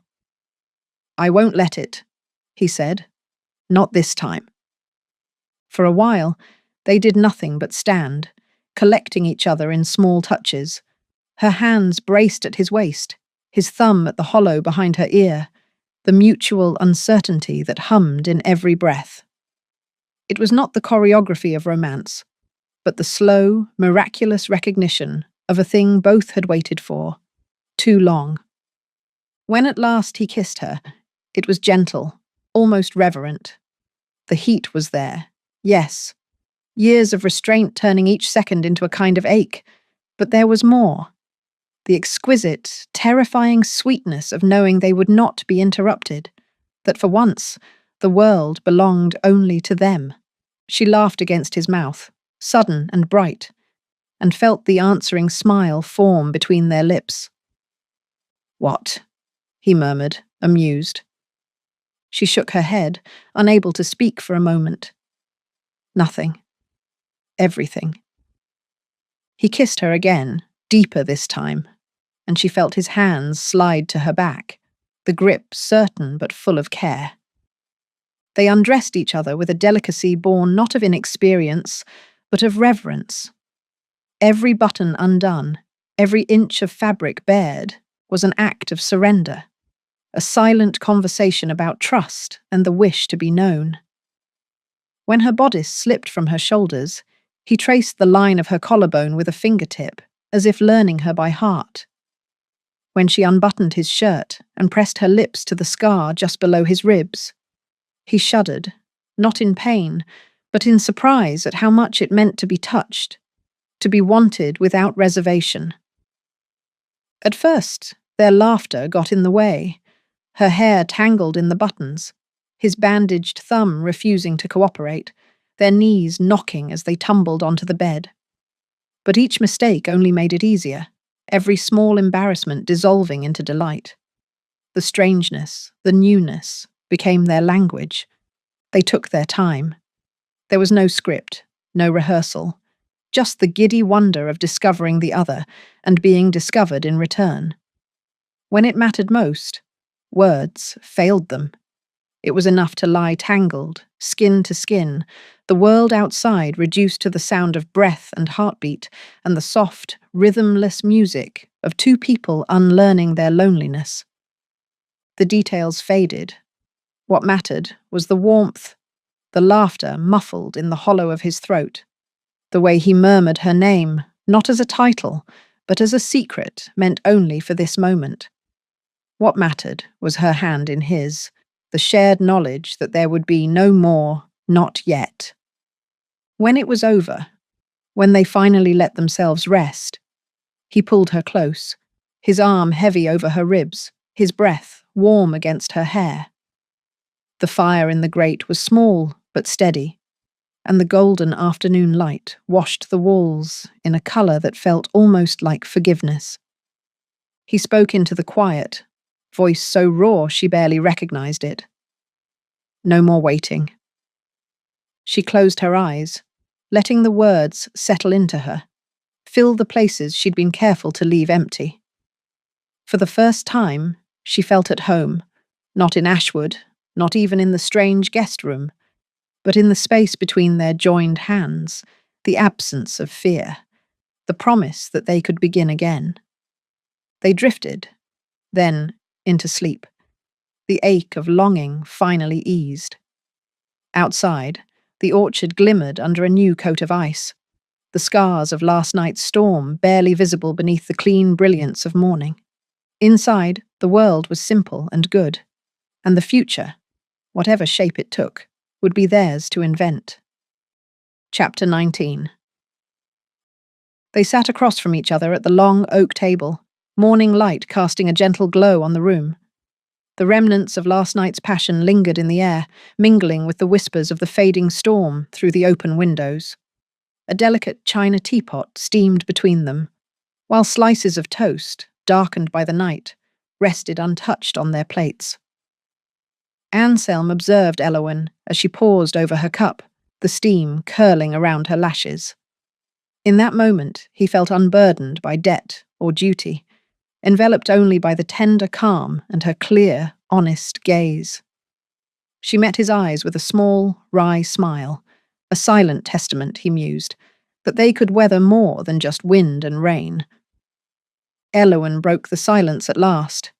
"I won't let it," he said. "Not this time." For a while, they did nothing but stand, collecting each other in small touches, her hands braced at his waist, his thumb at the hollow behind her ear, the mutual uncertainty that hummed in every breath. It was not the choreography of romance, but the slow, miraculous recognition of a thing both had waited for, too long. When at last he kissed her, it was gentle, almost reverent. The heat was there, yes, years of restraint turning each second into a kind of ache, but there was more. The exquisite, terrifying sweetness of knowing they would not be interrupted, that for once the world belonged only to them. She laughed against his mouth, sudden and bright, and felt the answering smile form between their lips. "What?" he murmured, amused. She shook her head, unable to speak for a moment. "Nothing. Everything." He kissed her again, deeper this time, and she felt his hands slide to her back, the grip certain but full of care. They undressed each other with a delicacy born not of inexperience, but of reverence. Every button undone, every inch of fabric bared, was an act of surrender, a silent conversation about trust and the wish to be known. When her bodice slipped from her shoulders, he traced the line of her collarbone with a fingertip, as if learning her by heart. When she unbuttoned his shirt and pressed her lips to the scar just below his ribs, he shuddered, not in pain, but in surprise at how much it meant to be touched, to be wanted without reservation. At first, their laughter got in the way, her hair tangled in the buttons, his bandaged thumb refusing to cooperate, their knees knocking as they tumbled onto the bed. But each mistake only made it easier, every small embarrassment dissolving into delight. The strangeness, the newness, became their language. They took their time. There was no script, no rehearsal, just the giddy wonder of discovering the other and being discovered in return. When it mattered most, words failed them. It was enough to lie tangled, skin to skin, the world outside reduced to the sound of breath and heartbeat and the soft, rhythmless music of two people unlearning their loneliness. The details faded. What mattered was the warmth, the laughter muffled in the hollow of his throat, the way he murmured her name, not as a title, but as a secret meant only for this moment. What mattered was her hand in his, the shared knowledge that there would be no more, not yet. When it was over, when they finally let themselves rest, he pulled her close, his arm heavy over her ribs, his breath warm against her hair. The fire in the grate was small but steady, and the golden afternoon light washed the walls in a colour that felt almost like forgiveness. He spoke into the quiet, voice so raw she barely recognized it. No more waiting. She closed her eyes, letting the words settle into her, fill the places she'd been careful to leave empty. For the first time, she felt at home, not in Ashwood, not even in the strange guest room, but in the space between their joined hands, the absence of fear, the promise that they could begin again. They drifted, then into sleep. The ache of longing finally eased. Outside, the orchard glimmered under a new coat of ice, the scars of last night's storm barely visible beneath the clean brilliance of morning. Inside, the world was simple and good, and the future, whatever shape it took, would be theirs to invent. Chapter 19. They sat across from each other at the long oak table, morning light casting a gentle glow on the room. The remnants of last night's passion lingered in the air, mingling with the whispers of the fading storm through the open windows. A delicate china teapot steamed between them, while slices of toast, darkened by the night, rested untouched on their plates. Anselm observed Elowen as she paused over her cup, the steam curling around her lashes. In that moment, he felt unburdened by debt or duty, enveloped only by the tender calm and her clear, honest gaze. She met his eyes with a small, wry smile, a silent testament, he mused, that they could weather more than just wind and rain. Elowen broke the silence at last.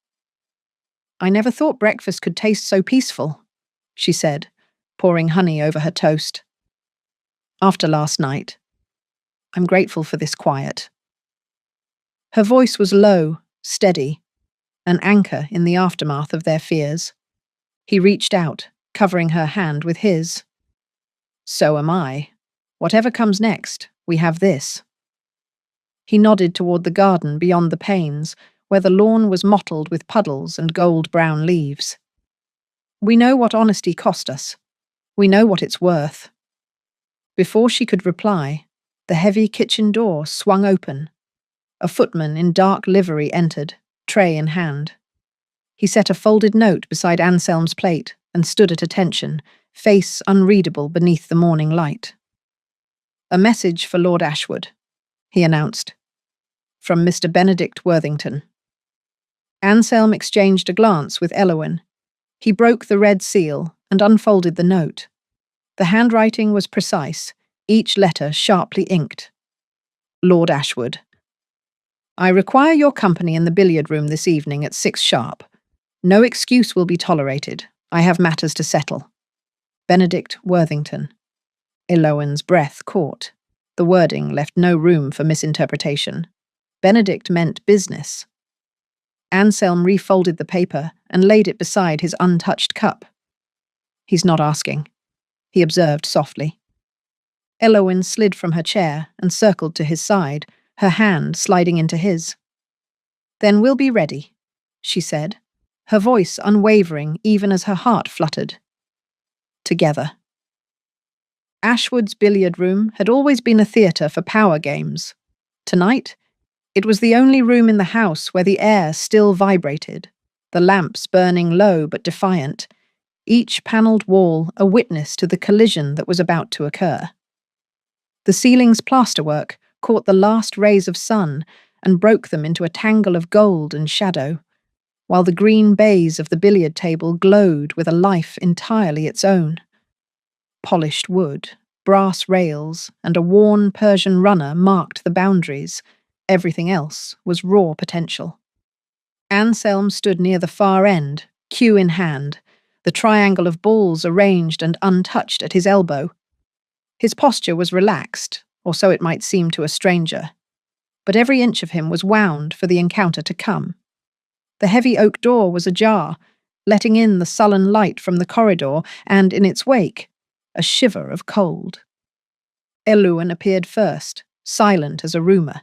"I never thought breakfast could taste so peaceful," she said, pouring honey over her toast. "After last night, I'm grateful for this quiet." Her voice was low, steady, an anchor in the aftermath of their fears. He reached out, covering her hand with his. "So am I. Whatever comes next, we have this." He nodded toward the garden beyond the panes, where the lawn was mottled with puddles and gold-brown leaves. "We know what honesty cost us. We know what it's worth." Before she could reply, the heavy kitchen door swung open. A footman in dark livery entered, tray in hand. He set a folded note beside Anselm's plate and stood at attention, face unreadable beneath the morning light. "A message for Lord Ashwood," he announced. "From Mr. Benedict Worthington." Anselm exchanged a glance with Elowen. He broke the red seal and unfolded the note. The handwriting was precise, each letter sharply inked. "Lord Ashwood. I require your company in the billiard room this evening at 6 sharp. No excuse will be tolerated. I have matters to settle. Benedict Worthington." Elowen's breath caught. The wording left no room for misinterpretation. Benedict meant business. Anselm refolded the paper and laid it beside his untouched cup. "He's not asking," he observed softly. Elowen slid from her chair and circled to his side, her hand sliding into his. "Then we'll be ready," she said, her voice unwavering even as her heart fluttered. "Together." Ashwood's billiard room had always been a theatre for power games. Tonight, it was the only room in the house where the air still vibrated, the lamps burning low but defiant, each panelled wall a witness to the collision that was about to occur. The ceiling's plasterwork caught the last rays of sun and broke them into a tangle of gold and shadow, while the green baize of the billiard table glowed with a life entirely its own. Polished wood, brass rails, and a worn Persian runner marked the boundaries. Everything else was raw potential. Anselm stood near the far end, cue in hand, the triangle of balls arranged and untouched at his elbow. His posture was relaxed, or so it might seem to a stranger, but every inch of him was wound for the encounter to come. The heavy oak door was ajar, letting in the sullen light from the corridor, and in its wake, a shiver of cold. Elowen appeared first, silent as a rumour.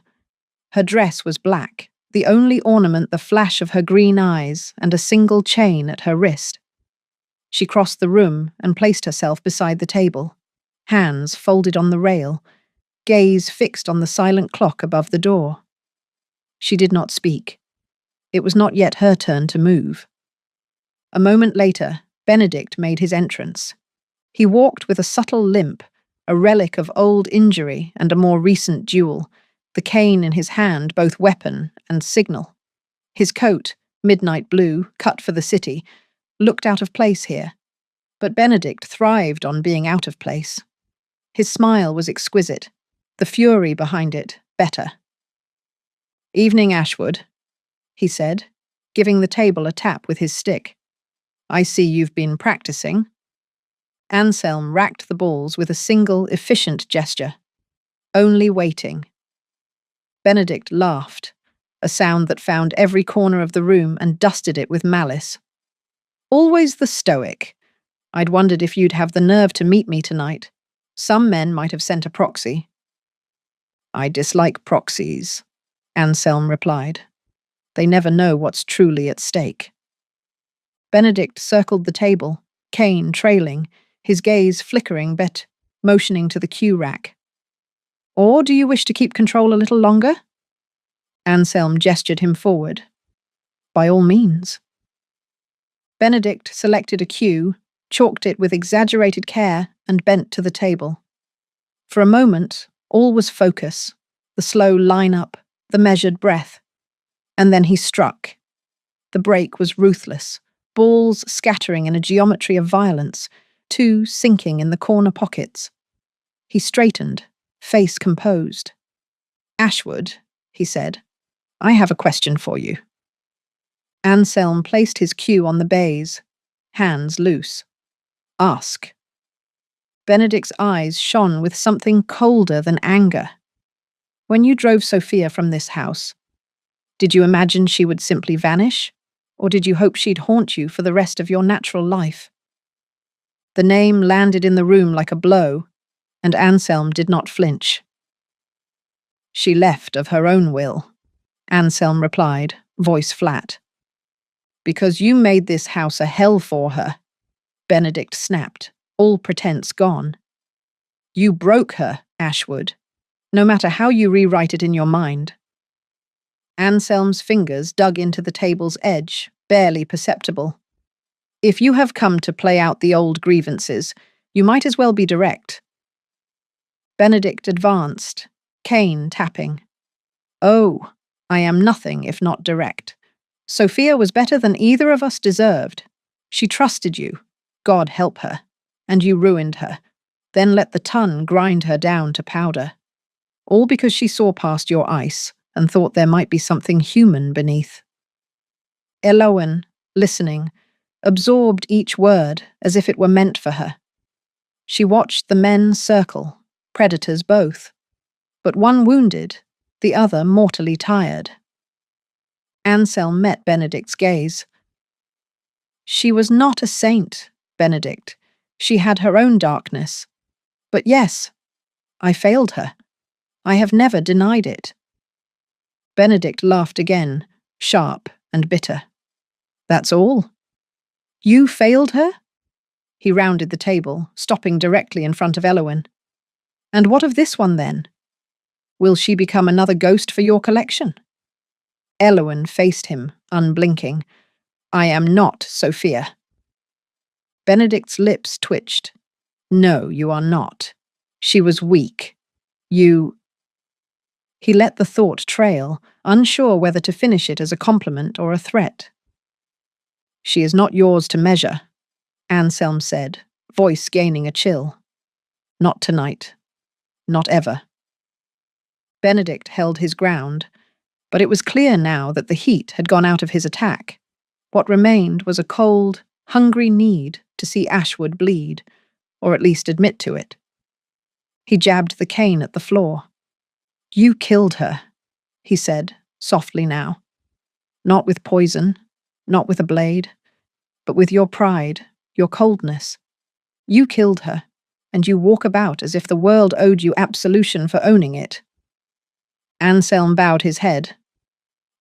Her dress was black, the only ornament the flash of her green eyes and a single chain at her wrist. She crossed the room and placed herself beside the table. hands folded on the rail, gaze fixed on the silent clock above the door. She did not speak. It was not yet her turn to move. A moment later, Benedict made his entrance. He walked with a subtle limp, a relic of old injury and a more recent duel, the cane in his hand both weapon and signal. His coat, midnight blue, cut for the city, looked out of place here, but Benedict thrived on being out of place. His smile was exquisite, the fury behind it better. "Evening, Ashwood," he said, giving the table a tap with his stick. "I see you've been practicing." Anselm racked the balls with a single, efficient gesture. "Only waiting." Benedict laughed, a sound that found every corner of the room and dusted it with malice. "Always the stoic. I'd wondered if you'd have the nerve to meet me tonight. Some men might have sent a proxy." "I dislike proxies," Anselm replied. "They never know what's truly at stake." Benedict circled the table, cane trailing, his gaze flickering but motioning to the cue rack. "Or do you wish to keep control a little longer?" Anselm gestured him forward. "By all means." Benedict selected a cue, chalked it with exaggerated care, and bent to the table. For a moment, all was focus, the slow line-up, the measured breath. And then he struck. The break was ruthless, balls scattering in a geometry of violence, two sinking in the corner pockets. He straightened, face composed. "Ashwood," he said, "I have a question for you." Anselm placed his cue on the baize, hands loose. "Ask." Benedict's eyes shone with something colder than anger. "When you drove Sophia from this house, did you imagine she would simply vanish? Or did you hope she'd haunt you for the rest of your natural life?" The name landed in the room like a blow, and Anselm did not flinch. "She left of her own will," Anselm replied, voice flat. "Because you made this house a hell for her," Benedict snapped, all pretense gone. "You broke her, Ashwood, no matter how you rewrite it in your mind." Anselm's fingers dug into the table's edge, barely perceptible. "If you have come to play out the old grievances, you might as well be direct." Benedict advanced, cane tapping. "Oh, I am nothing if not direct. Sophia was better than either of us deserved. She trusted you, God help her, and you ruined her, then let the ton grind her down to powder. All because she saw past your ice and thought there might be something human beneath." Elowen, listening, absorbed each word as if it were meant for her. She watched the men circle, predators both, but one wounded, the other mortally tired. Anselm met Benedict's gaze. "She was not a saint, Benedict. She had her own darkness. But yes, I failed her. I have never denied it." Benedict laughed again, sharp and bitter. "That's all? You failed her?" He rounded the table, stopping directly in front of Elowen. "And what of this one, then? Will she become another ghost for your collection?" Elowen faced him, unblinking. "I am not Sophia." Benedict's lips twitched. "No, you are not. She was weak. You—" He let the thought trail, unsure whether to finish it as a compliment or a threat. "She is not yours to measure," Anselm said, voice gaining a chill. "Not tonight. Not ever." Benedict held his ground, but it was clear now that the heat had gone out of his attack. What remained was a cold, hungry need to see Ashwood bleed, or at least admit to it. He jabbed the cane at the floor. "You killed her," he said, softly now. "Not with poison, not with a blade, but with your pride, your coldness. You killed her, and you walk about as if the world owed you absolution for owning it." Anselm bowed his head.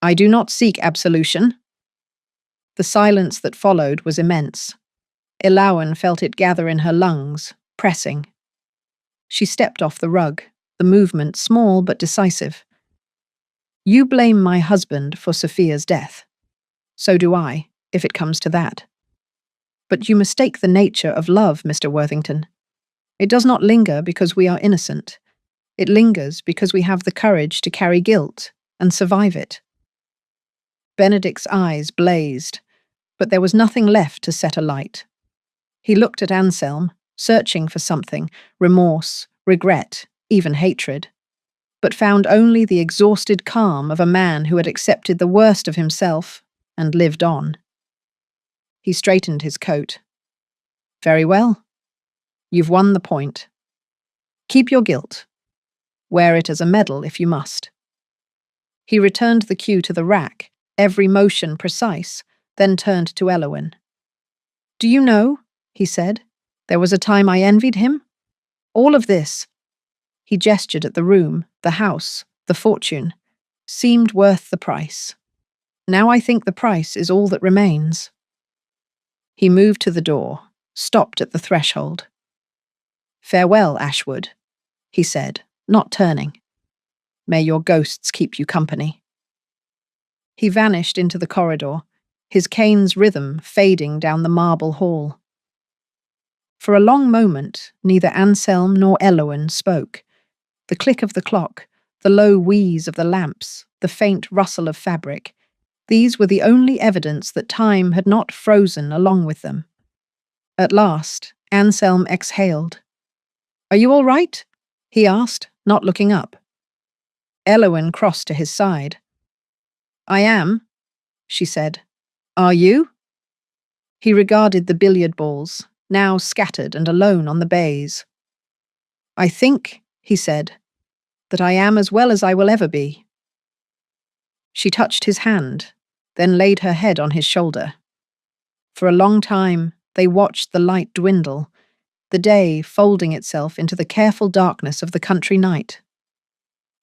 "I do not seek absolution." The silence that followed was immense. Elowen felt it gather in her lungs, pressing. She stepped off the rug, the movement small but decisive. You blame my husband for Sophia's death. So do I, if it comes to that. But you mistake the nature of love, Mr. Worthington. It does not linger because we are innocent. It lingers because we have the courage to carry guilt and survive it. Benedict's eyes blazed, but there was nothing left to set alight. He looked at Anselm, searching for something, remorse, regret, even hatred, but found only the exhausted calm of a man who had accepted the worst of himself and lived on. He straightened his coat. Very well. You've won the point. Keep your guilt. Wear it as a medal if you must. He returned the cue to the rack, every motion precise, then turned to Elowen. Do you know, he said, there was a time I envied him? All of this, he gestured at the room, the house, the fortune, seemed worth the price. Now I think the price is all that remains. He moved to the door, stopped at the threshold. Farewell, Ashwood, he said, not turning. May your ghosts keep you company. He vanished into the corridor, his cane's rhythm fading down the marble hall. For a long moment, neither Anselm nor Elowen spoke. The click of the clock, the low wheeze of the lamps, the faint rustle of fabric, these were the only evidence that time had not frozen along with them. At last, Anselm exhaled. Are you all right? He asked, not looking up. Elowen crossed to his side. I am, she said. Are you? He regarded the billiard balls, now scattered and alone on the baize. I think, he said, that I am as well as I will ever be. She touched his hand, then laid her head on his shoulder. For a long time, they watched the light dwindle, the day folding itself into the careful darkness of the country night.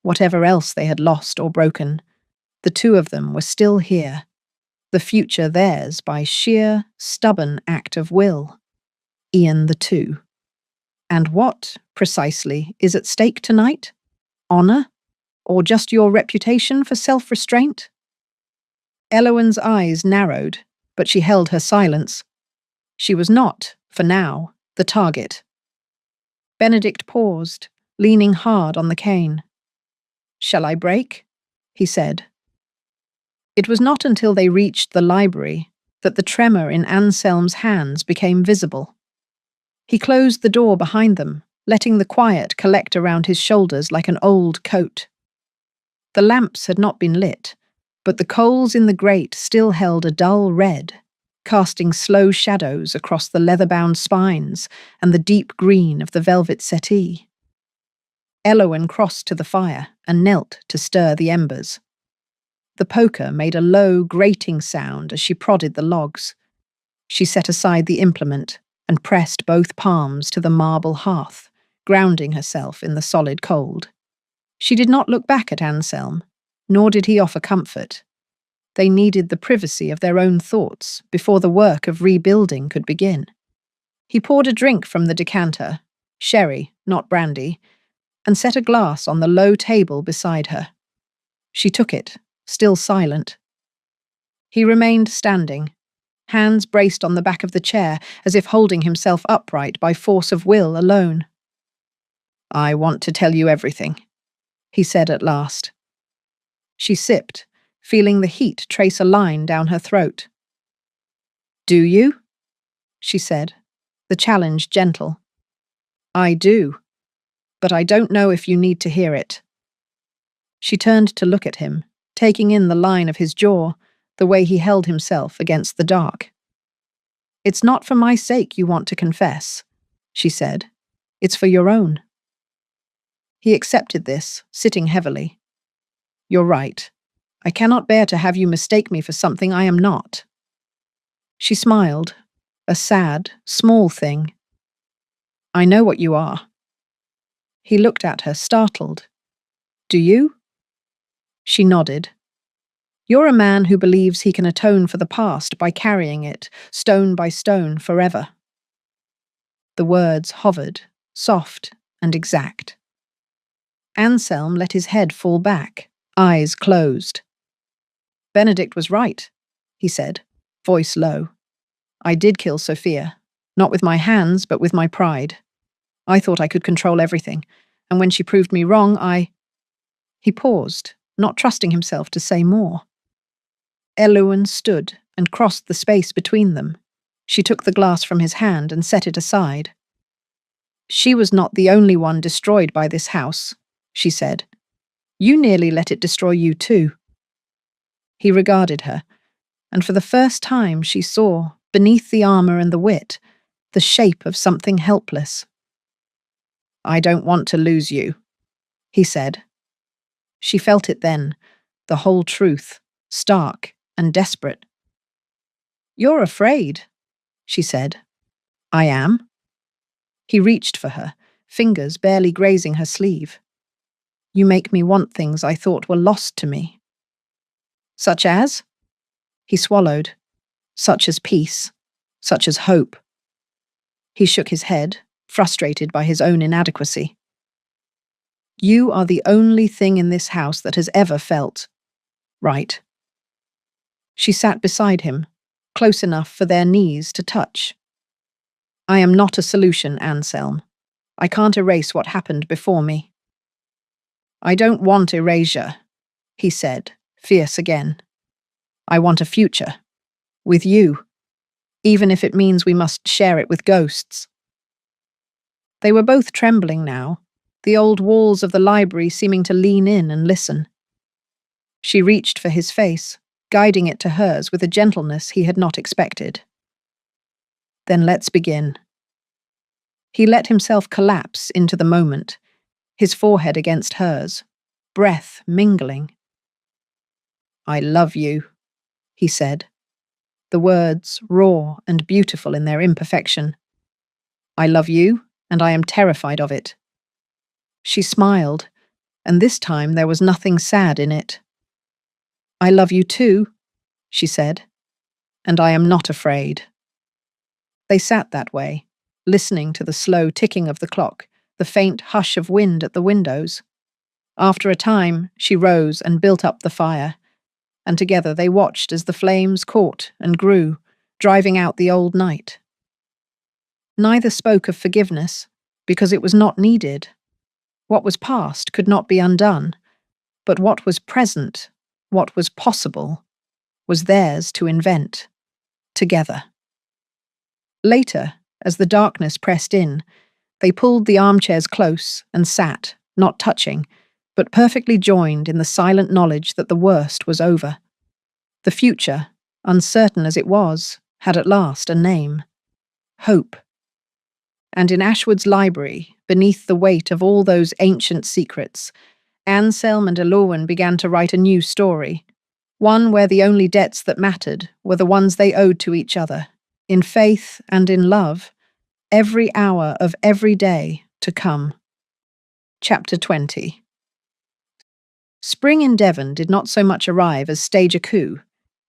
Whatever else they had lost or broken, the two of them were still here, the future theirs by sheer, stubborn act of will. Ian the Two. And what, precisely, is at stake tonight? Honour? Or just your reputation for self-restraint? Elowen's eyes narrowed, but she held her silence. She was not, for now, the target. Benedict paused, leaning hard on the cane. Shall I break? He said. It was not until they reached the library that the tremor in Anselm's hands became visible. He closed the door behind them, letting the quiet collect around his shoulders like an old coat. The lamps had not been lit, but the coals in the grate still held a dull red, casting slow shadows across the leather-bound spines and the deep green of the velvet settee. Elowen crossed to the fire and knelt to stir the embers. The poker made a low, grating sound as she prodded the logs. She set aside the implement and pressed both palms to the marble hearth, grounding herself in the solid cold. She did not look back at Anselm, nor did he offer comfort. They needed the privacy of their own thoughts before the work of rebuilding could begin. He poured a drink from the decanter, sherry, not brandy, and set a glass on the low table beside her. She took it, still silent. He remained standing, hands braced on the back of the chair as if holding himself upright by force of will alone. I want to tell you everything, he said at last. She sipped, feeling the heat trace a line down her throat. Do you? She said, the challenge gentle. I do, but I don't know if you need to hear it. She turned to look at him, taking in the line of his jaw, the way he held himself against the dark. It's not for my sake you want to confess, she said. It's for your own. He accepted this, sitting heavily. You're right. I cannot bear to have you mistake me for something I am not. She smiled, a sad, small thing. I know what you are. He looked at her, startled. Do you? She nodded. You're a man who believes he can atone for the past by carrying it, stone by stone, forever. The words hovered, soft and exact. Anselm let his head fall back, eyes closed. "Benedict was right," he said, voice low. "I did kill Sophia, not with my hands, but with my pride. I thought I could control everything, and when she proved me wrong, He paused, not trusting himself to say more. Elowen stood and crossed the space between them. She took the glass from his hand and set it aside. "She was not the only one destroyed by this house," she said. "You nearly let it destroy you too." He regarded her, and for the first time she saw, beneath the armour and the wit, the shape of something helpless. "I don't want to lose you," he said. She felt it then, the whole truth, stark and desperate. "You're afraid," she said. "I am." He reached for her, fingers barely grazing her sleeve. "You make me want things I thought were lost to me." "Such as?" He swallowed. "Such as peace, such as hope." He shook his head, frustrated by his own inadequacy. "You are the only thing in this house that has ever felt right." She sat beside him, close enough for their knees to touch. "I am not a solution, Anselm. I can't erase what happened before me." "I don't want erasure," he said, fierce again. "I want a future. With you. Even if it means we must share it with ghosts." They were both trembling now, the old walls of the library seeming to lean in and listen. She reached for his face, guiding it to hers with a gentleness he had not expected. "Then let's begin." He let himself collapse into the moment, his forehead against hers, breath mingling. "I love you," he said, the words raw and beautiful in their imperfection. "I love you, and I am terrified of it." She smiled, and this time there was nothing sad in it. "I love you too," she said, "and I am not afraid." They sat that way, listening to the slow ticking of the clock, the faint hush of wind at the windows. After a time, she rose and built up the fire, and together they watched as the flames caught and grew, driving out the old night. Neither spoke of forgiveness, because it was not needed. What was past could not be undone, but what was present, what was possible, was theirs to invent, together. Later, as the darkness pressed in, they pulled the armchairs close and sat, not touching, but perfectly joined in the silent knowledge that the worst was over. The future, uncertain as it was, had at last a name: hope. And in Ashwood's library, beneath the weight of all those ancient secrets, Anselm and Elowen began to write a new story, one where the only debts that mattered were the ones they owed to each other, in faith and in love, every hour of every day to come. Chapter 20. Spring in Devon did not so much arrive as stage a coup.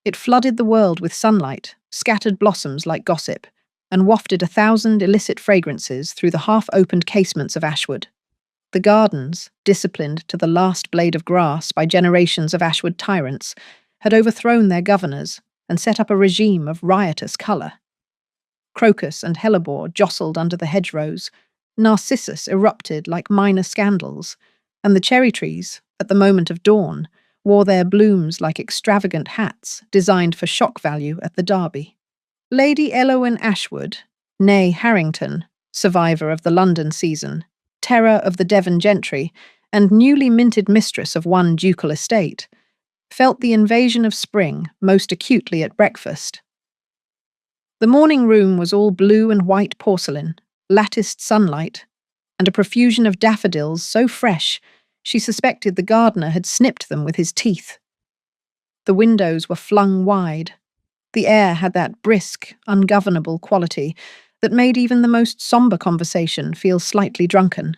It flooded the world with sunlight, scattered blossoms like gossip, and wafted 1,000 illicit fragrances through the half-opened casements of Ashwood. The gardens, disciplined to the last blade of grass by generations of Ashwood tyrants, had overthrown their governors and set up a regime of riotous colour. Crocus and hellebore jostled under the hedgerows, narcissus erupted like minor scandals, and the cherry trees, at the moment of dawn, wore their blooms like extravagant hats designed for shock value at the Derby. Lady Elowen Ashwood, née Harrington, survivor of the London season, terror of the Devon gentry, and newly minted mistress of one ducal estate, felt the invasion of spring most acutely at breakfast. The morning room was all blue and white porcelain, latticed sunlight, and a profusion of daffodils so fresh she suspected the gardener had snipped them with his teeth. The windows were flung wide. The air had that brisk, ungovernable quality that made even the most sombre conversation feel slightly drunken.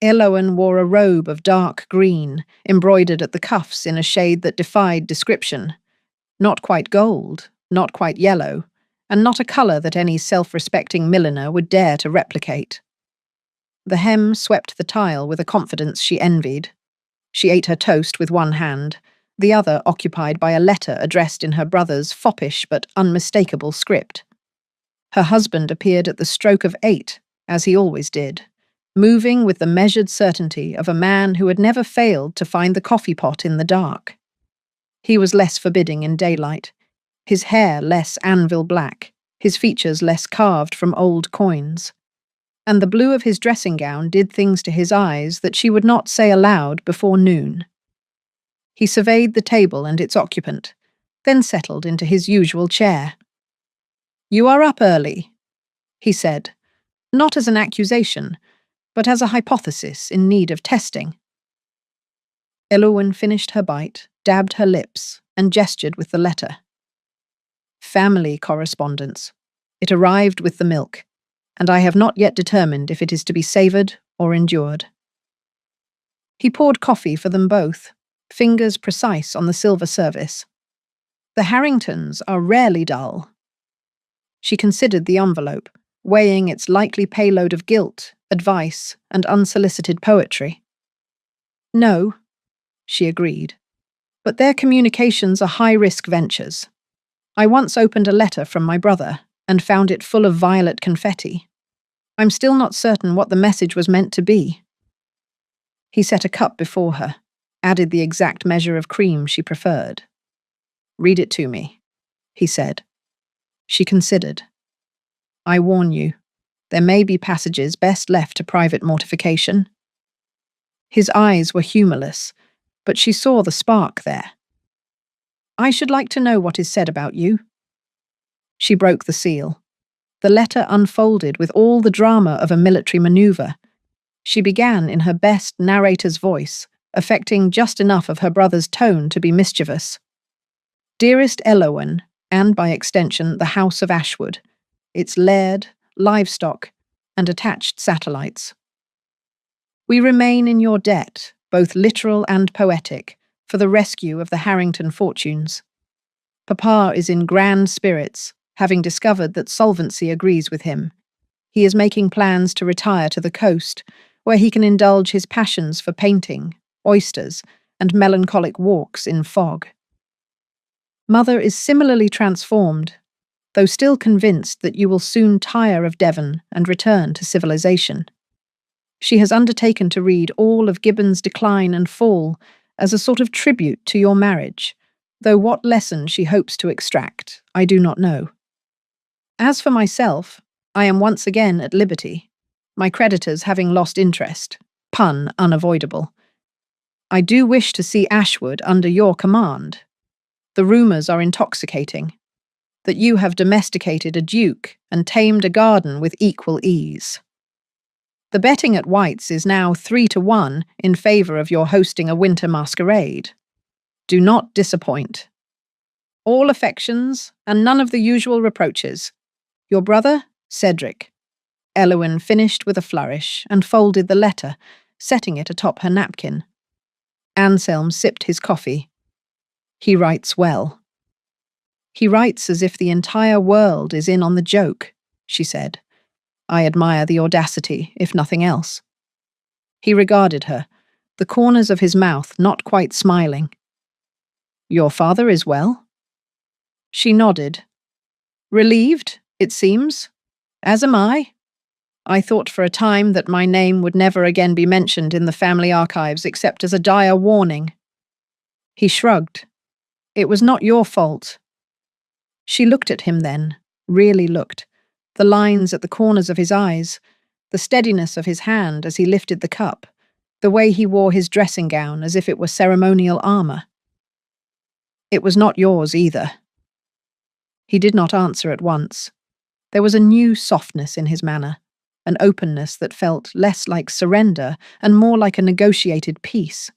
Elowen wore a robe of dark green, embroidered at the cuffs in a shade that defied description. Not quite gold, not quite yellow, and not a colour that any self-respecting milliner would dare to replicate. The hem swept the tile with a confidence she envied. She ate her toast with one hand, the other occupied by a letter addressed in her brother's foppish but unmistakable script. Her husband appeared at the stroke of 8, as he always did, moving with the measured certainty of a man who had never failed to find the coffee pot in the dark. He was less forbidding in daylight, his hair less anvil black, his features less carved from old coins. And the blue of his dressing gown did things to his eyes that she would not say aloud before noon. He surveyed the table and its occupant, then settled into his usual chair. "You are up early," he said, not as an accusation, but as a hypothesis in need of testing. Elowen finished her bite, dabbed her lips, and gestured with the letter. Family correspondence. It arrived with the milk, and I have not yet determined if it is to be savoured or endured. He poured coffee for them both, fingers precise on the silver service. The Harringtons are rarely dull. She considered the envelope, weighing its likely payload of guilt, advice, and unsolicited poetry. "No," she agreed, "but their communications are high-risk ventures. I once opened a letter from my brother and found it full of violet confetti. I'm still not certain what the message was meant to be." He set a cup before her, added the exact measure of cream she preferred. "Read it to me," he said. She considered. "I warn you, there may be passages best left to private mortification." His eyes were humourless, but she saw the spark there. "I should like to know what is said about you." She broke the seal. The letter unfolded with all the drama of a military manoeuvre. She began in her best narrator's voice, affecting just enough of her brother's tone to be mischievous. "Dearest Elowen, and by extension the House of Ashwood, its laird, livestock, and attached satellites. We remain in your debt, both literal and poetic, for the rescue of the Harrington fortunes. Papa is in grand spirits, having discovered that solvency agrees with him. He is making plans to retire to the coast, where he can indulge his passions for painting, oysters, and melancholic walks in fog. Mother is similarly transformed, though still convinced that you will soon tire of Devon and return to civilization. She has undertaken to read all of Gibbon's Decline and Fall as a sort of tribute to your marriage, though what lesson she hopes to extract, I do not know. As for myself, I am once again at liberty, my creditors having lost interest, pun unavoidable. I do wish to see Ashwood under your command. The rumours are intoxicating, that you have domesticated a duke and tamed a garden with equal ease. The betting at White's is now 3-1 in favour of your hosting a winter masquerade. Do not disappoint. All affections, and none of the usual reproaches. Your brother, Cedric." Elowen finished with a flourish and folded the letter, setting it atop her napkin. Anselm sipped his coffee. "He writes well." "He writes as if the entire world is in on the joke," she said. "I admire the audacity, if nothing else." He regarded her, the corners of his mouth not quite smiling. "Your father is well?" She nodded. "Relieved, it seems. As am I. I thought for a time that my name would never again be mentioned in the family archives except as a dire warning." He shrugged. "It was not your fault." She looked at him then, really looked, the lines at the corners of his eyes, the steadiness of his hand as he lifted the cup, the way he wore his dressing gown as if it were ceremonial armour. "It was not yours either." He did not answer at once. There was a new softness in his manner, an openness that felt less like surrender and more like a negotiated peace.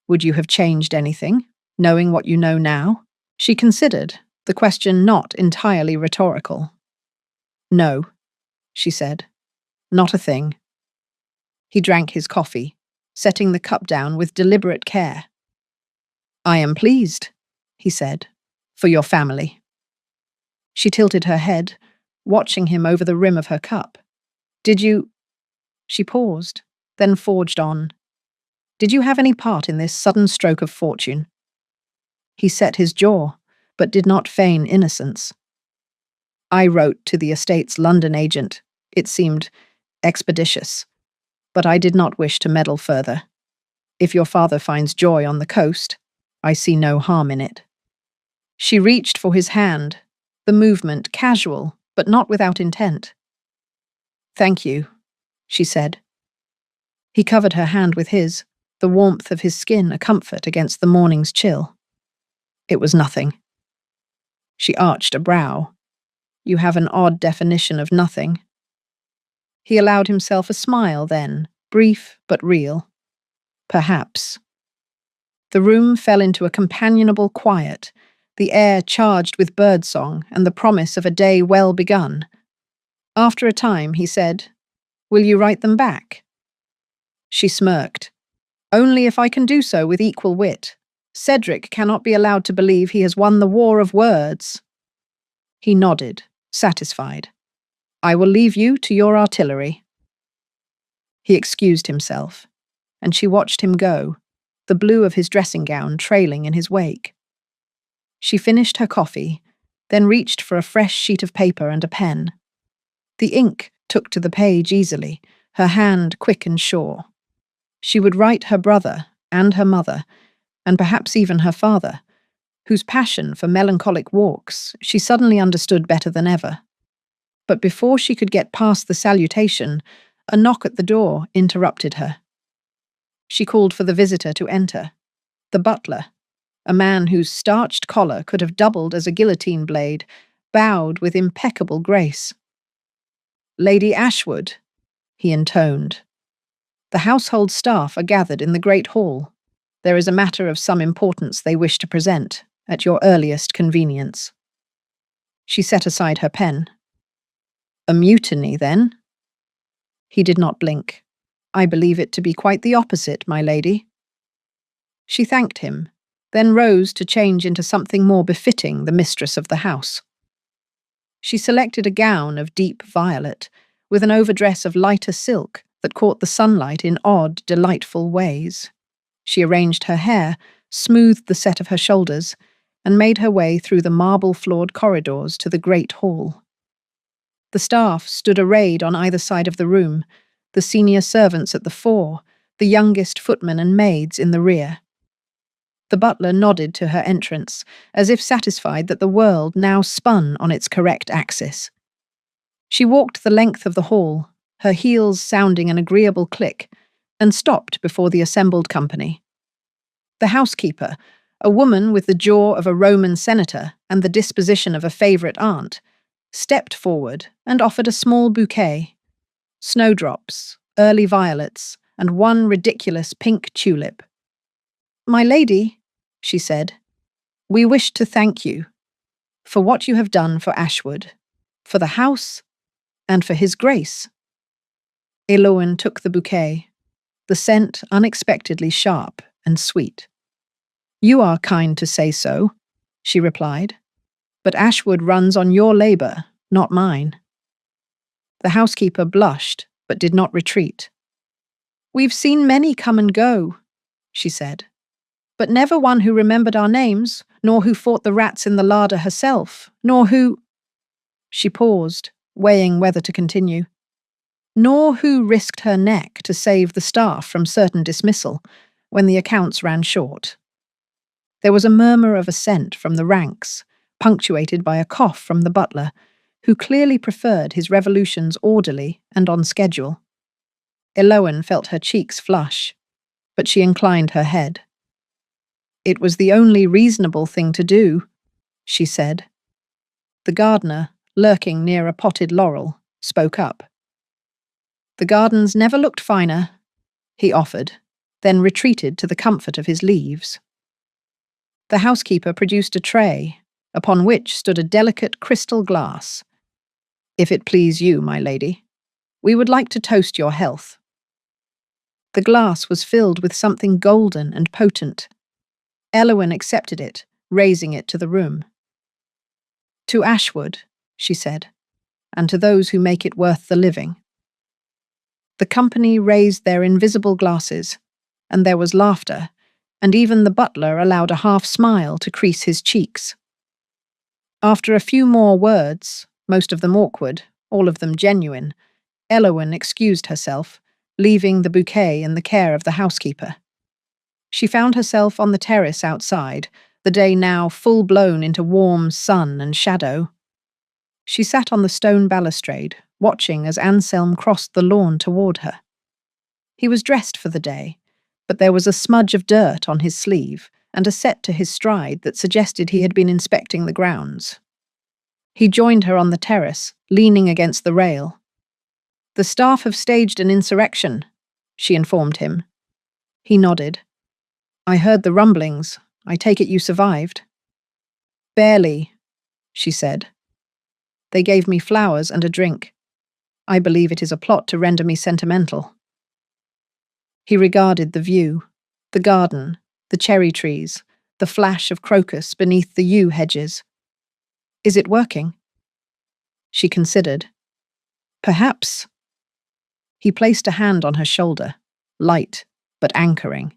"Would you have changed anything, knowing what you know now?" She considered, the question not entirely rhetorical. "No," she said. "Not a thing." He drank his coffee, setting the cup down with deliberate care. "I am pleased," he said, "for your family." She tilted her head, watching him over the rim of her cup. "Did you—" She paused, then forged on. Did you have any part in this sudden stroke of fortune? He set his jaw, but did not feign innocence. I wrote to the estate's London agent. It seemed expeditious, but I did not wish to meddle further. If your father finds joy on the coast, I see no harm in it. She reached for his hand, the movement casual, but not without intent. Thank you, she said. He covered her hand with his, the warmth of his skin a comfort against the morning's chill. It was nothing. She arched a brow. You have an odd definition of nothing. He allowed himself a smile then, brief but real. Perhaps. The room fell into a companionable quiet, the air charged with birdsong and the promise of a day well begun. After a time, he said, Will you write them back? She smirked. Only if I can do so with equal wit. Cedric cannot be allowed to believe he has won the war of words. He nodded, satisfied. I will leave you to your artillery. He excused himself, and she watched him go, the blue of his dressing gown trailing in his wake. She finished her coffee, then reached for a fresh sheet of paper and a pen. The ink took to the page easily, her hand quick and sure. She would write her brother and her mother, and perhaps even her father, whose passion for melancholic walks she suddenly understood better than ever. But before she could get past the salutation, a knock at the door interrupted her. She called for the visitor to enter. The butler, a man whose starched collar could have doubled as a guillotine blade, bowed with impeccable grace. Lady Ashwood, he intoned. The household staff are gathered in the great hall. There is a matter of some importance they wish to present, at your earliest convenience. She set aside her pen. A mutiny, then? He did not blink. I believe it to be quite the opposite, my lady. She thanked him, then rose to change into something more befitting the mistress of the house. She selected a gown of deep violet, with an overdress of lighter silk that caught the sunlight in odd, delightful ways. She arranged her hair, smoothed the set of her shoulders, and made her way through the marble-floored corridors to the great hall. The staff stood arrayed on either side of the room, the senior servants at the fore, the youngest footmen and maids in the rear. The butler nodded to her entrance, as if satisfied that the world now spun on its correct axis. She walked the length of the hall, her heels sounding an agreeable click, and stopped before the assembled company. The housekeeper, a woman with the jaw of a Roman senator and the disposition of a favourite aunt, stepped forward and offered a small bouquet. Snowdrops, early violets, and one ridiculous pink tulip. My lady, she said, we wish to thank you for what you have done for Ashwood, for the house, and for his grace. Elowen took the bouquet, the scent unexpectedly sharp and sweet. You are kind to say so, she replied, but Ashwood runs on your labour, not mine. The housekeeper blushed, but did not retreat. We've seen many come and go, she said, but never one who remembered our names, nor who fought the rats in the larder herself, nor who— She paused, weighing whether to continue. Nor who risked her neck to save the staff from certain dismissal when the accounts ran short. There was a murmur of assent from the ranks, punctuated by a cough from the butler, who clearly preferred his revolutions orderly and on schedule. Elowen felt her cheeks flush, but she inclined her head. It was the only reasonable thing to do, she said. The gardener, lurking near a potted laurel, spoke up. The gardens never looked finer, he offered, then retreated to the comfort of his leaves. The housekeeper produced a tray, upon which stood a delicate crystal glass. If it please you, my lady, we would like to toast your health. The glass was filled with something golden and potent. Elowen accepted it, raising it to the room. To Ashwood, she said, and to those who make it worth the living. The company raised their invisible glasses, and there was laughter, and even the butler allowed a half-smile to crease his cheeks. After a few more words, most of them awkward, all of them genuine, Elowen excused herself, leaving the bouquet in the care of the housekeeper. She found herself on the terrace outside, the day now full-blown into warm sun and shadow. She sat on the stone balustrade, watching as Anselm crossed the lawn toward her. He was dressed for the day, but there was a smudge of dirt on his sleeve and a set to his stride that suggested he had been inspecting the grounds. He joined her on the terrace, leaning against the rail. "The staff have staged an insurrection," she informed him. He nodded. "I heard the rumblings. I take it you survived." "Barely," she said. "They gave me flowers and a drink. I believe it is a plot to render me sentimental." He regarded the view, the garden, the cherry trees, the flash of crocus beneath the yew hedges. "Is it working?" She considered. "Perhaps." He placed a hand on her shoulder, light but anchoring.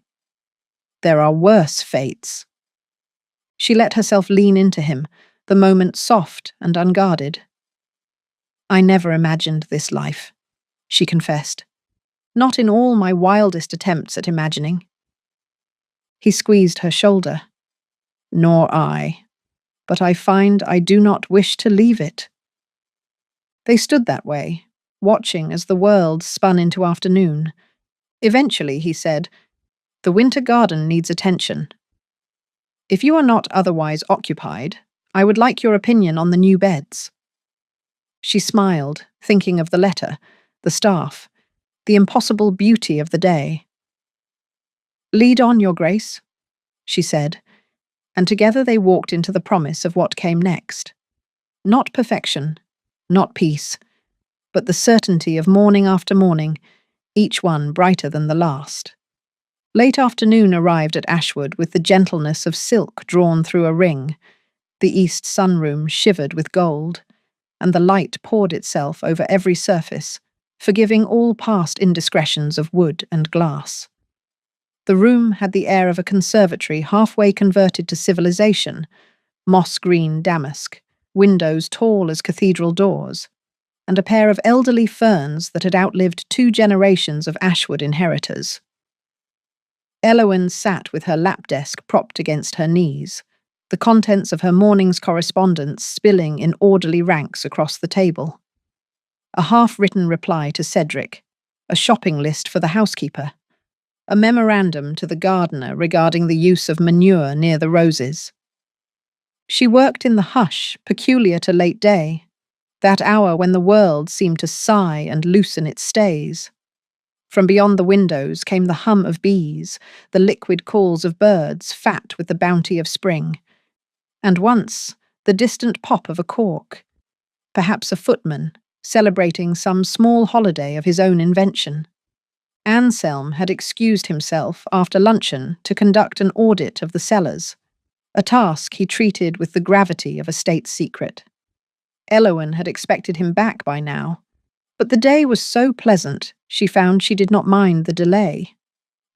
"There are worse fates." She let herself lean into him, the moment soft and unguarded. "I never imagined this life," she confessed. "Not in all my wildest attempts at imagining." He squeezed her shoulder. "Nor I. But I find I do not wish to leave it." They stood that way, watching as the world spun into afternoon. Eventually, he said, "The winter garden needs attention. If you are not otherwise occupied, I would like your opinion on the new beds." She smiled, thinking of the letter, the staff, the impossible beauty of the day. "Lead on, Your Grace," she said, and together they walked into the promise of what came next. Not perfection, not peace, but the certainty of morning after morning, each one brighter than the last. Late afternoon arrived at Ashwood with the gentleness of silk drawn through a ring. The east sunroom shivered with gold, and the light poured itself over every surface, forgiving all past indiscretions of wood and glass. The room had the air of a conservatory halfway converted to civilization, moss-green damask, windows tall as cathedral doors, and a pair of elderly ferns that had outlived 2 generations of Ashwood inheritors. Elowen sat with her lap desk propped against her knees, the contents of her morning's correspondence spilling in orderly ranks across the table. A half-written reply to Cedric, a shopping list for the housekeeper, a memorandum to the gardener regarding the use of manure near the roses. She worked in the hush peculiar to late day, that hour when the world seemed to sigh and loosen its stays. From beyond the windows came the hum of bees, the liquid calls of birds fat with the bounty of spring, and once the distant pop of a cork, perhaps a footman, celebrating some small holiday of his own invention. Anselm had excused himself after luncheon to conduct an audit of the cellars, a task he treated with the gravity of a state secret. Elowen had expected him back by now, but the day was so pleasant she found she did not mind the delay.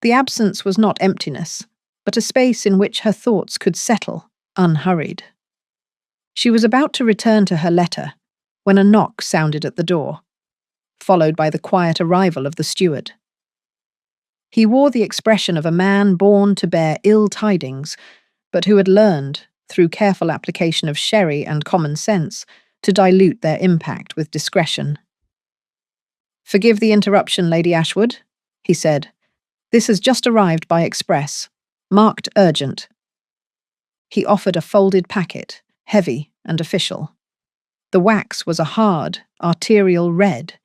The absence was not emptiness, but a space in which her thoughts could settle, unhurried. She was about to return to her letter when a knock sounded at the door, followed by the quiet arrival of the steward. He wore the expression of a man born to bear ill tidings, but who had learned, through careful application of sherry and common sense, to dilute their impact with discretion. "Forgive the interruption, Lady Ashwood," he said. "This has just arrived by express, marked urgent." He offered a folded packet, heavy and official. The wax was a hard, arterial red,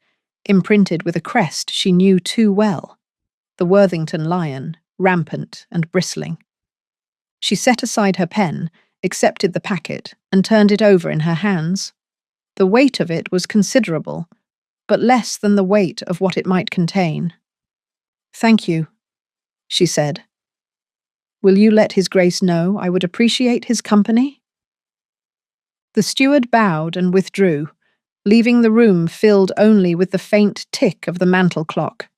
imprinted with a crest she knew too well, the Worthington lion, rampant and bristling. She set aside her pen, accepted the packet, and turned it over in her hands. The weight of it was considerable, but less than the weight of what it might contain. "Thank you," she said. "Will you let His Grace know I would appreciate his company?" The steward bowed and withdrew, leaving the room filled only with the faint tick of the mantel clock.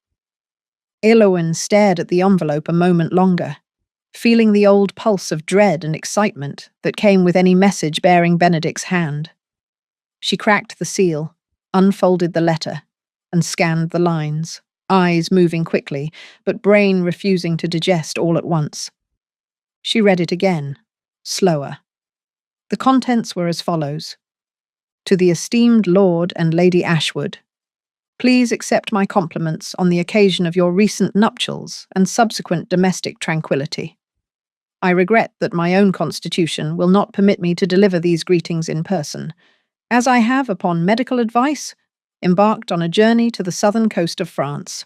Elowen stared at the envelope a moment longer, feeling the old pulse of dread and excitement that came with any message bearing Benedict's hand. She cracked the seal, unfolded the letter, and scanned the lines, eyes moving quickly, but brain refusing to digest all at once. She read it again, slower. The contents were as follows. To the esteemed Lord and Lady Ashwood, please accept my compliments on the occasion of your recent nuptials and subsequent domestic tranquillity. I regret that my own constitution will not permit me to deliver these greetings in person, as I have, upon medical advice, embarked on a journey to the southern coast of France.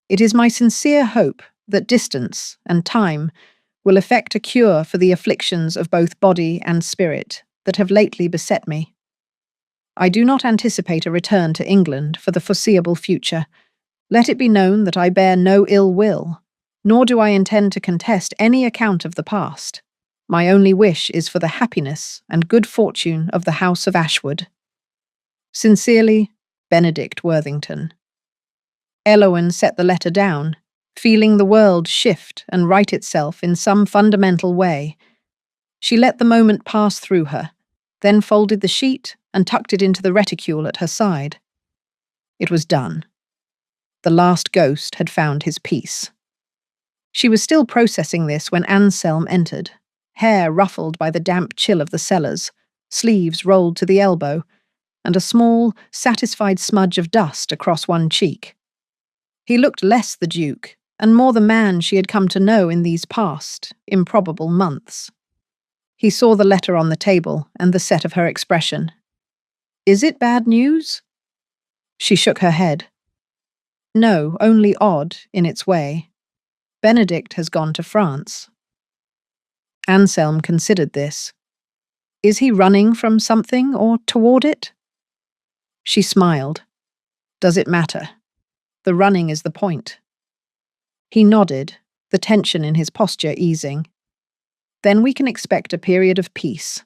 It is my sincere hope that distance and time will effect a cure for the afflictions of both body and spirit that have lately beset me. I do not anticipate a return to England for the foreseeable future. Let it be known that I bear no ill will, nor do I intend to contest any account of the past. My only wish is for the happiness and good fortune of the House of Ashwood. Sincerely, Benedict Worthington. Elowen set the letter down, feeling the world shift and right itself in some fundamental way. She let the moment pass through her, then folded the sheet and tucked it into the reticule at her side. It was done. The last ghost had found his peace. She was still processing this when Anselm entered, hair ruffled by the damp chill of the cellars, sleeves rolled to the elbow, and a small, satisfied smudge of dust across one cheek. He looked less the Duke, and more the man she had come to know in these past, improbable months. He saw the letter on the table and the set of her expression. Is it bad news? She shook her head. No, only odd, in its way. Benedict has gone to France. Anselm considered this. Is he running from something or toward it? She smiled. Does it matter? The running is the point. He nodded, the tension in his posture easing. Then we can expect a period of peace.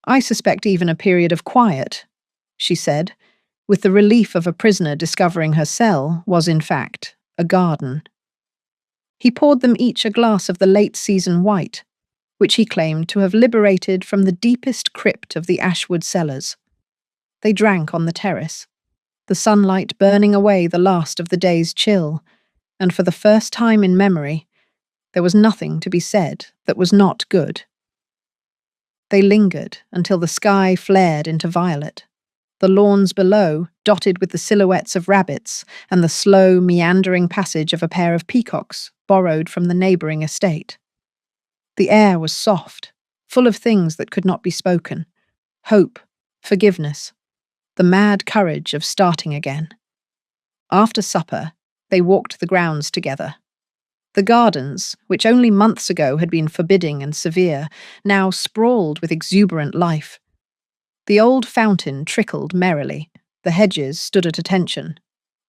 I suspect even a period of quiet, she said, with the relief of a prisoner discovering her cell was, in fact, a garden. He poured them each a glass of the late-season white, which he claimed to have liberated from the deepest crypt of the Ashwood cellars. They drank on the terrace, the sunlight burning away the last of the day's chill, and for the first time in memory, there was nothing to be said that was not good. They lingered until the sky flared into violet, the lawns below dotted with the silhouettes of rabbits and the slow, meandering passage of a pair of peacocks borrowed from the neighbouring estate. The air was soft, full of things that could not be spoken, hope, forgiveness, the mad courage of starting again. After supper, they walked the grounds together. The gardens, which only months ago had been forbidding and severe, now sprawled with exuberant life. The old fountain trickled merrily, the hedges stood at attention,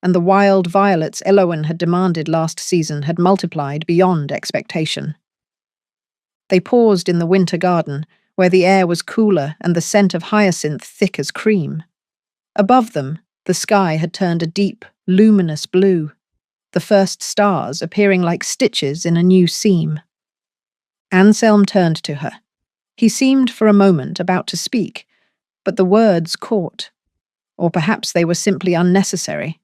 and the wild violets Elowen had demanded last season had multiplied beyond expectation. They paused in the winter garden, where the air was cooler and the scent of hyacinth thick as cream. Above them, the sky had turned a deep, luminous blue, the first stars appearing like stitches in a new seam. Anselm turned to her. He seemed for a moment about to speak, but the words caught, or perhaps they were simply unnecessary.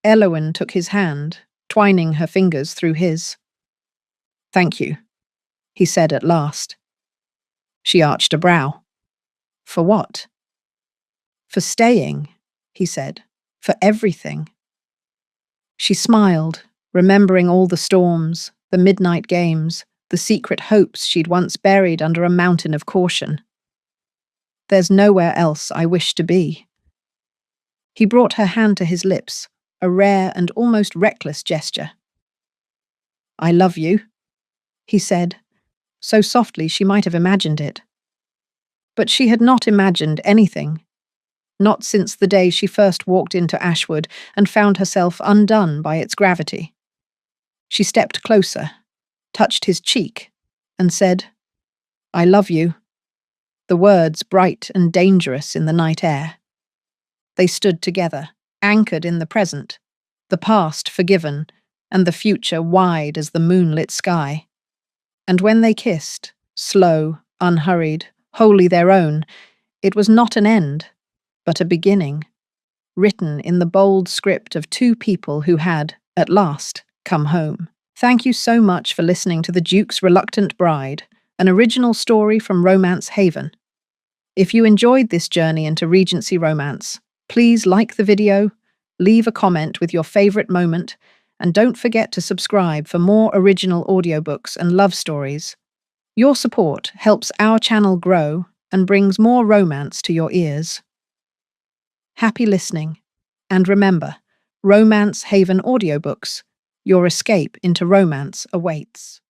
Elowen took his hand, twining her fingers through his. Thank you, he said at last. She arched a brow. For what? For staying, he said, for everything. She smiled, remembering all the storms, the midnight games, the secret hopes she'd once buried under a mountain of caution. There's nowhere else I wish to be. He brought her hand to his lips, a rare and almost reckless gesture. I love you, he said, so softly she might have imagined it. But she had not imagined anything. Not since the day she first walked into Ashwood and found herself undone by its gravity. She stepped closer, touched his cheek, and said, I love you. the words bright and dangerous in the night air. They stood together, anchored in the present, the past forgiven, and the future wide as the moonlit sky. And when they kissed, slow, unhurried, wholly their own, it was not an end, but a beginning, written in the bold script of two people who had, at last, come home. Thank you so much for listening to The Duke's Reluctant Bride, an original story from Romance Haven. If you enjoyed this journey into Regency romance, please like the video, leave a comment with your favorite moment, and don't forget to subscribe for more original audiobooks and love stories. Your support helps our channel grow and brings more romance to your ears. Happy listening. And remember, Romance Haven Audiobooks, your escape into romance awaits.